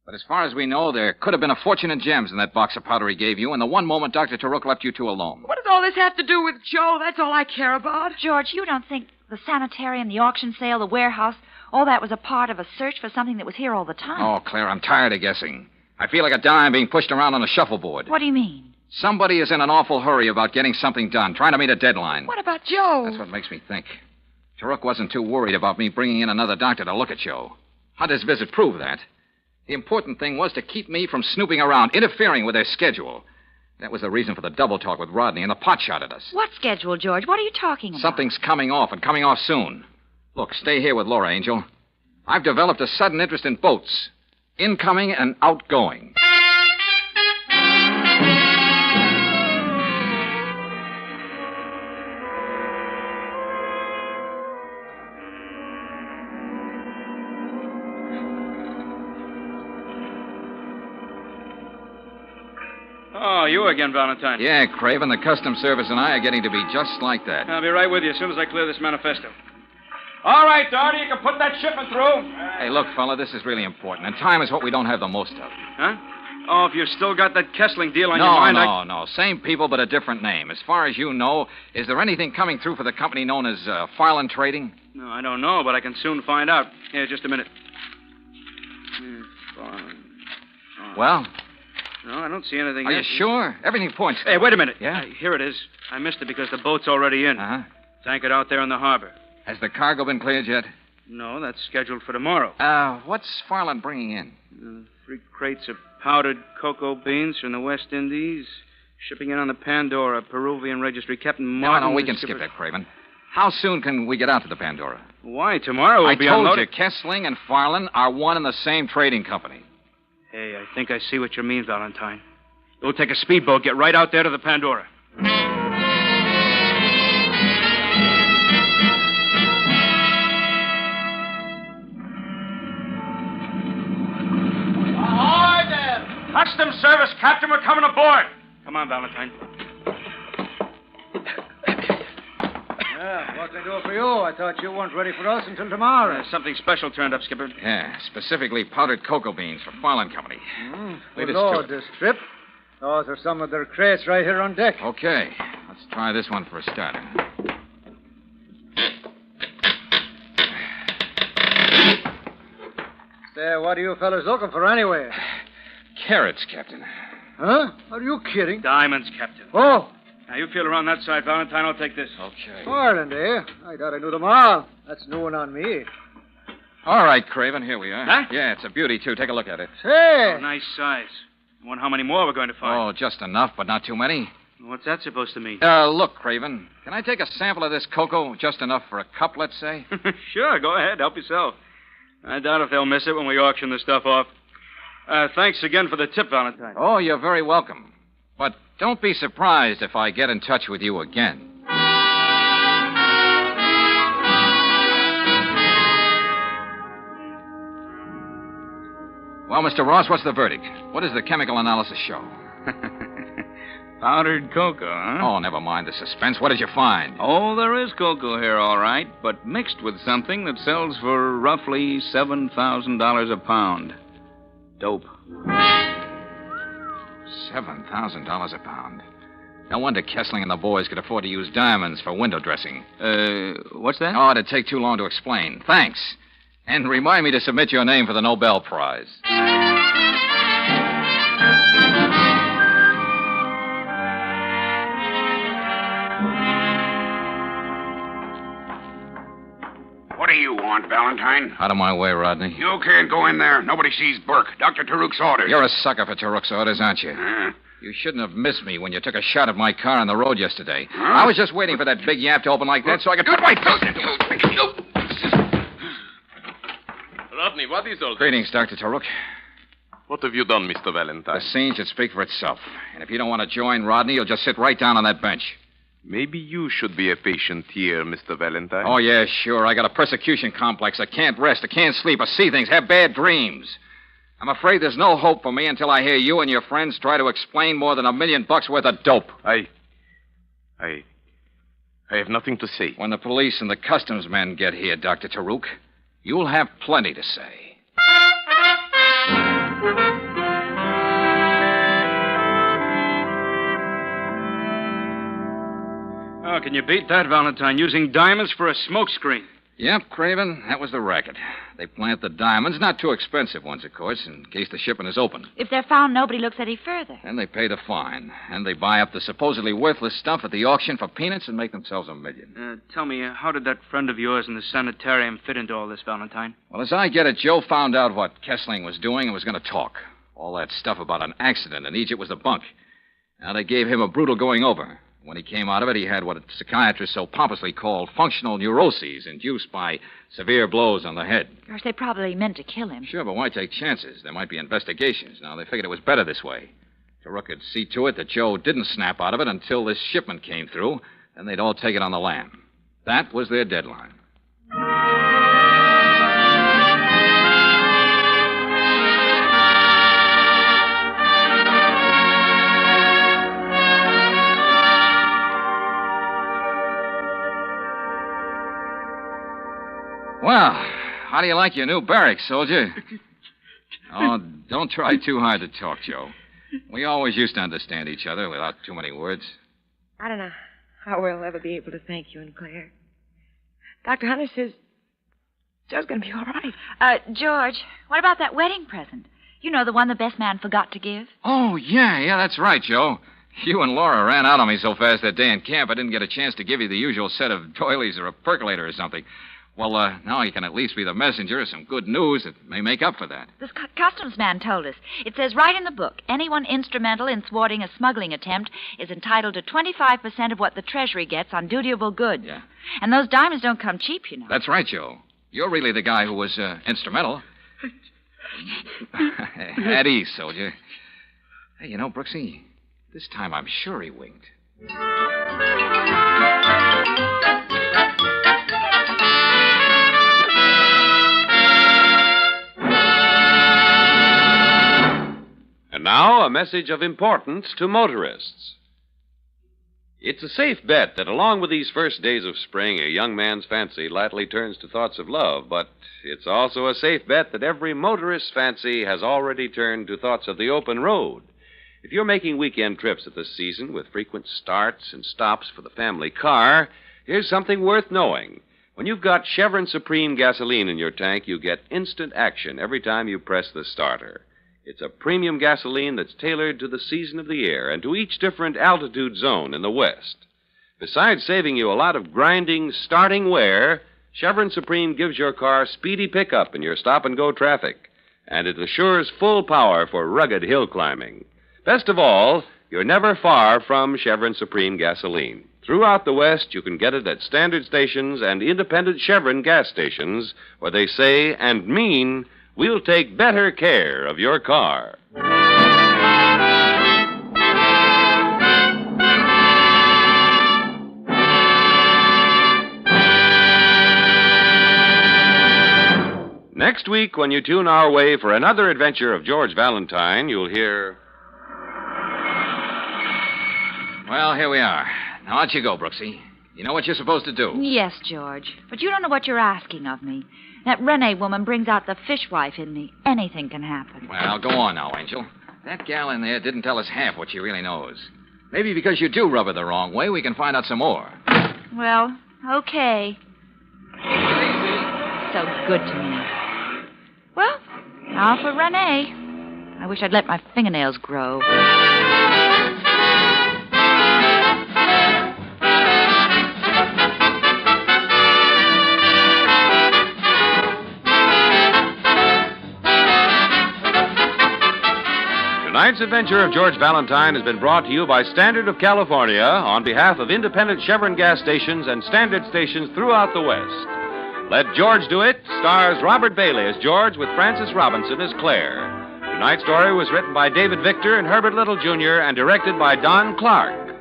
But as far as we know, there could have been a fortune in gems in that box of powder he gave you in the one moment Dr. Taruk left you two alone. What does all this have to do with Joe? That's all I care about. George, you don't think the sanitarium, the auction sale, the warehouse, all that was a part of a search for something that was here all the time? Oh, Claire, I'm tired of guessing. I feel like a dime being pushed around on a shuffleboard. What do you mean? Somebody is in an awful hurry about getting something done, trying to meet a deadline. What about Joe? That's what makes me think. Taruk wasn't too worried about me bringing in another doctor to look at Joe. Hunter's visit proved that. The important thing was to keep me from snooping around, interfering with their schedule. That was the reason for the double talk with Rodney and the pot shot at us. What schedule, George? What are you talking about? Something's coming off, and coming off soon. Look, stay here with Laura, Angel. I've developed a sudden interest in boats, incoming and outgoing. Oh, you again, Valentine. Yeah, Craven, the Customs Service and I are getting to be just like that. I'll be right with you as soon as I clear this manifesto. All right, Doherty, you can put that shipment through. Hey, look, fella, this is really important, and time is what we don't have the most of. Huh? Oh, if you've still got that Kessling deal on your mind, No. Same people, but a different name. As far as you know, is there anything coming through for the company known as Farland Trading? No, I don't know, but I can soon find out. Here, just a minute. Farland. Well? No, I don't see anything Are yet. you sure? Everything points to... Hey, wait a minute. Yeah? Here it is. I missed it because the boat's already in. Uh-huh. It's anchored out there in the harbor. Has the cargo been cleared yet? No, that's scheduled for tomorrow. What's Farland bringing in? 3 crates of powdered cocoa beans from the West Indies. Shipping in on the Pandora, Peruvian registry. Captain Martin... No, we can skip that, Craven. How soon can we get out to the Pandora? Why, tomorrow we'll I be told unloaded. you, Kessling and Farland are one and the same trading company. Hey, I think I see what you mean, Valentine. We'll take a speedboat, get right out there to the Pandora. Ahoy there! Custom service, Captain. We're coming aboard. Come on, Valentine. What can I do for you? I thought you weren't ready for us until tomorrow. Something special turned up, Skipper. Yeah, specifically powdered cocoa beans for Farland Company. Lead Good us to Lord, it. this trip. Those are some of their crates right here on deck. Okay, let's try this one for a starter. Say, what are you fellas looking for anyway? Carrots, Captain. Huh? Are you kidding? Diamonds, Captain. Oh, Now, you feel around that side, Valentine. I'll take this. Okay. Ireland, eh? I thought I knew them all. That's new one on me. All right, Craven, here we are. Huh? Yeah, it's a beauty, too. Take a look at it. Say! Oh, nice size. I wonder how many more we're going to find. Oh, just enough, but not too many. What's that supposed to mean? Look, Craven, can I take a sample of this cocoa? Just enough for a cup, let's say? Sure, go ahead. Help yourself. I doubt if they'll miss it when we auction the stuff off. Thanks again for the tip, Valentine. Oh, you're very welcome. But don't be surprised if I get in touch with you again. Well, Mr. Ross, what's the verdict? What does the chemical analysis show? Powdered cocoa, huh? Oh, never mind the suspense. What did you find? Oh, there is cocoa here, all right, but mixed with something that sells for roughly $7,000 a pound. Dope. $7,000 a pound. No wonder Kessling and the boys could afford to use diamonds for window dressing. What's that? Oh, it'd take too long to explain. Thanks. And remind me to submit your name for the Nobel Prize. What do you want, Valentine? Out of my way, Rodney. You can't go in there. Nobody sees Burke. Dr. Taruk's orders. You're a sucker for Taruk's orders, aren't you? You shouldn't have missed me when you took a shot at my car on the road yesterday. I was just waiting for that big yap to open like that so I could put my foot. Rodney, what is all this? Greetings, Dr. Taruk. What have you done, Mr. Valentine? The scene should speak for itself. And if you don't want to join Rodney, you'll just sit right down on that bench. Maybe you should be a patient here, Mr. Valentine. Oh, yeah, sure. I got a persecution complex. I can't rest. I can't sleep. I see things, have bad dreams. I'm afraid there's no hope for me until I hear you and your friends try to explain more than $1 million worth of dope. I have nothing to say. When the police and the customs men get here, Dr. Taruk, you'll have plenty to say. Oh, can you beat that, Valentine? Using diamonds for a smokescreen. Yep, Craven, that was the racket. They plant the diamonds, not too expensive ones, of course, in case the shipment is open. If they're found, nobody looks any further. And they pay the fine. And they buy up the supposedly worthless stuff at the auction for peanuts and make themselves $1 million. Tell me, how did that friend of yours in the sanitarium fit into all this, Valentine? Well, as I get it, Joe found out what Kessling was doing and was going to talk. All that stuff about an accident in Egypt was the bunk. Now, they gave him a brutal going over. When he came out of it, he had what psychiatrists so pompously call functional neuroses induced by severe blows on the head. Gosh, they probably meant to kill him. Sure, but why take chances? There might be investigations. Now, they figured it was better this way. Taruk could see to it that Joe didn't snap out of it until this shipment came through, and they'd all take it on the lam. That was their deadline. Well, how do you like your new barracks, soldier? Oh, don't try too hard to talk, Joe. We always used to understand each other without too many words. I don't know how we'll ever be able to thank you and Claire. Dr. Hunter says Joe's going to be all right. George, what about that wedding present? You know, the one the best man forgot to give? Oh, yeah, that's right, Joe. You and Laura ran out on me so fast that day in camp, I didn't get a chance to give you the usual set of doilies or a percolator or something. Well, now you can at least be the messenger of some good news that may make up for that. This customs man told us. It says right in the book, anyone instrumental in thwarting a smuggling attempt is entitled to 25% of what the Treasury gets on dutiable goods. Yeah. And those diamonds don't come cheap, you know. That's right, Joe. You're really the guy who was instrumental. At ease, soldier. Hey, you know, Brooksy, this time I'm sure he winked. And now, a message of importance to motorists. It's a safe bet that along with these first days of spring, a young man's fancy lightly turns to thoughts of love, but it's also a safe bet that every motorist's fancy has already turned to thoughts of the open road. If you're making weekend trips at this season with frequent starts and stops for the family car, here's something worth knowing. When you've got Chevron Supreme gasoline in your tank, you get instant action every time you press the starter. It's a premium gasoline that's tailored to the season of the year and to each different altitude zone in the West. Besides saving you a lot of grinding, starting wear, Chevron Supreme gives your car speedy pickup in your stop-and-go traffic, and it assures full power for rugged hill climbing. Best of all, you're never far from Chevron Supreme gasoline. Throughout the West, you can get it at standard stations and independent Chevron gas stations, where they say and mean, we'll take better care of your car. Next week, when you tune our way for another adventure of George Valentine, you'll hear... Well, here we are. Now, out you go, Brooksy. You know what you're supposed to do. Yes, George. But you don't know what you're asking of me. That Renee woman brings out the fishwife in me. Anything can happen. Well, go on now, Angel. That gal in there didn't tell us half what she really knows. Maybe because you do rub her the wrong way, we can find out some more. Well, okay. So good to me. Well, now for Renee. I wish I'd let my fingernails grow. Tonight's adventure of George Valentine has been brought to you by Standard of California on behalf of independent Chevron gas stations and standard stations throughout the West. Let George Do It stars Robert Bailey as George with Frances Robinson as Claire. Tonight's story was written by David Victor and Herbert Little, Jr. and directed by Don Clark.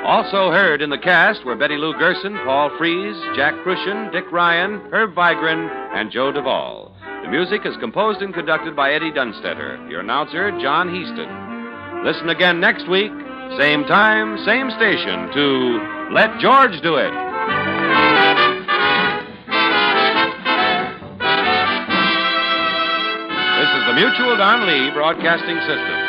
Also heard in the cast were Betty Lou Gerson, Paul Frees, Jack Crucian, Dick Ryan, Herb Vigran, and Joe Duvall. The music is composed and conducted by Eddie Dunstetter. Your announcer, John Heaston. Listen again next week, same time, same station, to Let George Do It. This is the Mutual Don Lee Broadcasting System.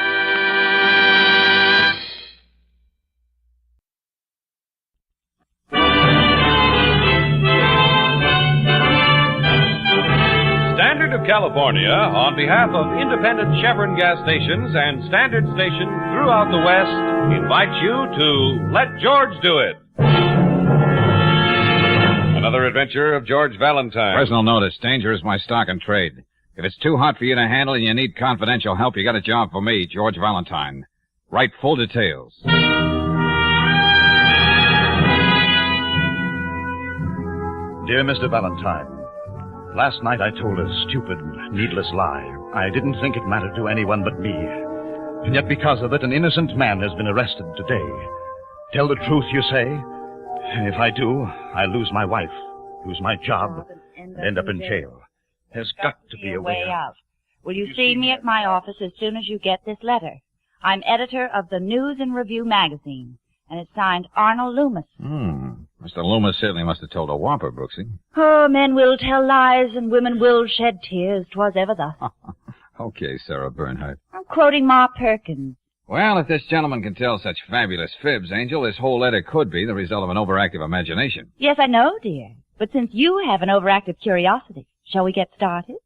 California, on behalf of independent Chevron gas stations and standard stations throughout the West, invites you to Let George Do It. Another adventure of George Valentine. Personal notice. Danger is my stock and trade. If it's too hot for you to handle and you need confidential help, you got a job for me, George Valentine. Write full details. Dear Mr. Valentine, last night I told a stupid, needless lie. I didn't think it mattered to anyone but me. And yet because of it, an innocent man has been arrested today. Tell the truth, you say? If I do, I lose my wife, lose my job, and end up in jail. There's got to be a way out. Will you see me at my office as soon as you get this letter? I'm editor of the News and Review magazine, and it's signed Arnold Loomis. Mr. Loomis certainly must have told a whopper, Brooksy. Oh, men will tell lies and women will shed tears. 'Twas ever thus. Okay, Sarah Bernhardt. I'm quoting Ma Perkins. Well, if this gentleman can tell such fabulous fibs, Angel, this whole letter could be the result of an overactive imagination. Yes, I know, dear. But since you have an overactive curiosity, shall we get started?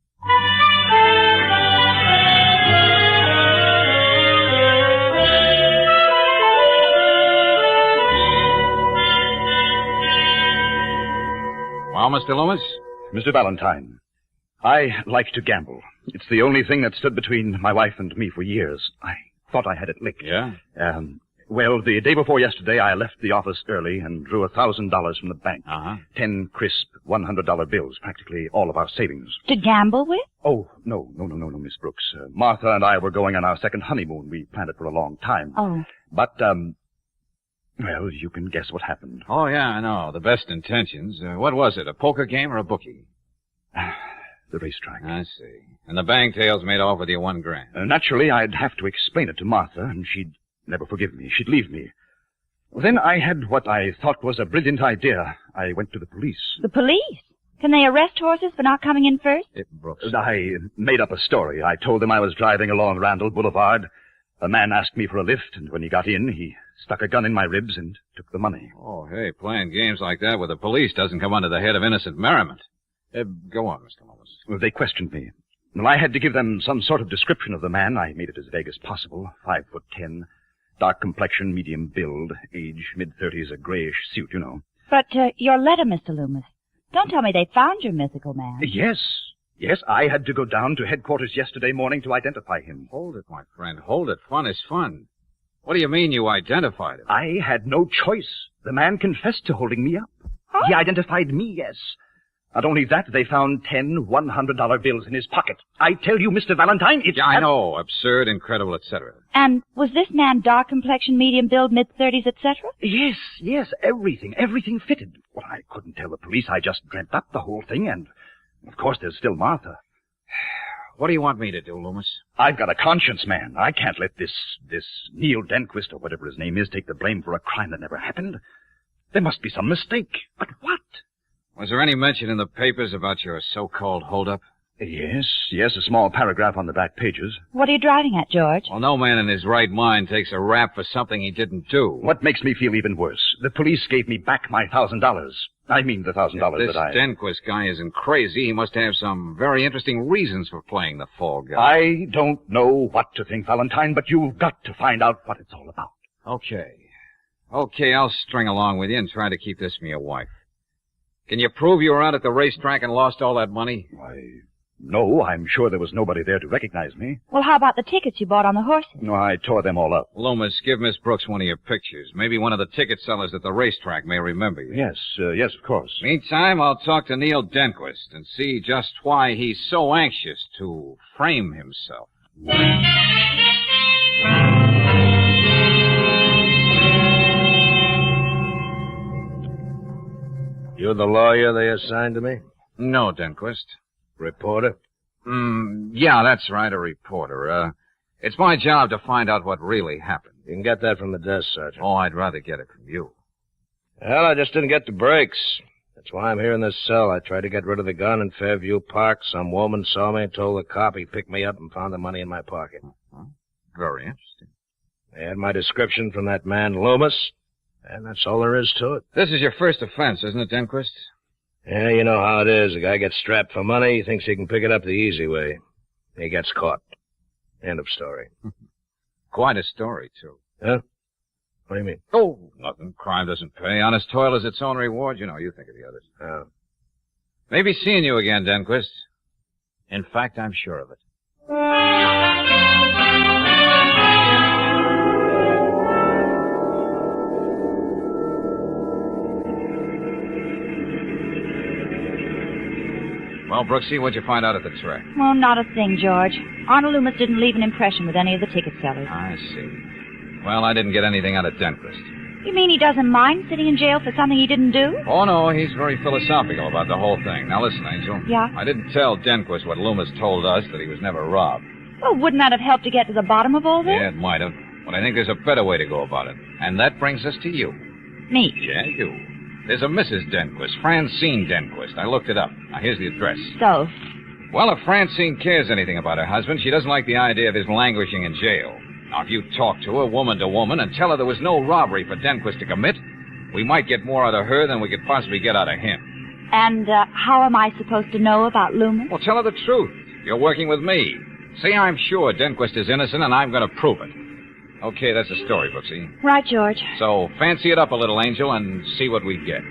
Well, Mr. Loomis, Mr. Valentine, I like to gamble. It's the only thing that stood between my wife and me for years. I thought I had it licked. Yeah? Well, the day before yesterday, I left the office early and drew $1,000 from the bank. 10 crisp $100 bills, practically all of our savings. To gamble with? Oh, no, Miss Brooks. Martha and I were going on our second honeymoon. We planned it for a long time. Oh. But, well, you can guess what happened. Oh, yeah, I know. The best intentions. What was it, a poker game or a bookie? The racetrack. I see. And the bangtails made off with you $1,000. Naturally, I'd have to explain it to Martha, and she'd never forgive me. She'd leave me. Then I had what I thought was a brilliant idea. I went to the police. The police? Can they arrest horses for not coming in first? Brooks. I made up a story. I told them I was driving along Randall Boulevard. A man asked me for a lift, and when he got in, he stuck a gun in my ribs and took the money. Oh, hey, playing games like that with the police doesn't come under the head of innocent merriment. Go on, Mr. Loomis. Well, they questioned me. Well, I had to give them some sort of description of the man. I made it as vague as possible. 5'10", dark complexion, medium build, age mid-30s, a grayish suit, you know. But your letter, Mr. Loomis. Don't tell me they found your mythical man. Yes, I had to go down to headquarters yesterday morning to identify him. Hold it, my friend, hold it. Fun is fun. What do you mean you identified him? I had no choice. The man confessed to holding me up. Huh? He identified me, yes. Not only that, they found 10 $100 bills in his pocket. I tell you, Mr. Valentine, it's... Yeah, I know. Absurd, incredible, etc. And was this man dark complexion, medium build, mid-30s, etc.? Yes, everything fitted. Well, I couldn't tell the police. I just dreamt up the whole thing, and of course there's still Martha. What do you want me to do, Loomis? I've got a conscience, man. I can't let this Neil Denquist, or whatever his name is, take the blame for a crime that never happened. There must be some mistake. But what? Was there any mention in the papers about your so-called holdup? Yes, a small paragraph on the back pages. What are you driving at, George? Well, no man in his right mind takes a rap for something he didn't do. What makes me feel even worse? The police gave me back my $1,000. I mean the $1,000 that I... This Denquist guy isn't crazy. He must have some very interesting reasons for playing the fall guy. I don't know what to think, Valentine, but you've got to find out what it's all about. Okay, I'll string along with you and try to keep this from your wife. Can you prove you were out at the racetrack and lost all that money? Why, no, I'm sure there was nobody there to recognize me. Well, how about the tickets you bought on the horses? No, I tore them all up. Loomis, give Miss Brooks one of your pictures. Maybe one of the ticket sellers at the racetrack may remember you. Yes, of course. Meantime, I'll talk to Neil Denquist and see just why he's so anxious to frame himself. You're the lawyer they assigned to me? No, Denquist. Reporter? Yeah, that's right, a reporter. It's my job to find out what really happened. You can get that from the desk, Sergeant. Oh, I'd rather get it from you. Well, I just didn't get the breaks. That's why I'm here in this cell. I tried to get rid of the gun in Fairview Park. Some woman saw me and told the cop. He picked me up and found the money in my pocket. Very interesting. They had my description from that man Loomis, and that's all there is to it. This is your first offense, isn't it, Denquist? Yeah, you know how it is. A guy gets strapped for money, he thinks he can pick it up the easy way. He gets caught. End of story. Quite a story, too. Huh? What do you mean? Oh, nothing. Crime doesn't pay. Honest toil is its own reward. You know, you think of the others. Oh. Maybe seeing you again, Denquist. In fact, I'm sure of it. Well, Brooksy, what'd you find out at the track? Well, not a thing, George. Arnold Loomis didn't leave an impression with any of the ticket sellers. I see. Well, I didn't get anything out of Denquist. You mean he doesn't mind sitting in jail for something he didn't do? Oh, no, he's very philosophical about the whole thing. Now, listen, Angel. Yeah? I didn't tell Denquist what Loomis told us, that he was never robbed. Well, wouldn't that have helped to get to the bottom of all this? Yeah, it might have. But I think there's a better way to go about it. And that brings us to you. Me? Yeah, you. There's a Mrs. Denquist, Francine Denquist. I looked it up. Now, here's the address. So? Well, if Francine cares anything about her husband, she doesn't like the idea of his languishing in jail. Now, if you talk to her, woman to woman, and tell her there was no robbery for Denquist to commit, we might get more out of her than we could possibly get out of him. And how am I supposed to know about Loomis? Well, tell her the truth. You're working with me. Say I'm sure Denquist is innocent, and I'm going to prove it. Okay, that's the story, Brooksy. Right, George. So fancy it up a little, Angel, and see what we get.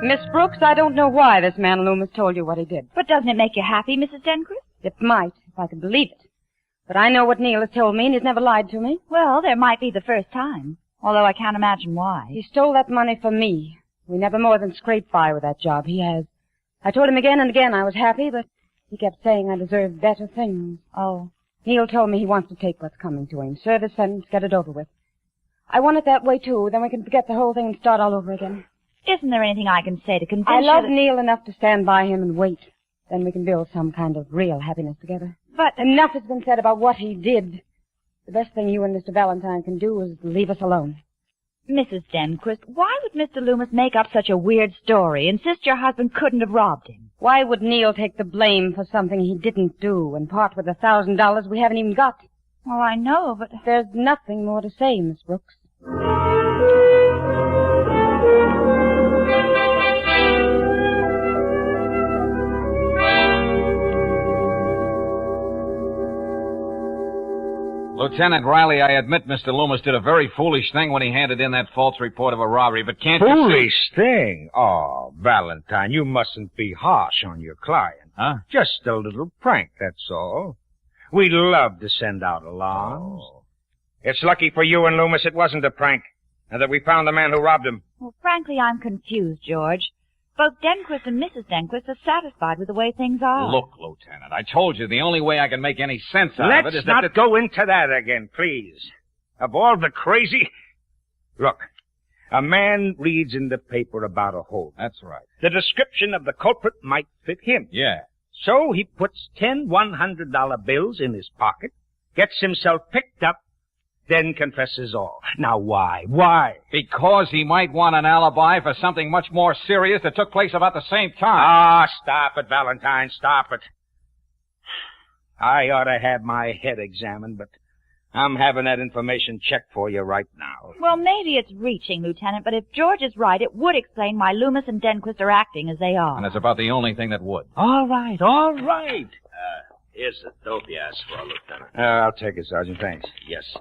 Miss Brooks, I don't know why this man Loomis told you what he did. But doesn't it make you happy, Mrs. Denquist? It might, if I could believe it. But I know what Neil has told me, and he's never lied to me. Well, there might be the first time, although I can't imagine why. He stole that money from me. We never more than scraped by with that job. He has. I told him again and again I was happy, but he kept saying I deserved better things. Oh. Neil told me he wants to take what's coming to him. Serve his sentence, get it over with. I want it that way, too. Then we can forget the whole thing and start all over again. Isn't there anything I can say to convince I you love that... Neil enough to stand by him and wait. Then we can build some kind of real happiness together. But... Enough has been said about what he did. The best thing you and Mr. Valentine can do is leave us alone. Mrs. Denquist, why would Mr. Loomis make up such a weird story, insist your husband couldn't have robbed him? Why would Neil take the blame for something he didn't do and part with $1,000 we haven't even got? Well, I know, but... There's nothing more to say, Miss Brooks. Lieutenant Riley, I admit Mr. Loomis did a very foolish thing when he handed in that false report of a robbery, but can't you see... Foolish thing? Oh, Valentine, you mustn't be harsh on your client. Huh? Just a little prank, that's all. We love to send out alarms. Oh. It's lucky for you and Loomis it wasn't a prank, and that we found the man who robbed him. Well, frankly, I'm confused, George. Both Denquist and Mrs. Denquist are satisfied with the way things are. Look, Lieutenant, I told you the only way I can make any sense out of it is Let's that... not go into that again, please. Of all the crazy... Look, a man reads in the paper about a hole. That's right. The description of the culprit might fit him. Yeah. So he puts 10 $100 bills in his pocket, gets himself picked up, then confesses all. Now, why? Why? Because he might want an alibi for something much more serious that took place about the same time. Ah, stop it, Valentine, stop it. I ought to have my head examined, but I'm having that information checked for you right now. Well, maybe it's reaching, Lieutenant, but if George is right, it would explain why Loomis and Denquist are acting as they are. And it's about the only thing that would. All right, all right. Here's the dope you asked for, Lieutenant. I'll take it, Sergeant. Thanks. Yes, sir.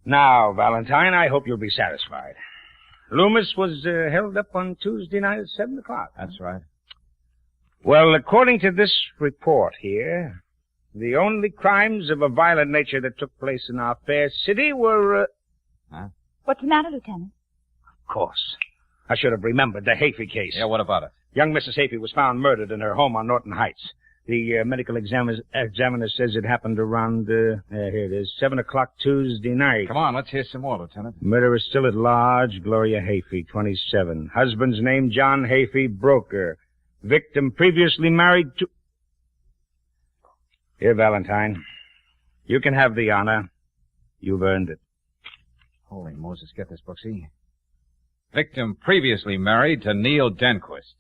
Now, Valentine, I hope you'll be satisfied. Loomis was held up on Tuesday night at 7 o'clock. That's right. Well, according to this report here, the only crimes of a violent nature that took place in our fair city were... Huh? What's the matter, Lieutenant? Of course. I should have remembered the Hafey case. Yeah, what about it? Young Mrs. Hafey was found murdered in her home on Norton Heights. The medical examiner says it happened around, here it is, 7 o'clock Tuesday night. Come on, let's hear some more, Lieutenant. Murderer still at large, Gloria Hafey, 27. Husband's name, John Hafey, broker. Victim previously married to... Here, Valentine. You can have the honor. You've earned it. Holy Moses, get this, Brooksy. Victim previously married to Neil Denquist.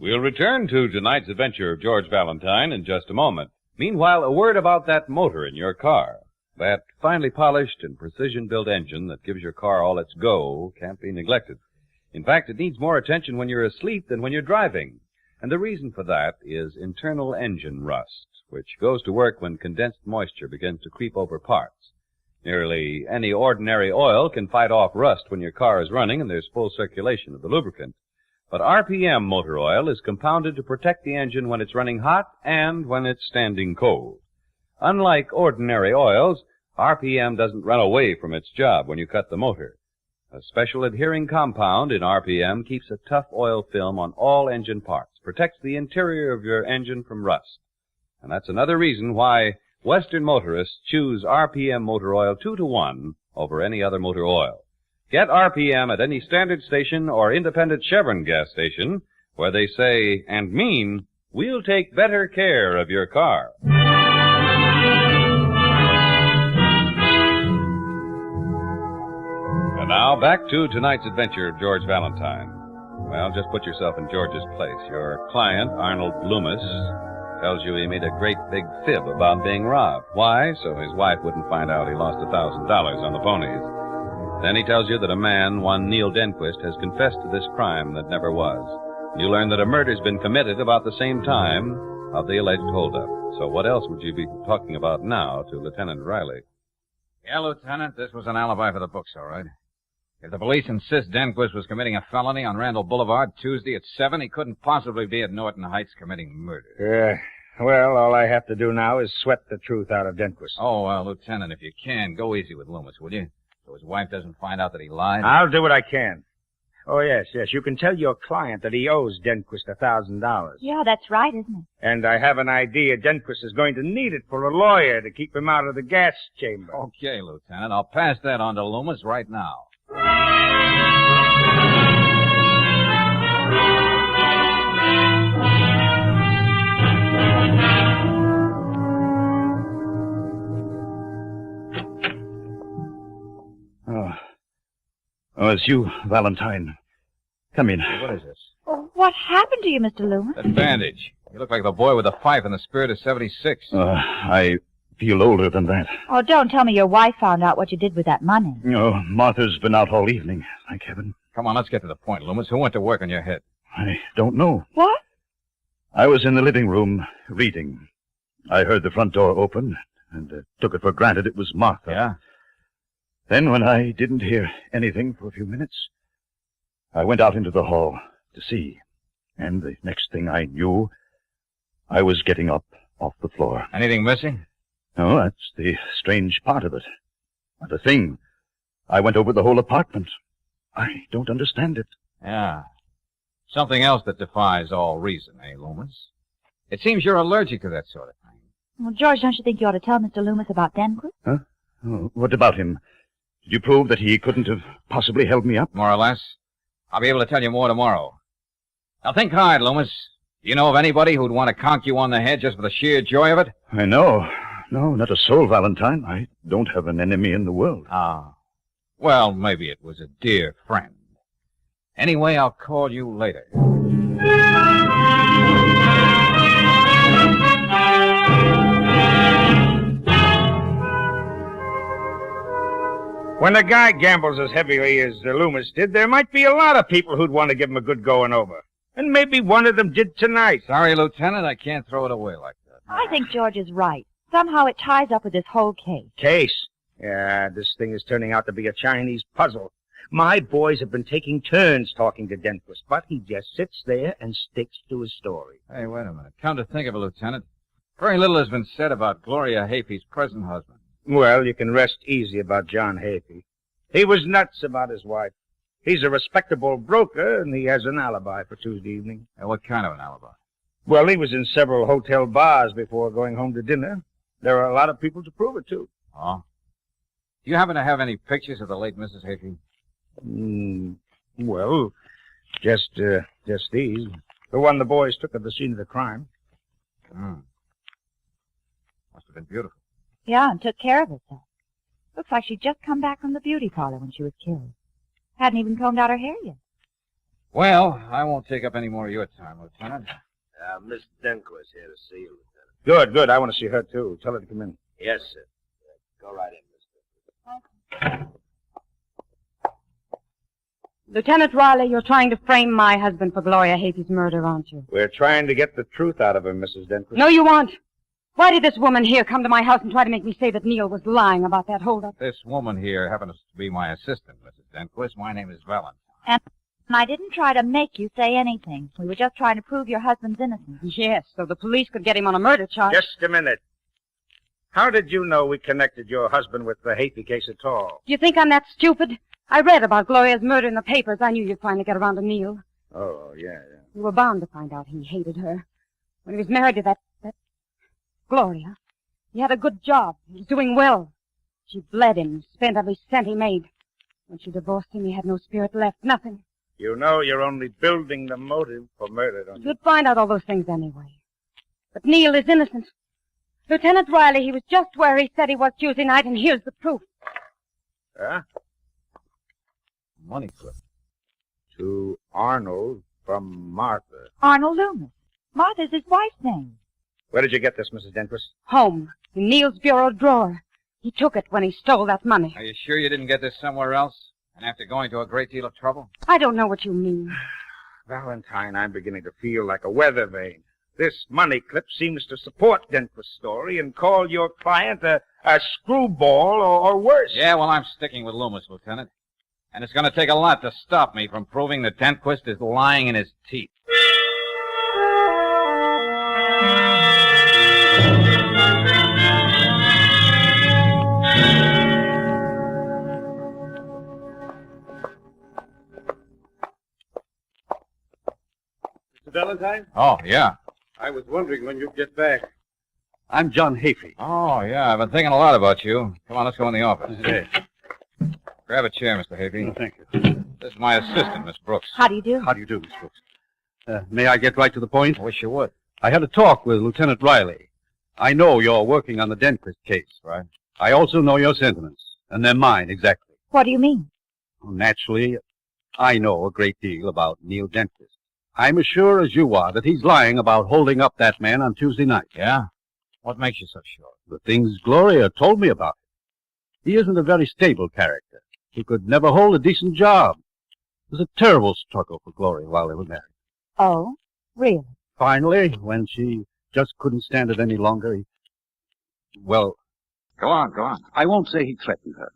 We'll return to tonight's adventure of George Valentine in just a moment. Meanwhile, a word about that motor in your car. That finely polished and precision-built engine that gives your car all its go can't be neglected. In fact, it needs more attention when you're asleep than when you're driving. And the reason for that is internal engine rust, which goes to work when condensed moisture begins to creep over parts. Nearly any ordinary oil can fight off rust when your car is running and there's full circulation of the lubricant. But RPM motor oil is compounded to protect the engine when it's running hot and when it's standing cold. Unlike ordinary oils, RPM doesn't run away from its job when you cut the motor. A special adhering compound in RPM keeps a tough oil film on all engine parts, protects the interior of your engine from rust. And that's another reason why Western motorists choose RPM motor oil 2-to-1 over any other motor oil. Get RPM at any standard station or independent Chevron gas station where they say and mean, we'll take better care of your car. And now back to tonight's adventure of George Valentine. Well, just put yourself in George's place. Your client, Arnold Loomis, tells you he made a great big fib about being robbed. Why? So his wife wouldn't find out he lost $1,000 on the ponies. Then he tells you that a man, one Neil Denquist, has confessed to this crime that never was. You learn that a murder's been committed about the same time of the alleged holdup. So what else would you be talking about now to Lieutenant Riley? Yeah, Lieutenant, this was an alibi for the books, all right. If the police insist Denquist was committing a felony on Randall Boulevard Tuesday at 7, he couldn't possibly be at Norton Heights committing murder. Well, all I have to do now is sweat the truth out of Denquist. Oh, Lieutenant, if you can, go easy with Loomis, will you? So his wife doesn't find out that he lied? I'll do what I can. Oh, yes. You can tell your client that he owes Denquist $1,000. Yeah, that's right, isn't it? And I have an idea Denquist is going to need it for a lawyer to keep him out of the gas chamber. Okay, Lieutenant. I'll pass that on to Loomis right now. Oh, it's you, Valentine. Come in. What is this? Well, what happened to you, Mr. Loomis? That bandage. You look like the boy with the fife in the spirit of 76. I feel older than that. Oh, don't tell me your wife found out what you did with that money. No, Martha's been out all evening, thank heaven. Come on, let's get to the point, Loomis. Who went to work on your head? I don't know. What? I was in the living room reading. I heard the front door open and took it for granted it was Martha. Yeah? Then, when I didn't hear anything for a few minutes, I went out into the hall to see. And the next thing I knew, I was getting up off the floor. Anything missing? No, that's the strange part of it. Not a thing. I went over the whole apartment. I don't understand it. Yeah. Something else that defies all reason, eh, Loomis? It seems you're allergic to that sort of thing. Well, George, don't you think you ought to tell Mr. Loomis about Denquist? Huh? Oh, what about him? Did you prove that he couldn't have possibly held me up? More or less. I'll be able to tell you more tomorrow. Now think hard, Loomis. Do you know of anybody who'd want to conk you on the head just for the sheer joy of it? I know. No, not a soul, Valentine. I don't have an enemy in the world. Ah. Well, maybe it was a dear friend. Anyway, I'll call you later. When a guy gambles as heavily as Loomis did, there might be a lot of people who'd want to give him a good going over. And maybe one of them did tonight. Sorry, Lieutenant, I can't throw it away like that. I think George is right. Somehow it ties up with this whole case. Case? Yeah, this thing is turning out to be a Chinese puzzle. My boys have been taking turns talking to Denquist, but he just sits there and sticks to his story. Hey, wait a minute. Come to think of it, Lieutenant, very little has been said about Gloria Hafey's present husband. Well, you can rest easy about John Hafey. He was nuts about his wife. He's a respectable broker, and he has an alibi for Tuesday evening. What kind of an alibi? Well, he was in several hotel bars before going home to dinner. There are a lot of people to prove it to. Oh? Do you happen to have any pictures of the late Mrs. Hafey? Well, just these. The one the boys took at the scene of the crime. Must have been beautiful. Yeah, and took care of herself. Looks like she'd just come back from the beauty parlor when she was killed. Hadn't even combed out her hair yet. Well, I won't take up any more of your time, Lieutenant. Miss Denquist here to see you, Lieutenant. Good. I want to see her, too. Tell her to come in. Yes, sir. Go right in, Miss Denquist. Lieutenant Riley, you're trying to frame my husband for Gloria Hafey's murder, aren't you? We're trying to get the truth out of him, Mrs. Denquist. No, you aren't. Why did this woman here come to my house and try to make me say that Neil was lying about that holdup? This woman here happens to be my assistant, Mrs. Denquist. My name is Valentine. And I didn't try to make you say anything. We were just trying to prove your husband's innocence. Yes, so the police could get him on a murder charge. Just a minute. How did you know we connected your husband with the Hafey case at all? Do you think I'm that stupid? I read about Gloria's murder in the papers. I knew you'd finally get around to Neil. Oh, yeah. You were bound to find out he hated her. When he was married to that Gloria, he had a good job. He was doing well. She bled him, spent every cent he made. When she divorced him, he had no spirit left, nothing. You know you're only building the motive for murder, don't you? You'd find out all those things anyway. But Neil is innocent. Lieutenant Riley, he was just where he said he was Tuesday night, and here's the proof. Huh? Money clip. To Arnold from Martha. Arnold Loomis. Martha's his wife's name. Where did you get this, Mrs. Denquist? Home, in Neil's bureau drawer. He took it when he stole that money. Are you sure you didn't get this somewhere else? And after going to a great deal of trouble? I don't know what you mean. Valentine, I'm beginning to feel like a weather vane. This money clip seems to support Denquist's story and call your client a screwball or worse. Yeah, well, I'm sticking with Loomis, Lieutenant. And it's going to take a lot to stop me from proving that Denquist is lying in his teeth. Mr. Valentine? Oh, yeah. I was wondering when you'd get back. I'm John Hafey. Oh, yeah, I've been thinking a lot about you. Come on, let's go in the office. Hey. Grab a chair, Mr. Hafey. Oh, thank you. This is my assistant, Miss Brooks. How do you do? How do you do, Miss Brooks? May I get right to the point? I wish you would. I had a talk with Lieutenant Riley. I know you're working on the Denquist case. Right. I also know your sentiments, and they're mine, exactly. What do you mean? Naturally, I know a great deal about Neil Denquist. I'm as sure as you are that he's lying about holding up that man on Tuesday night. Yeah? What makes you so sure? The things Gloria told me about him. He isn't a very stable character. He could never hold a decent job. It was a terrible struggle for Gloria while they were married. Oh, really? Finally, when she just couldn't stand it any longer, well... Go on. I won't say he threatened her,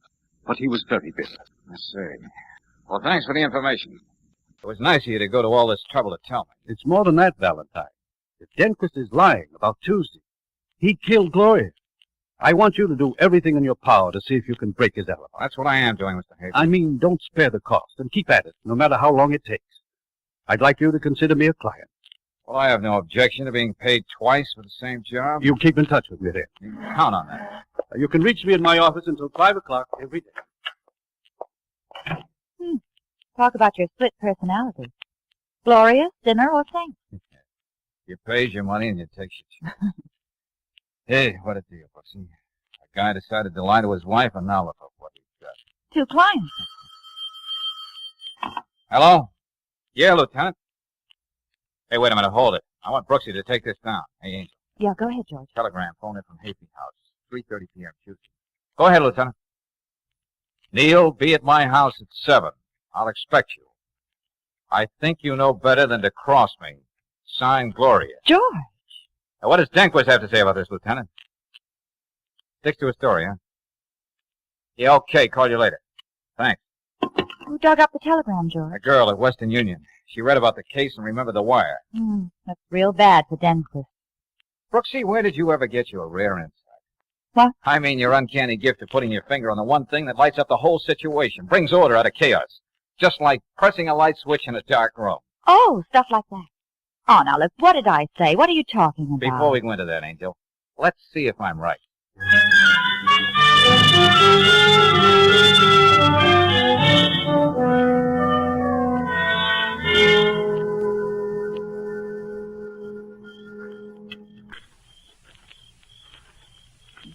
but he was very bitter. I see. Well, thanks for the information. It was nice of you to go to all this trouble to tell me. It's more than that, Valentine. If Denquist is lying about Tuesday, he killed Gloria. I want you to do everything in your power to see if you can break his alibi. That's what I am doing, Mr. Hafey. I mean, don't spare the cost, and keep at it, no matter how long it takes. I'd like you to consider me a client. Well, I have no objection to being paid twice for the same job. You keep in touch with me then. You can count on that. You can reach me in my office until 5 o'clock every day. Talk about your split personality. Gloria, dinner, or saint? You pays your money and you takes your chance. Hey, what a deal, Brooksy. A guy decided to lie to his wife, and now look at what he's got. 2 clients. Hello? Yeah, Lieutenant. Hey, wait a minute, hold it. I want Brooksy to take this down. Hey, Angel. Yeah, go ahead, George. Telegram, phone in from Hafey House. 3:30 p.m. Tuesday. Go ahead, Lieutenant. Neil, be at my house at 7. I'll expect you. I think you know better than to cross me. Signed, Gloria. George! Now, what does Denquist have to say about this, Lieutenant? Sticks to his story, huh? Yeah, okay. Call you later. Thanks. Who dug up the telegram, George? A girl at Western Union. She read about the case and remembered the wire. That's real bad for Denquist. Brooksy, where did you ever get your rare insight? What? I mean your uncanny gift of putting your finger on the one thing that lights up the whole situation, brings order out of chaos. Just like pressing a light switch in a dark room. Oh, stuff like that. Oh, now, look, what did I say? What are you talking about? Before we go into that, Angel, let's see if I'm right.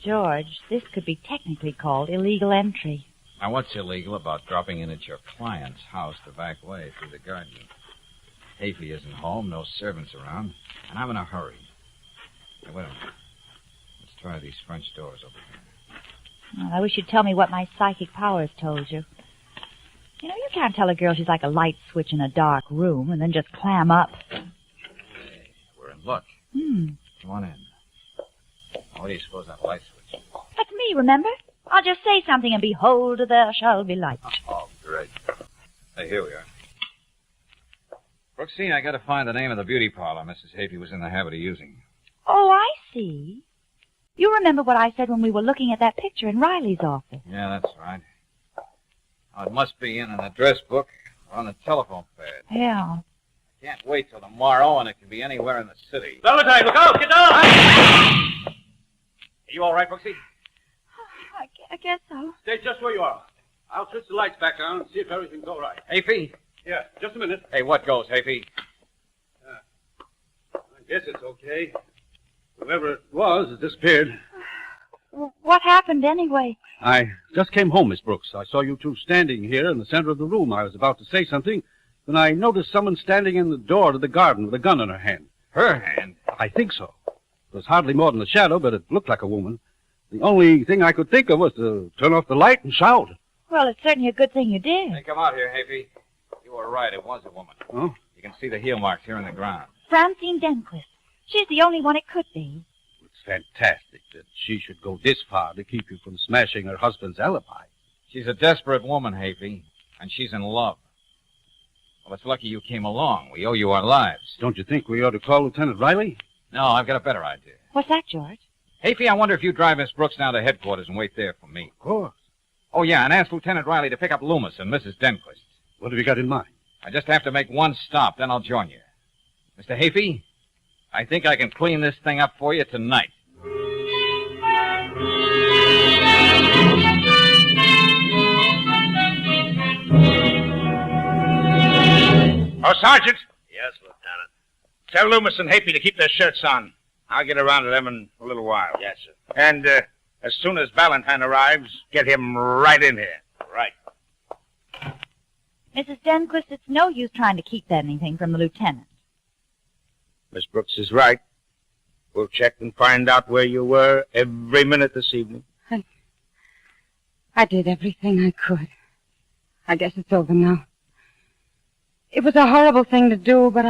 George, this could be technically called illegal entry. Now, what's illegal about dropping in at your client's house the back way through the garden? Hafey isn't home, no servants around, and I'm in a hurry. Hey, wait a minute. Let's try these French doors over here. Well, I wish you'd tell me what my psychic powers told you. You know, you can't tell a girl she's like a light switch in a dark room and then just clam up. Hey, we're in luck. Come on in. Now, what do you suppose that light switch is? That's me, remember? I'll just say something and behold, there shall be light. Oh, great. Hey, here we are. Brooksy, I gotta find the name of the beauty parlor Mrs. Hafey was in the habit of using. Oh, I see. You remember what I said when we were looking at that picture in Riley's office. Yeah, that's right. Oh, it must be in an address book or on the telephone pad. Yeah. I can't wait till tomorrow, and it can be anywhere in the city. Valentine, look out! Get down! Are you all right, Brooksy? I guess so. Stay just where you are. I'll switch the lights back on and see if everything's all right. Hafey? Yeah, just a minute. Hey, what goes, Hafey? I guess it's okay. Whoever it was has disappeared. What happened anyway? I just came home, Miss Brooks. I saw you two standing here in the center of the room. I was about to say something, then I noticed someone standing in the door to the garden with a gun in her hand. Her hand? I think so. It was hardly more than a shadow, but it looked like a woman. The only thing I could think of was to turn off the light and shout. Well, it's certainly a good thing you did. Hey, come out here, Hafey. You were right. It was a woman. Oh, You can see the heel marks here in the ground. Francine Denquist. She's the only one it could be. It's fantastic that she should go this far to keep you from smashing her husband's alibi. She's a desperate woman, Hafey, and she's in love. Well, it's lucky you came along. We owe you our lives. Don't you think we ought to call Lieutenant Riley? No, I've got a better idea. What's that, George? Hafey, I wonder if you drive Miss Brooks down to headquarters and wait there for me. Of course. Oh, yeah, and ask Lieutenant Riley to pick up Loomis and Mrs. Denquist. What have you got in mind? I just have to make one stop, then I'll join you. Mr. Hafey, I think I can clean this thing up for you tonight. Oh, Sergeant! Yes, Lieutenant. Tell Loomis and Hapey to keep their shirts on. I'll get around to them in a little while. Yes, sir. And as soon as Valentine arrives, get him right in here. Right. Mrs. Denquist, it's no use trying to keep anything from the lieutenant. Miss Brooks is right. We'll check and find out where you were every minute this evening. I did everything I could. I guess it's over now. It was a horrible thing to do, but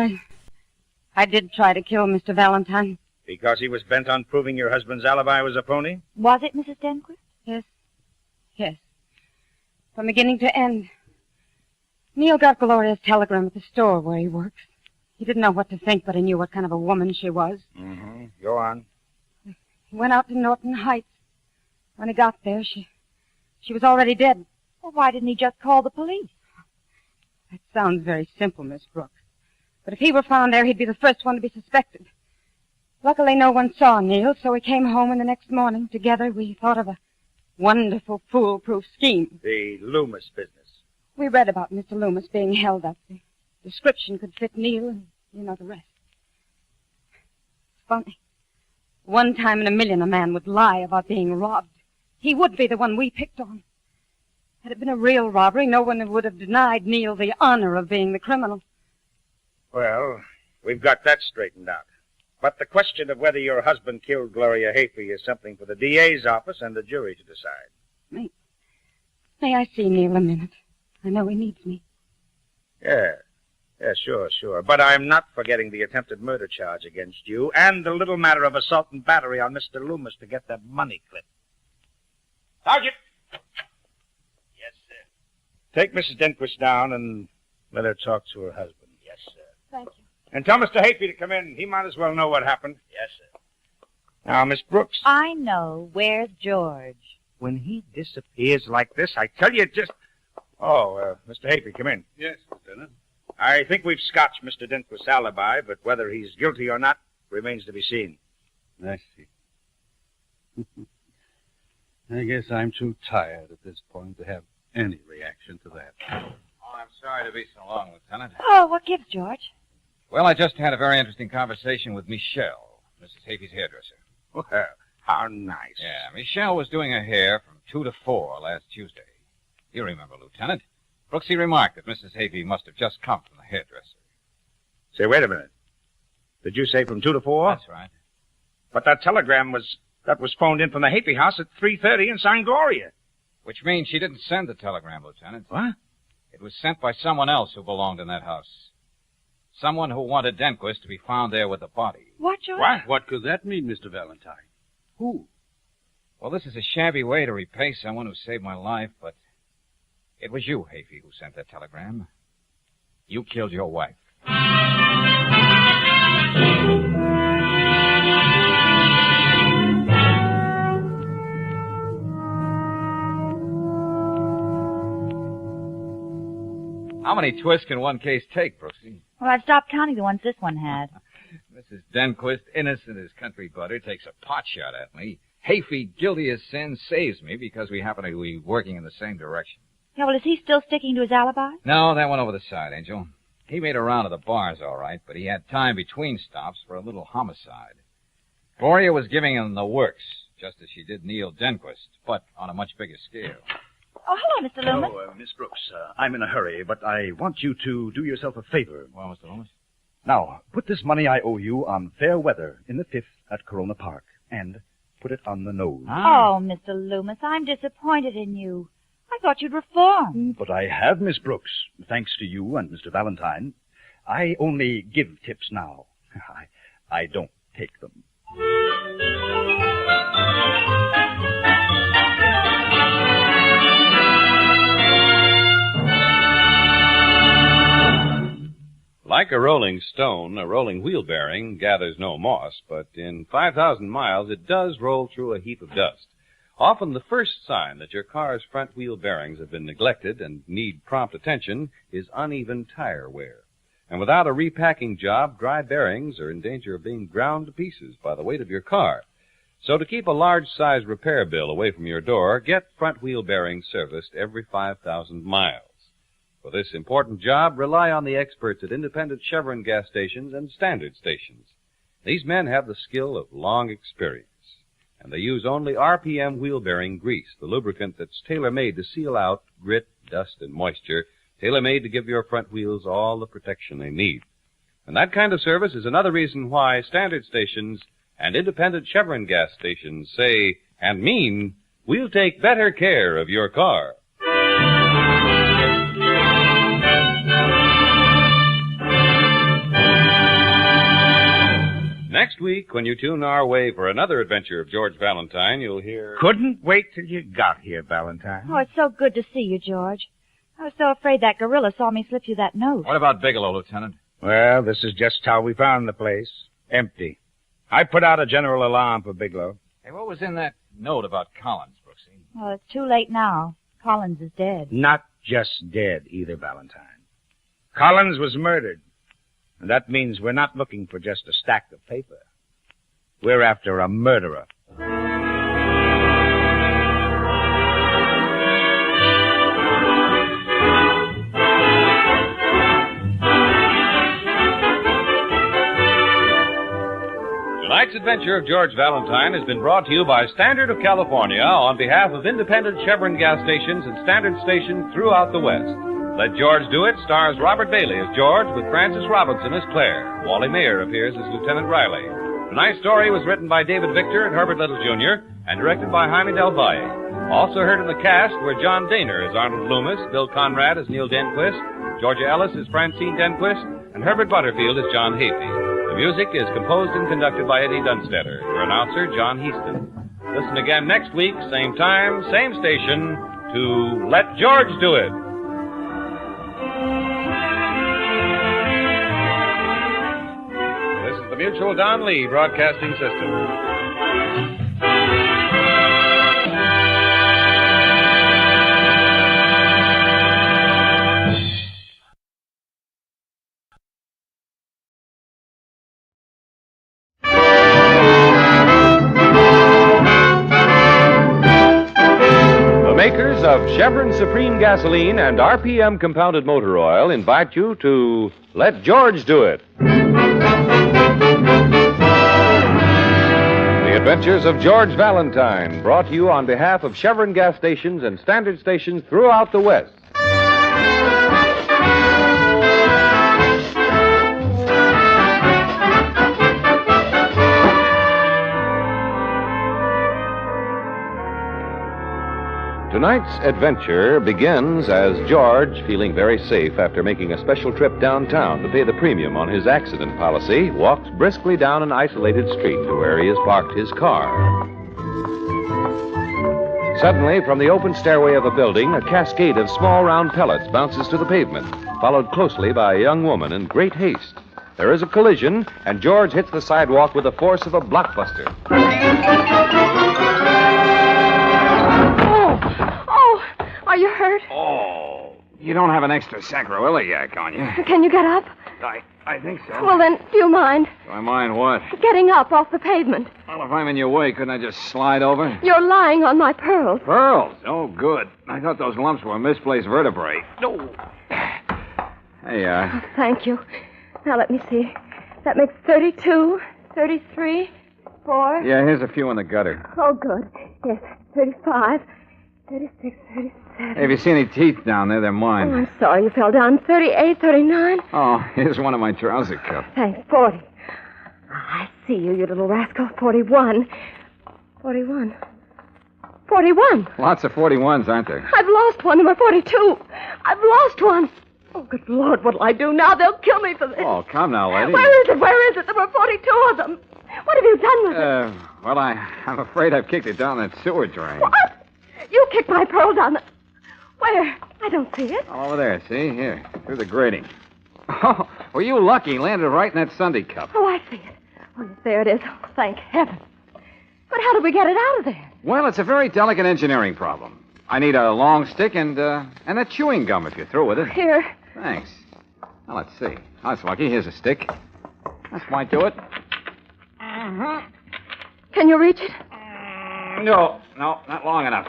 I did try to kill Mr. Valentine. Because he was bent on proving your husband's alibi was a phony? Was it, Mrs. Denquist? Yes. Yes. From beginning to end. Neil got Gloria's telegram at the store where he works. He didn't know what to think, but he knew what kind of a woman she was. Mm-hmm. Go on. He went out to Norton Heights. When he got there, she was already dead. Well, why didn't he just call the police? That sounds very simple, Miss Brooks. But if he were found there, he'd be the first one to be suspected. Luckily, no one saw Neil, so we came home, and the next morning, together, we thought of a wonderful, foolproof scheme. The Loomis business. We read about Mr. Loomis being held up. The description could fit Neil, and you know the rest. It's funny. One time in a million, a man would lie about being robbed. He would be the one we picked on. Had it been a real robbery, no one would have denied Neil the honor of being the criminal. Well, we've got that straightened out. But the question of whether your husband killed Gloria Hafey is something for the DA's office and the jury to decide. May I see Neil a minute? I know he needs me. Yeah, sure. But I'm not forgetting the attempted murder charge against you and the little matter of assault and battery on Mr. Loomis to get that money clip. Sergeant! Yes, sir. Take Mrs. Denquist down and let her talk to her husband. Yes, sir. Thank you. And tell Mr. Hafey to come in. He might as well know what happened. Yes, sir. Now, Miss Brooks. I know. Where's George? When he disappears like this, I tell you just... Oh, Mr. Hafey, come in. Yes, Lieutenant. I think we've scotched Mr. Denquist's alibi, but whether he's guilty or not remains to be seen. I see. I guess I'm too tired at this point to have any reaction to that. Oh, I'm sorry to be so long, Lieutenant. Oh, what gives, George? Well, I just had a very interesting conversation with Michelle, Mrs. Hafey's hairdresser. Well, how nice. Yeah, Michelle was doing her hair from 2 to 4 last Tuesday. You remember, Lieutenant. Brooksy remarked that Mrs. Hafey must have just come from the hairdresser. Say, wait a minute. Did you say from 2 to 4? That's right. But that telegram was phoned in from the Hafey house at 3:30 and signed Gloria. Which means she didn't send the telegram, Lieutenant. What? It was sent by someone else who belonged in that house. Someone who wanted Denquist to be found there with the body. What, George? What could that mean, Mr. Valentine? Who? Well, this is a shabby way to repay someone who saved my life, but it was you, Hafey, who sent that telegram. You killed your wife. How many twists can one case take, Brooksy? Well, I've stopped counting the ones this one had. Mrs. Denquist, innocent as country butter, takes a pot shot at me. Hafey, guilty as sin, saves me because we happen to be working in the same direction. Yeah, well, is he still sticking to his alibi? No, that went over the side, Angel. He made a round of the bars, all right, but he had time between stops for a little homicide. Gloria was giving him the works, just as she did Neil Denquist, but on a much bigger scale. Oh, hello, Mr. Loomis. Oh, Miss Brooks, I'm in a hurry, but I want you to do yourself a favor. Well, Mr. Loomis? Now, put this money I owe you on fair weather in the 5th at Corona Park, and put it on the nose. Oh, Mr. Loomis, I'm disappointed in you. I thought you'd reform. But I have, Miss Brooks, thanks to you and Mr. Valentine. I only give tips now. I don't take them. Like a rolling stone, a rolling wheel bearing gathers no moss, but in 5,000 miles it does roll through a heap of dust. Often the first sign that your car's front wheel bearings have been neglected and need prompt attention is uneven tire wear. And without a repacking job, dry bearings are in danger of being ground to pieces by the weight of your car. So to keep a large-size repair bill away from your door, get front wheel bearings serviced every 5,000 miles. For this important job, rely on the experts at independent Chevron gas stations and standard stations. These men have the skill of long experience, and they use only RPM wheel bearing grease, the lubricant that's tailor-made to seal out grit, dust, and moisture, tailor-made to give your front wheels all the protection they need. And that kind of service is another reason why standard stations and independent Chevron gas stations say and mean, we'll take better care of your car. Next week, when you tune our way for another adventure of George Valentine, you'll hear... Couldn't wait till you got here, Valentine. Oh, it's so good to see you, George. I was so afraid that gorilla saw me slip you that note. What about Bigelow, Lieutenant? Well, this is just how we found the place. Empty. I put out a general alarm for Bigelow. Hey, what was in that note about Collins, Brooksy? Well, it's too late now. Collins is dead. Not just dead either, Valentine. Collins was murdered. And that means we're not looking for just a stack of paper. We're after a murderer. Tonight's adventure of George Valentine has been brought to you by Standard of California on behalf of independent Chevron gas stations and standard stations throughout the West. Let George Do It stars Robert Bailey as George with Frances Robinson as Claire. Wally Mayer appears as Lieutenant Riley. Tonight's story was written by David Victor and Herbert Little, Jr. and directed by Jaime Del Valle. Also heard in the cast were John Daner as Arnold Loomis, Bill Conrad as Neil Denquist, Georgia Ellis as Francine Denquist, and Herbert Butterfield as John Hafey. The music is composed and conducted by Eddie Dunstetter. Your announcer, John Heaston. Listen again next week, same time, same station, to Let George Do It. This is the Mutual Don Lee Broadcasting System. Makers of Chevron Supreme Gasoline and RPM Compounded Motor Oil invite you to Let George Do It. The Adventures of George Valentine, brought to you on behalf of Chevron gas stations and standard stations throughout the West. Tonight's adventure begins as George, feeling very safe after making a special trip downtown to pay the premium on his accident policy, walks briskly down an isolated street to where he has parked his car. Suddenly, from the open stairway of a building, a cascade of small round pellets bounces to the pavement, followed closely by a young woman in great haste. There is a collision, and George hits the sidewalk with the force of a blockbuster. Are you hurt? Oh, you don't have an extra sacroiliac on you. Can you get up? I think so. Well, then, do you mind? Do I mind what? Getting up off the pavement. Well, if I'm in your way, couldn't I just slide over? You're lying on my pearls. Pearls? Oh, good. I thought those lumps were misplaced vertebrae. No. Hey, Oh, thank you. Now, let me see. That makes 32, 33, 4. Yeah, here's a few in the gutter. Oh, good. Yes, 35, 36, 37. Hey, have you seen any teeth down there? They're Oh, mine. I'm sorry you fell down. 38, 39. Oh, here's one of my trouser cuffs. Thanks, 40. I see you, you little rascal. 41. 41. 41. Lots of 41s, aren't there? I've lost one. Number 42. I've lost one. Oh, good Lord, what'll I do now? They'll kill me for this. Oh, come now, lady. Where is it? Where is it? There were 42 of them. What have you done with it? Well, I'm afraid I've kicked it down that sewer drain. What? You kicked my pearl down the... Where? I don't see it. All over there, see? Here, through the grating. Oh, well, you lucky. Landed right in that Sunday cup. Oh, I see it. Oh, yes, there it is. Oh, thank heaven. But how did we get it out of there? Well, it's a very delicate engineering problem. I need a long stick and a chewing gum if you're through with it. Here. Thanks. Now, let's see. That's lucky. Here's a stick. That might do it. Can you reach it? No, not long enough.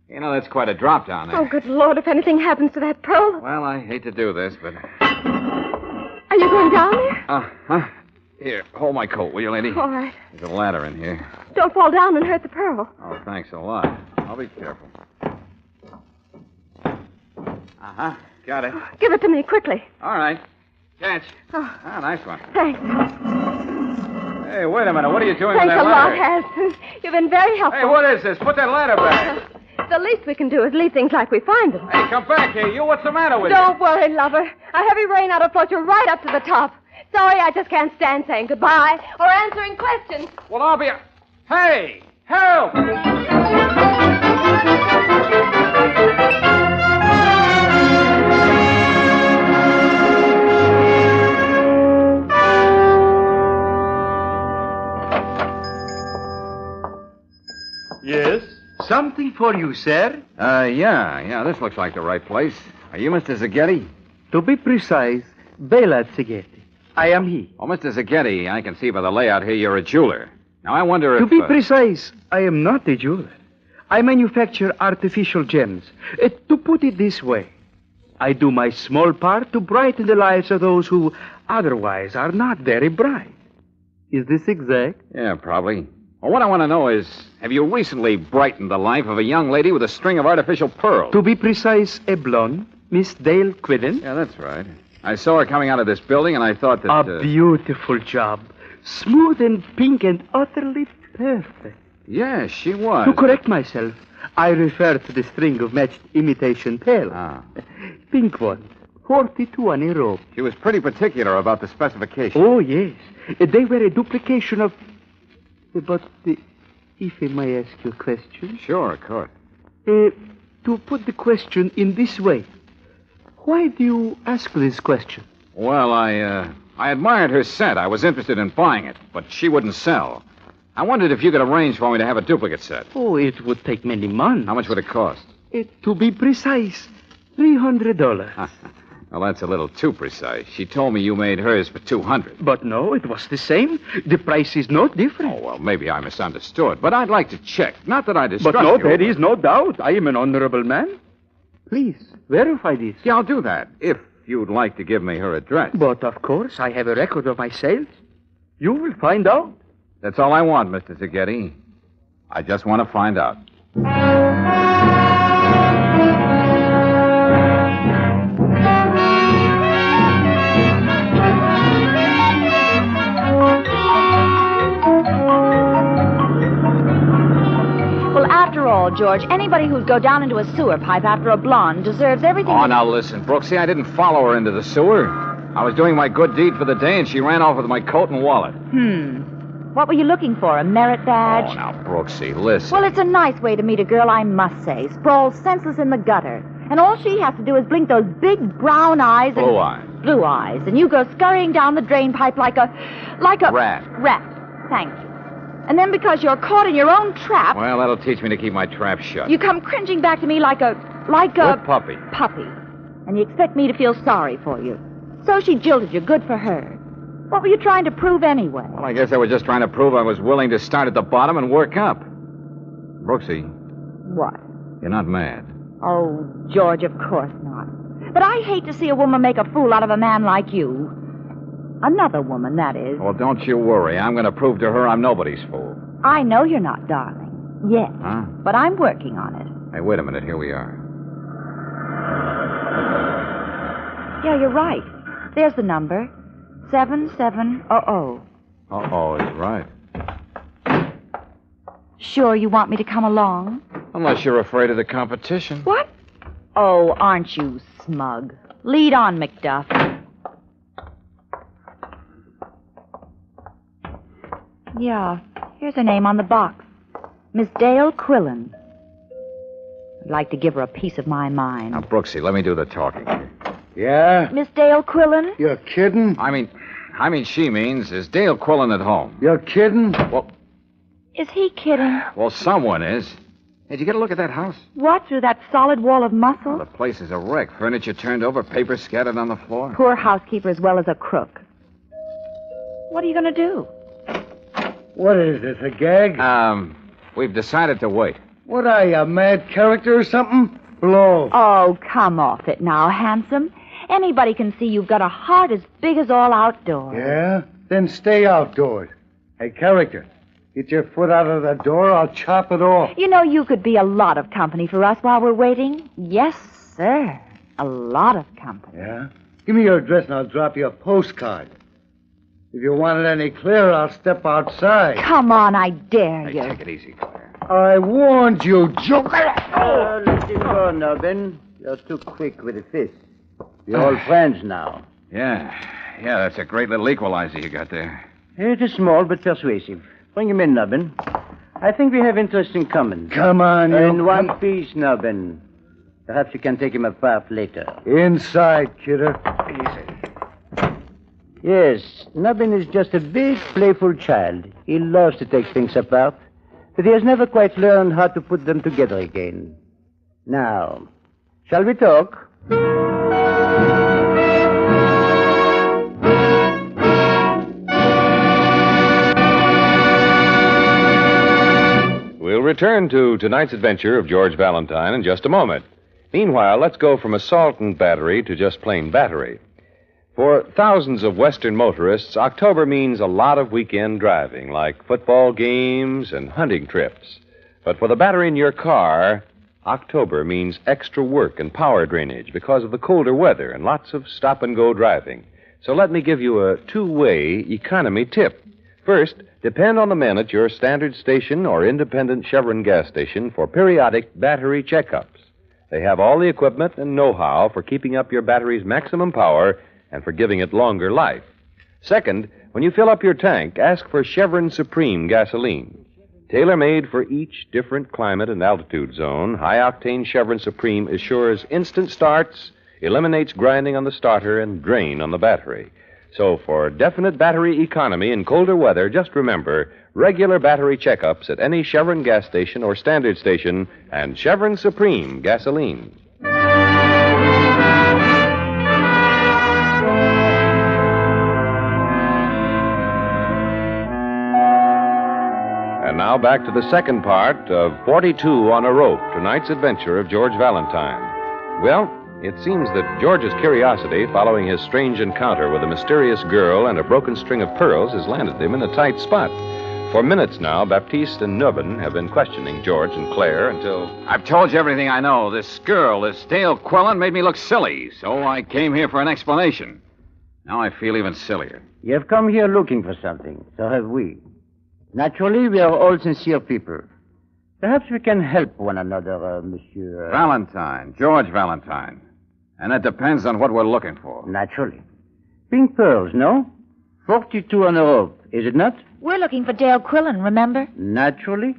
You know, that's quite a drop down there. Oh, good Lord, if anything happens to that pearl. Well, I hate to do this, but... Are you going down there? Here, hold my coat, will you, lady? All right. There's a ladder in here. Don't fall down and hurt the pearl. Oh, thanks a lot. I'll be careful. Got it. Give it to me, quickly. All right. Catch. Oh. Nice one. Thanks. Hey, wait a minute. What are you doing with Thanks that a lot, ladder? Has. You've been very helpful. Hey, what is this? Put that ladder back. The least we can do is leave things like we find them. Hey, come back here. You, what's the matter with you? Don't worry, lover. A heavy rain ought to float you right up to the top. Sorry, I just can't stand saying goodbye or answering questions. Well, I'll be... Hey! Help! Yes? Something for you, sir? Yeah. This looks like the right place. Are you Mr. Zaghetti? To be precise, Bela Zaghetti. I am he. Oh, Mr. Zaghetti, I can see by the layout here you're a jeweler. Now, I wonder if... To be precise, I am not a jeweler. I manufacture artificial gems. To put it this way, I do my small part to brighten the lives of those who otherwise are not very bright. Is this exact? Yeah, probably. Well, what I want to know is, have you recently brightened the life of a young lady with a string of artificial pearls? To be precise, a blonde, Miss Dale Quidden. Yeah, that's right. I saw her coming out of this building, and I thought that... A beautiful job. Smooth and pink and utterly perfect. Yes, she was. To correct myself, I refer to the string of matched imitation pearls. Pink ones. 42 on a row. She was pretty particular about the specifications. Oh, yes. They were a duplication of... But if I may ask you a question? Sure, of course. To put the question in this way, why do you ask this question? Well, I admired her set. I was interested in buying it, but she wouldn't sell. I wondered if you could arrange for me to have a duplicate set. Oh, it would take many months. How much would it cost? To be precise, $300. Well, that's a little too precise. She told me you made hers for $200. But no, it was the same. The price is not different. Oh, well, maybe I misunderstood. But I'd like to check. Not that I distrust But no, you. there is no doubt. I am an honorable man. Please, verify this. Yeah, I'll do that, if you'd like to give me her address. But, of course, I have a record of my sales. You will find out. That's all I want, Mr. Zaghetti. I just want to find out. Well, after all, George, anybody who'd go down into a sewer pipe after a blonde deserves everything... Oh, now listen, Brooksy, I didn't follow her into the sewer. I was doing my good deed for the day, and she ran off with my coat and wallet. What were you looking for, a merit badge? Oh, now, Brooksy, listen. Well, it's a nice way to meet a girl, I must say. Sprawled senseless in the gutter. And all she has to do is blink those big brown eyes and... Blue eyes. Blue eyes. And you go scurrying down the drain pipe like a... Rat. Rat. Thank you. And then because you're caught in your own trap... Well, that'll teach me to keep my trap shut. You come cringing back to me like a... Good puppy. Puppy. And you expect me to feel sorry for you. So she jilted you. Good for her. What were you trying to prove anyway? Well, I guess I was just trying to prove I was willing to start at the bottom and work up. Brooksy, What? you're not mad. Oh, George, of course not. But I hate to see a woman make a fool out of a man like you. Another woman, that is. Well, don't you worry. I'm going to prove to her I'm nobody's fool. I know you're not, darling. Yes. Huh? But I'm working on it. Hey, wait a minute. Here we are. Yeah, you're right. There's the number. 7700. Uh-oh, he's right. Sure you want me to come along? Unless you're afraid of the competition. What? Oh, aren't you smug? Lead on, Macduff. Yeah, here's her name on the box. Miss Dale Quillen. I'd like to give her a piece of my mind. Now, Brooksy, let me do the talking. Yeah? Miss Dale Quillen? You're kidding? I mean, she means, is Dale Quillen at home? You're kidding? Well, Is he kidding? well, someone is. Hey, did you get a look at that house? What, through that solid wall of muscle? The place is a wreck. Furniture turned over, paper scattered on the floor. Poor housekeeper as well as a crook. What are you going to do? What is this, a gag? We've decided to wait. What are you, a mad character or something? Blow. Oh, come off it now, handsome. Anybody can see you've got a heart as big as all outdoors. Yeah? Then stay outdoors. Hey, character, get your foot out of the door, I'll chop it off. You know, you could be a lot of company for us while we're waiting. Yes, sir. A lot of company. Yeah? Give me your address and I'll drop you a postcard. If you want it any clearer, I'll step outside. Come on, I dare you. Hey, take it easy, Claire. I warned you, joker. Let him go, Nubbin. You're too quick with the fist. We're all friends now. Yeah, that's a great little equalizer you got there. It is small but persuasive. Bring him in, Nubbin. I think we have interest in common. Come on, you. In one piece, Nubbin. Perhaps you can take him apart later. Inside, kidder. Easy. Yes, Nubbin is just a big, playful child. He loves to take things apart, but he has never quite learned how to put them together again. Now, shall we talk? We'll return to tonight's adventure of George Valentine in just a moment. Meanwhile, let's go from assault and battery to just plain battery. For thousands of Western motorists, October means a lot of weekend driving, like football games and hunting trips. But for the battery in your car, October means extra work and power drainage because of the colder weather and lots of stop-and-go driving. So let me give you a two-way economy tip. First, depend on the men at your standard station or independent Chevron gas station for periodic battery checkups. They have all the equipment and know-how for keeping up your battery's maximum power and for giving it longer life. Second, when you fill up your tank, ask for Chevron Supreme gasoline. Tailor-made for each different climate and altitude zone, high-octane Chevron Supreme assures instant starts, eliminates grinding on the starter, and drain on the battery. So for definite battery economy in colder weather, just remember regular battery checkups at any Chevron gas station or standard station and Chevron Supreme gasoline. And now back to the second part of 42 on a Rope, tonight's adventure of George Valentine. Well, it seems that George's curiosity following his strange encounter with a mysterious girl and a broken string of pearls has landed him in a tight spot. For minutes now, Baptiste and Nubbin have been questioning George and Claire until... I've told you everything I know. This girl, this Dale Quillen, made me look silly, so I came here for an explanation. Now I feel even sillier. You have come here looking for something. So have we. Naturally, we are all sincere people. Perhaps we can help one another, Monsieur... Valentine. George Valentine. And it depends on what we're looking for. Naturally. Pink pearls, no? 42 on a rope, is it not? We're looking for Dale Quillen, remember? Naturally.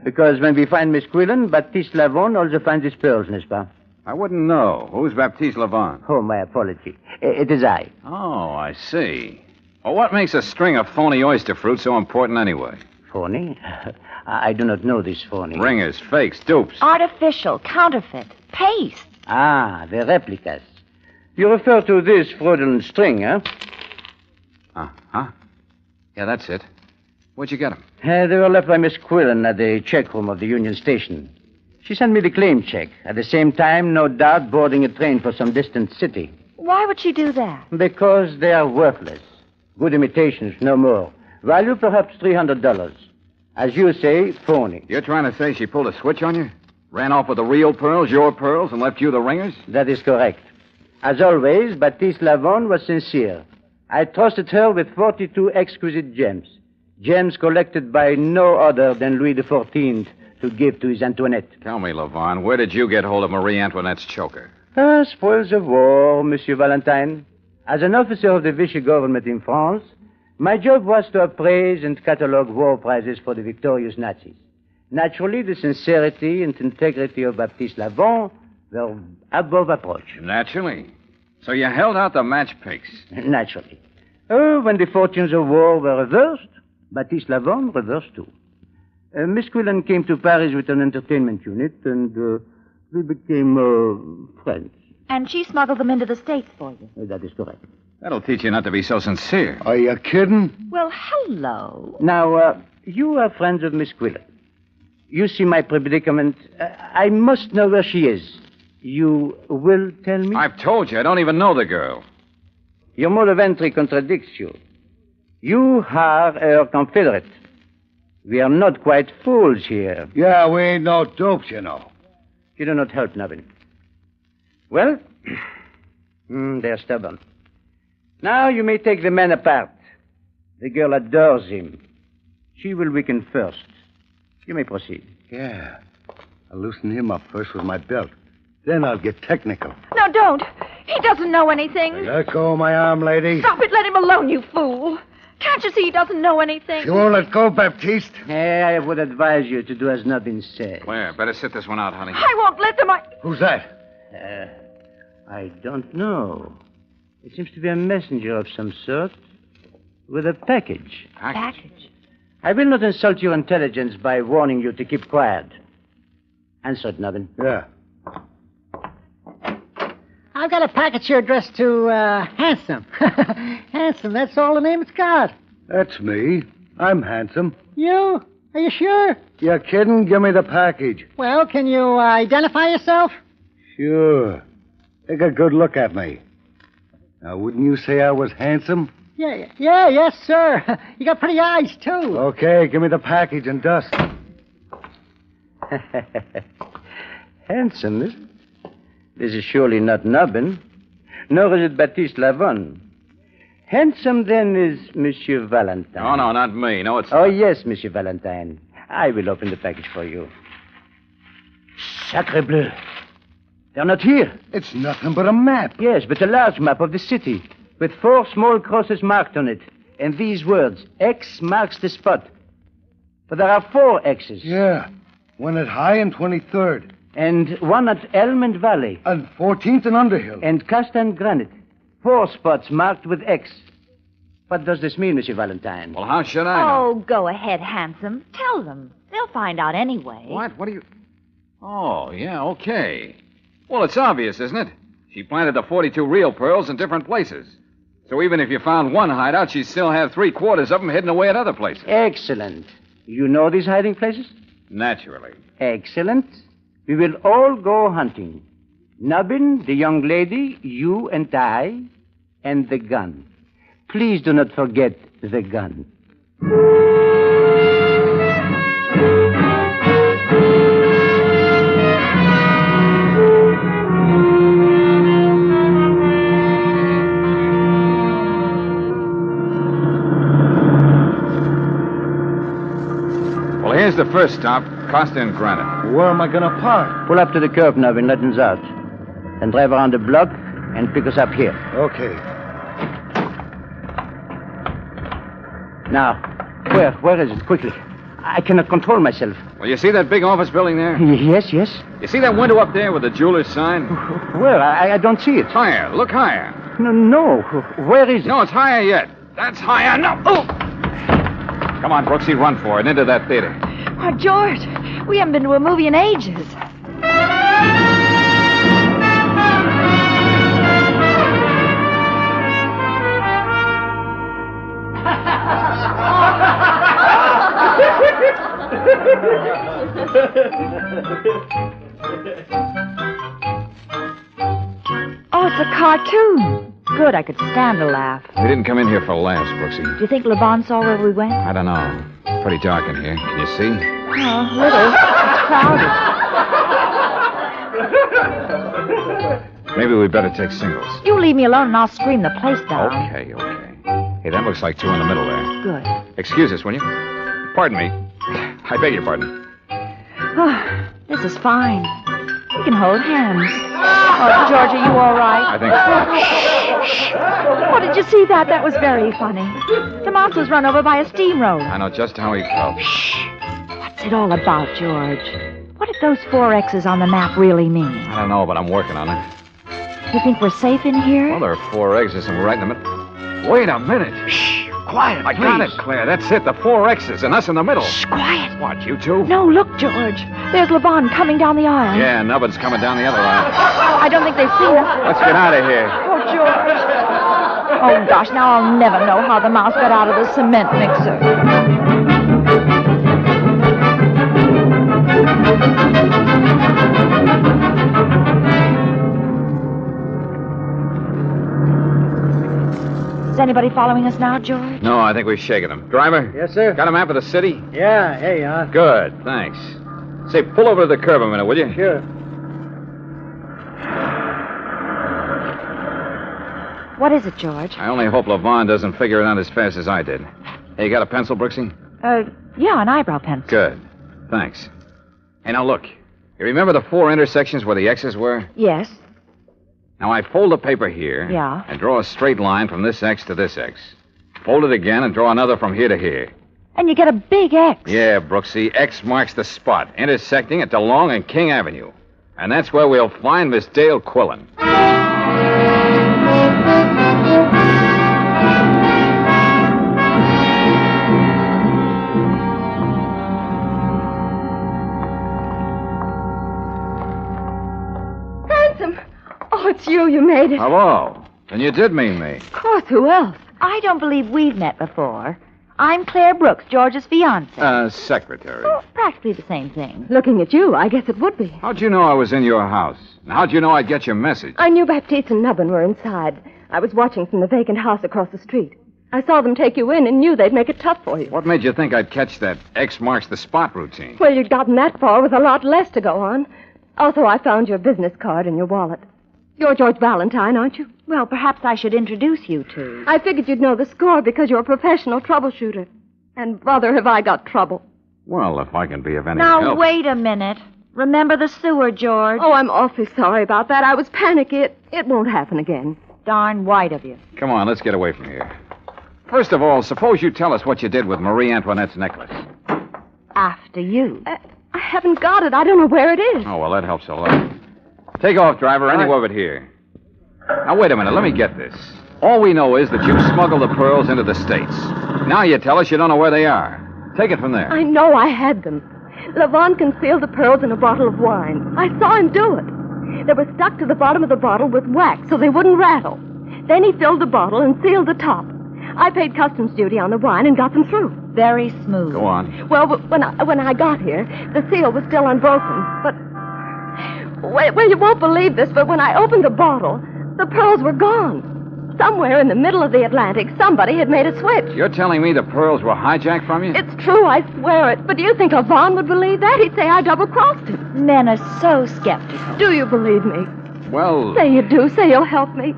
Because when we find Miss Quillen, Baptiste Lavon also finds his pearls, n'est-ce pas? I wouldn't know. Who's Baptiste Lavon? Oh, my apology. It is I. Oh, I see. Well, what makes a string of phony oyster fruit so important anyway? Phony? I do not know this phony. Ringers, fakes, dupes. Artificial, counterfeit, paste. Ah, the replicas. You refer to this fraudulent string, huh? Huh? Yeah, that's it. Where'd you get them? They were left by Miss Quillen at the check room of the Union Station. She sent me the claim check. At the same time, no doubt, boarding a train for some distant city. Why would she do that? Because they are worthless. Good imitations, no more. Value perhaps $300. As you say, phony. You're trying to say she pulled a switch on you? Ran off with the real pearls, your pearls, and left you the ringers? That is correct. As always, Baptiste Lavon was sincere. I trusted her with 42 exquisite gems. Gems collected by no other than Louis XIV to give to his Antoinette. Tell me, Lavon, where did you get hold of Marie Antoinette's choker? Spoils of war, Monsieur Valentine. As an officer of the Vichy government in France, my job was to appraise and catalogue war prizes for the victorious Nazis. Naturally, the sincerity and integrity of Baptiste Lavon were above approach. Naturally. So you held out the match picks. Naturally. Oh, when the fortunes of war were reversed, Baptiste Lavon reversed too. Miss Quillen came to Paris with an entertainment unit, and we became friends. And she smuggled them into the States for you. That is correct. That'll teach you not to be so sincere. Are you kidding? Well, hello. Now, you are friends of Miss Quillen. You see my predicament. I must know where she is. You will tell me? I've told you, I don't even know the girl. Your mode of entry contradicts you. You are her confederate. We are not quite fools here. Yeah, we ain't no dopes, you know. You do not help, Navin. Well, they're stubborn. Now you may take the man apart. The girl adores him. She will weaken first. You may proceed. Yeah. I'll loosen him up first with my belt. Then I'll get technical. No, don't. He doesn't know anything. Let go of my arm, lady. Stop it. Let him alone, you fool. Can't you see he doesn't know anything? You won't let go, Baptiste? I would advise you to do as not been said. Claire, better sit this one out, honey. I won't let them. Who's that? I don't know. It seems to be a messenger of some sort with a package. Package? I will not insult your intelligence by warning you to keep quiet. Answer it, Nubbin. Yeah. I've got a package here addressed to Handsome. Handsome, that's all the name it's got. That's me. I'm handsome. You? Are you sure? You kidding? Give me the package. Well, can you identify yourself? Sure. Take a good look at me. Now, wouldn't you say I was handsome? Yes, sir. You got pretty eyes, too. Okay, give me the package and dust. Handsome, is it? This is surely not Nubbin, nor is it Baptiste Lavon. Handsome, then, is Monsieur Valentine. Oh, no, not me. No, it's... Oh, yes, Monsieur Valentine. I will open the package for you. Sacre bleu. They're not here. It's nothing but a map. Yes, but a large map of the city, with 4 small crosses marked on it, and these words, X marks the spot. But there are 4 X's. Yeah, one at High and 23rd. And one at Elm and Valley. And 14th and Underhill. And Casta and Granite. 4 spots marked with X. What does this mean, Monsieur Valentine? Well, how should I know? Oh, go ahead, Handsome. Tell them. They'll find out anyway. What? What do you... Oh, yeah, okay. Well, it's obvious, isn't it? She planted the 42 real pearls in different places. So even if you found one hideout, she'd still have 3/4 of them hidden away at other places. Excellent. You know these hiding places? Naturally. Excellent. We will all go hunting. Nubbin, the young lady, you and I, and the gun. Please do not forget the gun. Well, here's the first stop, Costa and Granite. Where am I going to park? Pull up to the curb, Nubbin. Let us out. Then drive around the block and pick us up here. Okay. Now, where is it? Quickly. I cannot control myself. Well, you see that big office building there? Yes. You see that window up there with the jeweler's sign? Where? I don't see it. Higher. Look higher. No. Where is it? No, it's higher yet. That's higher. No. Oh! Come on, Brooksy, run for it. Into that theater. Oh, George, we haven't been to a movie in ages. Oh, it's a cartoon. Good, I could stand a laugh. We didn't come in here for laughs, Brooksy. Do you think Levon saw where we went? I don't know. It's pretty dark in here. Can you see? Oh, a little. It's crowded. Maybe we better take singles. You leave me alone and I'll scream the place down. Okay. Hey, that looks like 2 in the middle there. Good. Excuse us, will you? Pardon me. I beg your pardon. Oh, this is fine. We can hold hands. Oh, George, are you all right? I think so. Oh, did you see that? That was very funny. The mouse was run over by a steamroller. I know just how he felt. What's it all about, George? What did those 4 X's on the map really mean? I don't know, but I'm working on it. You think we're safe in here? Well, there are 4 X's and we're right in the middle. Wait a minute. Shh. Quiet, I got it, Claire. That's it. The 4 X's and us in the middle. Shh, quiet. What, you two? No, look, George. There's Levon coming down the aisle. Yeah, Nubbin's coming down the other aisle. I don't think they've seen us. Let's get out of here. Oh, George. Oh, gosh, now I'll never know how the mouse got out of the cement mixer. Is anybody following us now, George? No, I think we've shaken him. Driver? Yes, sir. Got a map of the city? Yeah, here you are. Good, thanks. Say, pull over to the curb a minute, will you? Sure. What is it, George? I only hope Levon doesn't figure it out as fast as I did. Hey, you got a pencil, Brooksy? Yeah, an eyebrow pencil. Good. Thanks. Hey, now look. You remember the 4 intersections where the X's were? Yes. Now, I fold the paper here. Yeah. And draw a straight line from this X to this X. Fold it again and draw another from here to here. And you get a big X. Yeah, Brooksy. X marks the spot, intersecting at DeLong and King Avenue. And that's where we'll find Miss Dale Quillen. Oh, it's you. You made it. Hello. Then you did mean me. Of course. Who else? I don't believe we've met before. I'm Claire Brooks, George's fiancée. Secretary. Oh, practically the same thing. Looking at you, I guess it would be. How'd you know I was in your house? And how'd you know I'd get your message? I knew Baptiste and Nubbin were inside. I was watching from the vacant house across the street. I saw them take you in and knew they'd make it tough for you. What made you think I'd catch that X marks the spot routine? Well, you'd gotten that far with a lot less to go on. Also, I found your business card in your wallet. You're George Valentine, aren't you? Well, perhaps I should introduce you two. I figured you'd know the score because you're a professional troubleshooter. And brother, have I got trouble. Well, if I can be of any Now, help. wait a minute. Remember the sewer, George. Oh, I'm awfully sorry about that. I was panicky. It won't happen again. Darn white of you. Come on, let's get away from here. First of all, suppose you tell us what you did with Marie Antoinette's necklace. After you. I haven't got it. I don't know where it is. Oh, well, that helps a lot. Take off, driver, anywhere but here. Now, wait a minute. Let me get this. All we know is that you smuggled the pearls into the States. Now you tell us you don't know where they are. Take it from there. I know I had them. Levon concealed the pearls in a bottle of wine. I saw him do it. They were stuck to the bottom of the bottle with wax so they wouldn't rattle. Then he filled the bottle and sealed the top. I paid customs duty on the wine and got them through. Very smooth. Go on. Well, when I got here, the seal was still unbroken. But, well, you won't believe this, but when I opened the bottle, the pearls were gone. Somewhere in the middle of the Atlantic, somebody had made a switch. You're telling me the pearls were hijacked from you? It's true, I swear it. But do you think Levon would believe that? He'd say I double-crossed him. Men are so skeptical. Do you believe me? Well... Say you do. Say you'll help me.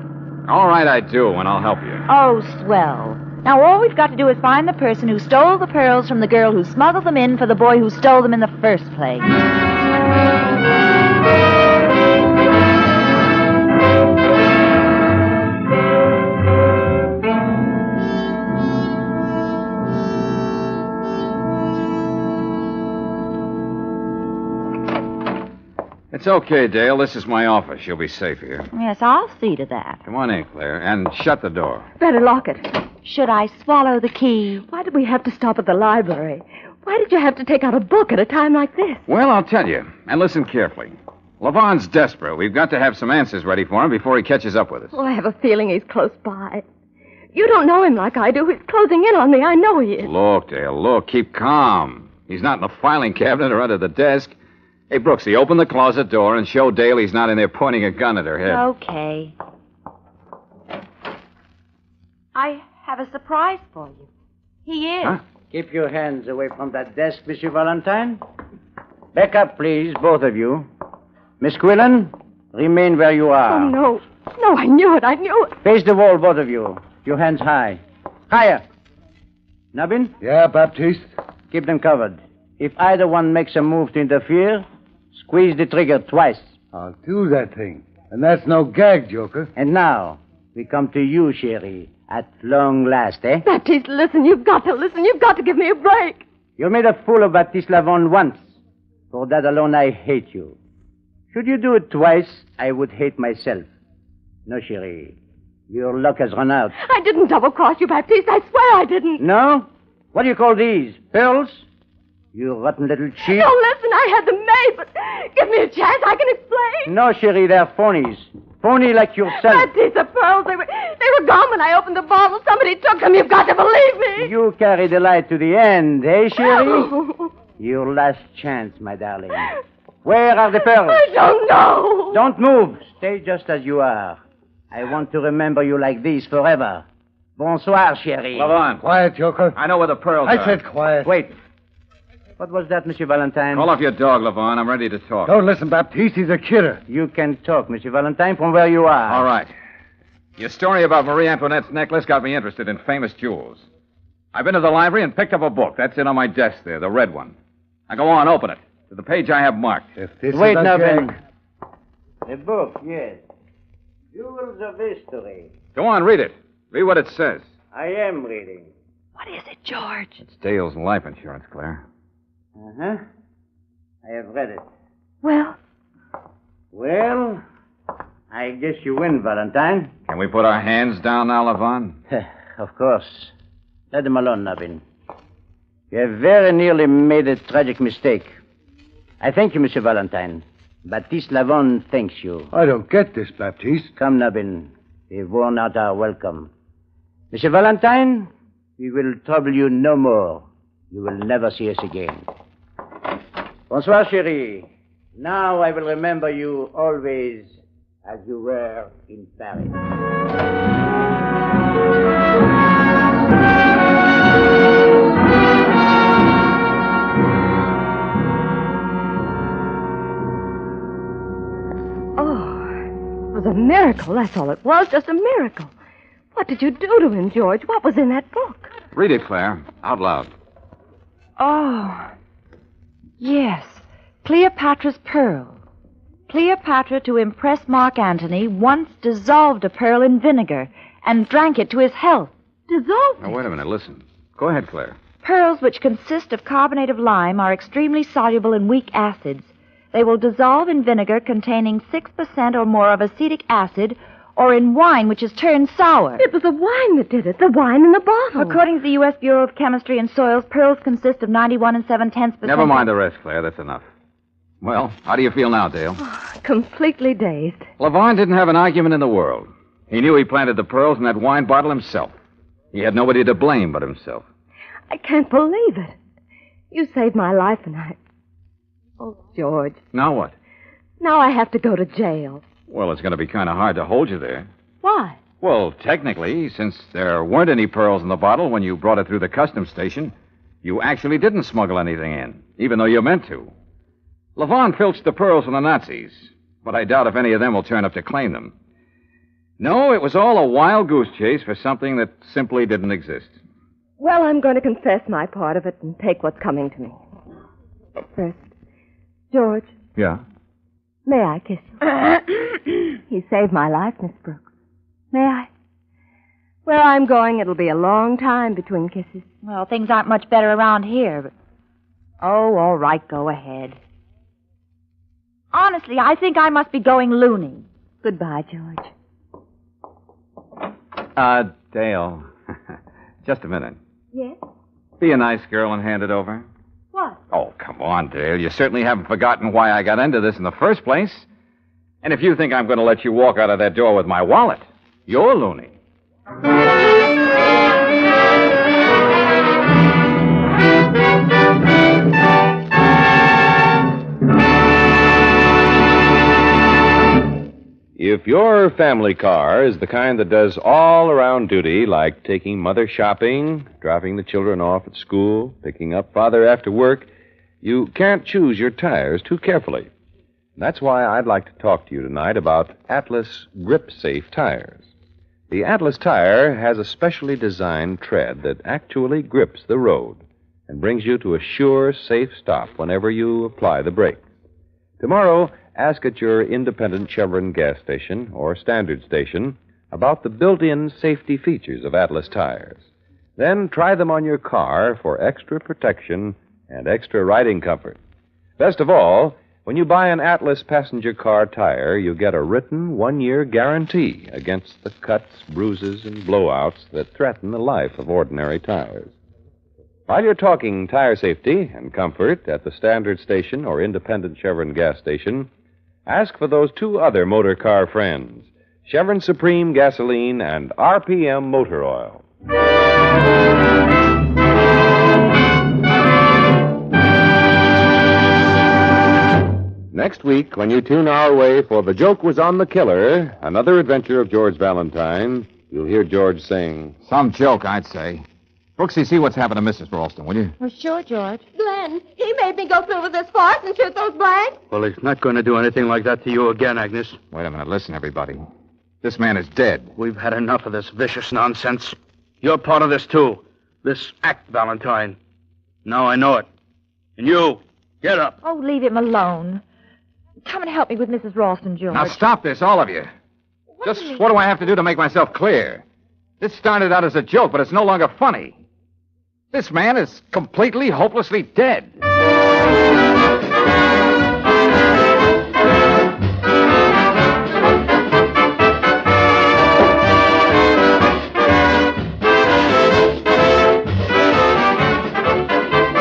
All right, I do, and I'll help you. Oh, swell. Now, all we've got to do is find the person who stole the pearls from the girl who smuggled them in for the boy who stole them in the first place. It's okay, Dale. This is my office. You'll be safe here. Yes, I'll see to that. Come on in, Claire, and shut the door. Better lock it. Should I swallow the key? Why did we have to stop at the library? Why did you have to take out a book at a time like this? Well, I'll tell you, and listen carefully. Levon's desperate. We've got to have some answers ready for him before he catches up with us. Oh, I have a feeling he's close by. You don't know him like I do. He's closing in on me. I know he is. Look, Dale, look. Keep calm. He's not in the filing cabinet or under the desk. Hey, Brooksy, open the closet door and show Dale he's not in there pointing a gun at her head. Okay. I have a surprise for you. He is. Huh? Keep your hands away from that desk, Monsieur Valentine. Back up, please, both of you. Miss Quillen, remain where you are. Oh, no. No, I knew it. I knew it. Face the wall, both of you. Your hands high. Higher. Nubbin? Yeah, Baptiste? Keep them covered. If either one makes a move to interfere, squeeze the trigger twice. I'll do that thing. And that's no gag, Joker. And now, we come to you, Sherry. At long last, eh? Baptiste, listen. You've got to listen. You've got to give me a break. You made a fool of Baptiste Lavon once. For that alone, I hate you. Should you do it twice, I would hate myself. No, Sherry. Your luck has run out. I didn't double-cross you, Baptiste. I swear I didn't. No? What do you call these? Pearls? You rotten little cheat. No, listen. I had them made, but give me a chance. I can explain. No, Sherry, they're phonies. Phony like yourself. Baptiste, the pearls, they were gone when I opened the bottle. Somebody took them. You've got to believe me. You carry the light to the end, eh, Sherry? Your last chance, my darling. Where are the pearls? I don't know. Don't move. Stay just as you are. I want to remember you like this forever. Bonsoir, Sherry. Lavon. Quiet, Joker. I know where the pearls are. I said quiet. Wait. What was that, Monsieur Valentine? Call off your dog, Lavon. I'm ready to talk. Don't listen, Baptiste. He's a kidder. You can talk, Monsieur Valentine, from where you are. All right. Your story about Marie Antoinette's necklace got me interested in famous jewels. I've been to the library and picked up a book. That's it on my desk there, the red one. Now go on, open it. To the page I have marked. If this Wait is now, gag... Ben. A book, yes. Jewels of History. Go on, read it. Read what it says. I am reading. What is it, George? It's Dale's life insurance, Claire. Uh-huh. I have read it. Well? Well, I guess you win, Valentine. Can we put our hands down now, Lavon? Of course. Let them alone, Navin. You have very nearly made a tragic mistake. I thank you, Monsieur Valentine. Baptiste Lavon thanks you. I don't get this, Baptiste. Come, Nabin. We've worn out our welcome. Monsieur Valentine, we will trouble you no more. You will never see us again. Bonsoir, chérie. Now I will remember you always as you were in Paris. It was a miracle, that's all it was, just a miracle. What did you do to him, George? What was in that book? Read it, Claire, out loud. Oh, yes. Cleopatra's Pearl. Cleopatra, to impress Mark Antony, once dissolved a pearl in vinegar and drank it to his health. Dissolved? Now, wait a minute, listen. Go ahead, Claire. Pearls which consist of carbonate of lime are extremely soluble in weak acids. They will dissolve in vinegar containing 6% or more of acetic acid, or in wine which is turned sour. It was the wine that did it, the wine in the bottle. According to the U.S. Bureau of Chemistry and Soils, pearls consist of 91 7/10%. Never mind the rest, Claire. That's enough. Well, how do you feel now, Dale? Completely dazed. Lavon didn't have an argument in the world. He knew he planted the pearls in that wine bottle himself. He had nobody to blame but himself. I can't believe it. You saved my life, and Oh, George. Now what? Now I have to go to jail. Well, it's going to be kind of hard to hold you there. Why? Well, technically, since there weren't any pearls in the bottle when you brought it through the customs station, you actually didn't smuggle anything in, even though you meant to. Lavon filched the pearls from the Nazis, but I doubt if any of them will turn up to claim them. No, it was all a wild goose chase for something that simply didn't exist. Well, I'm going to confess my part of it and take what's coming to me. But first, George, Yeah? may I kiss you? He saved my life, Miss Brooks. May I? Where I'm going, it'll be a long time between kisses. Well, things aren't much better around here, but... Oh, all right, go ahead. Honestly, I think I must be going loony. Goodbye, George. Dale. Just a minute. Yes? Be a nice girl and hand it over. What? Oh, come on, Dale. You certainly haven't forgotten why I got into this in the first place. And if you think I'm going to let you walk out of that door with my wallet, you're loony. If your family car is the kind that does all-around duty, like taking mother shopping, dropping the children off at school, picking up father after work, you can't choose your tires too carefully. That's why I'd like to talk to you tonight about Atlas Grip Safe tires. The Atlas tire has a specially designed tread that actually grips the road and brings you to a sure, safe stop whenever you apply the brakes. Tomorrow, ask at your independent Chevron gas station or standard station about the built-in safety features of Atlas tires. Then try them on your car for extra protection and extra riding comfort. Best of all, when you buy an Atlas passenger car tire, you get a written 1-year guarantee against the cuts, bruises, and blowouts that threaten the life of ordinary tires. While you're talking tire safety and comfort at the standard station or independent Chevron gas station, ask for those two other motor car friends, Chevron Supreme Gasoline and RPM Motor Oil. Next week, when you tune our way for The Joke Was on the Killer, another adventure of George Valentine, you'll hear George sing, Some joke, I'd say. Brooksy, see what's happened to Mrs. Ralston, will you? Well, sure, George. Glenn, he made me go through with this farce and shoot those blanks. Well, he's not going to do anything like that to you again, Agnes. Wait a minute. Listen, everybody. This man is dead. We've had enough of this vicious nonsense. You're part of this, too. This act, Valentine. Now I know it. And you, get up. Oh, leave him alone. Come and help me with Mrs. Ralston, George. Now stop this, all of you. What do I have to do to make myself clear? This started out as a joke, but it's no longer funny. This man is completely, hopelessly dead.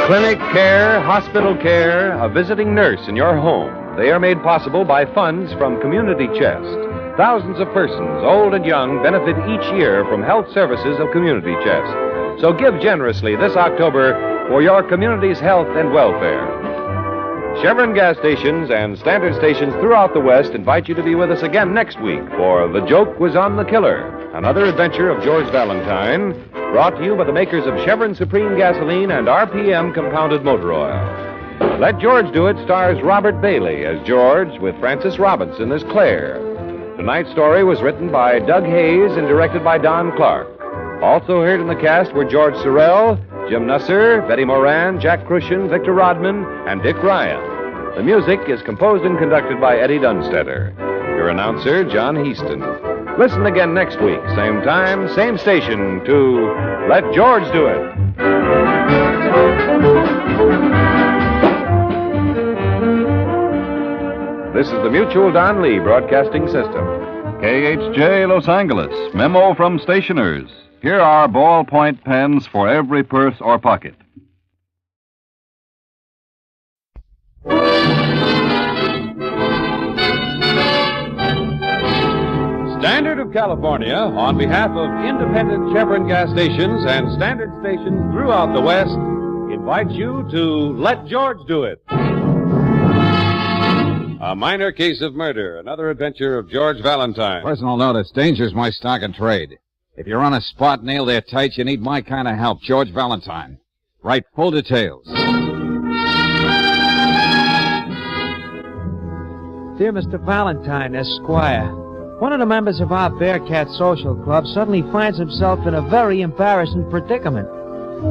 Clinic care, hospital care, a visiting nurse in your home. They are made possible by funds from Community Chest. Thousands of persons, old and young, benefit each year from health services of Community Chest. So give generously this October for your community's health and welfare. Chevron gas stations and standard stations throughout the West invite you to be with us again next week for The Joke Was on the Killer, another adventure of George Valentine, brought to you by the makers of Chevron Supreme Gasoline and RPM Compounded Motor Oil. Let George Do It stars Robert Bailey as George with Frances Robinson as Claire. Tonight's story was written by Doug Hayes and directed by Don Clark. Also heard in the cast were George Sorrell, Jim Nusser, Betty Moran, Jack Crucian, Victor Rodman, and Dick Ryan. The music is composed and conducted by Eddie Dunstetter. Your announcer, John Heaston. Listen again next week, same time, same station, to Let George Do It. This is the Mutual Don Lee Broadcasting System. KHJ Los Angeles. Memo from stationers. Here are ballpoint pens for every purse or pocket. Standard of California, on behalf of independent Chevron gas stations and standard stations throughout the West, invites you to Let George Do It. A minor case of murder, another adventure of George Valentine. Personal notice, danger's my stock and trade. If you're on a spot nailed there tight, you need my kind of help, George Valentine. Write full details. Dear Mr. Valentine, Esquire, one of the members of our Bearcat Social Club suddenly finds himself in a very embarrassing predicament.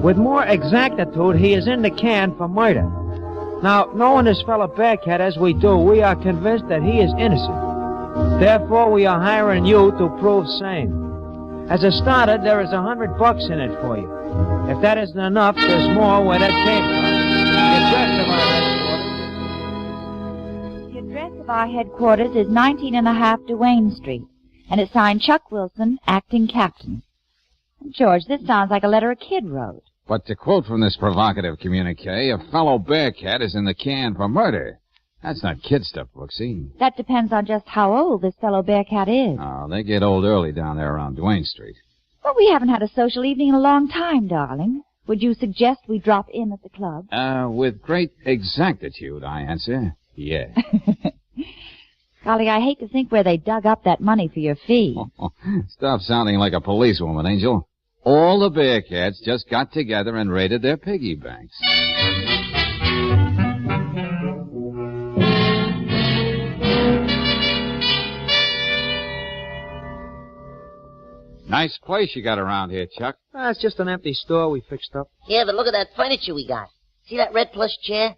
With more exactitude, he is in the can for murder. Now, knowing this fellow Bearcat as we do, we are convinced that he is innocent. Therefore, we are hiring you to prove same. As a starter, there is $100 in it for you. If that isn't enough, there's more where that came from. The address of our headquarters is 19½ Duane Street, and it's signed Chuck Wilson, acting captain. George, this sounds like a letter a kid wrote. But to quote from this provocative communique, a fellow Bearcat is in the can for murder. That's not kid stuff, Brooksy. That depends on just how old this fellow Bearcat is. Oh, they get old early down there around Duane Street. Well, we haven't had a social evening in a long time, darling. Would you suggest we drop in at the club? With great exactitude, I answer, yeah. Golly, I hate to think where they dug up that money for your fee. Stop sounding like a policewoman, Angel. All the Bearcats just got together and raided their piggy banks. Nice place you got around here, Chuck. It's just an empty store we fixed up. Yeah, but look at that furniture we got. See that red plush chair?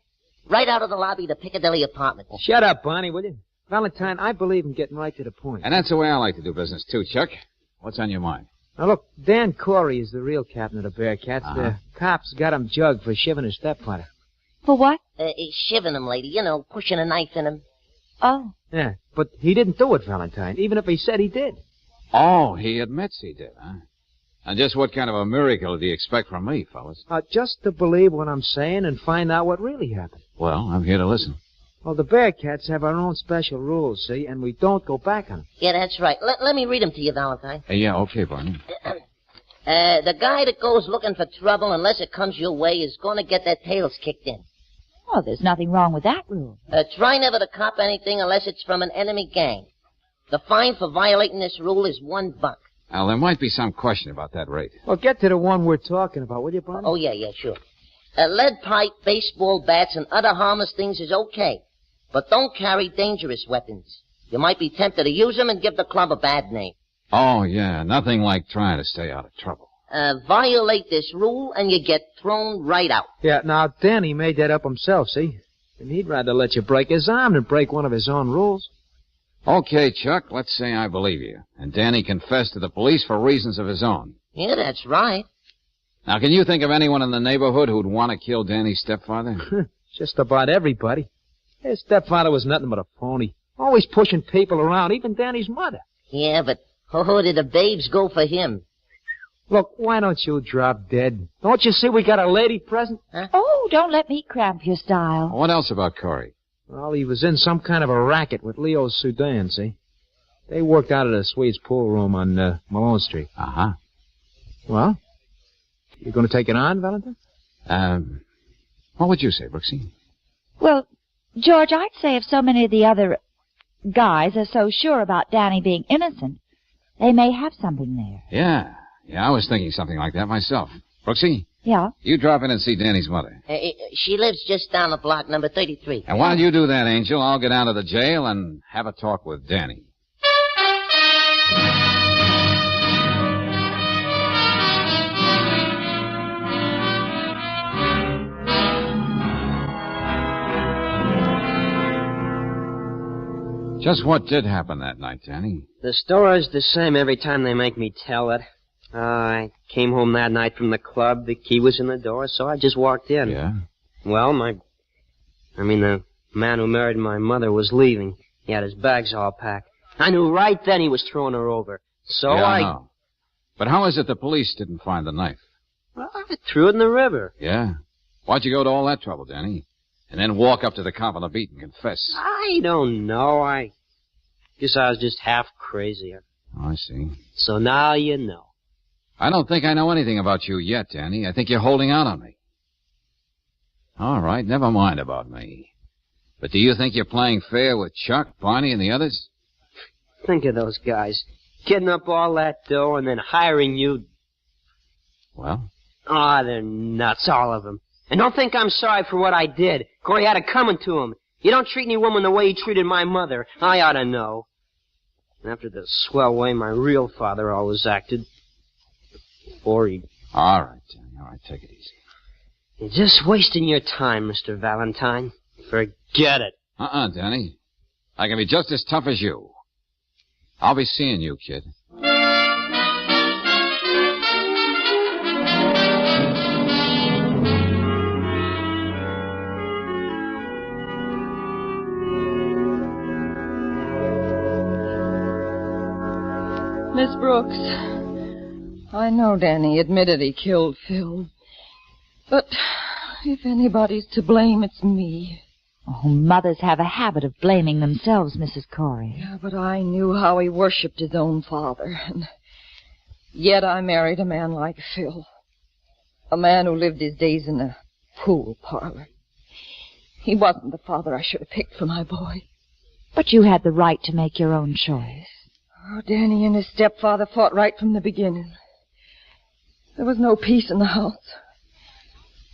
right out of the lobby of the Piccadilly apartment. Shut up, Barney, will you? Valentine, I believe in getting right to the point. And that's the way I like to do business, too, Chuck. What's on your mind? Now, look, Dan Corey is the real captain of the Bearcats. Uh-huh. The cops got him jugged for shivving his stepfather. For what? Shivving him, lady. You know, pushing a knife in him. Oh. Yeah, but he didn't do it, Valentine, even if he said he did. Oh, he admits he did, huh? And just what kind of a miracle do you expect from me, fellas? Just to believe what I'm saying and find out what really happened. Well, I'm here to listen. Well, the Bearcats have our own special rules, see, and we don't go back on them. Yeah, that's right. Let me read them to you, Valentine. Yeah, okay, Barney. The guy that goes looking for trouble unless it comes your way is going to get their tails kicked in. Oh, there's nothing wrong with that rule. Try never to cop anything unless it's from an enemy gang. The fine for violating this rule is $1. Now, there might be some question about that rate. Well, get to the one we're talking about, will you, Barney? Oh, yeah, sure. Lead pipe, baseball bats, and other harmless things is okay. But don't carry dangerous weapons. You might be tempted to use them and give the club a bad name. Oh, yeah, nothing like trying to stay out of trouble. Violate this rule and you get thrown right out. Yeah, now, Danny made that up himself, see? And he'd rather let you break his arm than break one of his own rules. Okay, Chuck, let's say I believe you. And Danny confessed to the police for reasons of his own. Yeah, that's right. Now, can you think of anyone in the neighborhood who'd want to kill Danny's stepfather? Just about everybody. His stepfather was nothing but a phony. Always pushing people around, even Danny's mother. Yeah, but did the babes go for him? Look, why don't you drop dead? Don't you see we got a lady present? Huh? Oh, don't let me cramp your style. What else about Corey? Well, he was in some kind of a racket with Leo Sudan, see? They worked out of the Swedes pool room on Malone Street. Uh-huh. Well, you going to take it on, Valentine? What would you say, Brooksy? Well, George, I'd say if so many of the other guys are so sure about Danny being innocent, they may have something there. Yeah, I was thinking something like that myself. Brooksy? Yeah? You drop in and see Danny's mother. She lives just down the block, number 33. And while you do that, Angel, I'll go down to the jail and have a talk with Danny. Just what did happen that night, Danny? The story's the same every time they make me tell it. I came home that night from the club. The key was in the door, so I just walked in. Yeah? Well, the man who married my mother was leaving. He had his bags all packed. I knew right then he was throwing her over. So yeah, I know. But how is it the police didn't find the knife? Well, I threw it in the river. Yeah? Why'd you go to all that trouble, Danny? And then walk up to the cop on the beat and confess? I don't know. I guess I was just half crazy. Oh, I see. So now you know. I don't think I know anything about you yet, Danny. I think you're holding out on me. All right, never mind about me. But do you think you're playing fair with Chuck, Barney, and the others? Think of those guys. Getting up all that dough and then hiring you. Well? Ah, they're nuts, all of them. And don't think I'm sorry for what I did. Corey had it coming to him. You don't treat any woman the way he treated my mother. I ought to know. After the swell way my real father always acted. Before he... All right, Danny. All right, take it easy. You're just wasting your time, Mr. Valentine. Forget it. Danny. I can be just as tough as you. I'll be seeing you, kid. Miss Brooks, I know Danny admitted he killed Phil. But if anybody's to blame, it's me. Oh, mothers have a habit of blaming themselves, Mrs. Corey. Yeah, but I knew how he worshipped his own father. And yet I married a man like Phil. A man who lived his days in a pool parlor. He wasn't the father I should have picked for my boy. But you had the right to make your own choice. Oh, Danny and his stepfather fought right from the beginning. There was no peace in the house.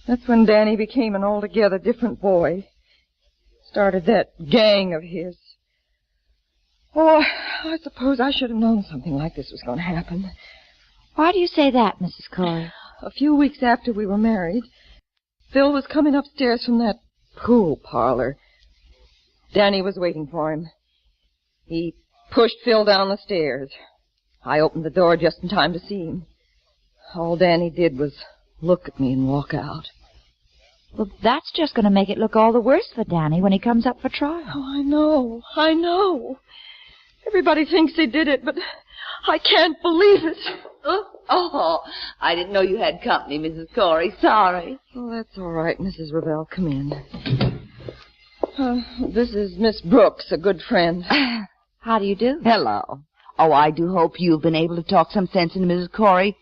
That's when Danny became an altogether different boy. Started that gang of his. Oh, I suppose I should have known something like this was going to happen. Why do you say that, Mrs. Corey? A few weeks after we were married, Phil was coming upstairs from that pool parlor. Danny was waiting for him. He pushed Phil down the stairs. I opened the door just in time to see him. All Danny did was look at me and walk out. Well, that's just going to make it look all the worse for Danny when he comes up for trial. Oh, I know. Everybody thinks he did it, but I can't believe it. Oh, I didn't know you had company, Mrs. Corey. Sorry. Oh, that's all right, Mrs. Revell. Come in. This is Miss Brooks, a good friend. How do you do? Hello. Oh, I do hope you've been able to talk some sense into Mrs. Corey.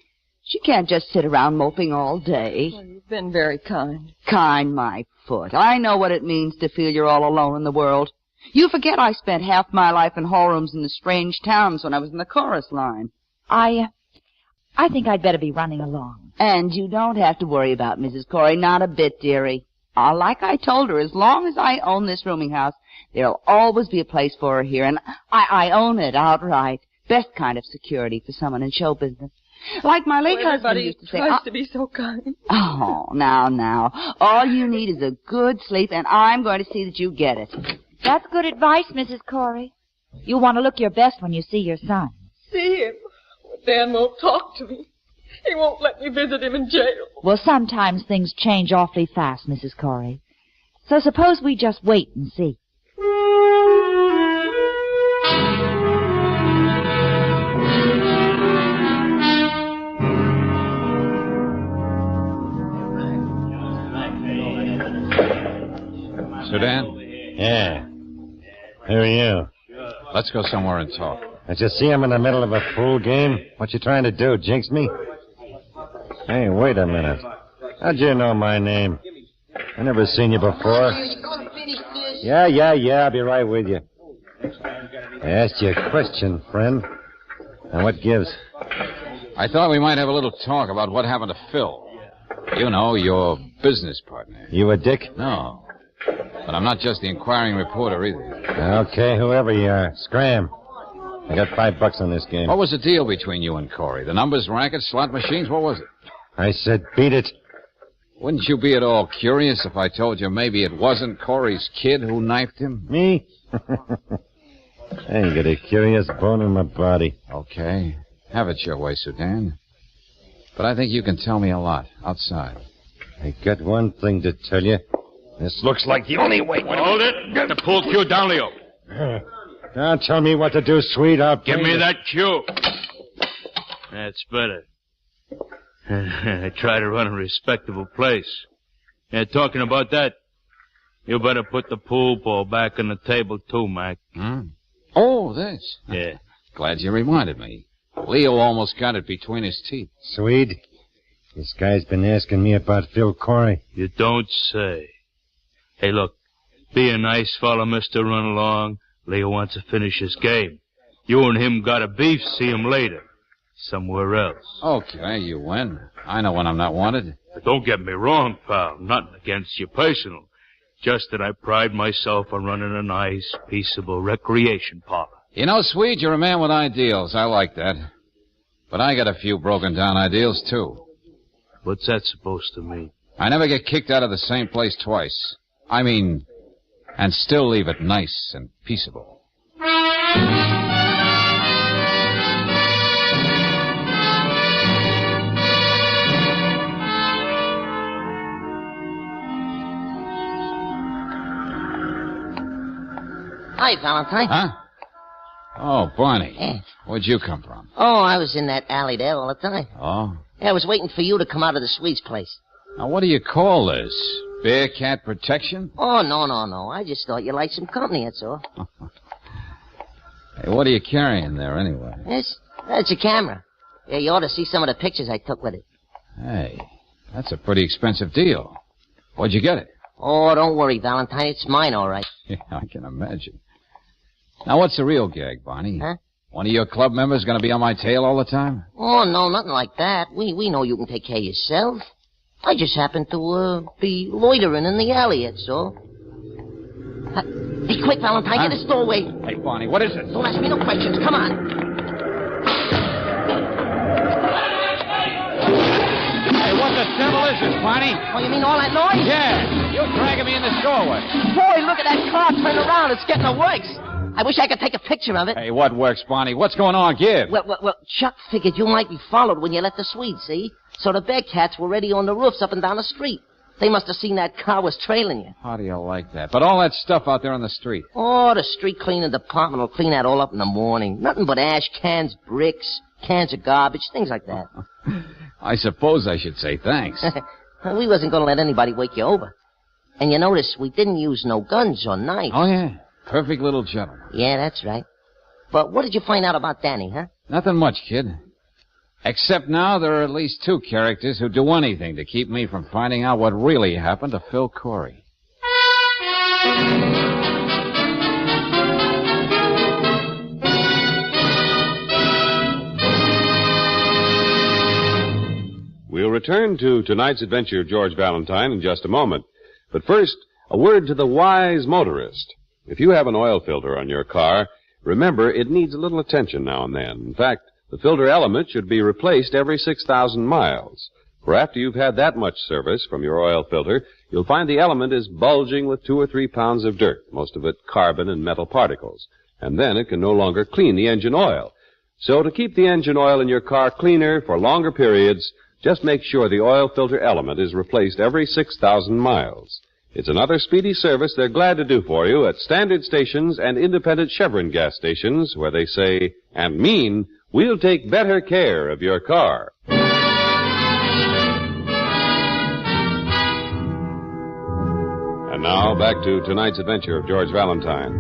She can't just sit around moping all day. Well, you've been very kind. Kind, my foot. I know what it means to feel you're all alone in the world. You forget I spent half my life in hallrooms in the strange towns when I was in the chorus line. I think I'd better be running along. And you don't have to worry about Mrs. Corey, not a bit, dearie. Like I told her, as long as I own this rooming house, there'll always be a place for her here, and I own it outright. Best kind of security for someone in show business. Like my late husband used to say. Everybody tries to be so kind. Oh, now. All you need is a good sleep, and I'm going to see that you get it. That's good advice, Mrs. Corey. You want to look your best when you see your son. See him? Dan won't talk to me. He won't let me visit him in jail. Well, sometimes things change awfully fast, Mrs. Corey. So suppose we just wait and see. Sudan? Yeah. Who are you? Let's go somewhere and talk. I just see I'm in the middle of a pool game. What you trying to do, jinx me? Hey, wait a minute. How'd you know my name? I never seen you before. Yeah, I'll be right with you. I asked you a question, friend. Now, what gives? I thought we might have a little talk about what happened to Phil. You know, your business partner. You a dick? No. But I'm not just the inquiring reporter either. Okay, whoever you are, scram. I got $5 on this game. What was the deal between you and Corey? The numbers, rackets, slot machines? What was it? I said beat it. Wouldn't you be at all curious if I told you maybe it wasn't Corey's kid who knifed him? Me? I ain't got a curious bone in my body. Okay. Have it your way, Sudan. But I think you can tell me a lot outside. I got one thing to tell you. This looks like the only way. Hold it. Get the pool cue down, Leo. Don't tell me what to do, sweet. Give me that cue. That's better. I try to run a respectable place. Yeah, talking about that, you better put the pool ball back on the table, too, Mac. Oh, this. Yeah. Glad you reminded me. Leo almost got it between his teeth. Swede, this guy's been asking me about Phil Corey. You don't say. Hey, look, be a nice fellow, Mr. Run Along. Leo wants to finish his game. You and him got a beef, see him later. Somewhere else. Okay, you win. I know when I'm not wanted. But don't get me wrong, pal. Nothing against you personal. Just that I pride myself on running a nice, peaceable recreation parlor. You know, Swede, you're a man with ideals. I like that. But I got a few broken down ideals, too. What's that supposed to mean? I never get kicked out of the same place twice. I mean, and still leave it nice and peaceable. Hi, Valentine. Huh? Oh, Barney. Yeah. Where'd you come from? Oh, I was in that alley there all the time. Oh? Yeah, I was waiting for you to come out of the Swede's place. Now, what do you call this? Bearcat protection? Oh, no. I just thought you liked some company, that's all. Hey, what are you carrying there, anyway? It's a camera. Yeah, you ought to see some of the pictures I took with it. Hey, that's a pretty expensive deal. Where'd you get it? Oh, don't worry, Valentine. It's mine, all right. Yeah, I can imagine. Now, what's the real gag, Barney? Huh? One of your club members going to be on my tail all the time? Oh, no, nothing like that. We know you can take care of yourself. I just happen to be loitering in the alley, that's all. Be quick, Valentine. Get the doorway. Hey, Barney, what is it? Don't ask me no questions. Come on. Hey, what the devil is this, Barney? Oh, you mean all that noise? Yeah, you're dragging me in this doorway. Boy, look at that car turn around. It's getting the works. I wish I could take a picture of it. Hey, what works, Barney? What's going on? Give. Well, Chuck figured you might be followed when you left the suite, see? So the Bearcats were already on the roofs up and down the street. They must have seen that car was trailing you. How do you like that? But all that stuff out there on the street. Oh, the street cleaning department will clean that all up in the morning. Nothing but ash cans, bricks, cans of garbage, things like that. I suppose I should say thanks. We wasn't going to let anybody wake you over. And you notice we didn't use no guns or knives. Oh, yeah. Perfect little gentleman. Yeah, that's right. But what did you find out about Danny, huh? Nothing much, kid. Except now there are at least two characters who do anything to keep me from finding out what really happened to Phil Corey. We'll return to tonight's adventure of George Valentine in just a moment. But first, a word to the wise motorist. If you have an oil filter on your car, remember it needs a little attention now and then. In fact, the filter element should be replaced every 6,000 miles. For after you've had that much service from your oil filter, you'll find the element is bulging with 2 or 3 pounds of dirt, most of it carbon and metal particles. And then it can no longer clean the engine oil. So to keep the engine oil in your car cleaner for longer periods, just make sure the oil filter element is replaced every 6,000 miles. It's another speedy service they're glad to do for you at standard stations and independent Chevron gas stations where they say and mean, we'll take better care of your car. And now, back to tonight's adventure of George Valentine.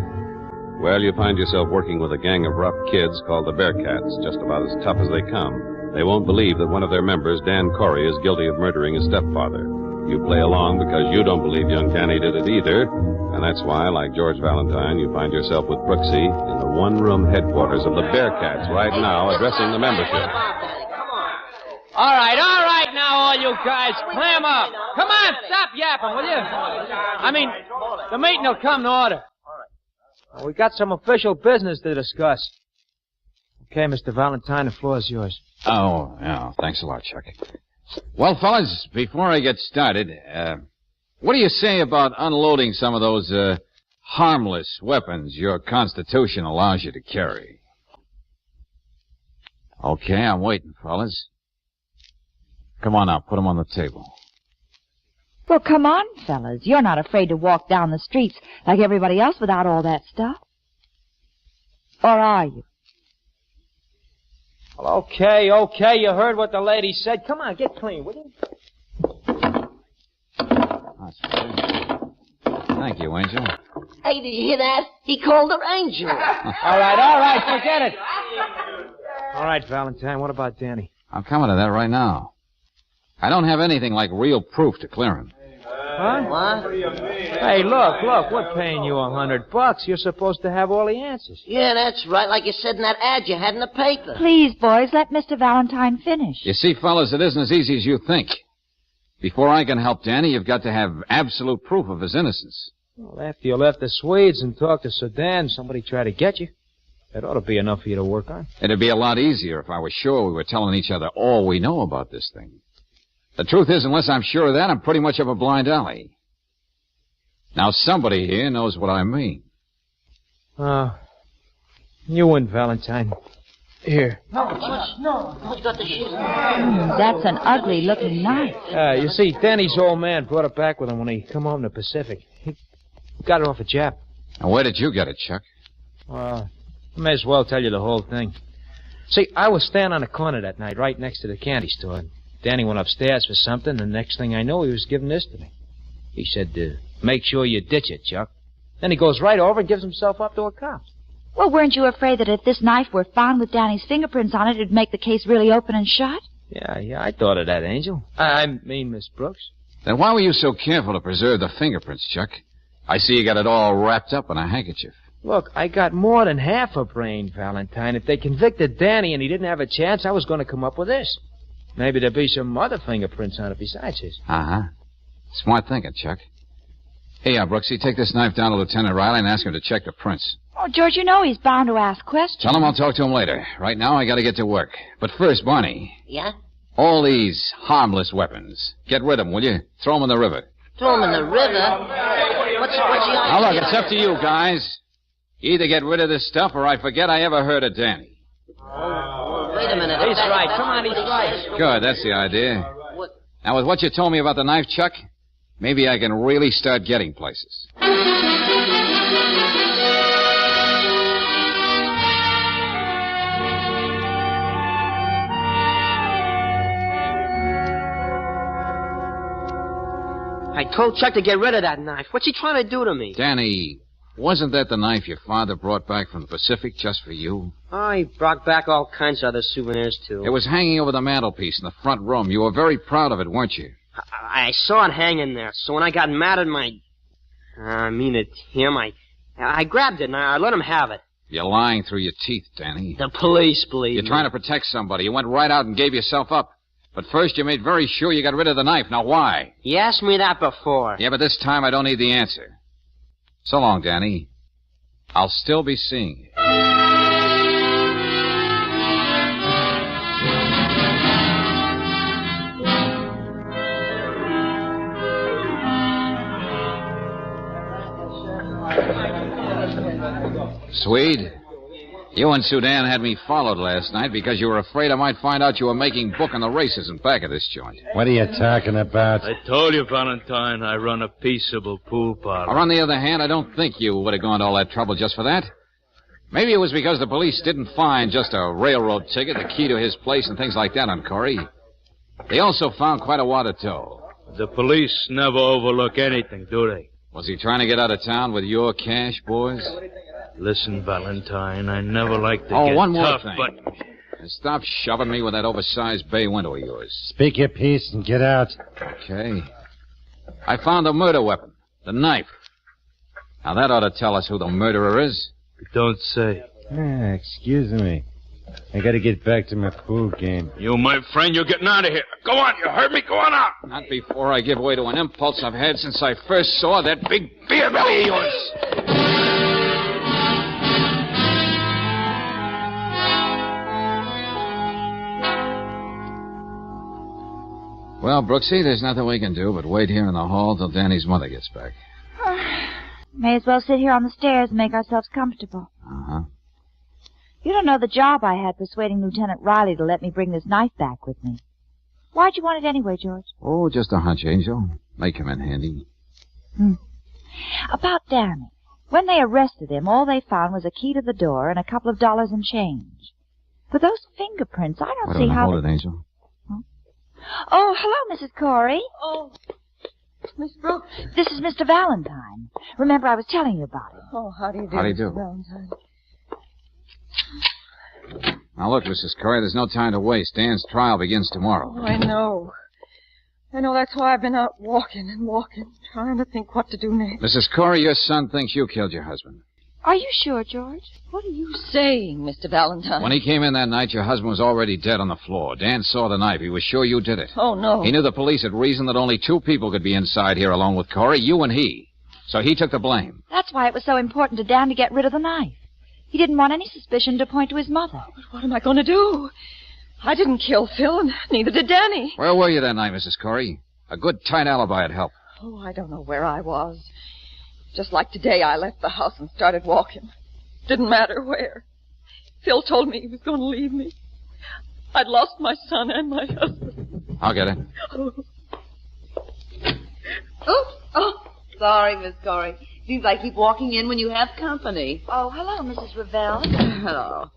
Well, you find yourself working with a gang of rough kids called the Bearcats, just about as tough as they come. They won't believe that one of their members, Dan Corey, is guilty of murdering his stepfather. You play along because you don't believe young Danny did it either, and that's why, like George Valentine, you find yourself with Brooksy in the one-room headquarters of the Bearcats right now, addressing the membership. All right now, all you guys, clam up. Come on, stop yapping, will you? I mean, the meeting will come to order. We got some official business to discuss. Okay, Mr. Valentine, the floor is yours. Oh, yeah, thanks a lot, Chuck. Well, fellas, before I get started, what do you say about unloading some of those, harmless weapons your Constitution allows you to carry? Okay, I'm waiting, fellas. Come on now, put them on the table. Well, come on, fellas. You're not afraid to walk down the streets like everybody else without all that stuff. Or are you? Well, okay, you heard what the lady said. Come on, get clean, will you? Thank you, Angel. Hey, did you hear that? He called her Angel. All right, forget it. All right, Valentine, what about Danny? I'm coming to that right now. I don't have anything like real proof to clear him. Huh? What? Hey, look, we're paying you $100. You're supposed to have all the answers. Yeah, that's right, like you said in that ad you had in the paper. Please, boys, let Mr. Valentine finish. You see, fellas, it isn't as easy as you think. Before I can help Danny, you've got to have absolute proof of his innocence. Well, after you left the Swedes and talked to Sudan, somebody tried to get you. That ought to be enough for you to work on. It'd be a lot easier if I was sure we were telling each other all we know about this thing. The truth is, unless I'm sure of that, I'm pretty much up a blind alley. Now, somebody here knows what I mean. You win, Valentine. Here. No. Who's got the shit? That's an ugly-looking knife. You see, Danny's old man brought it back with him when he come home to the Pacific. He got it off a Jap. And where did you get it, Chuck? I may as well tell you the whole thing. See, I was standing on the corner that night, right next to the candy store. Danny went upstairs for something, and the next thing I know, he was giving this to me. He said, make sure you ditch it, Chuck. Then he goes right over and gives himself up to a cop. Well, weren't you afraid that if this knife were found with Danny's fingerprints on it, it'd make the case really open and shut? Yeah, I thought of that, Angel. I mean, Miss Brooks. Then why were you so careful to preserve the fingerprints, Chuck? I see you got it all wrapped up in a handkerchief. Look, I got more than half a brain, Valentine. If they convicted Danny and he didn't have a chance, I was going to come up with this. Maybe there'd be some other fingerprints on it besides his. Uh-huh. Smart thinking, Chuck. Hey, Brooksy, take this knife down to Lieutenant Riley and ask him to check the prints. Oh, George, you know he's bound to ask questions. Tell him I'll talk to him later. Right now, I gotta get to work. But first, Barney. Yeah? All these harmless weapons. Get rid of them, will you? Throw them in the river. Throw him in the river? What's the Now, look, idea? it's up to you, guys. Either get rid of this stuff or I forget I ever heard of Danny. Wait a minute. He's right. Come on, he's right. Good, that's the idea. Now, with what you told me about the knife, Chuck, maybe I can really start getting places. I told Chuck to get rid of that knife. What's he trying to do to me? Danny, wasn't that the knife your father brought back from the Pacific just for you? Oh, he brought back all kinds of other souvenirs, too. It was hanging over the mantelpiece in the front room. You were very proud of it, weren't you? I saw it hanging there, so when I got mad at him, I grabbed it and I let him have it. You're lying through your teeth, Danny. The police believe You're me. trying to protect somebody. You went right out and gave yourself up. But first you made very sure you got rid of the knife. Now, why? You asked me that before. Yeah, but this time I don't need the answer. So long, Danny. I'll still be seeing you. Swede, you and Sudan had me followed last night because you were afraid I might find out you were making book on the racism back of this joint. What are you talking about? I told you, Valentine, I run a peaceable pool parlor. Or on the other hand, I don't think you would have gone to all that trouble just for that. Maybe it was because the police didn't find just a railroad ticket, the key to his place, and things like that on Corey. They also found quite a wad of dough. The police never overlook anything, do they? Was he trying to get out of town with your cash, boys? Listen, Valentine, I never like to Oh, get one more tough, thing. but... And stop shoving me with that oversized bay window of yours. Speak your piece and get out. Okay. I found the murder weapon, the knife. Now, that ought to tell us who the murderer is. Don't say. Excuse me. I gotta get back to my pool game. You, my friend, you're getting out of here. Go on, you heard me. Go on out. Not before I give way to an impulse I've had since I first saw that big beer belly of yours. Well, Brooksy, there's nothing we can do but wait here in the hall till Danny's mother gets back. May as well sit here on the stairs and make ourselves comfortable. Uh-huh. You don't know the job I had persuading Lieutenant Riley to let me bring this knife back with me. Why'd you want it anyway, George? Oh, just a hunch, Angel. May come in handy. About Danny. When they arrested him, all they found was a key to the door and a couple of dollars in change. But those fingerprints, I don't see how... Hold it, Angel. Oh, hello, Mrs. Corey. Oh, Miss Brooks. This is Mr. Valentine. Remember, I was telling you about him. Oh, how do you do? How do you Mr. do? Valentine? Now, look, Mrs. Corey, there's no time to waste. Dan's trial begins tomorrow. Oh, I know. That's why I've been out walking and walking, trying to think what to do next. Mrs. Corey, your son thinks you killed your husband. Are you sure, George? What are you saying, Mr. Valentine? When he came in that night, your husband was already dead on the floor. Dan saw the knife. He was sure you did it. Oh, no. He knew the police had reasoned that only two people could be inside here along with Corey, you and he. So he took the blame. That's why it was so important to Dan to get rid of the knife. He didn't want any suspicion to point to his mother. But what am I going to do? I didn't kill Phil, and neither did Danny. Where were you that night, Mrs. Corey? A good, tight alibi would help. Oh, I don't know where I was. Just like today, I left the house and started walking. Didn't matter where. Phil told me he was going to leave me. I'd lost my son and my husband. I'll get it. Oh, sorry, Miss Corey. Seems I keep walking in when you have company. Oh, hello, Mrs. Ravel. Hello.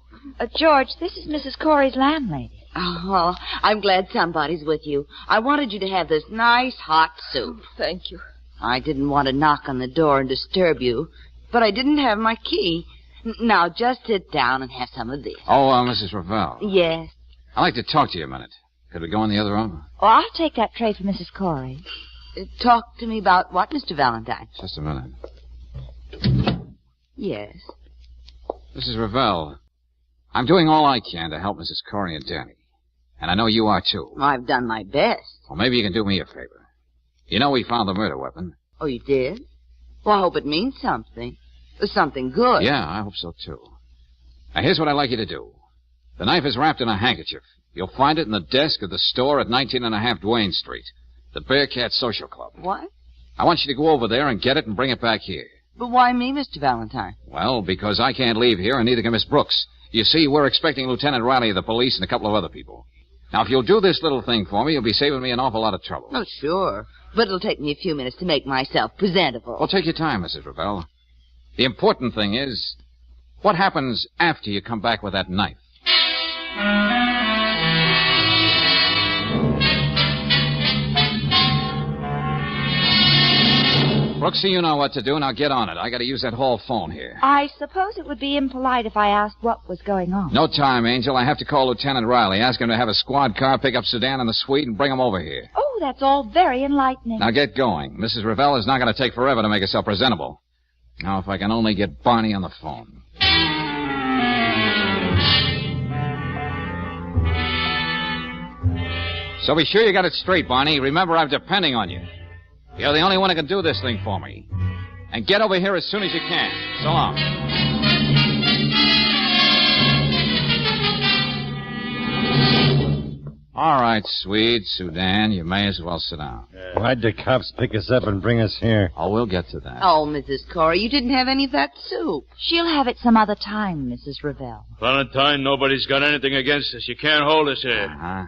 George, this is Mrs. Corey's landlady. Oh, well, I'm glad somebody's with you. I wanted you to have this nice hot soup. Thank you. I didn't want to knock on the door and disturb you, but I didn't have my key. Now, just sit down and have some of this. Oh, Mrs. Ravel. Yes. I'd like to talk to you a minute. Could we go in the other room? Oh, I'll take that tray for Mrs. Corey. Talk to me about what, Mr. Valentine? Just a minute. Yes. Mrs. Ravel, I'm doing all I can to help Mrs. Corey and Danny. And I know you are, too. I've done my best. Well, maybe you can do me a favor. You know we found the murder weapon. Oh, you did? Well, I hope it means something. Something good. Yeah, I hope so, too. Now, here's what I'd like you to do. The knife is wrapped in a handkerchief. You'll find it in the desk of the store at 19.5 Duane Street, the Bearcat Social Club. What? I want you to go over there and get it and bring it back here. But why me, Mr. Valentine? Well, because I can't leave here, and neither can Miss Brooks. You see, we're expecting Lieutenant Riley of the police and a couple of other people. Now, if you'll do this little thing for me, you'll be saving me an awful lot of trouble. Oh, sure. But it'll take me a few minutes to make myself presentable. Well, take your time, Mrs. Ravel. The important thing is, what happens after you come back with that knife? Brooksy, you know what to do. Now get on it. I got to use that hall phone here. I suppose it would be impolite if I asked what was going on. No time, Angel. I have to call Lieutenant Riley. Ask him to have a squad car pick up Sedan and the suite and bring him over here. Oh, that's all very enlightening. Now get going. Mrs. Ravel is not going to take forever to make herself presentable. Now, if I can only get Barney on the phone. So be sure you got it straight, Barney. Remember, I'm depending on you. You're the only one who can do this thing for me. And get over here as soon as you can. So long. All right, sweet Sudan, you may as well sit down. Why'd the cops pick us up and bring us here? Oh, we'll get to that. Oh, Mrs. Corey, you didn't have any of that soup. She'll have it some other time, Mrs. Ravel. Valentine, nobody's got anything against us. You can't hold us here. Uh-huh.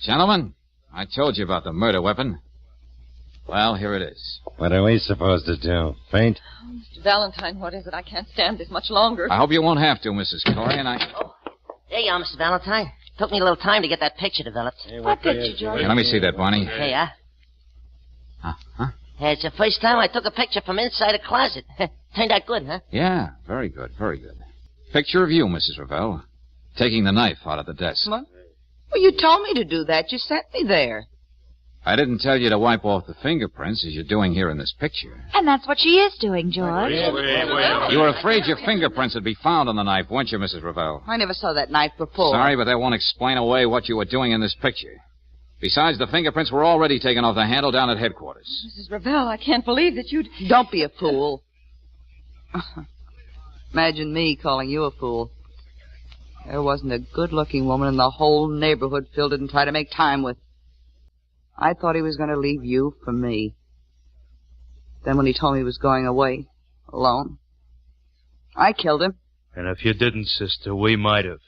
Gentlemen, I told you about the murder weapon. Well, here it is. What are we supposed to do? Faint? Oh, Mr. Valentine, what is it? I can't stand this much longer. I hope you won't have to, Mrs. Corey, and I... Oh, there you are, Mr. Valentine. Took me a little time to get that picture developed. What picture, George? Hey, let me see that, Barney. Hey, huh? Huh? It's the first time I took a picture from inside a closet. Turned out good, huh? Yeah, very good, very good. Picture of you, Mrs. Ravel, taking the knife out of the desk. What? Well, you told me to do that. You sent me there. I didn't tell you to wipe off the fingerprints as you're doing here in this picture. And that's what she is doing, George. You were afraid your fingerprints would be found on the knife, weren't you, Mrs. Ravel? I never saw that knife before. Sorry, but that won't explain away what you were doing in this picture. Besides, the fingerprints were already taken off the handle down at headquarters. Mrs. Ravel, I can't believe that you'd... Don't be a fool. Imagine me calling you a fool. There wasn't a good-looking woman in the whole neighborhood Phil didn't try to make time with. I thought he was going to leave you for me. Then when he told me he was going away, alone, I killed him. And if you didn't, sister, we might have.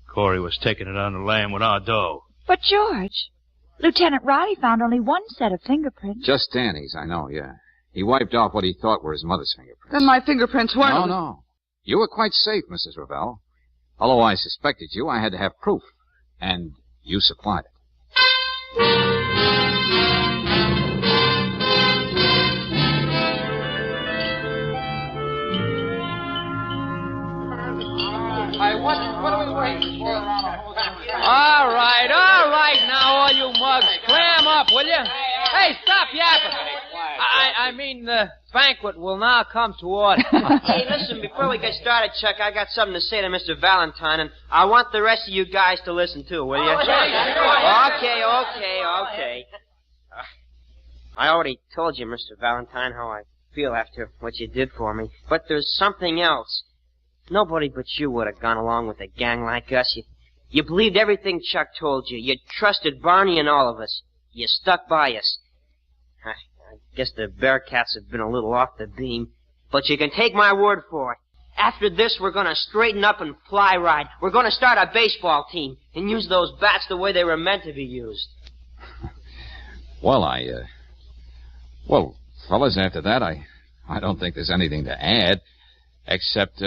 Corey was taking it on the lam with our dough. But, George, Lieutenant Riley found only one set of fingerprints. Just Danny's, I know, yeah. He wiped off what he thought were his mother's fingerprints. Then my fingerprints weren't... No. You were quite safe, Mrs. Ravel. Although I suspected you, I had to have proof. And you supplied it. What are we waiting for? All right, now, all you mugs, clam up, will you? Hey, stop yapping. I mean, the banquet will now come to order. Hey, listen, before we get started, Chuck, I got something to say to Mr. Valentine, and I want the rest of you guys to listen too, will you? Okay. I already told you, Mr. Valentine, how I feel after what you did for me, but there's something else. Nobody but you would have gone along with a gang like us. You believed everything Chuck told you. You trusted Barney and all of us. You stuck by us. I guess the Bearcats have been a little off the beam, but you can take my word for it. After this, we're going to straighten up and fly ride. We're going to start a baseball team and use those bats the way they were meant to be used. Well, Well, fellas, after that, I don't think there's anything to add, except,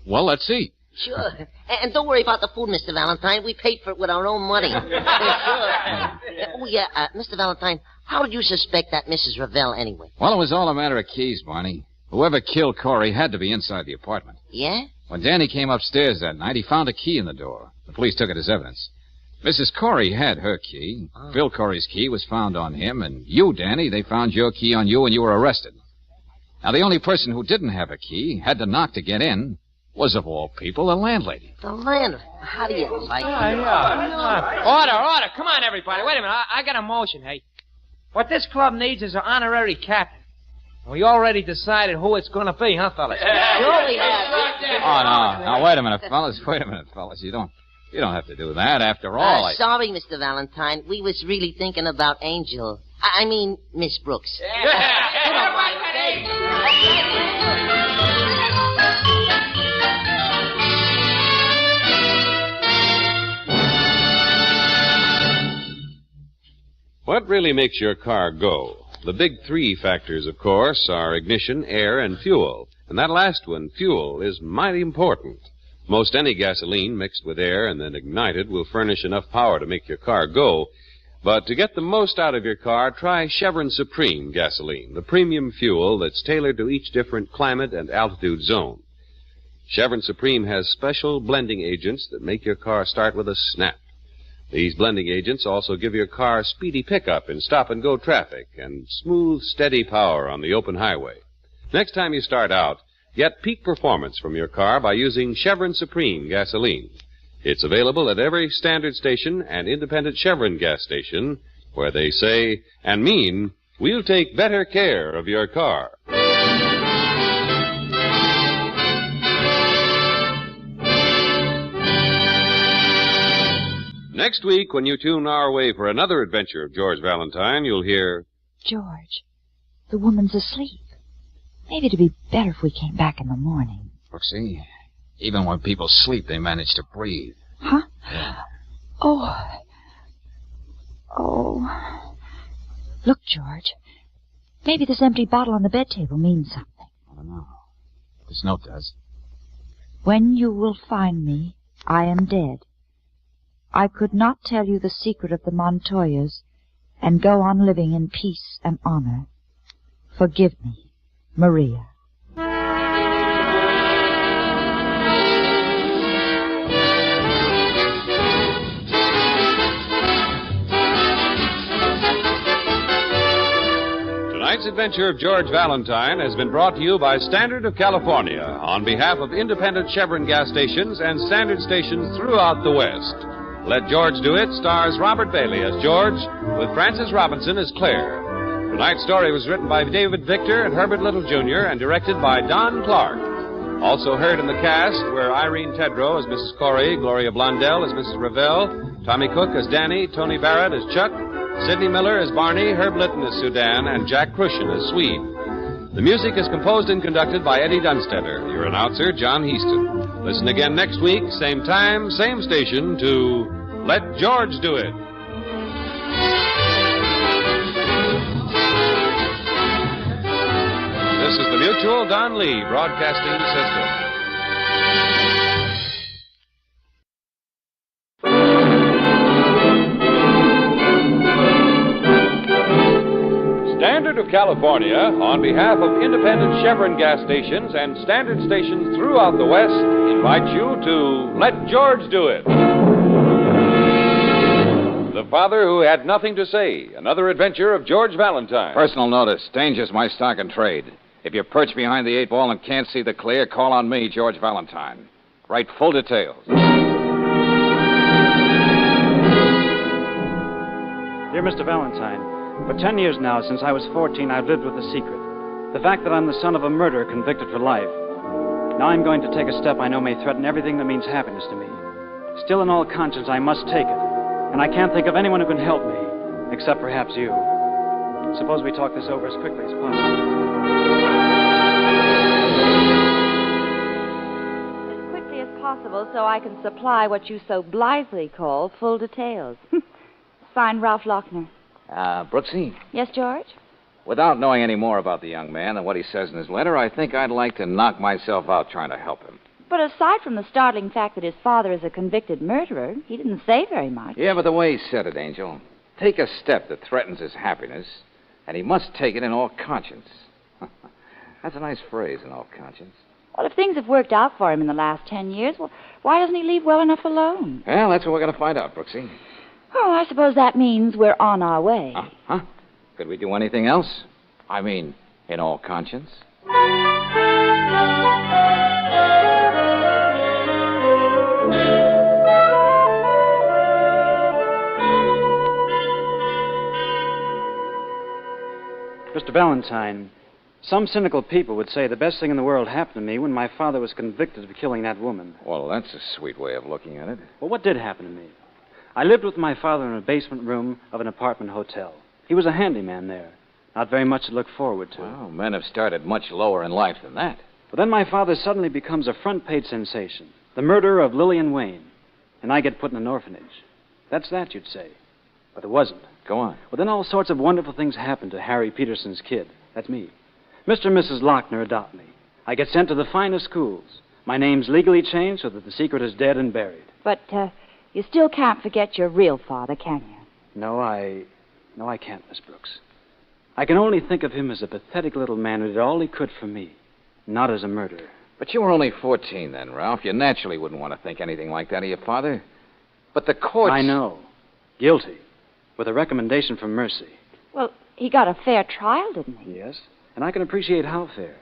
well, let's see. Sure. And don't worry about the food, Mr. Valentine. We paid for it with our own money. Sure. Oh, yeah, Mr. Valentine, how did you suspect that Mrs. Ravel anyway? Well, it was all a matter of keys, Barney. Whoever killed Corey had to be inside the apartment. Yeah? When Danny came upstairs that night, he found a key in the door. The police took it as evidence. Mrs. Corey had her key. Oh. Bill Corey's key was found on him, and you, Danny, they found your key on you, and you were arrested. Now, the only person who didn't have a key, had to knock to get in, was, of all people, the landlady. The landlady? How do you like it? Order. Come on, everybody. Wait a minute. I got a motion, hey. What this club needs is an honorary captain. We already decided who it's going to be, huh, fellas? Sure we have. Oh, no. Now, wait a minute, fellas. You don't You don't have to do that. After all, Sorry, Mr. Valentine. We was really thinking about Angel. I mean, Miss Brooks. What really makes your car go? The big three factors, of course, are ignition, air, and fuel. And that last one, fuel, is mighty important. Most any gasoline mixed with air and then ignited will furnish enough power to make your car go. But to get the most out of your car, try Chevron Supreme gasoline, the premium fuel that's tailored to each different climate and altitude zone. Chevron Supreme has special blending agents that make your car start with a snap. These blending agents also give your car speedy pickup in stop-and-go traffic and smooth, steady power on the open highway. Next time you start out, get peak performance from your car by using Chevron Supreme gasoline. It's available at every standard station and independent Chevron gas station where they say and mean, we'll take better care of your car. Next week, when you tune our way for another adventure of George Valentine, you'll hear... George, the woman's asleep. Maybe it'd be better if we came back in the morning. Brooksy, even when people sleep, they manage to breathe. Huh? Yeah. Oh. Look, George. Maybe this empty bottle on the bed table means something. I don't know. This note does. When you will find me, I am dead. I could not tell you the secret of the Montoyas and go on living in peace and honor. Forgive me, Maria. Tonight's adventure of George Valentine has been brought to you by Standard of California on behalf of independent Chevron gas stations and standard stations throughout the West. Let George Do It stars Robert Bailey as George with Frances Robinson as Claire. Tonight's story was written by David Victor and Herbert Little Jr. and directed by Don Clark. Also heard in the cast were Irene Tedrow as Mrs. Corey, Gloria Blondell as Mrs. Ravel, Tommy Cook as Danny, Tony Barrett as Chuck, Sidney Miller as Barney, Herb Litton as Sudan, and Jack Crucian as Swede. The music is composed and conducted by Eddie Dunstetter. Your announcer, John Heaston. Listen again next week, same time, same station, to Let George Do It. This is the Mutual Don Lee Broadcasting System. Standard of California, on behalf of independent Chevron gas stations and standard stations throughout the West, invites you to Let George Do It. The Father Who Had Nothing to Say, another adventure of George Valentine. Personal notice, danger's my stock and trade. If you're perched behind the 8 ball and can't see the clear, call on me, George Valentine. Write full details. Dear Mr. Valentine, for 10 years now, since I was 14, I've lived with a secret. The fact that I'm the son of a murderer convicted for life. Now I'm going to take a step I know may threaten everything that means happiness to me. Still in all conscience, I must take it. And I can't think of anyone who can help me, except perhaps you. Suppose we talk this over as quickly as possible. As quickly as possible so I can supply what you so blithely call full details. Signed, Ralph Lochner. Brooksy, Yes, George? without knowing any more about the young man than what he says in his letter, I think I'd like to knock myself out trying to help him. But aside from the startling fact that his father is a convicted murderer, he didn't say very much. Yeah, but the way he said it, Angel. Take a step that threatens his happiness, and he must take it in all conscience. That's a nice phrase, in all conscience. Well, if things have worked out for him in the last 10 years, well, why doesn't he leave well enough alone? Well, that's what we're going to find out, Brooksy. Oh, I suppose that means we're on our way. Huh? Could we do anything else? I mean, in all conscience? Mr. Valentine, Some cynical people would say the best thing in the world happened to me when my father was convicted of killing that woman. Well, that's a sweet way of looking at it. Well, what did happen to me? I lived with my father in a basement room of an apartment hotel. He was a handyman there. Not very much to look forward to. Well, men have started much lower in life than that. But then my father suddenly becomes a front-page sensation. The murderer of Lillian Wayne. And I get put in an orphanage. That's that, you'd say. But it wasn't. Go on. Well, then all sorts of wonderful things happened to Harry Peterson's kid. That's me. Mr. and Mrs. Lochner adopt me. I get sent to the finest schools. My name's legally changed so that the secret is dead and buried. But, you still can't forget your real father, can you? No, I can't, Miss Brooks. I can only think of him as a pathetic little man who did all he could for me, not as a murderer. But you were only 14 then, Ralph. You naturally wouldn't want to think anything like that of your father. But the courts... I know. Guilty. With a recommendation for mercy. Well, he got a fair trial, didn't he? Yes, and I can appreciate how fair.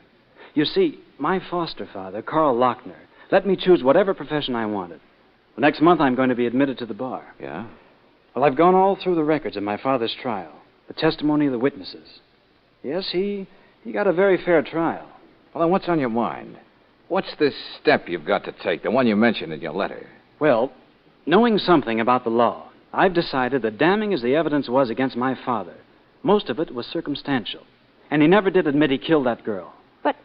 You see, my foster father, Carl Lochner, let me choose whatever profession I wanted. The next month I'm going to be admitted to the bar. Yeah? Well, I've gone all through the records of my father's trial, the testimony of the witnesses. Yes, he got a very fair trial. Well, then what's on your mind? What's this step you've got to take, the one you mentioned in your letter? Well, knowing something about the law, I've decided that damning as the evidence was against my father, most of it was circumstantial. And he never did admit he killed that girl. But,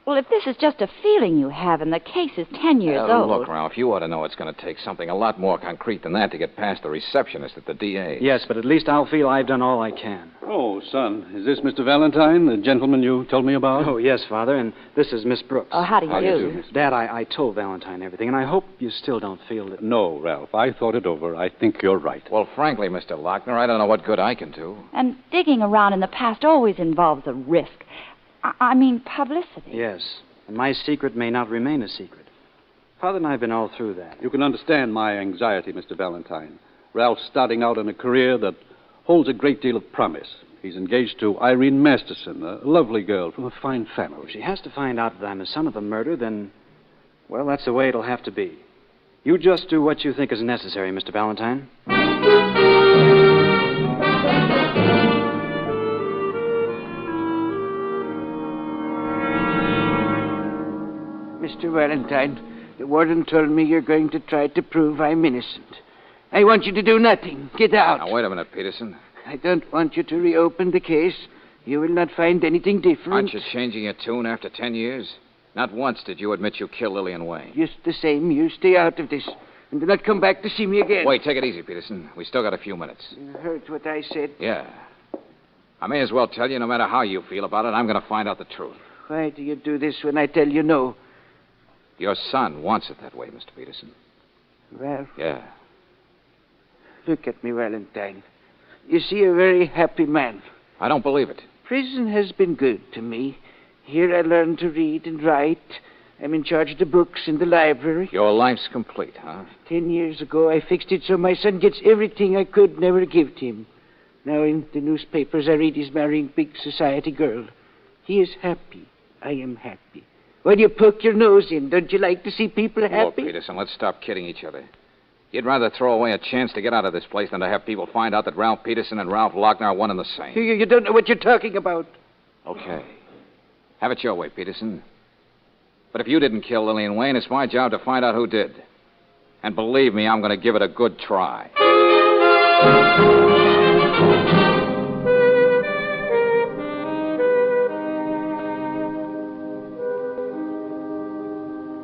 well, if this is just a feeling you have and the case is 10 years old... Look, Ralph, you ought to know it's going to take something a lot more concrete than that to get past the receptionist at the DA. Yes, but at least I'll feel I've done all I can. Oh, son, is this Mr. Valentine, the gentleman you told me about? Oh, yes, Father, and this is Miss Brooks. Oh, how do you do? Dad, I told Valentine everything, and I hope you still don't feel that... No, Ralph, I thought it over. I think you're right. Well, frankly, Mr. Lochner, I don't know what good I can do. And digging around in the past always involves a risk. I mean, publicity. Yes, and my secret may not remain a secret. Father and I have been all through that. You can understand my anxiety, Mr. Valentine. Ralph's starting out in a career that holds a great deal of promise. He's engaged to Irene Masterson, a lovely girl from a fine family. If she has to find out that I'm the son of a murderer, then, well, that's the way it'll have to be. You just do what you think is necessary, Mr. Valentine. Mr. Valentine, the warden told me you're going to try to prove I'm innocent. I want you to do nothing. Get out. Now, wait a minute, Peterson. I don't want you to reopen the case. You will not find anything different. Aren't you changing your tune after 10 years? Not once did you admit you killed Lillian Wayne. Just the same, you stay out of this. And do not come back to see me again. Wait, take it easy, Peterson. We still got a few minutes. You heard what I said? Yeah. I may as well tell you, no matter how you feel about it, I'm going to find out the truth. Why do you do this when I tell you no? Your son wants it that way, Mr. Peterson. Ralph? Yeah. Look at me, Valentine. You see, a very happy man. I don't believe it. Prison has been good to me. Here I learned to read and write. I'm in charge of the books in the library. Your life's complete, huh? 10 years ago, I fixed it so my son gets everything I could never give to him. Now in the newspapers, I read he's marrying big society girl. He is happy. I am happy. Why do you poke your nose in? Don't you like to see people happy? Oh, Peterson, let's stop kidding each other. You'd rather throw away a chance to get out of this place than to have people find out that Ralph Peterson and Ralph Lochner are one and the same. You don't know what you're talking about. Okay. Have it your way, Peterson. But if you didn't kill Lillian Wayne, it's my job to find out who did. And believe me, I'm going to give it a good try.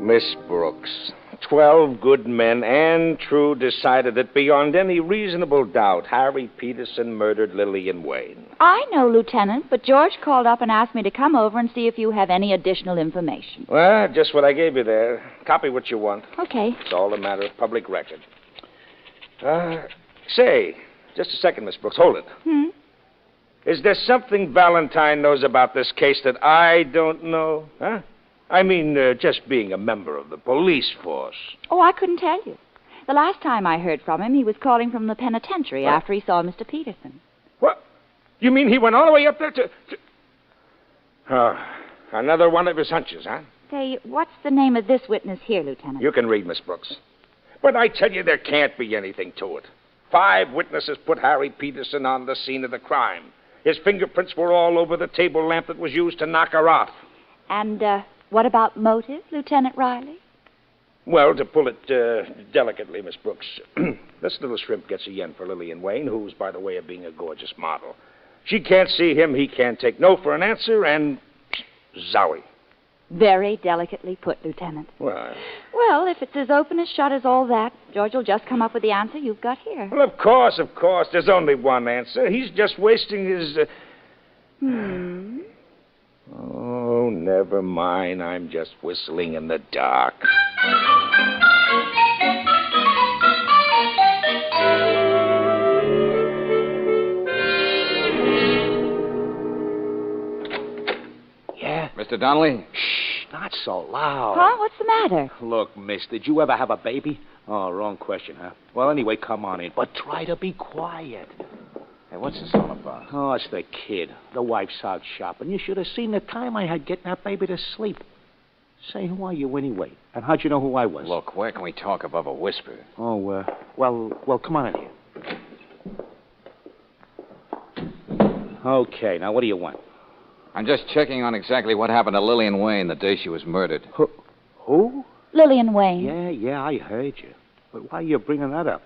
Miss Brooks, 12 good men and true decided that beyond any reasonable doubt, Harry Peterson murdered Lillian Wayne. I know, Lieutenant, but George called up and asked me to come over and see if you have any additional information. Well, just what I gave you there. Copy what you want. Okay. It's all a matter of public record. Say, just a second, Miss Brooks. Hold it. Is there something Valentine knows about this case that I don't know? Huh? I mean, just being a member of the police force. Oh, I couldn't tell you. The last time I heard from him, he was calling from the penitentiary after he saw Mr. Peterson. What? You mean he went all the way up there to... another one of his hunches, huh? Say, what's the name of this witness here, Lieutenant? You can read, Miss Brooks. But I tell you, there can't be anything to it. 5 witnesses put Harry Peterson on the scene of the crime. His fingerprints were all over the table lamp that was used to knock her out. And what about motive, Lieutenant Riley? Well, to pull it delicately, Miss Brooks, this little shrimp gets a yen for Lillian Wayne, who's, by the way of being a gorgeous model. She can't see him, he can't take no for an answer, and zowie. Very delicately put, Lieutenant. Well, if it's as open and shut as all that, George will just come up with the answer you've got here. well, of course. There's only one answer. He's just wasting his... Oh, never mind. I'm just whistling in the dark. Yeah? Mr. Donnelly? Shh, not so loud. Huh? What's the matter? Look, miss, did you ever have a baby? Oh, wrong question, huh? Well, anyway, come on in. But try to be quiet. Hey, what's this all about? Oh, it's the kid. The wife's out shopping. You should have seen the time I had getting that baby to sleep. Say, who are you anyway? And how'd you know who I was? Look, where can we talk above a whisper? Oh, well, come on in here. Okay, now what do you want? I'm just checking on exactly what happened to Lillian Wayne the day she was murdered. Who? Lillian Wayne. Yeah, I heard you. But why are you bringing that up?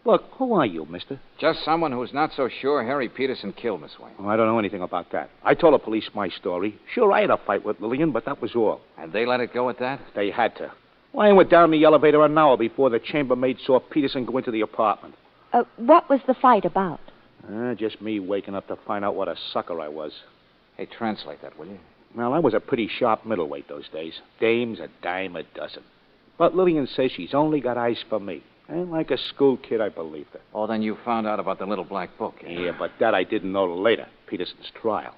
Look, who are you, mister? Just someone who's not so sure Harry Peterson killed Miss Wayne. Oh, I don't know anything about that. I told the police my story. Sure, I had a fight with Lillian, but that was all. And they let it go at that? They had to. Well, I went down the elevator an hour before the chambermaid saw Peterson go into the apartment. What was the fight about? Just me waking up to find out what a sucker I was. Hey, translate that, will you? Well, I was a pretty sharp middleweight those days. Dames a dime a dozen. But Lillian says she's only got eyes for me. And like a school kid, I believed her. Oh, then you found out about the little black book. Yeah, but that I didn't know till later, Peterson's trial.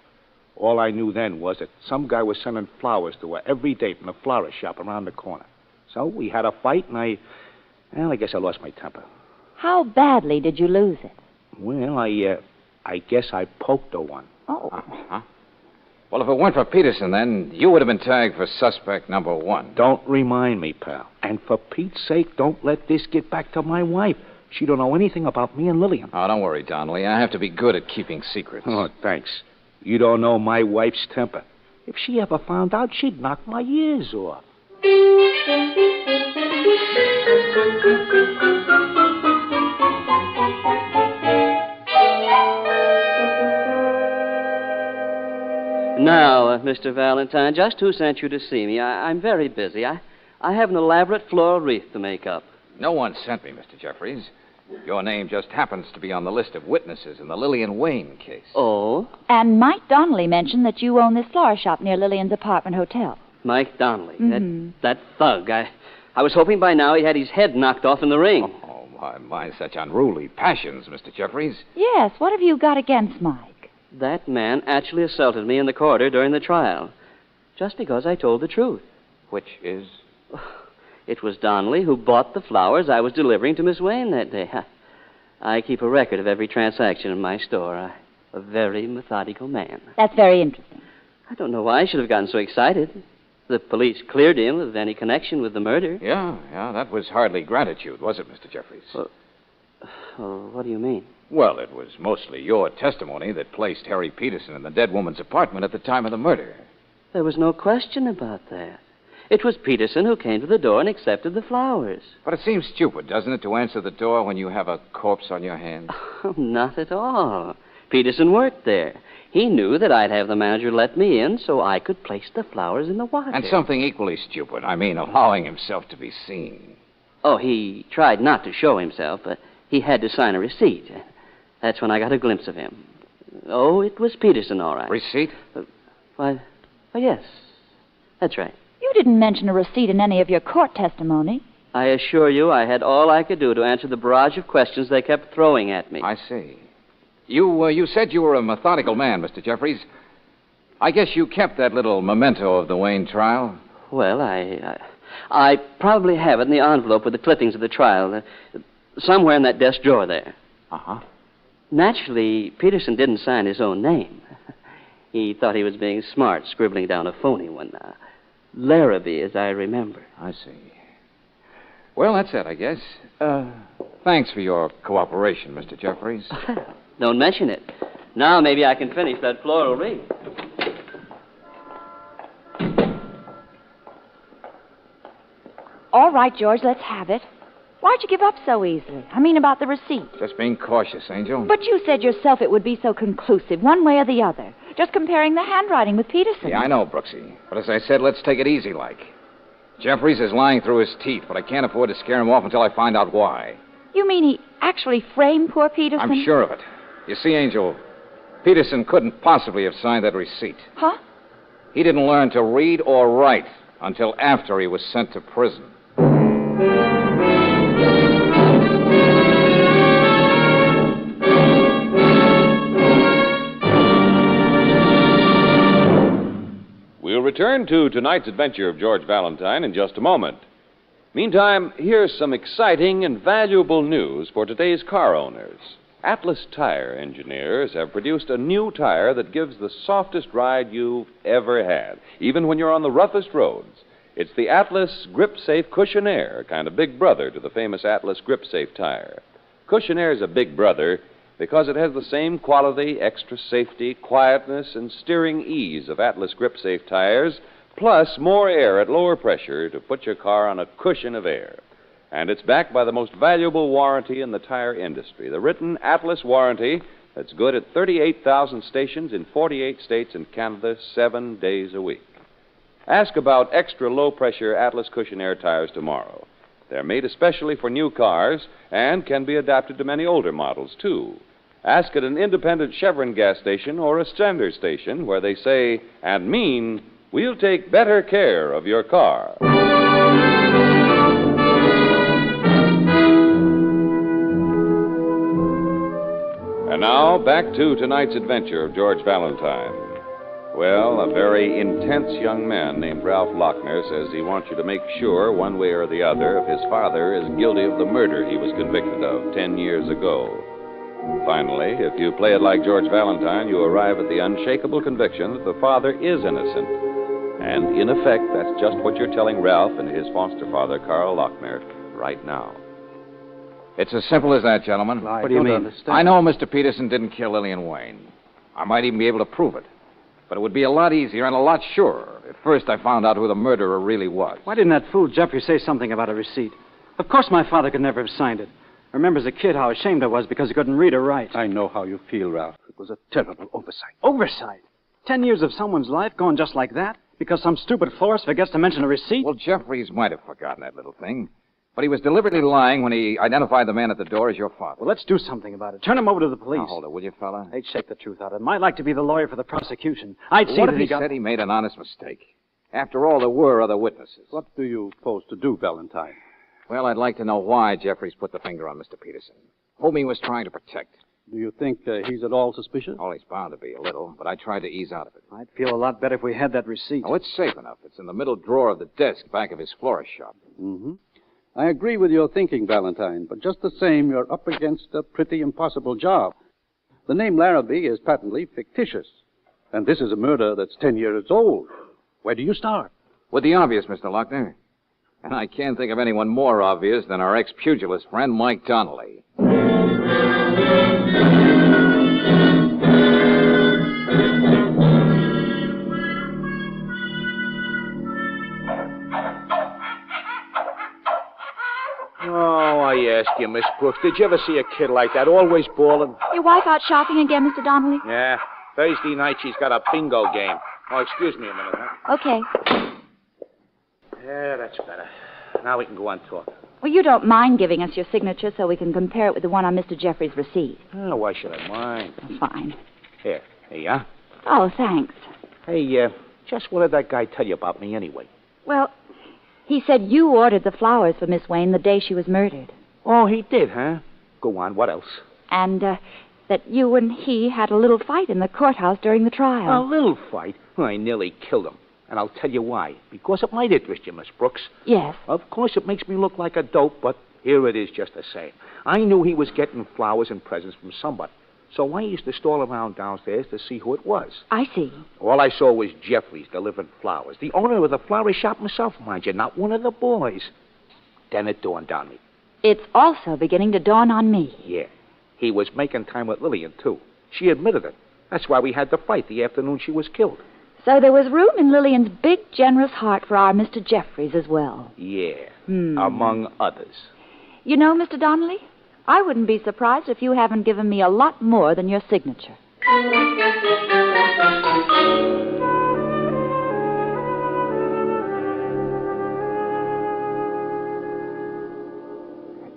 All I knew then was that some guy was sending flowers to her every day from the florist shop around the corner. So we had a fight, and I guess I lost my temper. How badly did you lose it? Well, I guess I poked her one. Oh. Uh-huh. Well, if it weren't for Peterson, then you would have been tagged for suspect number 1. Don't remind me, pal. And for Pete's sake, don't let this get back to my wife. She don't know anything about me and Lillian. Oh, don't worry, Donnelly. I have to be good at keeping secrets. Oh, thanks. You don't know my wife's temper. If she ever found out, she'd knock my ears off. Now, Mr. Valentine, just who sent you to see me? I'm very busy. I have an elaborate floral wreath to make up. No one sent me, Mr. Jeffries. Your name just happens to be on the list of witnesses in the Lillian Wayne case. Oh? And Mike Donnelly mentioned that you own this flower shop near Lillian's apartment hotel. Mike Donnelly? Mm-hmm. That thug. I was hoping by now he had his head knocked off in the ring. Oh, my, such unruly passions, Mr. Jeffries. Yes, what have you got against Mike? That man actually assaulted me in the corridor during the trial, just because I told the truth. Which is? It was Donnelly who bought the flowers I was delivering to Miss Wayne that day. I keep a record of every transaction in my store. A very methodical man. That's very interesting. I don't know why I should have gotten so excited. The police cleared him of any connection with the murder. Yeah, that was hardly gratitude, was it, Mr. Jeffries? What do you mean? Well, it was mostly your testimony that placed Harry Peterson in the dead woman's apartment at the time of the murder. There was no question about that. It was Peterson who came to the door and accepted the flowers. But it seems stupid, doesn't it, to answer the door when you have a corpse on your hands? Oh, not at all. Peterson worked there. He knew that I'd have the manager let me in so I could place the flowers in the water. And something equally stupid. I mean, allowing himself to be seen. Oh, he tried not to show himself, but he had to sign a receipt. That's when I got a glimpse of him. Oh, it was Peterson, all right. Receipt? Why, yes. That's right. You didn't mention a receipt in any of your court testimony. I assure you I had all I could do to answer the barrage of questions they kept throwing at me. I see. You said you were a methodical man, Mr. Jeffries. I guess you kept that little memento of the Wayne trial. Well, I probably have it in the envelope with the clippings of the trial. Somewhere in that desk drawer there. Uh-huh. Naturally, Peterson didn't sign his own name. He thought he was being smart, scribbling down a phony one. Larrabee, as I remember. I see. Well, that's it, I guess. Thanks for your cooperation, Mr. Jeffries. Don't mention it. Now maybe I can finish that floral wreath. All right, George, let's have it. Why'd you give up so easily? I mean about the receipt. Just being cautious, Angel. But you said yourself it would be so conclusive, one way or the other. Just comparing the handwriting with Peterson. Yeah, I know, Brooksy. But as I said, let's take it easy like. Jeffries is lying through his teeth, but I can't afford to scare him off until I find out why. You mean he actually framed poor Peterson? I'm sure of it. You see, Angel, Peterson couldn't possibly have signed that receipt. Huh? He didn't learn to read or write until after he was sent to prison. We'll return to tonight's adventure of George Valentine in just a moment. Meantime, here's some exciting and valuable news for today's car owners. Atlas Tire engineers have produced a new tire that gives the softest ride you've ever had, even when you're on the roughest roads. It's the Atlas Grip Safe Cushion Air, kind of big brother to the famous Atlas Grip Safe tire. Cushion Air is a big brother because it has the same quality, extra safety, quietness, and steering ease of Atlas Grip Safe tires, plus more air at lower pressure to put your car on a cushion of air. And it's backed by the most valuable warranty in the tire industry, the written Atlas warranty that's good at 38,000 stations in 48 states and Canada 7 days a week. Ask about extra low-pressure Atlas Cushion Air tires tomorrow. They're made especially for new cars and can be adapted to many older models, too. Ask at an independent Chevron gas station or a standard station where they say and mean, we'll take better care of your car. And now, back to tonight's adventure of George Valentine. Well, a very intense young man named Ralph Lochner says he wants you to make sure, one way or the other, if his father is guilty of the murder he was convicted of 10 years ago. Finally, if you play it like George Valentine, you arrive at the unshakable conviction that the father is innocent. And, in effect, that's just what you're telling Ralph and his foster father, Carl Lochner, right now. It's as simple as that, gentlemen. What do you mean? Understand. I know Mr. Peterson didn't kill Lillian Wayne. I might even be able to prove it. But it would be a lot easier and a lot surer if first I found out who the murderer really was. Why didn't that fool Jeffrey say something about a receipt? Of course my father could never have signed it. I remember as a kid how ashamed I was because he couldn't read or write. I know how you feel, Ralph. It was a terrible oversight. Oversight? 10 years of someone's life going just like that? Because some stupid florist forgets to mention a receipt? Well, Jeffries might have forgotten that little thing. But he was deliberately lying when he identified the man at the door as your father. Well, let's do something about it. Turn him over to the police. Now, hold it, will you, fella? They'd shake the truth out of him. I'd like to be the lawyer for the prosecution. I'd see what that if he said he made an honest mistake? After all, there were other witnesses. What do you propose to do, Valentine? Well, I'd like to know why Jeffries put the finger on Mr. Peterson, whom he was trying to protect. Do you think he's at all suspicious? Oh, he's bound to be a little, but I tried to ease out of it. I'd feel a lot better if we had that receipt. Oh, it's safe enough. It's in the middle drawer of the desk back of his florist shop. Mm-hmm. I agree with your thinking, Valentine, but just the same, you're up against a pretty impossible job. The name Larrabee is patently fictitious, and this is a murder that's 10 years old. Where do you start? With the obvious, Mr. Lochner. And I can't think of anyone more obvious than our ex-pugilist friend, Mike Donnelly. Oh, I ask you, Miss Brooks, did you ever see a kid like that, always bawling? Your wife out shopping again, Mr. Donnelly? Yeah. Thursday night she's got a bingo game. Oh, excuse me a minute, huh? Okay. Yeah, that's better. Now we can go on talking. Well, you don't mind giving us your signature so we can compare it with the one on Mr. Jeffrey's receipt. Oh, why should I mind? Fine. Here you are. Oh, thanks. Hey, just what did that guy tell you about me anyway? Well, he said you ordered the flowers for Miss Wayne the day she was murdered. Oh, he did, huh? Go on, what else? And, that you and he had a little fight in the courthouse during the trial. A little fight? Well, I nearly killed him. And I'll tell you why. Because it might interest you, Miss Brooks. Yes. Of course, it makes me look like a dope, but here it is just the same. I knew he was getting flowers and presents from somebody. So I used to stroll around downstairs to see who it was. I see. All I saw was Jeffries delivering flowers. The owner of the flower shop himself, mind you, not one of the boys. Then it dawned on me. It's also beginning to dawn on me. Yeah. He was making time with Lillian, too. She admitted it. That's why we had the fight the afternoon she was killed. So there was room in Lillian's big, generous heart for our Mr. Jeffries as well. Yeah, among others. You know, Mr. Donnelly, I wouldn't be surprised if you haven't given me a lot more than your signature.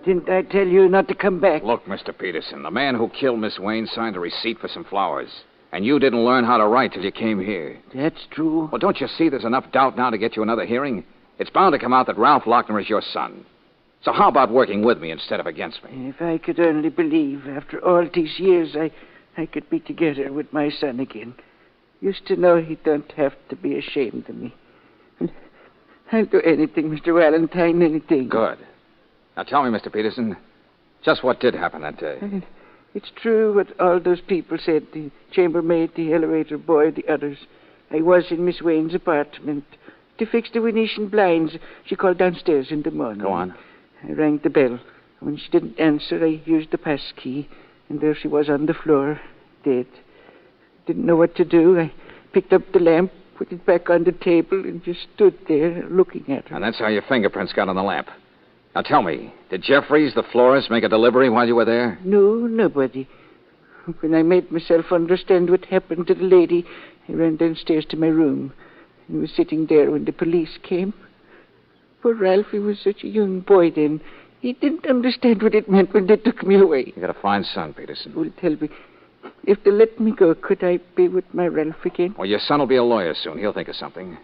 Didn't I tell you not to come back? Look, Mr. Peterson, the man who killed Miss Wayne signed a receipt for some flowers. And you didn't learn how to write till you came here. That's true. Well, don't you see there's enough doubt now to get you another hearing? It's bound to come out that Ralph Lochner is your son. So how about working with me instead of against me? If I could only believe, after all these years, I could be together with my son again. Used to know he don't have to be ashamed of me. I'll do anything, Mr. Valentine, anything. Good. Now tell me, Mr. Peterson, just what did happen that day? It's true what all those people said, the chambermaid, the elevator boy, the others. I was in Miss Wayne's apartment to fix the Venetian blinds. She called downstairs in the morning. Go on. I rang the bell. When she didn't answer, I used the pass key, and there she was on the floor, dead. Didn't know what to do. I picked up the lamp, put it back on the table, and just stood there looking at her. And that's how your fingerprints got on the lamp. Now tell me, did Jeffries, the florist, make a delivery while you were there? No, nobody. When I made myself understand what happened to the lady, I ran downstairs to my room and was sitting there when the police came. Poor Ralphie was such a young boy then. He didn't understand what it meant when they took me away. You got a fine son, Peterson. Well, tell me, if they let me go, could I be with my Ralph again? Well, your son will be a lawyer soon. He'll think of something.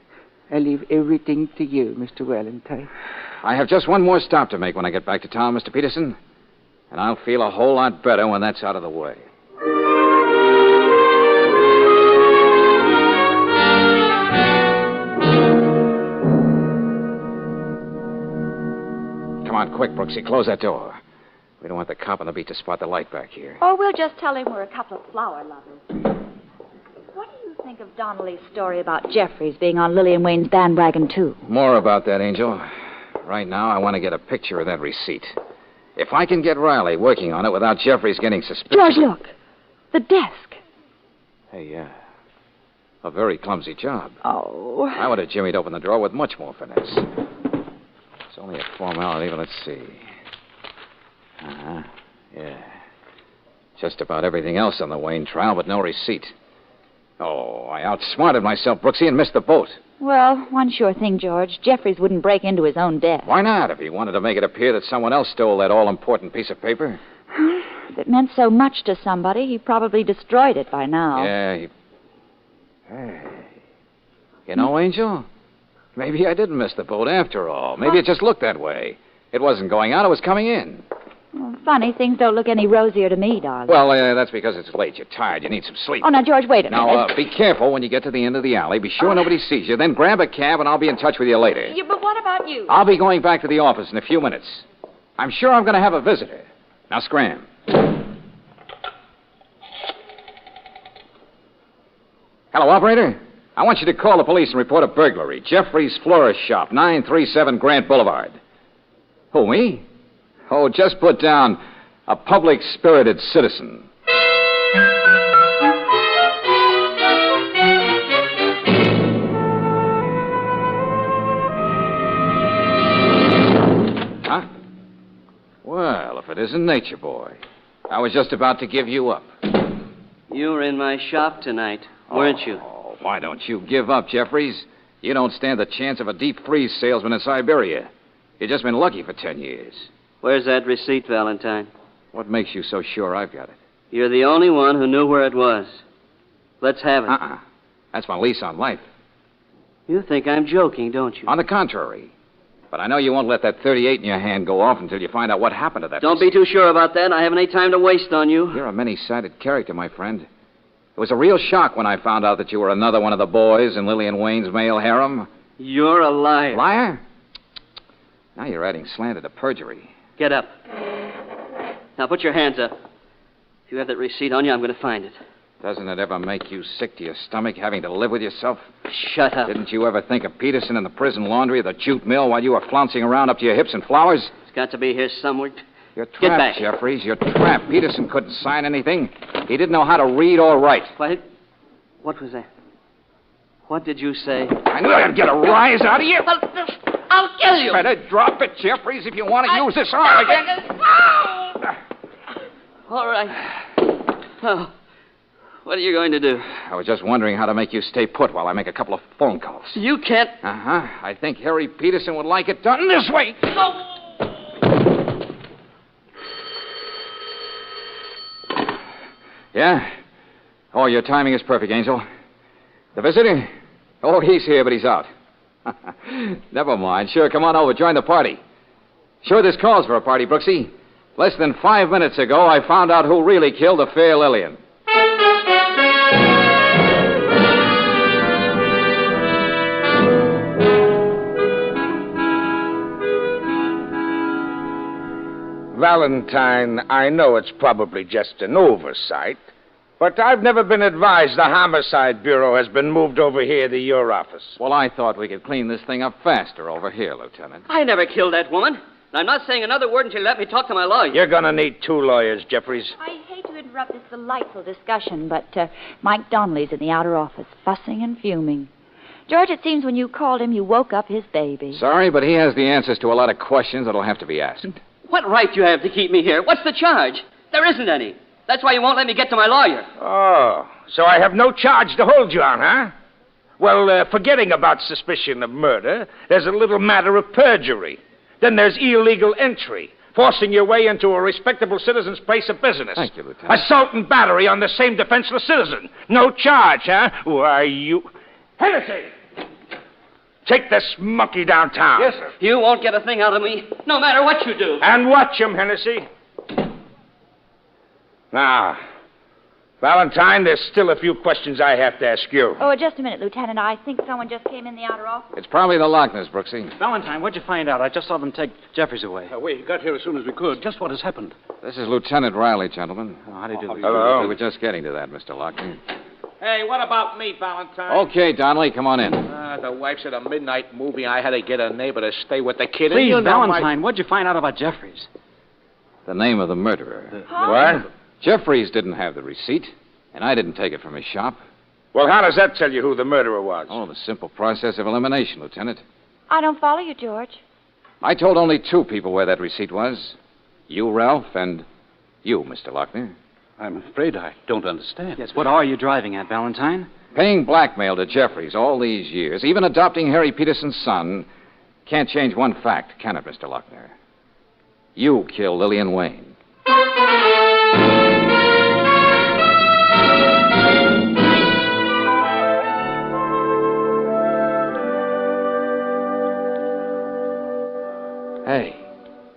I leave everything to you, Mr. Valentine. I have just one more stop to make when I get back to town, Mr. Peterson. And I'll feel a whole lot better when that's out of the way. Come on, quick, Brooksy. Close that door. We don't want the cop on the beat to spot the light back here. Or we'll just tell him we're a couple of flower lovers. What do you think of Donnelly's story about Jeffries being on Lillian Wayne's bandwagon, too? More about that, Angel. Right now, I want to get a picture of that receipt. If I can get Riley working on it without Jeffries getting suspicious... George, look. The desk. Hey, a very clumsy job. Oh. I would have jimmied open the drawer with much more finesse. It's only a formality, but let's see. Yeah. Just about everything else on the Wayne trial, but no receipt. Oh, I outsmarted myself, Brooksy, and missed the boat. Well, one sure thing, George. Jeffries wouldn't break into his own desk. Why not, if he wanted to make it appear that someone else stole that all-important piece of paper? If it meant so much to somebody, he probably destroyed it by now. Yeah, Hey. You know, Angel, maybe I didn't miss the boat after all. Maybe it just looked that way. It wasn't going out, it was coming in. Well, funny, things don't look any rosier to me, darling. Well, that's because it's late. You're tired. You need some sleep. Oh, now, George, wait a minute. Now, be careful when you get to the end of the alley. Be sure nobody sees you. Then grab a cab, and I'll be in touch with you later. Yeah, but what about you? I'll be going back to the office in a few minutes. I'm sure I'm going to have a visitor. Now, scram. Hello, operator. I want you to call the police and report a burglary. Jeffrey's Florist Shop, 937 Grant Boulevard. Who, me? Oh, just put down a public-spirited citizen. Huh? Well, if it isn't Nature Boy. I was just about to give you up. You were in my shop tonight, weren't you? Oh, why don't you give up, Jeffries? You don't stand the chance of a deep-freeze salesman in Siberia. You've just been lucky for 10 years. Where's that receipt, Valentine? What makes you so sure I've got it? You're the only one who knew where it was. Let's have it. That's my lease on life. You think I'm joking, don't you? On the contrary. But I know you won't let that 38 in your hand go off until you find out what happened to that. Don't be too sure about that. I haven't any time to waste on you. You're a many-sided character, my friend. It was a real shock when I found out that you were another one of the boys in Lillian Wayne's male harem. You're a liar. Liar? Now you're adding slander to perjury. Get up. Now put your hands up. If you have that receipt on you, I'm going to find it. Doesn't it ever make you sick to your stomach having to live with yourself? Shut up. Didn't you ever think of Peterson in the prison laundry or the jute mill while you were flouncing around up to your hips in flowers? It's got to be here somewhere. You're trapped, back. Jeffries. You're trapped. Peterson couldn't sign anything. He didn't know how to read or write. What was that? What did you say? I knew I'd get a rise out of you. I'll kill you. Better drop it, Jeffries, if you want to use this arm again. All right. Oh, what are you going to do? I was just wondering how to make you stay put while I make a couple of phone calls. You can't. Uh-huh. I think Harry Peterson would like it done this way. Yeah? Oh, your timing is perfect, Angel. The visitor? Oh, he's here, but he's out. Never mind. Sure, come on over. Join the party. Sure, this calls for a party, Brooksy. Less than 5 minutes ago, I found out who really killed the fair Lillian. Valentine, I know it's probably just an oversight, but I've never been advised the Homicide Bureau has been moved over here to your office. Well, I thought we could clean this thing up faster over here, Lieutenant. I never killed that woman. And I'm not saying another word until you let me talk to my lawyer. You're going to need 2 lawyers, Jeffries. I hate to interrupt this delightful discussion, but Mike Donnelly's in the outer office, fussing and fuming. George, it seems when you called him, you woke up his baby. Sorry, but he has the answers to a lot of questions that'll have to be asked. What right do you have to keep me here? What's the charge? There isn't any. That's why you won't let me get to my lawyer. Oh, so I have no charge to hold you on, huh? Well, forgetting about suspicion of murder, there's a little matter of perjury. Then there's illegal entry, forcing your way into a respectable citizen's place of business. Thank you, Lieutenant. Assault and battery on the same defenseless citizen. No charge, huh? Why, you... Hennessy! Take this monkey downtown. Yes, sir. You won't get a thing out of me, no matter what you do. And watch him, Hennessy. Now, Valentine, there's still a few questions I have to ask you. Oh, just a minute, Lieutenant. I think someone just came in the outer office. It's probably the Lochners, Brooksy. Valentine, what'd you find out? I just saw them take Jeffries away. We got here as soon as we could. Just what has happened? This is Lieutenant Riley, gentlemen. Oh, how do you do? Hello. We were just getting to that, Mr. Lochner. Hey, what about me, Valentine? Okay, Donnelly, come on in. The wife's at a midnight movie. I had to get a neighbor to stay with the kid. Please, and you know Valentine, what'd you find out about Jeffries? The name of the murderer. What? Jeffries didn't have the receipt, and I didn't take it from his shop. Well, how does that tell you who the murderer was? Oh, the simple process of elimination, Lieutenant. I don't follow you, George. I told only 2 people where that receipt was. You, Ralph, and you, Mr. Lochner. I'm afraid I don't understand. Yes, what are you driving at, Valentine? Paying blackmail to Jeffries all these years, even adopting Harry Peterson's son, can't change one fact, can it, Mr. Lochner? You killed Lillian Wayne.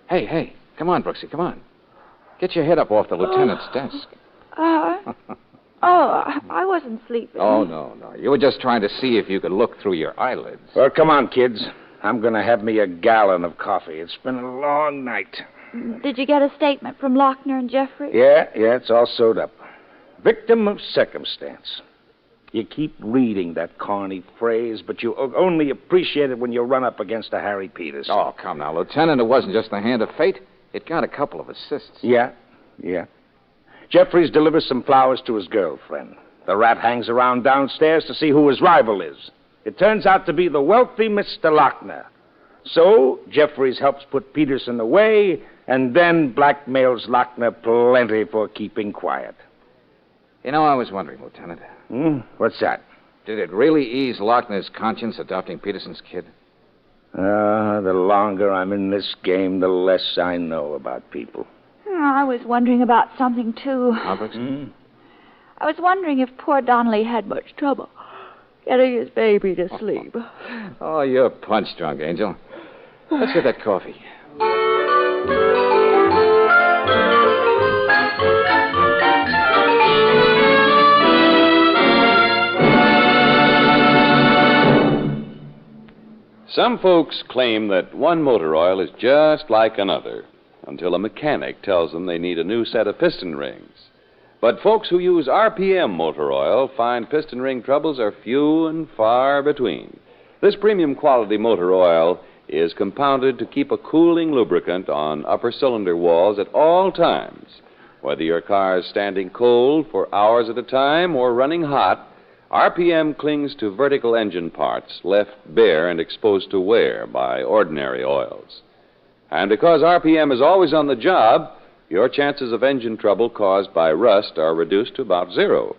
Hey, come on, Brooksy, come on. Get your head up off the lieutenant's desk. I wasn't sleeping. Oh, no. You were just trying to see if you could look through your eyelids. Well, come on, kids. I'm going to have me a gallon of coffee. It's been a long night. Did you get a statement from Lochner and Jeffrey? Yeah, it's all sewed up. Victim of circumstance. You keep reading that corny phrase, but you only appreciate it when you run up against a Harry Peterson. Oh, come now, Lieutenant. It wasn't just the hand of fate. It got a couple of assists. Yeah. Jeffries delivers some flowers to his girlfriend. The rat hangs around downstairs to see who his rival is. It turns out to be the wealthy Mr. Lochner. So, Jeffries helps put Peterson away, and then blackmails Lochner plenty for keeping quiet. You know, I was wondering, Lieutenant. What's that? Did it really ease Lochner's conscience adopting Peterson's kid? The longer I'm in this game, the less I know about people. I was wondering about something, too. Albert? I was wondering if poor Donnelly had much trouble getting his baby to sleep. Oh, you're punch-drunk, Angel. Let's get that coffee. Some folks claim that one motor oil is just like another until a mechanic tells them they need a new set of piston rings. But folks who use RPM motor oil find piston ring troubles are few and far between. This premium quality motor oil is compounded to keep a cooling lubricant on upper cylinder walls at all times. Whether your car is standing cold for hours at a time or running hot, RPM clings to vertical engine parts left bare and exposed to wear by ordinary oils. And because RPM is always on the job, your chances of engine trouble caused by rust are reduced to about zero.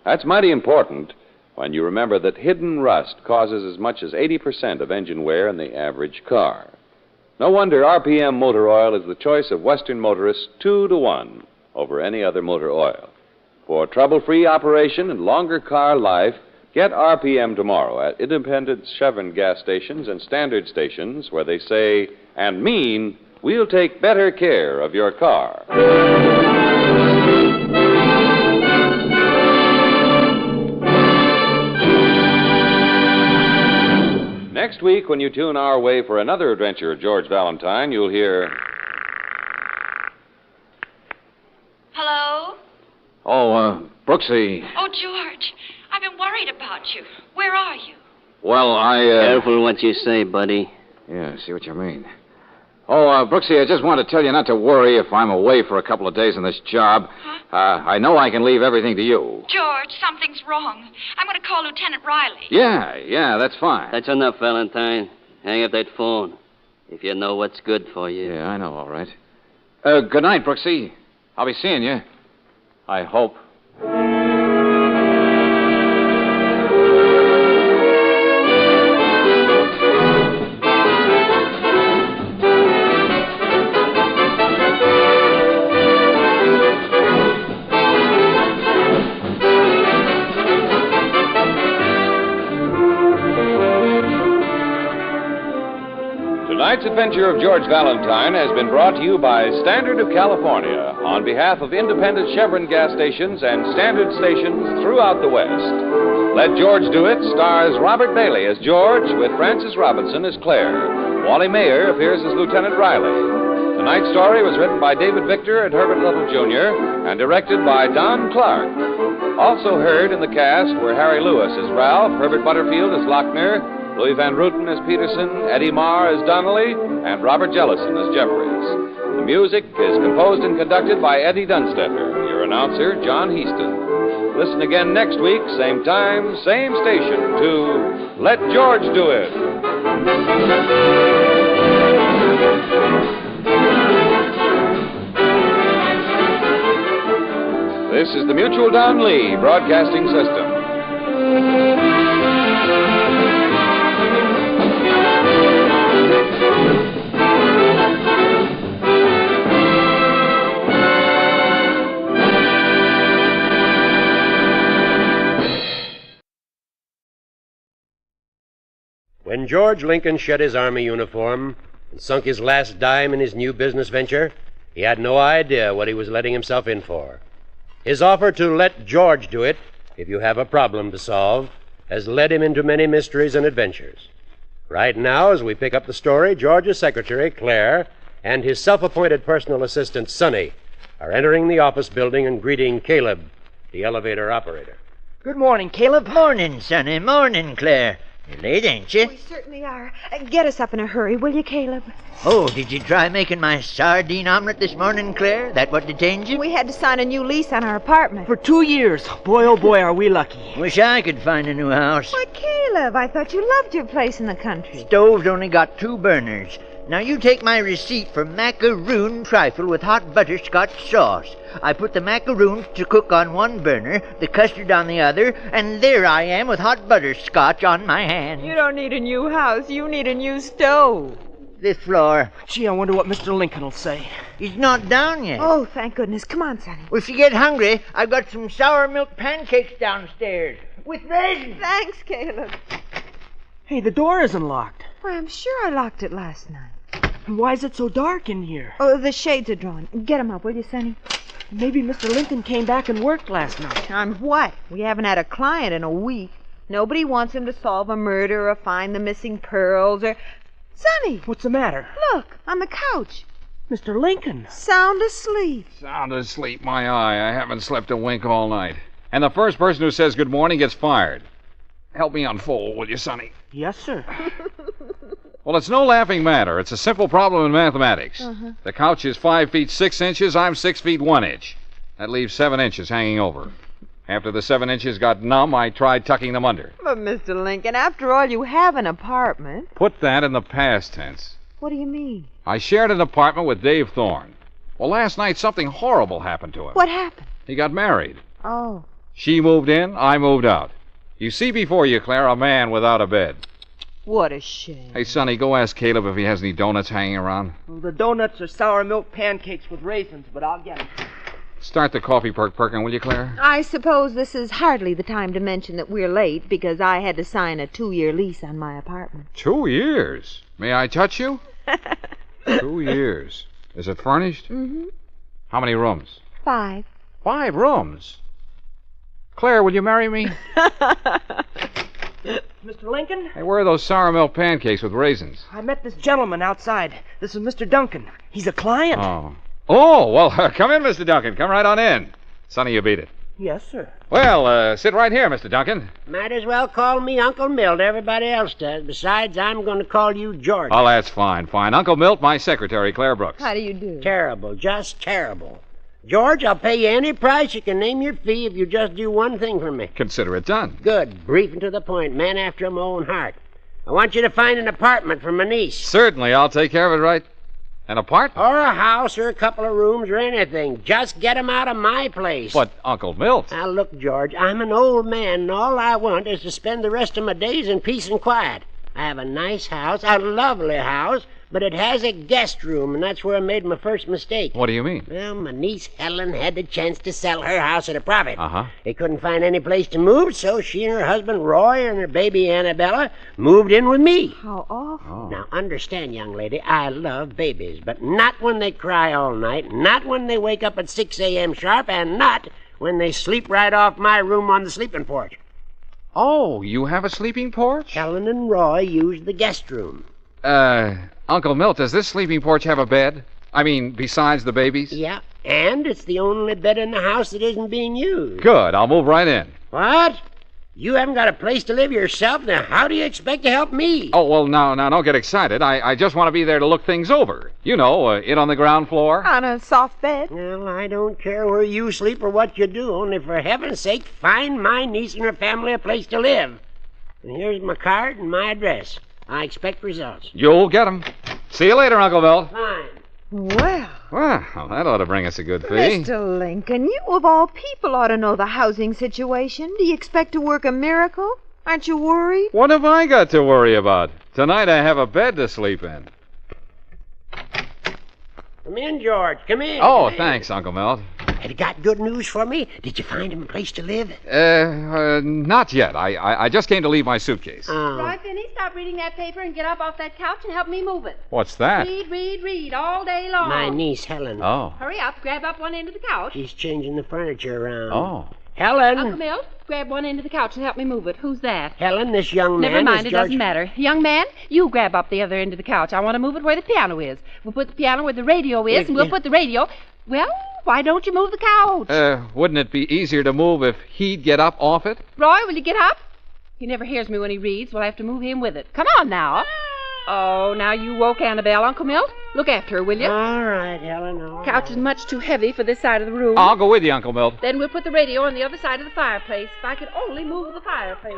That's mighty important when you remember that hidden rust causes as much as 80% of engine wear in the average car. No wonder RPM motor oil is the choice of Western motorists 2-to-1 over any other motor oil. For trouble-free operation and longer car life, get RPM tomorrow at independent Chevron gas stations and standard stations where they say and mean, we'll take better care of your car. Next week, when you tune our way for another adventure of George Valentine, you'll hear... Hello? Oh, Brooksy. Oh, George, I've been worried about you. Where are you? Well, Careful what you say, buddy. Yeah, I see what you mean. Oh, Brooksy, I just want to tell you not to worry if I'm away for a couple of days on this job. Huh? I know I can leave everything to you. George, something's wrong. I'm going to call Lieutenant Riley. Yeah, that's fine. That's enough, Valentine. Hang up that phone. If you know what's good for you. Yeah, I know, all right. Good night, Brooksy. I'll be seeing you. I hope. Tonight's adventure of George Valentine has been brought to you by Standard of California on behalf of independent Chevron gas stations and standard stations throughout the West. Let George Do It stars Robert Bailey as George with Frances Robinson as Claire. Wally Mayer appears as Lieutenant Riley. Tonight's story was written by David Victor and Herbert Little, Jr. and directed by Don Clark. Also heard in the cast were Harry Lewis as Ralph, Herbert Butterfield as Lochner, Louis Van Ruten as Peterson, Eddie Marr as Donnelly, and Robert Jellison as Jeffries. The music is composed and conducted by Eddie Dunstetter. Your announcer, John Heaston. Listen again next week, same time, same station, to Let George Do It. This is the Mutual Don Lee Broadcasting System. When George Lincoln shed his Army uniform and sunk his last dime in his new business venture, he had no idea what he was letting himself in for. His offer to let George do it, if you have a problem to solve, has led him into many mysteries and adventures. Right now, as we pick up the story, George's secretary, Claire, and his self-appointed personal assistant, Sonny, are entering the office building and greeting Caleb, the elevator operator. Good morning, Caleb. Morning, Sonny. Morning, Claire. You're late, ain't you? We certainly are. Get us up in a hurry, will you, Caleb? Oh, did you try making my sardine omelet this morning, Claire? That what detained you? We had to sign a new lease on our apartment. For 2 years. Boy, oh boy, are we lucky. Wish I could find a new house. Why, Caleb, I thought you loved your place in the country. Stove's only got 2 burners. Now you take my receipt for macaroon trifle with hot butterscotch sauce. I put the macaroons to cook on 1 burner, the custard on the other, and there I am with hot butterscotch on my hand. You don't need a new house. You need a new stove. This floor. Gee, I wonder what Mr. Lincoln will say. He's not down yet. Oh, thank goodness. Come on, Sonny. Well, if you get hungry, I've got some sour milk pancakes downstairs with raisins. Thanks, Caleb. Hey, the door isn't locked. Why, I'm sure I locked it last night. And why is it so dark in here? Oh, the shades are drawn. Get 'em up, will you, Sonny? Maybe Mr. Lincoln came back and worked last night. On what? We haven't had a client in a week. Nobody wants him to solve a murder or find the missing pearls or... Sonny! What's the matter? Look, on the couch. Mr. Lincoln. Sound asleep. Sound asleep, my eye. I haven't slept a wink all night. And the first person who says good morning gets fired. Help me unfold, will you, Sonny? Yes, sir. Well, it's no laughing matter. It's a simple problem in mathematics. The couch is 5 feet 6 inches. I'm 6 feet 1 inch. That leaves 7 inches hanging over. After the 7 inches got numb, I tried tucking them under. But, Mr. Lincoln, after all, you have an apartment. Put that in the past tense. What do you mean? I shared an apartment with Dave Thorne. Well, last night something horrible happened to him. What happened? He got married. Oh. She moved in, I moved out. You see before you, Claire, a man without a bed. What a shame. Hey, Sonny, go ask Caleb if he has any donuts hanging around. Well, the donuts are sour milk pancakes with raisins, but I'll get them. Start the coffee perking, will you, Claire? I suppose this is hardly the time to mention that we're late because I had to sign a 2-year lease on my apartment. 2 years? May I touch you? 2 years. Is it furnished? Mm-hmm. How many rooms? 5. 5 rooms? Claire, will you marry me? Mr. Lincoln? Hey, where are those sour milk pancakes with raisins? I met this gentleman outside. This is Mr. Duncan. He's a client. Oh, well, come in, Mr. Duncan. Come right on in. Sonny, you beat it. Yes, sir. Well, sit right here, Mr. Duncan. Might as well call me Uncle Milt. Everybody else does. Besides, I'm going to call you George. Oh, that's fine. Uncle Milt, my secretary, Claire Brooks. How do you do? Terrible. Just terrible. George, I'll pay you any price you can name your fee if you just do one thing for me. Consider it done. Good. Brief and to the point. Man after my own heart. I want you to find an apartment for my niece. Certainly. I'll take care of it right. An apartment? Or a house or a couple of rooms or anything. Just get 'em out of my place. But, Uncle Milt... Now, look, George, I'm an old man, and all I want is to spend the rest of my days in peace and quiet. I have a nice house, a lovely house, but it has a guest room, and that's where I made my first mistake. What do you mean? Well, my niece Helen had the chance to sell her house at a profit. Uh-huh. They couldn't find any place to move, so she and her husband Roy and her baby Annabella moved in with me. How awful. Now, understand, young lady, I love babies, but not when they cry all night, not when they wake up at 6 a.m. sharp, and not when they sleep right off my room on the sleeping porch. Oh, you have a sleeping porch? Helen and Roy used the guest room. Uncle Milt, does this sleeping porch have a bed? I mean, besides the babies? Yeah, and it's the only bed in the house that isn't being used. Good, I'll move right in. What? You haven't got a place to live yourself? Now, how do you expect to help me? Oh, well, now, don't get excited. I just want to be there to look things over. You know, in on the ground floor. On a soft bed? Well, I don't care where you sleep or what you do. Only for heaven's sake, find my niece and her family a place to live. And here's my card and my address. I expect results. You'll get 'em. See you later, Uncle Milt. Fine. Well, that ought to bring us a good fee. Mr. Lincoln, you of all people ought to know the housing situation. Do you expect to work a miracle? Aren't you worried? What have I got to worry about? Tonight I have a bed to sleep in. Come in, George. Come in. Oh, thanks, Uncle Milt. Have you got good news for me? Did you find him a place to live? Not yet. I just came to leave my suitcase. Roy Finney, stop reading that paper and get up off that couch and help me move it. What's that? Read all day long. My niece, Helen. Oh. Hurry up, grab up one end of the couch. She's changing the furniture around. Oh. Helen. Uncle Milt, grab one end of the couch and help me move it. Who's that? Helen, this young man. Never mind, is it doesn't matter. Young man, you grab up the other end of the couch. I want to move it where the piano is. We'll put the piano where the radio is, and we'll put the radio... Well, why don't you move the couch? Wouldn't it be easier to move if he'd get up off it? Roy, will you get up? He never hears me when he reads. We'll have to move him with it. Come on now. Oh, now you woke Annabelle, Uncle Milt. Look after her, will you? All right, Helen. Couch is much too heavy for this side of the room. I'll go with you, Uncle Milt. Then we'll put the radio on the other side of the fireplace. If I could only move the fireplace.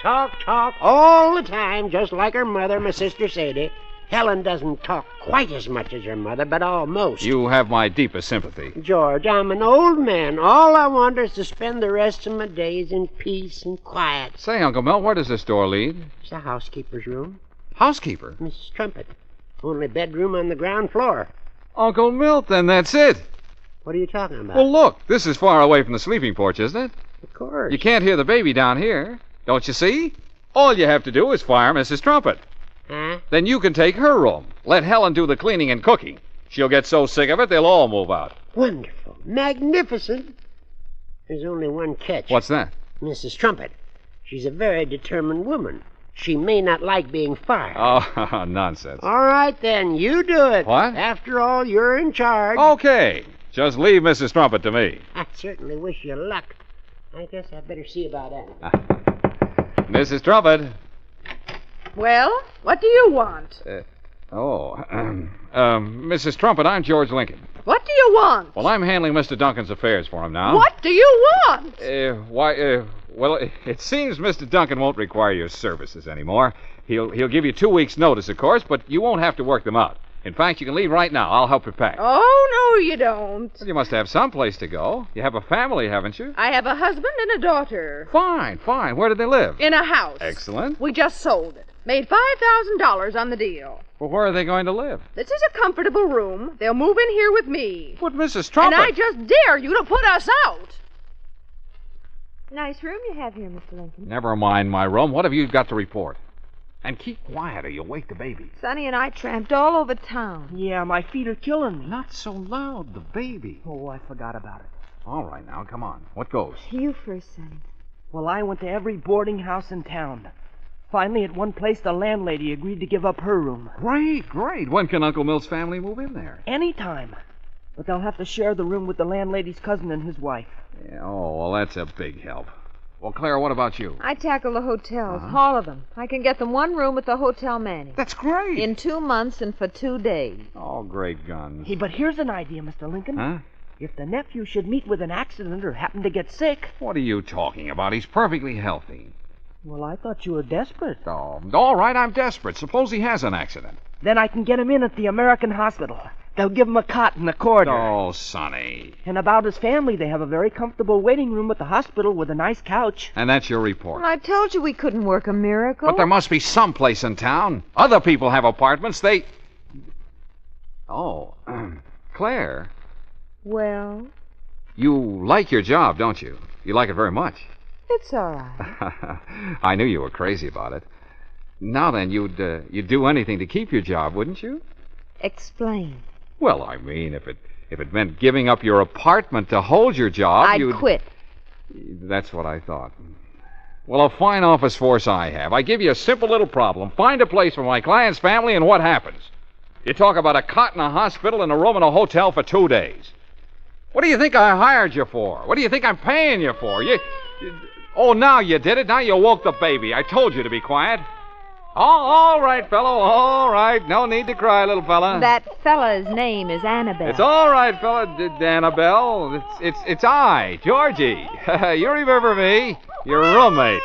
Talk all the time, just like her mother, my sister Sadie. Helen doesn't talk quite as much as her mother, but almost. You have my deepest sympathy. George, I'm an old man. All I want is to spend the rest of my days in peace and quiet. Say, Uncle Milt, where does this door lead? It's the housekeeper's room. Housekeeper? Mrs. Trumpet. Only bedroom on the ground floor. Uncle Milt, then that's it. What are you talking about? Well, look, this is far away from the sleeping porch, isn't it? Of course. You can't hear the baby down here. Don't you see? All you have to do is fire Mrs. Trumpet. Huh? Then you can take her room. Let Helen do the cleaning and cooking. She'll get so sick of it, they'll all move out. Wonderful. Magnificent. There's only one catch. What's that? Mrs. Trumpet. She's a very determined woman. She may not like being fired. Oh, nonsense. All right, then. You do it. What? After all, you're in charge. Okay. Just leave Mrs. Trumpet to me. I certainly wish you luck. I guess I'd better see about that. Mrs. Trumpet. Well, what do you want? Mrs. Trumpet, I'm George Lincoln. What do you want? Well, I'm handling Mr. Duncan's affairs for him now. What do you want? Well, it seems Mr. Duncan won't require your services anymore. He'll give you 2 weeks' notice, of course, but you won't have to work them out. In fact, you can leave right now. I'll help you pack. Oh, no, you don't. Well, you must have some place to go. You have a family, haven't you? I have a husband and a daughter. Fine. Where do they live? In a house. Excellent. We just sold it. Made $5,000 on the deal. Well, where are they going to live? This is a comfortable room. They'll move in here with me. But, Mrs. Trumpet... And I just dare you to put us out. Nice room you have here, Mr. Lincoln. Never mind my room. What have you got to report? And keep quiet or you'll wake the baby. Sonny and I tramped all over town. Yeah, my feet are killing me. Not so loud, the baby. Oh, I forgot about it. All right, now, come on. What goes? You first, Sonny. Well, I went to every boarding house in town. Finally, at one place, the landlady agreed to give up her room. Great. When can Uncle Milt's family move in there? Anytime. But they'll have to share the room with the landlady's cousin and his wife. Yeah, well, that's a big help. Well, Claire, what about you? I tackle the hotels, all of them. I can get them one room with the hotel Manning. That's great. In 2 months and for 2 days. Oh, great guns. Hey, but here's an idea, Mr. Lincoln. Huh? If the nephew should meet with an accident or happen to get sick... What are you talking about? He's perfectly healthy. Well, I thought you were desperate. Oh, all right, I'm desperate. Suppose he has an accident. Then I can get him in at the American hospital. They'll give him a cot in the corridor. Oh, Sonny. And about his family, they have a very comfortable waiting room at the hospital with a nice couch. And that's your report. Well, I told you we couldn't work a miracle. But there must be some place in town. Other people have apartments. Oh, Claire. Well? You like your job, don't you? You like it very much. It's all right. I knew you were crazy about it. Now then, you'd do anything to keep your job, wouldn't you? Explain. Well, I mean, if it meant giving up your apartment to hold your job, I'd quit. That's what I thought. Well, a fine office force I have. I give you a simple little problem. Find a place for my client's family, and what happens? You talk about a cot in a hospital and a room in a hotel for 2 days. What do you think I hired you for? What do you think I'm paying you for? Oh, now you did it. Now you woke the baby. I told you to be quiet. Oh, all right, fellow. All right. No need to cry, little fella. That fella's name is Annabelle. It's all right, fella, Annabelle. It's I, Georgie. You remember me? Your roommate.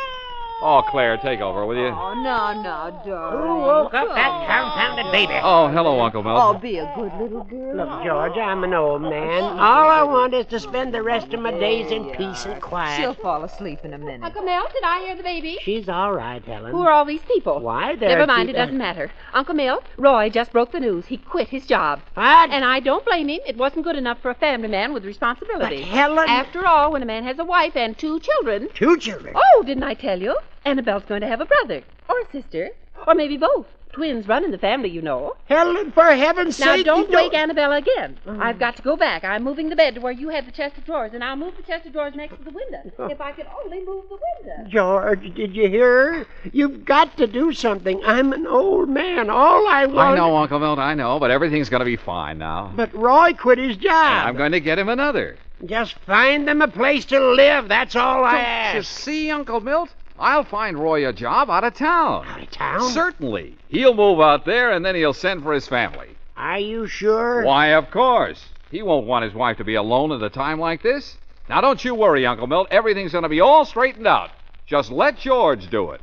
Oh, Claire, take over, will you? Oh, no, darling. Who woke up that confounded baby? Oh, hello, Uncle Milt. Oh, be a good little girl. Look, George, I'm an old man. All I want is to spend the rest of my days in peace and quiet. She'll fall asleep in a minute. Uncle Milt, did I hear the baby? She's all right, Helen. Who are all these people? Why, they're... Never mind, it doesn't matter. Uncle Milt, Roy just broke the news. He quit his job. What? And I don't blame him. It wasn't good enough for a family man with responsibility. But Helen... After all, when a man has a wife and 2 children... 2 children? Oh, didn't I tell you? Annabelle's going to have a brother. Or a sister. Or maybe both. Twins run in the family, you know. Helen, for heaven's sake... Now, don't wake Annabelle again. I've got to go back. I'm moving the bed to where you had the chest of drawers, and I'll move the chest of drawers next to the window. If I could only move the window. George, did you hear her? You've got to do something. I'm an old man. All I want... I know, Uncle Milt, I know, but everything's going to be fine now. But Roy quit his job. And I'm going to get him another. Just find them a place to live. That's all I ask. You see, Uncle Milt? I'll find Roy a job out of town. Out of town? Certainly. He'll move out there, and then he'll send for his family. Are you sure? Why, of course. He won't want his wife to be alone at a time like this. Now, don't you worry, Uncle Milt. Everything's going to be all straightened out. Just let George do it.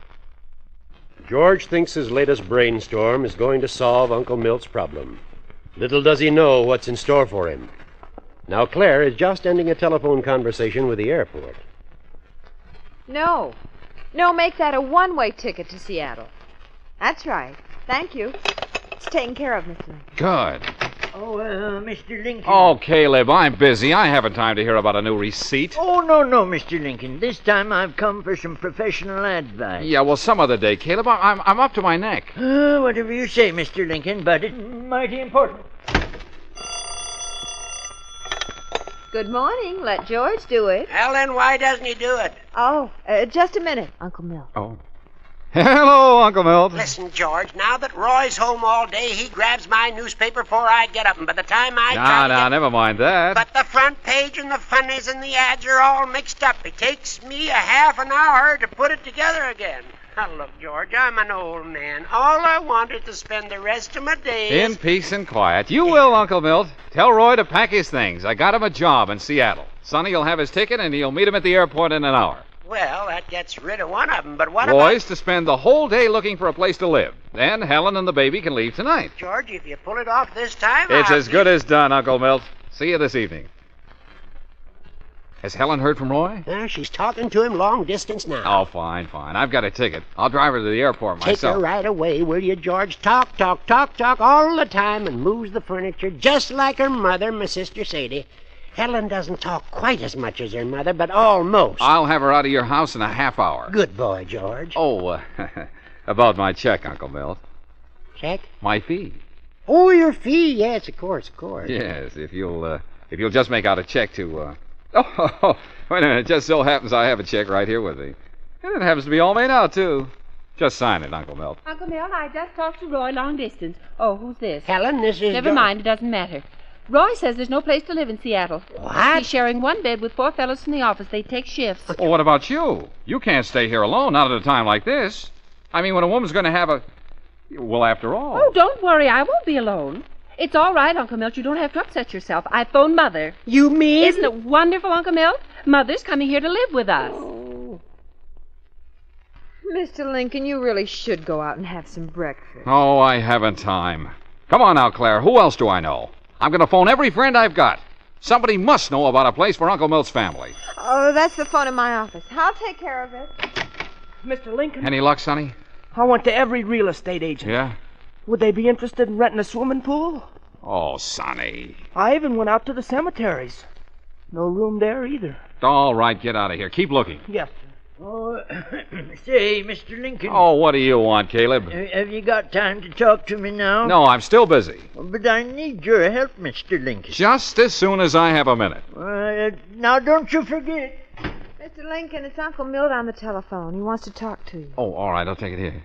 George thinks his latest brainstorm is going to solve Uncle Milt's problem. Little does he know what's in store for him. Now, Claire is just ending a telephone conversation with the airport. No, make that a one-way ticket to Seattle. That's right. Thank you. It's taken care of, Mr. Lincoln. Good. Oh, Mr. Lincoln. Oh, Caleb, I'm busy. I haven't time to hear about a new receipt. Oh, no, Mr. Lincoln. This time I've come for some professional advice. Yeah, well, some other day, Caleb. I'm up to my neck. Whatever you say, Mr. Lincoln, but it's mighty important. Good morning. Let George do it. Helen, why doesn't he do it? Oh, just a minute, Uncle Milt. Oh. Hello, Uncle Milt. Listen, George, now that Roy's home all day, he grabs my newspaper before I get up, and by the time I never mind that. But the front page and the funnies and the ads are all mixed up. It takes me a half an hour to put it together again. Now, look, George, I'm an old man. All I want is to spend the rest of my days... In peace and quiet. You will, Uncle Milt. Tell Roy to pack his things. I got him a job in Seattle. Sonny will have his ticket, and he'll meet him at the airport in an hour. Well, that gets rid of one of them, but what Roy's to spend the whole day looking for a place to live. Then Helen and the baby can leave tonight. George, if you pull it off this time, It's as good as done, Uncle Milt. See you this evening. Has Helen heard from Roy? She's talking to him long distance now. Oh, fine. I've got a ticket. I'll drive her to the airport myself. Take her right away, will you, George? Talk all the time and moves the furniture just like her mother, my sister Sadie. Helen doesn't talk quite as much as her mother, but almost. I'll have her out of your house in a half hour. Good boy, George. Oh, about my check, Uncle Milt. Check? My fee. Oh, your fee. Yes, of course. Yes, if you'll just make out a check to, Oh, wait a minute. It just so happens I have a check right here with me. And it happens to be all made out, too. Just sign it, Uncle Milt. Uncle Milt, I just talked to Roy long distance. Oh, who's this? Helen, this is... Never mind, it doesn't matter. Roy says there's no place to live in Seattle. What? He's sharing one bed with 4 fellows from the office. They take shifts. Well, what about you? You can't stay here alone, not at a time like this. I mean, when a woman's going to have a... Well, after all... Oh, don't worry. I won't be alone. It's all right, Uncle Milt. You don't have to upset yourself. I phoned Mother. You mean? Isn't it wonderful, Uncle Milt? Mother's coming here to live with us. Oh. Mr. Lincoln, you really should go out and have some breakfast. Oh, I haven't time. Come on now, Claire. Who else do I know? I'm going to phone every friend I've got. Somebody must know about a place for Uncle Milt's family. Oh, that's the phone in my office. I'll take care of it. Mr. Lincoln? Any luck, Sonny? I went to every real estate agent. Yeah? Would they be interested in renting a swimming pool? Oh, Sonny. I even went out to the cemeteries. No room there either. All right, get out of here. Keep looking. Yes. Oh, say, Mr. Lincoln. Oh, what do you want, Caleb? Have you got time to talk to me now? No, I'm still busy. But I need your help, Mr. Lincoln. Just as soon as I have a minute. Now, don't you forget. Mr. Lincoln, it's Uncle Milt on the telephone. He wants to talk to you. Oh, all right, I'll take it here.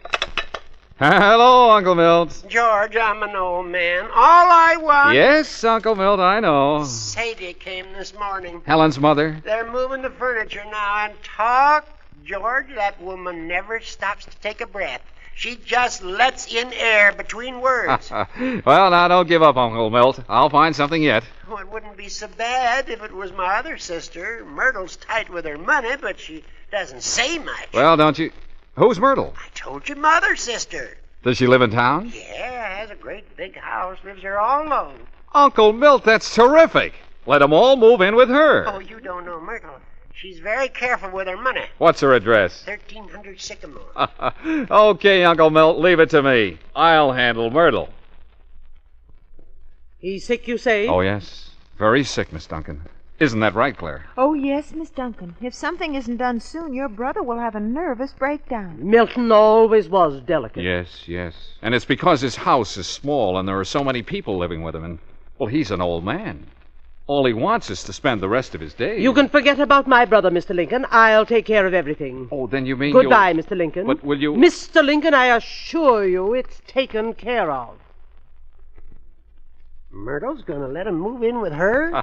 Hello, Uncle Milt. George, I'm an old man. All I want... Yes, Uncle Milt, I know. Sadie came this morning. Helen's mother? They're moving the furniture now, and talk, George, that woman never stops to take a breath. She just lets in air between words. Well, now, don't give up, Uncle Milt. I'll find something yet. Oh, it wouldn't be so bad if it was my other sister. Myrtle's tight with her money, but she doesn't say much. Well, don't you... Who's Myrtle? I told you, mother sister. Does she live in town? Yeah, has a great big house, lives here all alone. Uncle Milt, that's terrific. Let them all move in with her. Oh, you don't know Myrtle. She's very careful with her money. What's her address? 1300 Sycamore. Okay, Uncle Milt, leave it to me. I'll handle Myrtle. He's sick, you say? Oh, yes. Very sick, Miss Duncan. Isn't that right, Claire? Oh, yes, Miss Duncan. If something isn't done soon, your brother will have a nervous breakdown. Milton always was delicate. Yes. And it's because his house is small and there are so many people living with him. And, well, he's an old man. All he wants is to spend the rest of his days. You can forget about my brother, Mr. Lincoln. I'll take care of everything. Oh, then you mean Goodbye, Mr. Lincoln. But will you... Mr. Lincoln, I assure you it's taken care of. Myrtle's gonna let him move in with her?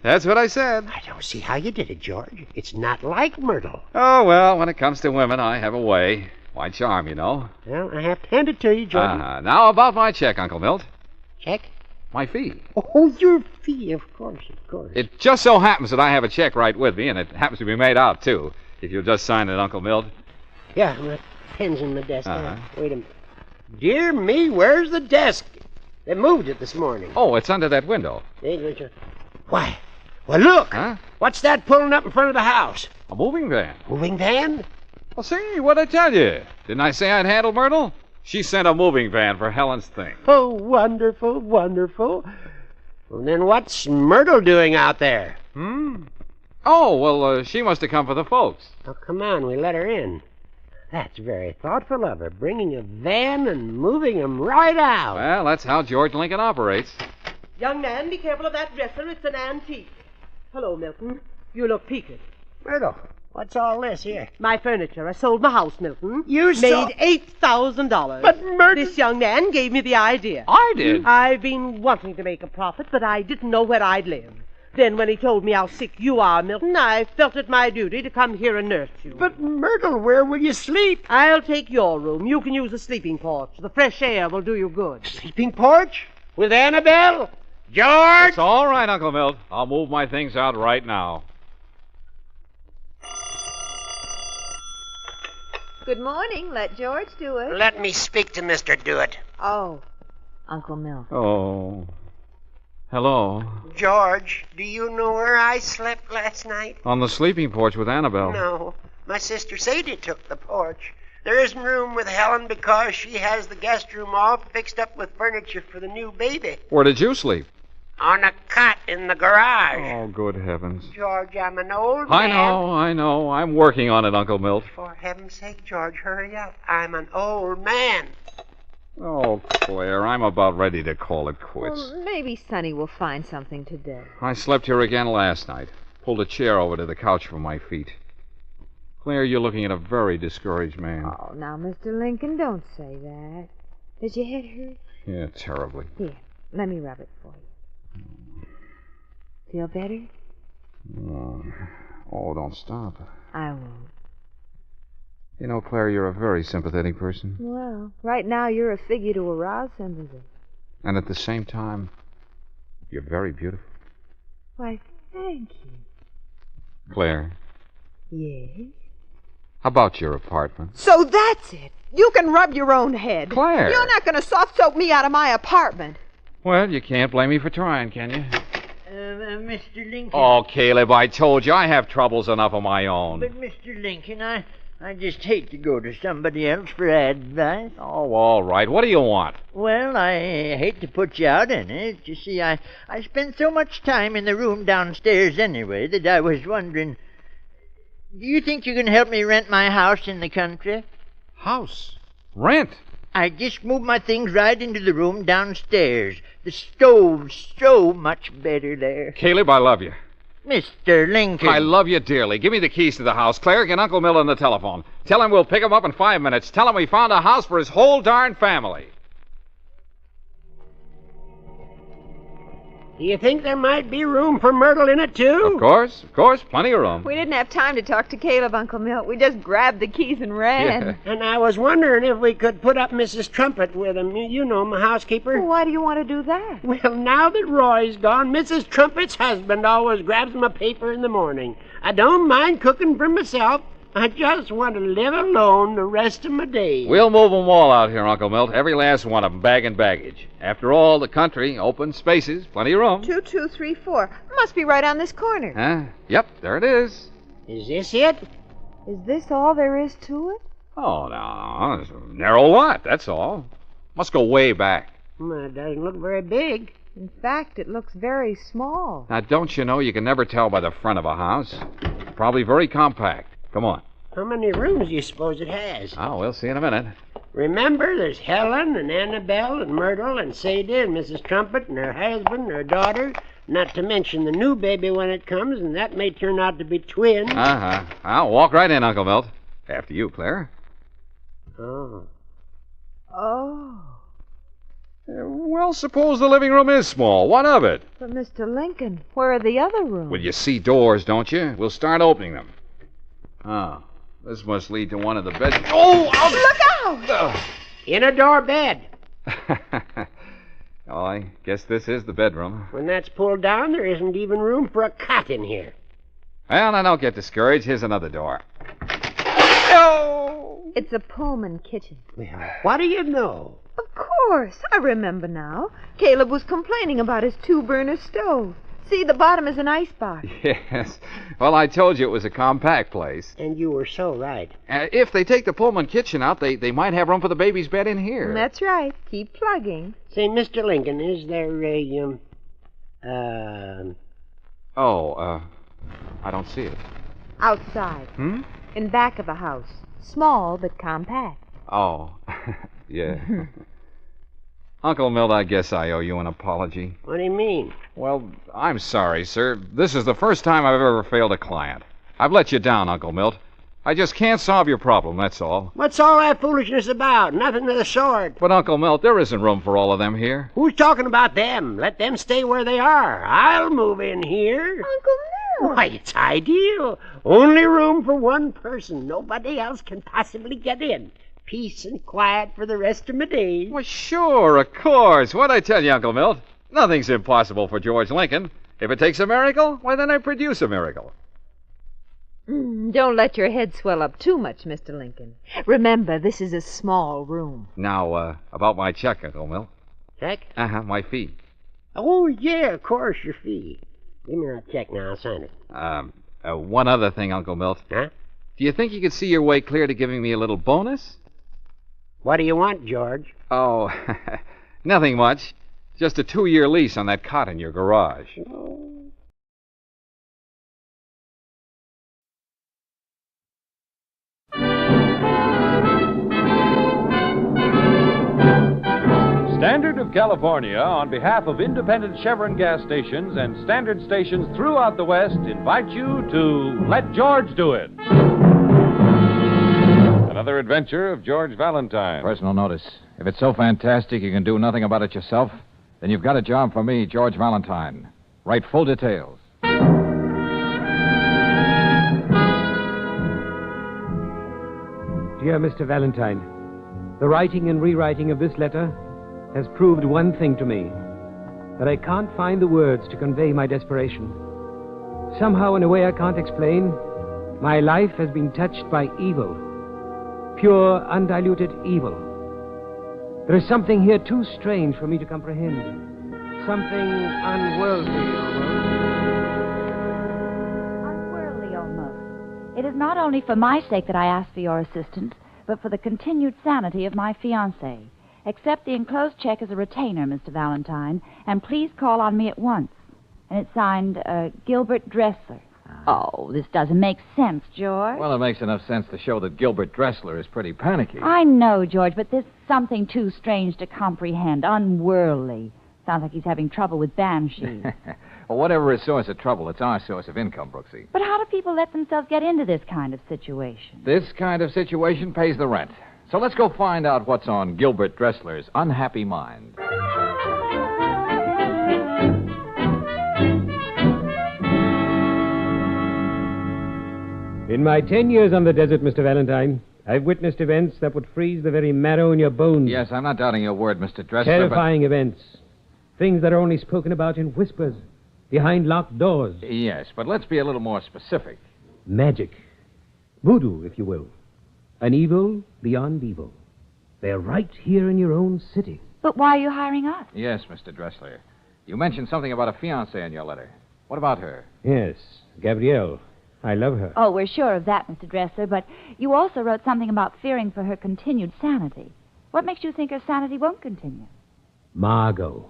That's what I said. I don't see how you did it, George. It's not like Myrtle. Oh, well, when it comes to women, I have a way. Why, charm, you know. Well, I have to hand it to you, George. Now about my check, Uncle Milt. Check? My fee. Oh, your fee, of course. It just so happens that I have a check right with me, and it happens to be made out, too. If you'll just sign it, Uncle Milt. Yeah, my pen's in the desk. Wait a minute. Dear me, where's the desk? They moved it this morning. Oh, it's under that window. Why? Well, look. Huh? What's that pulling up in front of the house? A moving van. Moving van? Well, see, what'd I tell you? Didn't I say I'd handle Myrtle? She sent a moving van for Helen's thing. Oh, wonderful. Well, then what's Myrtle doing out there? Oh, well, she must have come for the folks. Oh, come on, we let her in. That's very thoughtful of her, bringing a van and moving them right out. Well, that's how George Lincoln operates. Young man, be careful of that dresser. It's an antique. Hello, Milton. You look peaked. Myrtle, what's all this here? My furniture. I sold my house, Milton. You made $8,000. But Myrtle... This young man gave me the idea. I did? I've been wanting to make a profit, but I didn't know where I'd live. Then when he told me how sick you are, Milton, I felt it my duty to come here and nurse you. But, Myrtle, where will you sleep? I'll take your room. You can use the sleeping porch. The fresh air will do you good. Sleeping porch? With Annabelle? George? It's all right, Uncle Milt. I'll move my things out right now. Good morning. Let George do it. Let me speak to Mr. Dewitt. Oh, Uncle Milt. Oh. Hello. George, do you know where I slept last night? On the sleeping porch with Annabelle. No. My sister Sadie took the porch. There isn't room with Helen because she has the guest room all fixed up with furniture for the new baby. Where did you sleep? On a cot in the garage. Oh, good heavens. George, I'm an old man. I know. I'm working on it, Uncle Milt. For heaven's sake, George, hurry up. I'm an old man. Oh, Claire, I'm about ready to call it quits. Well, maybe Sonny will find something today. I slept here again last night. Pulled a chair over to the couch for my feet. Claire, you're looking at a very discouraged man. Oh, now, Mr. Lincoln, don't say that. Does your head hurt? Yeah, terribly. Here, let me rub it for you. Feel better? Oh, don't stop. I won't. You know, Claire, you're a very sympathetic person. Well, right now you're a figure to arouse sympathy. And at the same time, you're very beautiful. Why, thank you. Claire, Yes? how about your apartment? So that's it. You can rub your own head. Claire. You're not going to soft soap me out of my apartment. Well, you can't blame me for trying, can you? Mr. Lincoln. Oh, Caleb, I told you I have troubles enough of my own. But, Mr. Lincoln, I just hate to go to somebody else for advice. Oh, all right. What do you want? Well, I hate to put you out in it. You see, I spend so much time in the room downstairs anyway that I was wondering, do you think you can help me rent my house in the country? House? Rent? I just moved my things right into the room downstairs. The stove's so much better there. Caleb, I love you. Mr. Lincoln. I love you dearly. Give me the keys to the house. Claire, get Uncle Mill on the telephone. Tell him we'll pick him up in 5 minutes. Tell him we found a house for his whole darn family. Do you think there might be room for Myrtle in it, too? Of course. Plenty of room. We didn't have time to talk to Caleb, Uncle Milt. We just grabbed the keys and ran. Yeah. And I was wondering if we could put up Mrs. Trumpet with him. You know, my housekeeper. Well, why do you want to do that? Well, now that Roy's gone, Mrs. Trumpet's husband always grabs him a paper in the morning. I don't mind cooking for myself. I just want to live alone the rest of my days. We'll move them all out here, Uncle Milt. Every last one of them, bag and baggage. After all, the country, open spaces, plenty of room. 2234. Must be right on this corner. Huh? Yep, there it is. Is this it? Is this all there is to it? Oh, no. It's a narrow lot, that's all. Must go way back. Well, it doesn't look very big. In fact, it looks very small. Now, don't you know you can never tell by the front of a house? Probably very compact. Come on. How many rooms do you suppose it has? Oh, we'll see in a minute. Remember, there's Helen and Annabelle and Myrtle and Sadie and Mrs. Trumpet and her husband and her daughter, not to mention the new baby when it comes, and that may turn out to be twins. Uh-huh. I'll walk right in, Uncle Milt. After you, Claire. Oh. Well, suppose the living room is small. What of it? But, Mr. Lincoln, where are the other rooms? Well, you see doors, don't you? We'll start opening them. Oh, this must lead to one of the bedrooms. Oh! Look out! In a door bed. Oh, I guess this is the bedroom. When that's pulled down, there isn't even room for a cot in here. Well, now don't get discouraged. Here's another door. Oh! It's a Pullman kitchen. Well, what do you know? Of course. I remember now. Caleb was complaining about his 2-burner stove. See, the bottom is an icebox. Yes. Well, I told you it was a compact place. And you were so right. If they take the Pullman kitchen out, they might have room for the baby's bed in here. That's right. Keep plugging. Say, Mr. Lincoln, is there I don't see it. Outside. In back of the house. Small, but compact. Oh, yeah. Uncle Milt, I guess I owe you an apology. What do you mean? Well, I'm sorry, sir. This is the first time I've ever failed a client. I've let you down, Uncle Milt. I just can't solve your problem, that's all. What's all that foolishness about? Nothing of the sort. But, Uncle Milt, there isn't room for all of them here. Who's talking about them? Let them stay where they are. I'll move in here. Uncle Milt! Why, it's ideal. Only room for one person. Nobody else can possibly get in. Peace and quiet for the rest of my days. Well, sure, of course. What'd I tell you, Uncle Milt? Nothing's impossible for George Lincoln. If it takes a miracle, why, then I produce a miracle. Don't let your head swell up too much, Mr. Lincoln. Remember, this is a small room. Now, about my check, Uncle Milt. Check? Uh-huh, my fee. Oh, yeah, of course, your fee. Give me that check now. I'll sign it. One other thing, Uncle Milt. Huh? Do you think you could see your way clear to giving me a little bonus? What do you want, George? Oh, nothing much. Just a 2-year lease on that cot in your garage. Standard of California, on behalf of independent Chevron gas stations and standard stations throughout the West, invite you to Let George Do It. Another adventure of George Valentine. Personal notice. If it's so fantastic you can do nothing about it yourself, then you've got a job for me, George Valentine. Write full details. Dear Mr. Valentine, the writing and rewriting of this letter has proved one thing to me, that I can't find the words to convey my desperation. Somehow, in a way I can't explain, my life has been touched by evil, pure, undiluted evil. There is something here too strange for me to comprehend, something unworldly almost. Unworldly almost. It is not only for my sake that I ask for your assistance, but for the continued sanity of my fiancé. Accept the enclosed check as a retainer, Mr. Valentine, and please call on me at once. And it's signed, Gilbert Dressler. Oh, this doesn't make sense, George. Well, it makes enough sense to show that Gilbert Dressler is pretty panicky. I know, George, but there's something too strange to comprehend. Unworldly. Sounds like he's having trouble with banshees. Well, whatever his source of trouble, it's our source of income, Brooksy. But how do people let themselves get into this kind of situation? This kind of situation pays the rent. So let's go find out what's on Gilbert Dressler's unhappy mind. In my 10 years on the desert, Mr. Valentine, I've witnessed events that would freeze the very marrow in your bones. Yes, I'm not doubting your word, Mr. Dressler, Terrifying events. Things that are only spoken about in whispers, behind locked doors. Yes, but let's be a little more specific. Magic. Voodoo, if you will. An evil beyond evil. They're right here in your own city. But why are you hiring us? Yes, Mr. Dressler. You mentioned something about a fiancée in your letter. What about her? Yes, Gabrielle. I love her. Oh, we're sure of that, Mr. Dressler, but you also wrote something about fearing for her continued sanity. What makes you think her sanity won't continue? Margot.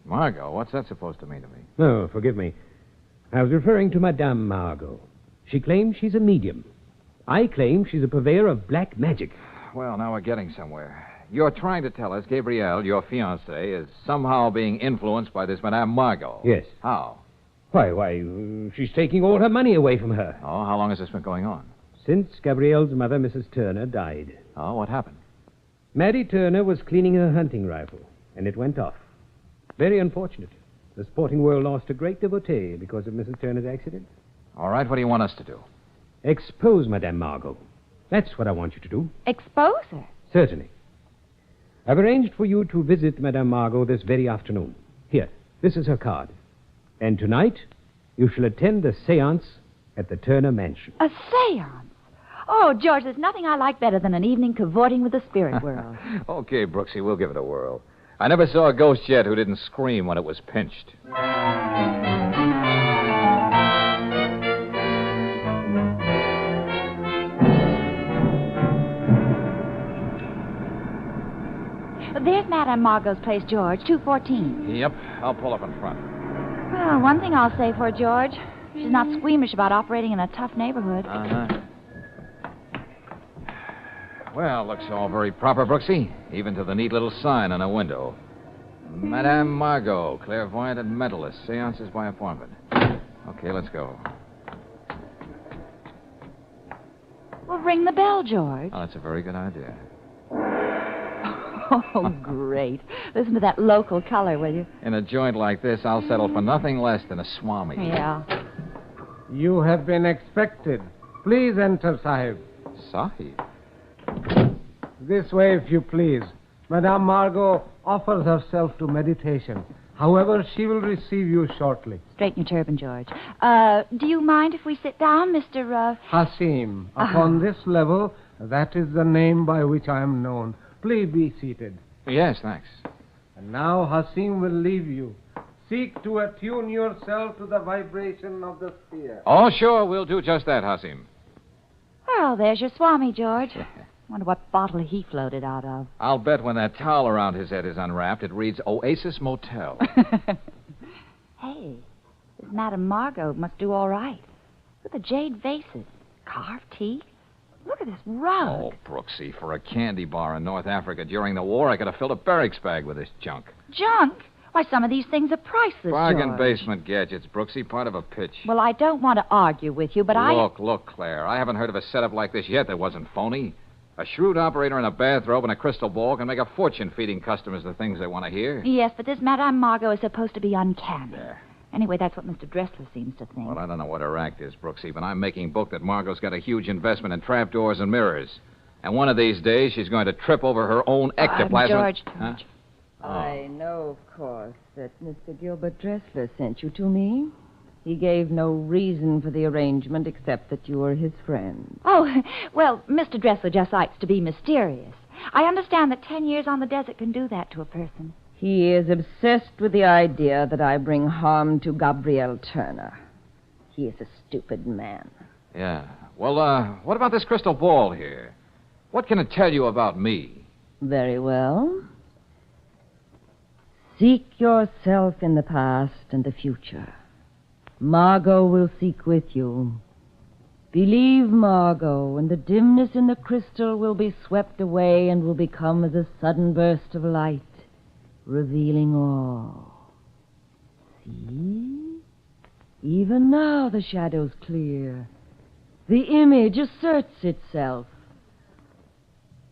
Margot? What's that supposed to mean to me? Oh, forgive me. I was referring to Madame Margot. She claims she's a medium. I claim she's a purveyor of black magic. Well, now we're getting somewhere. You're trying to tell us Gabrielle, your fiancée, is somehow being influenced by this Madame Margot. Yes. How? Why, she's taking all her money away from her. Oh, how long has this been going on? Since Gabrielle's mother, Mrs. Turner, died. Oh, what happened? Mary Turner was cleaning her hunting rifle, and it went off. Very unfortunate. The sporting world lost a great devotee because of Mrs. Turner's accident. All right, what do you want us to do? Expose Madame Margot. That's what I want you to do. Expose her? Certainly. I've arranged for you to visit Madame Margot this very afternoon. Here, this is her card. And tonight, you shall attend a séance at the Turner Mansion. A séance? Oh, George, there's nothing I like better than an evening cavorting with the spirit world. Okay, Brooksy, we'll give it a whirl. I never saw a ghost yet who didn't scream when it was pinched. There's Madame Margot's place, George, 214. Yep, I'll pull up in front. Well, one thing I'll say for George, she's not squeamish about operating in a tough neighborhood. Uh-huh. Well, looks all very proper, Brooksy, even to the neat little sign on a window. Madame Margot, clairvoyant and mentalist, seances by appointment. Okay, let's go. Well, ring the bell, George. Oh, that's a very good idea. Oh, great. Listen to that local color, will you? In a joint like this, I'll settle for nothing less than a swami. Yeah. You have been expected. Please enter, Sahib. Sahib? This way, if you please. Madame Margot offers herself to meditation. However, she will receive you shortly. Straighten your turban, George. Do you mind if we sit down, Mr. Hasim. Upon this level, that is the name by which I am known. Please be seated. Yes, thanks. And now Hasim will leave you. Seek to attune yourself to the vibration of the sphere. Oh, sure, we'll do just that, Hasim. Well, there's your Swami, George. Wonder what bottle he floated out of. I'll bet when that towel around his head is unwrapped, it reads Oasis Motel. Hey, this Madame Margot must do all right. Look at the jade vases, carved teeth. Look at this rug. Oh, Brooksy, for a candy bar in North Africa during the war, I could have filled a barracks bag with this junk. Junk? Why, some of these things are priceless, Bargain George. basement gadgets, Brooksy, part of a pitch. Well, I don't want to argue with you, but Look, Claire, I haven't heard of a setup like this yet that wasn't phony. A shrewd operator in a bathrobe and a crystal ball can make a fortune feeding customers the things they want to hear. Yes, but this Madame Margot is supposed to be uncanny. Anyway, that's what Mr. Dressler seems to think. Well, I don't know what her act is, Brooksy, but I'm making book that Margot's got a huge investment in trapdoors and mirrors. And one of these days, she's going to trip over her own ectoplasm. George. Huh? I know, of course, that Mr. Gilbert Dressler sent you to me. He gave no reason for the arrangement except that you were his friend. Oh, well, Mr. Dressler just likes to be mysterious. I understand that 10 years on the desert can do that to a person. He is obsessed with the idea that I bring harm to Gabrielle Turner. He is a stupid man. Yeah. Well, what about this crystal ball here? What can it tell you about me? Very well. Seek yourself in the past and the future. Margot will seek with you. Believe Margot, and the dimness in the crystal will be swept away and will become as a sudden burst of light, revealing all. See? Even now the shadow's clear. The image asserts itself.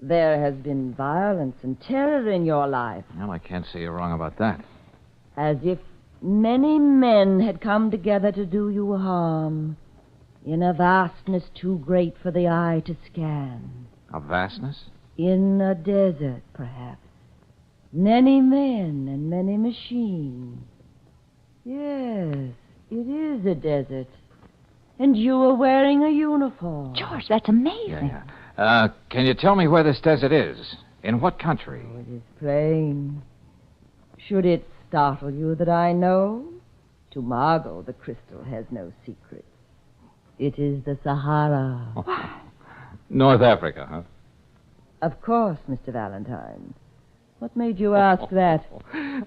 There has been violence and terror in your life, Well, I can't see you wrong about that. as if many men had come together to do you harm, in a vastness too great for the eye to scan. A vastness? In a desert, perhaps. Many men and many machines. Yes, it is a desert. And you are wearing a uniform. George, that's amazing. Can you tell me where this desert is? In what country? Oh, it is plain. Should it startle you that I know? To Margot, the crystal has no secret. It is the Sahara. North Africa, huh? Of course, Mr. Valentine. What made you ask that?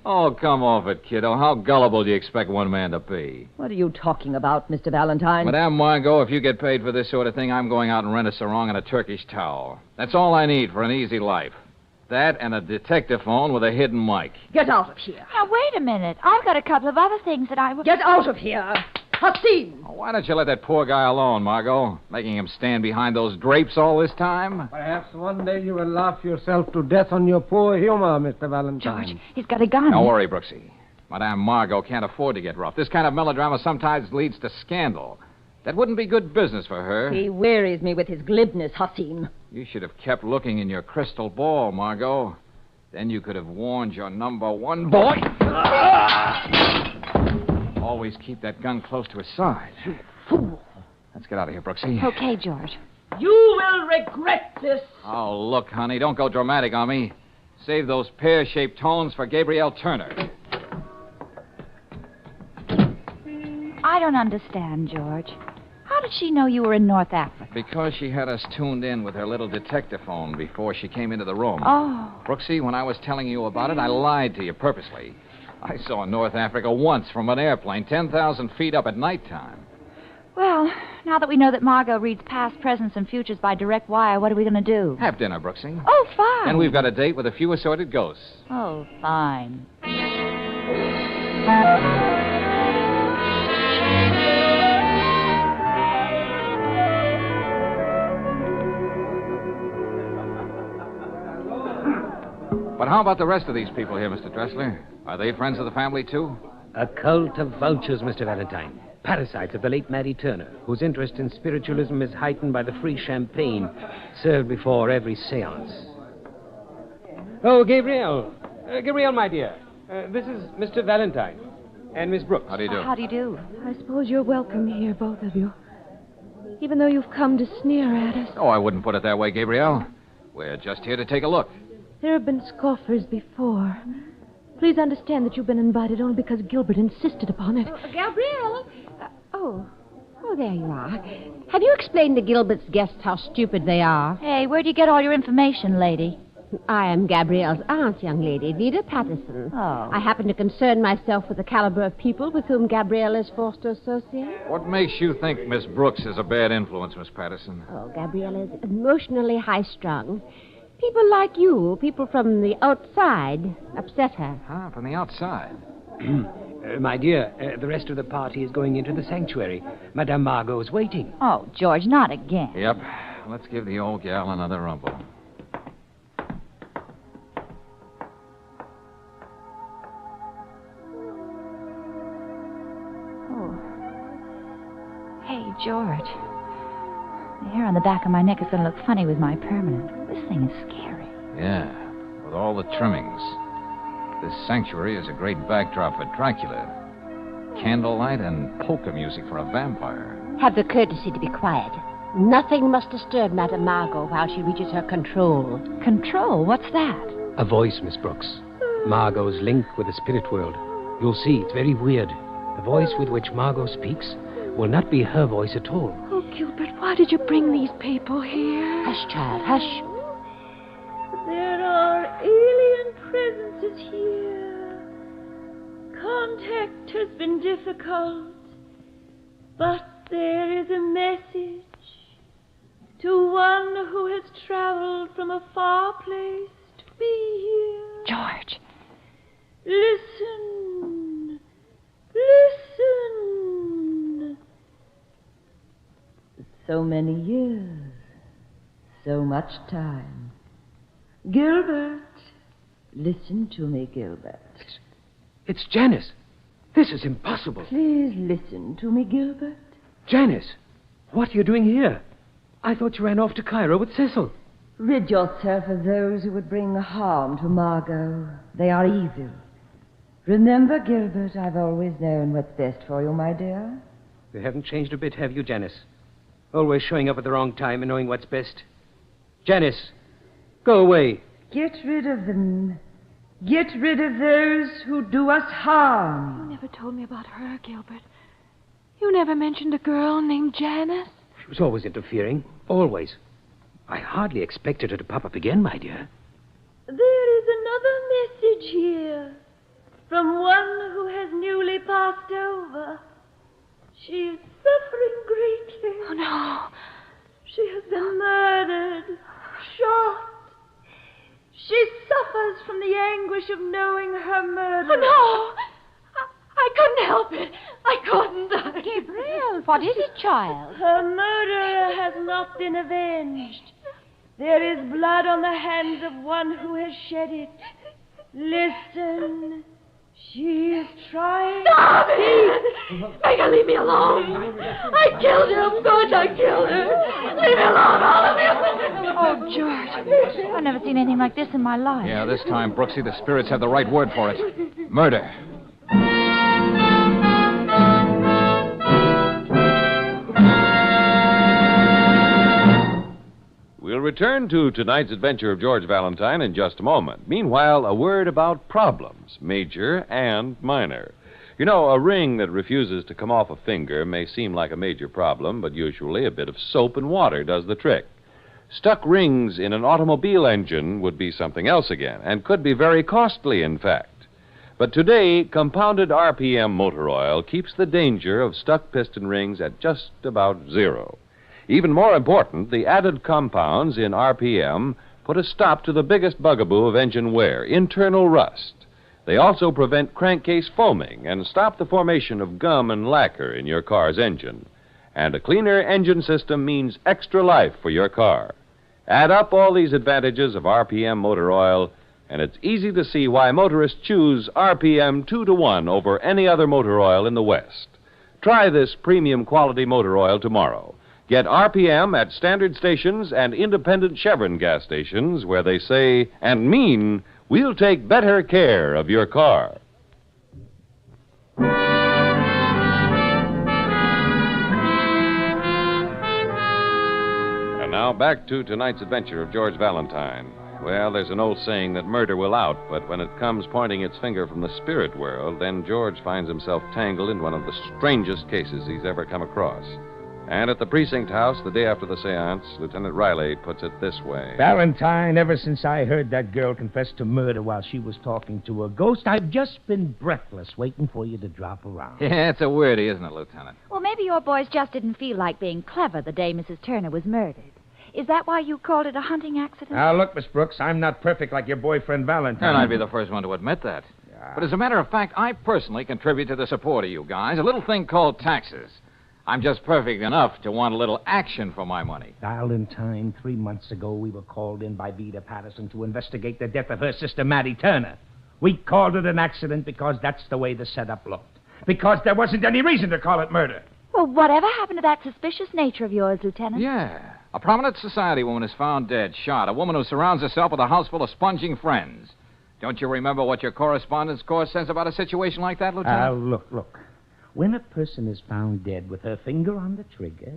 Oh, come off it, kiddo. How gullible do you expect one man to be? What are you talking about, Mr. Valentine? Madame Margot, if you get paid for this sort of thing, I'm going out and rent a sarong and a Turkish towel. That's all I need for an easy life. That and a detective phone with a hidden mic. Get out of here. Now, wait a minute. I've got a couple of other things that I would... Get out of here. Hasim! Oh, why don't you let that poor guy alone, Margot? Making him stand behind those drapes all this time? Perhaps one day you will laugh yourself to death on your poor humor, Mr. Valentine. George, he's got a gun. Don't worry, Brooksy. Madame Margot can't afford to get rough. This kind of melodrama sometimes leads to scandal. That wouldn't be good business for her. He wearies me with his glibness, Hasim. You should have kept looking in your crystal ball, Margot. Then you could have warned your number one boy. Always keep that gun close to his side. You fool. Let's get out of here, Brooksy. Okay, George. You will regret this. Oh, look, honey, don't go dramatic on me. Save those pear-shaped tones for Gabrielle Turner. I don't understand, George. How did she know you were in North Africa? Because she had us tuned in with her little detector phone before she came into the room. Oh. Brooksy, when I was telling you about it, I lied to you purposely. I saw North Africa once from an airplane, 10,000 feet up at nighttime. Well, now that we know that Margot reads past, presents, and futures by direct wire, what are we going to do? Have dinner, Brooksy. Oh, fine. And we've got a date with a few assorted ghosts. Oh, fine. how about the rest of these people here, Mr. Dressler? Are they friends of the family, too? A cult of vultures, Mr. Valentine. Parasites of the late Mattie Turner, whose interest in spiritualism is heightened by the free champagne served before every seance. Oh, Gabrielle. Gabrielle, my dear. This is Mr. Valentine. And Miss Brooks. How do you do? How do you do? I suppose you're welcome here, both of you. Even though you've come to sneer at us. Oh, I wouldn't put it that way, Gabrielle. We're just here to take a look. There have been scoffers before. Please understand that you've been invited only because Gilbert insisted upon it. Gabrielle? Oh, there you are. Have you explained to Gilbert's guests how stupid they are? Hey, where'd you get all your information, lady? I am Gabrielle's aunt, young lady, Vida Patterson. Oh. I happen to concern myself with the caliber of people with whom Gabrielle is forced to associate. What makes you think Miss Brooks is a bad influence, Miss Patterson? Oh, Gabrielle is emotionally high-strung. People like you, people from the outside, upset her. Huh, from the outside? My dear, the rest of the party is going into the sanctuary. Madame Margot is waiting. Oh, George, not again. Yep. Let's give the old gal another rumble. Hey, George. The hair on the back of my neck is going to look funny with my permanent. This thing is scary. Yeah, with all the trimmings. This sanctuary is a great backdrop for Dracula. Candlelight and polka music for a vampire. Have the courtesy to be quiet. Nothing must disturb Madame Margot while she reaches her control. Control? What's that? A voice, Miss Brooks. Margot's link with the spirit world. You'll see, it's very weird. The voice with which Margot speaks will not be her voice at all. Oh, Gilbert, why did you bring these people here? Hush, child, hush. There are alien presences here. Contact has been difficult, but there is a message to one who has traveled from a far place to be here. George. Listen. Listen. So many years. So much time. Gilbert. Listen to me, Gilbert. It's Janice. This is impossible. Please listen to me, Gilbert. Janice, what are you doing here? I thought you ran off to Cairo with Cecil. Rid yourself of those who would bring harm to Margot. They are evil. Remember, Gilbert, I've always known what's best for you, my dear. You haven't changed a bit, have you, Janice? Always showing up at the wrong time and knowing what's best. Janice, go away. Get rid of them. Get rid of those who do us harm. You never told me about her, Gilbert. You never mentioned a girl named Janice. She was always interfering. Always. I hardly expected her to pop up again, my dear. There is another message here from one who has newly passed over. She is suffering greatly. Oh, no. She has been murdered, shot. She suffers from the anguish of knowing her murder. Oh, no. I couldn't help it. I couldn't. Gabrielle, what is it, child? Her murderer has not been avenged. There is blood on the hands of one who has shed it. Listen. She is trying... Stop it! Make her leave me alone. I killed her, of course I killed her. Leave me alone, all of you. Oh, George. I've never seen anything like this in my life. Yeah, this time, Brooksy, the spirits have the right word for it. Murder. We'll return to tonight's adventure of George Valentine in just a moment. Meanwhile, a word about problems, major and minor. You know, a ring that refuses to come off a finger may seem like a major problem, but usually a bit of soap and water does the trick. Stuck rings in an automobile engine would be something else again, and could be very costly, in fact. But today, compounded RPM motor oil keeps the danger of stuck piston rings at just about zero. Even more important, the added compounds in RPM put a stop to the biggest bugaboo of engine wear, internal rust. They also prevent crankcase foaming and stop the formation of gum and lacquer in your car's engine. And a cleaner engine system means extra life for your car. Add up all these advantages of RPM motor oil, And it's easy to see why motorists choose RPM 2-to-1 over any other motor oil in the West. Try this premium quality motor oil tomorrow. Get RPM at standard stations and independent Chevron gas stations where they say and mean, we'll take better care of your car. And now back to tonight's adventure of George Valentine. Well, there's an old saying that murder will out, but when it comes pointing its finger from the spirit world, then George finds himself tangled in one of the strangest cases he's ever come across. And at the precinct house, the day after the seance, Lieutenant Riley puts it this way. Valentine, ever since I heard that girl confess to murder while she was talking to a ghost, I've just been breathless waiting for you to drop around. Yeah, it's a weirdie, isn't it, Lieutenant? Well, maybe your boys just didn't feel like being clever the day Mrs. Turner was murdered. Is that why you called it a hunting accident? Now, look, Miss Brooks, I'm not perfect like your boyfriend Valentine. And I'd be the first one to admit that. Yeah. But as a matter of fact, I personally contribute to the support of you guys, a little thing called taxes. I'm just perfect enough to want a little action for my money. Valentine, 3 months ago, we were called in by Vida Patterson to investigate the death of her sister, Mattie Turner. We called it an accident because that's the way the setup looked. Because there wasn't any reason to call it murder. Well, whatever happened to that suspicious nature of yours, Lieutenant? Yeah. A prominent society woman is found dead, shot. A woman who surrounds herself with a house full of sponging friends. Don't you remember what your correspondence course says about a situation like that, Lieutenant? Look. When a person is found dead with her finger on the trigger,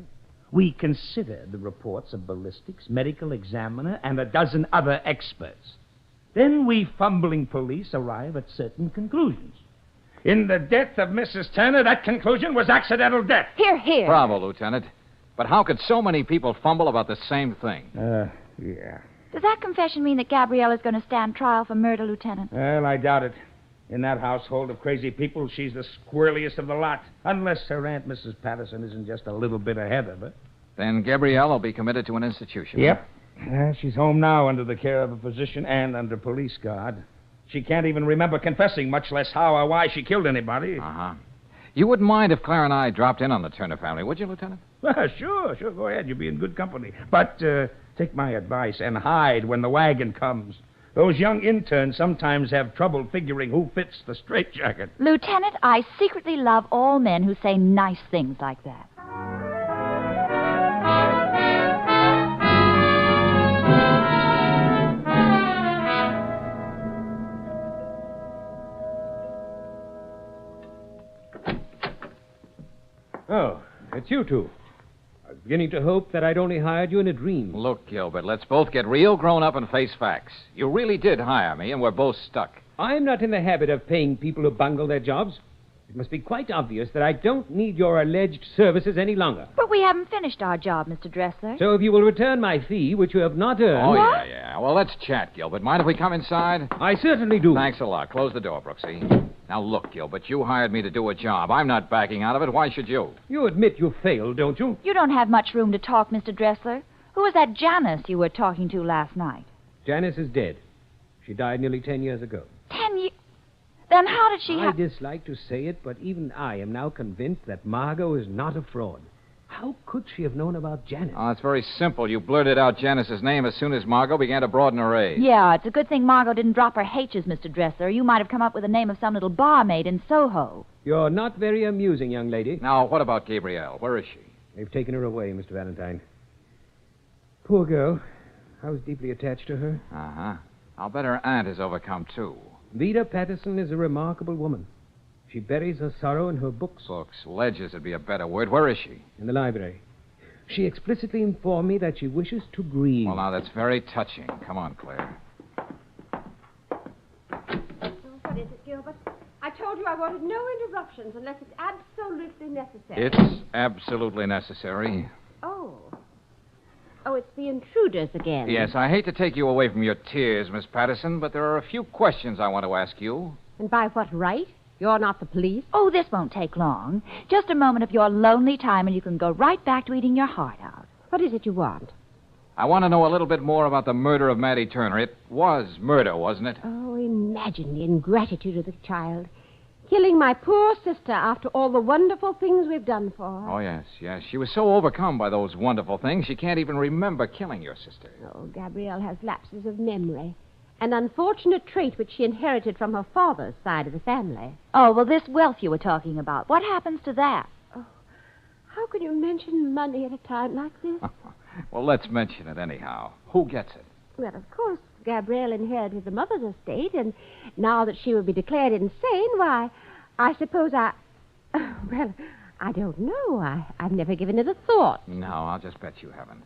we consider the reports of ballistics, medical examiner, and a dozen other experts. Then we fumbling police arrive at certain conclusions. In the death of Mrs. Turner, that conclusion was accidental death. Hear, hear. Bravo, Lieutenant. But how could so many people fumble about the same thing? Yeah. Does that confession mean that Gabrielle is going to stand trial for murder, Lieutenant? Well, I doubt it. In that household of crazy people, she's the squirreliest of the lot. Unless her Aunt Mrs. Patterson isn't just a little bit ahead of her. Then Gabrielle will be committed to an institution. Yep. She's home now under the care of a physician and under police guard. She can't even remember confessing, much less how or why she killed anybody. Uh-huh. You wouldn't mind if Claire and I dropped in on the Turner family, would you, Lieutenant? Sure. Go ahead. You'll be in good company. But take my advice and hide when the wagon comes. Those young interns sometimes have trouble figuring who fits the straitjacket. Lieutenant, I secretly love all men who say nice things like that. Oh, it's you two. I was beginning to hope that I'd only hired you in a dream. Look, Gilbert, let's both get real grown up and face facts. You really did hire me, and we're both stuck. I'm not in the habit of paying people who bungle their jobs. It must be quite obvious that I don't need your alleged services any longer. But we haven't finished our job, Mr. Dressler. So if you will return my fee, which you have not earned... Oh, yeah. Well, let's chat, Gilbert. Mind if we come inside? I certainly do. Thanks a lot. Close the door, Brooksy. Now, look, Gilbert, you hired me to do a job. I'm not backing out of it. Why should you? You admit you failed, don't you? You don't have much room to talk, Mr. Dressler. Who was that Janice you were talking to last night? Janice is dead. She died nearly 10 years ago. 10 years? Then how did she I dislike to say it, but even I am now convinced that Margot is not a fraud. How could she have known about Janice? Oh, it's very simple. You blurted out Janice's name as soon as Margot began to broaden her age. Yeah, it's a good thing Margot didn't drop her H's, Mr. Dressler. You might have come up with the name of some little barmaid in Soho. You're not very amusing, young lady. Now, what about Gabrielle? Where is she? They've taken her away, Mr. Valentine. Poor girl. I was deeply attached to her. Uh-huh. I'll bet her aunt is overcome, too. Vida Patterson is a remarkable woman. She buries her sorrow in her books. Books. Ledgers would be a better word. Where is she? In the library. She explicitly informed me that she wishes to grieve. Well, now, that's very touching. Come on, Claire. What is it, Gilbert? I told you I wanted no interruptions unless it's absolutely necessary. It's absolutely necessary. Oh, it's the intruders again. Yes, I hate to take you away from your tears, Miss Patterson, but there are a few questions I want to ask you. And by what right? You're not the police? Oh, this won't take long. Just a moment of your lonely time, and you can go right back to eating your heart out. What is it you want? I want to know a little bit more about the murder of Mattie Turner. It was murder, wasn't it? Oh, imagine the ingratitude of the child. Killing my poor sister after all the wonderful things we've done for her. Oh, yes. She was so overcome by those wonderful things, she can't even remember killing your sister. Oh, Gabrielle has lapses of memory. an unfortunate trait which she inherited from her father's side of the family. Oh, well, this wealth you were talking about, what happens to that? Oh, how can you mention money at a time like this? Well, let's mention it anyhow. Who gets it? Well, of course, Gabrielle inherited the mother's estate, and now that she will be declared insane, why, I suppose well, I don't know. I've never given it a thought. No, I'll just bet you haven't.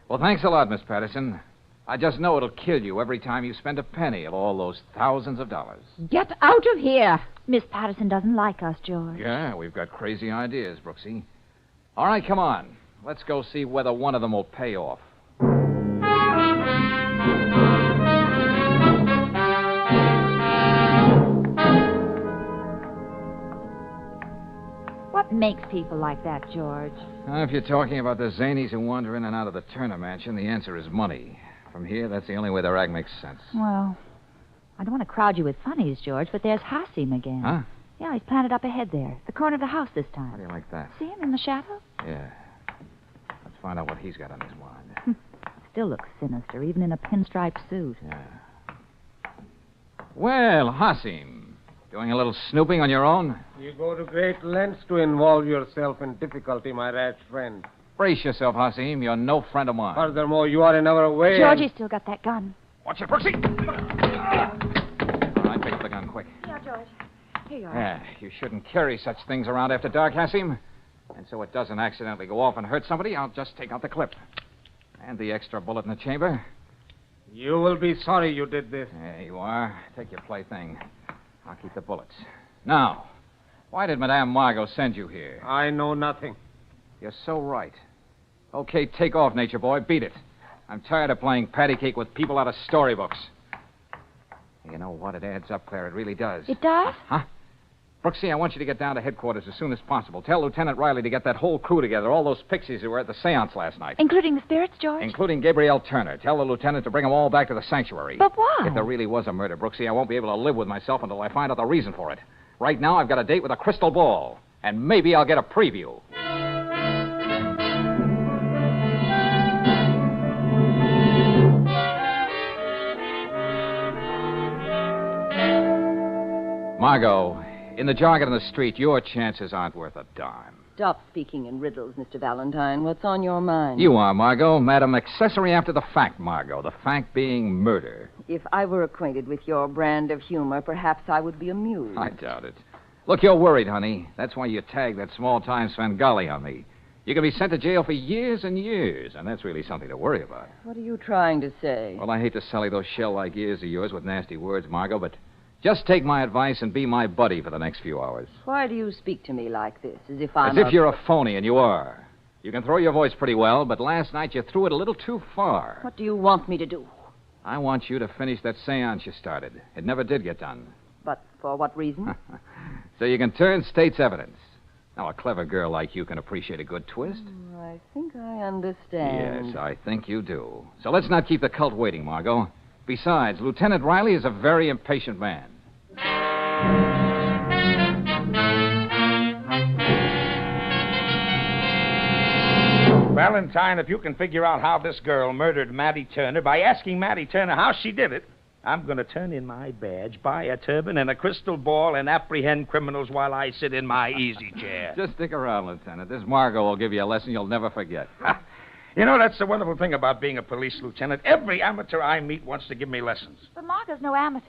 Well, thanks a lot, Miss Patterson. I just know it'll kill you every time you spend a penny of all those thousands of dollars. Get out of here! Miss Patterson doesn't like us, George. Yeah, we've got crazy ideas, Brooksy. All right, come on. Let's go see whether one of them will pay off. What makes people like that, George? If you're talking about the zanies who wander in and out of the Turner Mansion, the answer is money. From here, that's the only way their act makes sense. Well, I don't want to crowd you with funnies, George, but there's Hasim again. Huh? Yeah, he's planted up ahead there. The corner of the house this time. How do you like that? See him in the shadow? Yeah. Let's find out what he's got on his mind. Still looks sinister, even in a pinstripe suit. Yeah. Well, Hasim, doing a little snooping on your own? You go to great lengths to involve yourself in difficulty, my rash friend. Brace yourself, Hasim. You're no friend of mine. Furthermore, you are in our way. George, he's still got that gun. Watch it, Brooksy. All right, pick up the gun quick. Yeah, George. Here you are. Yeah, you shouldn't carry such things around after dark, Hasim. And so it doesn't accidentally go off and hurt somebody, I'll just take out the clip. And the extra bullet in the chamber. You will be sorry you did this. There you are. Take your plaything. I'll keep the bullets. Now, why did Madame Margot send you here? I know nothing. You're so right. Okay, take off, Nature Boy. Beat it. I'm tired of playing patty cake with people out of storybooks. You know what? It adds up, Claire. It really does. It does? Huh? Brooksy, I want you to get down to headquarters as soon as possible. Tell Lieutenant Riley to get that whole crew together, all those pixies who were at the seance last night. Including the spirits, George? Including Gabrielle Turner. Tell the lieutenant to bring them all back to the sanctuary. But why? If there really was a murder, Brooksy, I won't be able to live with myself until I find out the reason for it. Right now, I've got a date with a crystal ball. And maybe I'll get a preview. Margot, in the jargon of the street, your chances aren't worth a dime. Stop speaking in riddles, Mr. Valentine. What's on your mind? You are, Margot. Madam Accessory after the fact, Margot. The fact being murder. If I were acquainted with your brand of humor, perhaps I would be amused. I doubt it. Look, you're worried, honey. That's why you tagged that small-time Svengali on me. You can be sent to jail for years and years, and that's really something to worry about. What are you trying to say? Well, I hate to sully those shell-like ears of yours with nasty words, Margot, but just take my advice and be my buddy for the next few hours. Why do you speak to me like this, as if I'm As if you're a phony, and you are. You can throw your voice pretty well, but last night you threw it a little too far. What do you want me to do? I want you to finish that seance you started. It never did get done. But for what reason? So you can turn state's evidence. Now, a clever girl like you can appreciate a good twist. I think I understand. Yes, I think you do. So let's not keep the cult waiting, Margot. Besides, Lieutenant Riley is a very impatient man. Valentine, if you can figure out how this girl murdered Mattie Turner by asking Mattie Turner how she did it, I'm going to turn in my badge, buy a turban and a crystal ball, and apprehend criminals while I sit in my easy chair. Just stick around, Lieutenant. This Margot will give you a lesson you'll never forget. You know, that's the wonderful thing about being a police lieutenant. Every amateur I meet wants to give me lessons. But Margot's no amateur.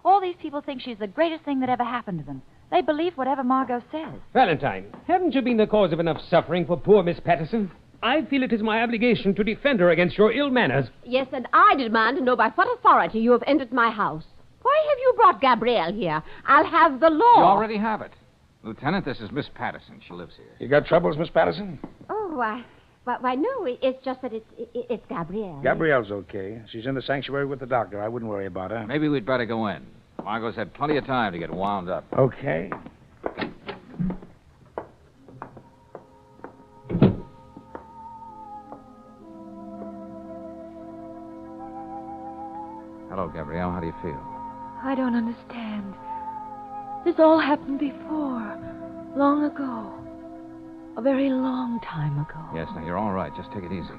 All these people think she's the greatest thing that ever happened to them. They believe whatever Margot says. Valentine, haven't you been the cause of enough suffering for poor Miss Patterson? I feel it is my obligation to defend her against your ill manners. Yes, and I demand to know by what authority you have entered my house. Why have you brought Gabrielle here? I'll have the law. You already have it. Lieutenant, this is Miss Patterson. She lives here. You got troubles, Miss Patterson? Oh, why, no, it's just that it's Gabrielle. Gabrielle's okay. She's in the sanctuary with the doctor. I wouldn't worry about her. Maybe we'd better go in. Margot's had plenty of time to get wound up. Okay. Hello, Gabrielle. How do you feel? I don't understand. This all happened before. Long ago. A very long time ago. Yes, now you're all right. Just take it easy.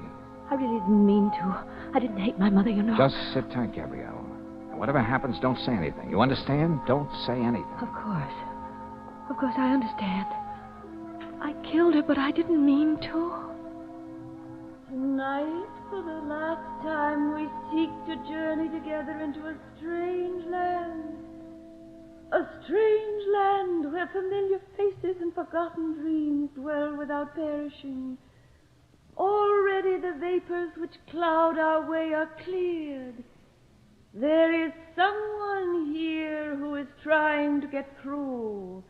I really didn't mean to. I didn't hate my mother, you know. Just sit tight, Gabrielle. And Whatever happens, don't say anything. You understand? Don't say anything. Of course. Of course, I understand. I killed her, but I didn't mean to. Tonight, for the last time, we seek to journey together into a strange land. A strange land where familiar faces and forgotten dreams dwell without perishing. Already the vapors which cloud our way are cleared. There is someone here who is trying to get through.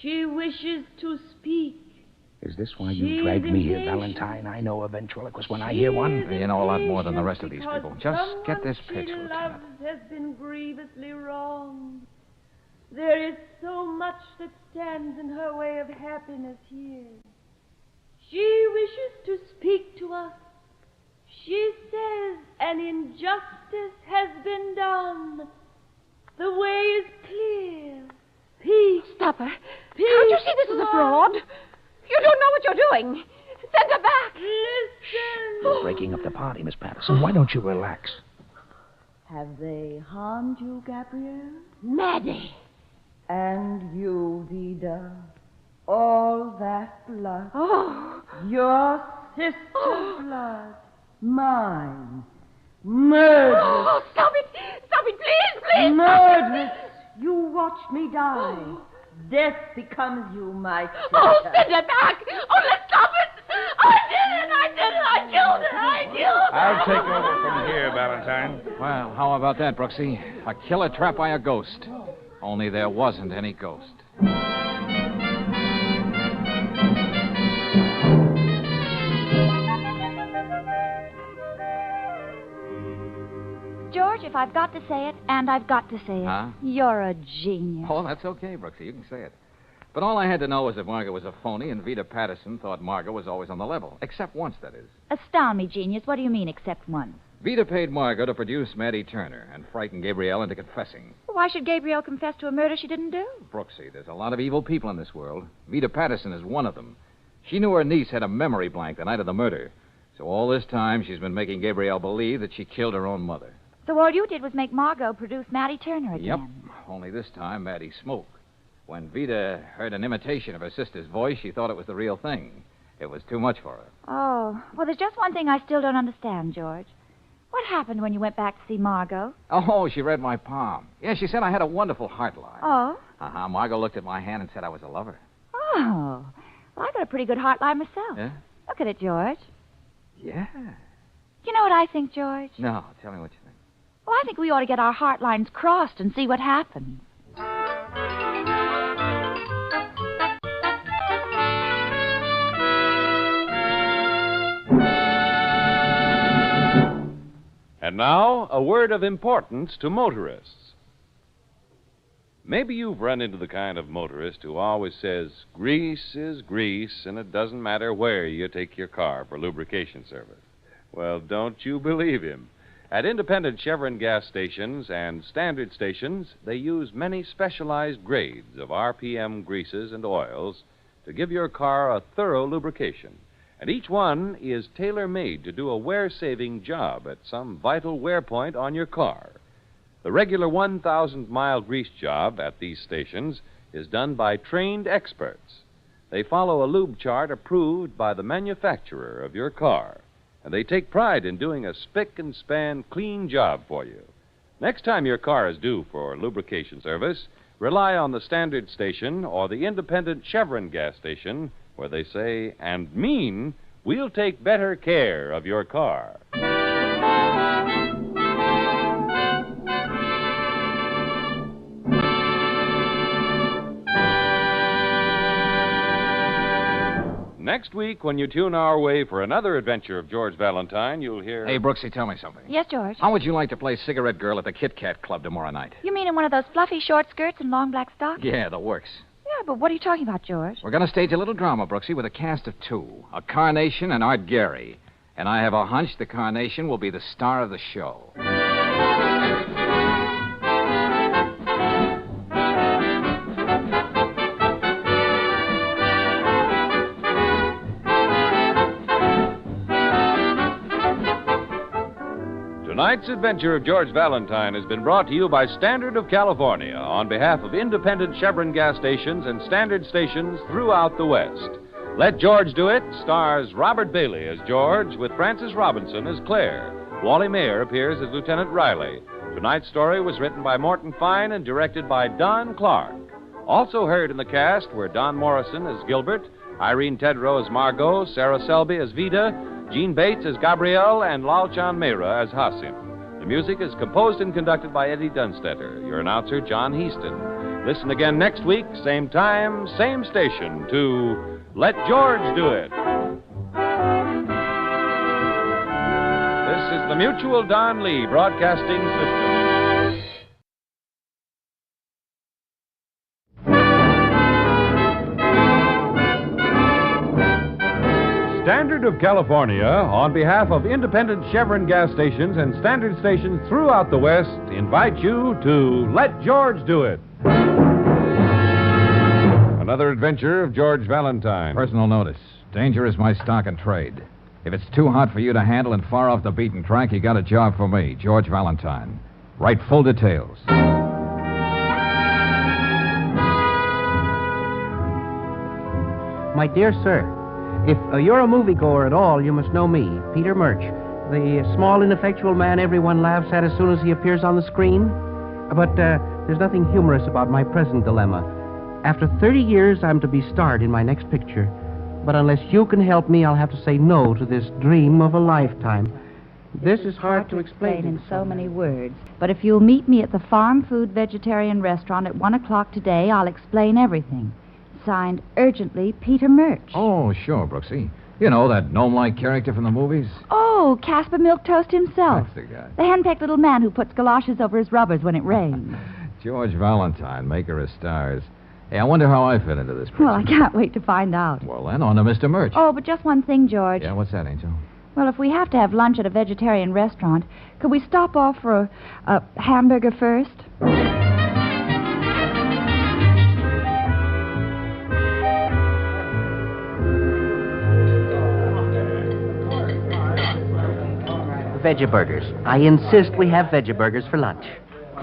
She wishes to speak. Is this why you dragged me here, Valentine? I know a ventriloquist when I hear one. You know a lot more than the rest of these people. Just get this She pitch, Lieutenant. loves has been grievously wronged. There is so much that stands in her way of happiness here. She wishes to speak to us. She says an injustice has been done. The way is clear. Peace. Stop her. Peace. Can't you see this is a fraud? You don't know what you're doing. Send her back. Listen. You're breaking up the party, Miss Patterson. Why don't you relax? Have they harmed you, Gabrielle? Maddie. And you, Vida. All that blood. Oh. Your sister's blood. Mine. Murderous. Oh, stop it. Stop it, please, please. Murderous. You watch me die. Death becomes you, my sister. Oh, send her back. Oh, let's stop it. I did it. I killed her. I killed her. I'll take over from here, Valentine. Well, how about that, Brooksy? A killer trapped by a ghost. Only there wasn't any ghost. George, if I've got to say it, and I've got to say it, Huh? you're a genius. Oh, that's okay, Brooksy. You can say it. But all I had to know was that Margot was a phony, and Vida Patterson thought Margot was always on the level. Except once, that is. Astound me, genius. What do you mean, except once? Vida paid Margot to produce Maddie Turner and frighten Gabrielle into confessing. Why should Gabrielle confess to a murder she didn't do? Brooksy, there's a lot of evil people in this world. Vida Patterson is one of them. She knew her niece had a memory blank the night of the murder. So all this time, she's been making Gabrielle believe that she killed her own mother. So all you did was make Margot produce Maddie Turner again. Yep. Only this time, Maddie smoked. When Vida heard an imitation of her sister's voice, she thought it was the real thing. It was too much for her. Oh, well, there's just one thing I still don't understand, George. What happened when you went back to see Margot? Oh, she read my palm. Yeah, she said I had a wonderful heart line. Oh? Uh-huh. Margot looked at my hand and said I was a lover. Oh. Well, I got a pretty good heart line myself. Yeah? Look at it, George. Yeah. You know what I think, George? No, tell me what you think. Well, I think we ought to get our heart lines crossed and see what happens. And now, a word of importance to motorists. Maybe you've run into the kind of motorist who always says, grease is grease, and it doesn't matter where you take your car for lubrication service. Well, don't you believe him. At independent Chevron gas stations and standard stations, they use many specialized grades of RPM greases and oils to give your car a thorough lubrication. And each one is tailor-made to do a wear-saving job at some vital wear point on your car. The regular 1,000-mile grease job at these stations is done by trained experts. They follow a lube chart approved by the manufacturer of your car, and they take pride in doing a spick-and-span clean job for you. Next time your car is due for lubrication service, rely on the standard station or the independent Chevron gas station, where they say and mean, we'll take better care of your car. Next week, when you tune our way for another adventure of George Valentine, you'll hear... Hey, Brooksy, tell me something. Yes, George? How would you like to play Cigarette Girl at the Kit Kat Club tomorrow night? You mean in one of those fluffy short skirts and long black stockings? Yeah, the works. Yeah, but what are you talking about, George? We're going to stage a little drama, Brooksy, with a cast of two. A Carnation and Art Gary. And I have a hunch the Carnation will be the star of the show. Tonight's adventure of George Valentine has been brought to you by Standard of California on behalf of independent Chevron gas stations and Standard stations throughout the West. Let George Do It stars Robert Bailey as George with Frances Robinson as Claire. Wally Mayer appears as Lieutenant Riley. Tonight's story was written by Morton Fine and directed by Don Clark. Also heard in the cast were Don Morrison as Gilbert, Irene Tedrow as Margot, Sarah Selby as Vida, Gene Bates as Gabrielle, and Lal Chan Mehra as Hasim. The music is composed and conducted by Eddie Dunstetter. Your announcer, John Heaston. Listen again next week, same time, same station, to Let George Do It. This is the Mutual Don Lee Broadcasting System. Standard of California, on behalf of independent Chevron gas stations and Standard stations throughout the West, invite you to Let George Do It. Another adventure of George Valentine. Personal notice. Danger is my stock and trade. If it's too hot for you to handle and far off the beaten track, you got a job for me, George Valentine. Write full details. My dear sir, if you're a moviegoer at all, you must know me, Peter Murch, the small, ineffectual man everyone laughs at as soon as he appears on the screen. But there's nothing humorous about my present dilemma. After 30 years, I'm to be starred in my next picture. But unless you can help me, I'll have to say no to this dream of a lifetime. This is hard to explain in so many words. But if you'll meet me at the Farm Food Vegetarian Restaurant at 1 o'clock today, I'll explain everything. Signed, urgently, Peter Murch. Oh, sure, Brooksy. You know, that gnome-like character from the movies? Oh, Casper Milquetoast himself. That's the guy. The henpecked little man who puts galoshes over his rubbers when it rains. George Valentine, maker of stars. Hey, I wonder how I fit into this picture. Well, I can't wait to find out. Well, then, on to Mr. Murch. Oh, but just one thing, George. Yeah, what's that, Angel? Well, if we have to have lunch at a vegetarian restaurant, could we stop off for a hamburger first? Vegaburgers. I insist we have vegaburgers for lunch.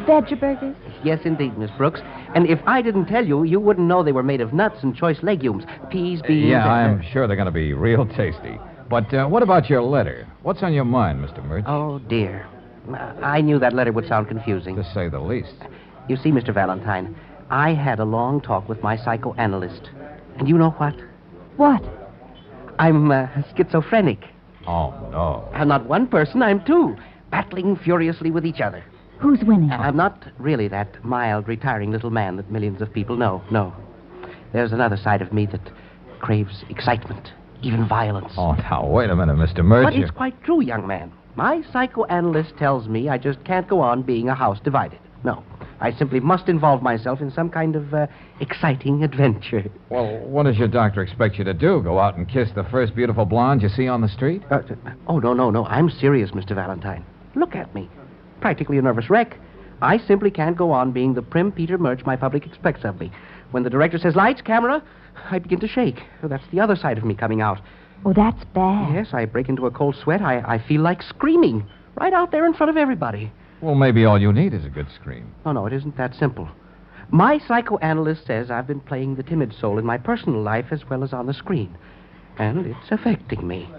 Vegaburgers? Yes, indeed, Miss Brooks. And if I didn't tell you, you wouldn't know they were made of nuts and choice legumes. Peas, beans... Yeah, I'm sure they're going to be real tasty. But what about your letter? What's on your mind, Mr. Murch? Oh, dear. I knew that letter would sound confusing. To say the least. You see, Mr. Valentine, I had a long talk with my psychoanalyst. And you know what? What? I'm schizophrenic. Oh, no. I'm not one person, I'm two, battling furiously with each other. Who's winning? I'm not really that mild, retiring little man that millions of people know. No. There's another side of me that craves excitement, even violence. Oh, now, wait a minute, Mr. Murch. But it's quite true, young man. My psychoanalyst tells me I just can't go on being a house divided. No. I simply must involve myself in some kind of exciting adventure. Well, what does your doctor expect you to do? Go out and kiss the first beautiful blonde you see on the street? Oh, no. I'm serious, Mr. Valentine. Look at me. Practically a nervous wreck. I simply can't go on being the prim Peter Murch my public expects of me. When the director says lights, camera, I begin to shake. That's the other side of me coming out. Oh, that's bad. Yes, I break into a cold sweat. I feel like screaming. Right out there in front of everybody. Well, maybe all you need is a good scream. No, it isn't that simple. My psychoanalyst says I've been playing the timid soul in my personal life as well as on the screen. And it's affecting me.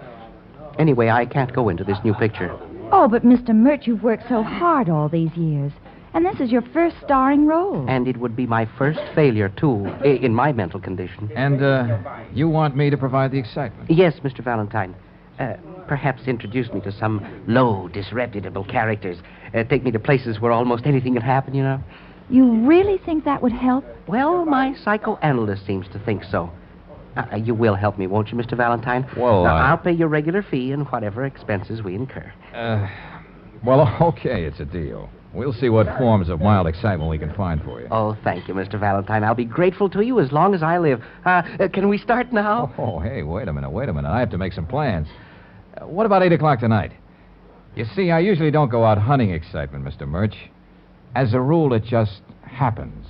Anyway, I can't go into this new picture. Oh, but Mr. Murch, you've worked so hard all these years. And this is your first starring role. And it would be my first failure, too, in my mental condition. And, you want me to provide the excitement? Yes, Mr. Valentine. Perhaps introduce me to some low, disreputable characters. Take me to places where almost anything can happen, you know. You really think that would help? Well, my psychoanalyst seems to think so. You will help me, won't you, Mr. Valentine? Well, I'll pay your regular fee and whatever expenses we incur. Well, okay, it's a deal. We'll see what forms of mild excitement we can find for you. Oh, thank you, Mr. Valentine. I'll be grateful to you as long as I live. Can we start now? Oh, hey, wait a minute. I have to make some plans. What about 8 o'clock tonight? You see, I usually don't go out hunting excitement, Mr. Murch. As a rule, it just happens.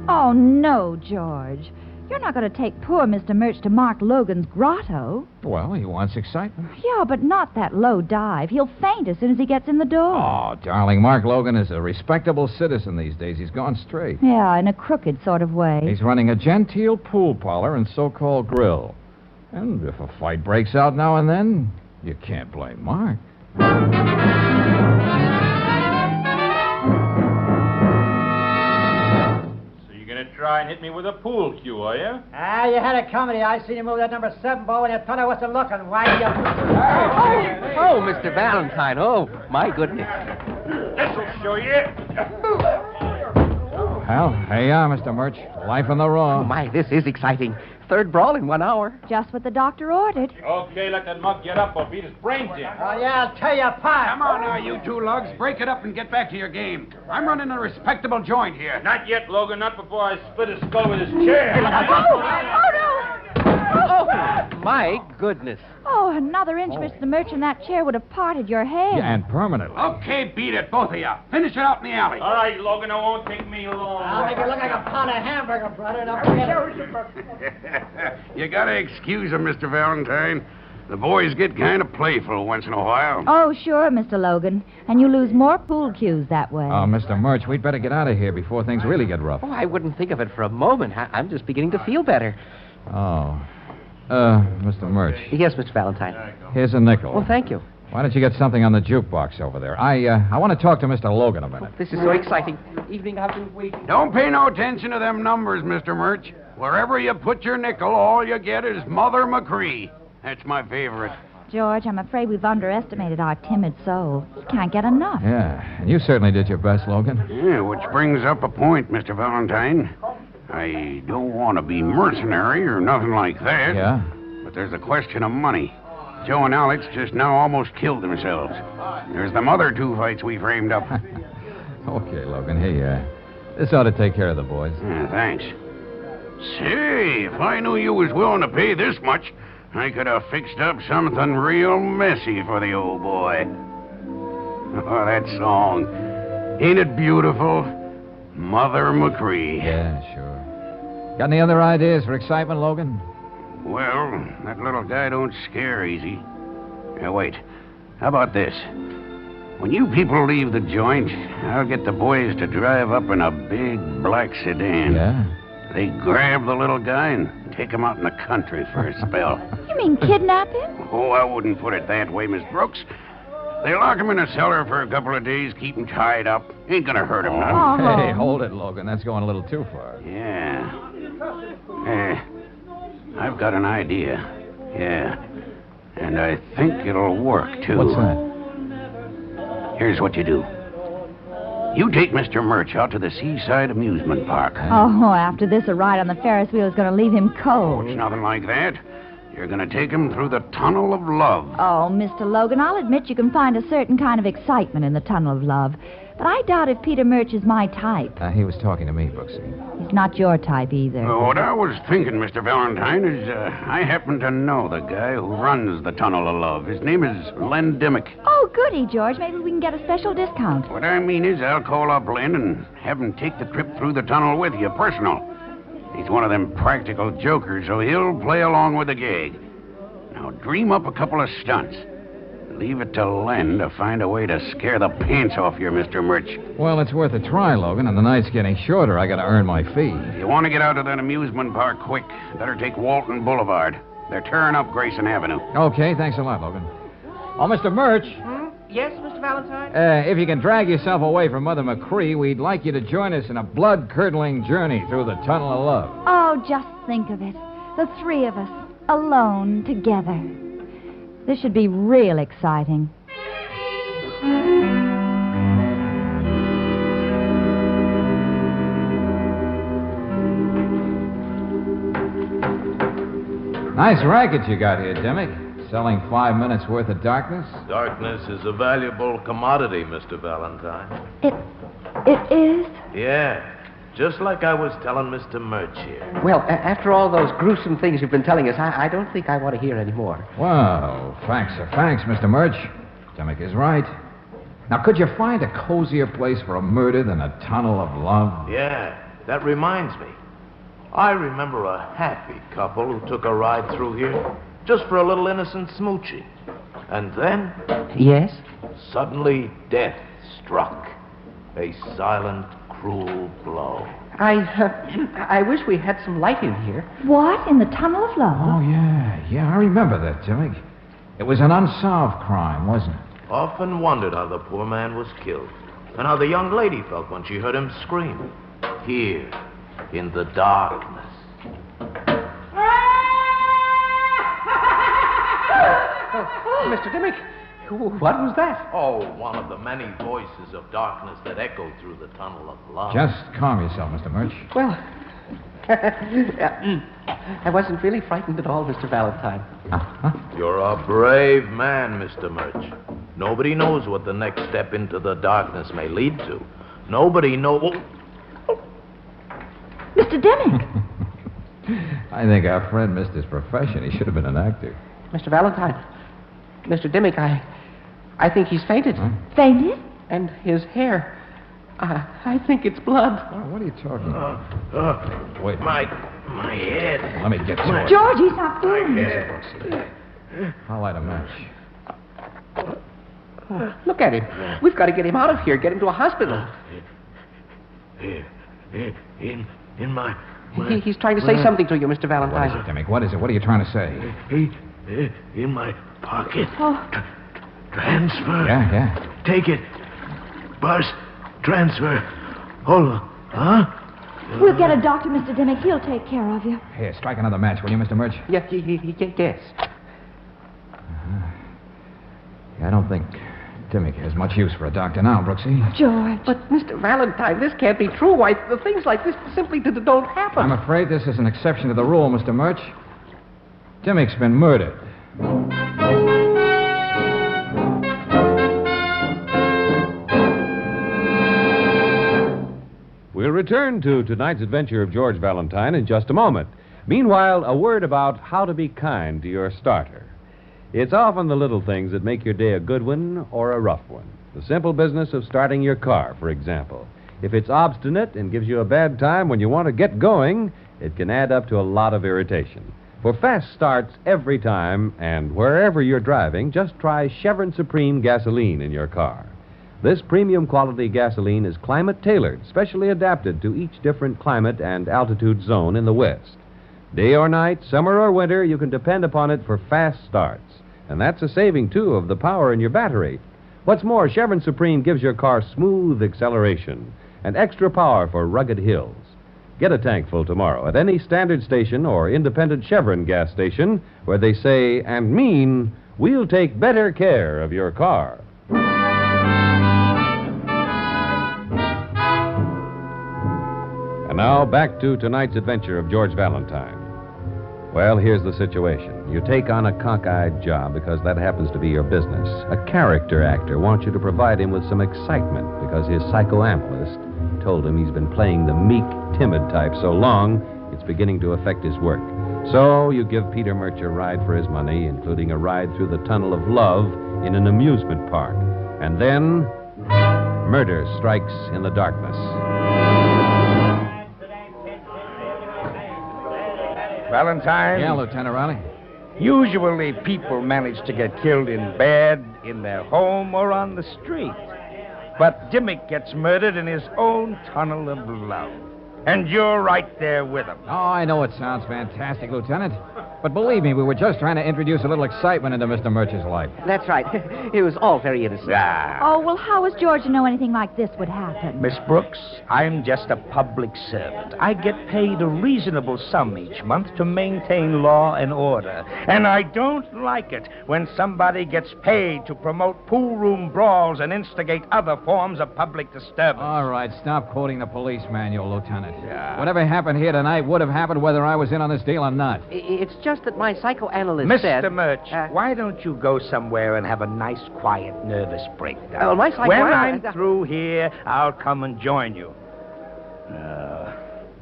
Oh, no, George. You're not going to take poor Mr. Murch to Mark Logan's grotto. Well, he wants excitement. Yeah, but not that low dive. He'll faint as soon as he gets in the door. Oh, darling, Mark Logan is a respectable citizen these days. He's gone straight. Yeah, in a crooked sort of way. He's running a genteel pool parlor and so-called grill. And if a fight breaks out now and then, you can't blame Mark. Try and hit me with a pool cue, are you? Ah, you had a comedy. I seen you move that number 7 ball when your fella wasn't looking. Why you... Oh, Mr. Valentine. Oh, my goodness. This'll show you. Well, here you are, Mr. Murch. Life on the raw. Oh, my, this is exciting. 3rd brawl in 1 hour. Just what the doctor ordered. Okay, let that mug get up or beat his brains in. Oh, yeah, I'll tell you apart. Come on now, you two lugs. Break it up and get back to your game. I'm running a respectable joint here. Not yet, Logan. Not before I split his skull with his chair. Oh, my goodness. Oh, another inch, Mr. Murch, and that chair would have parted your head. Yeah, and permanently. Okay, beat it, both of you. Finish it out in the alley. All right, Logan, it won't take me long. I'll make it look like a pound of hamburger, brother. You gotta excuse him, Mr. Valentine. The boys get kind of playful once in a while. Oh, sure, Mr. Logan. And you lose more pool cues that way. Oh, Mr. Murch, we'd better get out of here before things really get rough. Oh, I wouldn't think of it for a moment. I'm just beginning to feel better. Oh. Mr. Murch. Yes, Mr. Valentine. Here's a nickel. Well, thank you. Why don't you get something on the jukebox over there? I want to talk to Mr. Logan a minute. This is so exciting. Evening I've been waiting. Don't pay no attention to them numbers, Mr. Murch. Wherever you put your nickel, all you get is Mother McCree. That's my favorite. George, I'm afraid we've underestimated our timid soul. He can't get enough. Yeah, and you certainly did your best, Logan. Yeah, which brings up a point, Mr. Valentine. I don't want to be mercenary or nothing like that. Yeah? But there's a question of money. Joe and Alex just now almost killed themselves. There's them other 2 fights we framed up. Okay, Logan. Hey, this ought to take care of the boys. Yeah, thanks. Say, if I knew you was willing to pay this much, I could have fixed up something real messy for the old boy. Oh, that song. Ain't it beautiful? Mother McCree. Yeah, sure. Got any other ideas for excitement, Logan? Well, that little guy don't scare easy. Now, wait. How about this? When you people leave the joint, I'll get the boys to drive up in a big black sedan. Yeah? They grab the little guy and take him out in the country for a spell. You mean kidnap him? Oh, I wouldn't put it that way, Miss Brooks. They lock him in a cellar for a couple of days, keep him tied up. Ain't gonna hurt him none. Hey, hold it, Logan. That's going a little too far. Yeah. I've got an idea. Yeah. And I think it'll work, too. What's that? Here's what you do. You take Mr. Murch out to the Seaside Amusement Park. Oh, after this, a ride on the Ferris wheel is going to leave him cold. It's nothing like that. You're going to take him through the Tunnel of Love. Oh, Mr. Logan, I'll admit you can find a certain kind of excitement in the Tunnel of Love. But I doubt if Peter Murch is my type. He was talking to me, Brooksy. He's not your type either. What I was thinking, Mr. Valentine, is I happen to know the guy who runs the Tunnel of Love. His name is Len Dimmick. Oh, goody, George. Maybe we can get a special discount. What I mean is I'll call up Len and have him take the trip through the tunnel with you, personal. He's one of them practical jokers, so he'll play along with the gag. Now, dream up a couple of stunts. Leave it to Len to find a way to scare the pants off you, Mr. Murch. Well, it's worth a try, Logan, and the night's getting shorter. I gotta earn my fee. If you want to get out of that amusement park quick, better take Walton Boulevard. They're tearing up Grayson Avenue. Okay, thanks a lot, Logan. Oh, Mr. Murch. Yes, Mr. Valentine? If you can drag yourself away from Mother McCree, we'd like you to join us in a blood-curdling journey through the Tunnel of Love. Oh, just think of it. The 3 of us, alone, together. This should be real exciting. Nice racket you got here, Dimmick. Selling 5 minutes worth of darkness? Darkness is a valuable commodity, Mr. Valentine. It is? Yeah, just like I was telling Mr. Murch here. Well, after all those gruesome things you've been telling us, I don't think I want to hear any more. Well, facts are facts, Mr. Murch. Dimmick is right. Now, could you find a cozier place for a murder than a Tunnel of Love? Yeah, that reminds me. I remember a happy couple who took a ride through here just for a little innocent smooching. And then, Yes? suddenly death struck. A silent, cruel blow. I wish we had some light in here. What? In the Tunnel of Love? Oh, yeah, I remember that, Timmy. It was an unsolved crime, wasn't it? Often wondered how the poor man was killed, and how the young lady felt when she heard him scream. Here, in the darkness. Mr. Dimmick, what was that? Oh, one of the many voices of darkness that echoed through the Tunnel of Love. Just calm yourself, Mr. Murch. Well, I wasn't really frightened at all, Mr. Valentine. You're a brave man, Mr. Murch. Nobody knows what the next step into the darkness may lead to. Nobody knows... Mr. Dimmick! I think our friend missed his profession. He should have been an actor. Mr. Valentine, Mr. Dimmick, I think he's fainted. Huh? Fainted? And his hair, I think it's blood. Oh, what are you talking about? Wait. My head. Let me get to it. George, he's not doing it. I'll light a match. Oh, look at him. We've got to get him out of here, get him to a hospital. In my... He's trying to say something to you, Mr. Valentine. What is it, Dimmick? What is it? What are you trying to say? In my pocket. Oh. Transfer. Yeah. Take it. Bus. Transfer. Hold on. Huh? We'll get a doctor, Mr. Dimmick. He'll take care of you. Here, strike another match, will you, Mr. Murch? Yes. I don't think Dimmick has much use for a doctor now, Brooksy. George. But, Mr. Valentine, this can't be true. Why, the things like this simply don't happen. I'm afraid this is an exception to the rule, Mr. Murch. Dimmick's been murdered. We'll return to tonight's adventure of George Valentine in just a moment. Meanwhile, a word about how to be kind to your starter. It's often the little things that make your day a good one or a rough one. The simple business of starting your car, for example. If it's obstinate and gives you a bad time when you want to get going, it can add up to a lot of irritation. For fast starts every time and wherever you're driving, just try Chevron Supreme gasoline in your car. This premium quality gasoline is climate-tailored, specially adapted to each different climate and altitude zone in the West. Day or night, summer or winter, you can depend upon it for fast starts. And that's a saving, too, of the power in your battery. What's more, Chevron Supreme gives your car smooth acceleration and extra power for rugged hills. Get a tank full tomorrow at any standard station or independent Chevron gas station where they say and mean, we'll take better care of your car. And now, back to tonight's adventure of George Valentine. Well, here's the situation. You take on a cockeyed job because that happens to be your business. A character actor wants you to provide him with some excitement because his psychoanalyst told him he's been playing the meek, timid type so long, it's beginning to affect his work. So you give Peter Murch a ride for his money, including a ride through the Tunnel of Love in an amusement park. And then, murder strikes in the darkness. Valentine? Yeah, Lieutenant Riley? Usually people manage to get killed in bed, in their home, or on the street. But Dimmick gets murdered in his own Tunnel of Love. And you're right there with him. Oh, I know it sounds fantastic, Lieutenant. But believe me, we were just trying to introduce a little excitement into Mr. Murch's life. That's right. It was all very innocent. Oh, well, how was George to know anything like this would happen? Miss Brooks, I'm just a public servant. I get paid a reasonable sum each month to maintain law and order. And I don't like it when somebody gets paid to promote pool room brawls and instigate other forms of public disturbance. All right, stop quoting the police manual, Lieutenant. Yeah. Whatever happened here tonight would have happened whether I was in on this deal or not. It's just that my psychoanalyst Mr. said... Murch, why don't you go somewhere and have a nice, quiet, nervous breakdown? Oh, my psychoanalyst... When I'm through here, I'll come and join you.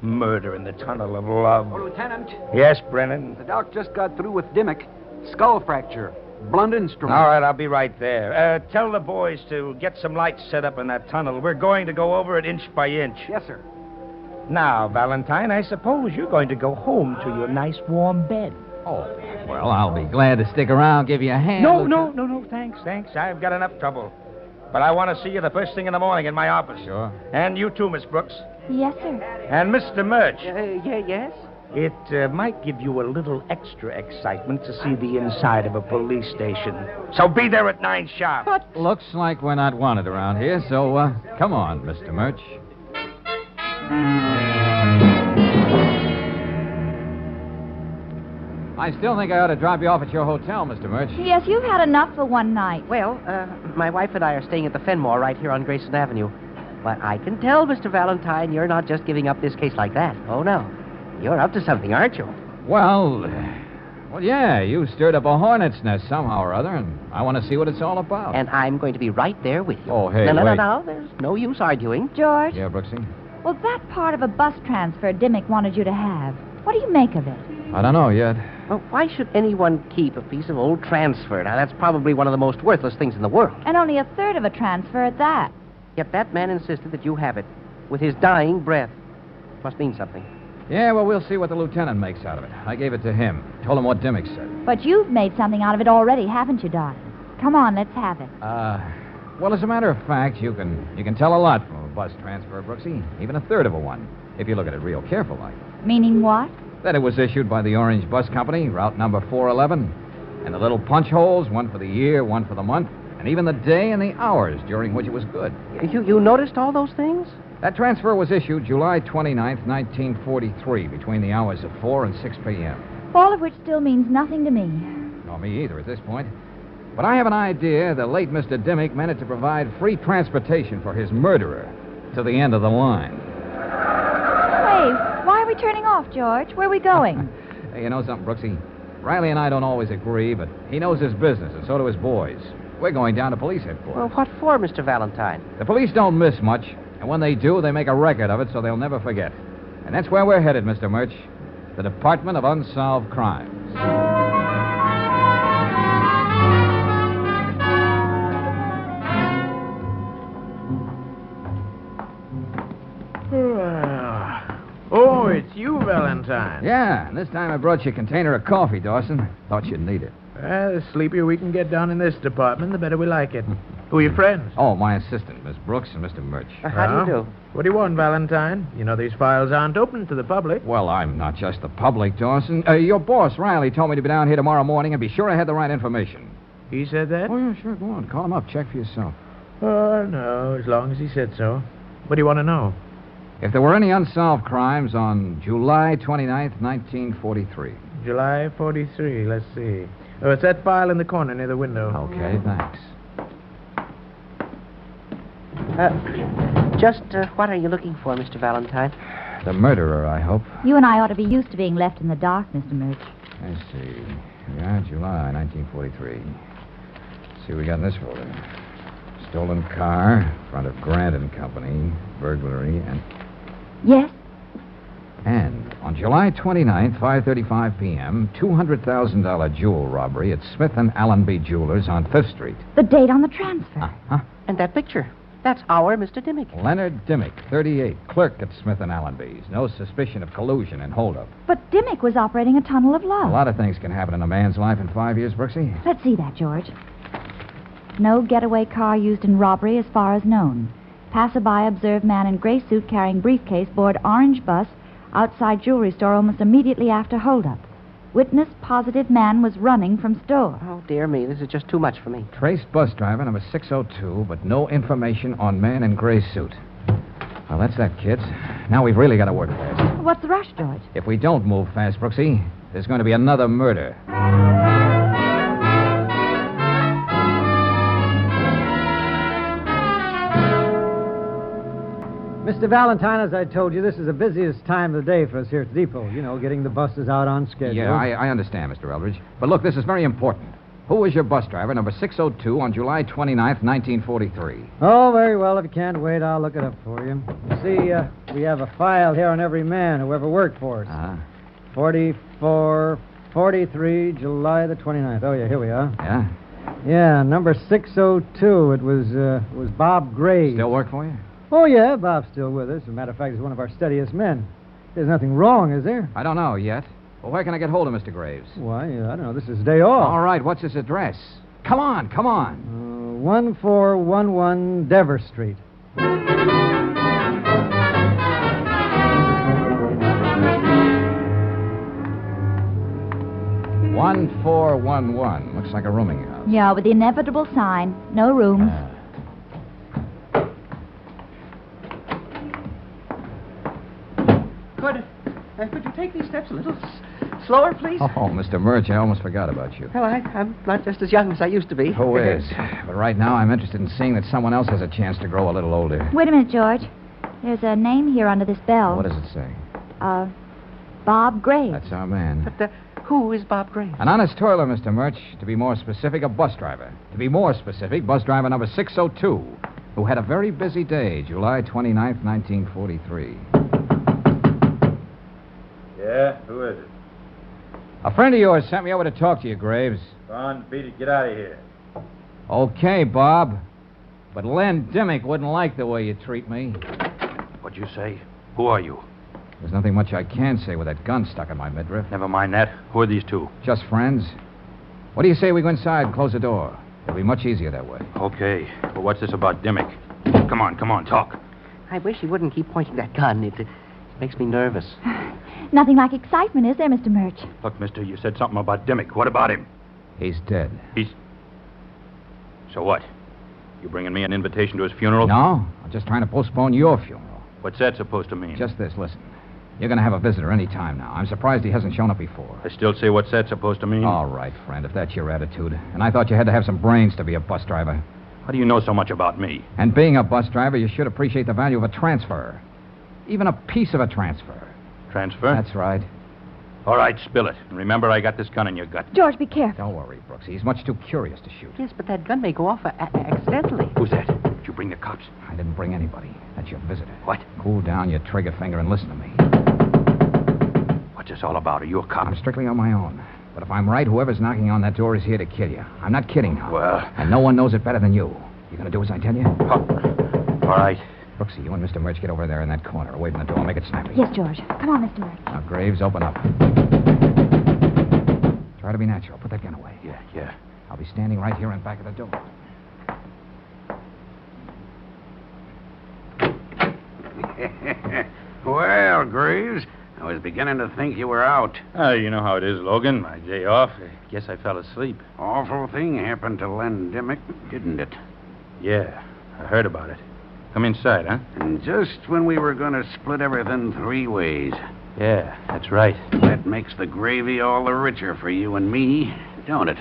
Murder in the Tunnel of Love. Oh, Lieutenant. Yes, Brennan? The doc just got through with Dimmick. Skull fracture. Blunt instrument. All right, I'll be right there. Tell the boys to get some lights set up in that tunnel. We're going to go over it inch by inch. Yes, sir. Now, Valentine, I suppose you're going to go home to your nice warm bed. Oh, well, I'll be glad to stick around, give you a hand. No, thanks. I've got enough trouble. But I want to see you the first thing in the morning in my office. Sure. And you too, Miss Brooks. Yes, sir. And Mr. Murch. Yes? It might give you a little extra excitement to see the inside of a police station. So be there at 9 sharp. But looks like we're not wanted around here, so come on, Mr. Murch. I still think I ought to drop you off at your hotel, Mr. Murch. Yes, you've had enough for one night. Well, my wife and I are staying at the Fenmore right here on Grayson Avenue. But I can tell, Mr. Valentine, you're not just giving up this case like that. Oh, no. You're up to something, aren't you? Well, yeah, you stirred up a hornet's nest somehow or other, and I want to see what it's all about. And I'm going to be right there with you. Oh, hey, No, wait. There's no use arguing. George? Yeah, Brooksy? Well, that part of a bus transfer Dimmick wanted you to have. What do you make of it? I don't know yet. Well, why should anyone keep a piece of old transfer? Now, that's probably one of the most worthless things in the world. And only a third of a transfer at that. Yet that man insisted that you have it. With his dying breath. Must mean something. Yeah, well, we'll see what the lieutenant makes out of it. I gave it to him. Told him what Dimmick said. But you've made something out of it already, haven't you, darling? Come on, let's have it. Well, as a matter of fact, you can tell a lot from a bus transfer, Brooksy. Even a third of a one, if you look at it real careful like. Meaning what? That it was issued by the Orange Bus Company, route number 411. And the little punch holes, one for the year, one for the month, and even the day and the hours during which it was good. You noticed all those things? That transfer was issued July 29th, 1943, between the hours of 4 and 6 p.m. All of which still means nothing to me. Nor me either at this point. But I have an idea the late Mr. Dimmick meant it to provide free transportation for his murderer to the end of the line. Hey, why are we turning off, George? Where are we going? Hey, you know something, Brooksy? Riley and I don't always agree, but he knows his business, and so do his boys. We're going down to police headquarters. Well, what for, Mr. Valentine? The police don't miss much, and when they do, they make a record of it so they'll never forget. And that's where we're headed, Mr. Murch. The Department of Unsolved Crimes. Oh, it's you, Valentine. Yeah, and this time I brought you a container of coffee, Dawson. Thought you'd need it. Well, the sleepier we can get down in this department, the better we like it. Who are your friends? Oh, my assistant, Miss Brooks and Mr. Murch. How do you do? What do you want, Valentine? You know these files aren't open to the public. Well, I'm not just the public, Dawson. Your boss, Riley, told me to be down here tomorrow morning and be sure I had the right information. He said that? Oh, yeah, sure. Go on. Call him up. Check for yourself. Oh, no, as long as he said so. What do you want to know? If there were any unsolved crimes on July 29th, 1943. July 43, let's see. Oh, it's that file in the corner near the window. Okay, thanks. What are you looking for, Mr. Valentine? The murderer, I hope. You and I ought to be used to being left in the dark, Mr. Murch. Let's see. Yeah, July 1943. Let's see what we got in this folder. Stolen car, front of Grant and Company, burglary, and... Yes? And on July 29th, 5:35 p.m., $200,000 jewel robbery at Smith & Allenby Jewelers on 5th Street. The date on the transfer. Uh-huh. And that picture. That's our Mr. Dimmick. Leonard Dimmick, 38, clerk at Smith & Allenby's. No suspicion of collusion and holdup. But Dimmick was operating a tunnel of love. A lot of things can happen in a man's life in 5 years, Brooksy. Let's see that, George. No getaway car used in robbery as far as known. Passerby observed man in gray suit carrying briefcase board orange bus outside jewelry store almost immediately after holdup. Witness positive man was running from store. Oh, dear me, this is just too much for me. Traced bus driver number 602, but no information on man in gray suit. Well, that's that, kids. Now we've really got to work fast. What's the rush, George? If we don't move fast, Brooksy, there's going to be another murder. Mr. Valentine, as I told you, this is the busiest time of the day for us here at the depot. You know, getting the buses out on schedule. Yeah, I understand, Mr. Eldridge. But look, this is very important. Who was your bus driver, number 602, on July 29th, 1943? Oh, very well. If you can't wait, I'll look it up for you. You see, we have a file here on every man who ever worked for us. 44, 43, July the 29th. Oh, yeah, here we are. Yeah? Yeah, number 602. It was Bob Gray. Still work for you? Oh, yeah, Bob's still with us. As a matter of fact, he's one of our steadiest men. There's nothing wrong, is there? I don't know yet. Well, where can I get hold of Mr. Graves? Why, I don't know. This is his day off. All right, what's his address? Come on. 1411 Dever Street. 1411. Looks like a rooming house. Yeah, with the inevitable sign. No rooms. Could you take these steps a little slower, please? Oh, Mr. Murch, I almost forgot about you. Well, I'm not just as young as I used to be. Who is? But right now, I'm interested in seeing that someone else has a chance to grow a little older. Wait a minute, George. There's a name here under this bell. What does it say? Bob Graves. That's our man. But who is Bob Graves? An honest toiler, Mr. Murch. To be more specific, a bus driver. To be more specific, bus driver number 602, who had a very busy day, July 29th, 1943. Yeah, who is it? A friend of yours sent me over to talk to you, Graves. Go on, beat it. Get out of here. Okay, Bob. But Len Dimmick wouldn't like the way you treat me. What'd you say? Who are you? There's nothing much I can say with that gun stuck in my midriff. Never mind that. Who are these two? Just friends. What do you say we go inside and close the door? It'll be much easier that way. Okay. But what's this about Dimmick? Come on, talk. I wish he wouldn't keep pointing that gun. It makes me nervous. Nothing like excitement, is there, Mr. Murch? Look, mister, you said something about Dimmick. What about him? He's dead. So what? You bringing me an invitation to his funeral? No, I'm just trying to postpone your funeral. What's that supposed to mean? Just this, listen. You're going to have a visitor any time now. I'm surprised he hasn't shown up before. I still say what's that supposed to mean? All right, friend, if that's your attitude. And I thought you had to have some brains to be a bus driver. How do you know so much about me? And being a bus driver, you should appreciate the value of a transfer. Even a piece of a transfer. Transfer? That's right. All right, spill it. And remember, I got this gun in your gut. George, be careful. Don't worry, Brooks. He's much too curious to shoot. Yes, but that gun may go off accidentally. Who's that? Did you bring the cops? I didn't bring anybody. That's your visitor. What? Cool down your trigger finger and listen to me. What's this all about? Are you a cop? I'm strictly on my own. But if I'm right, whoever's knocking on that door is here to kill you. I'm not kidding now. Well... And no one knows it better than you. You gonna do as I tell you? All right. Brooksy, you and Mr. Murch get over there in that corner, away from the door. Make it snappy. Yes, George. Come on, Mr. Murch. Now, Graves, open up. Try to be natural. Put that gun away. Yeah. I'll be standing right here in back of the door. Well, Graves, I was beginning to think you were out. You know how it is, Logan. My day off. I guess I fell asleep. Awful thing happened to Len Dimmick, didn't it? Yeah, I heard about it. Come inside, huh? And just when we were going to split everything 3 ways. Yeah, that's right. That makes the gravy all the richer for you and me, don't it?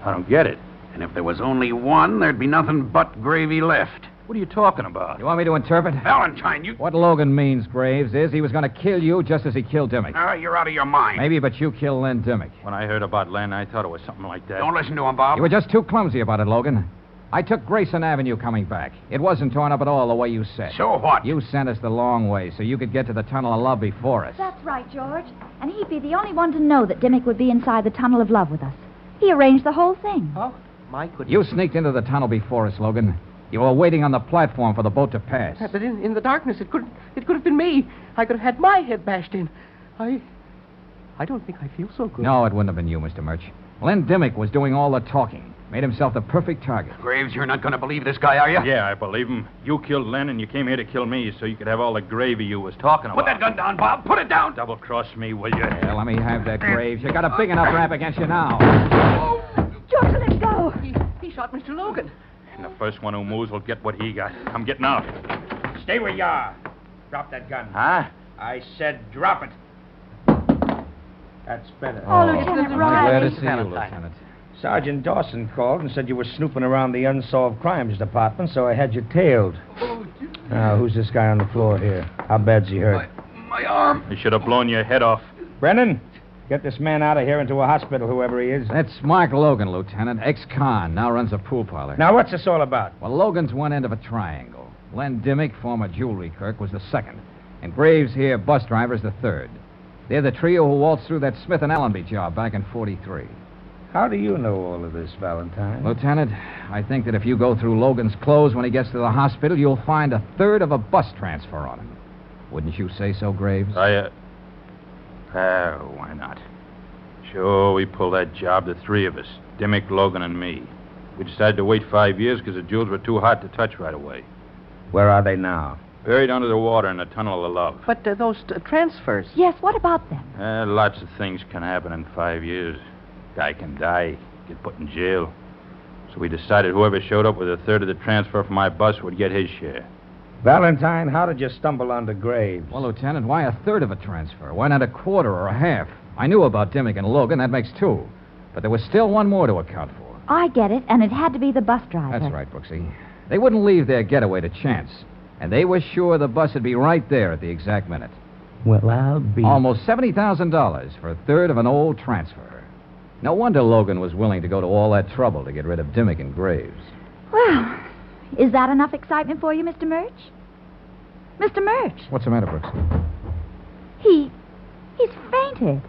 I don't get it. And if there was only one, there'd be nothing but gravy left. What are you talking about? You want me to interpret? Valentine, you... What Logan means, Graves, is he was going to kill you just as he killed Dimmick. You're out of your mind. Maybe, but you killed Len Dimmick. When I heard about Len, I thought it was something like that. Don't listen to him, Bob. You were just too clumsy about it, Logan. I took Grayson Avenue coming back. It wasn't torn up at all the way you said. So what? You sent us the long way so you could get to the Tunnel of Love before us. That's right, George. And he'd be the only one to know that Dimmick would be inside the Tunnel of Love with us. He arranged the whole thing. Oh, my goodness. You sneaked into the tunnel before us, Logan. You were waiting on the platform for the boat to pass. But in the darkness, it could have been me. I could have had my head bashed in. I don't think I feel so good. No, it wouldn't have been you, Mr. Murch. Len Dimmick was doing all the talking. Made himself the perfect target. Graves, you're not going to believe this guy, are you? Yeah, I believe him. You killed Len, and you came here to kill me so you could have all the gravy you was talking about. Put that gun down, Bob. Put it down. Double-cross me, will you? Yeah, let me have that, Graves. You got a big enough rap against you now. George, let him go. He shot Mr. Logan. And the first one who moves will get what he got. I'm getting out. Stay where you are. Drop that gun. Huh? I said drop it. That's better. Oh, Lieutenant I'm Riley. glad to see you, Lieutenant. Sergeant Dawson called and said you were snooping around the Unsolved Crimes Department, so I had you tailed. Now, who's this guy on the floor here? How bad's he hurt? My arm. You should have blown your head off. Brennan, get this man out of here into a hospital, whoever he is. That's Mark Logan, Lieutenant. Ex-con. Now runs a pool parlor. Now, what's this all about? Well, Logan's one end of a triangle. Len Dimmick, former jewelry clerk, was the second. And Graves here, bus driver, is the third. They're the trio who waltzed through that Smith and Allenby job back in 43. How do you know all of this, Valentine? Lieutenant, I think that if you go through Logan's clothes when he gets to the hospital, you'll find a third of a bus transfer on him. Wouldn't you say so, Graves? Why not? Sure, we pulled that job, the three of us. Dimmick, Logan, and me. We decided to wait 5 years because the jewels were too hot to touch right away. Where are they now? Buried under the water in the Tunnel of Love. But those transfers... Yes, what about them? Lots of things can happen in 5 years. Guy can die, get put in jail. So we decided whoever showed up with a third of the transfer from my bus would get his share. Valentine, how did you stumble onto Graves? Well, Lieutenant, why a third of a transfer? Why not a quarter or a half? I knew about Dimmick and Logan. That makes two. But there was still one more to account for. I get it, and it had to be the bus driver. That's right, Brooksy. They wouldn't leave their getaway to chance. And they were sure the bus would be right there at the exact minute. Well, I'll be... Almost $70,000 for a third of an old transfer. No wonder Logan was willing to go to all that trouble to get rid of Dimmick and Graves. Well, is that enough excitement for you, Mr. Murch? Mr. Murch. What's the matter, Brooksy? He's fainted.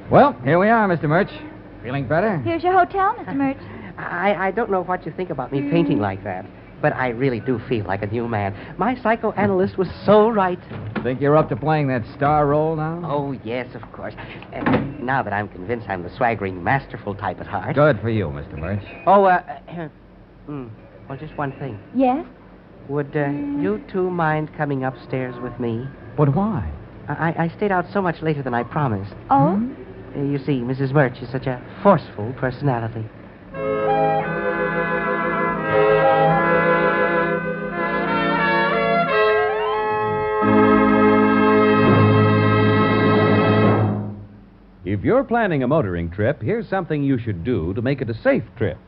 Well, here we are, Mr. Murch. Feeling better? Here's your hotel, Mr. Murch. I don't know what you think about me fainting like that, but I really do feel like a new man. My psychoanalyst was so right. Think you're up to playing that star role now? Oh, yes, of course. Now that I'm convinced I'm the swaggering, masterful type at heart. Good for you, Mr. Murch. Oh, well, just one thing. Yes? Would you two mind coming upstairs with me? But why? I stayed out so much later than I promised. Oh? You see, Mrs. Murch is such a forceful personality. If you're planning a motoring trip, here's something you should do to make it a safe trip.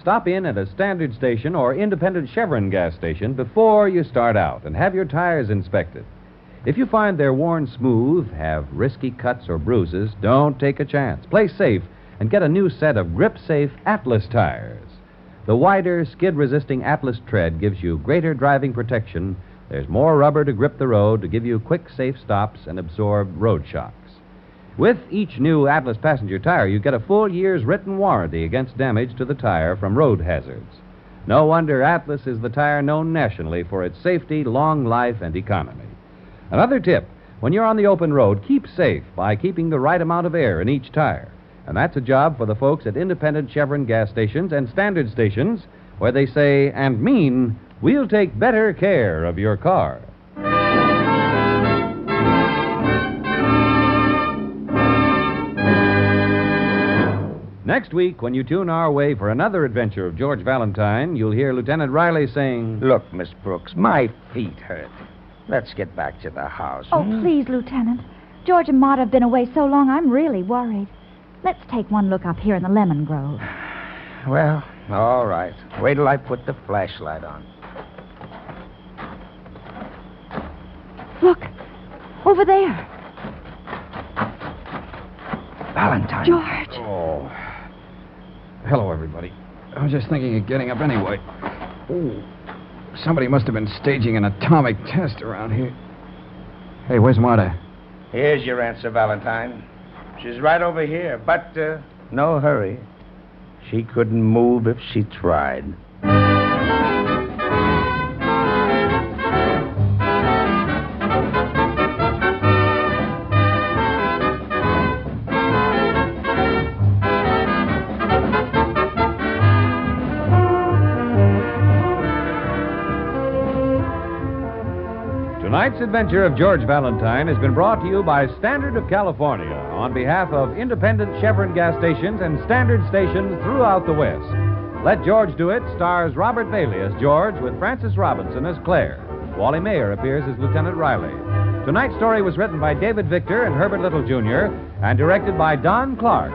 Stop in at a standard station or independent Chevron gas station before you start out and have your tires inspected. If you find they're worn smooth, have risky cuts or bruises, don't take a chance. Play safe and get a new set of grip-safe Atlas tires. The wider, skid-resisting Atlas tread gives you greater driving protection. There's more rubber to grip the road to give you quick, safe stops and absorb road shocks. With each new Atlas passenger tire, you get a full year's written warranty against damage to the tire from road hazards. No wonder Atlas is the tire known nationally for its safety, long life, and economy. Another tip, when you're on the open road, keep safe by keeping the right amount of air in each tire. And that's a job for the folks at independent Chevron gas stations and standard stations, where they say and mean, we'll take better care of your car. Next week, when you tune our way for another adventure of George Valentine, you'll hear Lieutenant Riley saying... Look, Miss Brooks, my feet hurt. Let's get back to the house. Oh, please, Lieutenant. George and Maud have been away so long, I'm really worried. Let's take one look up here in the lemon grove. Well, all right. Wait till I put the flashlight on. Look, over there. Valentine. George. Oh. Hello, everybody. I was just thinking of getting up anyway. Oh. Somebody must have been staging an atomic test around here. Hey, where's Marta? Here's your answer, Valentine. She's right over here, but no hurry. She couldn't move if she tried. Tonight's adventure of George Valentine has been brought to you by Standard of California on behalf of independent Chevron gas stations and standard stations throughout the West. Let George Do It stars Robert Bailey as George with Frances Robinson as Claire. Wally Mayer appears as Lieutenant Riley. Tonight's story was written by David Victor and Herbert Little, Jr. and directed by Don Clark.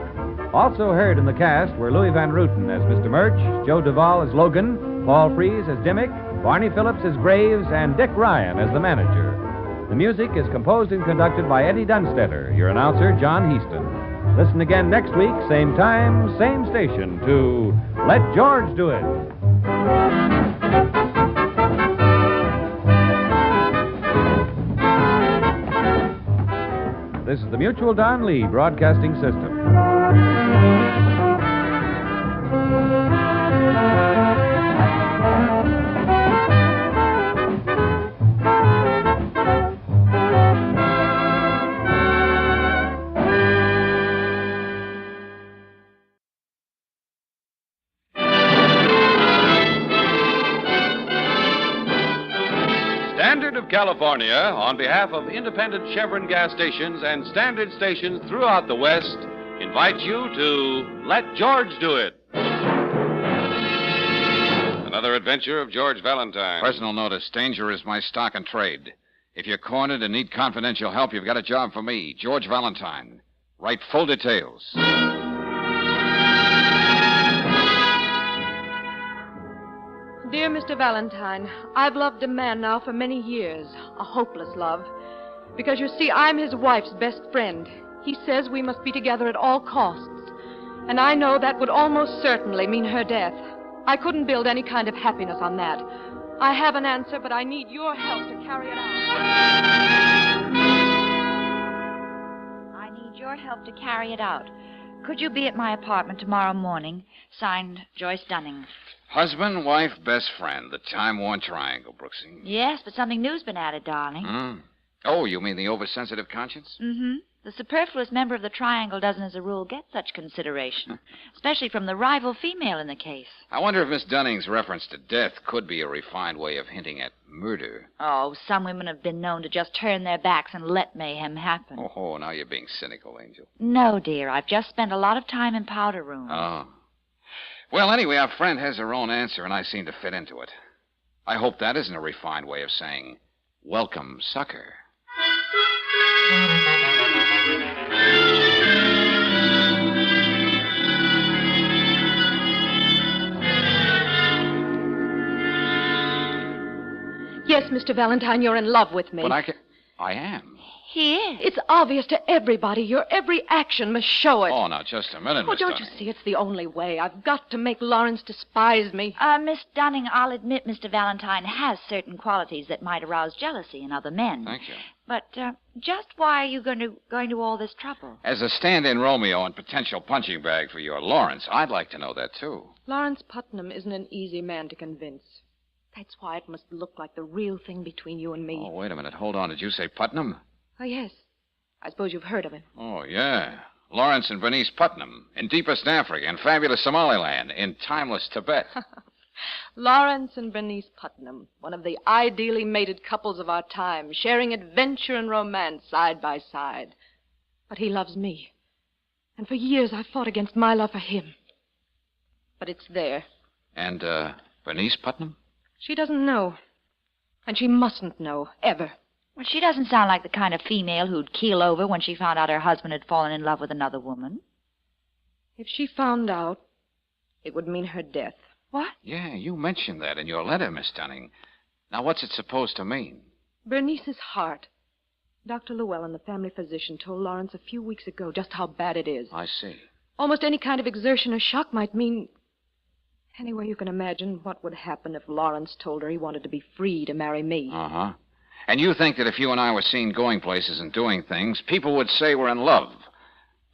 Also heard in the cast were Louis Van Ruten as Mr. Murch, Joe Duvall as Logan, Paul Frees as Dimmick, Barney Phillips as Graves, and Dick Ryan as the manager. The music is composed and conducted by Eddie Dunstetter, your announcer, John Heaston. Listen again next week, same time, same station, to Let George Do It. This is the Mutual Don Lee Broadcasting System. Standard of California, on behalf of independent Chevron gas stations and standard stations throughout the West, invites you to Let George Do It. Another adventure of George Valentine. Personal notice. Danger is my stock and trade. If you're cornered and need confidential help, you've got a job for me, George Valentine. Write full details. Dear Mr. Valentine, I've loved a man now for many years, a hopeless love. Because, you see, I'm his wife's best friend. He says we must be together at all costs. And I know that would almost certainly mean her death. I couldn't build any kind of happiness on that. I have an answer, but I need your help to carry it out. I need your help to carry it out. Could you be at my apartment tomorrow morning? Signed, Joyce Dunning. Husband, wife, best friend. The time-worn triangle, Brooksy. Yes, but something new's been added, darling. Oh, you mean the oversensitive conscience? Mm-hmm. The superfluous member of the triangle doesn't, as a rule, get such consideration, especially from the rival female in the case. I wonder if Miss Dunning's reference to death could be a refined way of hinting at murder. Oh, some women have been known to just turn their backs and let mayhem happen. Oh, now you're being cynical, Angel. No, dear. I've just spent a lot of time in powder room. Oh. Well, anyway, our friend has her own answer, and I seem to fit into it. I hope that isn't a refined way of saying, welcome, sucker. Yes, Mr. Valentine, you're in love with me. But I am. He is. It's obvious to everybody. Your every action must show it. Oh, now, just a minute, Oh, Miss don't Dunning. you see? It's the only way. I've got to make Lawrence despise me. Miss Dunning, I'll admit Mr. Valentine has certain qualities that might arouse jealousy in other men. Thank you. But just why are you going to all this trouble? As a stand-in Romeo and potential punching bag for your Lawrence, I'd like to know that, too. Lawrence Putnam isn't an easy man to convince. That's why it must look like the real thing between you and me. Oh, wait a minute. Hold on. Did you say Putnam? Oh, yes. I suppose you've heard of him. Oh, yeah. Lawrence and Bernice Putnam. In deepest Africa, in fabulous Somaliland, in timeless Tibet. Lawrence and Bernice Putnam, one of the ideally mated couples of our time, sharing adventure and romance side by side. But he loves me. And for years I've fought against my love for him. But it's there. And, Bernice Putnam? She doesn't know. And she mustn't know, ever. Well, she doesn't sound like the kind of female who'd keel over when she found out her husband had fallen in love with another woman. If she found out, it would mean her death. What? Yeah, you mentioned that in your letter, Miss Dunning. Now, what's it supposed to mean? Bernice's heart. Dr. Llewellyn, the family physician, told Lawrence a few weeks ago just how bad it is. I see. Almost any kind of exertion or shock might mean... Anyway, you can imagine what would happen if Lawrence told her he wanted to be free to marry me. Uh-huh. And you think that if you and I were seen going places and doing things, people would say we're in love.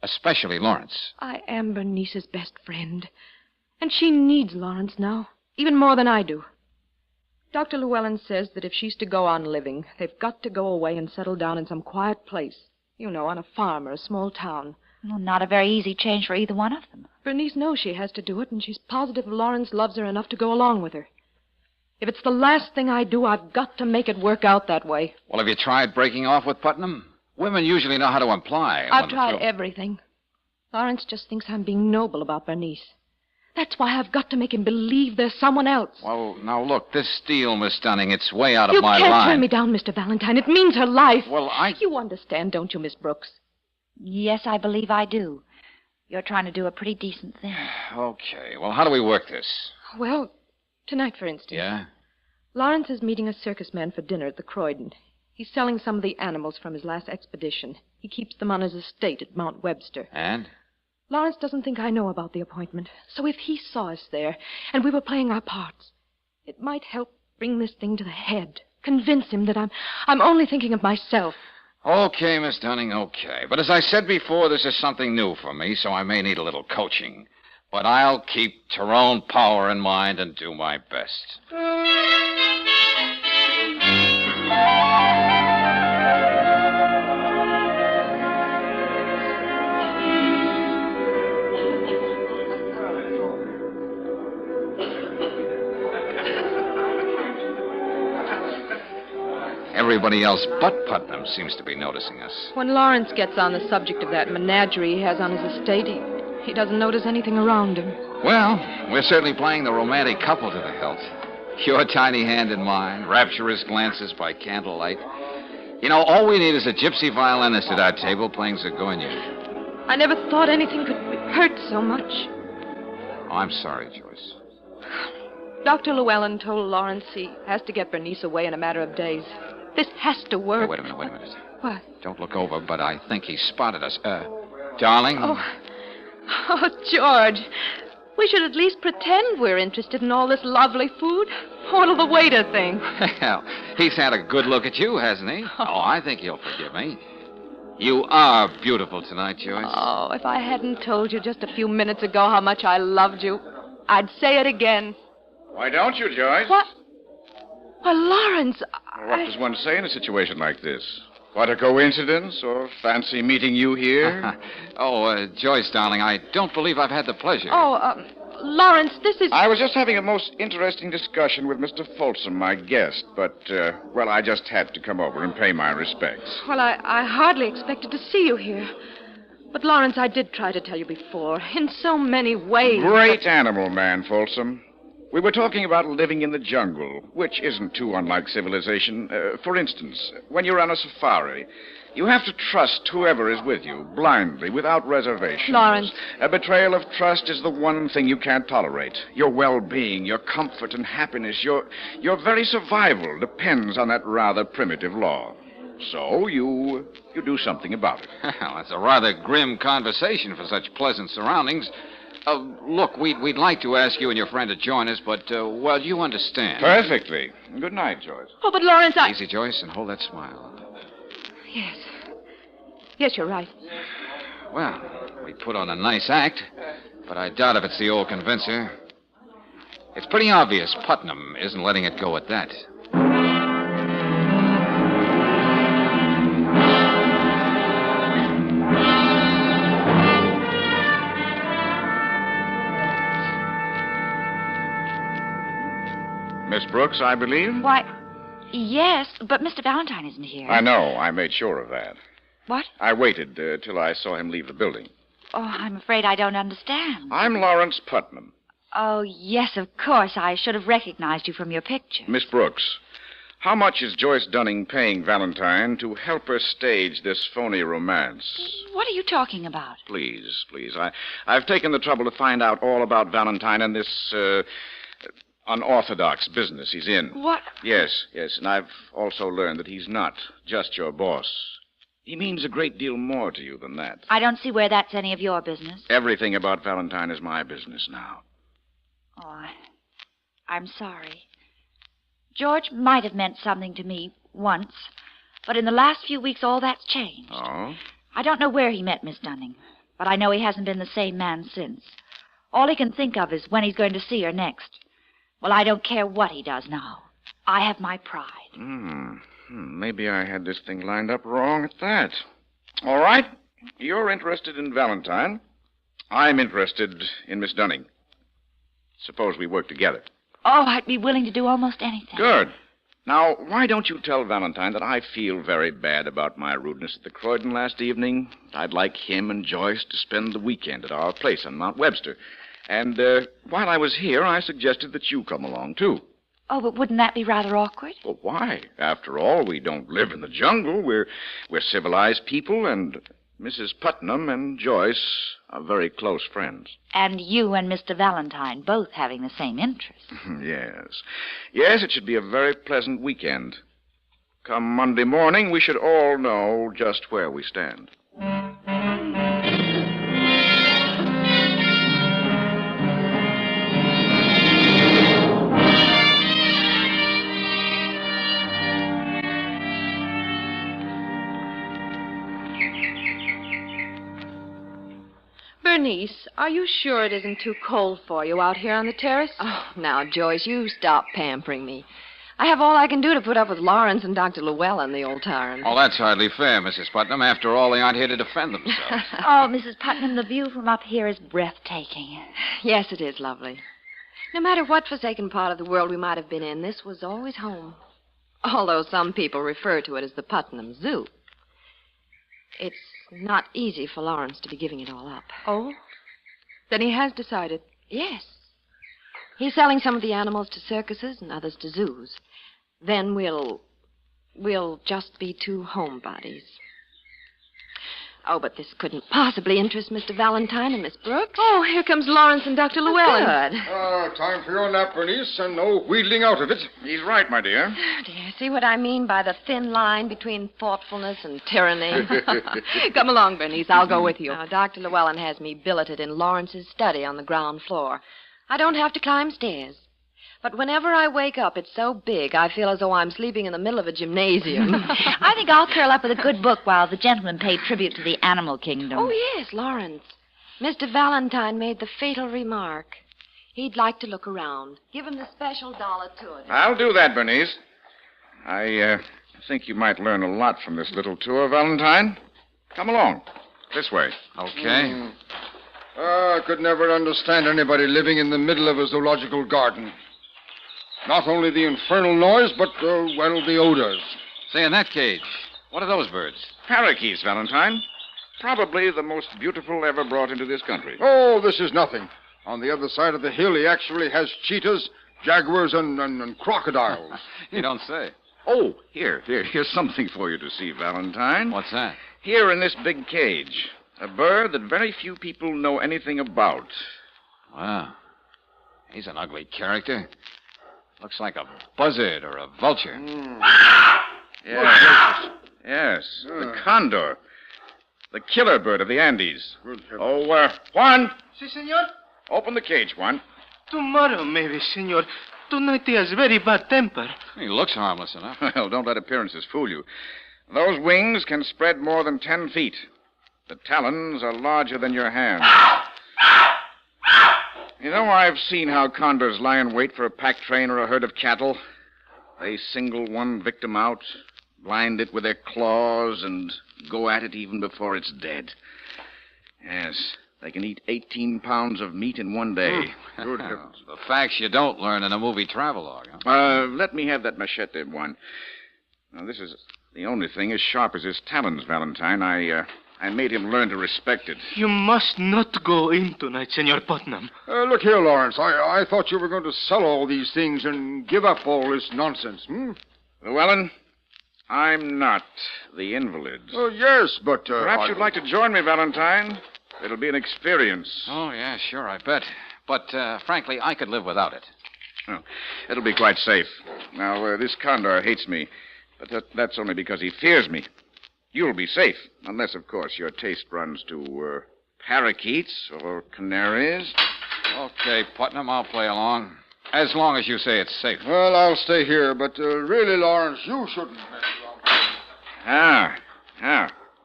Especially Lawrence. I am Bernice's best friend. And she needs Lawrence now, even more than I do. Dr. Llewellyn says that if she's to go on living, they've got to go away and settle down in some quiet place. You know, on a farm or a small town. Well, not a very easy change for either one of them. Bernice knows she has to do it, and she's positive Lawrence loves her enough to go along with her. If it's the last thing I do, I've got to make it work out that way. Well, have you tried breaking off with Putnam? Women usually know how to imply. I've tried everything. Lawrence just thinks I'm being noble about Bernice. That's why I've got to make him believe there's someone else. Well, now look, this deal, Miss Dunning, it's way out of my You can't line. turn me down, Mr. Valentine. It means her life. Well, You understand, don't you, Miss Brooks? Yes, I believe I do. You're trying to do a pretty decent thing. Okay, well, how do we work this? Well, tonight, for instance. Yeah? Lawrence is meeting a circus man for dinner at the Croydon. He's selling some of the animals from his last expedition. He keeps them on his estate at Mount Webster. And? Lawrence doesn't think I know about the appointment. So if he saw us there and we were playing our parts, it might help bring this thing to the head. Convince him that I'm only thinking of myself. Okay, Miss Dunning, okay. But as I said before, this is something new for me, so I may need a little coaching. But I'll keep Tyrone Power in mind and do my best. Everybody else but Putnam seems to be noticing us. When Lawrence gets on the subject of that menagerie he has on his estate, he doesn't notice anything around him. Well, we're certainly playing the romantic couple to the hilt. Your tiny hand in mine, rapturous glances by candlelight. You know, all we need is a gypsy violinist at our table playing Zagonia. I never thought anything could hurt so much. Oh, I'm sorry, Joyce. Dr. Llewellyn told Lawrence he has to get Bernice away in a matter of days. This has to work. Hey, wait a minute. What? Don't look over, but I think he spotted us. Darling? Oh, George. We should at least pretend we're interested in all this lovely food. What'll the waiter think? Well, he's had a good look at you, hasn't he? Oh, I think he'll forgive me. You are beautiful tonight, Joyce. Oh, if I hadn't told you just a few minutes ago how much I loved you, I'd say it again. Why don't you, Joyce? What? Why, Lawrence, What does one say in a situation like this? What a coincidence, or fancy meeting you here? Joyce, darling, I don't believe I've had the pleasure. Lawrence, this is... I was just having a most interesting discussion with Mr. Folsom, my guest, but, I just had to come over and pay my respects. Well, I hardly expected to see you here. But, Lawrence, I did try to tell you before, in so many ways. Great animal man, Folsom. We were talking about living in the jungle, which isn't too unlike civilization. For instance, when you're on a safari, you have to trust whoever is with you, blindly, without reservations. Lawrence. A betrayal of trust is the one thing you can't tolerate. Your well-being, your comfort and happiness, your very survival depends on that rather primitive law. So you do something about it. Well, that's a rather grim conversation for such pleasant surroundings. Look, we'd like to ask you and your friend to join us, but, you understand. Perfectly. Good night, Joyce. Oh, but Lawrence, Easy, Joyce, and hold that smile. Yes. Yes, you're right. Well, we put on a nice act, but I doubt if it's the old convincer. It's pretty obvious Putnam isn't letting it go at that. Miss Brooks, I believe? Why, yes, but Mr. Valentine isn't here. I know. I made sure of that. What? I waited till I saw him leave the building. Oh, I'm afraid I don't understand. I'm Lawrence Putnam. Oh, yes, of course. I should have recognized you from your picture. Miss Brooks, how much is Joyce Dunning paying Valentine to help her stage this phony romance? What are you talking about? Please. I've taken the trouble to find out all about Valentine and this, unorthodox business he's in. What? Yes, and I've also learned that he's not just your boss. He means a great deal more to you than that. I don't see where that's any of your business. Everything about Valentine is my business now. Oh, I'm sorry. George might have meant something to me once, but in the last few weeks all that's changed. Oh? I don't know where he met Miss Dunning, but I know he hasn't been the same man since. All he can think of is when he's going to see her next. Well, I don't care what he does now. I have my pride. Maybe I had this thing lined up wrong at that. All right. You're interested in Valentine. I'm interested in Miss Dunning. Suppose we work together. Oh, I'd be willing to do almost anything. Good. Now, why don't you tell Valentine that I feel very bad about my rudeness at the Croydon last evening? I'd like him and Joyce to spend the weekend at our place on Mount Webster. And while I was here, I suggested that you come along, too. Oh, but wouldn't that be rather awkward? Well, why? After all, we don't live in the jungle. We're civilized people, and Mrs. Putnam and Joyce are very close friends. And you and Mr. Valentine both having the same interests. Yes, it should be a very pleasant weekend. Come Monday morning, we should all know just where we stand. Bernice, are you sure it isn't too cold for you out here on the terrace? Oh, now, Joyce, you stop pampering me. I have all I can do to put up with Lawrence and Dr. Llewellyn, the old tyrant. Oh, that's hardly fair, Mrs. Putnam. After all, they aren't here to defend themselves. Oh, Mrs. Putnam, the view from up here is breathtaking. Yes, it is lovely. No matter what forsaken part of the world we might have been in, this was always home. Although some people refer to it as the Putnam Zoo. It's not easy for Lawrence to be giving it all up. Oh? Then he has decided. Yes. He's selling some of the animals to circuses and others to zoos. Then we'll just be two homebodies. Oh, but this couldn't possibly interest Mr. Valentine and Miss Brooks. Oh, here comes Lawrence and Dr. Llewellyn. Good. Time for your nap, Bernice, and no wheedling out of it. He's right, my dear. Do you see what I mean by the thin line between thoughtfulness and tyranny? Come along, Bernice. I'll go with you. Now, Dr. Llewellyn has me billeted in Lawrence's study on the ground floor. I don't have to climb stairs. But whenever I wake up, it's so big, I feel as though I'm sleeping in the middle of a gymnasium. I think I'll curl up with a good book while the gentlemen pay tribute to the animal kingdom. Oh, yes, Lawrence. Mr. Valentine made the fatal remark. He'd like to look around. Give him the special $1 tour. I'll do that, Bernice. I think you might learn a lot from this little tour, Valentine. Come along. This way. Okay. I could never understand anybody living in the middle of a zoological garden. Not only the infernal noise, but, the odors. Say, in that cage, what are those birds? Parakeets, Valentine. Probably the most beautiful ever brought into this country. Oh, this is nothing. On the other side of the hill, he actually has cheetahs, jaguars, and crocodiles. You don't say. Oh, here's something for you to see, Valentine. What's that? Here in this big cage, a bird that very few people know anything about. Wow. He's an ugly character. Looks like a buzzard or a vulture. Yes. The condor. The killer bird of the Andes. Oh, Juan! Si, senor. Open the cage, Juan. Tomorrow, maybe, senor. Tonight he has very bad temper. He looks harmless enough. Well, don't let appearances fool you. Those wings can spread more than 10 feet. The talons are larger than your hand. You know, I've seen how condors lie in wait for a pack train or a herd of cattle. They single one victim out, blind it with their claws, and go at it even before it's dead. Yes, they can eat 18 pounds of meat in one day. Good heavens. The facts you don't learn in a movie travelogue. Huh? Let me have that machete, one. Now, this is the only thing as sharp as his talons, Valentine. I made him learn to respect it. You must not go in tonight, Senor Putnam. Look here, Lawrence. I thought you were going to sell all these things and give up all this nonsense, Llewellyn, I'm not the invalid. Oh, yes, but... Perhaps you'd like to join me, Valentine. It'll be an experience. Oh, yeah, sure, I bet. But, frankly, I could live without it. Oh, it'll be quite safe. Now, this condor hates me, but that's only because he fears me. You'll be safe, unless, of course, your taste runs to parakeets or canaries. Okay, Putnam, I'll play along. As long as you say it's safe. Well, I'll stay here, but really, Lawrence, you shouldn't.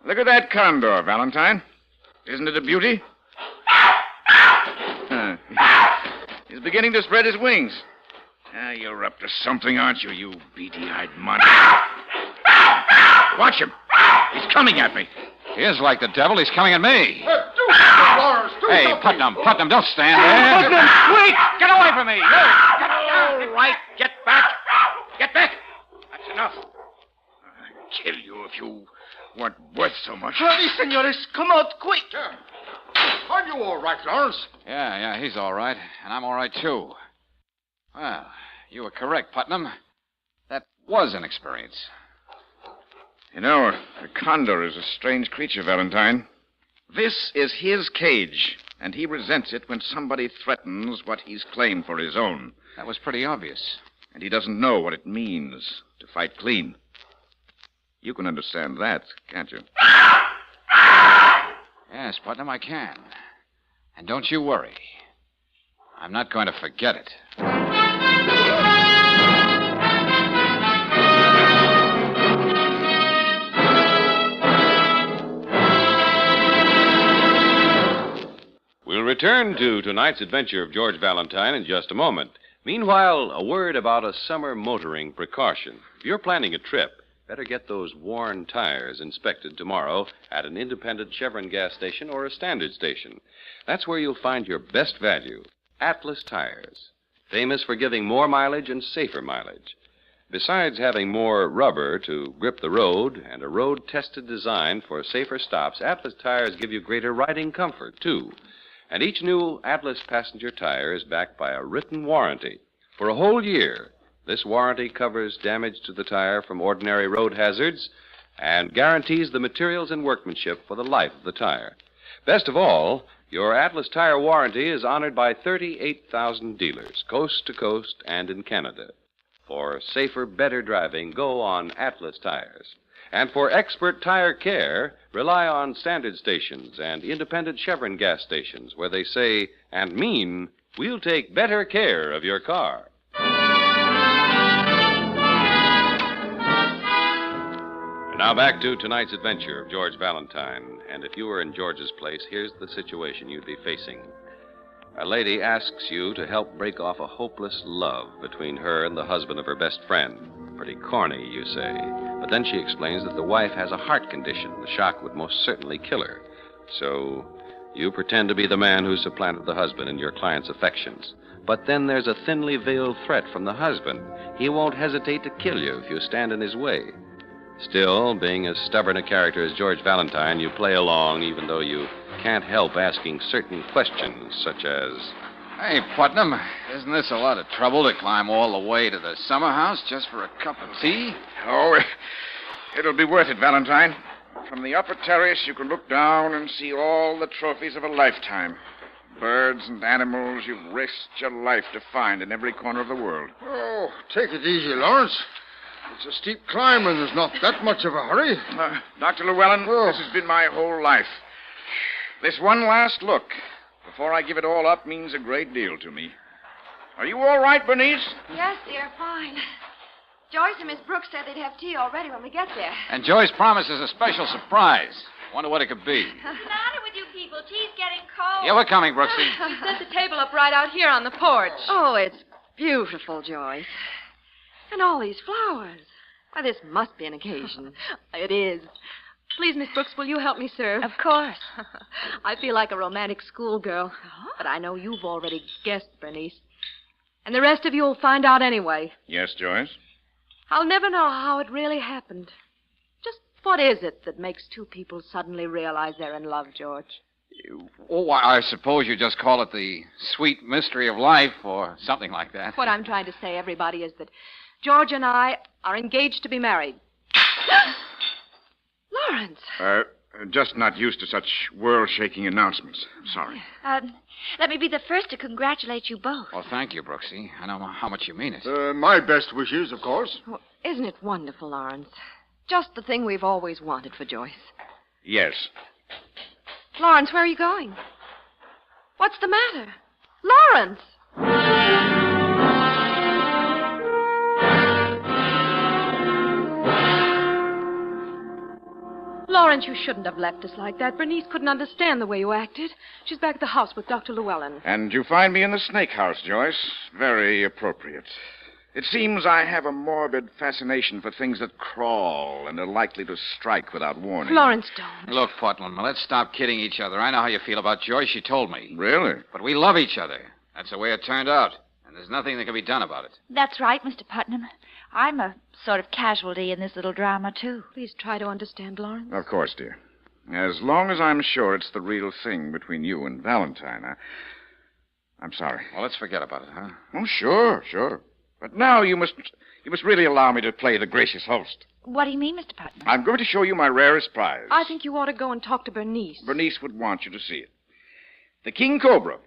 Look at that condor, Valentine. Isn't it a beauty? He's beginning to spread his wings. You're up to something, aren't you, you beady-eyed monster? Watch him. He's coming at me. He is like the devil. He's coming at me. Lawrence, Hey, Putnam, don't stand there. Putnam, quick! Get away from me. You. All right, get back. Get back. That's enough. I'd kill you if you weren't worth so much. Hurry, senores. Come out quick. Are you all right, Lawrence? Yeah, he's all right. And I'm all right, too. Well, you were correct, Putnam. That was an experience. You know, a condor is a strange creature, Valentine. This is his cage, and he resents it when somebody threatens what he's claimed for his own. That was pretty obvious. And he doesn't know what it means to fight clean. You can understand that, can't you? Yes, Putnam, I can. And don't you worry. I'm not going to forget it. return to tonight's adventure of George Valentine in just a moment. Meanwhile, a word about a summer motoring precaution. If you're planning a trip, better get those worn tires inspected tomorrow at an independent Chevron gas station or a standard station. That's where you'll find your best value. Atlas tires, famous for giving more mileage and safer mileage. Besides having more rubber to grip the road and a road-tested design for safer stops, Atlas tires give you greater riding comfort, too. And each new Atlas passenger tire is backed by a written warranty. For a whole year, this warranty covers damage to the tire from ordinary road hazards and guarantees the materials and workmanship for the life of the tire. Best of all, your Atlas tire warranty is honored by 38,000 dealers, coast to coast and in Canada. For safer, better driving, go on Atlas tires. And for expert tire care, rely on standard stations and independent Chevron gas stations where they say and mean, we'll take better care of your car. And now back to tonight's adventure of George Valentine. And if you were in George's place, here's the situation you'd be facing. A lady asks you to help break off a hopeless love between her and the husband of her best friend. Pretty corny, you say. But then she explains that the wife has a heart condition. The shock would most certainly kill her. So you pretend to be the man who supplanted the husband in your client's affections. But then there's a thinly veiled threat from the husband. He won't hesitate to kill you if you stand in his way. Still, being as stubborn a character as George Valentine, you play along even though you can't help asking certain questions, such as... Hey, Putnam, isn't this a lot of trouble to climb all the way to the summer house just for a cup of tea? Oh, it'll be worth it, Valentine. From the upper terrace, you can look down and see all the trophies of a lifetime. Birds and animals you've risked your life to find in every corner of the world. Oh, take it easy, Lawrence. It's a steep climb, and there's not that much of a hurry. Dr. Llewellyn, This has been my whole life. This one last look, before I give it all up, means a great deal to me. Are you all right, Bernice? Yes, dear, fine. Joyce and Miss Brooks said they'd have tea all ready when we get there. And Joyce promises a special surprise. Wonder what it could be. What's the matter with you people? Tea's getting cold. Yeah, we're coming, Brooksy. We set the table up right out here on the porch. Oh, it's beautiful, Joyce. And all these flowers. Why, this must be an occasion. It is. Please, Miss Brooks, will you help me serve? Of course. I feel like a romantic schoolgirl. But I know you've already guessed, Bernice. And the rest of you will find out anyway. Yes, Joyce? I'll never know how it really happened. Just what is it that makes two people suddenly realize they're in love, George? Oh, I suppose you just call it the sweet mystery of life or something like that. What I'm trying to say, everybody, is that George and I are engaged to be married. Lawrence. Just not used to such world-shaking announcements. Sorry. Let me be the first to congratulate you both. Well, thank you, Brooksy. I know how much you mean it. My best wishes, of course. Well, isn't it wonderful, Lawrence? Just the thing we've always wanted for Joyce. Yes. Lawrence, where are you going? What's the matter? Lawrence! Lawrence, you shouldn't have left us like that. Bernice couldn't understand the way you acted. She's back at the house with Dr. Llewellyn. And you find me in the snake house, Joyce. Very appropriate. It seems I have a morbid fascination for things that crawl and are likely to strike without warning. Lawrence, don't. Look, Putnam, let's stop kidding each other. I know how you feel about Joyce. She told me. Really? But we love each other. That's the way it turned out. And there's nothing that can be done about it. That's right, Mr. Putnam. I'm a sort of casualty in this little drama, too. Please try to understand, Lawrence. Of course, dear. As long as I'm sure it's the real thing between you and Valentine, I'm sorry. Well, let's forget about it, huh? Oh, sure. But now you must really allow me to play the gracious host. What do you mean, Mr. Putnam? I'm going to show you my rarest prize. I think you ought to go and talk to Bernice. Bernice would want you to see it. The king cobra.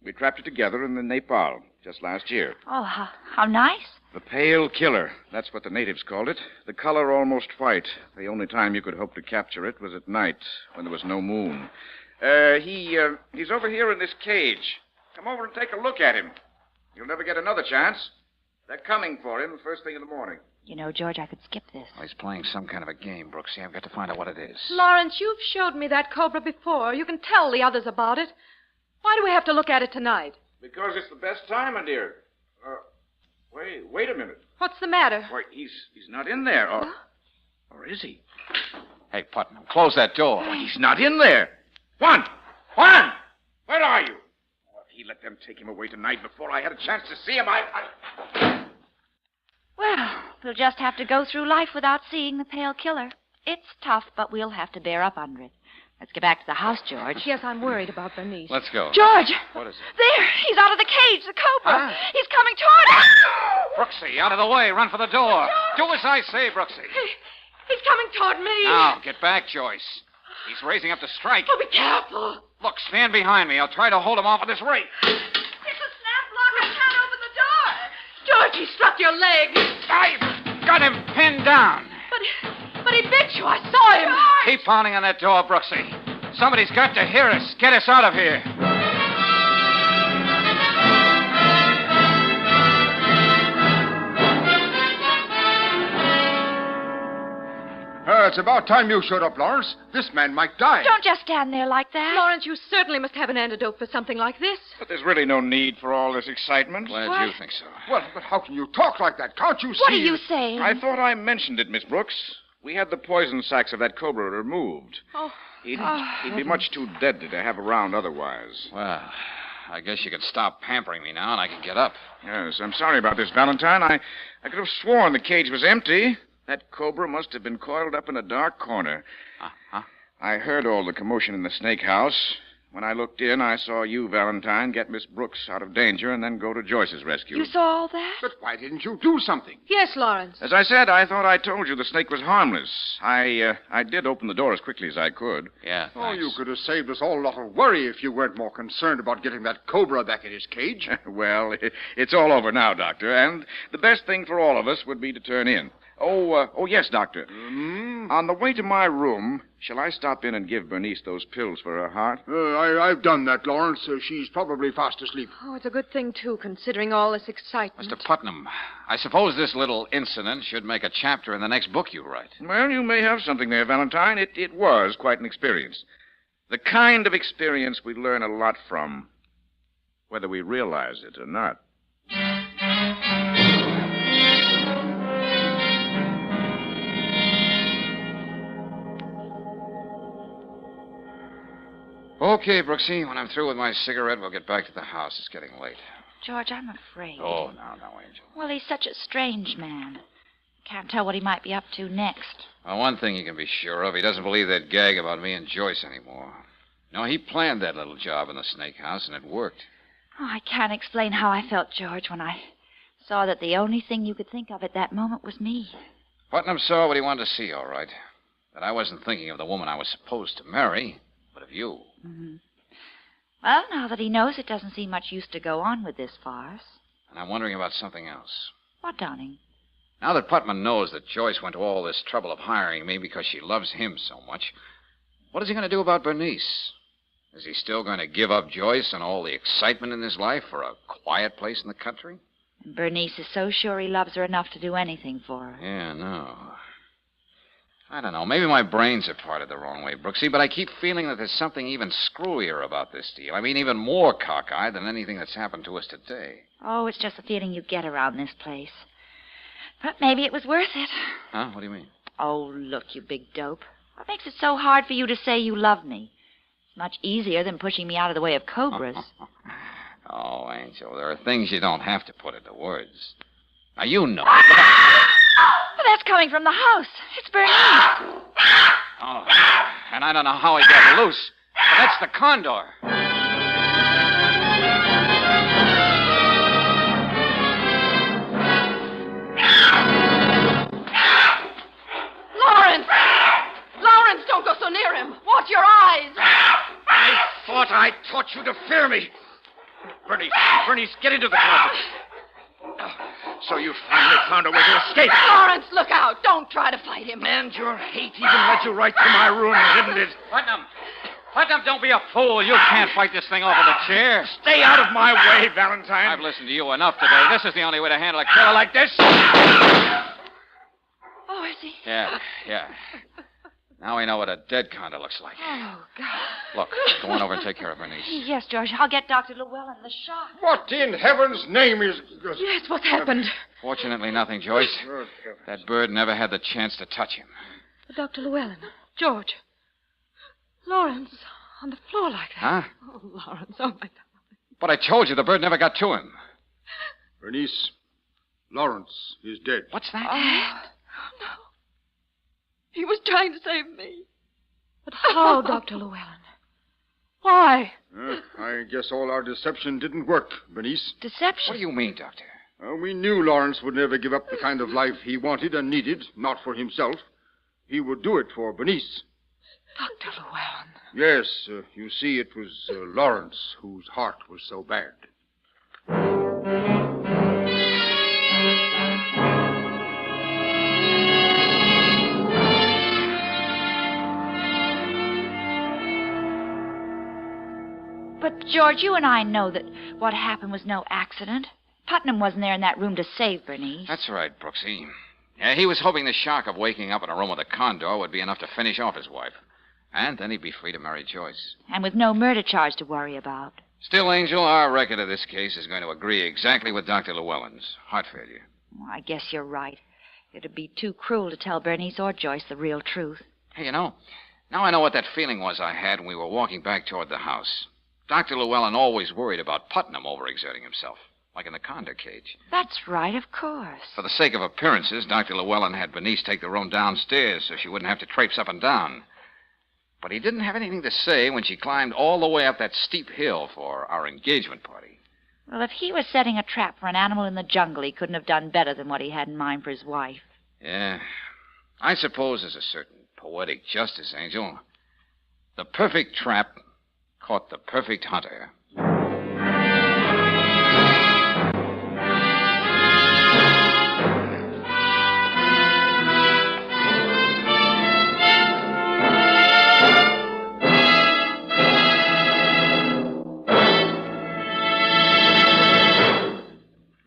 We trapped it together in the Nepal just last year. Oh, how nice. The pale killer. That's what the natives called it. The color almost white. The only time you could hope to capture it was at night, when there was no moon. He's over here in this cage. Come over and take a look at him. You'll never get another chance. They're coming for him the first thing in the morning. You know, George, I could skip this. Well, he's playing some kind of a game, Brooksy. I've got to find out what it is. Lawrence, you've showed me that cobra before. You can tell the others about it. Why do we have to look at it tonight? Because it's the best time, my dear. Wait a minute. What's the matter? Why, he's not in there. Or is he? Hey, Putnam, close that door. Oh, he's not in there. Juan! Where are you? Oh, if he let them take him away tonight before I had a chance to see him, Well, we'll just have to go through life without seeing the pale killer. It's tough, but we'll have to bear up under it. Let's get back to the house, George. Yes, I'm worried about Bernice. Let's go. George! What is it? There! He's out of the cage, the cobra. Huh? He's coming toward us. Brooksy, out of the way. Run for the door. Do as I say, Brooksy. He's coming toward me. Now, get back, Joyce. He's raising up to strike. Oh, be careful. Look, stand behind me. I'll try to hold him off of this rake. It's a snap lock. I can't open the door. George, he struck your leg. I've got him pinned down. But he bit you. I saw him. George! Keep pounding on that door, Brooksy. Somebody's got to hear us. Get us out of here. It's about time you showed up, Lawrence. This man might die. Don't just stand there like that. Lawrence, you certainly must have an antidote for something like this. But there's really no need for all this excitement. Glad you think so. Well, but how can you talk like that? Can't you see? What are you saying? I thought I mentioned it, Miss Brooks. We had the poison sacs of that cobra removed. Oh. He'd be much too deadly to have around otherwise. Well, I guess you could stop pampering me now and I can get up. Yes, I'm sorry about this, Valentine. I could have sworn the cage was empty. That cobra must have been coiled up in a dark corner. Uh-huh. I heard all the commotion in the snake house. When I looked in, I saw you, Valentine, get Miss Brooks out of danger and then go to Joyce's rescue. You saw all that? But why didn't you do something? Yes, Lawrence. As I said, I thought I told you the snake was harmless. I did open the door as quickly as I could. Yeah, Oh, thanks. you could have saved us all a lot of worry if you weren't more concerned about getting that cobra back in his cage. Well, it's all over now, Doctor, and the best thing for all of us would be to turn in. Oh, yes, Doctor. On the way to my room, shall I stop in and give Bernice those pills for her heart? I've done that, Lawrence. She's probably fast asleep. Oh, it's a good thing, too, considering all this excitement. Mr. Putnam, I suppose this little incident should make a chapter in the next book you write. Well, you may have something there, Valentine. It was quite an experience. The kind of experience we learn a lot from, whether we realize it or not. Okay, Brooksy, when I'm through with my cigarette, we'll get back to the house. It's getting late. George, I'm afraid. Oh, no, Angel. Well, he's such a strange man. Can't tell what he might be up to next. Well, one thing you can be sure of, he doesn't believe that gag about me and Joyce anymore. No, he planned that little job in the snake house, and it worked. Oh, I can't explain how I felt, George, when I saw that the only thing you could think of at that moment was me. Putnam saw what he wanted to see, all right. That I wasn't thinking of the woman I was supposed to marry, but of you. Mm-hmm. Well, now that he knows, it doesn't seem much use to go on with this farce. And I'm wondering about something else. What, darling? Now that Putnam knows that Joyce went to all this trouble of hiring me because she loves him so much, what is he going to do about Bernice? Is he still going to give up Joyce and all the excitement in his life for a quiet place in the country? And Bernice is so sure he loves her enough to do anything for her. Yeah, no. I don't know. Maybe my brains are parted the wrong way, Brooksy, but I keep feeling that there's something even screwier about this deal. I mean, even more cockeyed than anything that's happened to us today. Oh, it's just the feeling you get around this place. But maybe it was worth it. Huh? What do you mean? Oh, look, you big dope. What makes it so hard for you to say you love me? It's much easier than pushing me out of the way of cobras. Oh, Angel, there are things you don't have to put into words. Now, you know. Well, that's coming from the house. It's Bernice. Oh, and I don't know how he got loose, but that's the condor. Lawrence! Lawrence, don't go so near him. Watch your eyes. I thought I taught you to fear me. Bernice, get into the closet. So you finally found a way to escape. Lawrence, look out. Don't try to fight him. And your hate even led you right to my room, didn't it? Putnam, don't be a fool. You can't fight this thing off with a chair. Stay out of my way, Valentine. I've listened to you enough today. This is the only way to handle a killer like this. Oh, is he? Yeah. Now we know what a dead condo looks like. Oh, God. Look, go on over and take care of her niece. Yes, George. I'll get Dr. Llewellyn the shot. What in heaven's name is... Yes, what's happened? Fortunately, nothing, Joyce. That bird never had the chance to touch him. Dr. Llewellyn. George. Lawrence, on the floor like that. Huh? Oh, Lawrence, oh, my God. But I told you the bird never got to him. Bernice, Lawrence is dead. What's that? Oh, no. He was trying to save me. But how, Dr. Llewellyn? Why? I guess all our deception didn't work, Bernice. Deception? What do you mean, Doctor? We knew Lawrence would never give up the kind of life he wanted and needed, not for himself. He would do it for Bernice. Dr. Llewellyn. Yes, you see, it was Lawrence whose heart was so bad. But, George, you and I know that what happened was no accident. Putnam wasn't there in that room to save Bernice. That's right, Brooksy. Yeah, he was hoping the shock of waking up in a room with a condor would be enough to finish off his wife. And then he'd be free to marry Joyce. And with no murder charge to worry about. Still, Angel, our record of this case is going to agree exactly with Dr. Llewellyn's. Heart failure. Well, I guess you're right. It'd be too cruel to tell Bernice or Joyce the real truth. Hey, now I know what that feeling was I had when we were walking back toward the house. Dr. Llewellyn always worried about Putnam overexerting himself, like in the condor cage. That's right, of course. For the sake of appearances, Dr. Llewellyn had Bernice take the room downstairs so she wouldn't have to traipse up and down. But he didn't have anything to say when she climbed all the way up that steep hill for our engagement party. Well, if he was setting a trap for an animal in the jungle, he couldn't have done better than what he had in mind for his wife. Yeah. I suppose there's a certain poetic justice, Angel. The perfect trap caught the perfect hunter.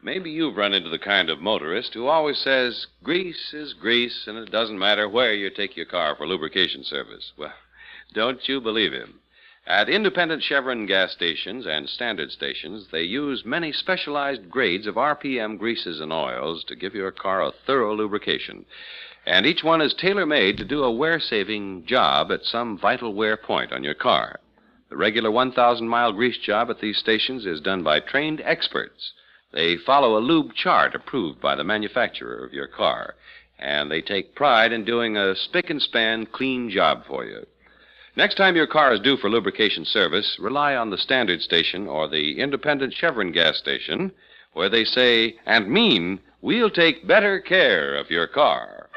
Maybe you've run into the kind of motorist who always says, grease is grease, and it doesn't matter where you take your car for lubrication service. Well, don't you believe him. At independent Chevron gas stations and standard stations, they use many specialized grades of RPM greases and oils to give your car a thorough lubrication. And each one is tailor-made to do a wear-saving job at some vital wear point on your car. The regular 1,000-mile grease job at these stations is done by trained experts. They follow a lube chart approved by the manufacturer of your car, and they take pride in doing a spick-and-span clean job for you. Next time your car is due for lubrication service, rely on the standard station or the independent Chevron gas station, where they say and mean, we'll take better care of your car.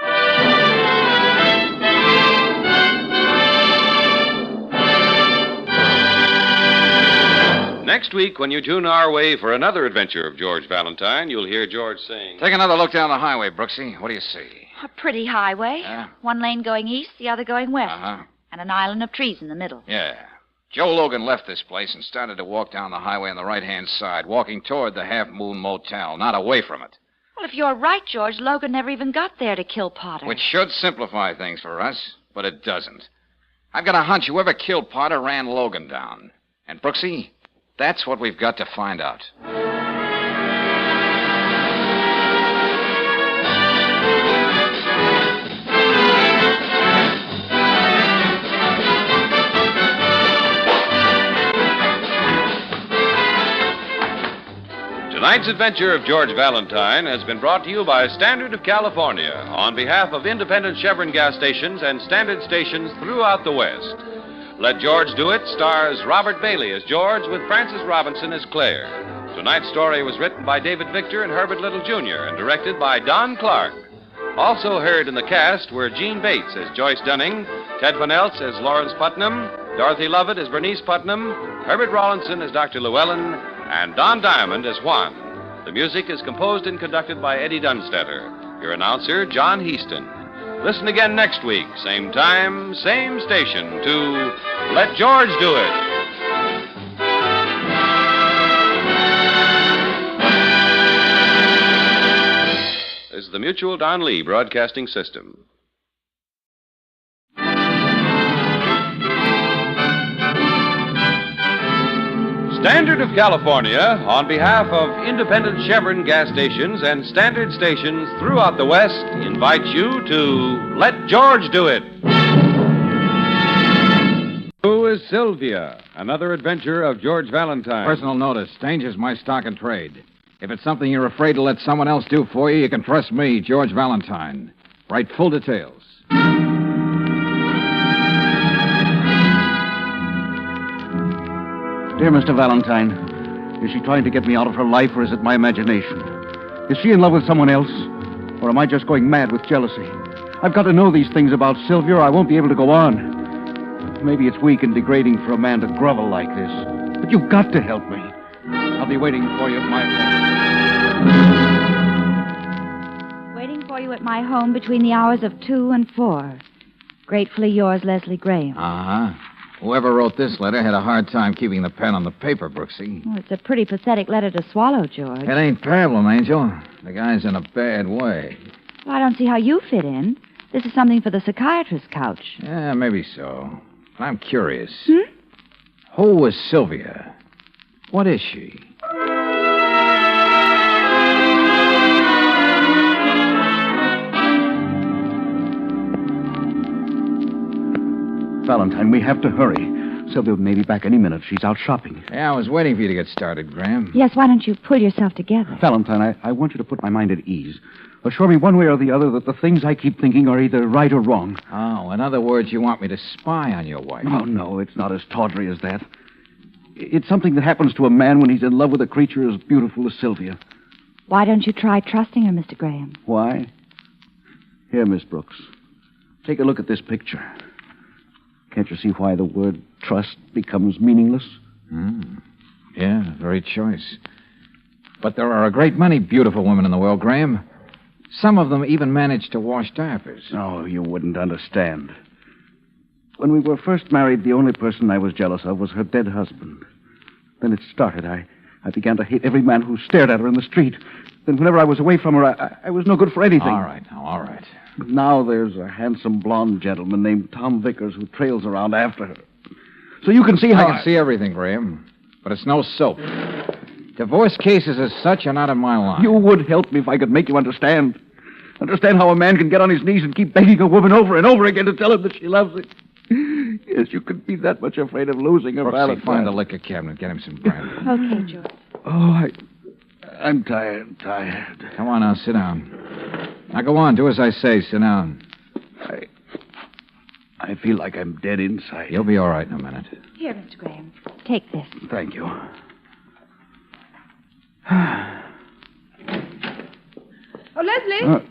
Next week, when you tune our way for another adventure of George Valentine, you'll hear George saying... Take another look down the highway, Brooksy. What do you see? A pretty highway. Yeah? One lane going east, the other going west. Uh-huh. And an island of trees in the middle. Yeah. Joe Logan left this place and started to walk down the highway on the right-hand side, walking toward the Half Moon Motel, not away from it. Well, if you're right, George, Logan never even got there to kill Potter. Which should simplify things for us, but it doesn't. I've got a hunch whoever killed Potter ran Logan down. And, Brooksy, that's what we've got to find out. Tonight's adventure of George Valentine has been brought to you by Standard of California on behalf of independent Chevron gas stations and standard stations throughout the West. Let George Do It stars Robert Bailey as George with Frances Robinson as Claire. Tonight's story was written by David Victor and Herbert Little, Jr. and directed by Don Clark. Also heard in the cast were Gene Bates as Joyce Dunning, Ted Van Elst as Lawrence Putnam, Dorothy Lovett as Bernice Putnam, Herbert Rawlinson as Dr. Llewellyn, and Don Diamond as Juan. The music is composed and conducted by Eddie Dunstetter. Your announcer, John Heaston. Listen again next week, same time, same station, to Let George Do It. This is the Mutual Don Lee Broadcasting System. Standard of California, on behalf of independent Chevron gas stations and standard stations throughout the West, invites you to Let George Do It. Who is Sylvia? Another adventure of George Valentine. Personal notice. Danger's my stock and trade. If it's something you're afraid to let someone else do for you, you can trust me, George Valentine. Write full details. Dear Mr. Valentine, is she trying to get me out of her life, or is it my imagination? Is she in love with someone else, or am I just going mad with jealousy? I've got to know these things about Sylvia, or I won't be able to go on. Maybe it's weak and degrading for a man to grovel like this, but you've got to help me. I'll be waiting for you at my home. Waiting for you at my home between the hours of 2 and 4. Gratefully yours, Leslie Graham. Uh-huh. Whoever wrote this letter had a hard time keeping the pen on the paper, Brooksy. Well, it's a pretty pathetic letter to swallow, George. It ain't pablum, Angel. The guy's in a bad way. Well, I don't see how you fit in. This is something for the psychiatrist's couch. Yeah, maybe so. I'm curious. Who was Sylvia? What is she? Valentine, we have to hurry. Sylvia may be back any minute. She's out shopping. Yeah, I was waiting for you to get started, Graham. Yes, why don't you pull yourself together? Valentine, I want you to put my mind at ease. Assure me one way or the other that the things I keep thinking are either right or wrong. Oh, in other words, you want me to spy on your wife? Oh, no, it's not as tawdry as that. It's something that happens to a man when he's in love with a creature as beautiful as Sylvia. Why don't you try trusting her, Mr. Graham? Why? Here, Miss Brooks. Take a look at this picture. Can't you see why the word trust becomes meaningless? Yeah, very choice. But there are a great many beautiful women in the world, Graham. Some of them even manage to wash diapers. Oh, you wouldn't understand. When we were first married, the only person I was jealous of was her dead husband. Then it started. I began to hate every man who stared at her in the street. Then whenever I was away from her, I was no good for anything. All right. But now there's a handsome blonde gentleman named Tom Vickers who trails around after her. So you can see how... I can see everything, Graham. But it's no soap. Divorce cases as such are not in my line. You would help me if I could make you understand. Understand how a man can get on his knees and keep begging a woman over and over again to tell him that she loves him. Yes, you could be that much afraid of losing her, Valentine. Find the liquor cabinet. Get him some brandy. Okay, George. Oh, I'm tired. Come on now, sit down. Now go on, do as I say. Sit down. I feel like I'm dead inside. You'll be all right in a minute. Here, Mr. Graham. Take this. Thank you. Oh, Leslie.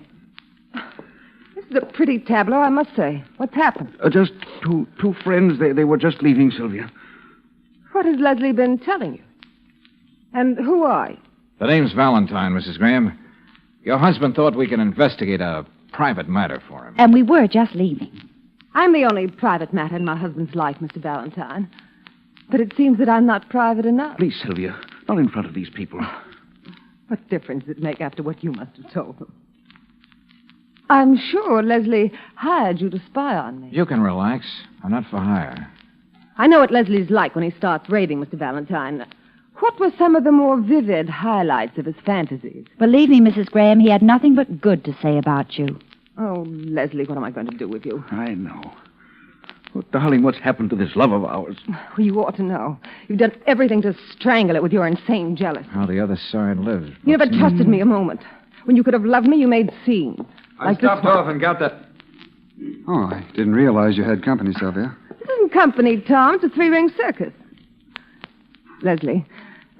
This is a pretty tableau, I must say. What's happened? Just two friends. They were just leaving, Sylvia. What has Leslie been telling you? And who are you? The name's Valentine, Mrs. Graham. Your husband thought we could investigate a private matter for him. And we were just leaving. I'm the only private matter in my husband's life, Mr. Valentine. But it seems that I'm not private enough. Please, Sylvia, not in front of these people. What difference does it make after what you must have told them? I'm sure Leslie hired you to spy on me. You can relax. I'm not for hire. I know what Leslie's like when he starts raving, Mr. Valentine. What were some of the more vivid highlights of his fantasies? Believe me, Mrs. Graham, he had nothing but good to say about you. Oh, Leslie, what am I going to do with you? I know. Oh, darling, what's happened to this love of ours? Well, you ought to know. You've done everything to strangle it with your insane jealousy. How the other side lives. You never trusted me a moment. When you could have loved me, you made scenes. I stopped off and got that. Oh, I didn't realize you had company, Sylvia. This isn't company, Tom. It's a three-ring circus. Leslie,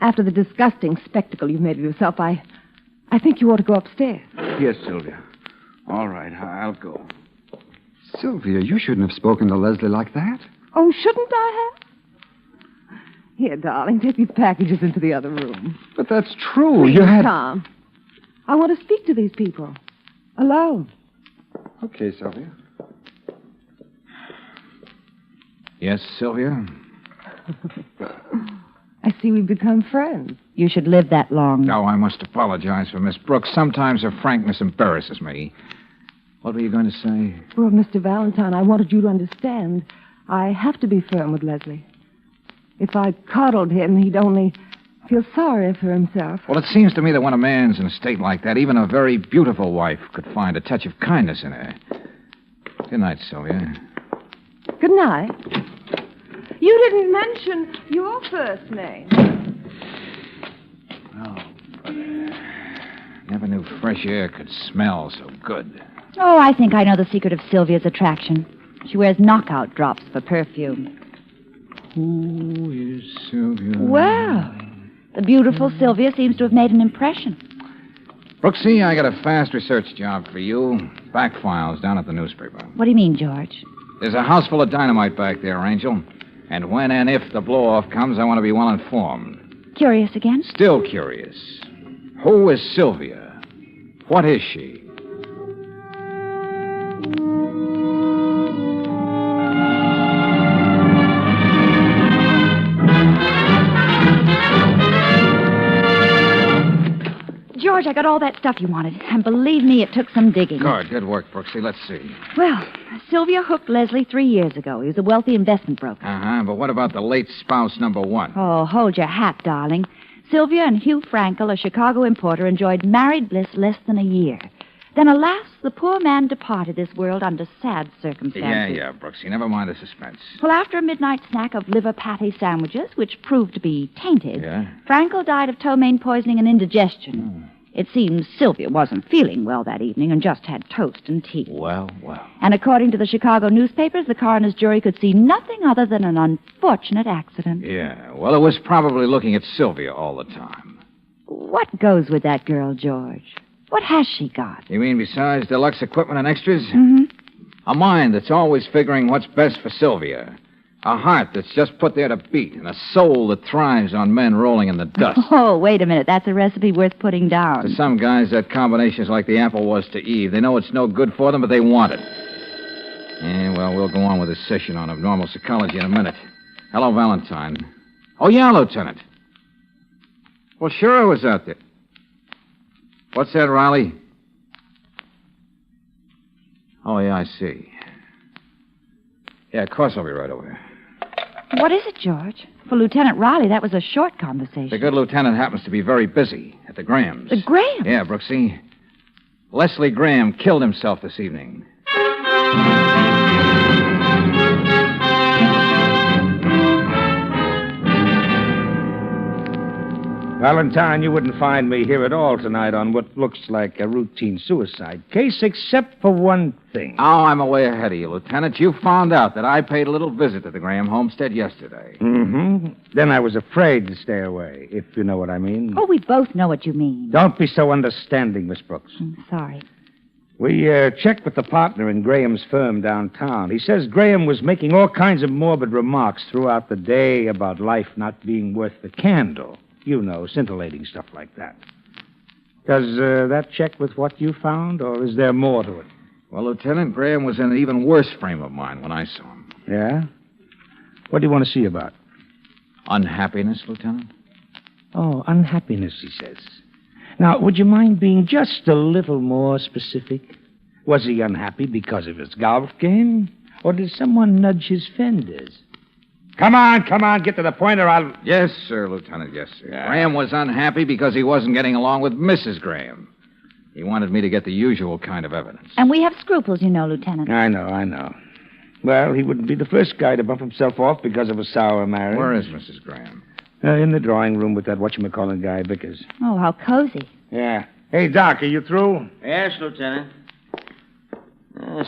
after the disgusting spectacle you've made of yourself, I think you ought to go upstairs. Yes, Sylvia. All right, I'll go. Sylvia, you shouldn't have spoken to Leslie like that. Oh, shouldn't I have? Here, darling, take these packages into the other room. But that's true. Please, You had... Tom. I want to speak to these people. Alone. Okay, Sylvia. Yes, Sylvia? I see we've become friends. You should live that long. No, I must apologize for Miss Brooks. Sometimes her frankness embarrasses me. What were you going to say? Well, Mr. Valentine, I wanted you to understand. I have to be firm with Leslie. If I coddled him, he'd only feel sorry for himself. Well, it seems to me that when a man's in a state like that, even a very beautiful wife could find a touch of kindness in her. Good night, Sylvia. Good night. You didn't mention your first name. Oh, brother. Never knew fresh air could smell so good. Oh, I think I know the secret of Sylvia's attraction. She wears knockout drops for perfume. Who is Sylvia? Well, the beautiful Sylvia seems to have made an impression. Brooksy, I got a fast research job for you. Back files down at the newspaper. What do you mean, George? There's a house full of dynamite back there, Angel. And when and if the blow-off comes, I want to be well informed. Curious again? Still curious. Who is Sylvia? What is she? George, I got all that stuff you wanted. And believe me, it took some digging. Good work, Brooksy. Let's see. Well, Sylvia hooked Leslie 3 years ago. He was a wealthy investment broker. Uh-huh, but what about the late spouse number one? Oh, hold your hat, darling. Sylvia and Hugh Frankel, a Chicago importer, enjoyed married bliss less than a year. Then, alas, the poor man departed this world under sad circumstances. Yeah, Brooksy. Never mind the suspense. Well, after a midnight snack of liver patty sandwiches, which proved to be tainted, Frankel died of ptomaine poisoning and indigestion. It seems Sylvia wasn't feeling well that evening and just had toast and tea. Well. And according to the Chicago newspapers, the coroner's jury could see nothing other than an unfortunate accident. Yeah, well, it was probably looking at Sylvia all the time. What goes with that girl, George? What has she got? You mean besides deluxe equipment and extras? Mm-hmm. A mind that's always figuring what's best for Sylvia. A heart that's just put there to beat, and a soul that thrives on men rolling in the dust. Oh, wait a minute. That's a recipe worth putting down. To some guys, that combination's like the apple was to Eve. They know it's no good for them, but they want it. Yeah, well, we'll go on with this session on abnormal psychology in a minute. Hello, Valentine. Oh, yeah, Lieutenant. Well, sure I was out there. What's that, Riley? Oh, yeah, I see. Yeah, of course I'll be right over. What is it, George? For Lieutenant Riley, that was a short conversation. The good lieutenant happens to be very busy at the Grahams. The Grahams? Yeah, Brooksy. Leslie Graham killed himself this evening. Valentine, you wouldn't find me here at all tonight on what looks like a routine suicide case, except for one thing. Oh, I'm away ahead of you, Lieutenant. You found out that I paid a little visit to the Graham homestead yesterday. Mm-hmm. Then I was afraid to stay away, if you know what I mean. Oh, we both know what you mean. Don't be so understanding, Miss Brooks. I'm sorry. We checked with the partner in Graham's firm downtown. He says Graham was making all kinds of morbid remarks throughout the day about life not being worth the candle. You know, scintillating stuff like that. Does that check with what you found, or is there more to it? Well, Lieutenant, Graham was in an even worse frame of mind when I saw him. Yeah? What do you want to see about? Unhappiness, Lieutenant? Oh, unhappiness, he says. Now, would you mind being just a little more specific? Was he unhappy because of his golf game? Or did someone nudge his fenders? Come on, get to the point or I'll... Yes, sir, Lieutenant, yes, sir. Yeah. Graham was unhappy because he wasn't getting along with Mrs. Graham. He wanted me to get the usual kind of evidence. And we have scruples, you know, Lieutenant. I know. Well, he wouldn't be the first guy to bump himself off because of a sour marriage. Where is Mrs. Graham? In the drawing room with that whatchamacallit guy, Vickers. Oh, how cozy. Yeah. Hey, Doc, are you through? Yes, Lieutenant.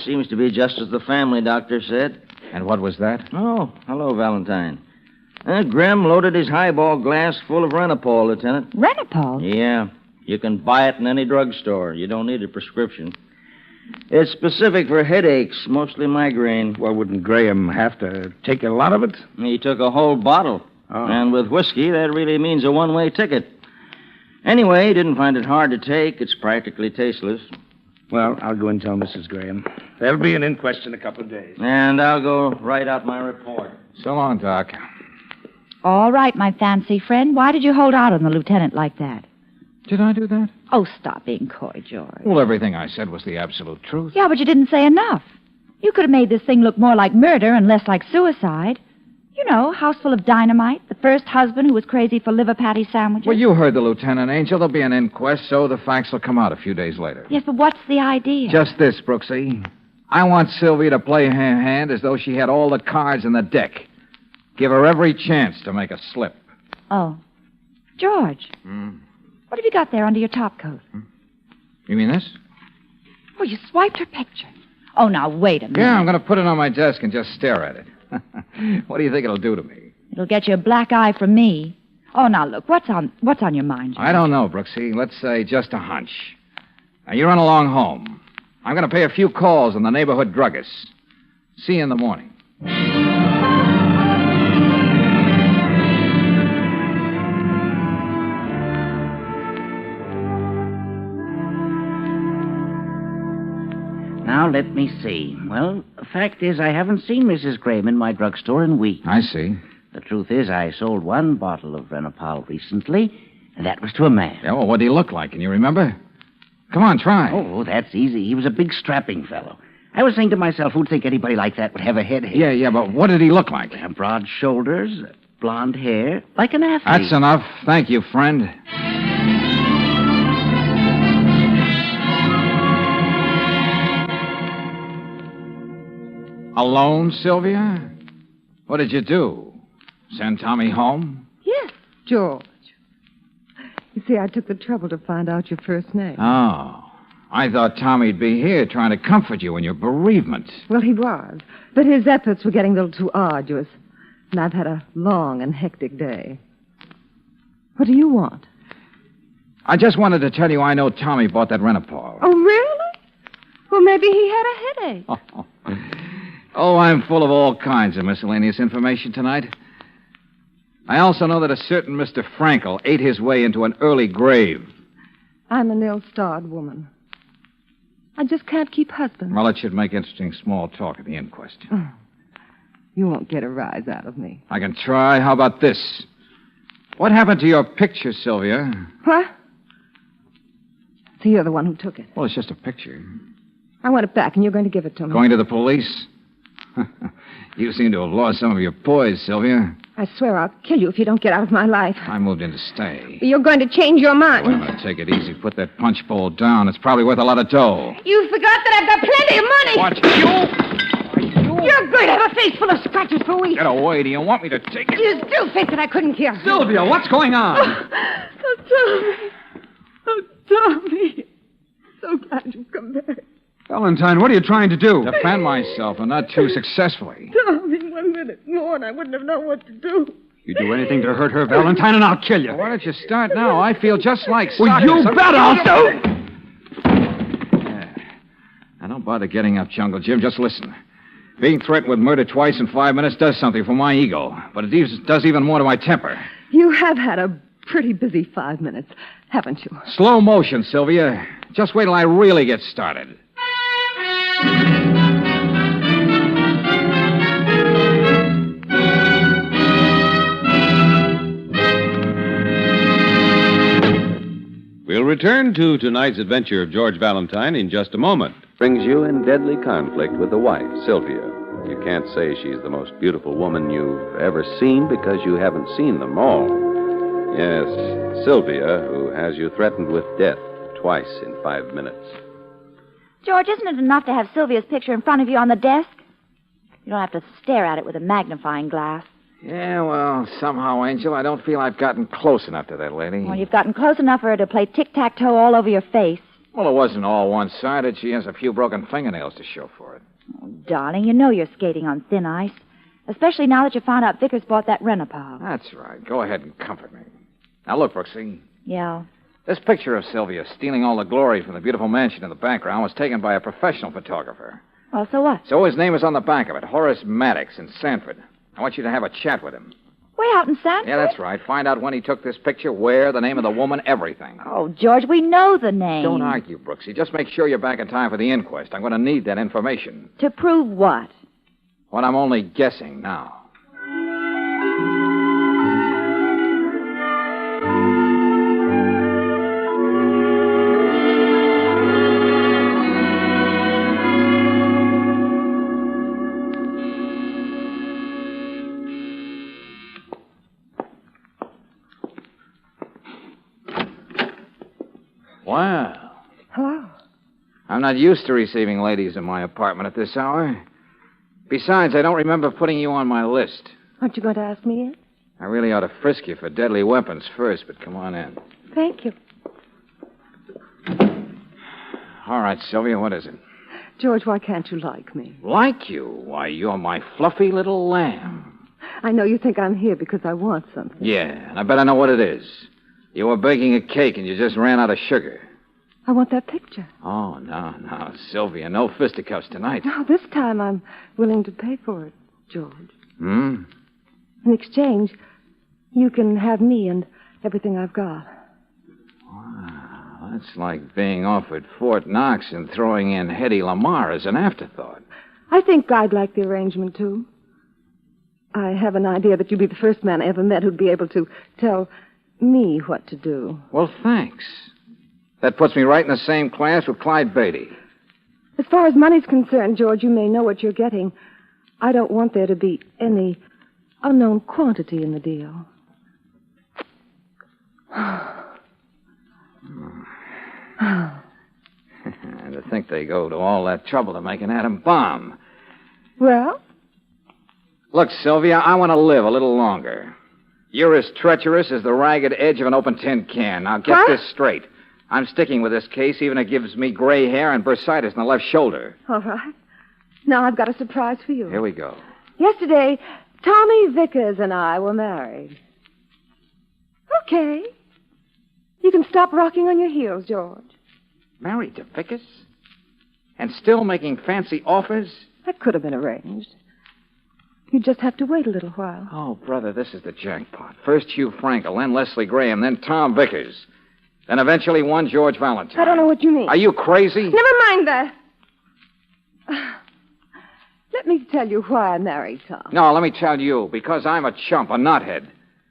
Seems to be just as the family doctor said. And what was that? Oh, hello, Valentine. Graham loaded his highball glass full of Renapol, Lieutenant. Renapol? Yeah. You can buy it in any drugstore. You don't need a prescription. It's specific for headaches, mostly migraine. Well, wouldn't Graham have to take a lot of it? He took a whole bottle. Oh. And with whiskey, that really means a one-way ticket. Anyway, he didn't find it hard to take. It's practically tasteless. Well, I'll go and tell Mrs. Graham. There'll be an inquest in a couple of days. And I'll go write out my report. So long, Doc. All right, my fancy friend. Why did you hold out on the lieutenant like that? Did I do that? Oh, stop being coy, George. Well, everything I said was the absolute truth. Yeah, but you didn't say enough. You could have made this thing look more like murder and less like suicide. You know, house full of dynamite, the first husband who was crazy for liver patty sandwiches. Well, you heard the lieutenant, Angel. There'll be an inquest, so the facts will come out a few days later. Yes, but what's the idea? Just this, Brooksy. I want Sylvia to play her hand as though she had all the cards in the deck. Give her every chance to make a slip. Oh. George. What have you got there under your top coat? You mean this? Oh, you swiped her picture. Oh, now, wait a minute. Yeah, I'm going to put it on my desk and just stare at it. What do you think it'll do to me? It'll get you a black eye from me. Oh, now, look, what's on your mind, George? I don't know, Brooksy. Let's say just a hunch. Now, you run along home. I'm going to pay a few calls on the neighborhood druggists. See you in the morning. Now, let me see. Well, the fact is, I haven't seen Mrs. Graham in my drugstore in weeks. I see. The truth is, I sold one bottle of Renopal recently, and that was to a man. Yeah, well, what did he look like? Can you remember? Come on, try. Oh, that's easy. He was a big, strapping fellow. I was saying to myself, who'd think anybody like that would have a head here? Yeah, but what did he look like? Broad shoulders, blonde hair, like an athlete. That's enough. Thank you, friend. Alone, Sylvia? What did you do? Send Tommy home? Yes, George. You see, I took the trouble to find out your first name. Oh. I thought Tommy'd be here trying to comfort you in your bereavement. Well, he was. But his efforts were getting a little too arduous. And I've had a long and hectic day. What do you want? I just wanted to tell you I know Tommy bought that Renopal. Oh, really? Well, maybe he had a headache. Oh, I'm full of all kinds of miscellaneous information tonight. I also know that a certain Mr. Frankel ate his way into an early grave. I'm an ill-starred woman. I just can't keep husbands. Well, it should make interesting small talk at the inquest. Oh, you won't get a rise out of me. I can try. How about this? What happened to your picture, Sylvia? What? So you're the one who took it. Well, it's just a picture. I want it back, and you're going to give it to me. Going to the police? You seem to have lost some of your poise, Sylvia. I swear I'll kill you if you don't get out of my life. I moved in to stay. You're going to change your mind. Wait a minute. Take it easy. Put that punch bowl down. It's probably worth a lot of dough. You forgot that I've got plenty of money. Watch. You're going to have a face full of scratches for weeks. Get away. Do you want me to take it? You still think that I couldn't kill. Sylvia, what's going on? Oh, Tommy. So glad you've come back. Valentine, what are you trying to do? Defend myself, and not too successfully. Tommy, 1 minute more, and I wouldn't have known what to do. You do anything to hurt her, Valentine, and I'll kill you. Well, why don't you start now? I feel just like Well, you bet I'll do. Yeah. Now, don't bother getting up, Jungle Jim. Just listen. Being threatened with murder twice in 5 minutes does something for my ego, but it does even more to my temper. You have had a pretty busy 5 minutes, haven't you? Slow motion, Sylvia. Just wait till I really get started. We'll return to tonight's adventure of George Valentine in just a moment. Brings you in deadly conflict with the wife, Sylvia. You can't say she's the most beautiful woman you've ever seen because you haven't seen them all. Yes, Sylvia, who has you threatened with death twice in 5 minutes. George, isn't it enough to have Sylvia's picture in front of you on the desk? You don't have to stare at it with a magnifying glass. Yeah, well, somehow, Angel, I don't feel I've gotten close enough to that lady. Well, you've gotten close enough for her to play tic-tac-toe all over your face. Well, it wasn't all one-sided. She has a few broken fingernails to show for it. Oh, darling, you know you're skating on thin ice. Especially now that you found out Vickers bought that Renopal. That's right. Go ahead and comfort me. Now, look, Brooksy. Yeah. This picture of Sylvia stealing all the glory from the beautiful mansion in the background was taken by a professional photographer. Well, so what? So his name is on the back of it, Horace Maddox in Sanford. I want you to have a chat with him. Way out in Sanford? Yeah, that's right. Find out when he took this picture, where, the name of the woman, everything. Oh, George, we know the name. Don't argue, Brooksy. Just make sure you're back in time for the inquest. I'm going to need that information. To prove what? What I'm only guessing now. Well, Hello. I'm not used to receiving ladies in my apartment at this hour. Besides, I don't remember putting you on my list. Aren't you going to ask me in? I really ought to frisk you for deadly weapons first, but come on in. Thank you. All right, Sylvia, what is it? George, why can't you like me? Like you? Why, you're my fluffy little lamb. I know you think I'm here because I want something. Yeah, and I bet I know what it is. You were baking a cake and you just ran out of sugar. I want that picture. Oh, no, Sylvia, no fisticuffs tonight. No, this time I'm willing to pay for it, George. Hmm? In exchange, you can have me and everything I've got. Wow, that's like being offered Fort Knox and throwing in Hedy Lamarr as an afterthought. I think I'd like the arrangement, too. I have an idea that you'd be the first man I ever met who'd be able to tell me what to do. Well, thanks. That puts me right in the same class with Clyde Beatty. As far as money's concerned, George, you may know what you're getting. I don't want there to be any unknown quantity in the deal. And to think they go to all that trouble to make an atom bomb. Well? Look, Sylvia, I want to live a little longer. You're as treacherous as the ragged edge of an open tin can. Now, get this straight. I'm sticking with this case, even if it gives me gray hair and bursitis in the left shoulder. All right. Now I've got a surprise for you. Here we go. Yesterday, Tommy Vickers and I were married. Okay. You can stop rocking on your heels, George. Married to Vickers? And still making fancy offers? That could have been arranged. You just have to wait a little while. Oh, brother, this is the jackpot. First Hugh Frankel, then Leslie Graham, then Tom Vickers. Then eventually one George Valentine. I don't know what you mean. Are you crazy? Never mind that. Let me tell you why I married Tom. No, let me tell you. Because I'm a chump, a knothead.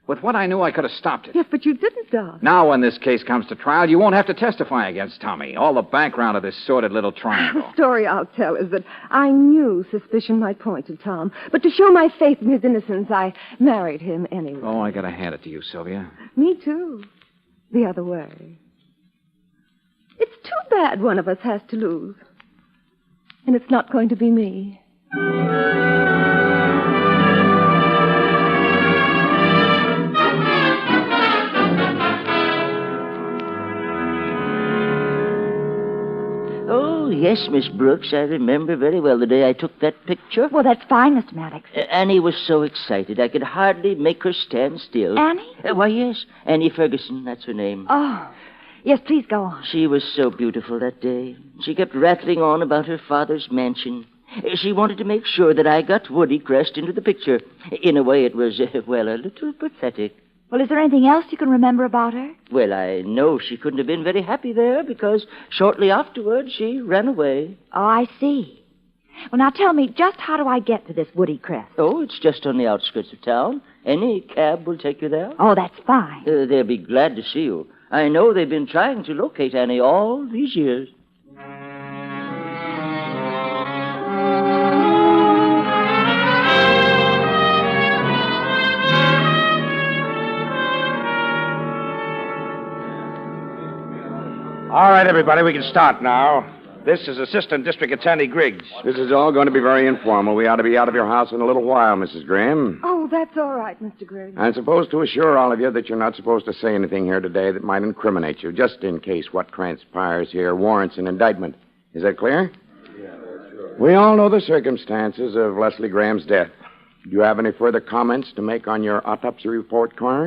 With what I knew, I could have stopped it. Yes, but you didn't, Doc. Now, when this case comes to trial, you won't have to testify against Tommy. All the background of this sordid little triangle. The story I'll tell is that I knew suspicion might point to Tom. But to show my faith in his innocence, I married him anyway. Oh, I gotta hand it to you, Sylvia. Me too. The other way. It's too bad one of us has to lose. And it's not going to be me. Oh, yes, Miss Brooks. I remember very well the day I took that picture. Well, that's fine, Mr. Maddox. Annie was so excited I could hardly make her stand still. Annie? Why, yes. Annie Ferguson, that's her name. Oh, yes, please go on. She was so beautiful that day. She kept rattling on about her father's mansion. She wanted to make sure that I got Woody Crest into the picture. In a way, it was, well, a little pathetic. Well, is there anything else you can remember about her? Well, I know she couldn't have been very happy there because shortly afterward she ran away. Oh, I see. Well, now tell me, just how do I get to this Woody Crest? Oh, it's just on the outskirts of town. Any cab will take you there. Oh, that's fine. They'll be glad to see you. I know they've been trying to locate Annie all these years. All right, everybody, we can start now. This is Assistant District Attorney Griggs. This is all going to be very informal. We ought to be out of your house in a little while, Mrs. Graham. Oh, that's all right, Mr. Griggs. I'm supposed to assure all of you that you're not supposed to say anything here today that might incriminate you, just in case what transpires here warrants an indictment. Is that clear? Yeah, sure. We all know the circumstances of Leslie Graham's death. Do you have any further comments to make on your autopsy report, Coroner?